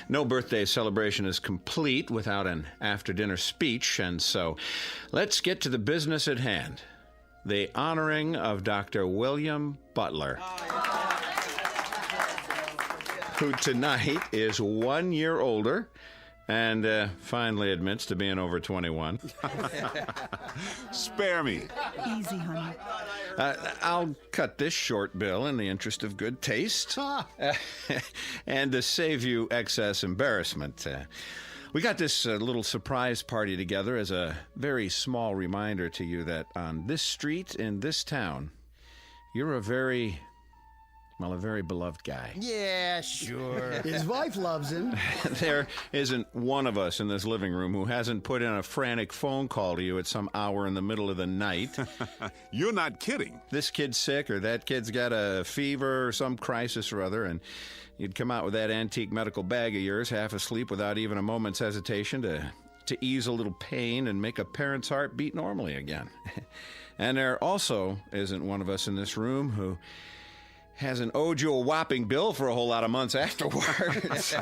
No birthday celebration is complete without an after-dinner speech, and so let's get to the business at hand. The honoring of Dr. William Butler, who tonight is 1 year older and finally admits to being over 21. Spare me. Easy, honey. I'll cut this short, Bill, in the interest of good taste and to save you excess embarrassment. We got this little surprise party together as a very small reminder to you that on this street in this town, you're a very beloved guy. Yeah, sure. His wife loves him. There isn't one of us in this living room who hasn't put in a frantic phone call to you at some hour in the middle of the night. You're not kidding. This kid's sick, or that kid's got a fever or some crisis or other, and you'd come out with that antique medical bag of yours, half asleep without even a moment's hesitation to ease a little pain and make a parent's heart beat normally again. And there also isn't one of us in this room who hasn't owed you a whopping bill for a whole lot of months afterwards.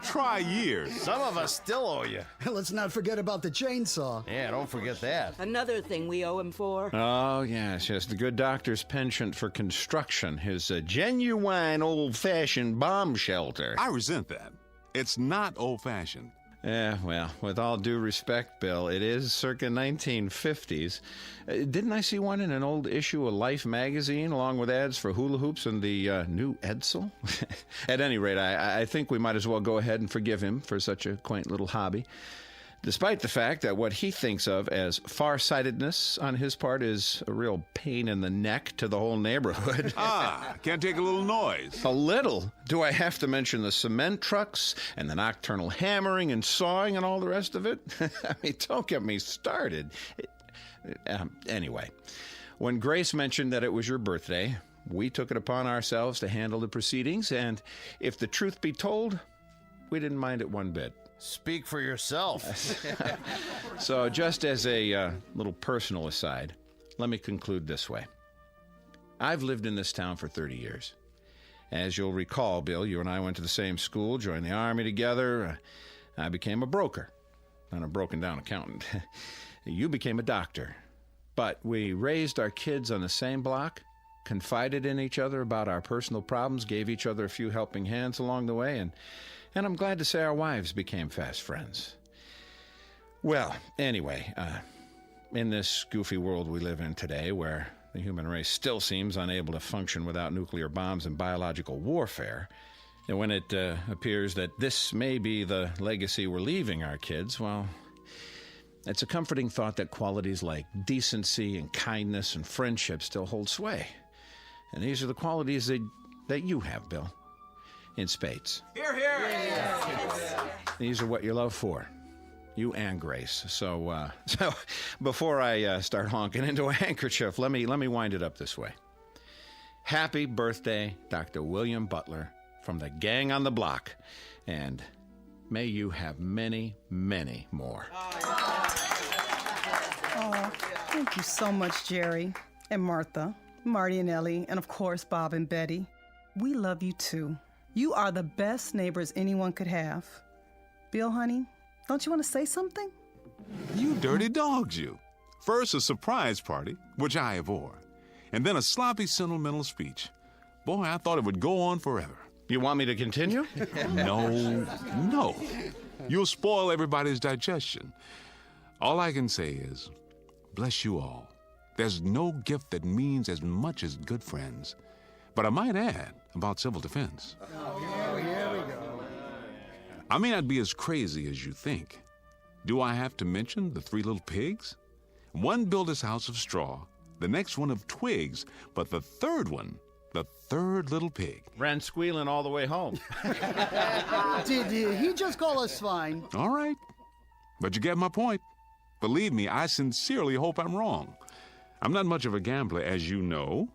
Try years. Some of us still owe you. Let's not forget about the chainsaw. Yeah, don't forget that. Another thing we owe him for. Oh, yes, the good doctor's penchant for construction, his genuine old-fashioned bomb shelter. I resent that. It's not old-fashioned. Yeah, well, with all due respect, Bill, it is circa 1950s. Didn't I see one in an old issue of Life magazine, along with ads for hula hoops and the new Edsel? At any rate, I think we might as well go ahead and forgive him for such a quaint little hobby, despite the fact that what he thinks of as farsightedness on his part is a real pain in the neck to the whole neighborhood. Can't take a little noise. A little? Do I have to mention the cement trucks and the nocturnal hammering and sawing and all the rest of it? I mean, don't get me started. Anyway, when Grace mentioned that it was your birthday, we took it upon ourselves to handle the proceedings, and if the truth be told, we didn't mind it one bit. Speak for yourself. So just as a little personal aside, let me conclude this way. I've lived in this town for 30 years. As you'll recall, Bill, you and I went to the same school, joined the Army together. I became a broker, and a broken-down accountant. You became a doctor. But we raised our kids on the same block, confided in each other about our personal problems, gave each other a few helping hands along the way, and I'm glad to say our wives became fast friends. Well, anyway, in this goofy world we live in today, where the human race still seems unable to function without nuclear bombs and biological warfare, And when it appears that this may be the legacy we're leaving our kids, well, it's a comforting thought that qualities like decency and kindness and friendship still hold sway. And these are the qualities that you have, Bill, in spades. Here, here! Yes. These are what you love for, you and Grace. So before I start honking into a handkerchief, let me wind it up this way. Happy birthday, Dr. William Butler, from the gang on the block, and may you have many, many more. Oh, thank you so much, Jerry and Martha, Marty and Ellie, and of course, Bob and Betty. We love you too. You are the best neighbors anyone could have. Bill, honey, don't you want to say something? You dirty dogs, you. First, a surprise party, which I abhor, and then a sloppy, sentimental speech. Boy, I thought it would go on forever. You want me to continue? No. You'll spoil everybody's digestion. All I can say is, bless you all. There's no gift that means as much as good friends. But I might add about civil defense. Oh, here we go. I may not be as crazy as you think. Do I have to mention the 3 little pigs? One built his house of straw, the next one of twigs, but the third one, the third little pig, ran squealing all the way home. Did he just call us swine? All right, but you get my point. Believe me, I sincerely hope I'm wrong. I'm not much of a gambler, as you know.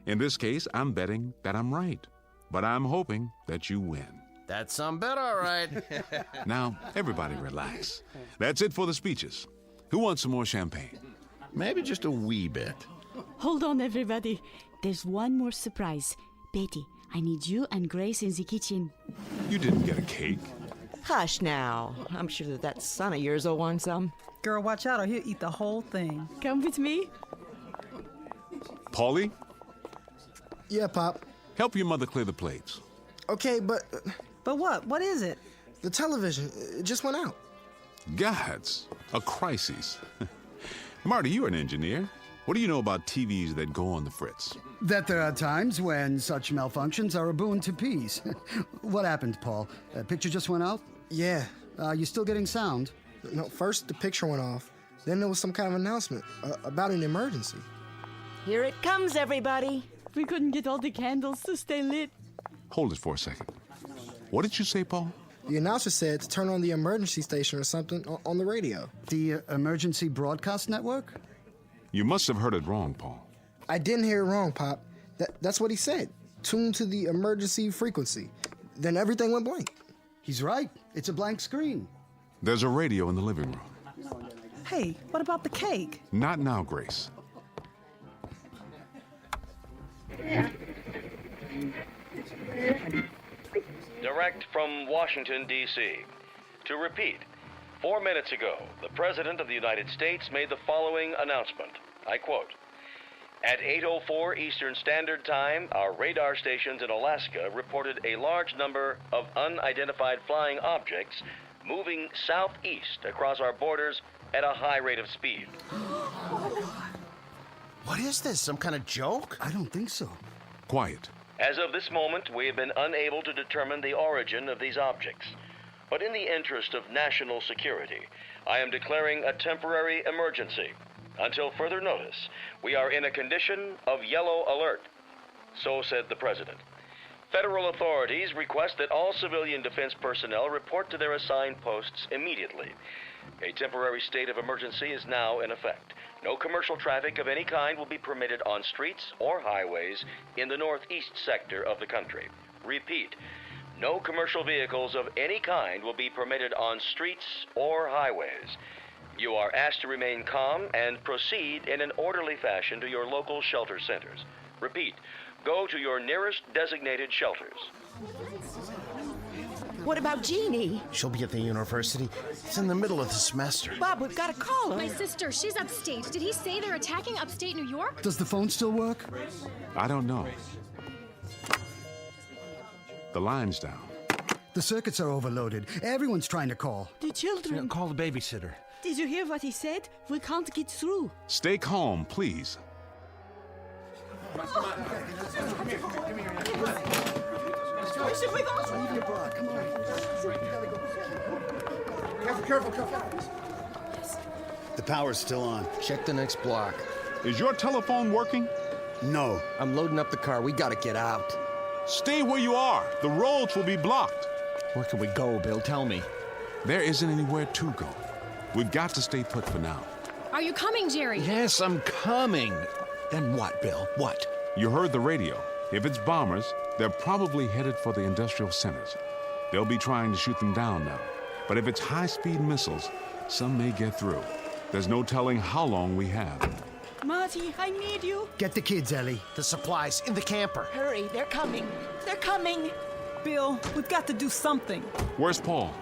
In this case, I'm betting that I'm right, but I'm hoping that you win. That's some bet, all right. Now, everybody relax. That's it for the speeches. Who wants some more champagne? Maybe just a wee bit. Hold on, everybody. There's one more surprise. Betty, I need you and Grace in the kitchen. You didn't get a cake. Hush now. I'm sure that son of yours will want some. Girl, watch out or he'll eat the whole thing. Come with me. Paulie? Yeah, Pop. Help your mother clear the plates. Okay, but... But what? What is it? The television. It just went out. Gods, a crisis. Marty, you're an engineer. What do you know about TVs that go on the fritz? That there are times when such malfunctions are a boon to peace. What happened, Paul? Picture just went out? Yeah. You still getting sound? No, first the picture went off. Then there was some kind of announcement about an emergency. Here it comes, everybody. We couldn't get all the candles to stay lit. Hold it for a second. What did you say, Paul? The announcer said to turn on the emergency station or something on the radio. The emergency broadcast network? You must have heard it wrong, Paul. I didn't hear it wrong, Pop. That's what he said. Tune to the emergency frequency. Then everything went blank. He's right. It's a blank screen. There's a radio in the living room. Hey, what about the cake? Not now, Grace. Direct from Washington, D.C. To repeat, 4 minutes ago, the President of the United States made the following announcement. I quote, "At 8:04 Eastern Standard Time, our radar stations in Alaska reported a large number of unidentified flying objects moving southeast across our borders at a high rate of speed." What is this, some kind of joke? I don't think so. Quiet. As of this moment, we have been unable to determine the origin of these objects. But in the interest of national security, I am declaring a temporary emergency. Until further notice, we are in a condition of yellow alert. So said the President. Federal authorities request that all civilian defense personnel report to their assigned posts immediately. A temporary state of emergency is now in effect. No commercial traffic of any kind will be permitted on streets or highways in the northeast sector of the country. Repeat, no commercial vehicles of any kind will be permitted on streets or highways. You are asked to remain calm and proceed in an orderly fashion to your local shelter centers. Repeat, go to your nearest designated shelters. What about Jeannie? She'll be at the university. It's in the middle of the semester. Bob, we've got to call her. My sister, she's upstate. Did he say they're attacking upstate New York? Does the phone still work? I don't know. The line's down. The circuits are overloaded. Everyone's trying to call. The children. Call the babysitter. Did you hear what he said? We can't get through. Stay calm, please. Where should we go? Leave your bra. Come on. Careful. The power's still on. Check the next block. Is your telephone working? No. I'm loading up the car. We gotta get out. Stay where you are. The roads will be blocked. Where can we go, Bill? Tell me. There isn't anywhere to go. We've got to stay put for now. Are you coming, Jerry? Yes, I'm coming. Then what, Bill? What? You heard the radio. If it's bombers, they're probably headed for the industrial centers. They'll be trying to shoot them down now. But if it's high-speed missiles, some may get through. There's no telling how long we have. Marty, I need you. Get the kids, Ellie. The supplies in the camper. Hurry, they're coming. They're coming. Bill, we've got to do something. Where's Paul?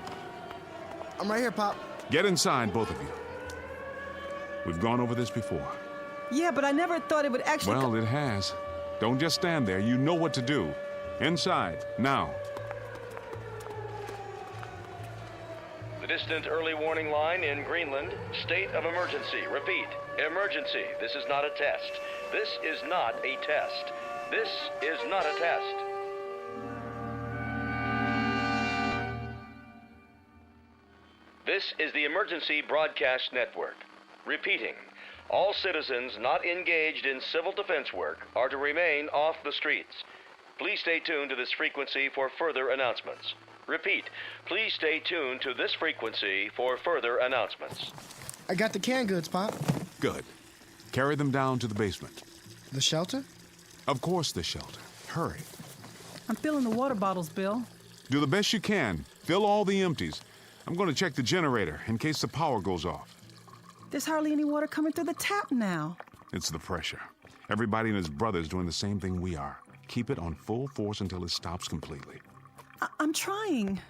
I'm right here, Pop. Get inside, both of you. We've gone over this before. Yeah, but I never thought it would actually... Well, it has. Don't just stand there. You know what to do. Inside, now. The distant early warning line in Greenland, state of emergency. Repeat, emergency. This is not a test. This is not a test. This is not a test. This is the Emergency Broadcast Network. Repeating, all citizens not engaged in civil defense work are to remain off the streets. Please stay tuned to this frequency for further announcements. Repeat, please stay tuned to this frequency for further announcements. I got the canned goods, Pop. Good. Carry them down to the basement. The shelter? Of course, the shelter. Hurry. I'm filling the water bottles, Bill. Do the best you can. Fill all the empties. I'm going to check the generator in case the power goes off. There's hardly any water coming through the tap now. It's the pressure. Everybody and his brother's doing the same thing we are. Keep it on full force until it stops completely. I'm trying.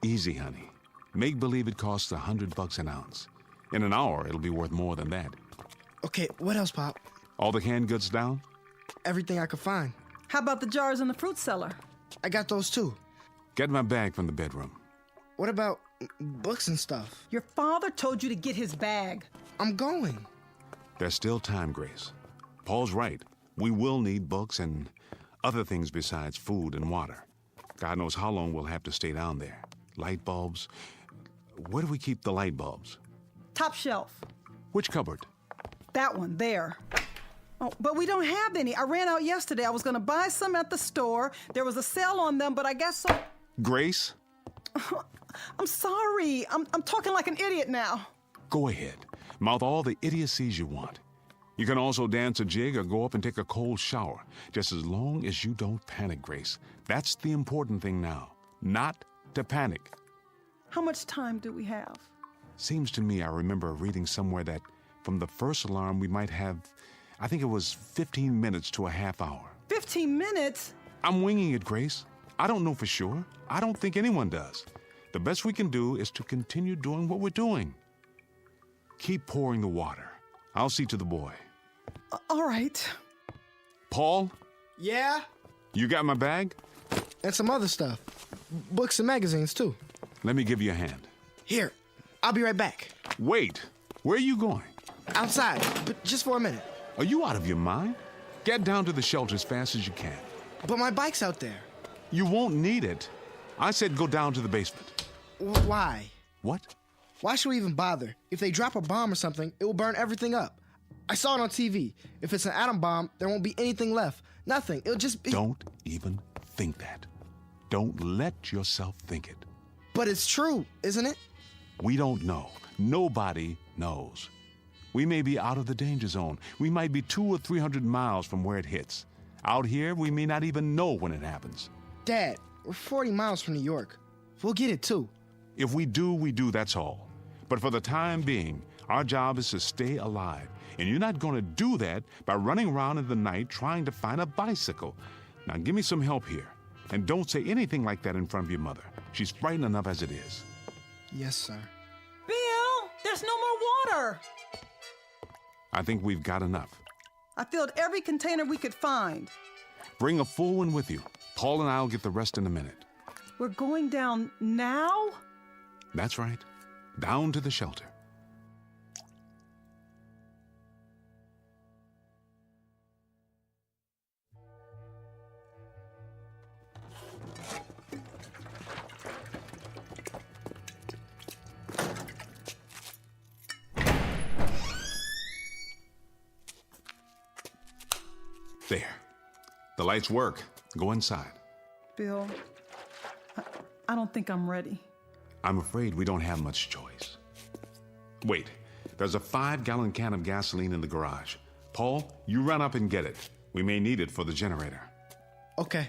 Easy, honey. Make believe it costs $100 an ounce. In an hour, it'll be worth more than that. Okay, what else, Pop? All the canned goods down? Everything I could find. How about the jars in the fruit cellar? I got those too. Get my bag from the bedroom. What about books and stuff? Your father told you to get his bag. I'm going. There's still time, Grace. Paul's right. We will need books and other things besides food and water. God knows how long we'll have to stay down there. Light bulbs. Where do we keep the light bulbs? Top shelf. Which cupboard? That one, there. Oh, but we don't have any. I ran out yesterday. I was going to buy some at the store. There was a sale on them, but I guess so. Grace? I'm sorry. I'm talking like an idiot now. Go ahead. Mouth all the idiocies you want. You can also dance a jig or go up and take a cold shower, just as long as you don't panic, Grace. That's the important thing now. Not to panic. How much time do we have? Seems to me I remember reading somewhere that from the first alarm we might have, I think it was 15 minutes to a half hour. 15 minutes? I'm winging it, Grace. I don't know for sure. I don't think anyone does. The best we can do is to continue doing what we're doing. Keep pouring the water. I'll see to the boy. All right. Paul? Yeah? You got my bag? And some other stuff. Books and magazines, too. Let me give you a hand. Here. I'll be right back. Wait. Where are you going? Outside, but just for a minute. Are you out of your mind? Get down to the shelter as fast as you can. But my bike's out there. You won't need it. I said go down to the basement. Why? What? Why should we even bother? If they drop a bomb or something, it will burn everything up. I saw it on TV. If it's an atom bomb, there won't be anything left. Nothing. It'll just be... Don't even think that. Don't let yourself think it. But it's true, isn't it? We don't know. Nobody knows. We may be out of the danger zone. We might be 200 or 300 miles from where it hits. Out here, we may not even know when it happens. Dad, we're 40 miles from New York. We'll get it, too. If we do, we do, that's all. But for the time being, our job is to stay alive. And you're not going to do that by running around in the night trying to find a bicycle. Now, give me some help here. And don't say anything like that in front of your mother. She's frightened enough as it is. Yes, sir. Bill, there's no more water. I think we've got enough. I filled every container we could find. Bring a full one with you. Paul and I'll get the rest in a minute. We're going down now? That's right. Down to the shelter. There. The lights work. Go inside. Bill, I don't think I'm ready. I'm afraid we don't have much choice. Wait, there's a 5-gallon can of gasoline in the garage. Paul, you run up and get it. We may need it for the generator. Okay.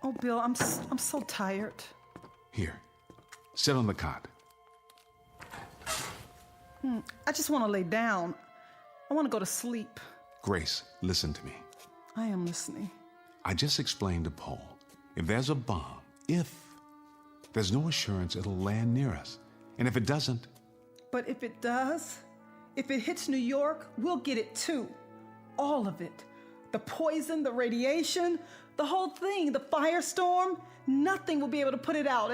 Oh, Bill, I'm so tired. Here, sit on the cot. I just want to lay down. I want to go to sleep. Grace, listen to me. I am listening. I just explained to Paul, if there's a bomb, there's no assurance it'll land near us. And if it doesn't... But if it does, if it hits New York, we'll get it too. All of it. The poison, the radiation, the whole thing, the firestorm, nothing will be able to put it out.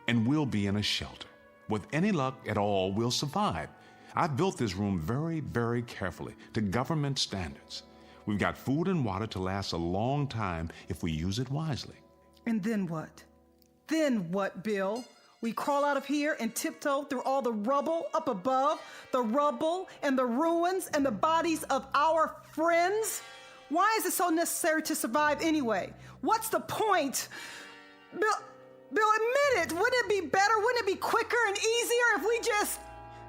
And we'll be in a shelter. With any luck at all, we'll survive. I've built this room very, very carefully to government standards. We've got food and water to last a long time if we use it wisely. And then what? Then what, Bill? We crawl out of here and tiptoe through all the rubble up above, the rubble and the ruins and the bodies of our friends? Why is it so necessary to survive anyway? What's the point? Bill, admit it. Wouldn't it be better? Wouldn't it be quicker and easier if we just...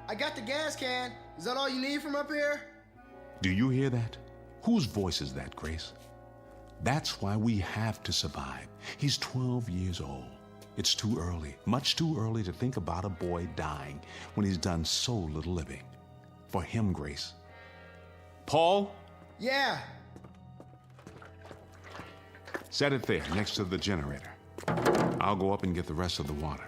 I got the gas can. Is that all you need from up here? Do you hear that? Whose voice is that, Grace? That's why we have to survive. He's 12 years old. It's too early, much too early to think about a boy dying when he's done so little living. For him, Grace. Paul? Yeah. Set it there, next to the generator. I'll go up and get the rest of the water.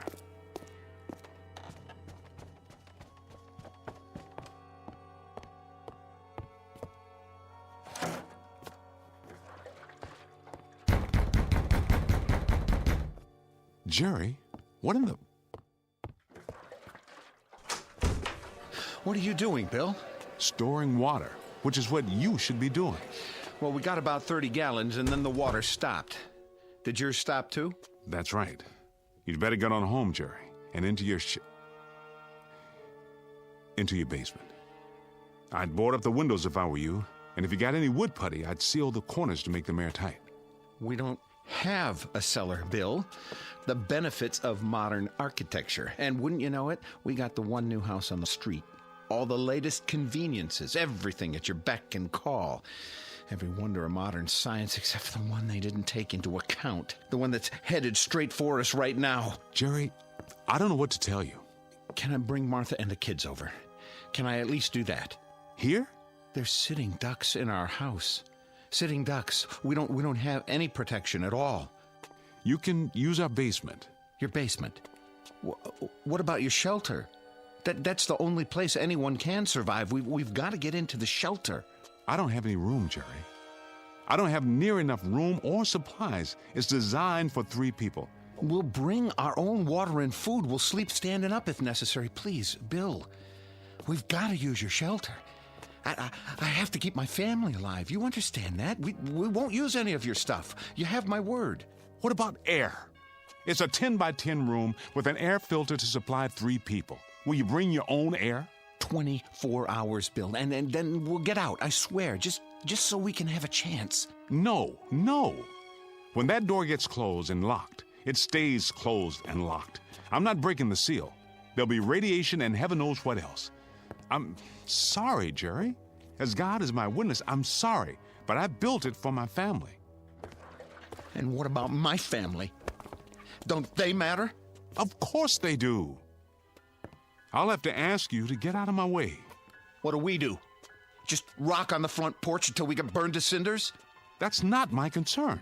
Jerry, what in the... What are you doing, Bill? Storing water, which is what you should be doing. Well, we got about 30 gallons, and then the water stopped. Did yours stop, too? That's right. You'd better get on home, Jerry, and into your basement. I'd board up the windows if I were you, and if you got any wood putty, I'd seal the corners to make them airtight. We don't have a cellar, Bill. The benefits of modern architecture. And wouldn't you know it, we got the one new house on the street. All the latest conveniences, everything at your beck and call. Every wonder of modern science except for the one they didn't take into account. The one that's headed straight for us right now. Jerry, I don't know what to tell you. Can I bring Martha and the kids over? Can I at least do that? Here? There's sitting ducks in our house. Sitting ducks. We don't have any protection at all. You can use our basement. Your basement? What about your shelter? That's the only place anyone can survive. We've got to get into the shelter. I don't have any room, Jerry. I don't have near enough room or supplies. It's designed for 3 people. We'll bring our own water and food. We'll sleep standing up if necessary. Please, Bill, we've got to use your shelter. I have to keep my family alive. You understand that? We won't use any of your stuff. You have my word. What about air? It's a 10 by 10 room with an air filter to supply 3 people. Will you bring your own air? 24 hours, Bill, and then we'll get out, I swear, just so we can have a chance. No. When that door gets closed and locked, it stays closed and locked. I'm not breaking the seal. There'll be radiation and heaven knows what else. I'm sorry, Jerry. As God is my witness, I'm sorry, but I built it for my family. And what about my family? Don't they matter? Of course they do. I'll have to ask you to get out of my way. What do we do? Just rock on the front porch until we get burned to cinders? That's not my concern.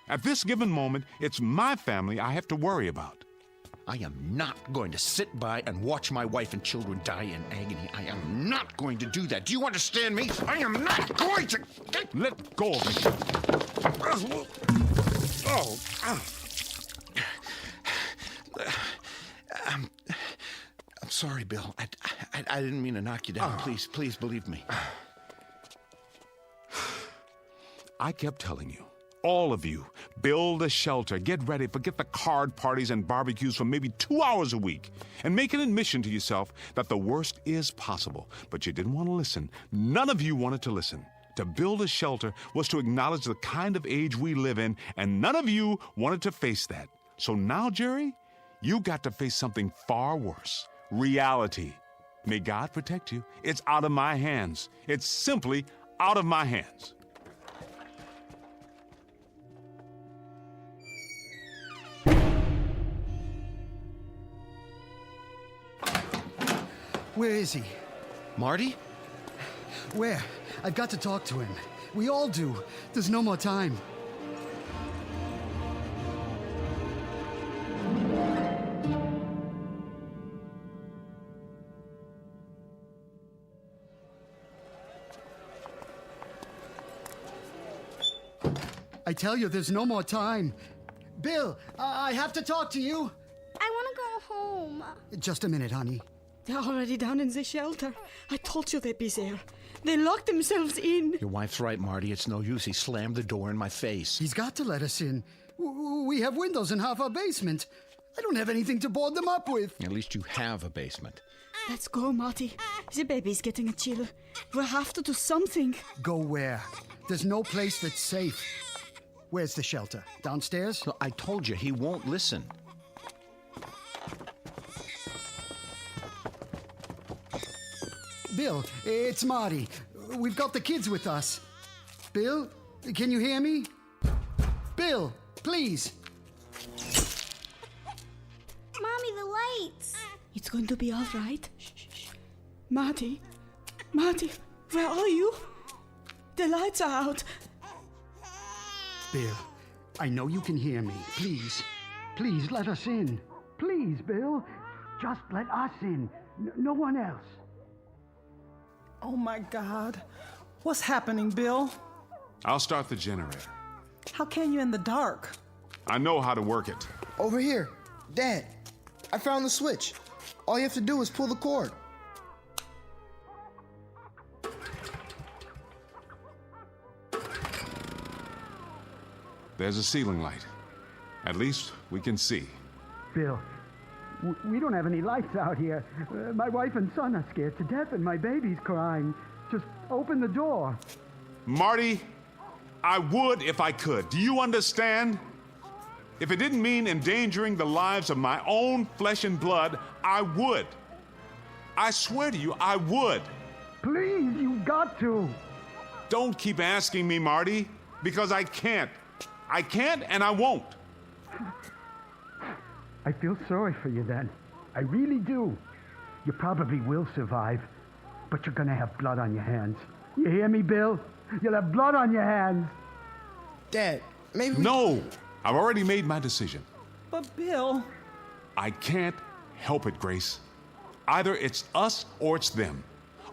At this given moment, it's my family I have to worry about. I am not going to sit by and watch my wife and children die in agony. I am not going to do that. Do you understand me? I am not going to... Let go of me. I'm sorry, Bill. I didn't mean to knock you down. Please believe me. I kept telling you, all of you, build a shelter, get ready, forget the card parties and barbecues for maybe 2 hours a week, and make an admission to yourself that the worst is possible. But you didn't want to listen. None of you wanted to listen. To build a shelter was to acknowledge the kind of age we live in, and none of you wanted to face that. So now, Jerry, you got to face something far worse. Reality. May God protect you. It's out of my hands. It's simply out of my hands. Where is he? Marty? Where? I've got to talk to him. We all do. There's no more time. I tell you, there's no more time. Bill, I have to talk to you. I want to go home. Just a minute, honey. They're already down in the shelter. I told you they'd be there. They locked themselves in. Your wife's right, Marty. It's no use. He slammed the door in my face. He's got to let us in. We have windows in half our basement. I don't have anything to board them up with. At least you have a basement. Let's go, Marty. The baby's getting a chill. We'll have to do something. Go where? There's no place that's safe. Where's the shelter? Downstairs? No, I told you, he won't listen. Bill, it's Marty. We've got the kids with us. Bill, can you hear me? Bill, please. Mommy, the lights. It's going to be all right. Shh, shh, shh. Marty, where are you? The lights are out. Bill, I know you can hear me. Please let us in. Please, Bill. Just let us in. No one else. Oh my God. What's happening, Bill? I'll start the generator. How can you in the dark? I know how to work it. Over here. Dad, I found the switch. All you have to do is pull the cord. There's a ceiling light. At least we can see. Bill, we don't have any lights out here. My wife and son are scared to death and my baby's crying. Just open the door. Marty, I would if I could. Do you understand? If it didn't mean endangering the lives of my own flesh and blood, I would. I swear to you, I would. Please, you've got to. Don't keep asking me, Marty, because I can't. I can't and I won't. I feel sorry for you then. I really do. You probably will survive, but you're gonna have blood on your hands. You hear me, Bill? You'll have blood on your hands. Dad, maybe No! I've already made my decision. But Bill... I can't help it, Grace. Either it's us or it's them.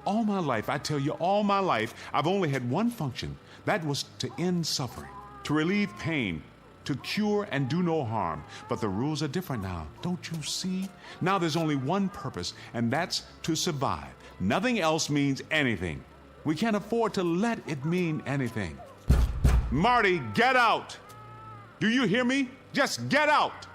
All my life, I tell you, all my life, I've only had one function. That was to end suffering, to relieve pain, to cure and do no harm. But the rules are different now, don't you see? Now there's only one purpose, and that's to survive. Nothing else means anything. We can't afford to let it mean anything. Marty, get out! Do you hear me? Just get out!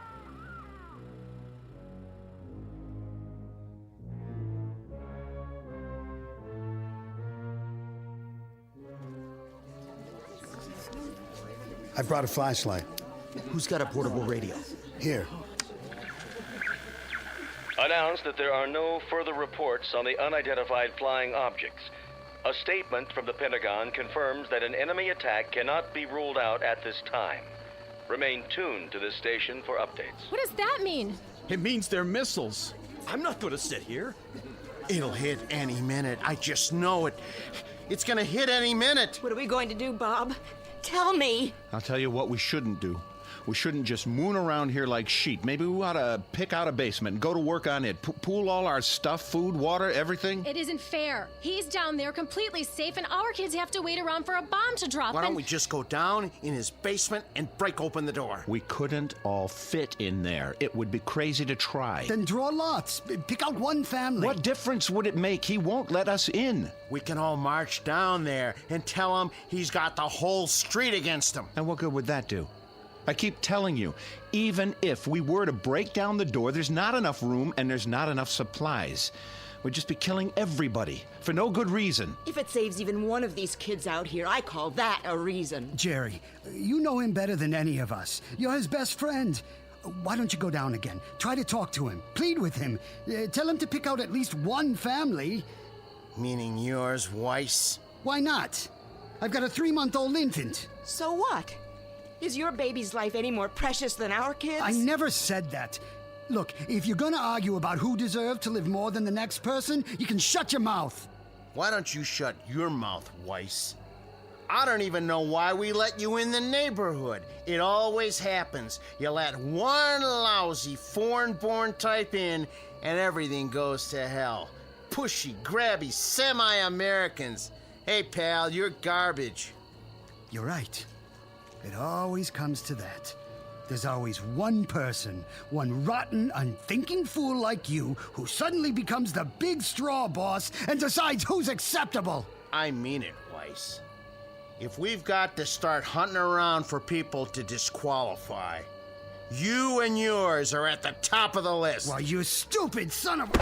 I brought a flashlight. Who's got a portable radio? Here. Announced that there are no further reports on the unidentified flying objects. A statement from the Pentagon confirms that an enemy attack cannot be ruled out at this time. Remain tuned to this station for updates. What does that mean? It means they're missiles. I'm not gonna sit here. It'll hit any minute. I just know it. It's gonna hit any minute. What are we going to do, Bob? Tell me. I'll tell you what we shouldn't do. We shouldn't just moon around here like sheep. Maybe we ought to pick out a basement and go to work on it. Pool all our stuff, food, water, everything. It isn't fair. He's down there completely safe, and our kids have to wait around for a bomb to drop. Why don't we just go down in his basement and break open the door? We couldn't all fit in there. It would be crazy to try. Then draw lots. Pick out one family. What difference would it make? He won't let us in. We can all march down there and tell him he's got the whole street against him. And what good would that do? I keep telling you, even if we were to break down the door, there's not enough room and there's not enough supplies. we'd just be killing everybody for no good reason. If it saves even one of these kids out here, I call that a reason. Jerry, you know him better than any of us. You're his best friend. Why don't you go down again? Try to talk to him. Plead with him. Tell him to pick out at least one family. Meaning yours, Weiss? Why not? I've got a 3-month-old infant. So what? Is your baby's life any more precious than our kids? I never said that. Look, if you're gonna argue about who deserved to live more than the next person, you can shut your mouth. Why don't you shut your mouth, Weiss? I don't even know why we let you in the neighborhood. It always happens. You let one lousy foreign-born type in, and everything goes to hell. Pushy, grabby, semi-Americans. Hey, pal, you're garbage. You're right. It always comes to that. There's always one person, one rotten, unthinking fool like you, who suddenly becomes the big straw boss and decides who's acceptable. I mean it, Weiss. If we've got to start hunting around for people to disqualify, you and yours are at the top of the list. Well, you stupid son of a...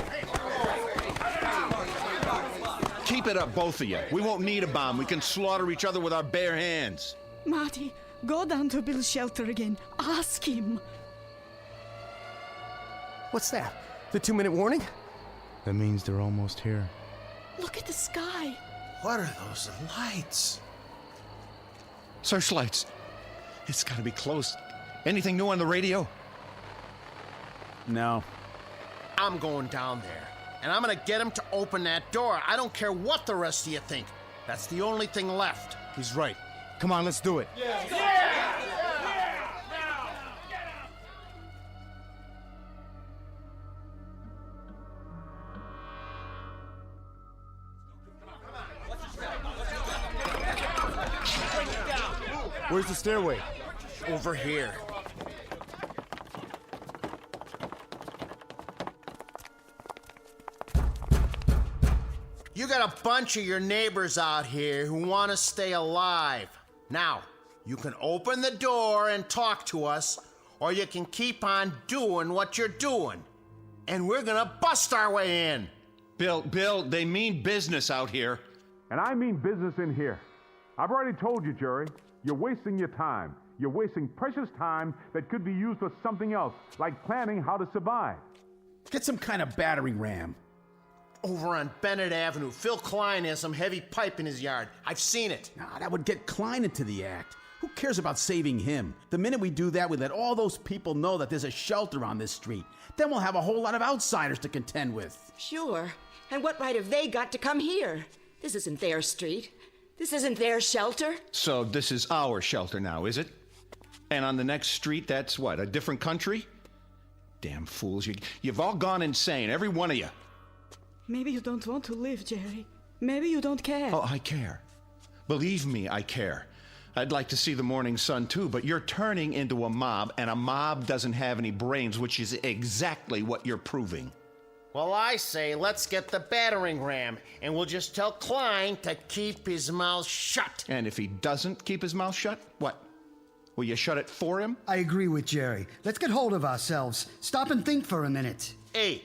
Keep it up, both of you. We won't need a bomb. We can slaughter each other with our bare hands. Marty, go down to Bill's shelter again. Ask him. What's that? The 2-minute warning? That means they're almost here. Look at the sky. What are those lights? Searchlights. It's gotta be close. Anything new on the radio? No. I'm going down there, and I'm gonna get him to open that door. I don't care what the rest of you think. That's the only thing left. He's right. Come on, let's do it. Where's the stairway? Over here. You got a bunch of your neighbors out here who want to stay alive. Now, you can open the door and talk to us, or you can keep on doing what you're doing. And we're gonna bust our way in. Bill, they mean business out here. And I mean business in here. I've already told you, Jerry, you're wasting your time. You're wasting precious time that could be used for something else, like planning how to survive. Get some kind of battering ram. Over on Bennett Avenue, Phil Klein has some heavy pipe in his yard. I've seen it. Nah, that would get Klein into the act. Who cares about saving him? The minute we do that, we let all those people know that there's a shelter on this street. Then we'll have a whole lot of outsiders to contend with. Sure. And what right have they got to come here? This isn't their street. This isn't their shelter. So this is our shelter now, is it? And on the next street, that's what, a different country? Damn fools, you've all gone insane, every one of you. Maybe you don't want to live, Jerry. Maybe you don't care. Oh, I care. Believe me, I care. I'd like to see the morning sun too, but you're turning into a mob, and a mob doesn't have any brains, which is exactly what you're proving. Well, I say let's get the battering ram, and we'll just tell Klein to keep his mouth shut. And if he doesn't keep his mouth shut, what? Will you shut it for him? I agree with Jerry. Let's get hold of ourselves. Stop and think for a minute. Hey,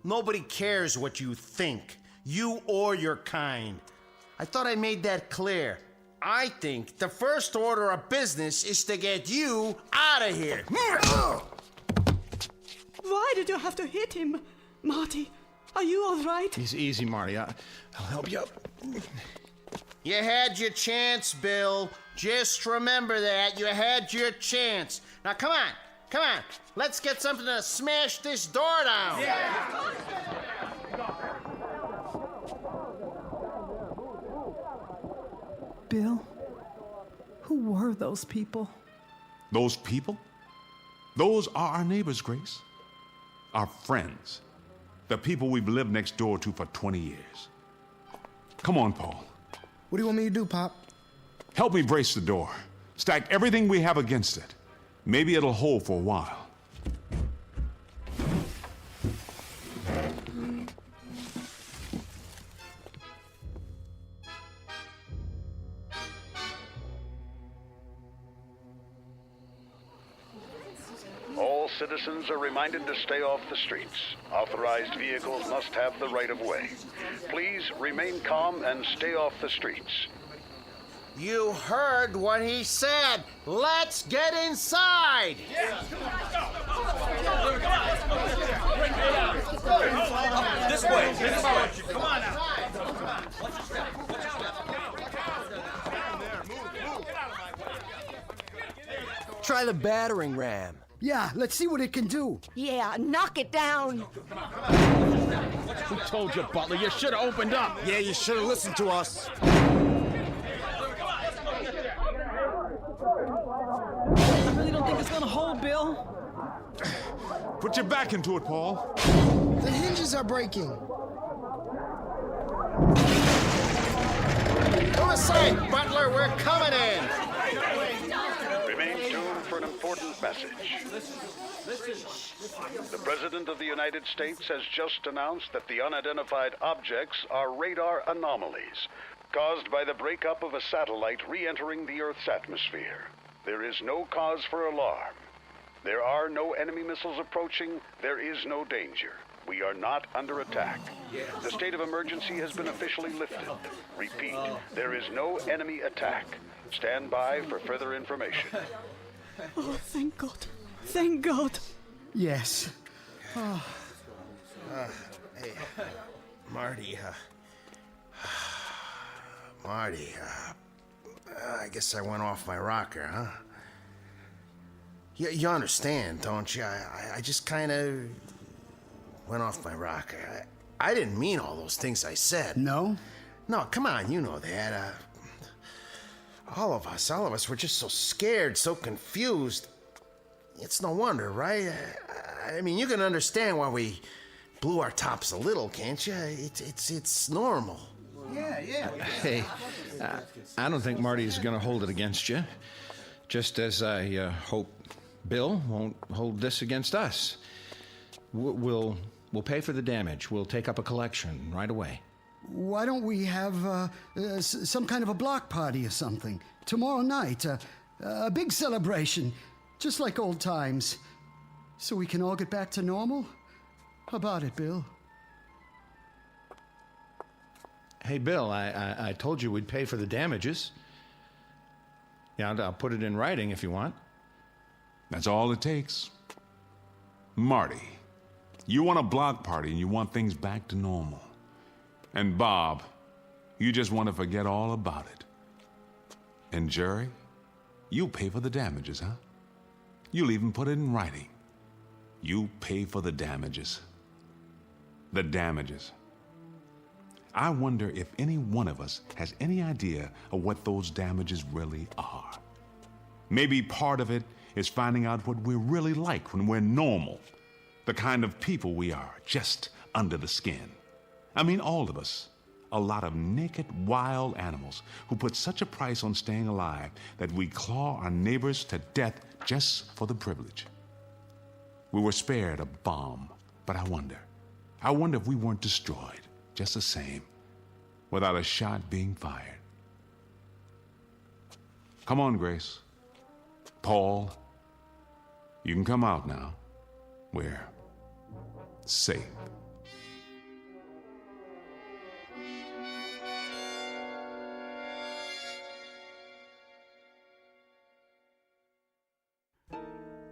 nobody cares what you think, you or your kind. I thought I made that clear. I think the first order of business is to get you out of here. Why did you have to hit him? Marty, are you all right? Easy, Marty. I'll help you up. You had your chance, Bill. Just remember that. You had your chance. Now, come on. Let's get something to smash this door down. Bill, who were those people? Those people? Those are our neighbors, Grace. Our friends. The people we've lived next door to for 20 years. Come on, Paul. What do you want me to do, Pop? Help me brace the door. Stack everything we have against it. Maybe it'll hold for a while. All citizens are reminded to stay off the streets. Authorized vehicles must have the right of way. Please remain calm and stay off the streets. You heard what he said. Let's get inside. This way. Come on now. Try the battering ram. Yeah, let's see what it can do. Yeah, knock it down. Who told you, Butler? You should have opened up. Yeah, you should have listened to us. I really don't think it's gonna hold, Bill. Put your back into it, Paul. The hinges are breaking. Go aside, Butler. We're coming in. Remain tuned for an important message. The President of the United States has just announced that the unidentified objects are radar anomalies caused by the breakup of a satellite re-entering the Earth's atmosphere. There is no cause for alarm. There are no enemy missiles approaching. There is no danger. We are not under attack. The state of emergency has been officially lifted. Repeat, there is no enemy attack. Stand by for further information. Oh, thank God. Thank God. Yes. Oh. Hey, Marty, I guess I went off my rocker, huh? You understand, don't you? I just kind of went off my rocker. I didn't mean all those things I said. No? No, come on, you know that. All of us were just so scared, so confused. It's no wonder, right? I mean, you can understand why we blew our tops a little, can't you? It's normal. Yeah. Hey, I don't think Marty's going to hold it against you. Just as I hope Bill won't hold this against us. We'll pay for the damage. We'll take up a collection right away. Why don't we have some kind of a block party or something? Tomorrow night, a big celebration, just like old times. So we can all get back to normal? How about it, Bill? Hey, Bill, I told you we'd pay for the damages. Yeah, I'll put it in writing if you want. That's all it takes. Marty, you want a block party and you want things back to normal. And Bob, you just want to forget all about it. And Jerry, you pay for the damages, huh? You'll even put it in writing. You pay for the damages. The damages. I wonder if any one of us has any idea of what those damages really are. Maybe part of it is finding out what we're really like when we're normal. The kind of people we are, just under the skin. I mean, all of us. A lot of naked, wild animals who put such a price on staying alive that we claw our neighbors to death just for the privilege. We were spared a bomb, but I wonder if we weren't destroyed just the same, without a shot being fired. Come on, Grace. Paul, you can come out now. We're safe.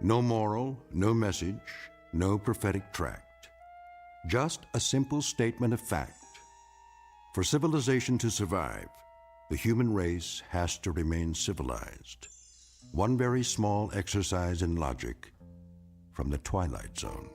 No moral, no message, no prophetic tract. Just a simple statement of fact. For civilization to survive, the human race has to remain civilized. One very small exercise in logic from the Twilight Zone.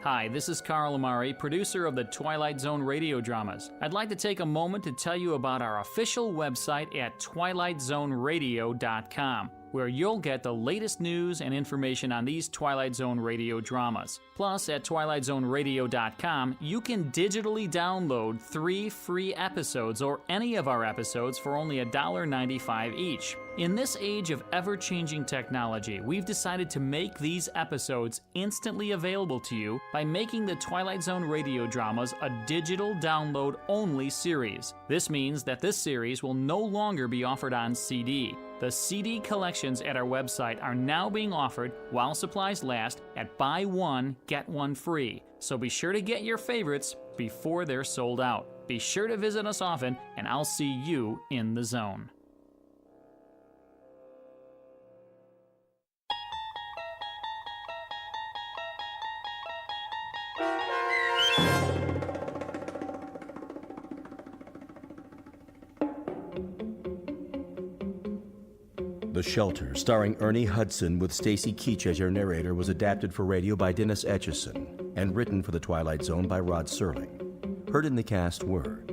Hi, this is Carl Amari, producer of the Twilight Zone radio dramas. I'd like to take a moment to tell you about our official website at twilightzoneradio.com. where you'll get the latest news and information on these Twilight Zone radio dramas. Plus, at twilightzoneradio.com, you can digitally download 3 free episodes or any of our episodes for only $1.95 each. In this age of ever-changing technology, we've decided to make these episodes instantly available to you by making the Twilight Zone radio dramas a digital download-only series. This means that this series will no longer be offered on CD. The CD collections at our website are now being offered while supplies last at buy one, get one free. So be sure to get your favorites before they're sold out. Be sure to visit us often, and I'll see you in the zone. The Shelter, starring Ernie Hudson with Stacy Keach as your narrator, was adapted for radio by Dennis Etchison and written for The Twilight Zone by Rod Serling. Heard in the cast were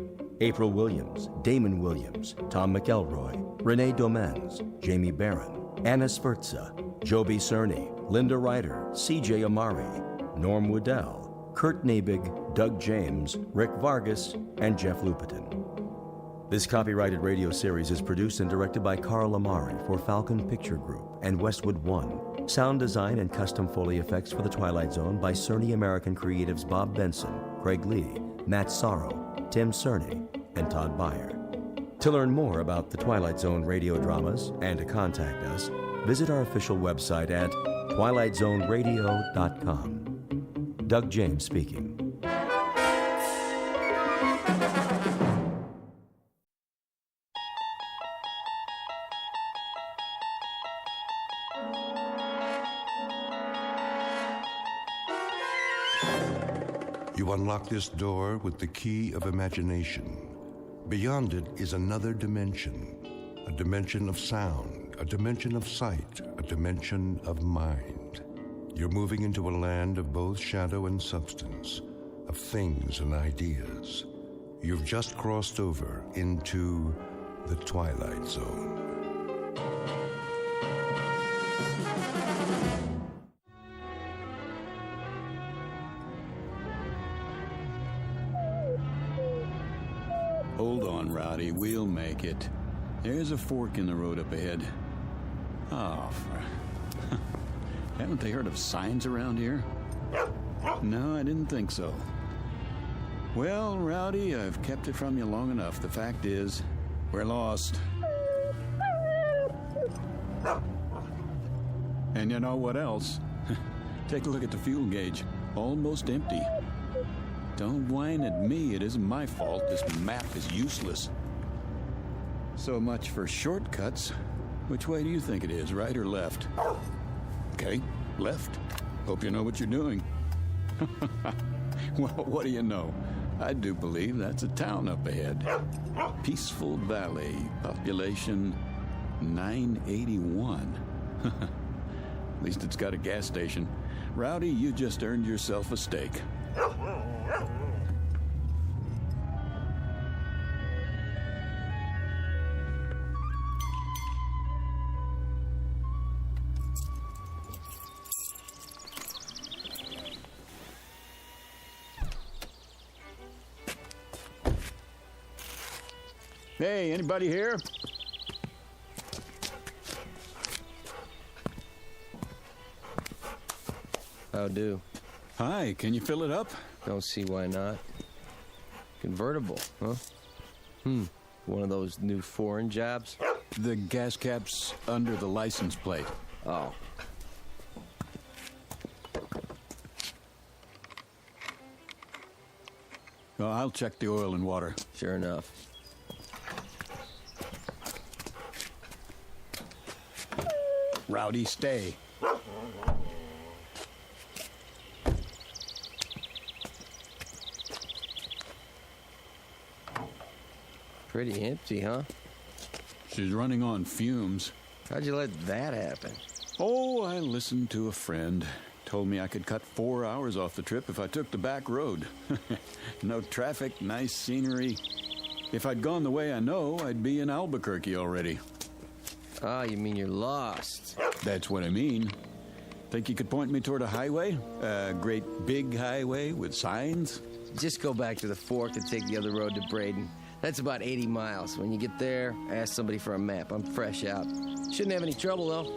April Williams, Damon Williams, Tom McElroy, Renee Domenz, Jamie Barron, Anna Sferza, Joby Cerny, Linda Ryder, C.J. Amari, Norm Woodell, Kurt Nabig, Doug James, Rick Vargas, and Jeff Lupitin. This copyrighted radio series is produced and directed by Carl Amari for Falcon Picture Group and Westwood One. Sound design and custom Foley effects for The Twilight Zone by Cerny American creatives Bob Benson, Craig Lee, Matt Sorrow, Tim Cerny, and Todd Beyer. To learn more about The Twilight Zone radio dramas and to contact us, visit our official website at twilightzoneradio.com. Doug James speaking. You unlock this door with the key of imagination. Beyond it is another dimension, a dimension of sound, a dimension of sight, a dimension of mind. You're moving into a land of both shadow and substance, of things and ideas. You've just crossed over into the Twilight Zone. Hold on, Rowdy. We'll make it. There's a fork in the road up ahead. Oh, haven't they heard of signs around here? No, I didn't think so. Well, Rowdy, I've kept it from you long enough. The fact is, we're lost. And you know what else? Take a look at the fuel gauge. Almost empty. Don't whine at me. It isn't my fault. This map is useless. So much for shortcuts. Which way do you think it is, right or left? Okay, left. Hope you know what you're doing. Well, what do you know? I do believe that's a town up ahead. Peaceful Valley, population 981. At least it's got a gas station. Rowdy, you just earned yourself a steak. Hey, anybody here? How do? Hi, can you fill it up? Don't see why not. Convertible, huh? One of those new foreign jobs? The gas cap's under the license plate. Oh. Well, I'll check the oil and water. Sure enough. Rowdy, stay. Pretty empty, huh? She's running on fumes. How'd you let that happen? Oh, I listened to a friend. Told me I could cut 4 hours off the trip if I took the back road. No traffic, nice scenery. If I'd gone the way I know, I'd be in Albuquerque already. Ah, you mean you're lost. That's what I mean. Think you could point me toward a highway? A great big highway with signs? Just go back to the fork and take the other road to Braden. That's about 80 miles. When you get there, ask somebody for a map. I'm fresh out. Shouldn't have any trouble, though.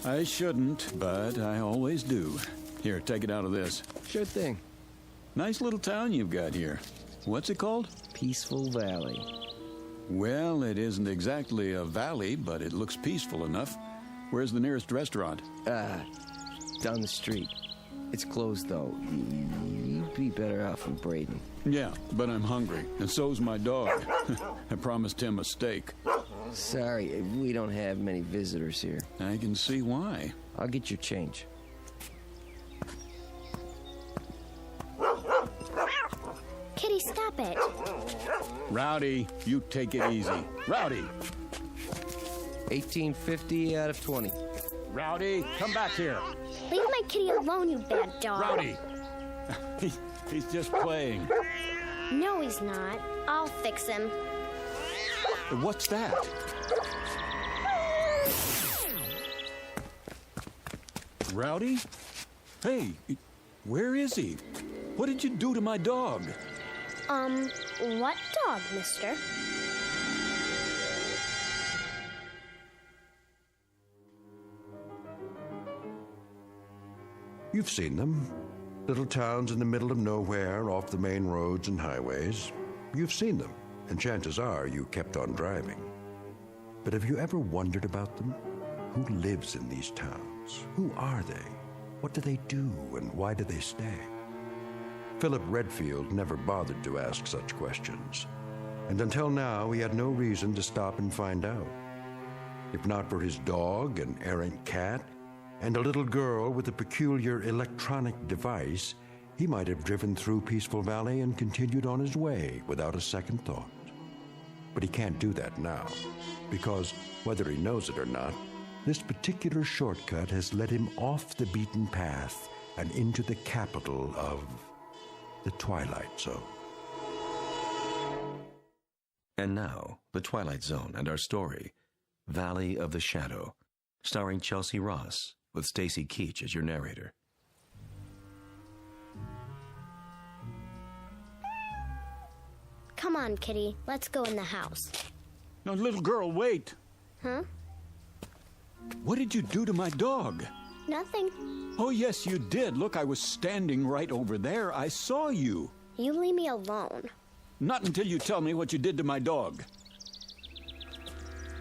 I shouldn't, but I always do. Here, take it out of this. Sure thing. Nice little town you've got here. What's it called? Peaceful Valley. Well, it isn't exactly a valley, but it looks peaceful enough. Where's the nearest restaurant? Down the street. It's closed, though. You'd be better off in Braden. Yeah, but I'm hungry, and so's my dog. I promised him a steak. Sorry, we don't have many visitors here. I can see why. I'll get your change. Kitty, stop it. Rowdy, you take it easy. Rowdy! 1850 out of 20. Rowdy, come back here. Leave my kitty alone, you bad dog. Rowdy! He's just playing. No, he's not. I'll fix him. What's that? Rowdy? Hey, where is he? What did you do to my dog? What dog, mister? You've seen them. Little towns in the middle of nowhere, off the main roads and highways. You've seen them, and chances are you kept on driving. But have you ever wondered about them? Who lives in these towns? Who are they? What do they do, and why do they stay? Philip Redfield never bothered to ask such questions, and until now he had no reason to stop and find out. If not for his dog, an errant cat, and a little girl with a peculiar electronic device, he might have driven through Peaceful Valley and continued on his way without a second thought. But he can't do that now, because, whether he knows it or not, this particular shortcut has led him off the beaten path and into the capital of the Twilight Zone. And now, the Twilight Zone and our story, Valley of the Shadow, starring Chelsea Ross, with Stacy Keach as your narrator. Come on, Kitty. Let's go in the house. No, little girl, wait. Huh? What did you do to my dog? Nothing. Oh, yes, you did. Look, I was standing right over there. I saw you. You leave me alone. Not until you tell me what you did to my dog.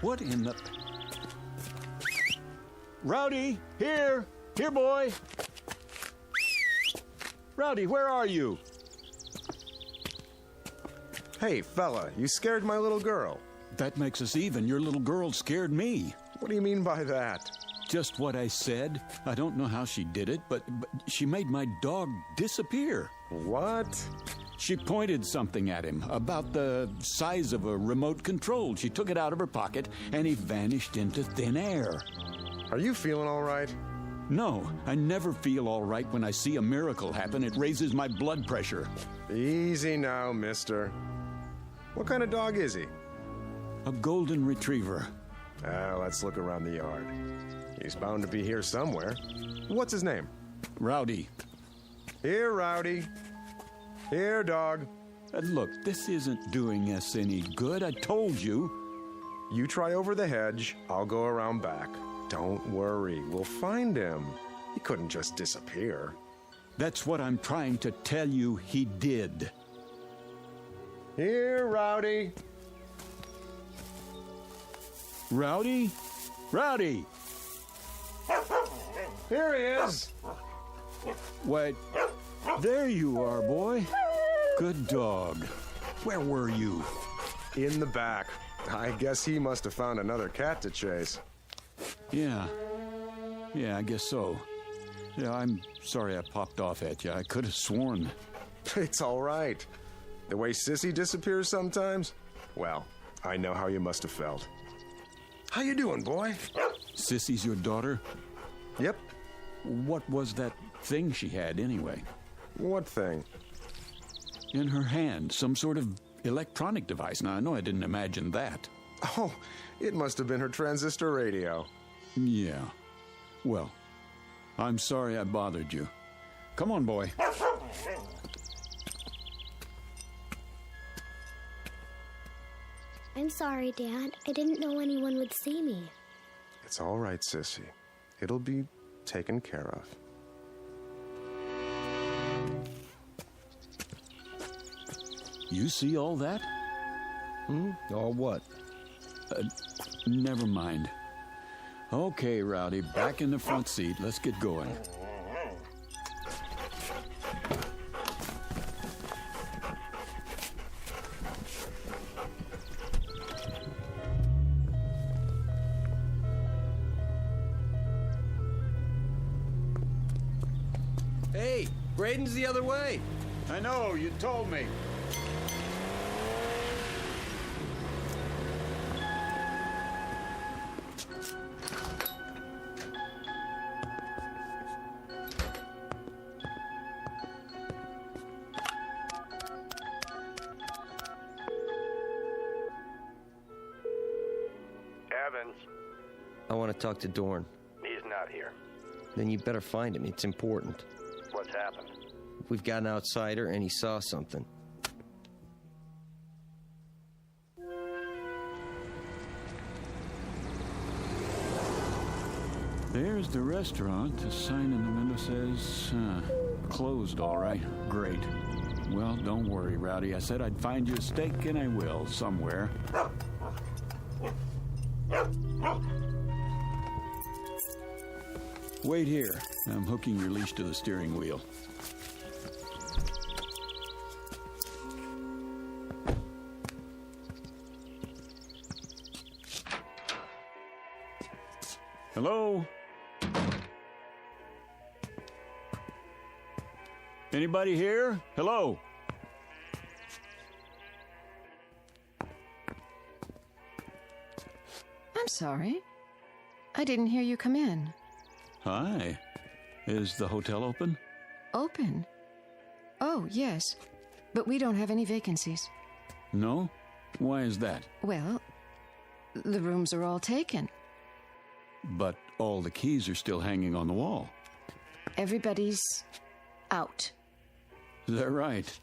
What in the... Rowdy, here! Here, boy! Rowdy, where are you? Hey, fella, you scared my little girl. That makes us even. Your little girl scared me. What do you mean by that? Just what I said. I don't know how she did it, but she made my dog disappear. What? She pointed something at him about the size of a remote control. She took it out of her pocket, and he vanished into thin air. Are you feeling all right? No, I never feel all right when I see a miracle happen. It raises my blood pressure. Easy now, mister. What kind of dog is he? A golden retriever. Let's look around the yard. He's bound to be here somewhere. What's his name? Rowdy. Here, Rowdy. Here, dog. Look, this isn't doing us any good. I told you. You try over the hedge. I'll go around back. Don't worry. We'll find him. He couldn't just disappear. That's what I'm trying to tell you he did. Here, Rowdy. Rowdy? Rowdy! Here he is. Wait, there you are, boy. Good dog. Where were you? In the back. I guess he must have found another cat to chase. Yeah, I guess so. Yeah, I'm sorry I popped off at you. I could have sworn. It's all right. The way Sissy disappears sometimes? Well, I know how you must have felt. How you doing, boy? Sissy's your daughter? Yep. What was that thing she had, anyway? What thing? In her hand, some sort of electronic device. Now, I know I didn't imagine that. Oh, it must have been her transistor radio. Yeah. Well, I'm sorry I bothered you. Come on, boy. I'm sorry, Dad. I didn't know anyone would see me. It's all right, Sissy. It'll be taken care of. You see all that? All what? Never mind. Okay, Rowdy, back in the front seat. Let's get going. Hey, Braden's the other way. I know, you told me. Evans, I want to talk to Dorn. he's not here. Then you better find him. It's important. What's happened? We've got an outsider, and he saw something. There's the restaurant. The sign in the window says, closed, all right. Great. Well, don't worry, Rowdy. I said I'd find you a steak, and I will, somewhere. Wait here. I'm hooking your leash to the steering wheel. Hello? Anybody here? Hello? I'm sorry. I didn't hear you come in. Hi. Is the hotel open? Open? Oh, yes. But we don't have any vacancies. No? Why is that? Well, the rooms are all taken. But all the keys are still hanging on the wall. Everybody's out. Is that right?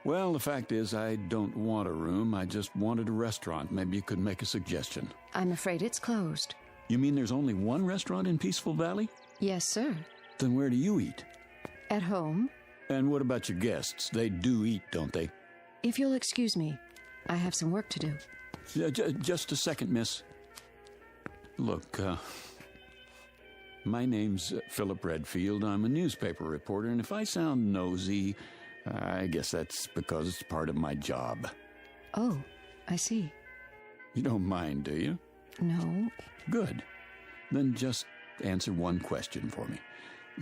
Well, the fact is, I don't want a room. I just wanted a restaurant. Maybe you could make a suggestion. I'm afraid it's closed. You mean there's only one restaurant in Peaceful Valley? Yes, sir. Then where do you eat? At home. And what about your guests? They do eat, don't they? If you'll excuse me, I have some work to do. Just a second, miss. Look, my name's Philip Redfield. I'm a newspaper reporter, and if I sound nosy, I guess that's because it's part of my job. Oh, I see. You don't mind, do you? No. Good. Then just answer one question for me.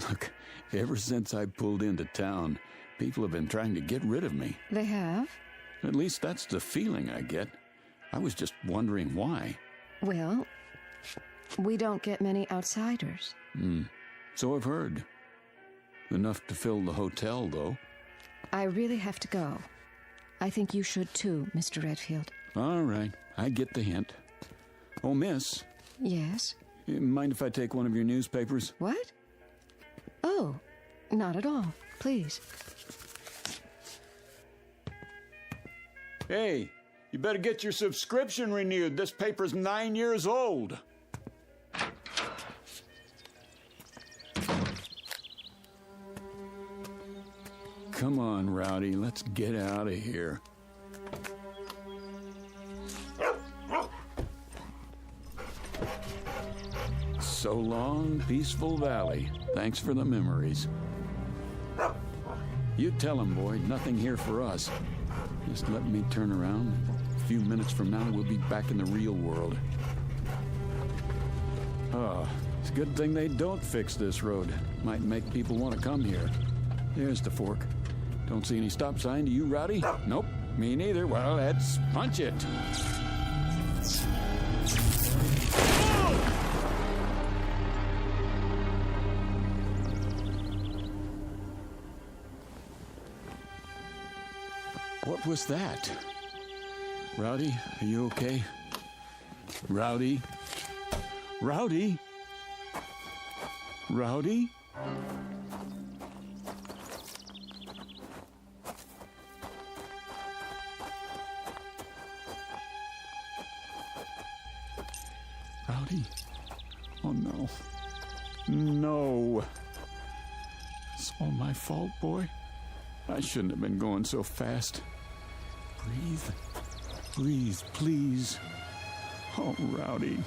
Look, ever since I pulled into town, people have been trying to get rid of me. They have? At least that's the feeling I get. I was just wondering why. Well, we don't get many outsiders. So I've heard. Enough to fill the hotel, though. I really have to go. I think you should too, Mr. Redfield. All right, I get the hint. Oh, miss. Yes? Mind if I take one of your newspapers? What? Oh, not at all. Please. Hey, you better get your subscription renewed. This paper's 9 years old. Come on, Rowdy, let's get out of here. So long, Peaceful Valley. Thanks for the memories. You tell him, boy, nothing here for us. Just let me turn around. A few minutes from now, we'll be back in the real world. Oh, it's a good thing they don't fix this road. Might make people want to come here. There's the fork. Don't see any stop sign. Do you, Rowdy? Nope, me neither. Well, let's punch it. What was that? Rowdy, are you okay? Rowdy? Rowdy? Rowdy? Rowdy? Oh, no. No. It's all my fault, boy. I shouldn't have been going so fast. Breathe. Breathe, please. Oh, Rowdy.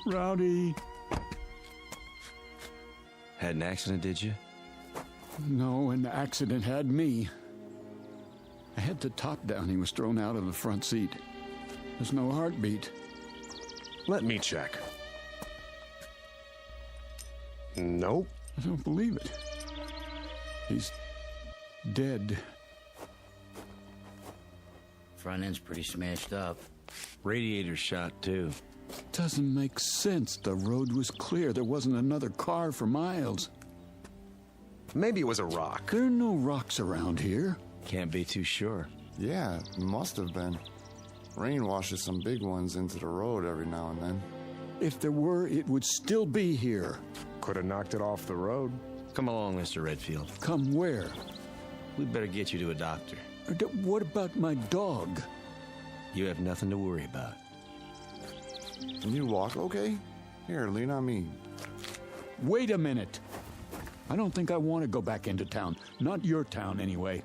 Rowdy. Had an accident, did you? No, an accident had me. I had the top down. He was thrown out of the front seat. There's no heartbeat. Let me check. Nope. I don't believe it. He's dead. Front end's pretty smashed up. Radiator shot, too. Doesn't make sense. The road was clear. There wasn't another car for miles. Maybe it was a rock. There are no rocks around here. Can't be too sure. Yeah, it must have been. Rain washes some big ones into the road every now and then. If there were, it would still be here. Could have knocked it off the road. Come along, Mr. Redfield. Come where? We'd better get you to a doctor. What about my dog? You have nothing to worry about. Can you walk okay? Here, lean on me. Wait a minute. I don't think I want to go back into town. Not your town, anyway.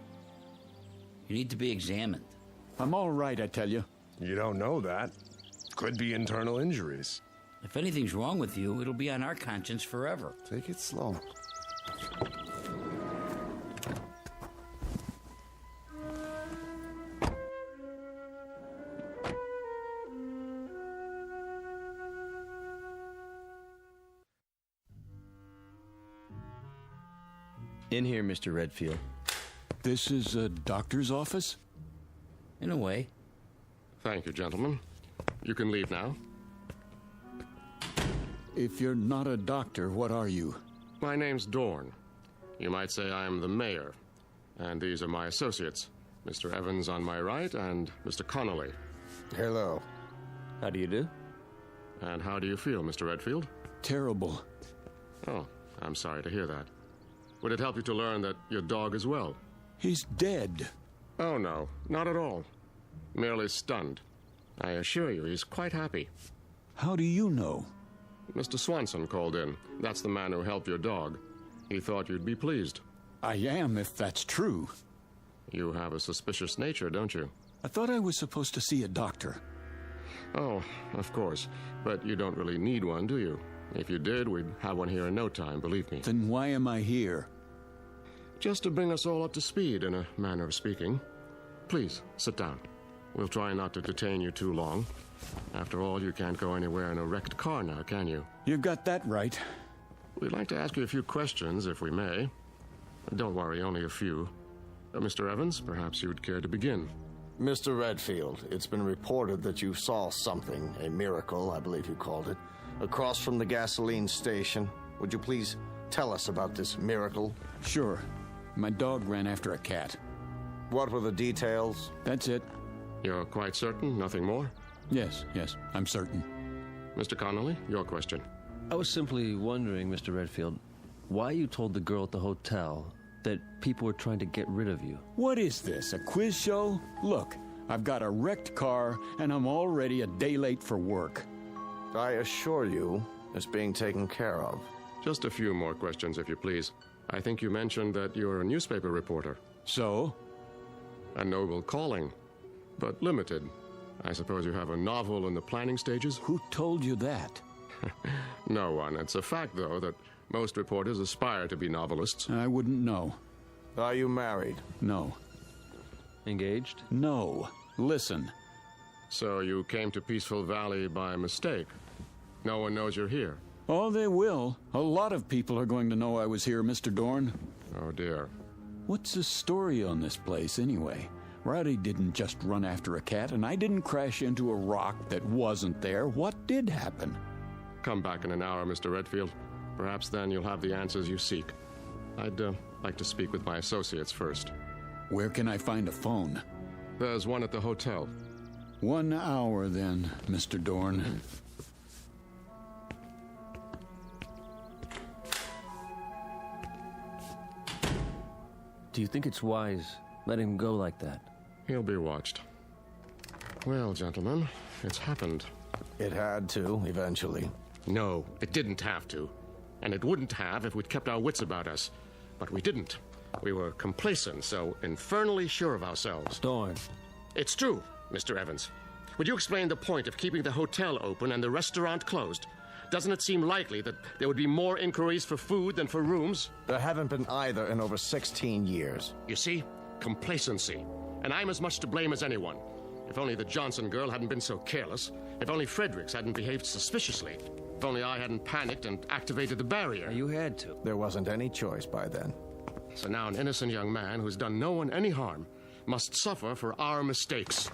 You need to be examined. I'm all right, I tell you. You don't know that. Could be internal injuries. If anything's wrong with you, it'll be on our conscience forever. Take it slow. In here, Mr. Redfield. This is a doctor's office? In a way. Thank you, gentlemen. You can leave now. If you're not a doctor, what are you? My name's Dorn. You might say I'm the mayor. And these are my associates, Mr. Evans on my right and Mr. Connolly. Hello. How do you do? And how do you feel, Mr. Redfield? Terrible. Oh, I'm sorry to hear that. Would it help you to learn that your dog is well? He's dead. Oh, no, not at all. Merely stunned. I assure you, he's quite happy. How do you know? Mr. Swanson called in. That's the man who helped your dog. He thought you'd be pleased. I am, if that's true. You have a suspicious nature, don't you? I thought I was supposed to see a doctor. Oh, of course. But you don't really need one, do you? If you did, we'd have one here in no time, believe me. Then why am I here? Just to bring us all up to speed, in a manner of speaking. Please, sit down. We'll try not to detain you too long. After all, you can't go anywhere in a wrecked car now, can you? You've got that right. We'd like to ask you a few questions, if we may. Don't worry, only a few. Mr. Evans, perhaps you'd care to begin. Mr. Redfield, it's been reported that you saw something, a miracle, I believe you called it, across from the gasoline station. Would you please tell us about this miracle? Sure. My dog ran after a cat. What were the details? That's it. You're quite certain? Nothing more? Yes, I'm certain. Mr. Connolly, your question. I was simply wondering, Mr. Redfield, why you told the girl at the hotel that people were trying to get rid of you. What is this, a quiz show? Look, I've got a wrecked car, and I'm already a day late for work. I assure you, it's being taken care of. Just a few more questions, if you please. I think you mentioned that you're a newspaper reporter. So? A noble calling, but limited. I suppose you have a novel in the planning stages? Who told you that? No one. It's a fact, though, that most reporters aspire to be novelists. I wouldn't know. Are you married? No. Engaged? No. Listen. So you came to Peaceful Valley by mistake? No one knows you're here? Oh, they will. A lot of people are going to know I was here, Mr. Dorn. Oh, dear. What's the story on this place, anyway? Rowdy didn't just run after a cat, and I didn't crash into a rock that wasn't there. What did happen? Come back in an hour, Mr. Redfield. Perhaps then you'll have the answers you seek. I'd like to speak with my associates first. Where can I find a phone? There's one at the hotel. 1 hour, then, Mr. Dorn. Do you think it's wise letting him go like that? He'll be watched. Well, gentlemen, it's happened. It had to, eventually. No, it didn't have to. And it wouldn't have if we'd kept our wits about us. But we didn't. We were complacent, so infernally sure of ourselves. Dorn. It's true, Mr. Evans. Would you explain the point of keeping the hotel open and the restaurant closed? Doesn't it seem likely that there would be more inquiries for food than for rooms? There haven't been either in over 16 years. You see? Complacency. And I'm as much to blame as anyone. If only the Johnson girl hadn't been so careless. If only Fredericks hadn't behaved suspiciously. If only I hadn't panicked and activated the barrier. You had to. There wasn't any choice by then. So now an innocent young man who's done no one any harm must suffer for our mistakes.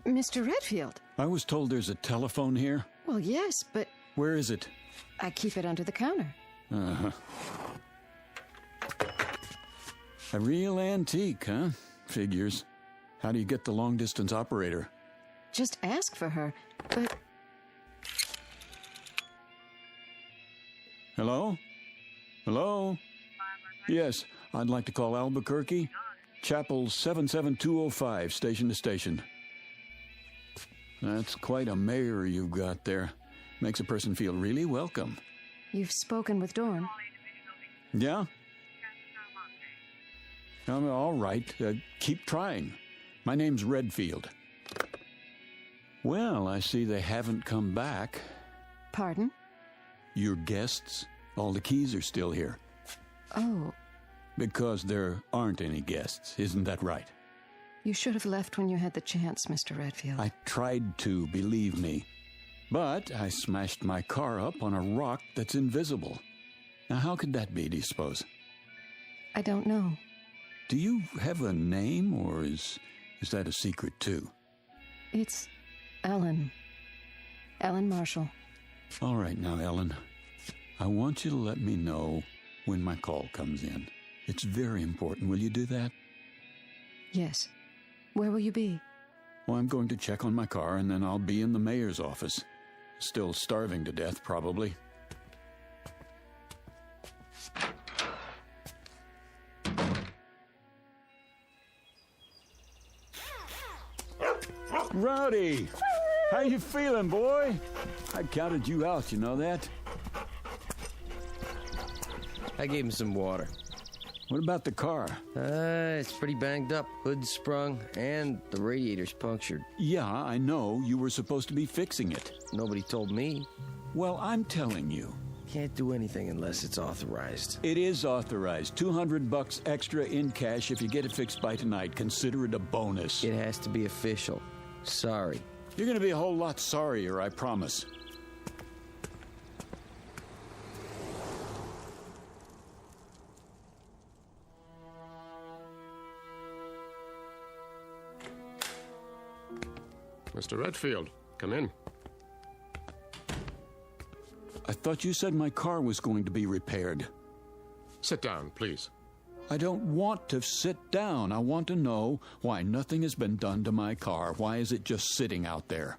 Mr. Redfield. I was told there's a telephone here. Well, yes, but... Where is it? I keep it under the counter. Uh-huh. A real antique, huh? Figures. How do you get the long-distance operator? Just ask for her, but... Hello? Hello? Yes, I'd like to call Albuquerque. Chapel 77205, station to station. That's quite a mare you've got there. Makes a person feel really welcome. You've spoken with Dorn. Yeah? All right. Keep trying. My name's Redfield. Well, I see they haven't come back. Pardon? Your guests? All the keys are still here. Oh. Because there aren't any guests, isn't that right? You should have left when you had the chance, Mr. Redfield. I tried to, believe me. But I smashed my car up on a rock that's invisible. Now, how could that be, do you suppose? I don't know. Do you have a name, or is that a secret, too? It's Ellen. Ellen Marshall. All right now, Ellen. I want you to let me know when my call comes in. It's very important. Will you do that? Yes. Where will you be? Well, I'm going to check on my car, and then I'll be in the mayor's office. Still starving to death, probably. Rowdy! How you feeling, boy? I counted you out, you know that? I gave him some water. What about the car? It's pretty banged up. Hood's sprung, and the radiator's punctured. Yeah, I know. You were supposed to be fixing it. Nobody told me. Well, I'm telling you. Can't do anything unless it's authorized. It is authorized. $200 extra in cash if you get it fixed by tonight. Consider it a bonus. It has to be official. Sorry. You're going to be a whole lot sorrier, I promise. Mr. Redfield, come in. I thought you said my car was going to be repaired. Sit down, please. I don't want to sit down. I want to know why nothing has been done to my car. Why is it just sitting out there?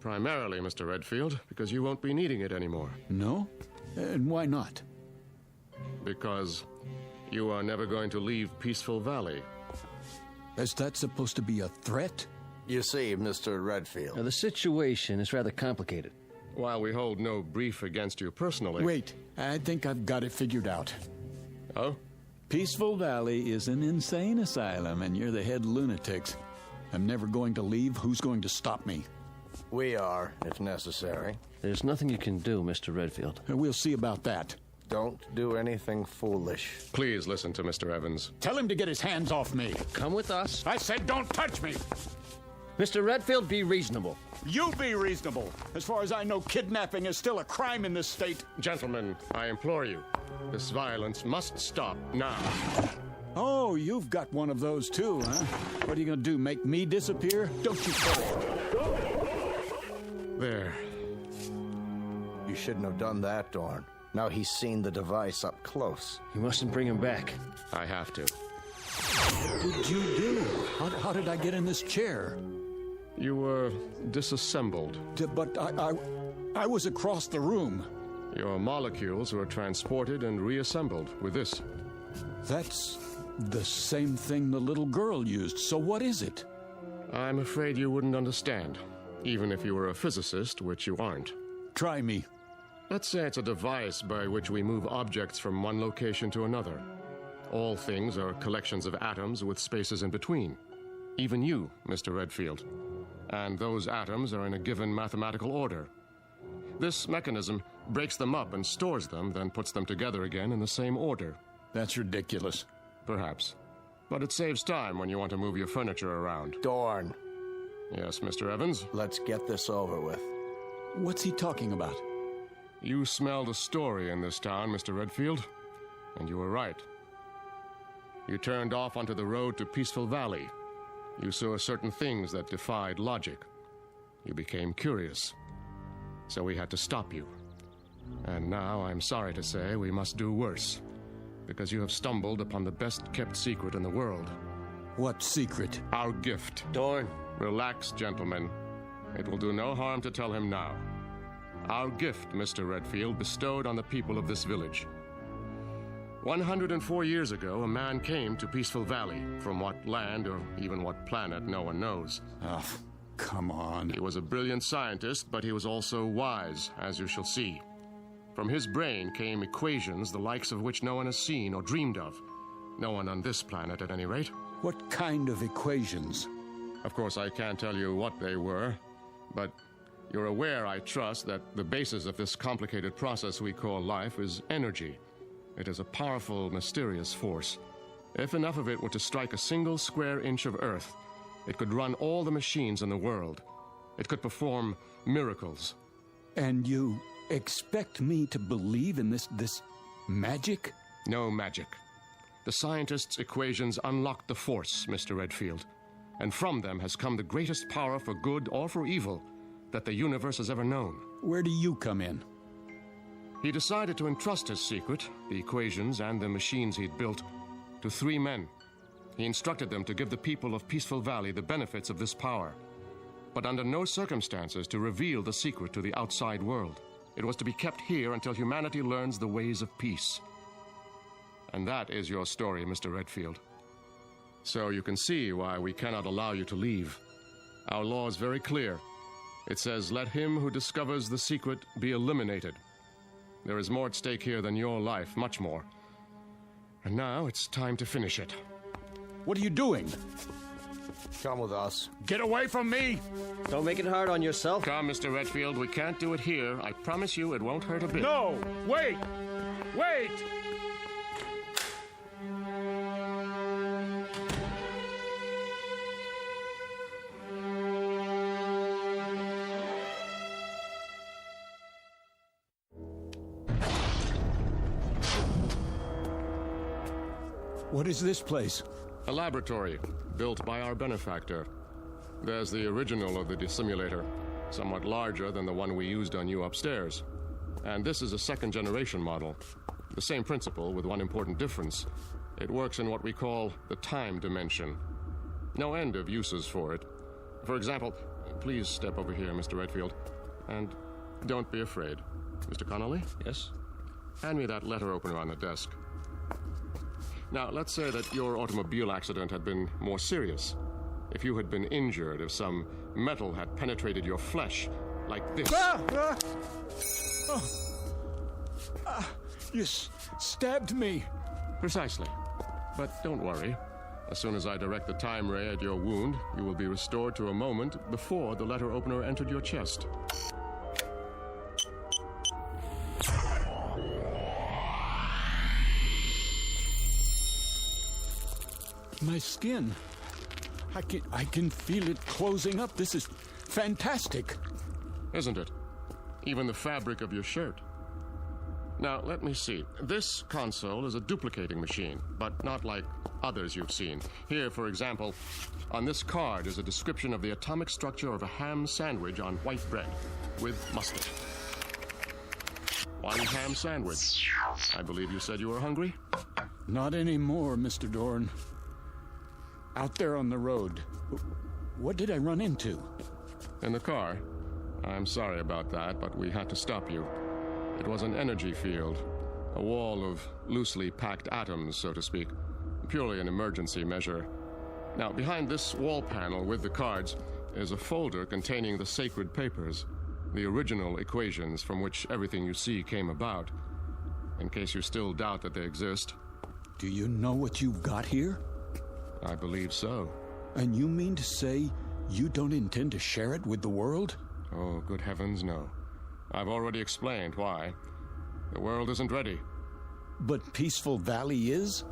Primarily, Mr. Redfield, because you won't be needing it anymore. No? And why not? Because you are never going to leave Peaceful Valley. Is that supposed to be a threat? You see, Mr. Redfield. Now, the situation is rather complicated. While we hold no brief against you personally... Wait, I think I've got it figured out. Oh? Peaceful Valley is an insane asylum, and you're the head lunatics. I'm never going to leave. Who's going to stop me? We are, if necessary. There's nothing you can do, Mr. Redfield. We'll see about that. Don't do anything foolish. Please listen to Mr. Evans. Tell him to get his hands off me. Come with us. I said don't touch me! Mr. Redfield, be reasonable. You be reasonable. As far as I know, kidnapping is still a crime in this state. Gentlemen, I implore you. This violence must stop now. Oh, you've got one of those too, huh? What are you going to do, make me disappear? Don't you fall. There. shouldn't have done that, Dorn. Now he's seen the device up close. You mustn't bring him back. I have to. What did you do? How did I get in this chair? You were disassembled. But I was across the room. Your molecules were transported and reassembled with this. That's the same thing the little girl used, so what is it? I'm afraid you wouldn't understand, even if you were a physicist, which you aren't. Try me. Let's say it's a device by which we move objects from one location to another. All things are collections of atoms with spaces in between. Even you, Mr. Redfield. And those atoms are in a given mathematical order. This mechanism breaks them up and stores them, then puts them together again in the same order. That's ridiculous. Perhaps. But it saves time when you want to move your furniture around. Dorn. Yes, Mr. Evans? Let's get this over with. What's he talking about? You smelled a story in this town, Mr. Redfield. And you were right. You turned off onto the road to Peaceful Valley. You saw certain things that defied logic. You became curious. So we had to stop you. And now, I'm sorry to say, we must do worse. Because you have stumbled upon the best-kept secret in the world. What secret? Our gift. Dorn. Relax, gentlemen. It will do no harm to tell him now. Our gift, Mr. Redfield, bestowed on the people of this village. 104 years ago, a man came to Peaceful Valley. From what land or even what planet, no one knows. Oh, come on. He was a brilliant scientist, but he was also wise, as you shall see. From his brain came equations the likes of which no one has seen or dreamed of. No one on this planet, at any rate. What kind of equations? Of course, I can't tell you what they were, but you're aware, I trust, that the basis of this complicated process we call life is energy. It is a powerful, mysterious force. If enough of it were to strike a single square inch of Earth, it could run all the machines in the world. It could perform miracles. And you expect me to believe in this magic? No magic. The scientists' equations unlocked the force, Mr. Redfield. And from them has come the greatest power for good or for evil that the universe has ever known. Where do you come in? He decided to entrust his secret, the equations and the machines he'd built, to 3 men. He instructed them to give the people of Peaceful Valley the benefits of this power, but under no circumstances to reveal the secret to the outside world. It was to be kept here until humanity learns the ways of peace. And that is your story, Mr. Redfield. So you can see why we cannot allow you to leave. Our law is very clear. It says, let him who discovers the secret be eliminated. There is more at stake here than your life, much more. And now it's time to finish it. What are you doing? Come with us. Get away from me! Don't make it hard on yourself. Come, Mr. Redfield, we can't do it here. I promise you it won't hurt a bit. No! Wait! Wait! What is this place? A laboratory, built by our benefactor. There's the original of the dissimulator, somewhat larger than the one we used on you upstairs. And this is a second-generation model. The same principle, with one important difference. It works in what we call the time dimension. No end of uses for it. For example, please step over here, Mr. Redfield. And don't be afraid. Mr. Connolly? Yes? Hand me that letter opener on the desk. Now, let's say that your automobile accident had been more serious. If you had been injured, if some metal had penetrated your flesh, like this. You stabbed me. Precisely. But don't worry. As soon as I direct the time ray at your wound, you will be restored to a moment before the letter opener entered your chest. My skin. I can feel it closing up. This is fantastic. Isn't it? Even the fabric of your shirt. Now, let me see. This console is a duplicating machine, but not like others you've seen. Here, for example, on this card is a description of the atomic structure of a ham sandwich on white bread with mustard. One ham sandwich. I believe you said you were hungry? Not anymore, Mr. Dorn. Out there on the road, what did I run into? In the car. I'm sorry about that, but we had to stop you. It was an energy field, a wall of loosely packed atoms, so to speak. Purely an emergency measure. Now, behind this wall panel with the cards is a folder containing the sacred papers, the original equations from which everything you see came about, in case you still doubt that they exist. Do you know what you've got here? I believe so. And you mean to say you don't intend to share it with the world? Oh, good heavens, no. I've already explained why. The world isn't ready. But Peaceful Valley is?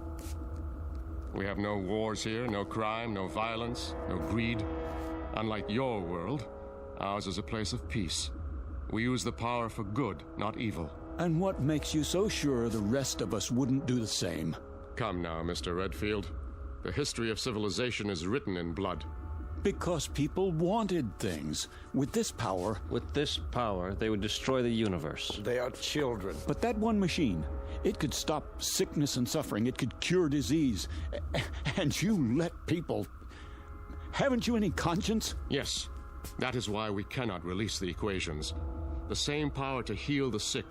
We have no wars here, no crime, no violence, no greed. Unlike your world, ours is a place of peace. We use the power for good, not evil. And what makes you so sure the rest of us wouldn't do the same? Come now, Mr. Redfield. The history of civilization is written in blood. Because people wanted things. With this power... With this power, they would destroy the universe. They are children. But that one machine, it could stop sickness and suffering. It could cure disease. And you let people... Haven't you any conscience? Yes. That is why we cannot release the equations. The same power to heal the sick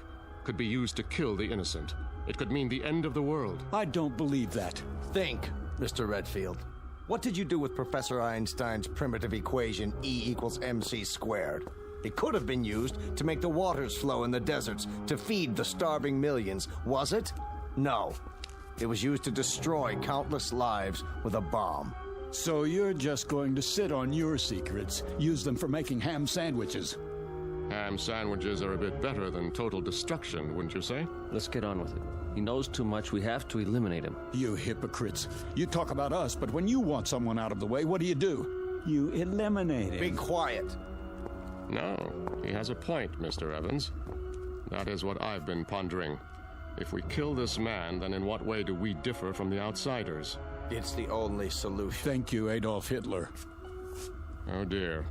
could be used to kill the innocent. It could mean the end of the world. I don't believe that. Think, Mr. Redfield. What did you do with Professor Einstein's primitive equation E=mc²? It could have been used to make the waters flow in the deserts to feed the starving millions, was it? No. It was used to destroy countless lives with a bomb. So you're just going to sit on your secrets, use them for making ham sandwiches. Ham sandwiches are a bit better than total destruction, wouldn't you say? Let's get on with it. He knows too much. We have to eliminate him. You hypocrites. You talk about us, but when you want someone out of the way, what do? You eliminate him. Be quiet. No, he has a point, Mr. Evans. That is what I've been pondering. If we kill this man, then in what way do we differ from the outsiders? It's the only solution. Thank you, Adolf Hitler. Oh dear.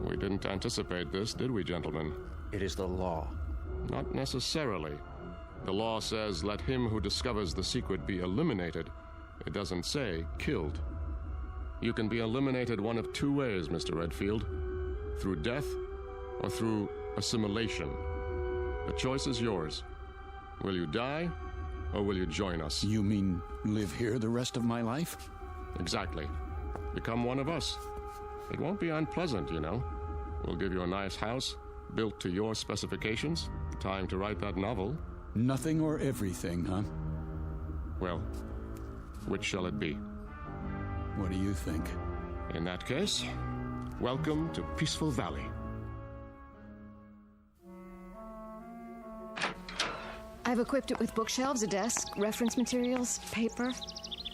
We didn't anticipate this, did we, gentlemen? It is the law. Not necessarily. The law says, let him who discovers the secret be eliminated. It doesn't say killed. You can be eliminated one of two ways, Mr. Redfield. Through death or through assimilation. The choice is yours. Will you die or will you join us? You mean live here the rest of my life? Exactly. Become one of us. It won't be unpleasant, you know. We'll give you a nice house, built to your specifications. Time to write that novel. Nothing or everything, huh? Well, which shall it be? What do you think? In that case, welcome to Peaceful Valley. I've equipped it with bookshelves, a desk, reference materials, paper.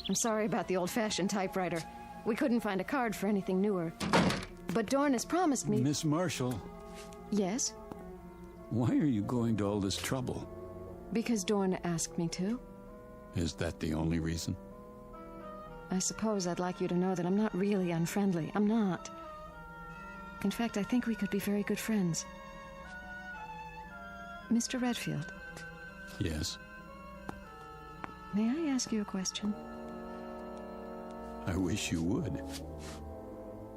I'm sorry about the old-fashioned typewriter. We couldn't find a card for anything newer. But Dorn has promised me... Miss Marshall. Yes? Why are you going to all this trouble? Because Dorn asked me to. Is that the only reason? I suppose I'd like you to know that I'm not really unfriendly. I'm not. In fact, I think we could be very good friends. Mr. Redfield. Yes? May I ask you a question? I wish you would.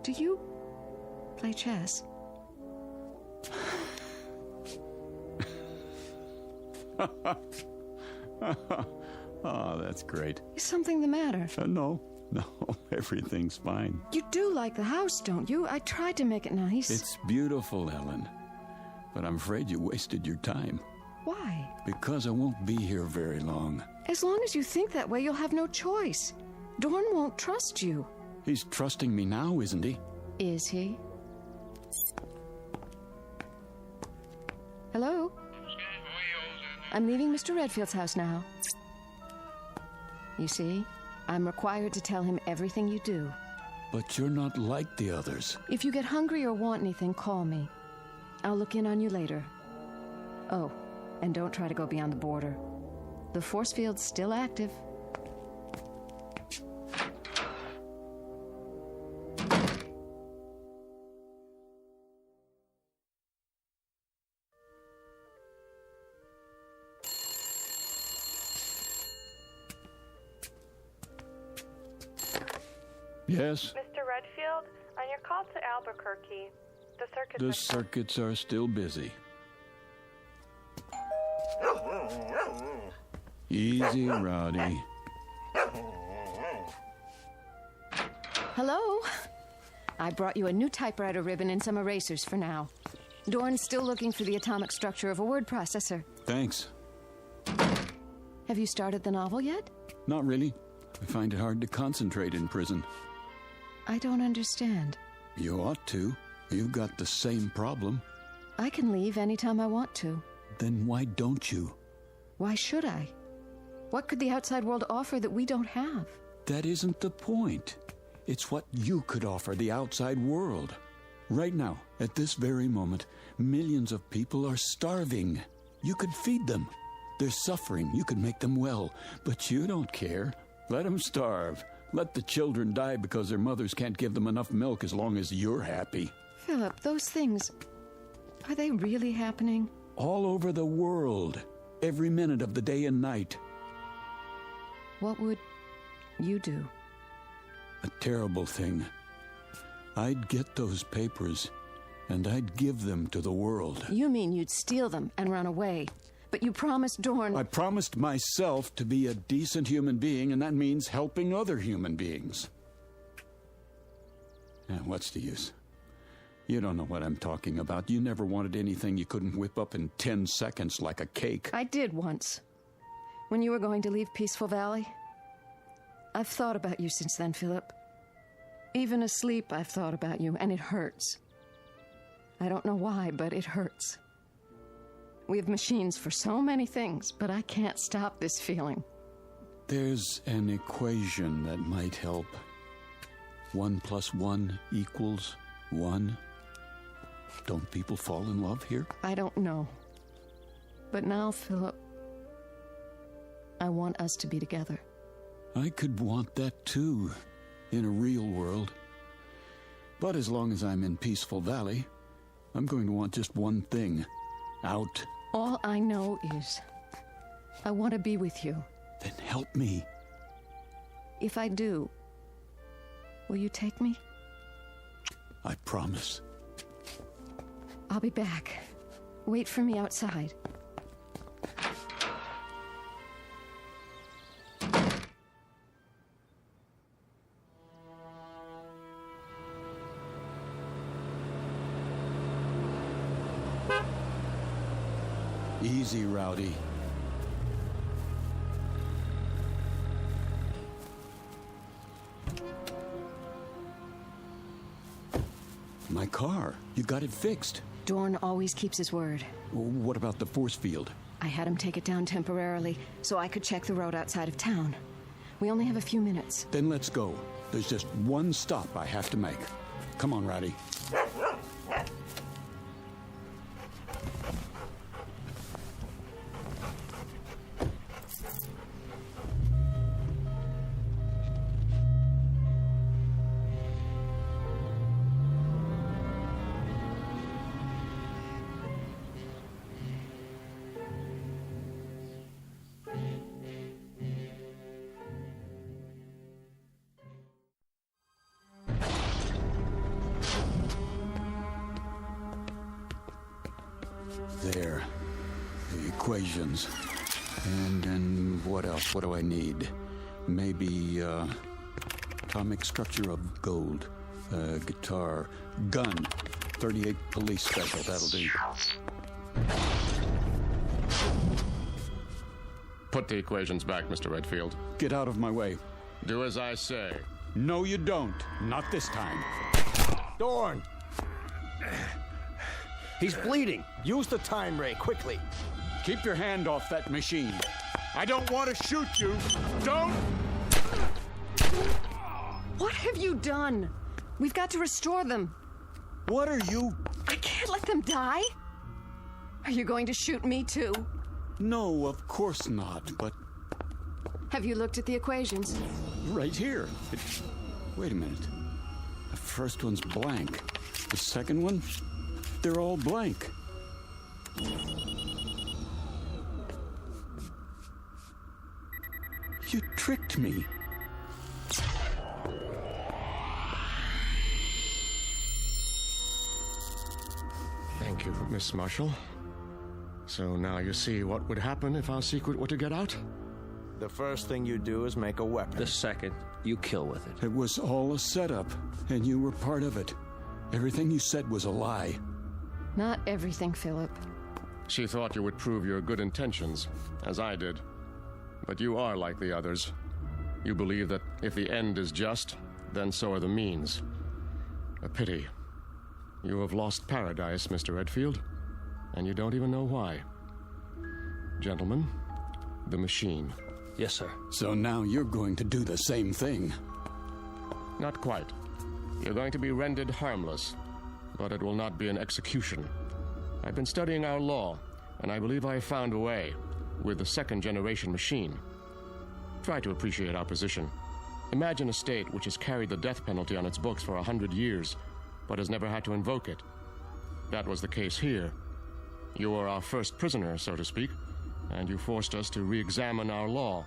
Do you play chess? Oh, that's great. Is something the matter? No, everything's fine. You do like the house, don't you? I tried to make it nice. It's beautiful, Ellen. But I'm afraid you wasted your time. Why? Because I won't be here very long. As long as you think that way, you'll have no choice. Dorn won't trust you. He's trusting me now, isn't he? Is he? Hello? I'm leaving Mr. Redfield's house now. You see, I'm required to tell him everything you do. But you're not like the others. If you get hungry or want anything, call me. I'll look in on you later. Oh, and don't try to go beyond the border. The force field's still active. Yes? Mr. Redfield, on your call to Albuquerque, the circuits The are... circuits are still busy. Easy, Rowdy. Hello? I brought you a new typewriter ribbon and some erasers for now. Dorn's still looking for the atomic structure of a word processor. Thanks. Have you started the novel yet? Not really. I find it hard to concentrate in prison. I don't understand. You ought to. You've got the same problem. I can leave anytime I want to. Then why don't you? Why should I? What could the outside world offer that we don't have? That isn't the point. It's what you could offer the outside world. Right now, at this very moment, millions of people are starving. You could feed them. They're suffering. You could make them well. But you don't care. Let them starve. Let the children die because their mothers can't give them enough milk as long as you're happy. Philip, those things, are they really happening? All over the world. Every minute of the day and night. What would you do? A terrible thing. I'd get those papers, and I'd give them to the world. You mean you'd steal them and run away? But you promised Dorn... I promised myself to be a decent human being, and that means helping other human beings. Now, what's the use? You don't know what I'm talking about. You never wanted anything you couldn't whip up in 10 seconds like a cake. I did once. When you were going to leave Peaceful Valley. I've thought about you since then, Philip. Even asleep, I've thought about you, and it hurts. I don't know why, but it hurts. We have machines for so many things, but I can't stop this feeling. There's an equation that might help. 1 + 1 = 1. Don't people fall in love here? I don't know. But now, Philip, I want us to be together. I could want that too, in a real world. But as long as I'm in Peaceful Valley, I'm going to want just one thing. Out. All I know is I want to be with you. Then help me. If I do, will you take me? I promise. I'll be back. Wait for me outside. Easy, Rowdy. My car. You got it fixed. Dorn always keeps his word. What about the force field? I had him take it down temporarily so I could check the road outside of town. We only have a few minutes. Then let's go. There's just one stop I have to make. Come on, Rowdy. There. The equations. And then what else? What do I need? Maybe, atomic structure of gold. Guitar. Gun. 38 police special. That'll do. Put the equations back, Mr. Redfield. Get out of my way. Do as I say. No, you don't. Not this time. Dorn! He's bleeding. Use the time ray, quickly. Keep your hand off that machine. I don't want to shoot you. Don't! What have you done? We've got to restore them. What are you? I can't let them die. Are you going to shoot me too? No, of course not, but... Have you looked at the equations? Right here. Wait a minute. The first one's blank. The second one? They're all blank. You tricked me. Thank you, Miss Marshall. So now you see what would happen if our secret were to get out? The first thing you do is make a weapon. The second, you kill with it. It was all a setup, and you were part of it. Everything you said was a lie. Not everything, Philip. She thought you would prove your good intentions, as I did. But you are like the others. You believe that if the end is just, then so are the means. A pity. You have lost paradise, Mr. Redfield, and you don't even know why. Gentlemen, the machine. Yes, sir. So now you're going to do the same thing. Not quite. You're going to be rendered harmless, but it will not be an execution. I've been studying our law, and I believe I have found a way with the second-generation machine. Try to appreciate our position. Imagine a state which has carried the death penalty on its books for 100 years, but has never had to invoke it. That was the case here. You were our first prisoner, so to speak, and you forced us to re-examine our law.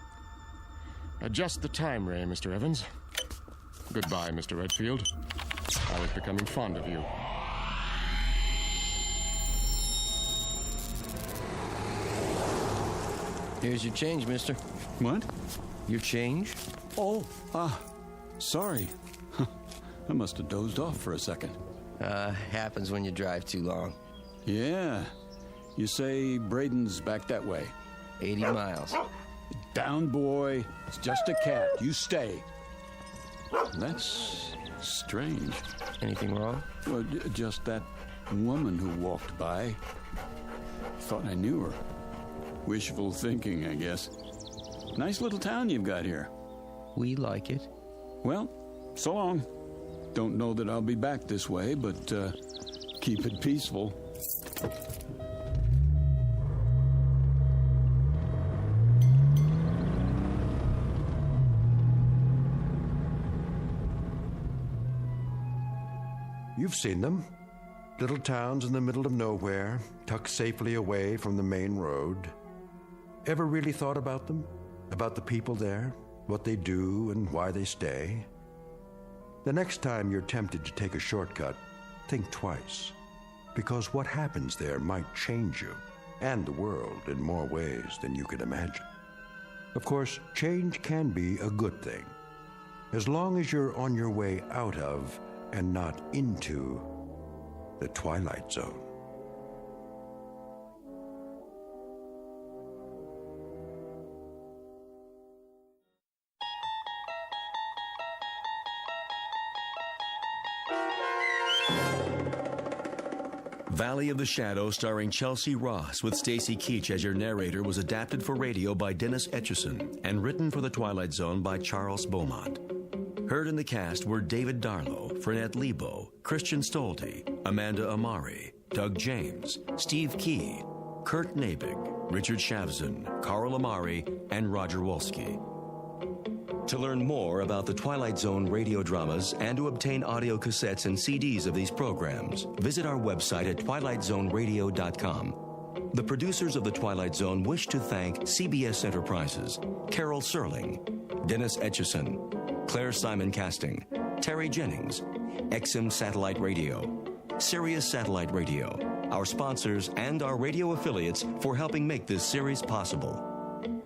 Adjust the time ray, Mr. Evans. Goodbye, Mr. Redfield. I was becoming fond of you. Here's your change, mister. What? Your change? Oh, sorry. I must have dozed off for a second. Happens when you drive too long. Yeah. You say Braden's back that way. 80 miles. Down, boy. It's just a cat. You stay. That's strange. Anything wrong? Well, just that woman who walked by. Thought I knew her. Wishful thinking, I guess. Nice little town you've got here. We like it. Well, so long. Don't know that I'll be back this way, but keep it peaceful. You've seen them. Little towns in the middle of nowhere, tucked safely away from the main road. Ever really thought about them? About the people there? What they do and why they stay? The next time you're tempted to take a shortcut, think twice. Because what happens there might change you and the world in more ways than you can imagine. Of course, change can be a good thing, as long as you're on your way out of and not into the Twilight Zone. Valley of the Shadow, starring Chelsea Ross with Stacy Keach as your narrator, was adapted for radio by Dennis Etchison and written for The Twilight Zone by Charles Beaumont. Heard in the cast were David Darlow, Frenette Lebo, Christian Stolte, Amanda Amari, Doug James, Steve Key, Kurt Nabig, Richard Shavzin, Carl Amari, and Roger Wolski. To learn more about the Twilight Zone radio dramas and to obtain audio cassettes and CDs of these programs, visit our website at twilightzoneradio.com. The producers of The Twilight Zone wish to thank CBS Enterprises, Carol Serling, Dennis Etchison, Claire Simon Casting, Terry Jennings, XM Satellite Radio, Sirius Satellite Radio, our sponsors, and our radio affiliates for helping make this series possible.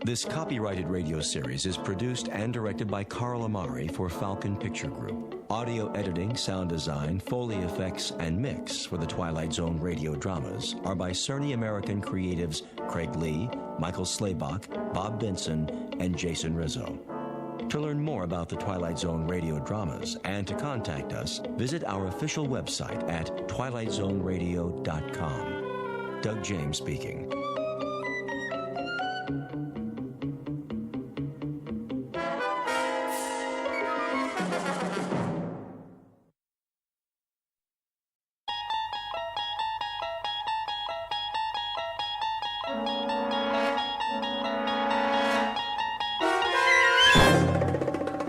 This copyrighted radio series is produced and directed by Carl Amari for Falcon Picture Group. Audio editing, sound design, Foley effects, and mix for the Twilight Zone radio dramas are by Cerny American creatives Craig Lee, Michael Slaybach, Bob Benson, and Jason Rizzo. To learn more about the Twilight Zone radio dramas and to contact us, visit our official website at twilightzoneradio.com. Doug James speaking.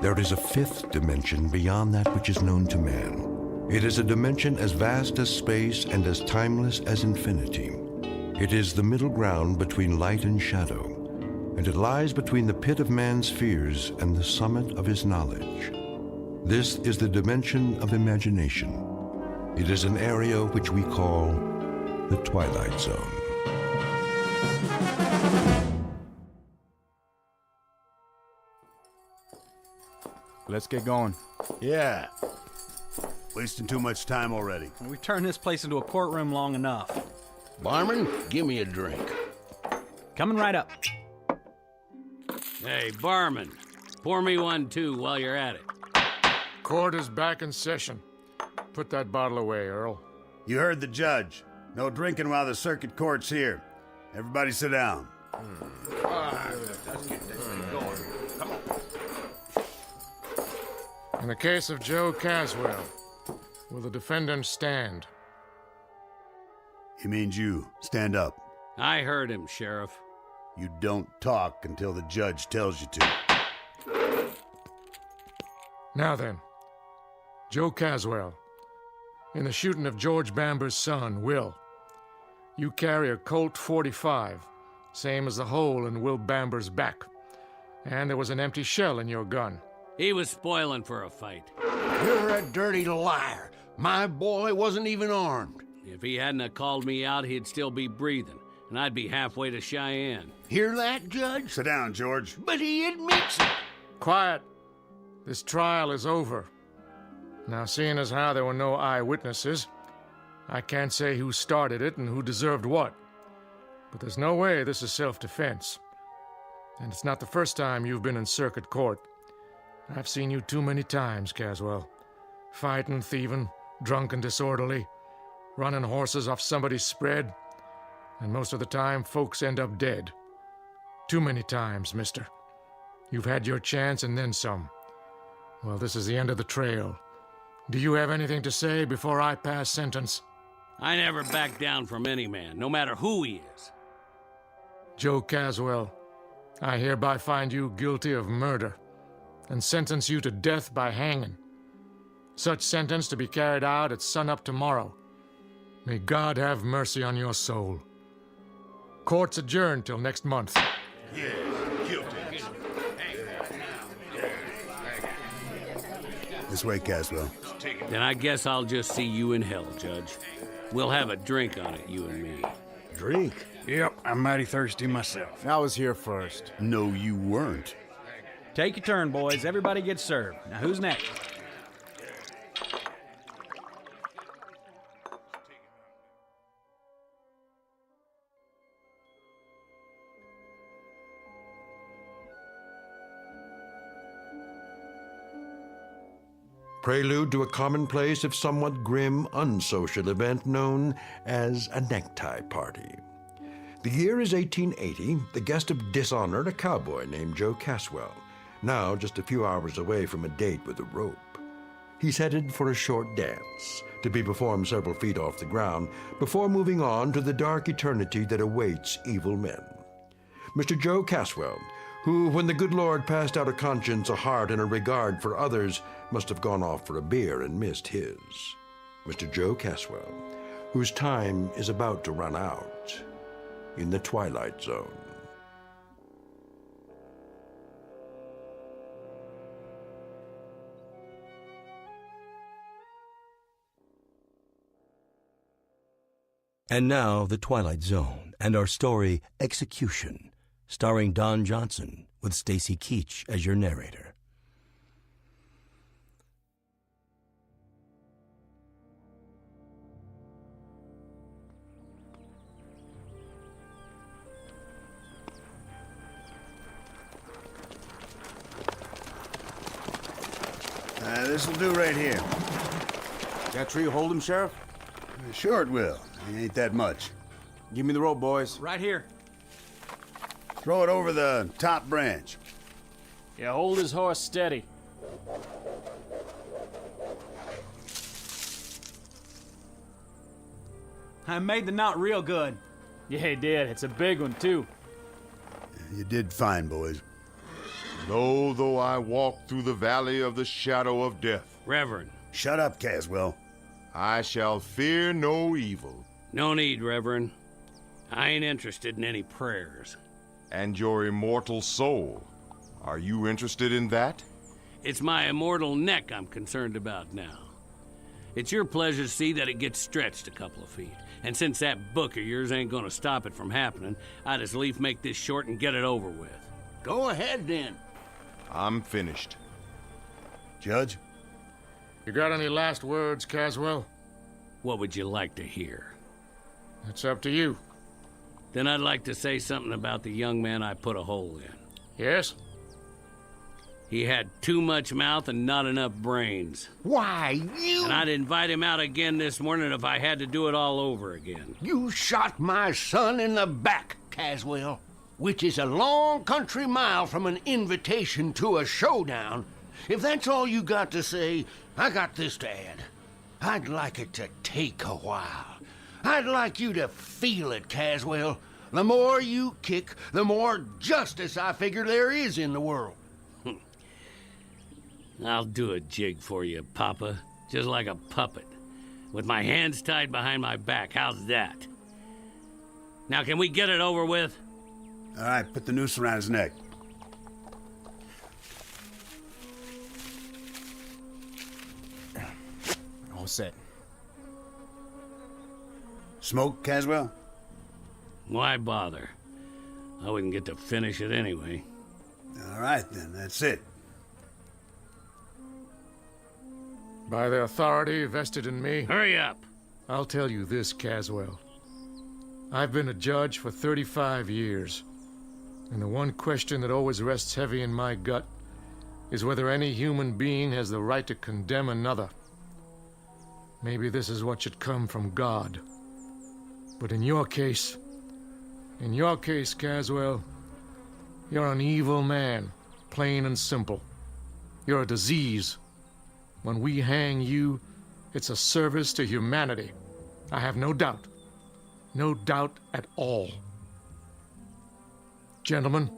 There is a fifth dimension beyond that which is known to man. It is a dimension as vast as space and as timeless as infinity. It is the middle ground between light and shadow, and it lies between the pit of man's fears and the summit of his knowledge. This is the dimension of imagination. It is an area which we call The Twilight Zone. Let's get going. Yeah. Wasting too much time already. We've turned this place into a courtroom long enough. Barman, give me a drink. Coming right up. Hey, barman, pour me one too while you're at it. Court is back in session. Put that bottle away, Earl. You heard the judge. No drinking while the circuit court's here. Everybody sit down. Let's get this thing going. Come on. In the case of Joe Caswell, will the defendant stand? He means you. Stand up. I heard him, Sheriff. You don't talk until the judge tells you to. Now then, Joe Caswell, in the shooting of George Bamber's son, Will, you carry a Colt 45, same as the hole in Will Bamber's back, and there was an empty shell in your gun. He was spoiling for a fight. You're a dirty liar. My boy wasn't even armed. If he hadn't have called me out, he'd still be breathing, and I'd be halfway to Cheyenne. Hear that, Judge? Sit down, George. But he admits it. Quiet. This trial is over. Now, seeing as how there were no eyewitnesses, I can't say who started it and who deserved what. But there's no way this is self-defense. And it's not the first time you've been in circuit court. I've seen you too many times, Caswell. Fighting, thieving, drunk and disorderly, running horses off somebody's spread, and most of the time, folks end up dead. Too many times, mister. You've had your chance and then some. Well, this is the end of the trail. Do you have anything to say before I pass sentence? I never back down from any man, no matter who he is. Joe Caswell, I hereby find you guilty of murder and sentence you to death by hanging. Such sentence to be carried out at sunup tomorrow. May God have mercy on your soul. Court's adjourned till next month. Yeah, guilty. This way, Caswell. Then I guess I'll just see you in hell, Judge. We'll have a drink on it, you and me. Drink? Yep, I'm mighty thirsty myself. I was here first. No, you weren't. Take your turn, boys. Everybody gets served. Now, who's next? Prelude to a commonplace, if somewhat grim, unsocial event known as a necktie party. The year is 1880, the guest of dishonor, a cowboy named Joe Caswell, now just a few hours away from a date with a rope. He's headed for a short dance, to be performed several feet off the ground, before moving on to the dark eternity that awaits evil men. Mr. Joe Caswell, who, when the good Lord passed out a conscience, a heart, and a regard for others, must have gone off for a beer and missed his. Mr. Joe Caswell, whose time is about to run out in the Twilight Zone. And now, The Twilight Zone, and our story, Execution, starring Don Johnson, with Stacy Keach as your narrator. This'll do right here. That tree hold him, Sheriff? Sure it will. It ain't that much. Give me the rope, boys. Right here. Throw it over the top branch. Yeah, hold his horse steady. I made the knot real good. Yeah, he did. It's a big one, too. You did fine, boys. Though I walk through the valley of the shadow of death. Reverend. Shut up, Caswell. I shall fear no evil. No need, Reverend. I ain't interested in any prayers. And your immortal soul. Are you interested in that? It's my immortal neck I'm concerned about now. It's your pleasure to see that it gets stretched a couple of feet. And since that book of yours ain't gonna stop it from happening, I'd as lief make this short and get it over with. Go ahead, then. I'm finished. Judge? You got any last words, Caswell? What would you like to hear? It's up to you. Then I'd like to say something about the young man I put a hole in. Yes? He had too much mouth and not enough brains. Why, you... And I'd invite him out again this morning if I had to do it all over again. You shot my son in the back, Caswell, which is a long country mile from an invitation to a showdown. If that's all you got to say, I got this to add. I'd like it to take a while. I'd like you to feel it, Caswell. The more you kick, the more justice I figure there is in the world. I'll do a jig for you, Papa. Just like a puppet. With my hands tied behind my back. How's that? Now, can we get it over with? All right, put the noose around his neck. All set. Smoke, Caswell? Why bother? I wouldn't get to finish it anyway. All right, then. That's it. By the authority vested in me... Hurry up! I'll tell you this, Caswell. I've been a judge for 35 years, and the one question that always rests heavy in my gut is whether any human being has the right to condemn another. Maybe this is what should come from God. But in your case, Caswell, you're an evil man, plain and simple. You're a disease. When we hang you, it's a service to humanity. I have no doubt. No doubt at all. Gentlemen,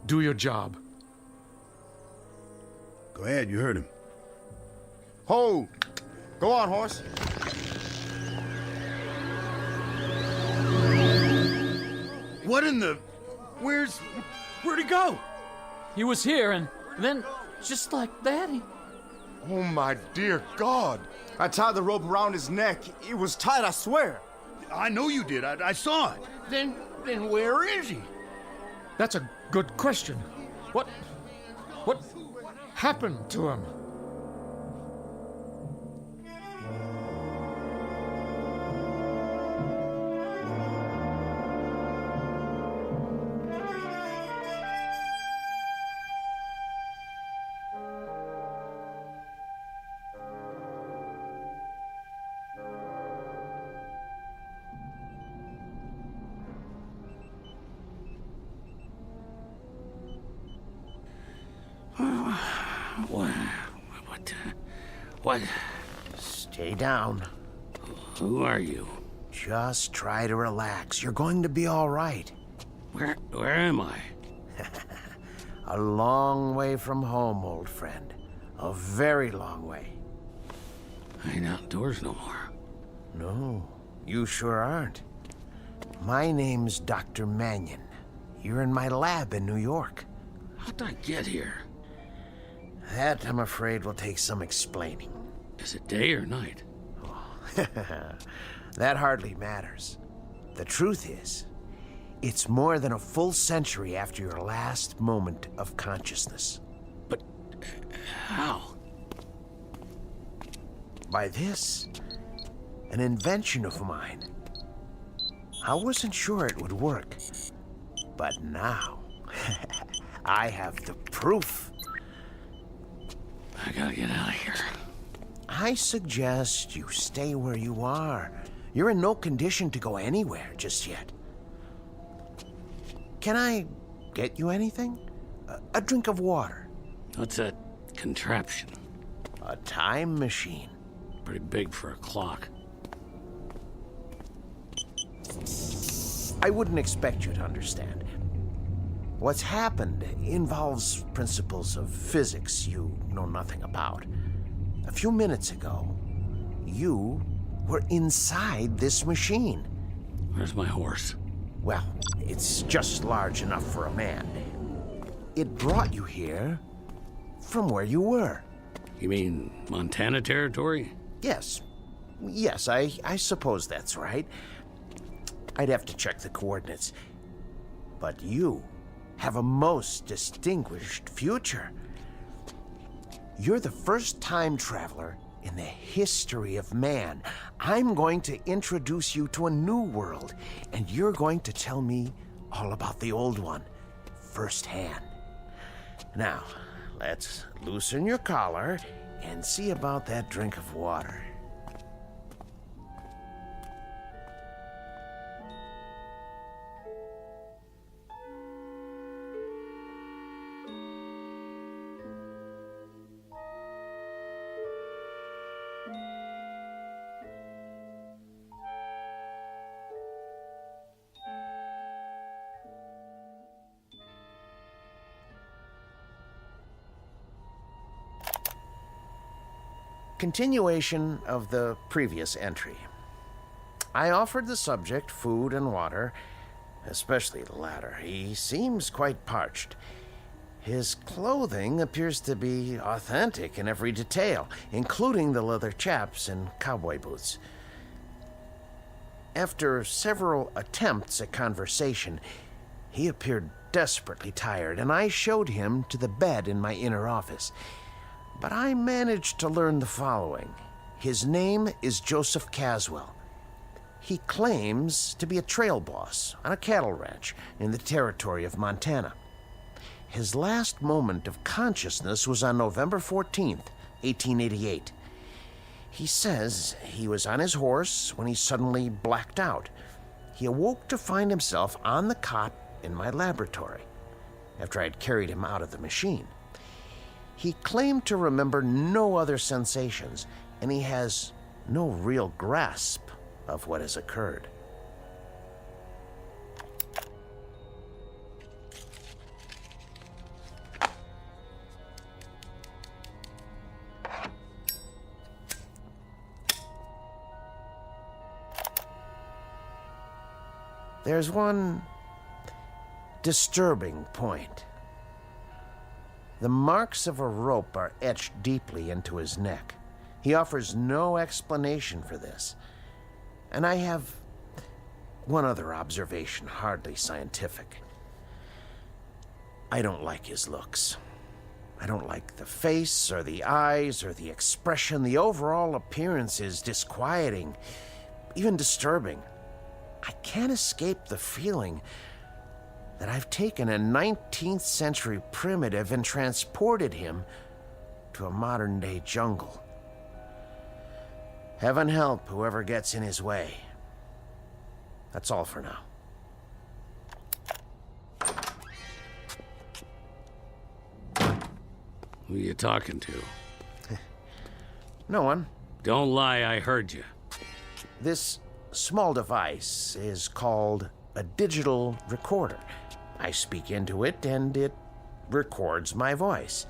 do your job. Go ahead, you heard him. Ho! Go on, horse. What in the... Where'd he go? He was here, and then, just like that, he... Oh, my dear God. I tied the rope around his neck. It was tight, I swear. I know you did. I saw it. Then where is he? That's a good question. What happened to him? What? Stay down. Who are you? Just try to relax. You're going to be all right. Where am I? A long way from home, old friend. A very long way. I ain't outdoors no more. No, you sure aren't. My name's Dr. Mannion. You're in my lab in New York. How'd I get here? That, I'm afraid, will take some explaining. Is it day or night? That hardly matters. The truth is, it's more than a full century after your last moment of consciousness. But how? By this, an invention of mine. I wasn't sure it would work, but now I have the proof. I gotta get out of here. I suggest you stay where you are. You're in no condition to go anywhere just yet. Can I get you anything? A drink of water? What's that contraption? A time machine. Pretty big for a clock. I wouldn't expect you to understand. What's happened involves principles of physics you know nothing about. A few minutes ago, you were inside this machine. Where's my horse? Well, it's just large enough for a man. It brought you here from where you were. You mean Montana territory? Yes. Yes, I suppose that's right. I'd have to check the coordinates. But you have a most distinguished future. You're the first time traveler in the history of man. I'm going to introduce you to a new world, and you're going to tell me all about the old one, firsthand. Now, let's loosen your collar and see about that drink of water. Continuation of the previous entry. I offered the subject food and water, especially the latter. He seems quite parched. His clothing appears to be authentic in every detail, including the leather chaps and cowboy boots. After several attempts at conversation, he appeared desperately tired, and I showed him to the bed in my inner office. But I managed to learn the following. His name is Joseph Caswell. He claims to be a trail boss on a cattle ranch in the territory of Montana. His last moment of consciousness was on November 14th, 1888. He says he was on his horse when he suddenly blacked out. He awoke to find himself on the cot in my laboratory after I'd carried him out of the machine. He claimed to remember no other sensations, and he has no real grasp of what has occurred. There's one disturbing point. The marks of a rope are etched deeply into his neck. He offers no explanation for this. And I have one other observation, hardly scientific. I don't like his looks. I don't like the face or the eyes or the expression. The overall appearance is disquieting, even disturbing. I can't escape the feeling that I've taken a 19th century primitive and transported him to a modern-day jungle. Heaven help whoever gets in his way. That's all for now. Who are you talking to? No one. Don't lie, I heard you. This small device is called a digital recorder. I speak into it, and it records my voice.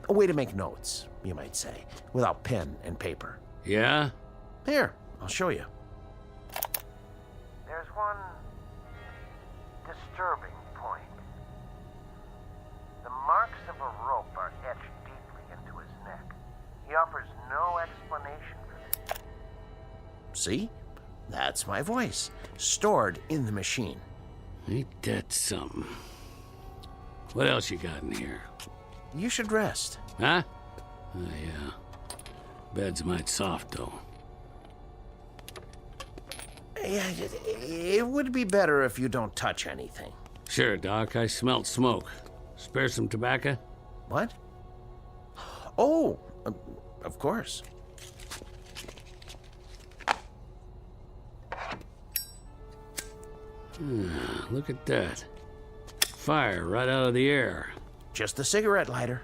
A way to make notes, you might say, without pen and paper. Yeah? Here, I'll show you. There's one disturbing point. The marks of a rope are etched deeply into his neck. He offers no explanation for this. See? That's my voice, stored in the machine. Ain't that something? What else you got in here? You should rest. Huh? Oh, yeah. Bed's might soft, though. Yeah, it would be better if you don't touch anything. Sure, Doc. I smelt smoke. Spare some tobacco? What? Oh, of course. Look at that. Fire right out of the air. Just a cigarette lighter.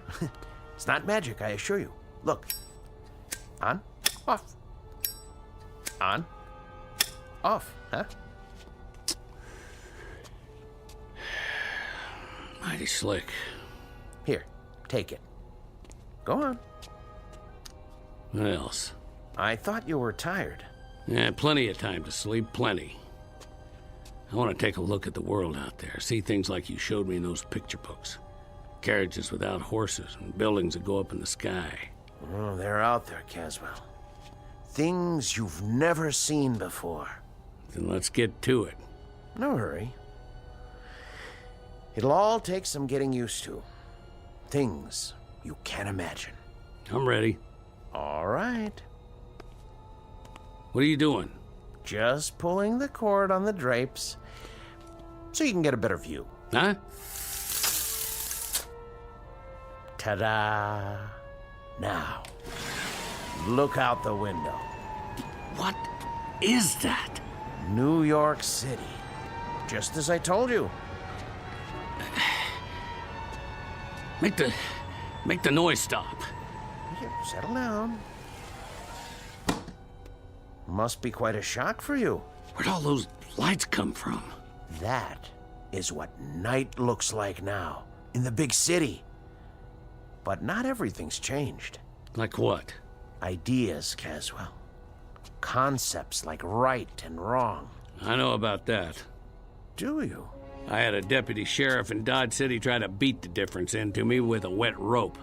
It's not magic, I assure you. Look. On, off. On, off, huh? Mighty slick. Here, take it. Go on. What else? I thought you were tired. Yeah, plenty of time to sleep, plenty. I want to take a look at the world out there, see things like you showed me in those picture books. Carriages without horses and buildings that go up in the sky. Oh, they're out there, Caswell. Things you've never seen before. Then let's get to it. No hurry. It'll all take some getting used to. Things you can't imagine. I'm ready. All right. What are you doing? Just pulling the cord on the drapes so you can get a better view. Huh? Ta-da! Now, look out the window. What is that? New York City. Just as I told you. Make the noise stop. Here, settle down. Must be quite a shock for you. Where'd all those lights come from? That is what night looks like now, in the big city. But not everything's changed. Like what? Ideas, Caswell. Concepts like right and wrong. I know about that. Do you? I had a deputy sheriff in Dodge City try to beat the difference into me with a wet rope.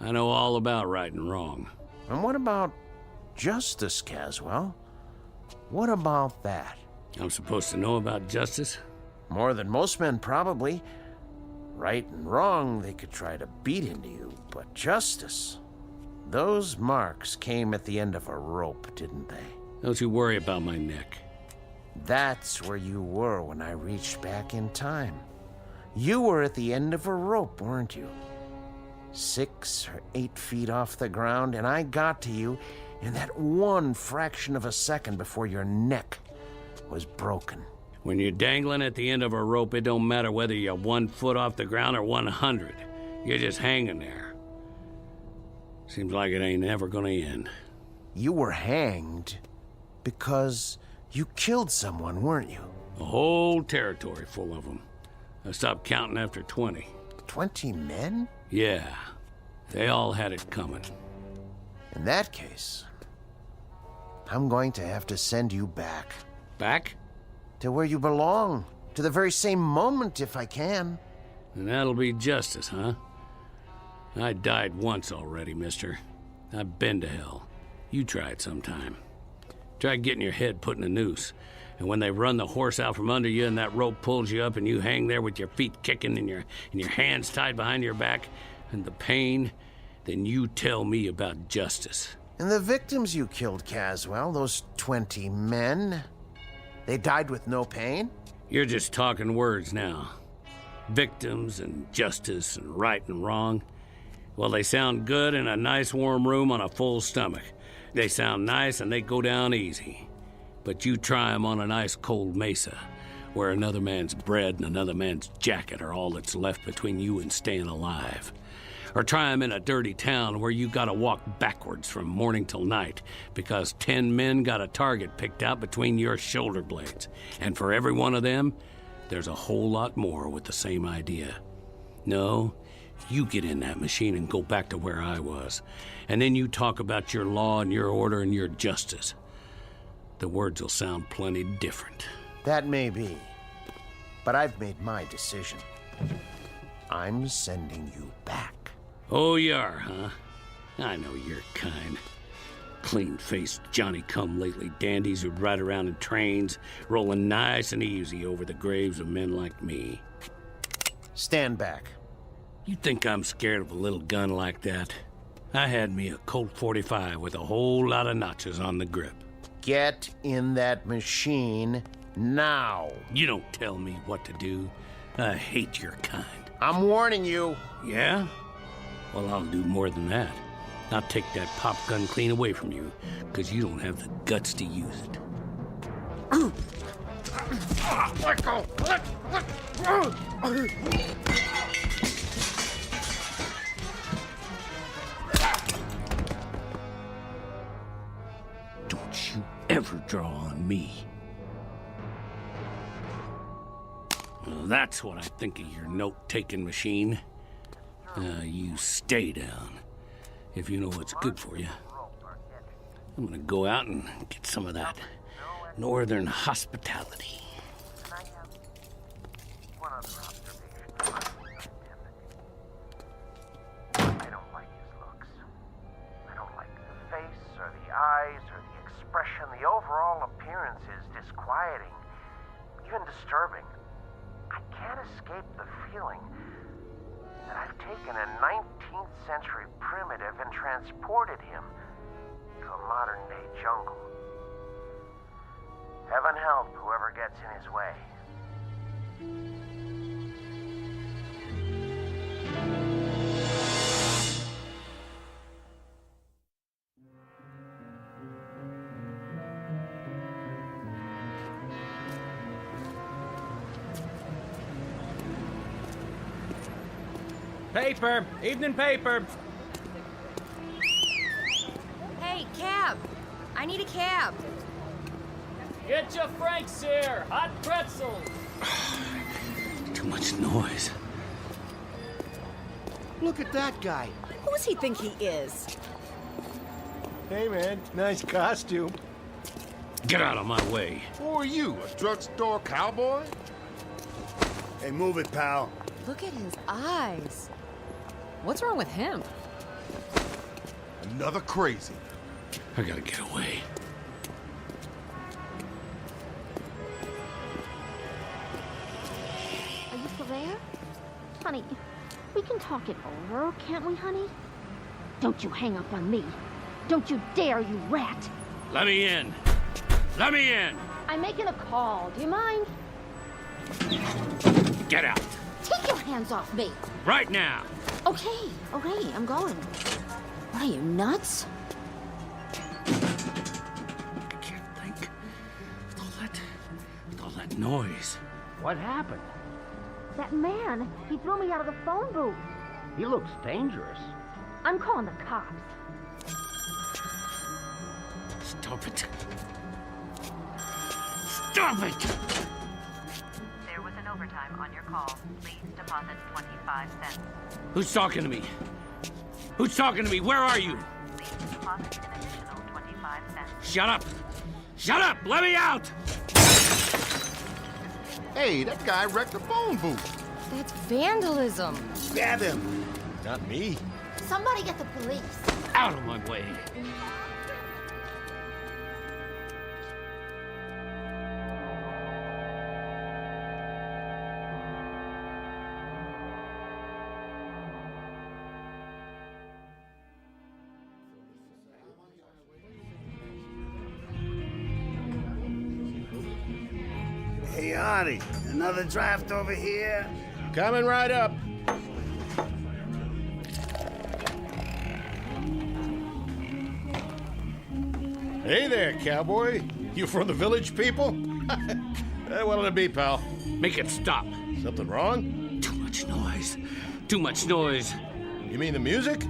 I know all about right and wrong. And what about justice, Caswell? What about that? I'm supposed to know about justice? More than most men, probably. Right and wrong, they could try to beat into you, but justice... Those marks came at the end of a rope, didn't they? Don't you worry about my neck. That's where you were when I reached back in time. You were at the end of a rope, weren't you? 6 or 8 feet off the ground, and I got to you in that one fraction of a second before your neck was broken. When you're dangling at the end of a rope, it don't matter whether you're 1 foot off the ground or 100. You're just hanging there. Seems like it ain't ever gonna end. You were hanged because you killed someone, weren't you? A whole territory full of them. I stopped counting after 20. 20 men? Yeah. They all had it coming. In that case, I'm going to have to send you back. Back? To where you belong. To the very same moment, if I can. And that'll be justice, huh? I died once already, mister. I've been to hell. You try it sometime. Try getting your head put in a noose. And when they run the horse out from under you and that rope pulls you up and you hang there with your feet kicking and your hands tied behind your back and the pain, then you tell me about justice. And the victims you killed, Caswell, those 20 men, they died with no pain? You're just talking words now. Victims and justice and right and wrong. Well, they sound good in a nice warm room on a full stomach. They sound nice and they go down easy. But you try them on an ice cold mesa, where another man's bread and another man's jacket are all that's left between you and staying alive. Or try them in a dirty town where you gotta walk backwards from morning till night because 10 men got a target picked out between your shoulder blades. And for every one of them, there's a whole lot more with the same idea. No, you get in that machine and go back to where I was. And then you talk about your law and your order and your justice. The words will sound plenty different. That may be. But I've made my decision. I'm sending you back. Oh, you are, huh? I know your kind. Clean-faced Johnny-come-lately dandies who'd ride around in trains, rolling nice and easy over the graves of men like me. Stand back. You think I'm scared of a little gun like that? I had me a Colt 45 with a whole lot of notches on the grip. Get in that machine now. You don't tell me what to do. I hate your kind. I'm warning you. Yeah? Well, I'll do more than that. I'll take that pop gun clean away from you, because you don't have the guts to use it. Let go! Let go! Don't you ever draw on me. Well, that's what I think of your note-taking machine. You stay down, if you know what's good for you. I'm gonna go out and get some of that northern hospitality. I don't like his looks. I don't like the face or the eyes or the expression, the overall appearance is disquieting, even disturbing. I can't escape the feeling that I've taken a 19th century primitive and transported him to a modern day jungle. Heaven help whoever gets in his way. Paper! Evening paper! Hey, cab! I need a cab. Get your Franks here! Hot pretzels! Too much noise. Look at that guy. Who does he think he is? Hey, man, nice costume. Get out of my way. Who are you, a drugstore cowboy? Hey, move it, pal. Look at his eyes. What's wrong with him? Another crazy. I gotta get away. Are you still there? Honey, we can talk it over, can't we, honey? Don't you hang up on me. Don't you dare, you rat. Let me in. Let me in. I'm making a call. Do you mind? Get out. Take your hands off me. Right now. Okay, I'm going. What are you, nuts? I can't think. With all that noise. What happened? That man, he threw me out of the phone booth. He looks dangerous. I'm calling the cops. Stop it. Stop it! There was an overtime on your call. Please deposit 25 cents. Who's talking to me? Who's talking to me? Where are you? Please deposit an additional 25 cents. Shut up! Shut up! Let me out! Hey, that guy wrecked the phone booth. That's vandalism. Grab him. Not me. Somebody get the police. Out of my way. Hey, Artie, another draft over here? Coming right up. Hey there, cowboy. You from the village people? What'll it be, pal? Make it stop. Something wrong? Too much noise. Too much noise. You mean the music?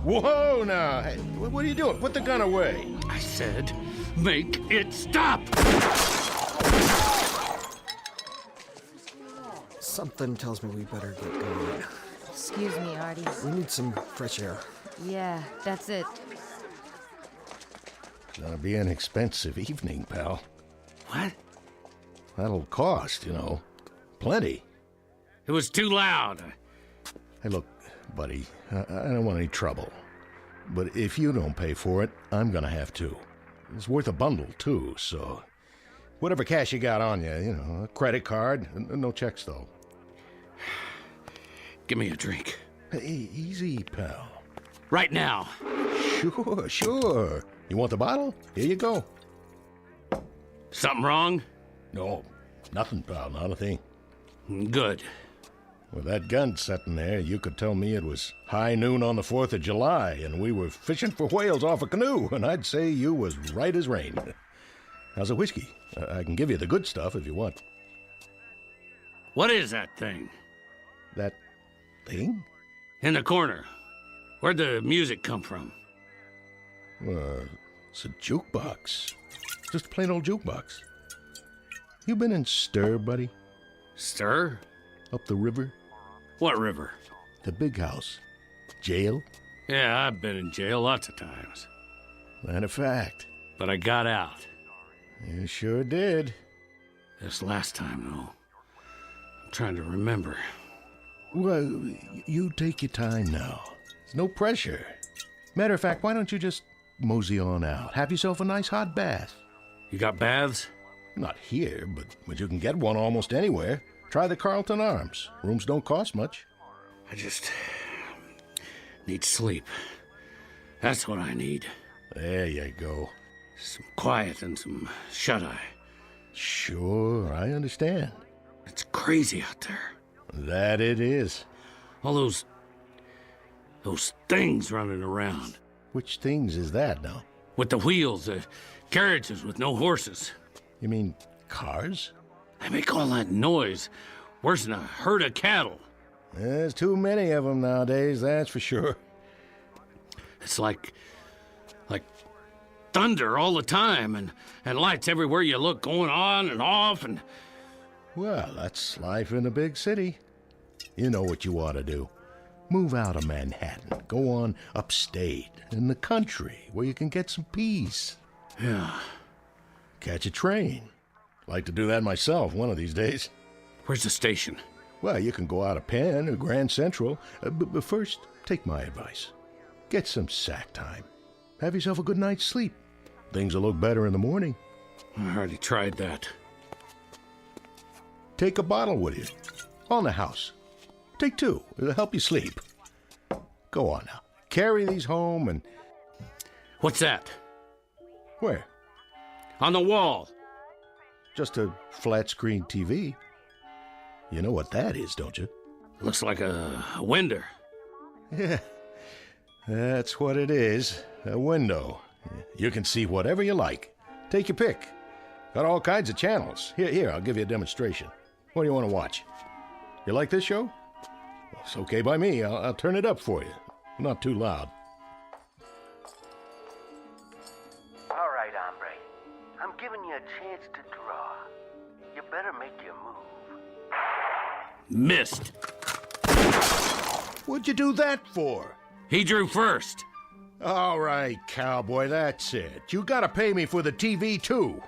Whoa, now. Hey, what are you doing? Put the gun away. I said, make it stop! Something tells me we better get going. Excuse me, Artie. We need some fresh air. Yeah, that's it. Gonna be an expensive evening, pal. What? That'll cost, you know. Plenty. It was too loud. Hey, look, buddy, I don't want any trouble. But if you don't pay for it, I'm gonna have to. It's worth a bundle, too, so... Whatever cash you got on you, you know, a credit card. No checks, though. Give me a drink. Hey, easy, pal. Right now. Sure. You want the bottle? Here you go. Something wrong? No, nothing, pal, not a thing. Good. With that gun sitting there, you could tell me it was high noon on the 4th of July, and we were fishing for whales off a canoe, and I'd say you was right as rain. How's the whiskey? I can give you the good stuff if you want. What is that thing? That thing? In the corner. Where'd the music come from? It's a jukebox. Just a plain old jukebox. You been in Stir, buddy? Stir? Up the river? What river? The big house. Jail? Yeah, I've been in jail lots of times. Matter of fact. But I got out. You sure did. This last time, though. I'm trying to remember. Well, you take your time now. There's no pressure. Matter of fact, why don't you just mosey on out. Have yourself a nice hot bath. You got baths? Not here, but you can get one almost anywhere. Try the Carlton Arms. Rooms don't cost much. I just need sleep. That's what I need. There you go. Some quiet and some shut-eye. Sure, I understand. It's crazy out there. That it is. All those things running around. Which things is that now? With the wheels, the carriages with no horses. You mean cars? They make all that noise. Worse than a herd of cattle. There's too many of them nowadays, that's for sure. It's like thunder all the time, and lights everywhere you look going on and off, and... Well, that's life in a big city. You know what you ought to do. Move out of Manhattan. Go on upstate, in the country, where you can get some peace. Yeah. Catch a train. Like to do that myself one of these days. Where's the station? Well, you can go out of Penn or Grand Central, but first, take my advice. Get some sack time. Have yourself a good night's sleep. Things will look better in the morning. I already tried that. Take a bottle with you. On the house. Take two. It'll help you sleep. Go on now. Carry these home and... What's that? Where? On the wall. Just a flat-screen TV. You know what that is, don't you? Looks like a window. Yeah. That's what it is. A window. You can see whatever you like. Take your pick. Got all kinds of channels. Here, I'll give you a demonstration. What do you want to watch? You like this show? Well, it's okay by me. I'll turn it up for you. Not too loud. All right, hombre. I'm giving you a chance to draw. You better make your move. Missed. What'd you do that for? He drew first. All right, cowboy, that's it. You gotta pay me for the TV, too.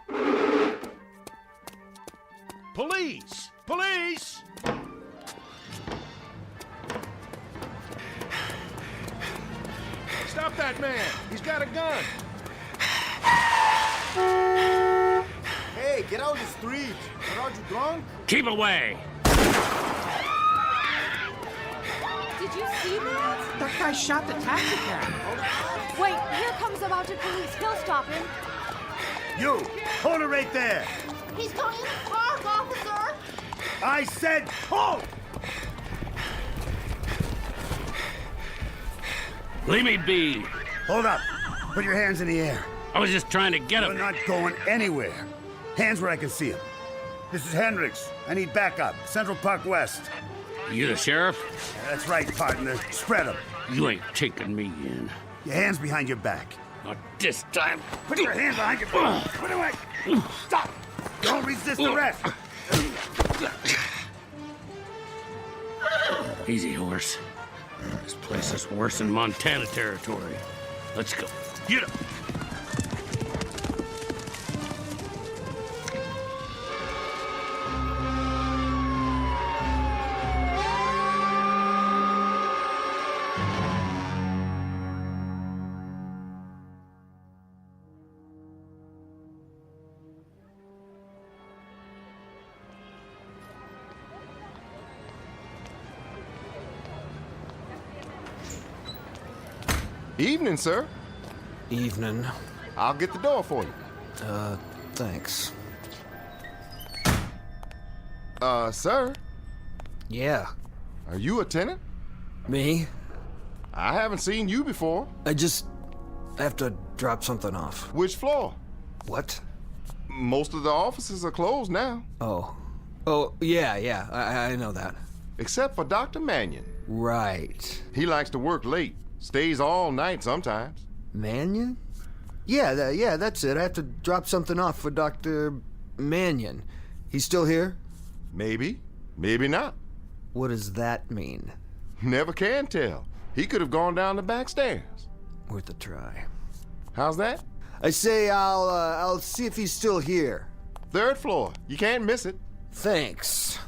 Police! Police! Stop that man! He's got a gun! Hey, get out of the street! Aren't you drunk? Keep away! Did you see that? That guy shot the taxi cab. Wait, here comes the mounted police. He'll stop him. You! Hold it right there! He's going in the park, officer! I said hold! Leave me be. Hold up. Put your hands in the air. I was just trying to get him. You're not going anywhere. Hands where I can see him. This is Hendricks. I need backup. Central Park West. You the sheriff? That's right, partner. Spread them. You ain't taking me in. Your hands behind your back. Not this time. Put your hands behind your back. Put it away. Stop. Don't resist arrest. Easy, horse. This place is worse than Montana territory. Let's go. Get up. Evening, sir. Evening. I'll get the door for you. Thanks. Sir? Yeah. Are you a tenant? Me? I haven't seen you before. I have to drop something off. Which floor? What? Most of the offices are closed now. Oh, yeah, I know that. Except for Dr. Mannion. Right. He likes to work late. Stays all night sometimes. Mannion? Yeah, that's it. I have to drop something off for Dr. Mannion. He's still here? Maybe. Maybe not. What does that mean? Never can tell. He could have gone down the back stairs. Worth a try. How's that? I say I'll see if he's still here. 3rd floor. You can't miss it. Thanks.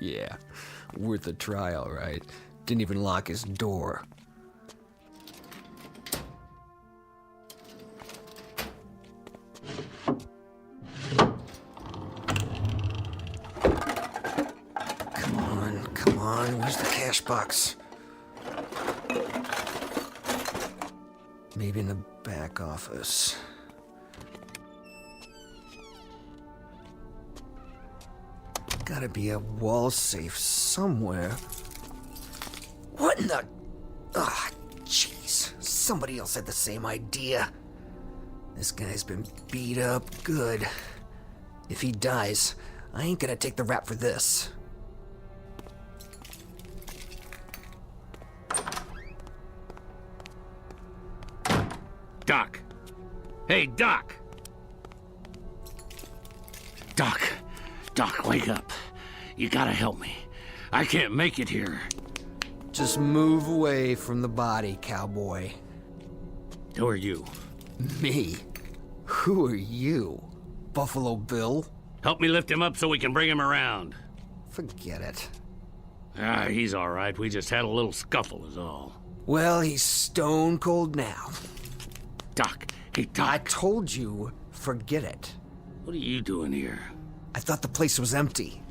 Yeah, worth a trial, right? Didn't even lock his door. Come on, where's the cash box? Maybe in the back office. Gotta be a wall safe somewhere. What in the... Ah, jeez. Somebody else had the same idea. This guy's been beat up good. If he dies, I ain't gonna take the rap for this. Doc. Hey, Doc. Doc, wake up. You gotta help me. I can't make it here. Just move away from the body, cowboy. Who are you? Me? Who are you? Buffalo Bill? Help me lift him up so we can bring him around. Forget it. He's all right. We just had a little scuffle is all. Well, he's stone cold now. Doc, hey, Doc. I told you, forget it. What are you doing here? I thought the place was empty.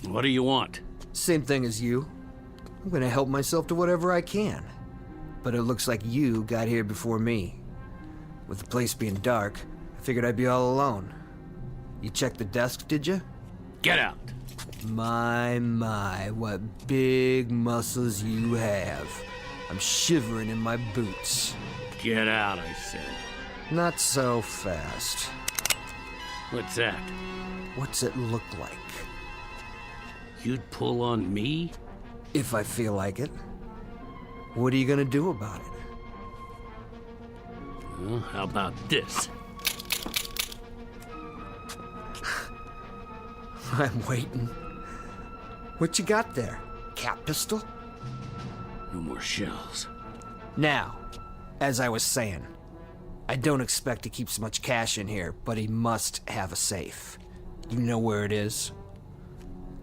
What do you want? Same thing as you. I'm gonna help myself to whatever I can. But it looks like you got here before me. With the place being dark, I figured I'd be all alone. You checked the desk, did you? Get out. My, what big muscles you have. I'm shivering in my boots. Get out, I said. Not so fast. What's that? What's it look like? You'd pull on me? If I feel like it. What are you gonna do about it? Well, how about this? I'm waiting. What you got there? Cat pistol? No more shells. Now, as I was saying, I don't expect he keeps much cash in here, but he must have a safe. You know where it is?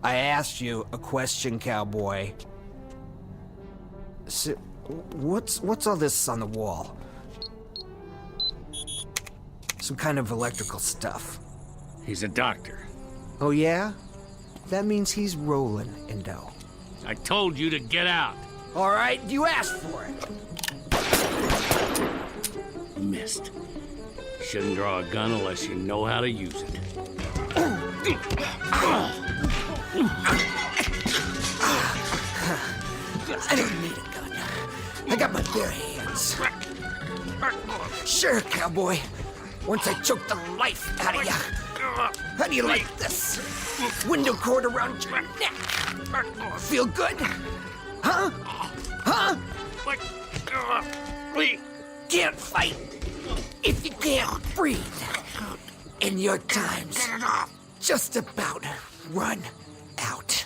I asked you a question, cowboy. So, what's all this on the wall? Some kind of electrical stuff. He's a doctor. Oh yeah? That means he's rolling in dough. I told you to get out. All right, you asked for it. Missed. Shouldn't draw a gun unless you know how to use it. I don't need a gun. I got my bare hands. Sure, cowboy. Once I choke the life out of you. How do you like this? Window cord around your neck. Feel good? Huh? Huh? Can't fight if you can't breathe. And your time's just about run out.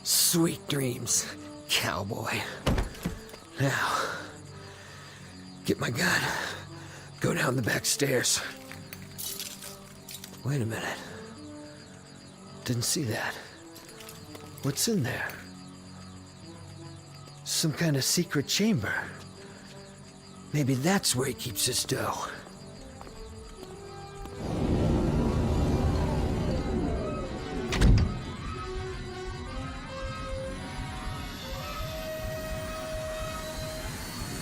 Sweet dreams, cowboy. Now, get my gun. Go down the back stairs. Wait a minute. Didn't see that. What's in there? Some kind of secret chamber. Maybe that's where he keeps his dough.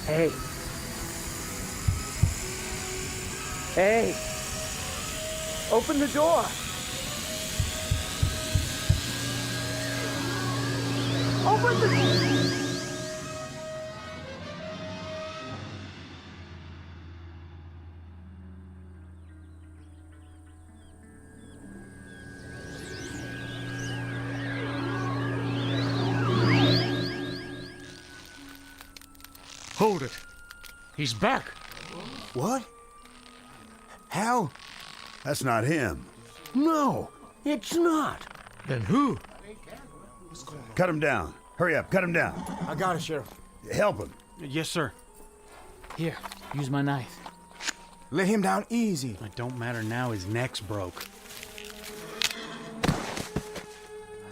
Hey. Hey. Open the door. Open the door. Hold it. He's back. What? How? That's not him. No, it's not. Then who? Cut him down. Hurry up, cut him down. I got it, Sheriff. Help him. Yes, sir. Here, use my knife. Lay him down easy. It don't matter now, his neck's broke.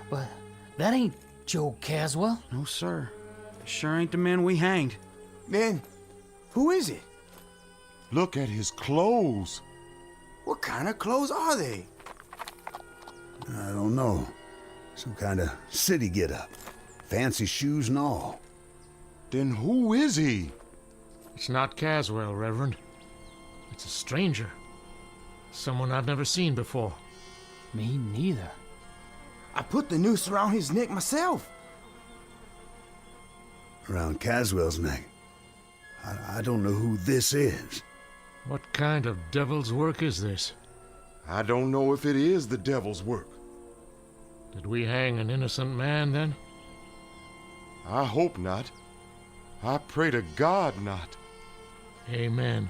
But that ain't Joe Caswell. No, sir. Sure ain't the man we hanged. Then, who is it? Look at his clothes. What kind of clothes are they? I don't know. Some kind of city get-up. Fancy shoes and all. Then who is he? It's not Caswell, Reverend. It's a stranger. Someone I've never seen before. Me neither. I put the noose around his neck myself. Around Caswell's neck. I don't know who this is. What kind of devil's work is this? I don't know if it is the devil's work. Did we hang an innocent man, then? I hope not. I pray to God not. Amen.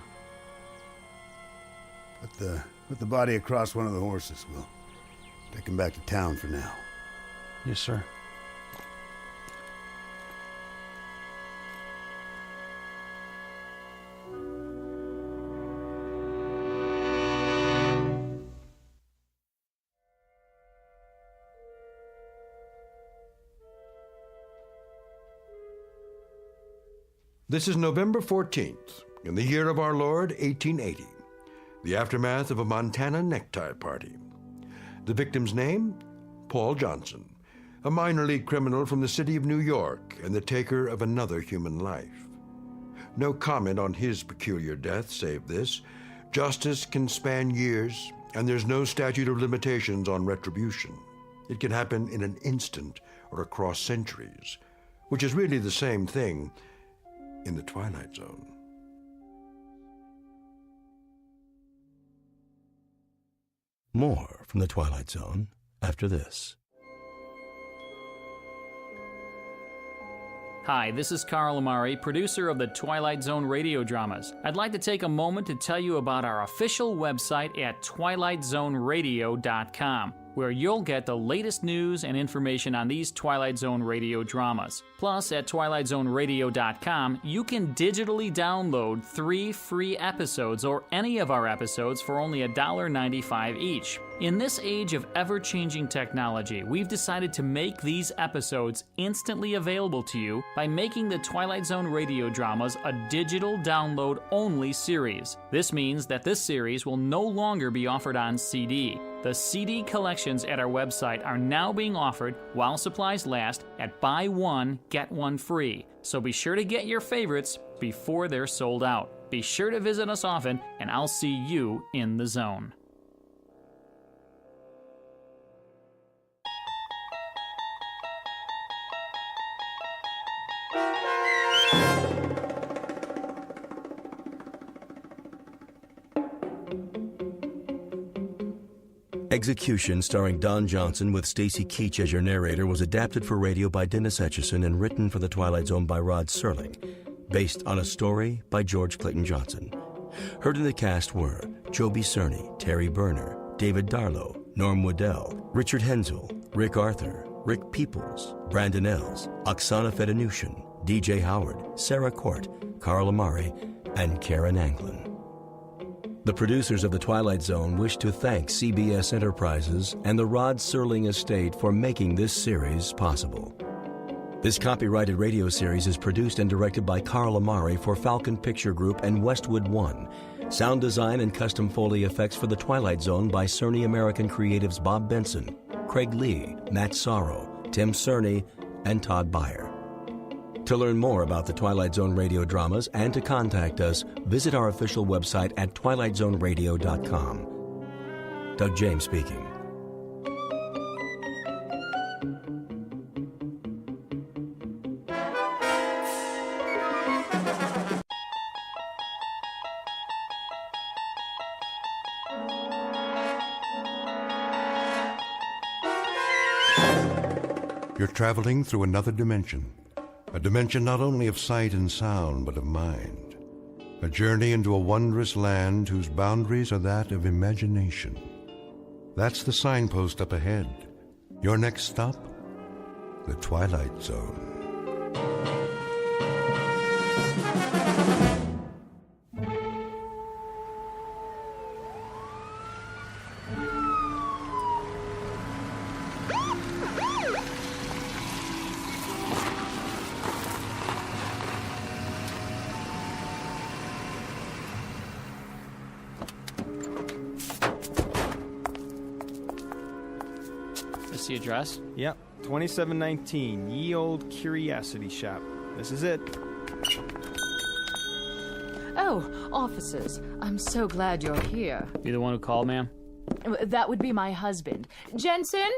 Put the body across one of the horses. We'll take him back to town for now. Yes, sir. This is November 14th, in the year of our Lord, 1880, the aftermath of a Montana necktie party. The victim's name? Paul Johnson, a minor league criminal from the city of New York and the taker of another human life. No comment on his peculiar death save this: justice can span years, and there's no statute of limitations on retribution. It can happen in an instant or across centuries, which is really the same thing in the Twilight Zone. More from the Twilight Zone after this. Hi, this is Carl Amari, producer of the Twilight Zone radio dramas. I'd like to take a moment to tell you about our official website at twilightzoneradio.com, where you'll get the latest news and information on these Twilight Zone radio dramas. Plus, at twilightzoneradio.com, you can digitally download 3 free episodes or any of our episodes for only $1.95 each. In this age of ever-changing technology, we've decided to make these episodes instantly available to you by making the Twilight Zone radio dramas a digital download-only series. This means that this series will no longer be offered on CD. The CD collections at our website are now being offered while supplies last at buy one, get one free. So be sure to get your favorites before they're sold out. Be sure to visit us often, and I'll see you in the zone. Execution, starring Don Johnson with Stacy Keach as your narrator, was adapted for radio by Dennis Etchison and written for The Twilight Zone by Rod Serling, based on a story by George Clayton Johnson. Heard in the cast were Joby Cerny, Terry Berner, David Darlow, Norm Waddell, Richard Hensel, Rick Arthur, Rick Peoples, Brandon Els, Oksana Fedanushin, DJ Howard, Sarah Court, Carl Amari, and Karen Anglin. The producers of The Twilight Zone wish to thank CBS Enterprises and the Rod Serling Estate for making this series possible. This copyrighted radio series is produced and directed by Carl Amari for Falcon Picture Group and Westwood One. Sound design and custom Foley effects for The Twilight Zone by Cerny American Creatives Bob Benson, Craig Lee, Matt Sorrow, Tim Cerny, and Todd Beyer. To learn more about the Twilight Zone radio dramas and to contact us, visit our official website at twilightzoneradio.com. Doug James speaking. You're traveling through another dimension. A dimension not only of sight and sound, but of mind. A journey into a wondrous land whose boundaries are that of imagination. That's the signpost up ahead. Your next stop? The Twilight Zone. This the address? Yep, 2719 Ye Old Curiosity Shop. This is it. Oh, officers, I'm so glad you're here. You the one who called, ma'am? That would be my husband. Jensen,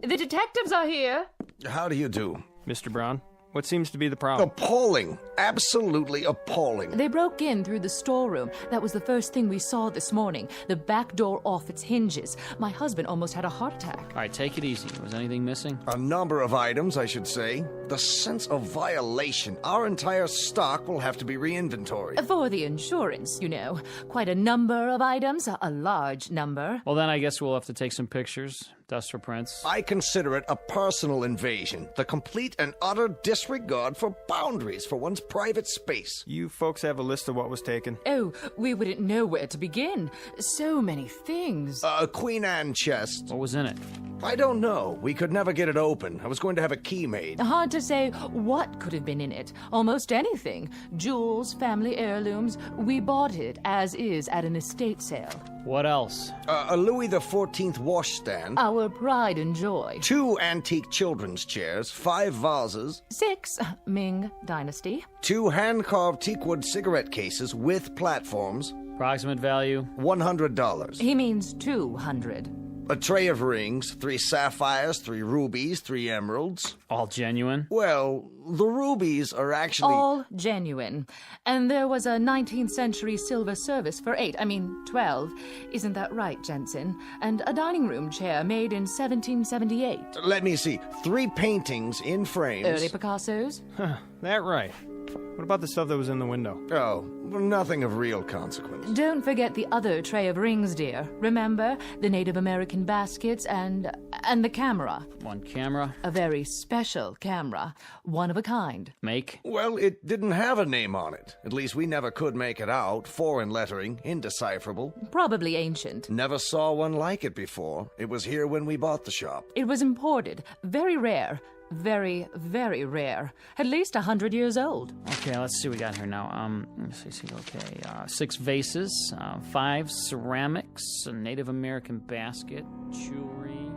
the detectives are here. How do you do? Mr. Brown, what seems to be the problem? Appalling. Absolutely appalling. They broke in through the storeroom. That was the first thing we saw this morning. The back door off its hinges. My husband almost had a heart attack. All right, take it easy. Was anything missing? A number of items, I should say. The sense of violation. Our entire stock will have to be re-inventoried. For the insurance, you know. Quite a number of items, a large number. Well, then I guess we'll have to take some pictures, dust for prints. I consider it a personal invasion. The complete and utter disregard for boundaries for one's private space. You folks have a list of what was taken? Oh, we wouldn't know where to begin. So many things. A Queen Anne chest. What was in it? I don't know. We could never get it open. I was going to have a key made. Hard to say what could have been in it. Almost anything. Jewels, family heirlooms. We bought it as is at an estate sale. What else? A Louis XIV washstand. Our pride and joy. 2 antique children's chairs. 5 vases. 6, Ming Dynasty. 2 hand-carved teakwood cigarette cases with platforms. Approximate value? $100. He means 200. A tray of rings, 3 sapphires, 3 rubies, 3 emeralds. All genuine? Well, the rubies are actually... All genuine. And there was a 19th century silver service for 12. Isn't that right, Jensen? And a dining room chair made in 1778. Let me see. 3 paintings in frames. Early Picassos? Huh, that right. What about the stuff that was in the window? Oh, nothing of real consequence. Don't forget the other tray of rings, dear. Remember? The Native American baskets and the camera. One camera? A very special camera. One of a kind. Make? Well, it didn't have a name on it. At least we never could make it out. Foreign lettering, indecipherable. Probably ancient. Never saw one like it before. It was here when we bought the shop. It was imported. Very rare. Very, very rare. At least 100 years old. Okay, let's see what we got here now. Let's see. Okay, 6 vases, 5 ceramics, a Native American basket, jewelry.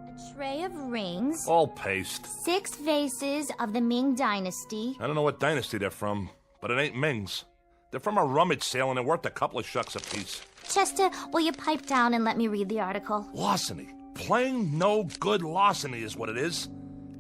A tray of rings. All paste. 6 vases of the Ming Dynasty. I don't know what dynasty they're from, but it ain't Ming's. They're from a rummage sale and they're worth a couple of shucks apiece. Chester, will you pipe down and let me read the article? Larceny. Plain no good larceny is what it is.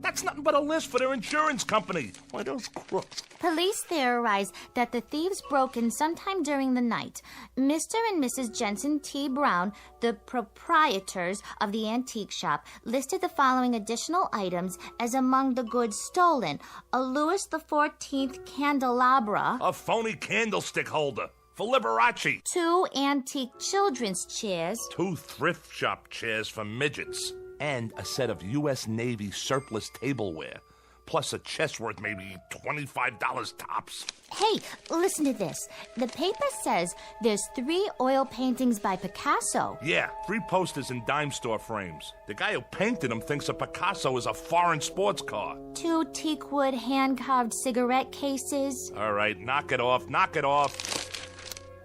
That's nothing but a list for their insurance company. Why, those crooks. Police theorize that the thieves broke in sometime during the night. Mr. and Mrs. Jensen T. Brown, the proprietors of the antique shop, listed the following additional items as among the goods stolen. A Louis XIV candelabra. A phony candlestick holder. For Liberace. 2 antique children's chairs. 2 thrift shop chairs for midgets. And a set of U.S. Navy surplus tableware. Plus a chest worth maybe $25 tops. Hey, listen to this. The paper says there's 3 oil paintings by Picasso. Yeah, 3 posters in dime store frames. The guy who painted them thinks a Picasso is a foreign sports car. 2 teakwood hand-carved cigarette cases. All right, knock it off, knock it off.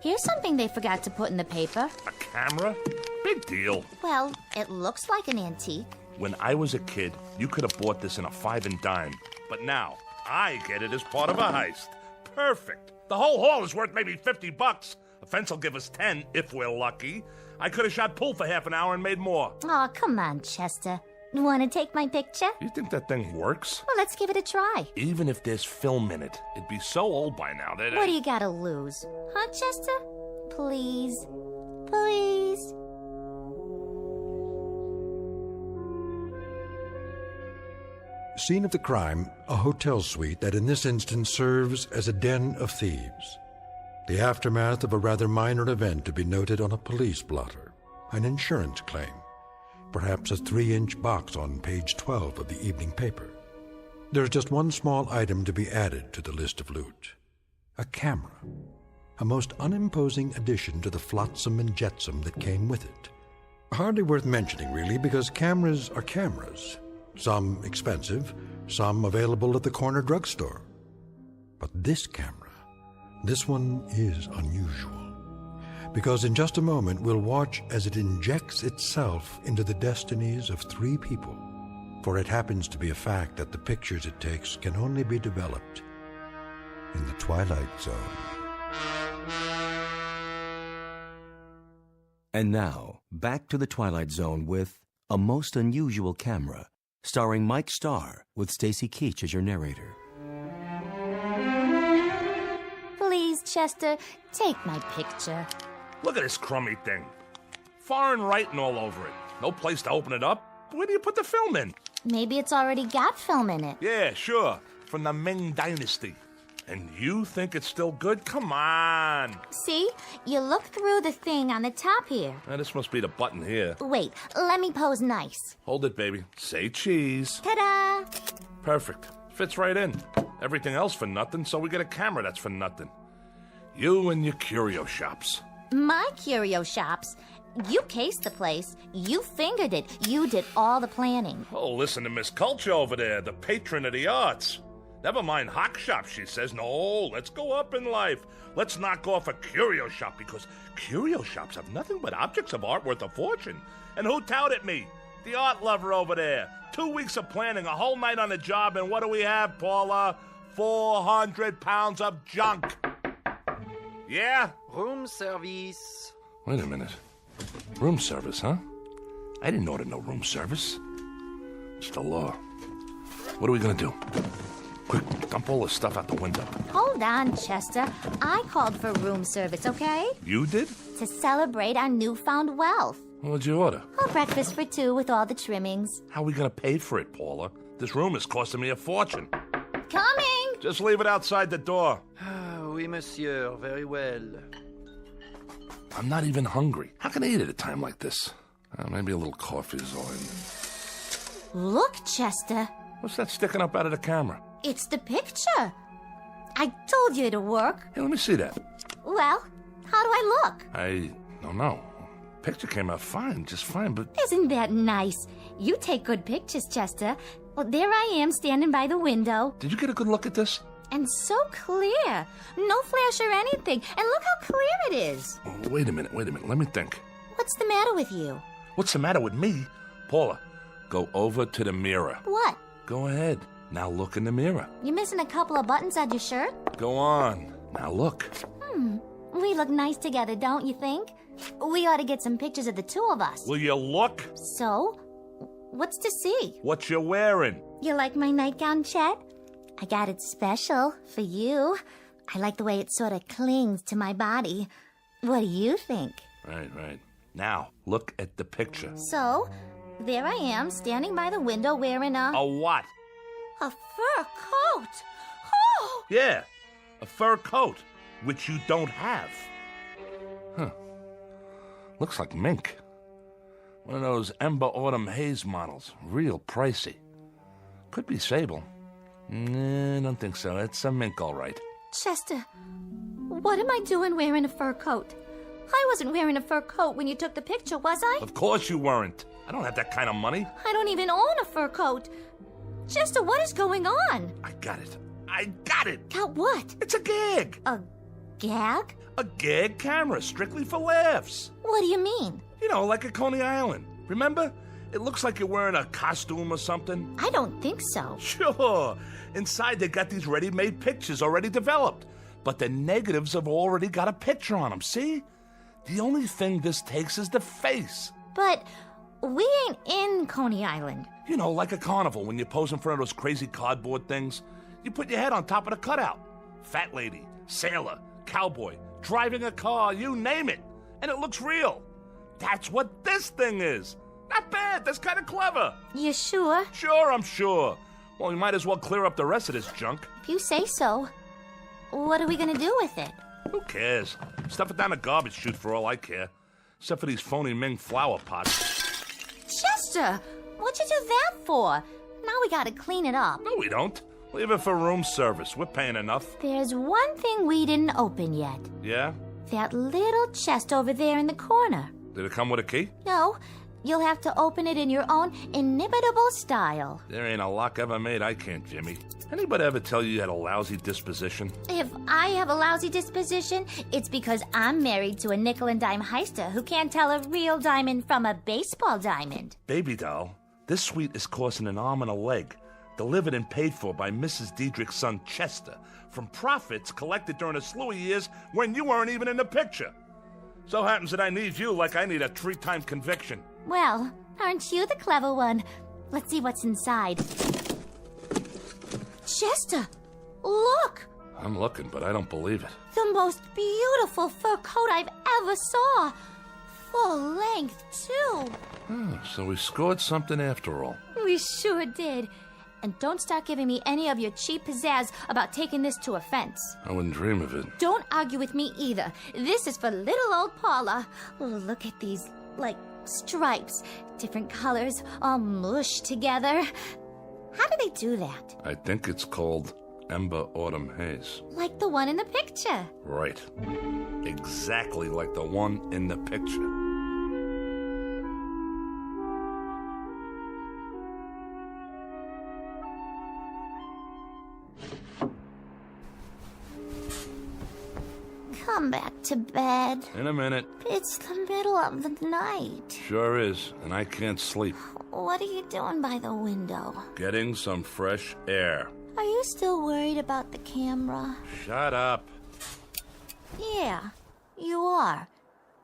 Here's something they forgot to put in the paper. A camera? Big deal. Well, it looks like an antique. When I was a kid, you could have bought this in a 5 and dime. But now, I get it as part of a heist. Perfect. The whole haul is worth maybe $50. A fence will give us 10 if we're lucky. I could have shot pool for half an hour and made more. Oh, come on, Chester. Want to take my picture? You think that thing works? Well, let's give it a try. Even if there's film in it, it'd be so old by now that... What do you gotta lose? Huh, Chester? Please. Please. Scene of the crime, a hotel suite that in this instance serves as a den of thieves. The aftermath of a rather minor event to be noted on a police blotter, an insurance claim. Perhaps a 3-inch box on page 12 of the evening paper. There's just one small item to be added to the list of loot. A camera. A most unimposing addition to the flotsam and jetsam that came with it. Hardly worth mentioning, really, because cameras are cameras. Some expensive, some available at the corner drugstore. But this camera, this one is unusual. because in just a moment we'll watch as it injects itself into the destinies of 3 people. For it happens to be a fact that the pictures it takes can only be developed in the Twilight Zone. And now, back to the Twilight Zone with A Most Unusual Camera, starring Mike Starr with Stacy Keach as your narrator. Please, Chester, take my picture. Look at this crummy thing. Foreign writing all over it. No place to open it up. Where do you put the film in? Maybe it's already got film in it. Yeah, sure. From the Ming Dynasty. And you think it's still good? Come on. See? You look through the thing on the top here. Now, this must be the button here. Wait, let me pose nice. Hold it, baby. Say cheese. Ta-da! Perfect. Fits right in. Everything else for nothing, so we get a camera that's for nothing. You and your curio shops. My curio shops? You cased the place. You fingered it. You did all the planning. Oh, listen to Miss Culture over there, the patron of the arts. Never mind hock shops, she says. No, let's go up in life. Let's knock off a curio shop, because curio shops have nothing but objects of art worth a fortune. And who touted me? The art lover over there. 2 weeks of planning, a whole night on the job, and what do we have, Paula? 400 pounds of junk. Yeah? Room service. Wait a minute. Room service, huh? I didn't order no room service. It's the law. What are we gonna do? Quick, dump all this stuff out the window. Hold on, Chester. I called for room service, okay? You did? To celebrate our newfound wealth. What'd you order? A breakfast for 2 with all the trimmings. How are we gonna pay for it, Paula? This room is costing me a fortune. Coming! Just leave it outside the door. Oui, monsieur. Very well. I'm not even hungry. How can I eat at a time like this? Maybe a little coffee is all in. Look, Chester. What's that sticking up out of the camera? It's the picture. I told you it'd work. Hey, let me see that. Well, how do I look? I don't know. Picture came out fine, just fine, but... Isn't that nice? You take good pictures, Chester. Well, there I am standing by the window. Did you get a good look at this? And so clear. No flash or anything. And look how clear it is. Oh, wait a minute. Let me think. What's the matter with you? What's the matter with me? Paula, go over to the mirror. What? Go ahead. Now look in the mirror. You missing a couple of buttons on your shirt? Go on. Now look. We look nice together, don't you think? We ought to get some pictures of the 2 of us. Will you look? So? What's to see? What you wearing? You like my nightgown, Chet? I got it special for you. I like the way it sort of clings to my body. What do you think? Right. Now, look at the picture. So, there I am, standing by the window wearing a... A what? A fur coat. Oh! Yeah, a fur coat, which you don't have. Huh. Looks like mink. One of those Ember Autumn Haze models. Real pricey. Could be sable. Nah, don't think so. It's a mink, all right. Chester, what am I doing wearing a fur coat? I wasn't wearing a fur coat when you took the picture, was I? Of course you weren't. I don't have that kind of money. I don't even own a fur coat. Chester, what is going on? I got it. Got what? It's a gag. A gag? A gag camera, strictly for laughs. What do you mean? You know, like at Coney Island. Remember? It looks like you're wearing a costume or something. I don't think so. Sure. Inside, they got these ready-made pictures already developed. But the negatives have already got a picture on them, see? The only thing this takes is the face. But we ain't in Coney Island. You know, like a carnival when you pose in front of those crazy cardboard things. You put your head on top of the cutout. Fat lady, sailor, cowboy, driving a car, you name it. And it looks real. That's what this thing is. Not bad. That's kind of clever. You sure? Sure, I'm sure. Well, we might as well clear up the rest of this junk. If you say so. What are we going to do with it? Who cares? Stuff it down the garbage chute for all I care. Except for these phony Ming flower pots. Chester, what'd you do that for? Now we got to clean it up. No, we don't. Leave it for room service. We're paying enough. There's one thing we didn't open yet. Yeah? That little chest over there in the corner. Did it come with a key? No. You'll have to open it in your own inimitable style. There ain't a lock ever made I can't, Jimmy. Anybody ever tell you had a lousy disposition? If I have a lousy disposition, it's because I'm married to a nickel and dime heister who can't tell a real diamond from a baseball diamond. Baby doll, this suite is costing an arm and a leg. Delivered and paid for by Mrs. Diedrich's son Chester from profits collected during a slew of years when you weren't even in the picture. So happens that I need you like I need a 3-time conviction. Well, aren't you the clever one? Let's see what's inside. Chester, look! I'm looking, but I don't believe it. The most beautiful fur coat I've ever saw. Full length, too. Oh, so we scored something after all. We sure did. And don't start giving me any of your cheap pizzazz about taking this to a fence. I wouldn't dream of it. Don't argue with me either. This is for little old Paula. Oh, look at these, stripes. Different colors, all mushed together. How do they do that? I think it's called Ember Autumn Haze. Like the one in the picture. Right. Exactly like the one in the picture. Come back to bed. In a minute. It's the middle of the night. Sure is, and I can't sleep. What are you doing by the window? Getting some fresh air. Are you still worried about the camera? Shut up. Yeah, you are.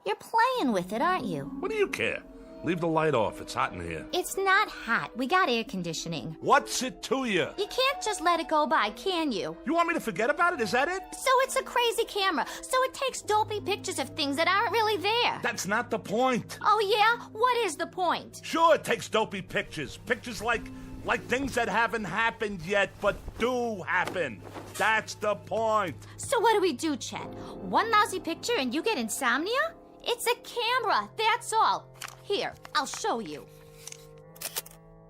You're playing with it, aren't you? What do you care? Leave the light off. It's hot in here. It's not hot. We got air conditioning. What's it to you? You can't just let it go by, can you? You want me to forget about it? Is that it? So it's a crazy camera. So it takes dopey pictures of things that aren't really there. That's not the point. Oh, yeah? What is the point? Sure, it takes dopey pictures. Pictures like things that haven't happened yet, but do happen. That's the point. So what do we do, Chet? One lousy picture and you get insomnia? It's a camera, that's all. Here, I'll show you.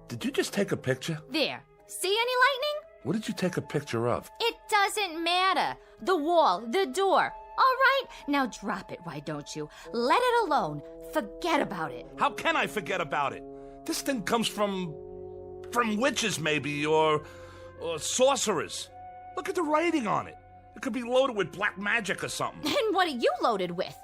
Did you just take a picture? There. See any lightning? What did you take a picture of? It doesn't matter. The wall, the door. All right, now drop it, why don't you? Let it alone. Forget about it. How can I forget about it? This thing comes from witches, maybe, or sorcerers. Look at the writing on it. It could be loaded with black magic or something. And what are you loaded with?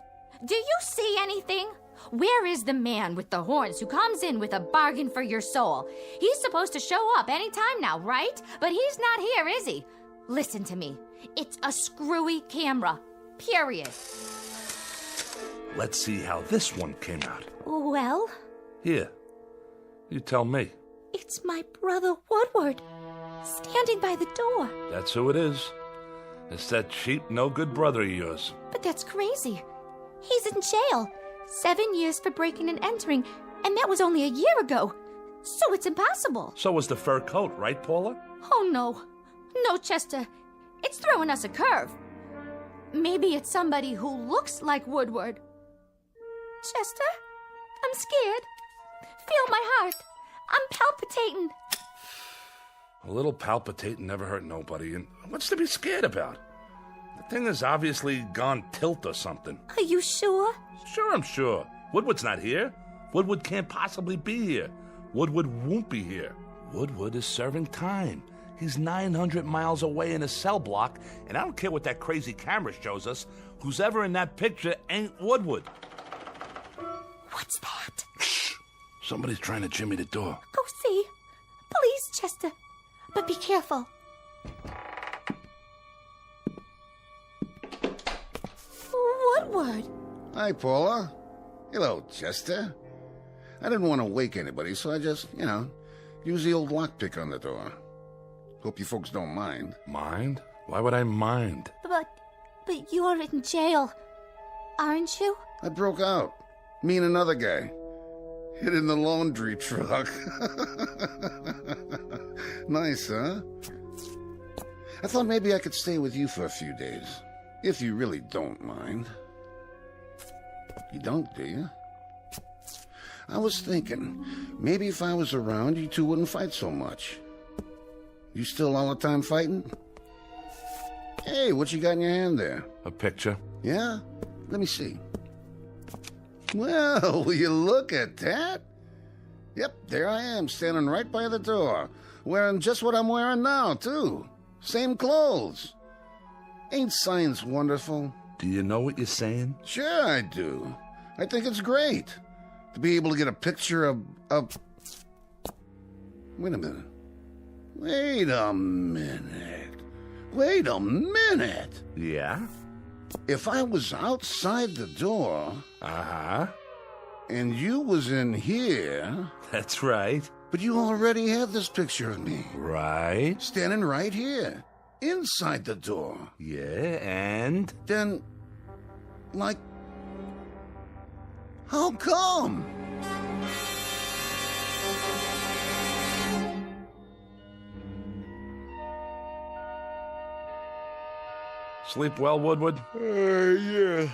Do you see anything? Where is the man with the horns who comes in with a bargain for your soul? He's supposed to show up any time now, right? But he's not here, is he? Listen to me. It's a screwy camera. Period. Let's see how this one came out. Well? Here. You tell me. It's my brother Woodward, standing by the door. That's who it is. It's that cheap, no-good brother of yours. But that's crazy. He's in jail. 7 years for breaking and entering, and that was only a year ago. So it's impossible. So was the fur coat, right, Paula? Oh, no. No, Chester. It's throwing us a curve. Maybe it's somebody who looks like Woodward. Chester, I'm scared. Feel my heart. I'm palpitating. A little palpitating never hurt nobody, and what's to be scared about? The thing has obviously gone tilt or something. Are you sure? Sure, I'm sure. Woodward's not here. Woodward can't possibly be here. Woodward won't be here. Woodward is serving time. He's 900 miles away in a cell block, and I don't care what that crazy camera shows us. Who's ever in that picture ain't Woodward. What's that? Shh! Somebody's trying to jimmy the door. Go see. Please, Chester. But be careful. Woodward. Hi, Paula. Hello, Chester. I didn't want to wake anybody, so I just, use the old lockpick on the door. Hope you folks don't mind. Mind? Why would I mind? But you're in jail, aren't you? I broke out. Me and another guy. Hid in the laundry truck. Nice, huh? I thought maybe I could stay with you for a few days. If you really don't mind. You don't, do you? I was thinking, maybe if I was around, you two wouldn't fight so much. You still all the time fighting? Hey, what you got in your hand there? A picture. Yeah? Let me see. Well, will you look at that? Yep, there I am, standing right by the door. Wearing just what I'm wearing now, too. Same clothes. Ain't science wonderful? Do you know what you're saying? Sure I do. I think it's great to be able to get a picture of... Wait a minute. Wait a minute. Yeah? If I was outside the door... Uh-huh. And you was in here... That's right. But you already have this picture of me. Right. Standing right here. Inside the door. Yeah, and? Then... Like... How come? Sleep well, Woodward? Yeah.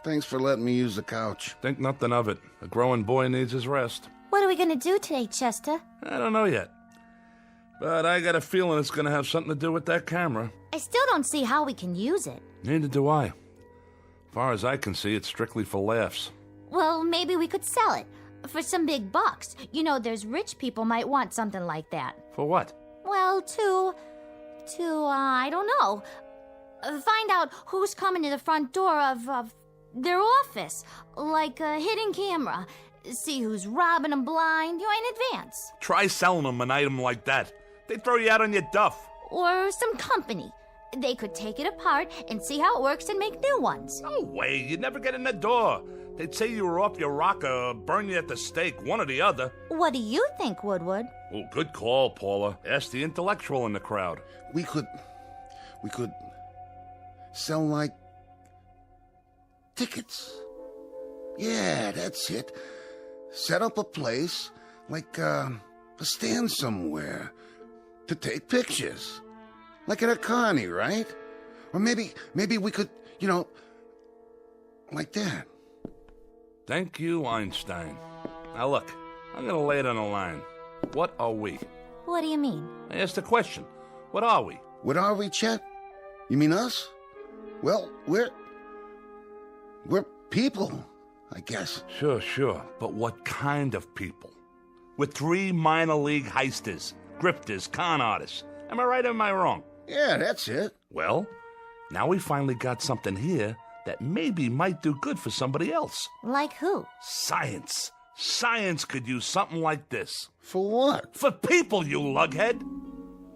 Thanks for letting me use the couch. Think nothing of it. A growing boy needs his rest. What are we gonna do today, Chester? I don't know yet. But I got a feeling it's gonna have something to do with that camera. I still don't see how we can use it. Neither do I. As far as I can see, it's strictly for laughs. Well, maybe we could sell it. For some big bucks. You know, there's rich people might want something like that. For what? Well, I don't know. Find out who's coming to the front door of their office. Like a hidden camera. See who's robbing them blind, in advance. Try selling them an item like that. They throw you out on your duff. Or some company. They could take it apart and see how it works and make new ones. No way, you'd never get in the door. They'd say you were off your rocker or burn you at the stake, one or the other. What do you think, Woodward? Oh, good call, Paula. Ask the intellectual in the crowd. We could sell, like, tickets. Yeah, that's it. Set up a place, like a stand somewhere, to take pictures. Like at a carny, right? Or maybe we could, like that. Thank you, Einstein. Now look, I'm gonna lay it on the line. What are we? What do you mean? I asked a question. What are we? What are we, Chet? You mean us? Well, we're people, I guess. Sure. But what kind of people? We're 3 minor league heisters, grifters, con artists. Am I right or am I wrong? Yeah, that's it. Well, now we finally got something here that maybe might do good for somebody else. Like who? Science. Science could use something like this. For what? For people, you lughead.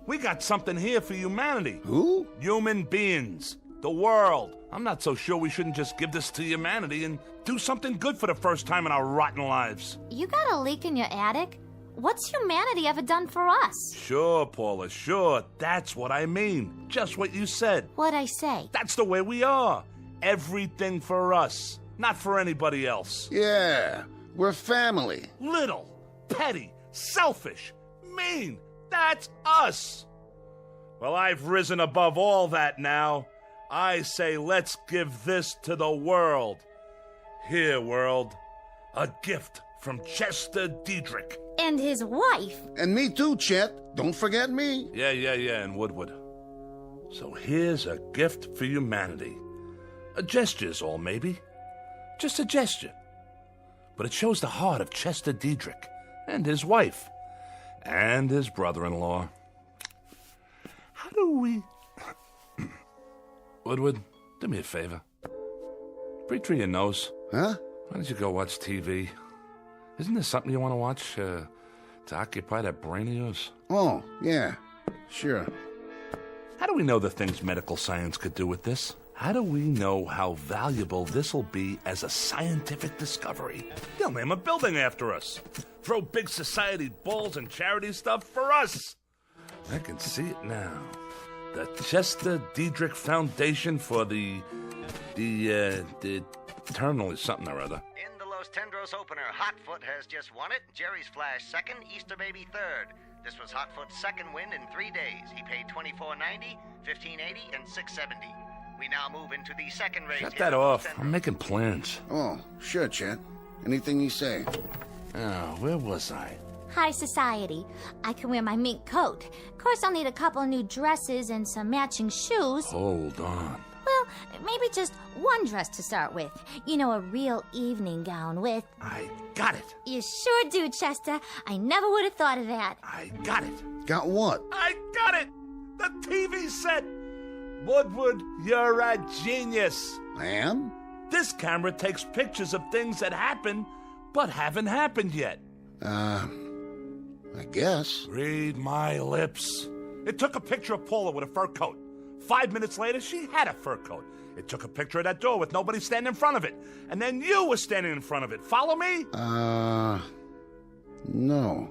We got something here for humanity. Who? Human beings. The world. I'm not so sure we shouldn't just give this to humanity and do something good for the first time in our rotten lives. You got a leak in your attic? What's humanity ever done for us? Sure, Paula, sure. That's what I mean. Just what you said. What'd I say? That's the way we are. Everything for us, not for anybody else. Yeah, we're family. Little, petty, selfish, mean. That's us. Well, I've risen above all that now. I say let's give this to the world. Here, world, a gift from Chester Diedrich. And his wife. And me too, Chet. Don't forget me. Yeah, and Woodward. So here's a gift for humanity. A gesture's all, maybe. Just a gesture. But it shows the heart of Chester Diedrich and his wife and his brother-in-law. How do we... Woodward, do me a favor. Breathe through your nose. Huh? Why don't you go watch TV? Isn't there something you want to watch to occupy that brain of yours? Oh, yeah. Sure. How do we know the things medical science could do with this? How do we know how valuable this'll be as a scientific discovery? They'll name a building after us. Throw big society balls and charity stuff for us. I can see it now. The Chester Diedrich Foundation for the eternal something or other. In the Los Tendros opener, Hotfoot has just won it. Jerry's Flash second, Easter Baby third. This was Hotfoot's second win in 3 days. He paid $24.90, $15.80, and $6.70. We now move into the second race. Shut that off. I'm making plans. Oh, sure, Chet. Anything you say. Oh, where was I? High society. I can wear my mink coat. Of course, I'll need a couple of new dresses and some matching shoes. Hold on. Well, maybe just one dress to start with. You know, a real evening gown with... I got it. You sure do, Chester. I never would have thought of that. I got it. Got what? I got it. The TV set. Woodward, you're a genius. I am? This camera takes pictures of things that happen, but haven't happened yet. I guess. Read my lips. It took a picture of Paula with a fur coat. 5 minutes later, she had a fur coat. It took a picture of that door with nobody standing in front of it. And then you were standing in front of it. Follow me? No.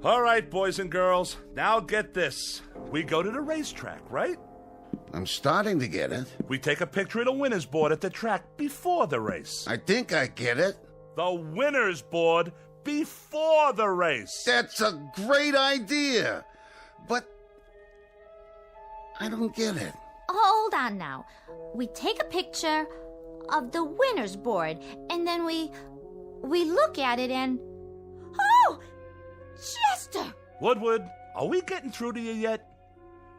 All right, boys and girls. Now get this. We go to the racetrack, right? I'm starting to get it. We take a picture of the winner's board at the track before the race. I think I get it. The winner's board before the race. That's a great idea. But I don't get it. Hold on now. We take a picture of the winner's board, and then we look at it and... Oh! Chester! Woodward, are we getting through to you yet?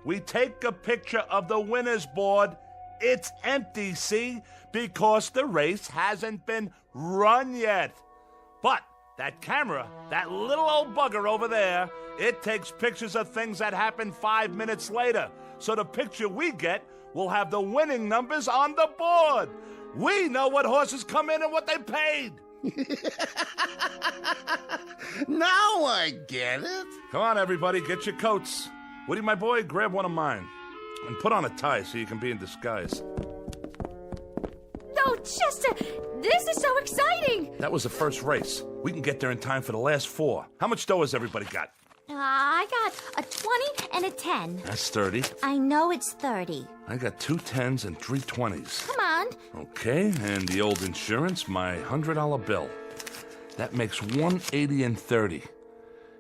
We take a picture of the winner's board. It's empty, see? Because the race hasn't been run yet. But that camera, that little old bugger over there, it takes pictures of things that happen 5 minutes later. So the picture we get will have the winning numbers on the board. We know what horses come in and what they paid. Now I get it. Come on, everybody, get your coats. Woody, my boy, grab one of mine. And put on a tie so you can be in disguise. No, Chester, this is so exciting. That was the first race. We can get there in time for the last 4. How much dough has everybody got? I got a 20 and a 10. That's 30. I know it's 30. I got 2 10s and 3 20s. Come on. Okay, and the old insurance, my $100 bill. That makes 180 and 30.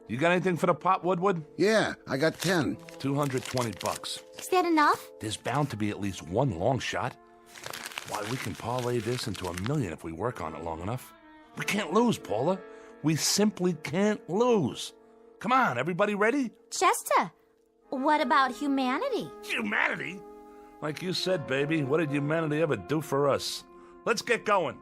You got anything for the pot, Woodward? Yeah, I got 10. $220. Is that enough? There's bound to be at least one long shot. Why, we can parlay this into $1 million if we work on it long enough. We can't lose, Paula. We simply can't lose. Come on, everybody ready? Chester, what about humanity? Humanity? Like you said, baby, what did humanity ever do for us? Let's get going.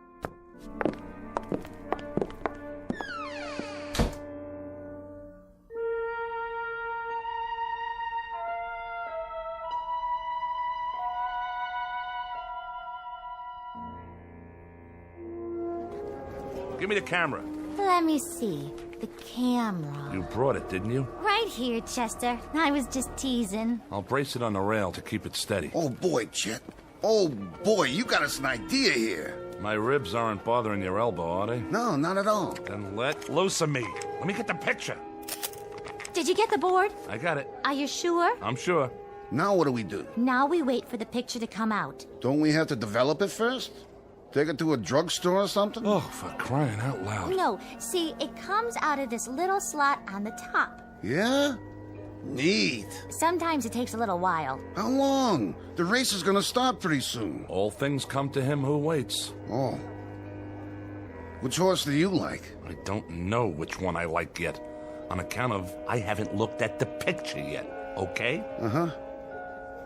Give me the camera. Let me see. The camera. You brought it, didn't you? Right here, Chester. I was just teasing. I'll brace it on the rail to keep it steady. Oh, boy, Chet. Oh, boy, you got us an idea here. My ribs aren't bothering your elbow, are they? No, not at all. Then let loose of me. Let me get the picture. Did you get the board? I got it. Are you sure? I'm sure. Now what do we do? Now we wait for the picture to come out. Don't we have to develop it first? Take it to a drugstore or something? Oh, for crying out loud. No, see, it comes out of this little slot on the top. Yeah? Neat. Sometimes it takes a little while. How long? The race is gonna start pretty soon. All things come to him who waits. Oh. Which horse do you like? I don't know which one I like yet. On account of I haven't looked at the picture yet, okay? Uh-huh.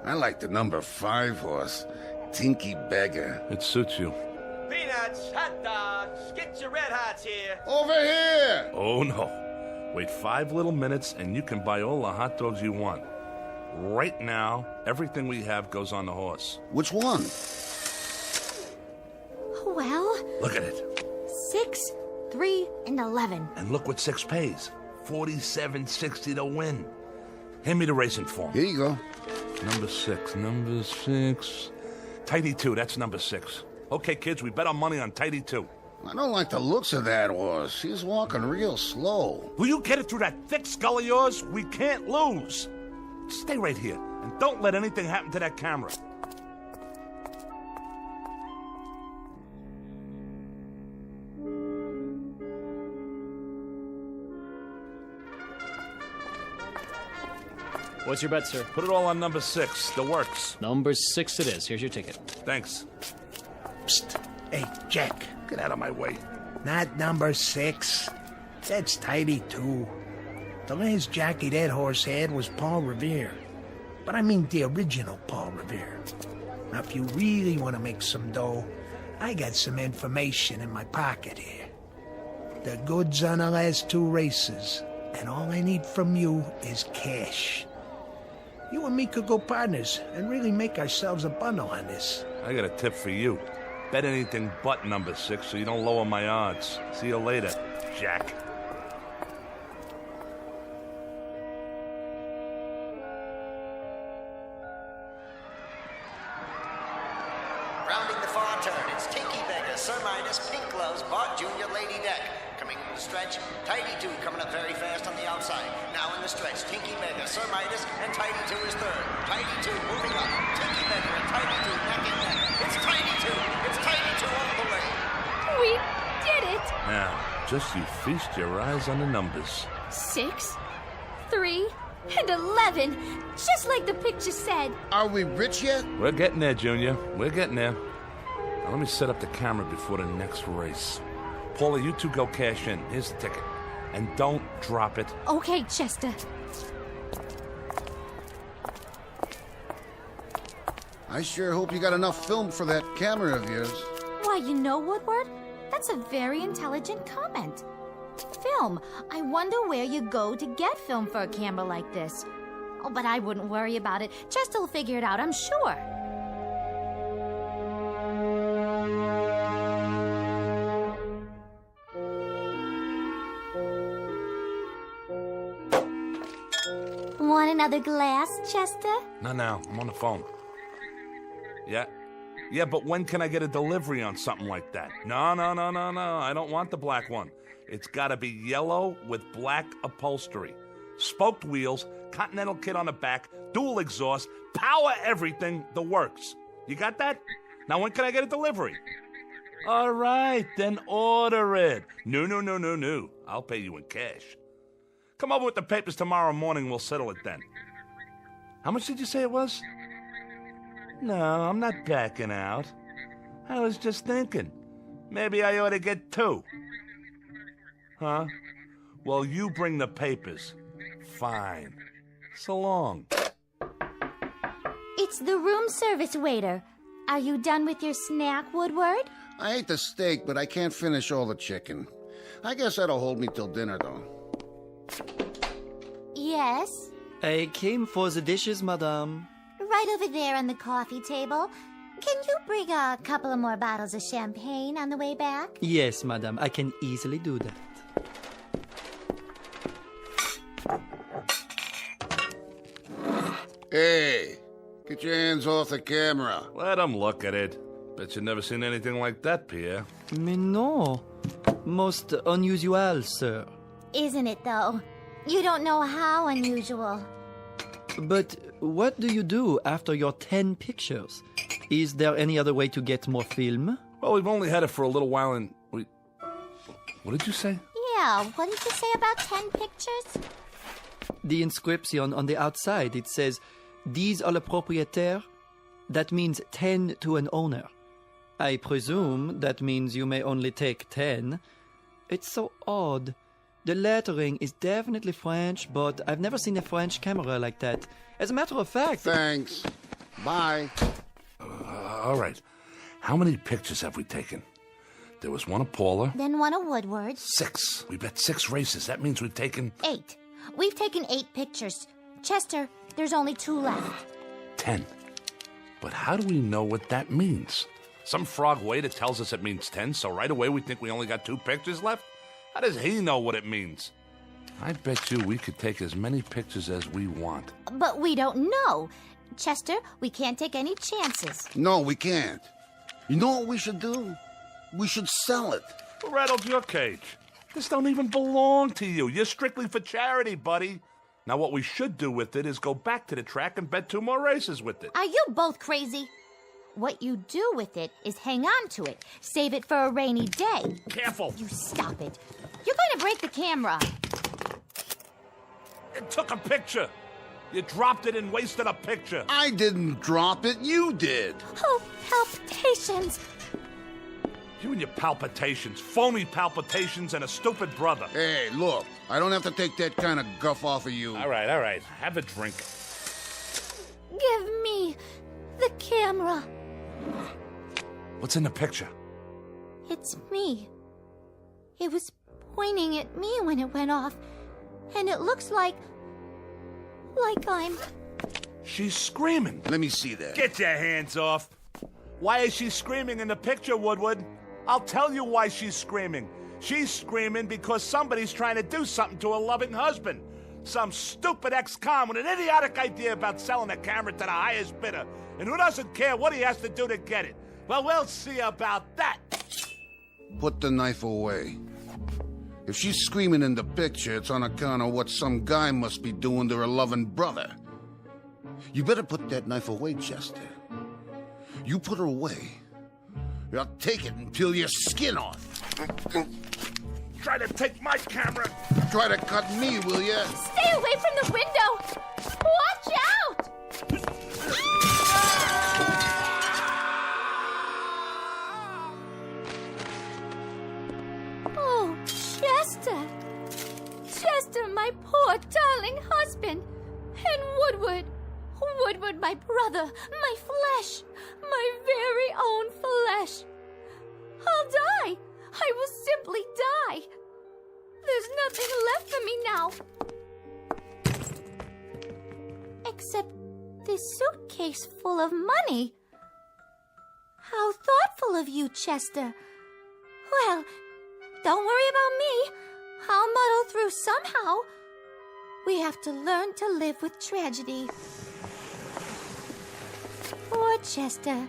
I like the number 5 horse. Tinky Beggar. It suits you. Peanuts, hot dogs, get your red hots here. Over here! Oh, no. Wait 5 little minutes and you can buy all the hot dogs you want. Right now, everything we have goes on the horse. Which one? Well... Look at it. 6, 3, and 11. And look what 6 pays. $47.60 to win. Hand me the racing form. Here you go. Number 6. Tidy 2, that's number 6. Okay, kids, we bet our money on Tidy 2. I don't like the looks of that horse. He's walking real slow. Will you get it through that thick skull of yours? We can't lose. Stay right here, and don't let anything happen to that camera. What's your bet, sir? Put it all on number 6, the works. Number 6 it is. Here's your ticket. Thanks. Psst. Hey, Jack. Get out of my way. Not number 6. That's Tidy 2. The last jockey that horse had was Paul Revere. But I mean the original Paul Revere. Now, if you really want to make some dough, I got some information in my pocket here. The goods on the last 2 races, and all I need from you is cash. You and me could go partners and really make ourselves a bundle on this. I got a tip for you. Bet anything but number 6 so you don't lower my odds. See you later, Jack. Rounding the far turn, it's Tinky Beggar, Sir Midas, Pink Gloves, Bart Jr., Lady Deck. Coming in the stretch, Tidy 2 coming up very fast on the outside. Now in the stretch, Tinky Beggar, Sir Midas, and Tidy 2 is third. Tidy 2 moving up. Tinky Beggar and Tidy 2 neck and neck. It's Tidy 2. It's Tidy 2 all the way. We did it! Now, just you feast your eyes on the numbers. 6, 3, and 11. Just like the picture said. Are we rich yet? We're getting there, Junior. We're getting there. Now let me set up the camera before the next race. Paula, you 2 go cash in. Here's the ticket. And don't drop it. Okay, Chester. I sure hope you got enough film for that camera of yours. Why, you know, Woodward? That's a very intelligent comment. Film. I wonder where you go to get film for a camera like this. Oh, but I wouldn't worry about it. Chester will figure it out, I'm sure. Want another glass, Chester? No, I'm on the phone. Yeah? Yeah, but when can I get a delivery on something like that? No. I don't want the black one. It's gotta be yellow with black upholstery. Spoked wheels, Continental kit on the back, dual exhaust, power everything, the works. You got that? Now when can I get a delivery? All right, then order it. No. I'll pay you in cash. Come over with the papers tomorrow morning, we'll settle it then. How much did you say it was? No, I'm not backing out. I was just thinking. Maybe I ought to get 2. Huh? Well, you bring the papers. Fine. So long. It's the room service waiter. Are you done with your snack, Woodward? I ate the steak, but I can't finish all the chicken. I guess that'll hold me till dinner, though. Yes? I came for the dishes, madame. Right over there on the coffee table. Can you bring a couple of more bottles of champagne on the way back? Yes, madame. I can easily do that. Hey, get your hands off the camera. Let them look at it. Bet you've never seen anything like that, Pierre. Mais non. Most unusual, sir. Isn't it, though? You don't know how unusual. But what do you do after your 10 pictures? Is there any other way to get more film? Well, we've only had it for a little while and What did you say? Yeah, what did you say about 10 pictures? The inscription on the outside, it says, 10 à le propriétaire. That means 10 to an owner. I presume that means you may only take 10. It's so odd. The lettering is definitely French, but I've never seen a French camera like that. As a matter of fact... Thanks. Bye. All right. How many pictures have we taken? There was one of Paula. Then one of Woodward. 6. We bet 6 races. That means we've taken... 8. We've taken 8 pictures. Chester, there's only 2 left. 10. But how do we know what that means? Some frog waiter tells us it means 10, so right away we think we only got 2 pictures left? How does he know what it means? I bet you we could take as many pictures as we want. But we don't know. Chester, we can't take any chances. No, we can't. You know what we should do? We should sell it. Who rattled your cage? This don't even belong to you. You're strictly for charity, buddy. Now what we should do with it is go back to the track and bet 2 more races with it. Are you both crazy? What you do with it is hang on to it. Save it for a rainy day. Careful. You stop it. You're going to break the camera. It took a picture. You dropped it and wasted a picture. I didn't drop it. You did. Oh, palpitations. You and your palpitations. Phony palpitations and a stupid brother. Hey, look. I don't have to take that kind of guff off of you. All right. Have a drink. Give me the camera. What's in the picture? It's me. It was pointing at me when it went off, and it looks like I'm... She's screaming. Let me see that. Get your hands off. Why is she screaming in the picture, Woodward? I'll tell you why she's screaming. She's screaming because somebody's trying to do something to her loving husband. Some stupid ex-con with an idiotic idea about selling a camera to the highest bidder. And who doesn't care what he has to do to get it? Well, we'll see about that. Put the knife away. If she's screaming in the picture, it's on account of what some guy must be doing to her loving brother. You better put that knife away, Chester. You put her away, I'll take it and peel your skin off. Try to take my camera. Try to cut me, will ya? Stay away from the window! Watch out! Oh, Chester! Chester, my poor darling husband! And Woodward! Woodward, my brother, my flesh! My very own flesh! I'll die! I will simply die! There's nothing left for me now! Except this suitcase full of money. How thoughtful of you, Chester. Well, don't worry about me. I'll muddle through somehow. We have to learn to live with tragedy. Poor Chester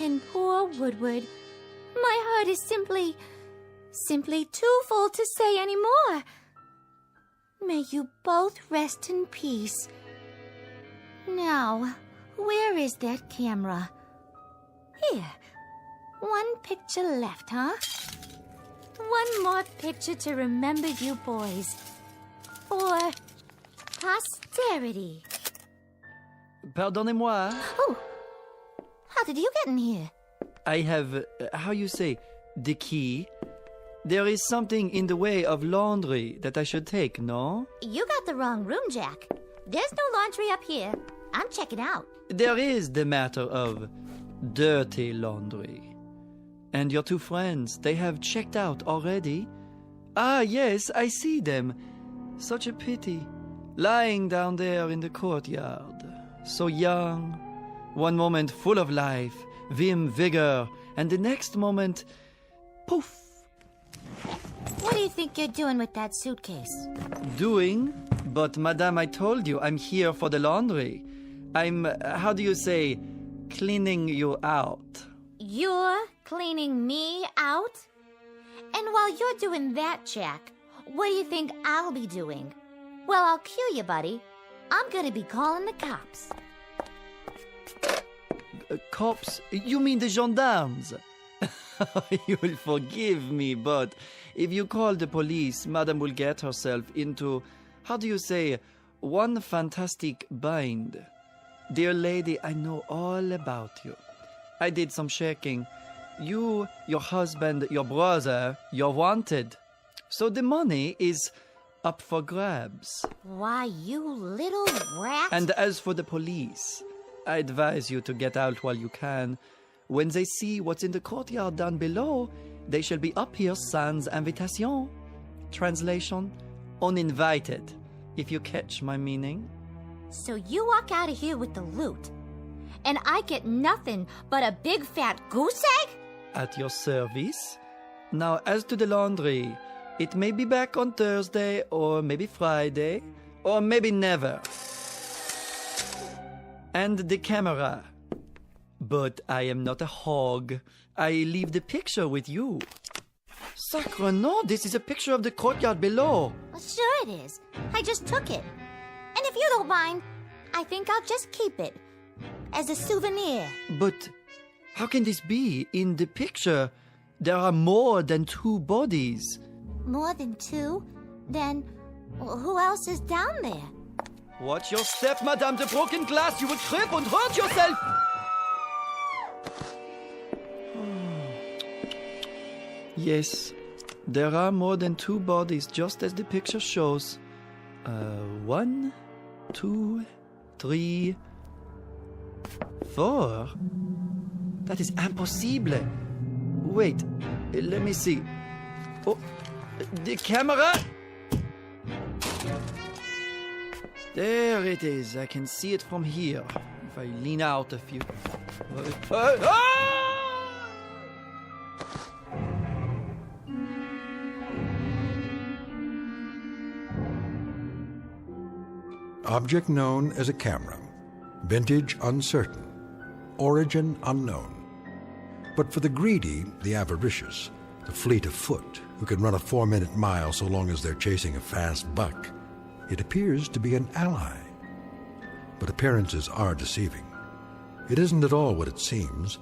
and poor Woodward. My heart is simply too full to say any more. May you both rest in peace. Now, where is that camera? Here. One picture left, huh? One more picture to remember you boys. For posterity. Pardonnez-moi. Oh, how did you get in here? I have, how you say, the key. There is something in the way of laundry that I should take, no? You got the wrong room, Jack. There's no laundry up here. I'm checking out. There is the matter of dirty laundry. And your two friends, they have checked out already? Ah, yes, I see them. Such a pity. Lying down there in the courtyard. So young. One moment full of life, vim, vigor, and the next moment, poof. What do you think you're doing with that suitcase? Doing? But, madame, I told you, I'm here for the laundry. I'm, how do you say, cleaning you out. You're cleaning me out? And while you're doing that, Jack, what do you think I'll be doing? Well, I'll cue you, buddy. I'm gonna be calling the cops. Cops? You mean the gendarmes? You will forgive me, but if you call the police, Madame will get herself into, how do you say, one fantastic bind. Dear lady, I know all about you. I did some checking. You, your husband, your brother, you're wanted. So the money is up for grabs. Why, you little rat. And as for the police, I advise you to get out while you can. When they see what's in the courtyard down below, they shall be up here sans invitation. Translation, uninvited, if you catch my meaning. So you walk out of here with the loot, and I get nothing but a big fat goose egg? At your service. Now, as to the laundry, it may be back on Thursday, or maybe Friday, or maybe never. And the camera. But I am not a hog. I leave the picture with you. Sacre no, this is a picture of the courtyard below. Well, sure it is. I just took it. And if you don't mind, I think I'll just keep it. As a souvenir. But how can this be? In the picture, there are more than 2 bodies. More than 2? Then who else is down there? Watch your step, madame. The broken glass. You will trip and hurt yourself. Yes, there are more than 2 bodies, just as the picture shows. 1, 2, 3, 4. That is impossible. Wait, let me see. Oh, the camera! There it is. I can see it from here. If I lean out a few. Object known as a camera. Vintage uncertain. Origin unknown. But for the greedy, the avaricious, the fleet of foot, who can run a 4-minute mile so long as they're chasing a fast buck, it appears to be an ally. But appearances are deceiving. It isn't at all what it seems.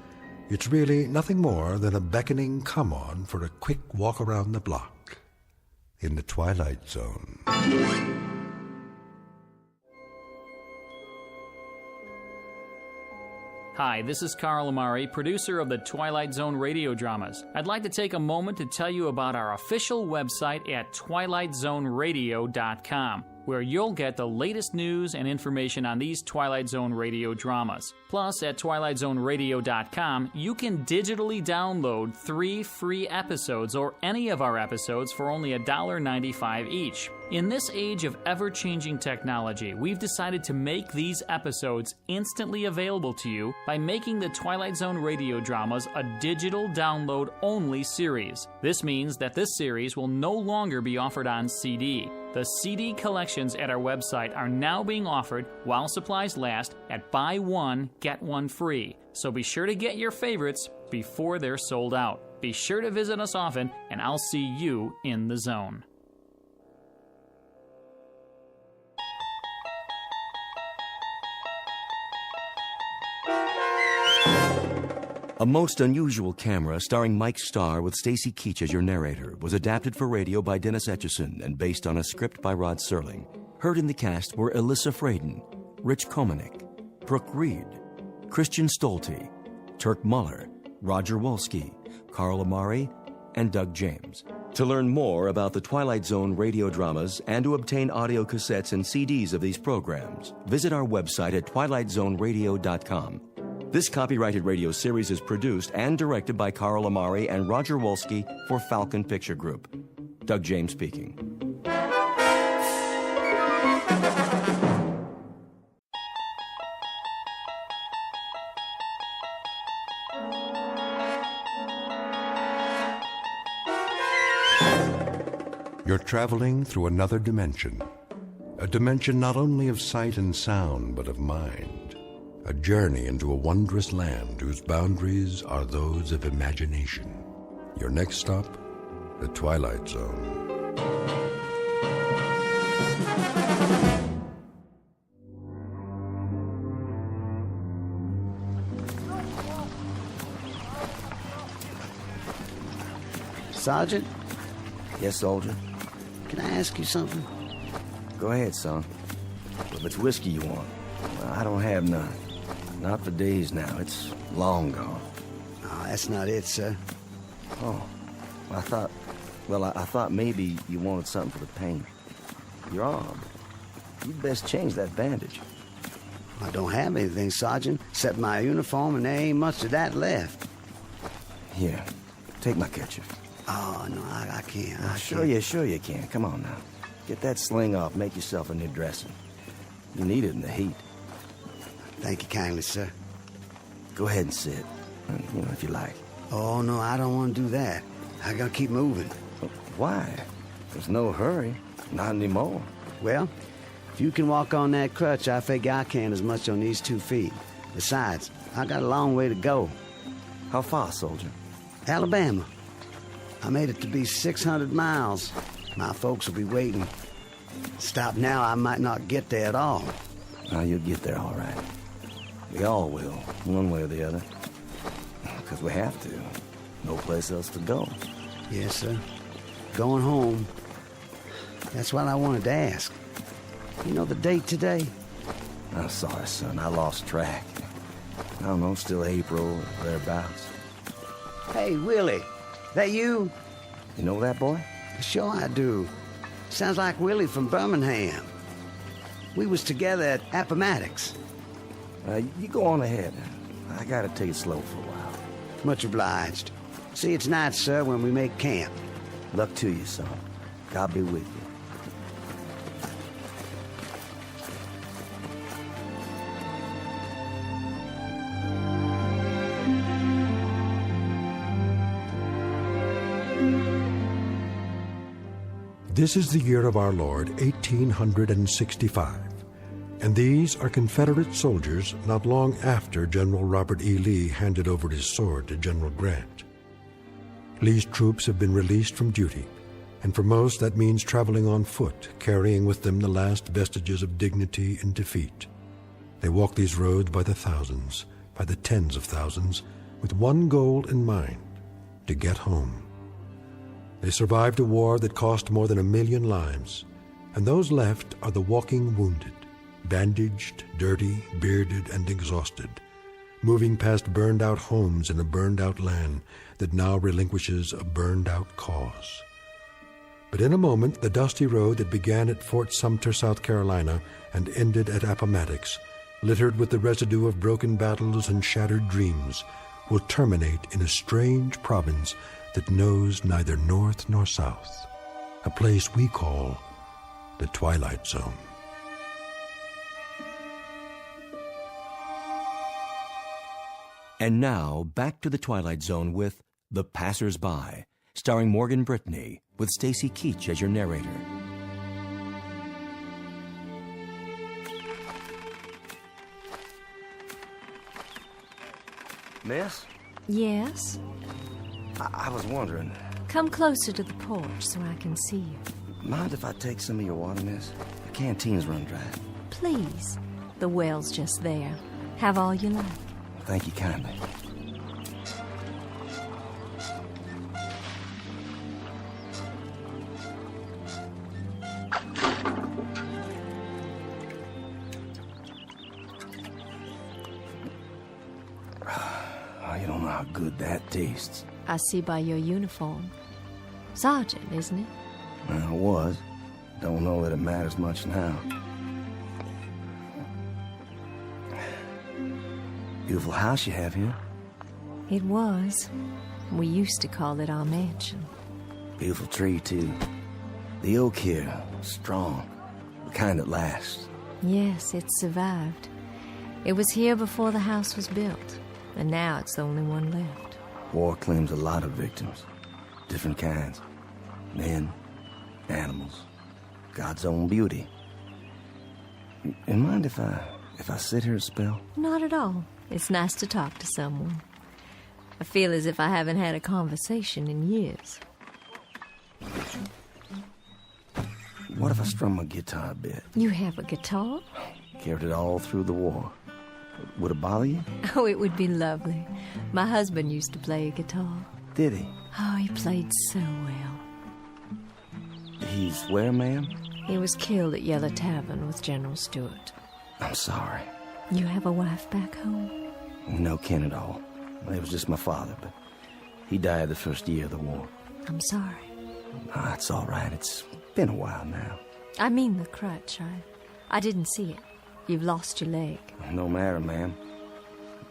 It's really nothing more than a beckoning come-on for a quick walk around the block in the Twilight Zone. Hi, this is Carl Amari, producer of the Twilight Zone radio dramas. I'd like to take a moment to tell you about our official website at twilightzoneradio.com, where you'll get the latest news and information on these Twilight Zone radio dramas. Plus, at twilightzoneradio.com, you can digitally download 3 free episodes or any of our episodes for only $1.95 each. In this age of ever-changing technology, we've decided to make these episodes instantly available to you by making the Twilight Zone radio dramas a digital download-only series. This means that this series will no longer be offered on CD. The CD collections at our website are now being offered while supplies last at buy one, get one free. So be sure to get your favorites before they're sold out. Be sure to visit us often, and I'll see you in the zone. A Most Unusual Camera, starring Mike Starr with Stacy Keach as your narrator, was adapted for radio by Dennis Etchison and based on a script by Rod Serling. Heard in the cast were Alyssa Fraden, Rich Komanek, Brooke Reed, Christian Stolte, Turk Muller, Roger Wolski, Carl Amari, and Doug James. To learn more about the Twilight Zone radio dramas and to obtain audio cassettes and CDs of these programs, visit our website at twilightzoneradio.com. This copyrighted radio series is produced and directed by Carl Amari and Roger Wolski for Falcon Picture Group. Doug James speaking. You're traveling through another dimension. A dimension not only of sight and sound, but of mind. A journey into a wondrous land whose boundaries are those of imagination. Your next stop, the Twilight Zone. Sergeant? Yes, soldier? Can I ask you something? Go ahead, son. If it's whiskey you want, well, I don't have none. Not for days now. It's long gone. Oh, that's not it, sir. Oh, I thought maybe you wanted something for the pain. Your arm. You'd best change that bandage. I don't have anything, Sergeant, except my uniform, and there ain't much of that left. Here, take my kerchief. Oh, no, I can't. Sure you can. Come on now. Get that sling off. Make yourself a new dressing. You need it in the heat. Thank you kindly, sir. Go ahead and sit, if you like. Oh, no, I don't want to do that. I gotta keep moving. Why? There's no hurry. Not anymore. Well, if you can walk on that crutch, I figure I can as much on these 2 feet. Besides, I got a long way to go. How far, soldier? Alabama. I made it to be 600 miles. My folks will be waiting. Stop now, I might not get there at all. Oh, you'll get there all right. We all will, one way or the other. Because we have to. No place else to go. Yes, sir. Going home. That's what I wanted to ask. You know the date today? I'm sorry, son. I lost track. I don't know, still April or thereabouts. Hey, Willie. That you? You know that boy? Sure I do. Sounds like Willie from Birmingham. We was together at Appomattox. You go on ahead. I gotta take it slow for a while. Much obliged. See, it's night, sir, when we make camp. Luck to you, son. God be with you. This is the year of our Lord, 1865, and these are Confederate soldiers not long after General Robert E. Lee handed over his sword to General Grant. Lee's troops have been released from duty, and for most that means traveling on foot, carrying with them the last vestiges of dignity in defeat. They walk these roads by the thousands, by the tens of thousands, with one goal in mind: to get home. They survived a war that cost more than 1 million lives, and those left are the walking wounded, bandaged, dirty, bearded, and exhausted, moving past burned-out homes in a burned-out land that now relinquishes a burned-out cause. But in a moment, the dusty road that began at Fort Sumter, South Carolina, and ended at Appomattox, littered with the residue of broken battles and shattered dreams, will terminate in a strange province that knows neither north nor south, a place we call the Twilight Zone. And now, back to the Twilight Zone with The Passers-By, starring Morgan Brittany, with Stacy Keach as your narrator. Miss? Yes? I was wondering, Come closer to the porch so I can see you. mind if I take some of your water, miss? The canteen's run dry. Please. The well's just there. Have all you like. Thank you kindly. Oh, you don't know how good that tastes. I see by your uniform. Sergeant, isn't it? Well, it was. Don't know that it matters much now. Beautiful house you have here. It was. We used to call it our mansion. Beautiful tree, too. The oak here, strong. The kind that lasts. Yes, it survived. It was here before the house was built, and now it's the only one left. War claims a lot of victims. Different kinds. Men, animals, God's own beauty. You mind if I sit here a spell? Not at all. It's nice to talk to someone. I feel as if I haven't had a conversation in years. What if I strum my guitar a bit? You have a guitar? Carried it all through the war. Would it bother you? Oh, it would be lovely. My husband used to play a guitar. Did he? Oh, he played so well. He's where, ma'am? He was killed at Yellow Tavern with General Stewart. I'm sorry. You have a wife back home? No kin at all. It was just my father, but he died the first year of the war. I'm sorry. Ah, it's all right. It's been a while now. I mean the crutch. I didn't see it. You've lost your leg. No matter, ma'am.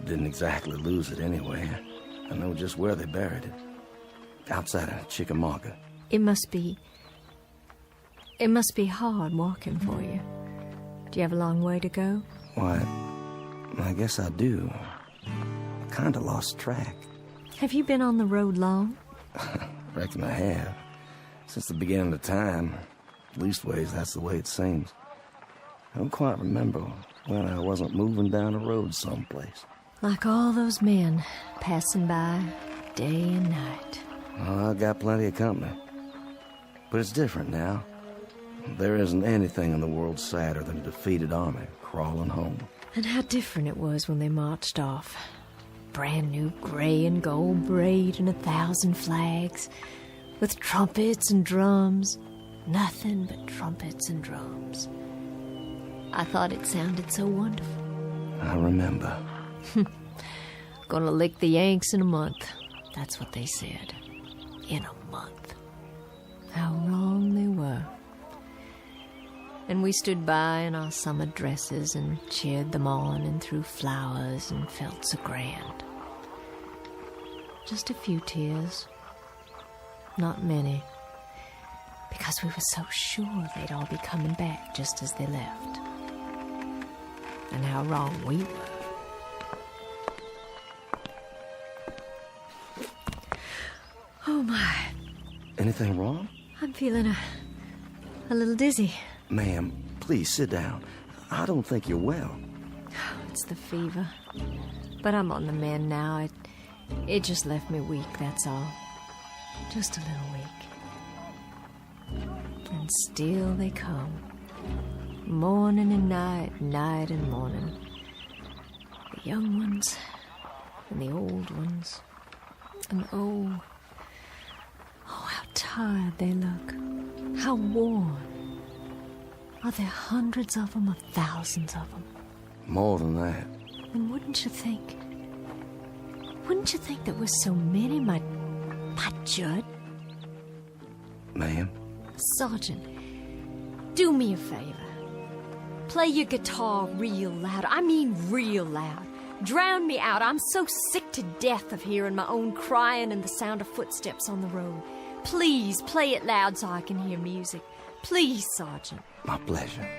Didn't exactly lose it anyway. I know just where they buried it. Outside of Chickamauga. It must be hard walking for you. Do you have a long way to go? Why, I guess I do. I kind of lost track. Have you been on the road long? Reckon I have. Since the beginning of time. Leastways, that's the way it seems. I don't quite remember when I wasn't moving down a road someplace. Like all those men passing by day and night. Oh, I got plenty of company. But it's different now. There isn't anything in the world sadder than a defeated army crawling home. And how different it was when they marched off. Brand new gray and gold braid and 1,000 flags. With trumpets and drums. Nothing but trumpets and drums. I thought it sounded so wonderful. I remember. Gonna lick the Yanks in a month. That's what they said. In a month. How wrong they were. And we stood by in our summer dresses and cheered them on and threw flowers and felt so grand. Just a few tears. Not many. Because we were so sure they'd all be coming back just as they left. And how wrong we were. Oh, my. Anything wrong? I'm feeling a little dizzy. Ma'am, please sit down. I don't think you're well. It's the fever. But I'm on the mend now. It just left me weak, that's all. Just a little weak. And still they come. Morning and night, night and morning. The young ones and the old ones. And oh, how tired they look. How worn. Are there hundreds of them or thousands of them? More than that. And wouldn't you think there were so many, my Judd? Ma'am? Sergeant, do me a favor. Play your guitar real loud. I mean real loud. Drown me out. I'm so sick to death of hearing my own crying and the sound of footsteps on the road. Please, play it loud so I can hear music. Please, Sergeant. My pleasure.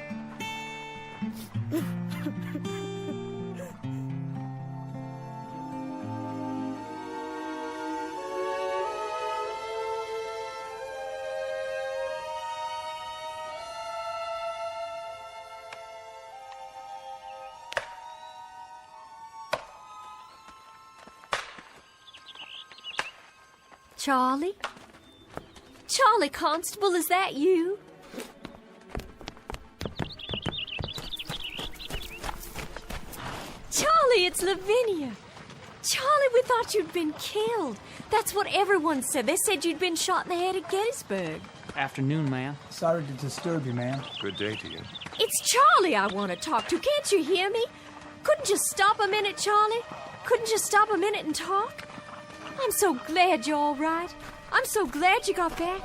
Charlie? Charlie Constable, is that you? Charlie, it's Lavinia. Charlie, we thought you'd been killed. That's what everyone said. They said you'd been shot in the head at Gettysburg. Afternoon, ma'am. Sorry to disturb you, ma'am. Good day to you. It's Charlie I want to talk to. Can't you hear me? Couldn't you stop a minute, Charlie? Couldn't you stop a minute and talk? I'm so glad you're all right. I'm so glad you got back.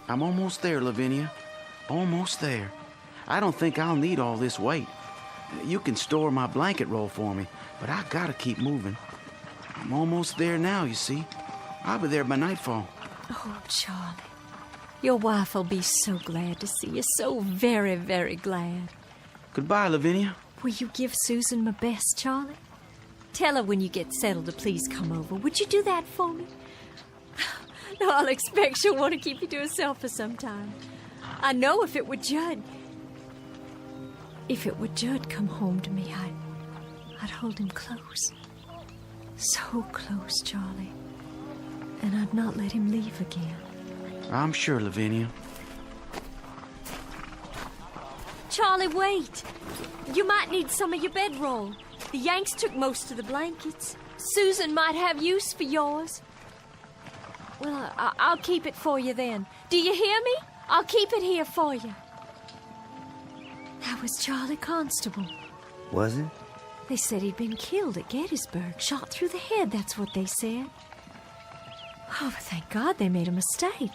I'm almost there, Lavinia. Almost there. I don't think I'll need all this weight. You can store my blanket roll for me, but I gotta keep moving. I'm almost there now, you see. I'll be there by nightfall. Oh, Charlie. Your wife will be so glad to see you. So very, very glad. Goodbye, Lavinia. Will you give Susan my best, Charlie? Tell her when you get settled to please come over. Would you do that for me? No, I'll expect she'll want to keep you to herself for some time. I know if it were Judd come home to me, I'd hold him close. So close, Charlie. And I'd not let him leave again. I'm sure, Lavinia. Charlie, wait. You might need some of your bedroll. The Yanks took most of the blankets. Susan might have use for yours. Well, I'll keep it for you then. Do you hear me? I'll keep it here for you. That was Charlie Constable. Was it? They said he'd been killed at Gettysburg. Shot through the head, that's what they said. Oh, but thank God they made a mistake.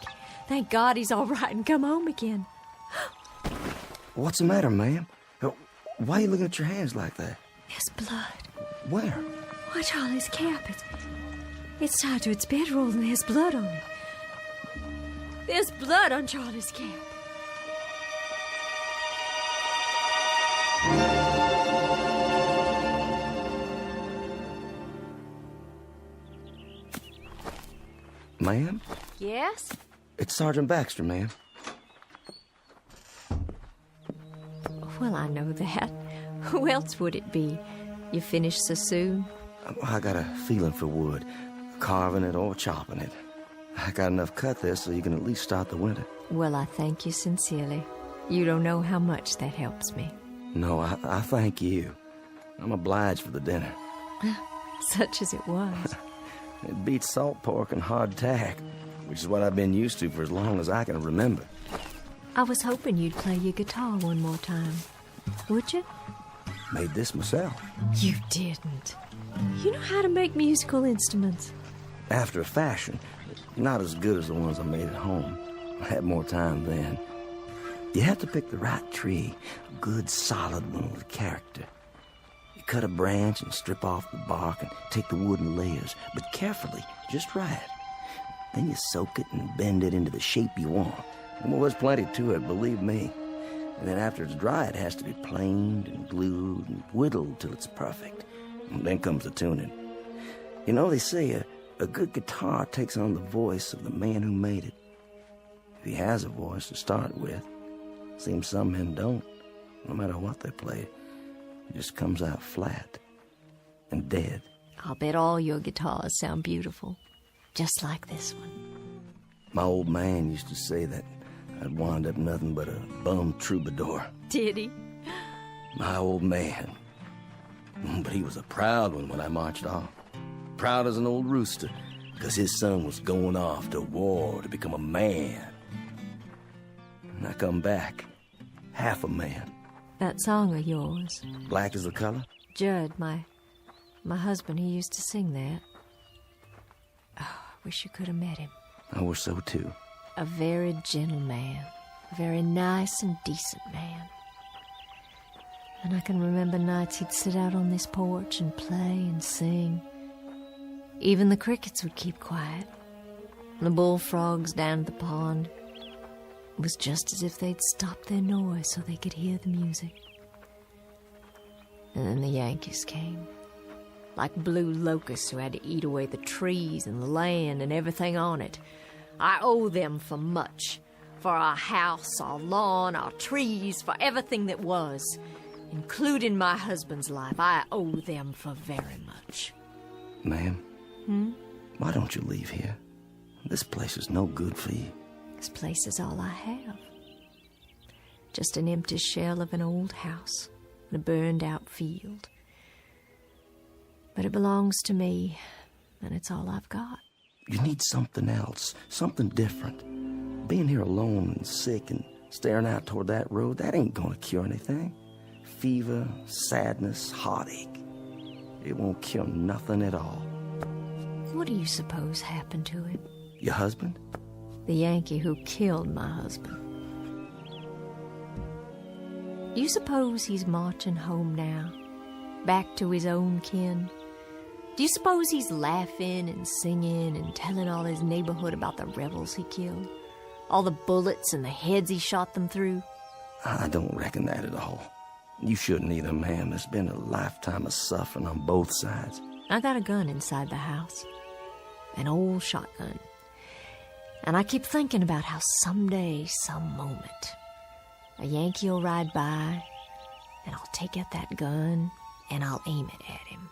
Thank God he's all right and come home again. What's the matter, ma'am? Why are you looking at your hands like that? There's blood. Where? Why, Charlie's cap. It's tied to its bedroll and there's blood on it. There's blood on Charlie's cap. Ma'am? Yes? It's Sergeant Baxter, ma'am. Well, I know that. Who else would it be? You finished so soon? I got a feeling for wood, carving it or chopping it. I got enough cut there so you can at least start the winter. Well, I thank you sincerely. You don't know how much that helps me. No, I thank you. I'm obliged for the dinner. Such as it was. It beats salt pork and hardtack, which is what I've been used to for as long as I can remember. I was hoping you'd play your guitar one more time. Would you? Made this myself. You didn't. You know how to make musical instruments. After a fashion. Not as good as the ones I made at home. I had more time then. You have to pick the right tree. A good, solid one with character. You cut a branch and strip off the bark and take the wood in layers, but carefully, just right. Then you soak it and bend it into the shape you want. Well, there's plenty to it, believe me. And then after it's dry, it has to be planed and glued and whittled till it's perfect. And then comes the tuning. You know, they say a good guitar takes on the voice of the man who made it. If he has a voice to start with. Seems some men don't. No matter what they play, it just comes out flat and dead. I'll bet all your guitars sound beautiful, just like this one. My old man used to say that I'd wind up nothing but a bum troubadour. Did he? My old man. But he was a proud one when I marched off. Proud as an old rooster, because his son was going off to war to become a man. And I come back, half a man. That song of yours. Black is the color? Judd, my husband, he used to sing that. Oh, I wish you could have met him. I wish so too. A very gentle man. A very nice and decent man. And I can remember nights he'd sit out on this porch and play and sing. Even the crickets would keep quiet. And the bullfrogs down at the pond. It was just as if they'd stopped their noise so they could hear the music. And then the Yankees came. Like blue locusts who had to eat away the trees and the land and everything on it. I owe them for much. For our house, our lawn, our trees, for everything that was. Including my husband's life. I owe them for very much. Ma'am? Why don't you leave here? This place is no good for you. This place is all I have. Just an empty shell of an old house and a burned-out field. But it belongs to me, and it's all I've got. You need something else, something different. Being here alone and sick and staring out toward that road, that ain't gonna cure anything. Fever, sadness, heartache. It won't cure nothing at all. What do you suppose happened to him? Your husband? The Yankee who killed my husband. You suppose he's marching home now? Back to his own kin? Do you suppose he's laughing and singing and telling all his neighborhood about the rebels he killed? All the bullets and the heads he shot them through? I don't reckon that at all. You shouldn't either, ma'am. There's been a lifetime of suffering on both sides. I got a gun inside the house. An old shotgun. And I keep thinking about how someday, some moment, a Yankee will ride by, and I'll take out that gun, and I'll aim it at him.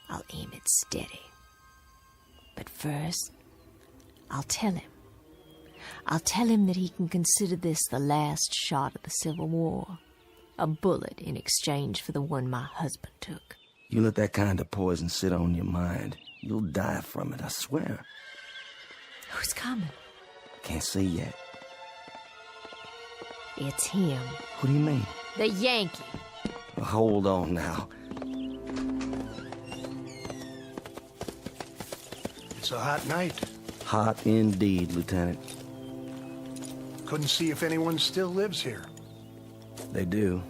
I'll aim it steady. But first, I'll tell him. I'll tell him that he can consider this the last shot of the Civil War. A bullet in exchange for the one my husband took. You let that kind of poison sit on your mind, you'll die from it, I swear. Who's coming? Can't see yet. It's him. What do you mean? The Yankee. Well, hold on now. It's a hot night. Hot indeed, Lieutenant. Couldn't see if anyone still lives here. They do.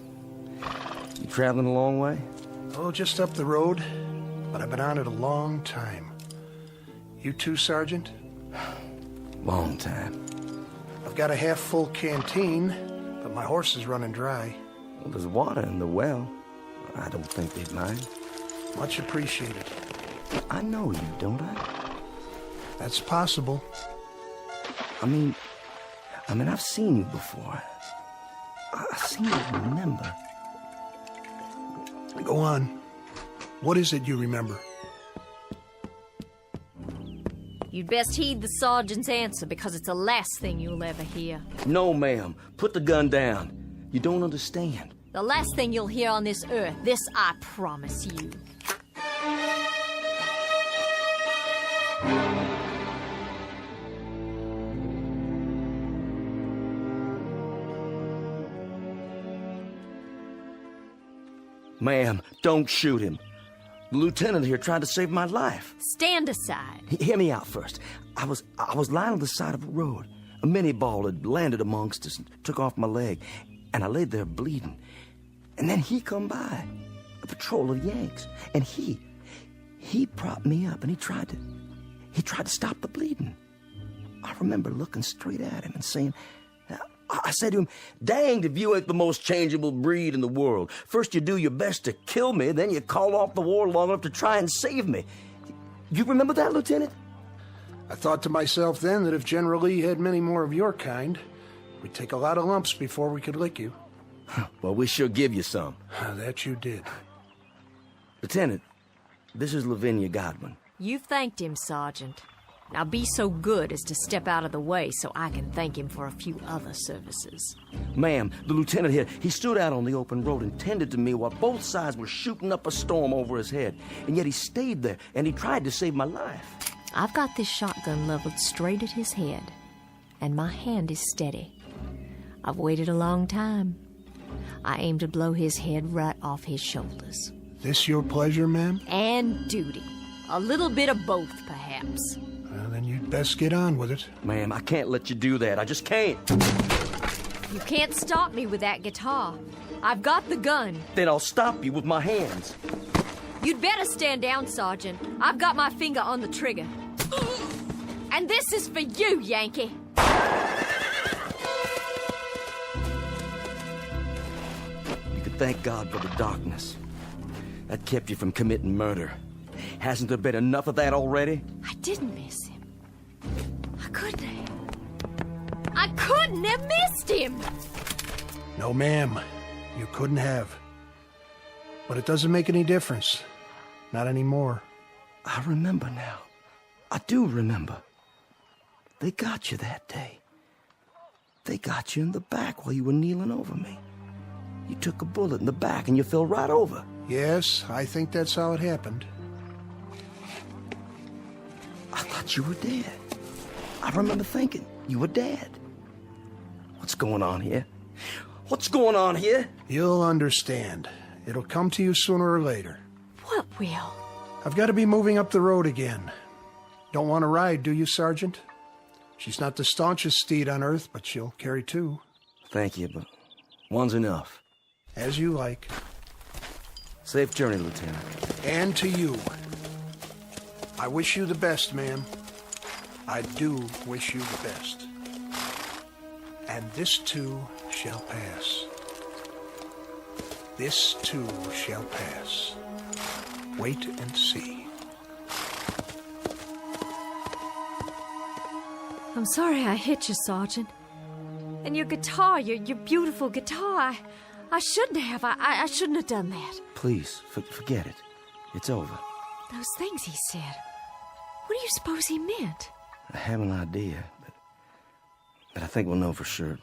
You traveling a long way? Oh, just up the road. But I've been on it a long time. You too, Sergeant? Long time. I've got a half-full canteen, but my horse is running dry. Well, there's water in the well. I don't think they'd mind. Much appreciated. I know you, don't I? That's possible. I mean, I've seen you before. I seem to remember. Go on. What is it you remember? You'd best heed the sergeant's answer, because it's the last thing you'll ever hear. No, ma'am. Put the gun down. You don't understand. The last thing you'll hear on this earth. This I promise you. Ma'am, don't shoot him. The lieutenant here tried to save my life. Stand aside. Hear me out first. I was lying on the side of a road. A mini ball had landed amongst us and took off my leg, and I laid there bleeding. And then he come by. patrol of Yanks. And he propped me up, and he tried to stop the bleeding. I remember looking straight at him and saying, I said to him, danged if you ain't the most changeable breed in the world. First you do your best to kill me, then you call off the war long enough to try and save me. You remember that, Lieutenant? I thought to myself then that if General Lee had many more of your kind, we'd take a lot of lumps before we could lick you. Well, we sure give you some. That you did. Lieutenant, this is Lavinia Godwin. You've thanked him, Sergeant. Now be so good as to step out of the way so I can thank him for a few other services. Ma'am, the lieutenant here, he stood out on the open road and tended to me while both sides were shooting up a storm over his head. And yet he stayed there, and he tried to save my life. I've got this shotgun leveled straight at his head, and my hand is steady. I've waited a long time. I aim to blow his head right off his shoulders. This your pleasure, ma'am? And duty. A little bit of both, perhaps. Well, then you'd best get on with it. Ma'am, I can't let you do that. I just can't. You can't stop me with that guitar. I've got the gun. Then I'll stop you with my hands. You'd better stand down, Sergeant. I've got my finger on the trigger. And this is for you, Yankee. You could thank God for the darkness. That kept you from committing murder. Hasn't there been enough of that already? I didn't miss him. I couldn't have. I couldn't have missed him! No, ma'am. You couldn't have. But it doesn't make any difference. Not anymore. I remember now. I do remember. They got you that day. They got you in the back while you were kneeling over me. You took a bullet in the back and you fell right over. Yes, I think that's how it happened. I thought you were dead. I remember thinking you were dead. What's going on here? What's going on here? You'll understand. It'll come to you sooner or later. What will? I've got to be moving up the road again. Don't want to ride, do you, Sergeant? She's not the staunchest steed on earth, but she'll carry two. Thank you, but one's enough. As you like. Safe journey, Lieutenant. And to you. I wish you the best, ma'am. I do wish you the best. And this too shall pass. This too shall pass. Wait and see. I'm sorry I hit you, Sergeant. And your guitar, your beautiful guitar, I shouldn't have. I shouldn't have done that. Please, forget it. It's over. Those things he said. What do you suppose he meant? I have an idea, but I think we'll know for sure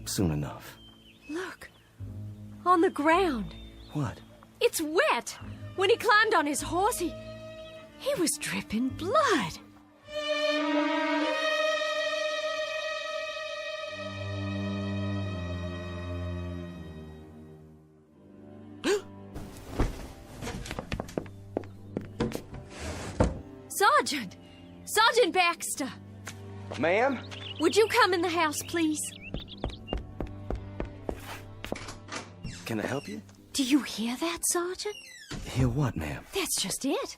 soon enough. Look. On the ground. What? It's wet. When he climbed on his horse, he was dripping blood. Sergeant! Sergeant Baxter! Ma'am? Would you come in the house, please? Can I help you? Do you hear that, Sergeant? Hear what, ma'am? That's just it.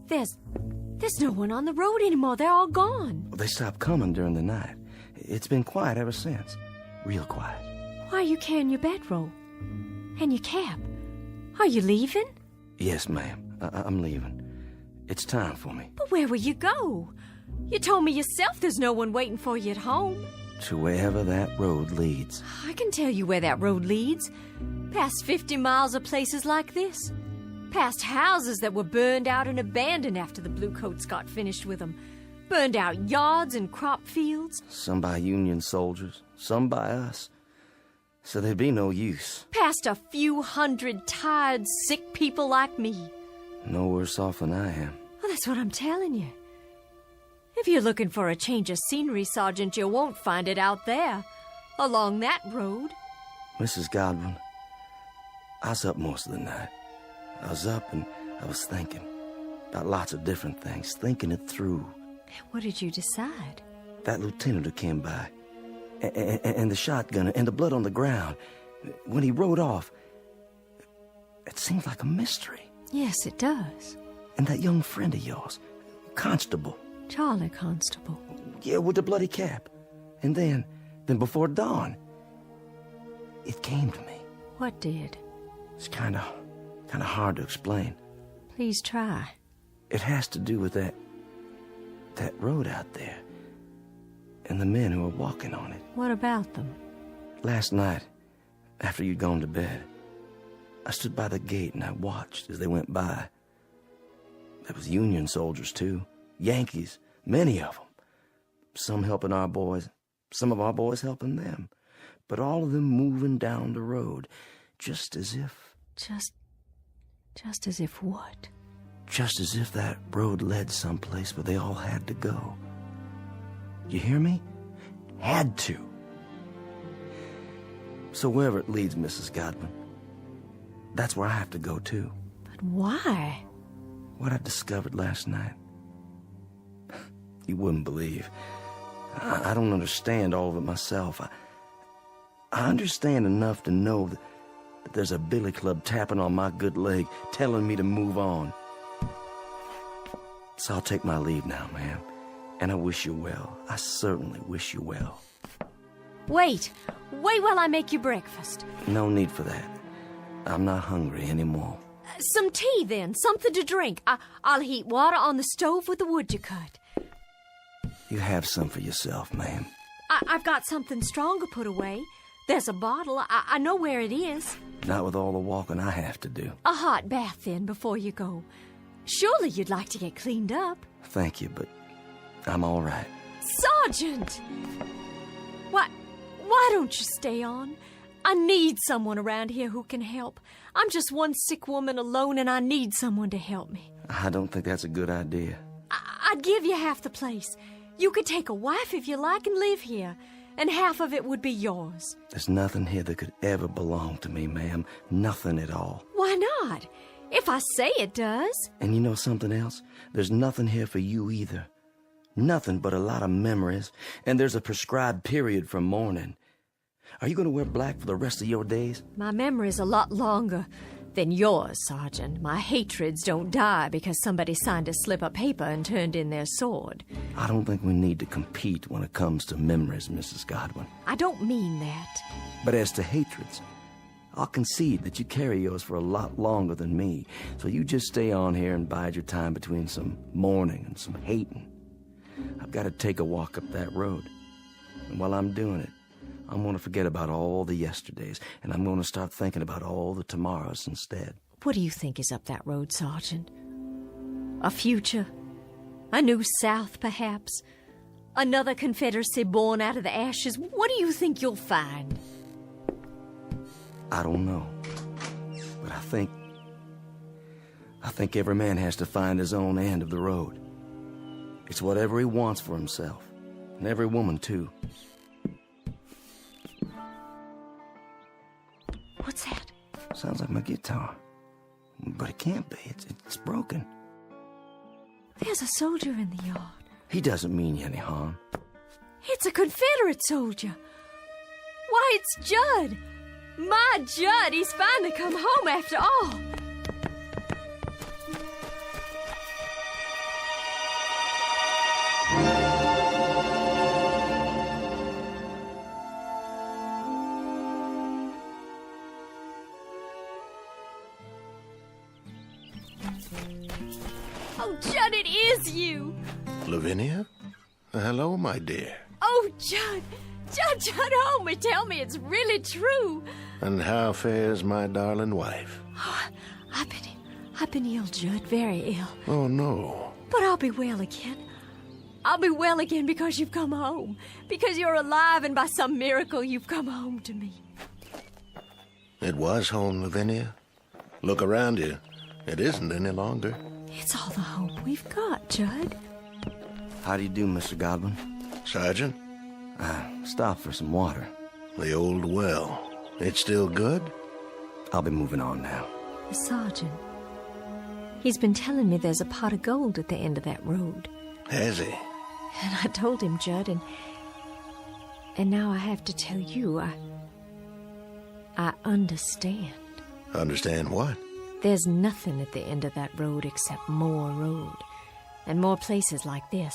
There's no one on the road anymore. They're all gone. They stopped coming during the night. It's been quiet ever since. Real quiet. Why are you carrying your bedroll? And your cap? Are you leaving? Yes, ma'am. I'm leaving. It's time for me. But where will you go? You told me yourself there's no one waiting for you at home. To wherever that road leads. I can tell you where that road leads. Past 50 miles of places like this. Past houses that were burned out and abandoned after the Bluecoats got finished with them. Burned out yards and crop fields. Some by Union soldiers, some by us. So there'd be no use. Past a few hundred tired, sick people like me. No worse off than I am. Well, that's what I'm telling you. If you're looking for a change of scenery, Sergeant, you won't find it out there. Along that road. Mrs. Godwin, I was up most of the night. I was up and I was thinking about lots of different things, thinking it through. What did you decide? That lieutenant who came by, and the shotgun, and the blood on the ground. When he rode off, It seems like a mystery. Yes, it does. And that young friend of yours, Constable. Charlie Constable. Yeah, with the bloody cap. And then before dawn, it came to me. What did? It's kind of hard to explain. Please try. It has to do with that road out there and the men who are walking on it. What about them? Last night, after you'd gone to bed, I stood by the gate and I watched as they went by. There was Union soldiers, too. Yankees, many of them. Some helping our boys, some of our boys helping them. But all of them moving down the road, just as if... Just as if what? Just as if that road led someplace where they all had to go. You hear me? Had to. So wherever it leads, Mrs. Godwin, that's where I have to go, too. But why? What I discovered last night. You wouldn't believe. I don't understand all of it myself. I understand enough to know that there's a billy club tapping on my good leg, telling me to move on. So I'll take my leave now, ma'am. And I wish you well. I certainly wish you well. Wait while I make you breakfast. No need for that. I'm not hungry anymore. Some tea, then. Something to drink. I'll heat water on the stove with the wood you cut. You have some for yourself, ma'am. I've got something stronger put away. There's a bottle. I know where it is. Not with all the walking I have to do. A hot bath, then, before you go. Surely you'd like to get cleaned up. Thank you, but I'm all right. Sergeant! Why don't you stay on? I need someone around here who can help. I'm just one sick woman alone, and I need someone to help me. I don't think that's a good idea. I'd give you half the place. You could take a wife if you like and live here, and half of it would be yours. There's nothing here that could ever belong to me, ma'am. Nothing at all. Why not? If I say it does. And you know something else? There's nothing here for you either. Nothing but a lot of memories, and there's a prescribed period for mourning. Are you going to wear black for the rest of your days? My memory's a lot longer than yours, Sergeant. My hatreds don't die because somebody signed a slip of paper and turned in their sword. I don't think we need to compete when it comes to memories, Mrs. Godwin. I don't mean that. But as to hatreds, I'll concede that you carry yours for a lot longer than me, so you just stay on here and bide your time between some mourning and some hating. I've got to take a walk up that road. And while I'm doing it, I'm going to forget about all the yesterdays, and I'm going to start thinking about all the tomorrows instead. What do you think is up that road, Sergeant? A future? A new South, perhaps? Another Confederacy born out of the ashes? What do you think you'll find? I don't know. But I think every man has to find his own end of the road. It's whatever he wants for himself. And every woman, too. What's that? Sounds like my guitar. But it can't be. It's broken. There's a soldier in the yard. He doesn't mean you any harm. It's a Confederate soldier. Why, it's Judd. My Judd, he's finally come home after all. Oh, Judd, it is you. Lavinia? Hello, my dear. Oh, Judd. Judd, hold me. Tell me it's really true. And how fares my darling wife? Oh, I've been ill, Judd, very ill. Oh, no. But I'll be well again. I'll be well again because you've come home. Because you're alive and by some miracle you've come home to me. It was home, Lavinia. Look around you. It isn't any longer. It's all the hope we've got, Judd. How do you do, Mr. Godwin? Sergeant? Stop for some water. The old well. It's still good? I'll be moving on now. The sergeant. He's been telling me there's a pot of gold at the end of that road. Has he? And I told him, Judd, and now I have to tell you, I understand. Understand what? There's nothing at the end of that road except more road. And more places like this.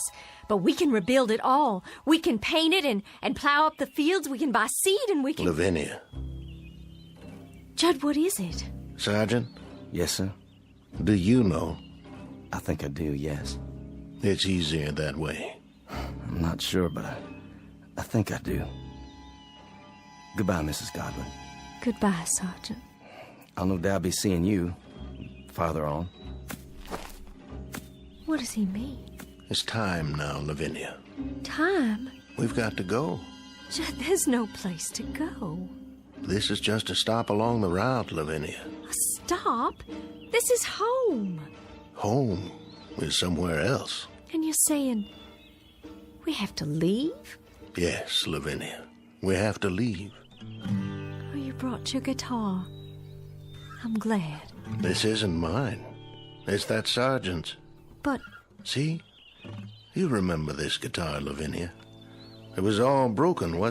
But we can rebuild it all. We can paint it and plow up the fields. We can buy seed and we can... Lavinia. Judd, what is it? Sergeant? Yes, sir? Do you know? I think I do, yes. It's easier that way. I'm not sure, but I think I do. Goodbye, Mrs. Godwin. Goodbye, Sergeant. I'll no doubt be seeing you farther on. What does he mean? It's time now, Lavinia. Time? We've got to go. Judd, there's no place to go. This is just a stop along the route, Lavinia. A stop? This is home. Home is somewhere else. And you're saying we have to leave? Yes, Lavinia. We have to leave. Oh, you brought your guitar. I'm glad. This isn't mine. It's that sergeant's. But... See? You remember this guitar, Lavinia. It was all broken, wasn't it?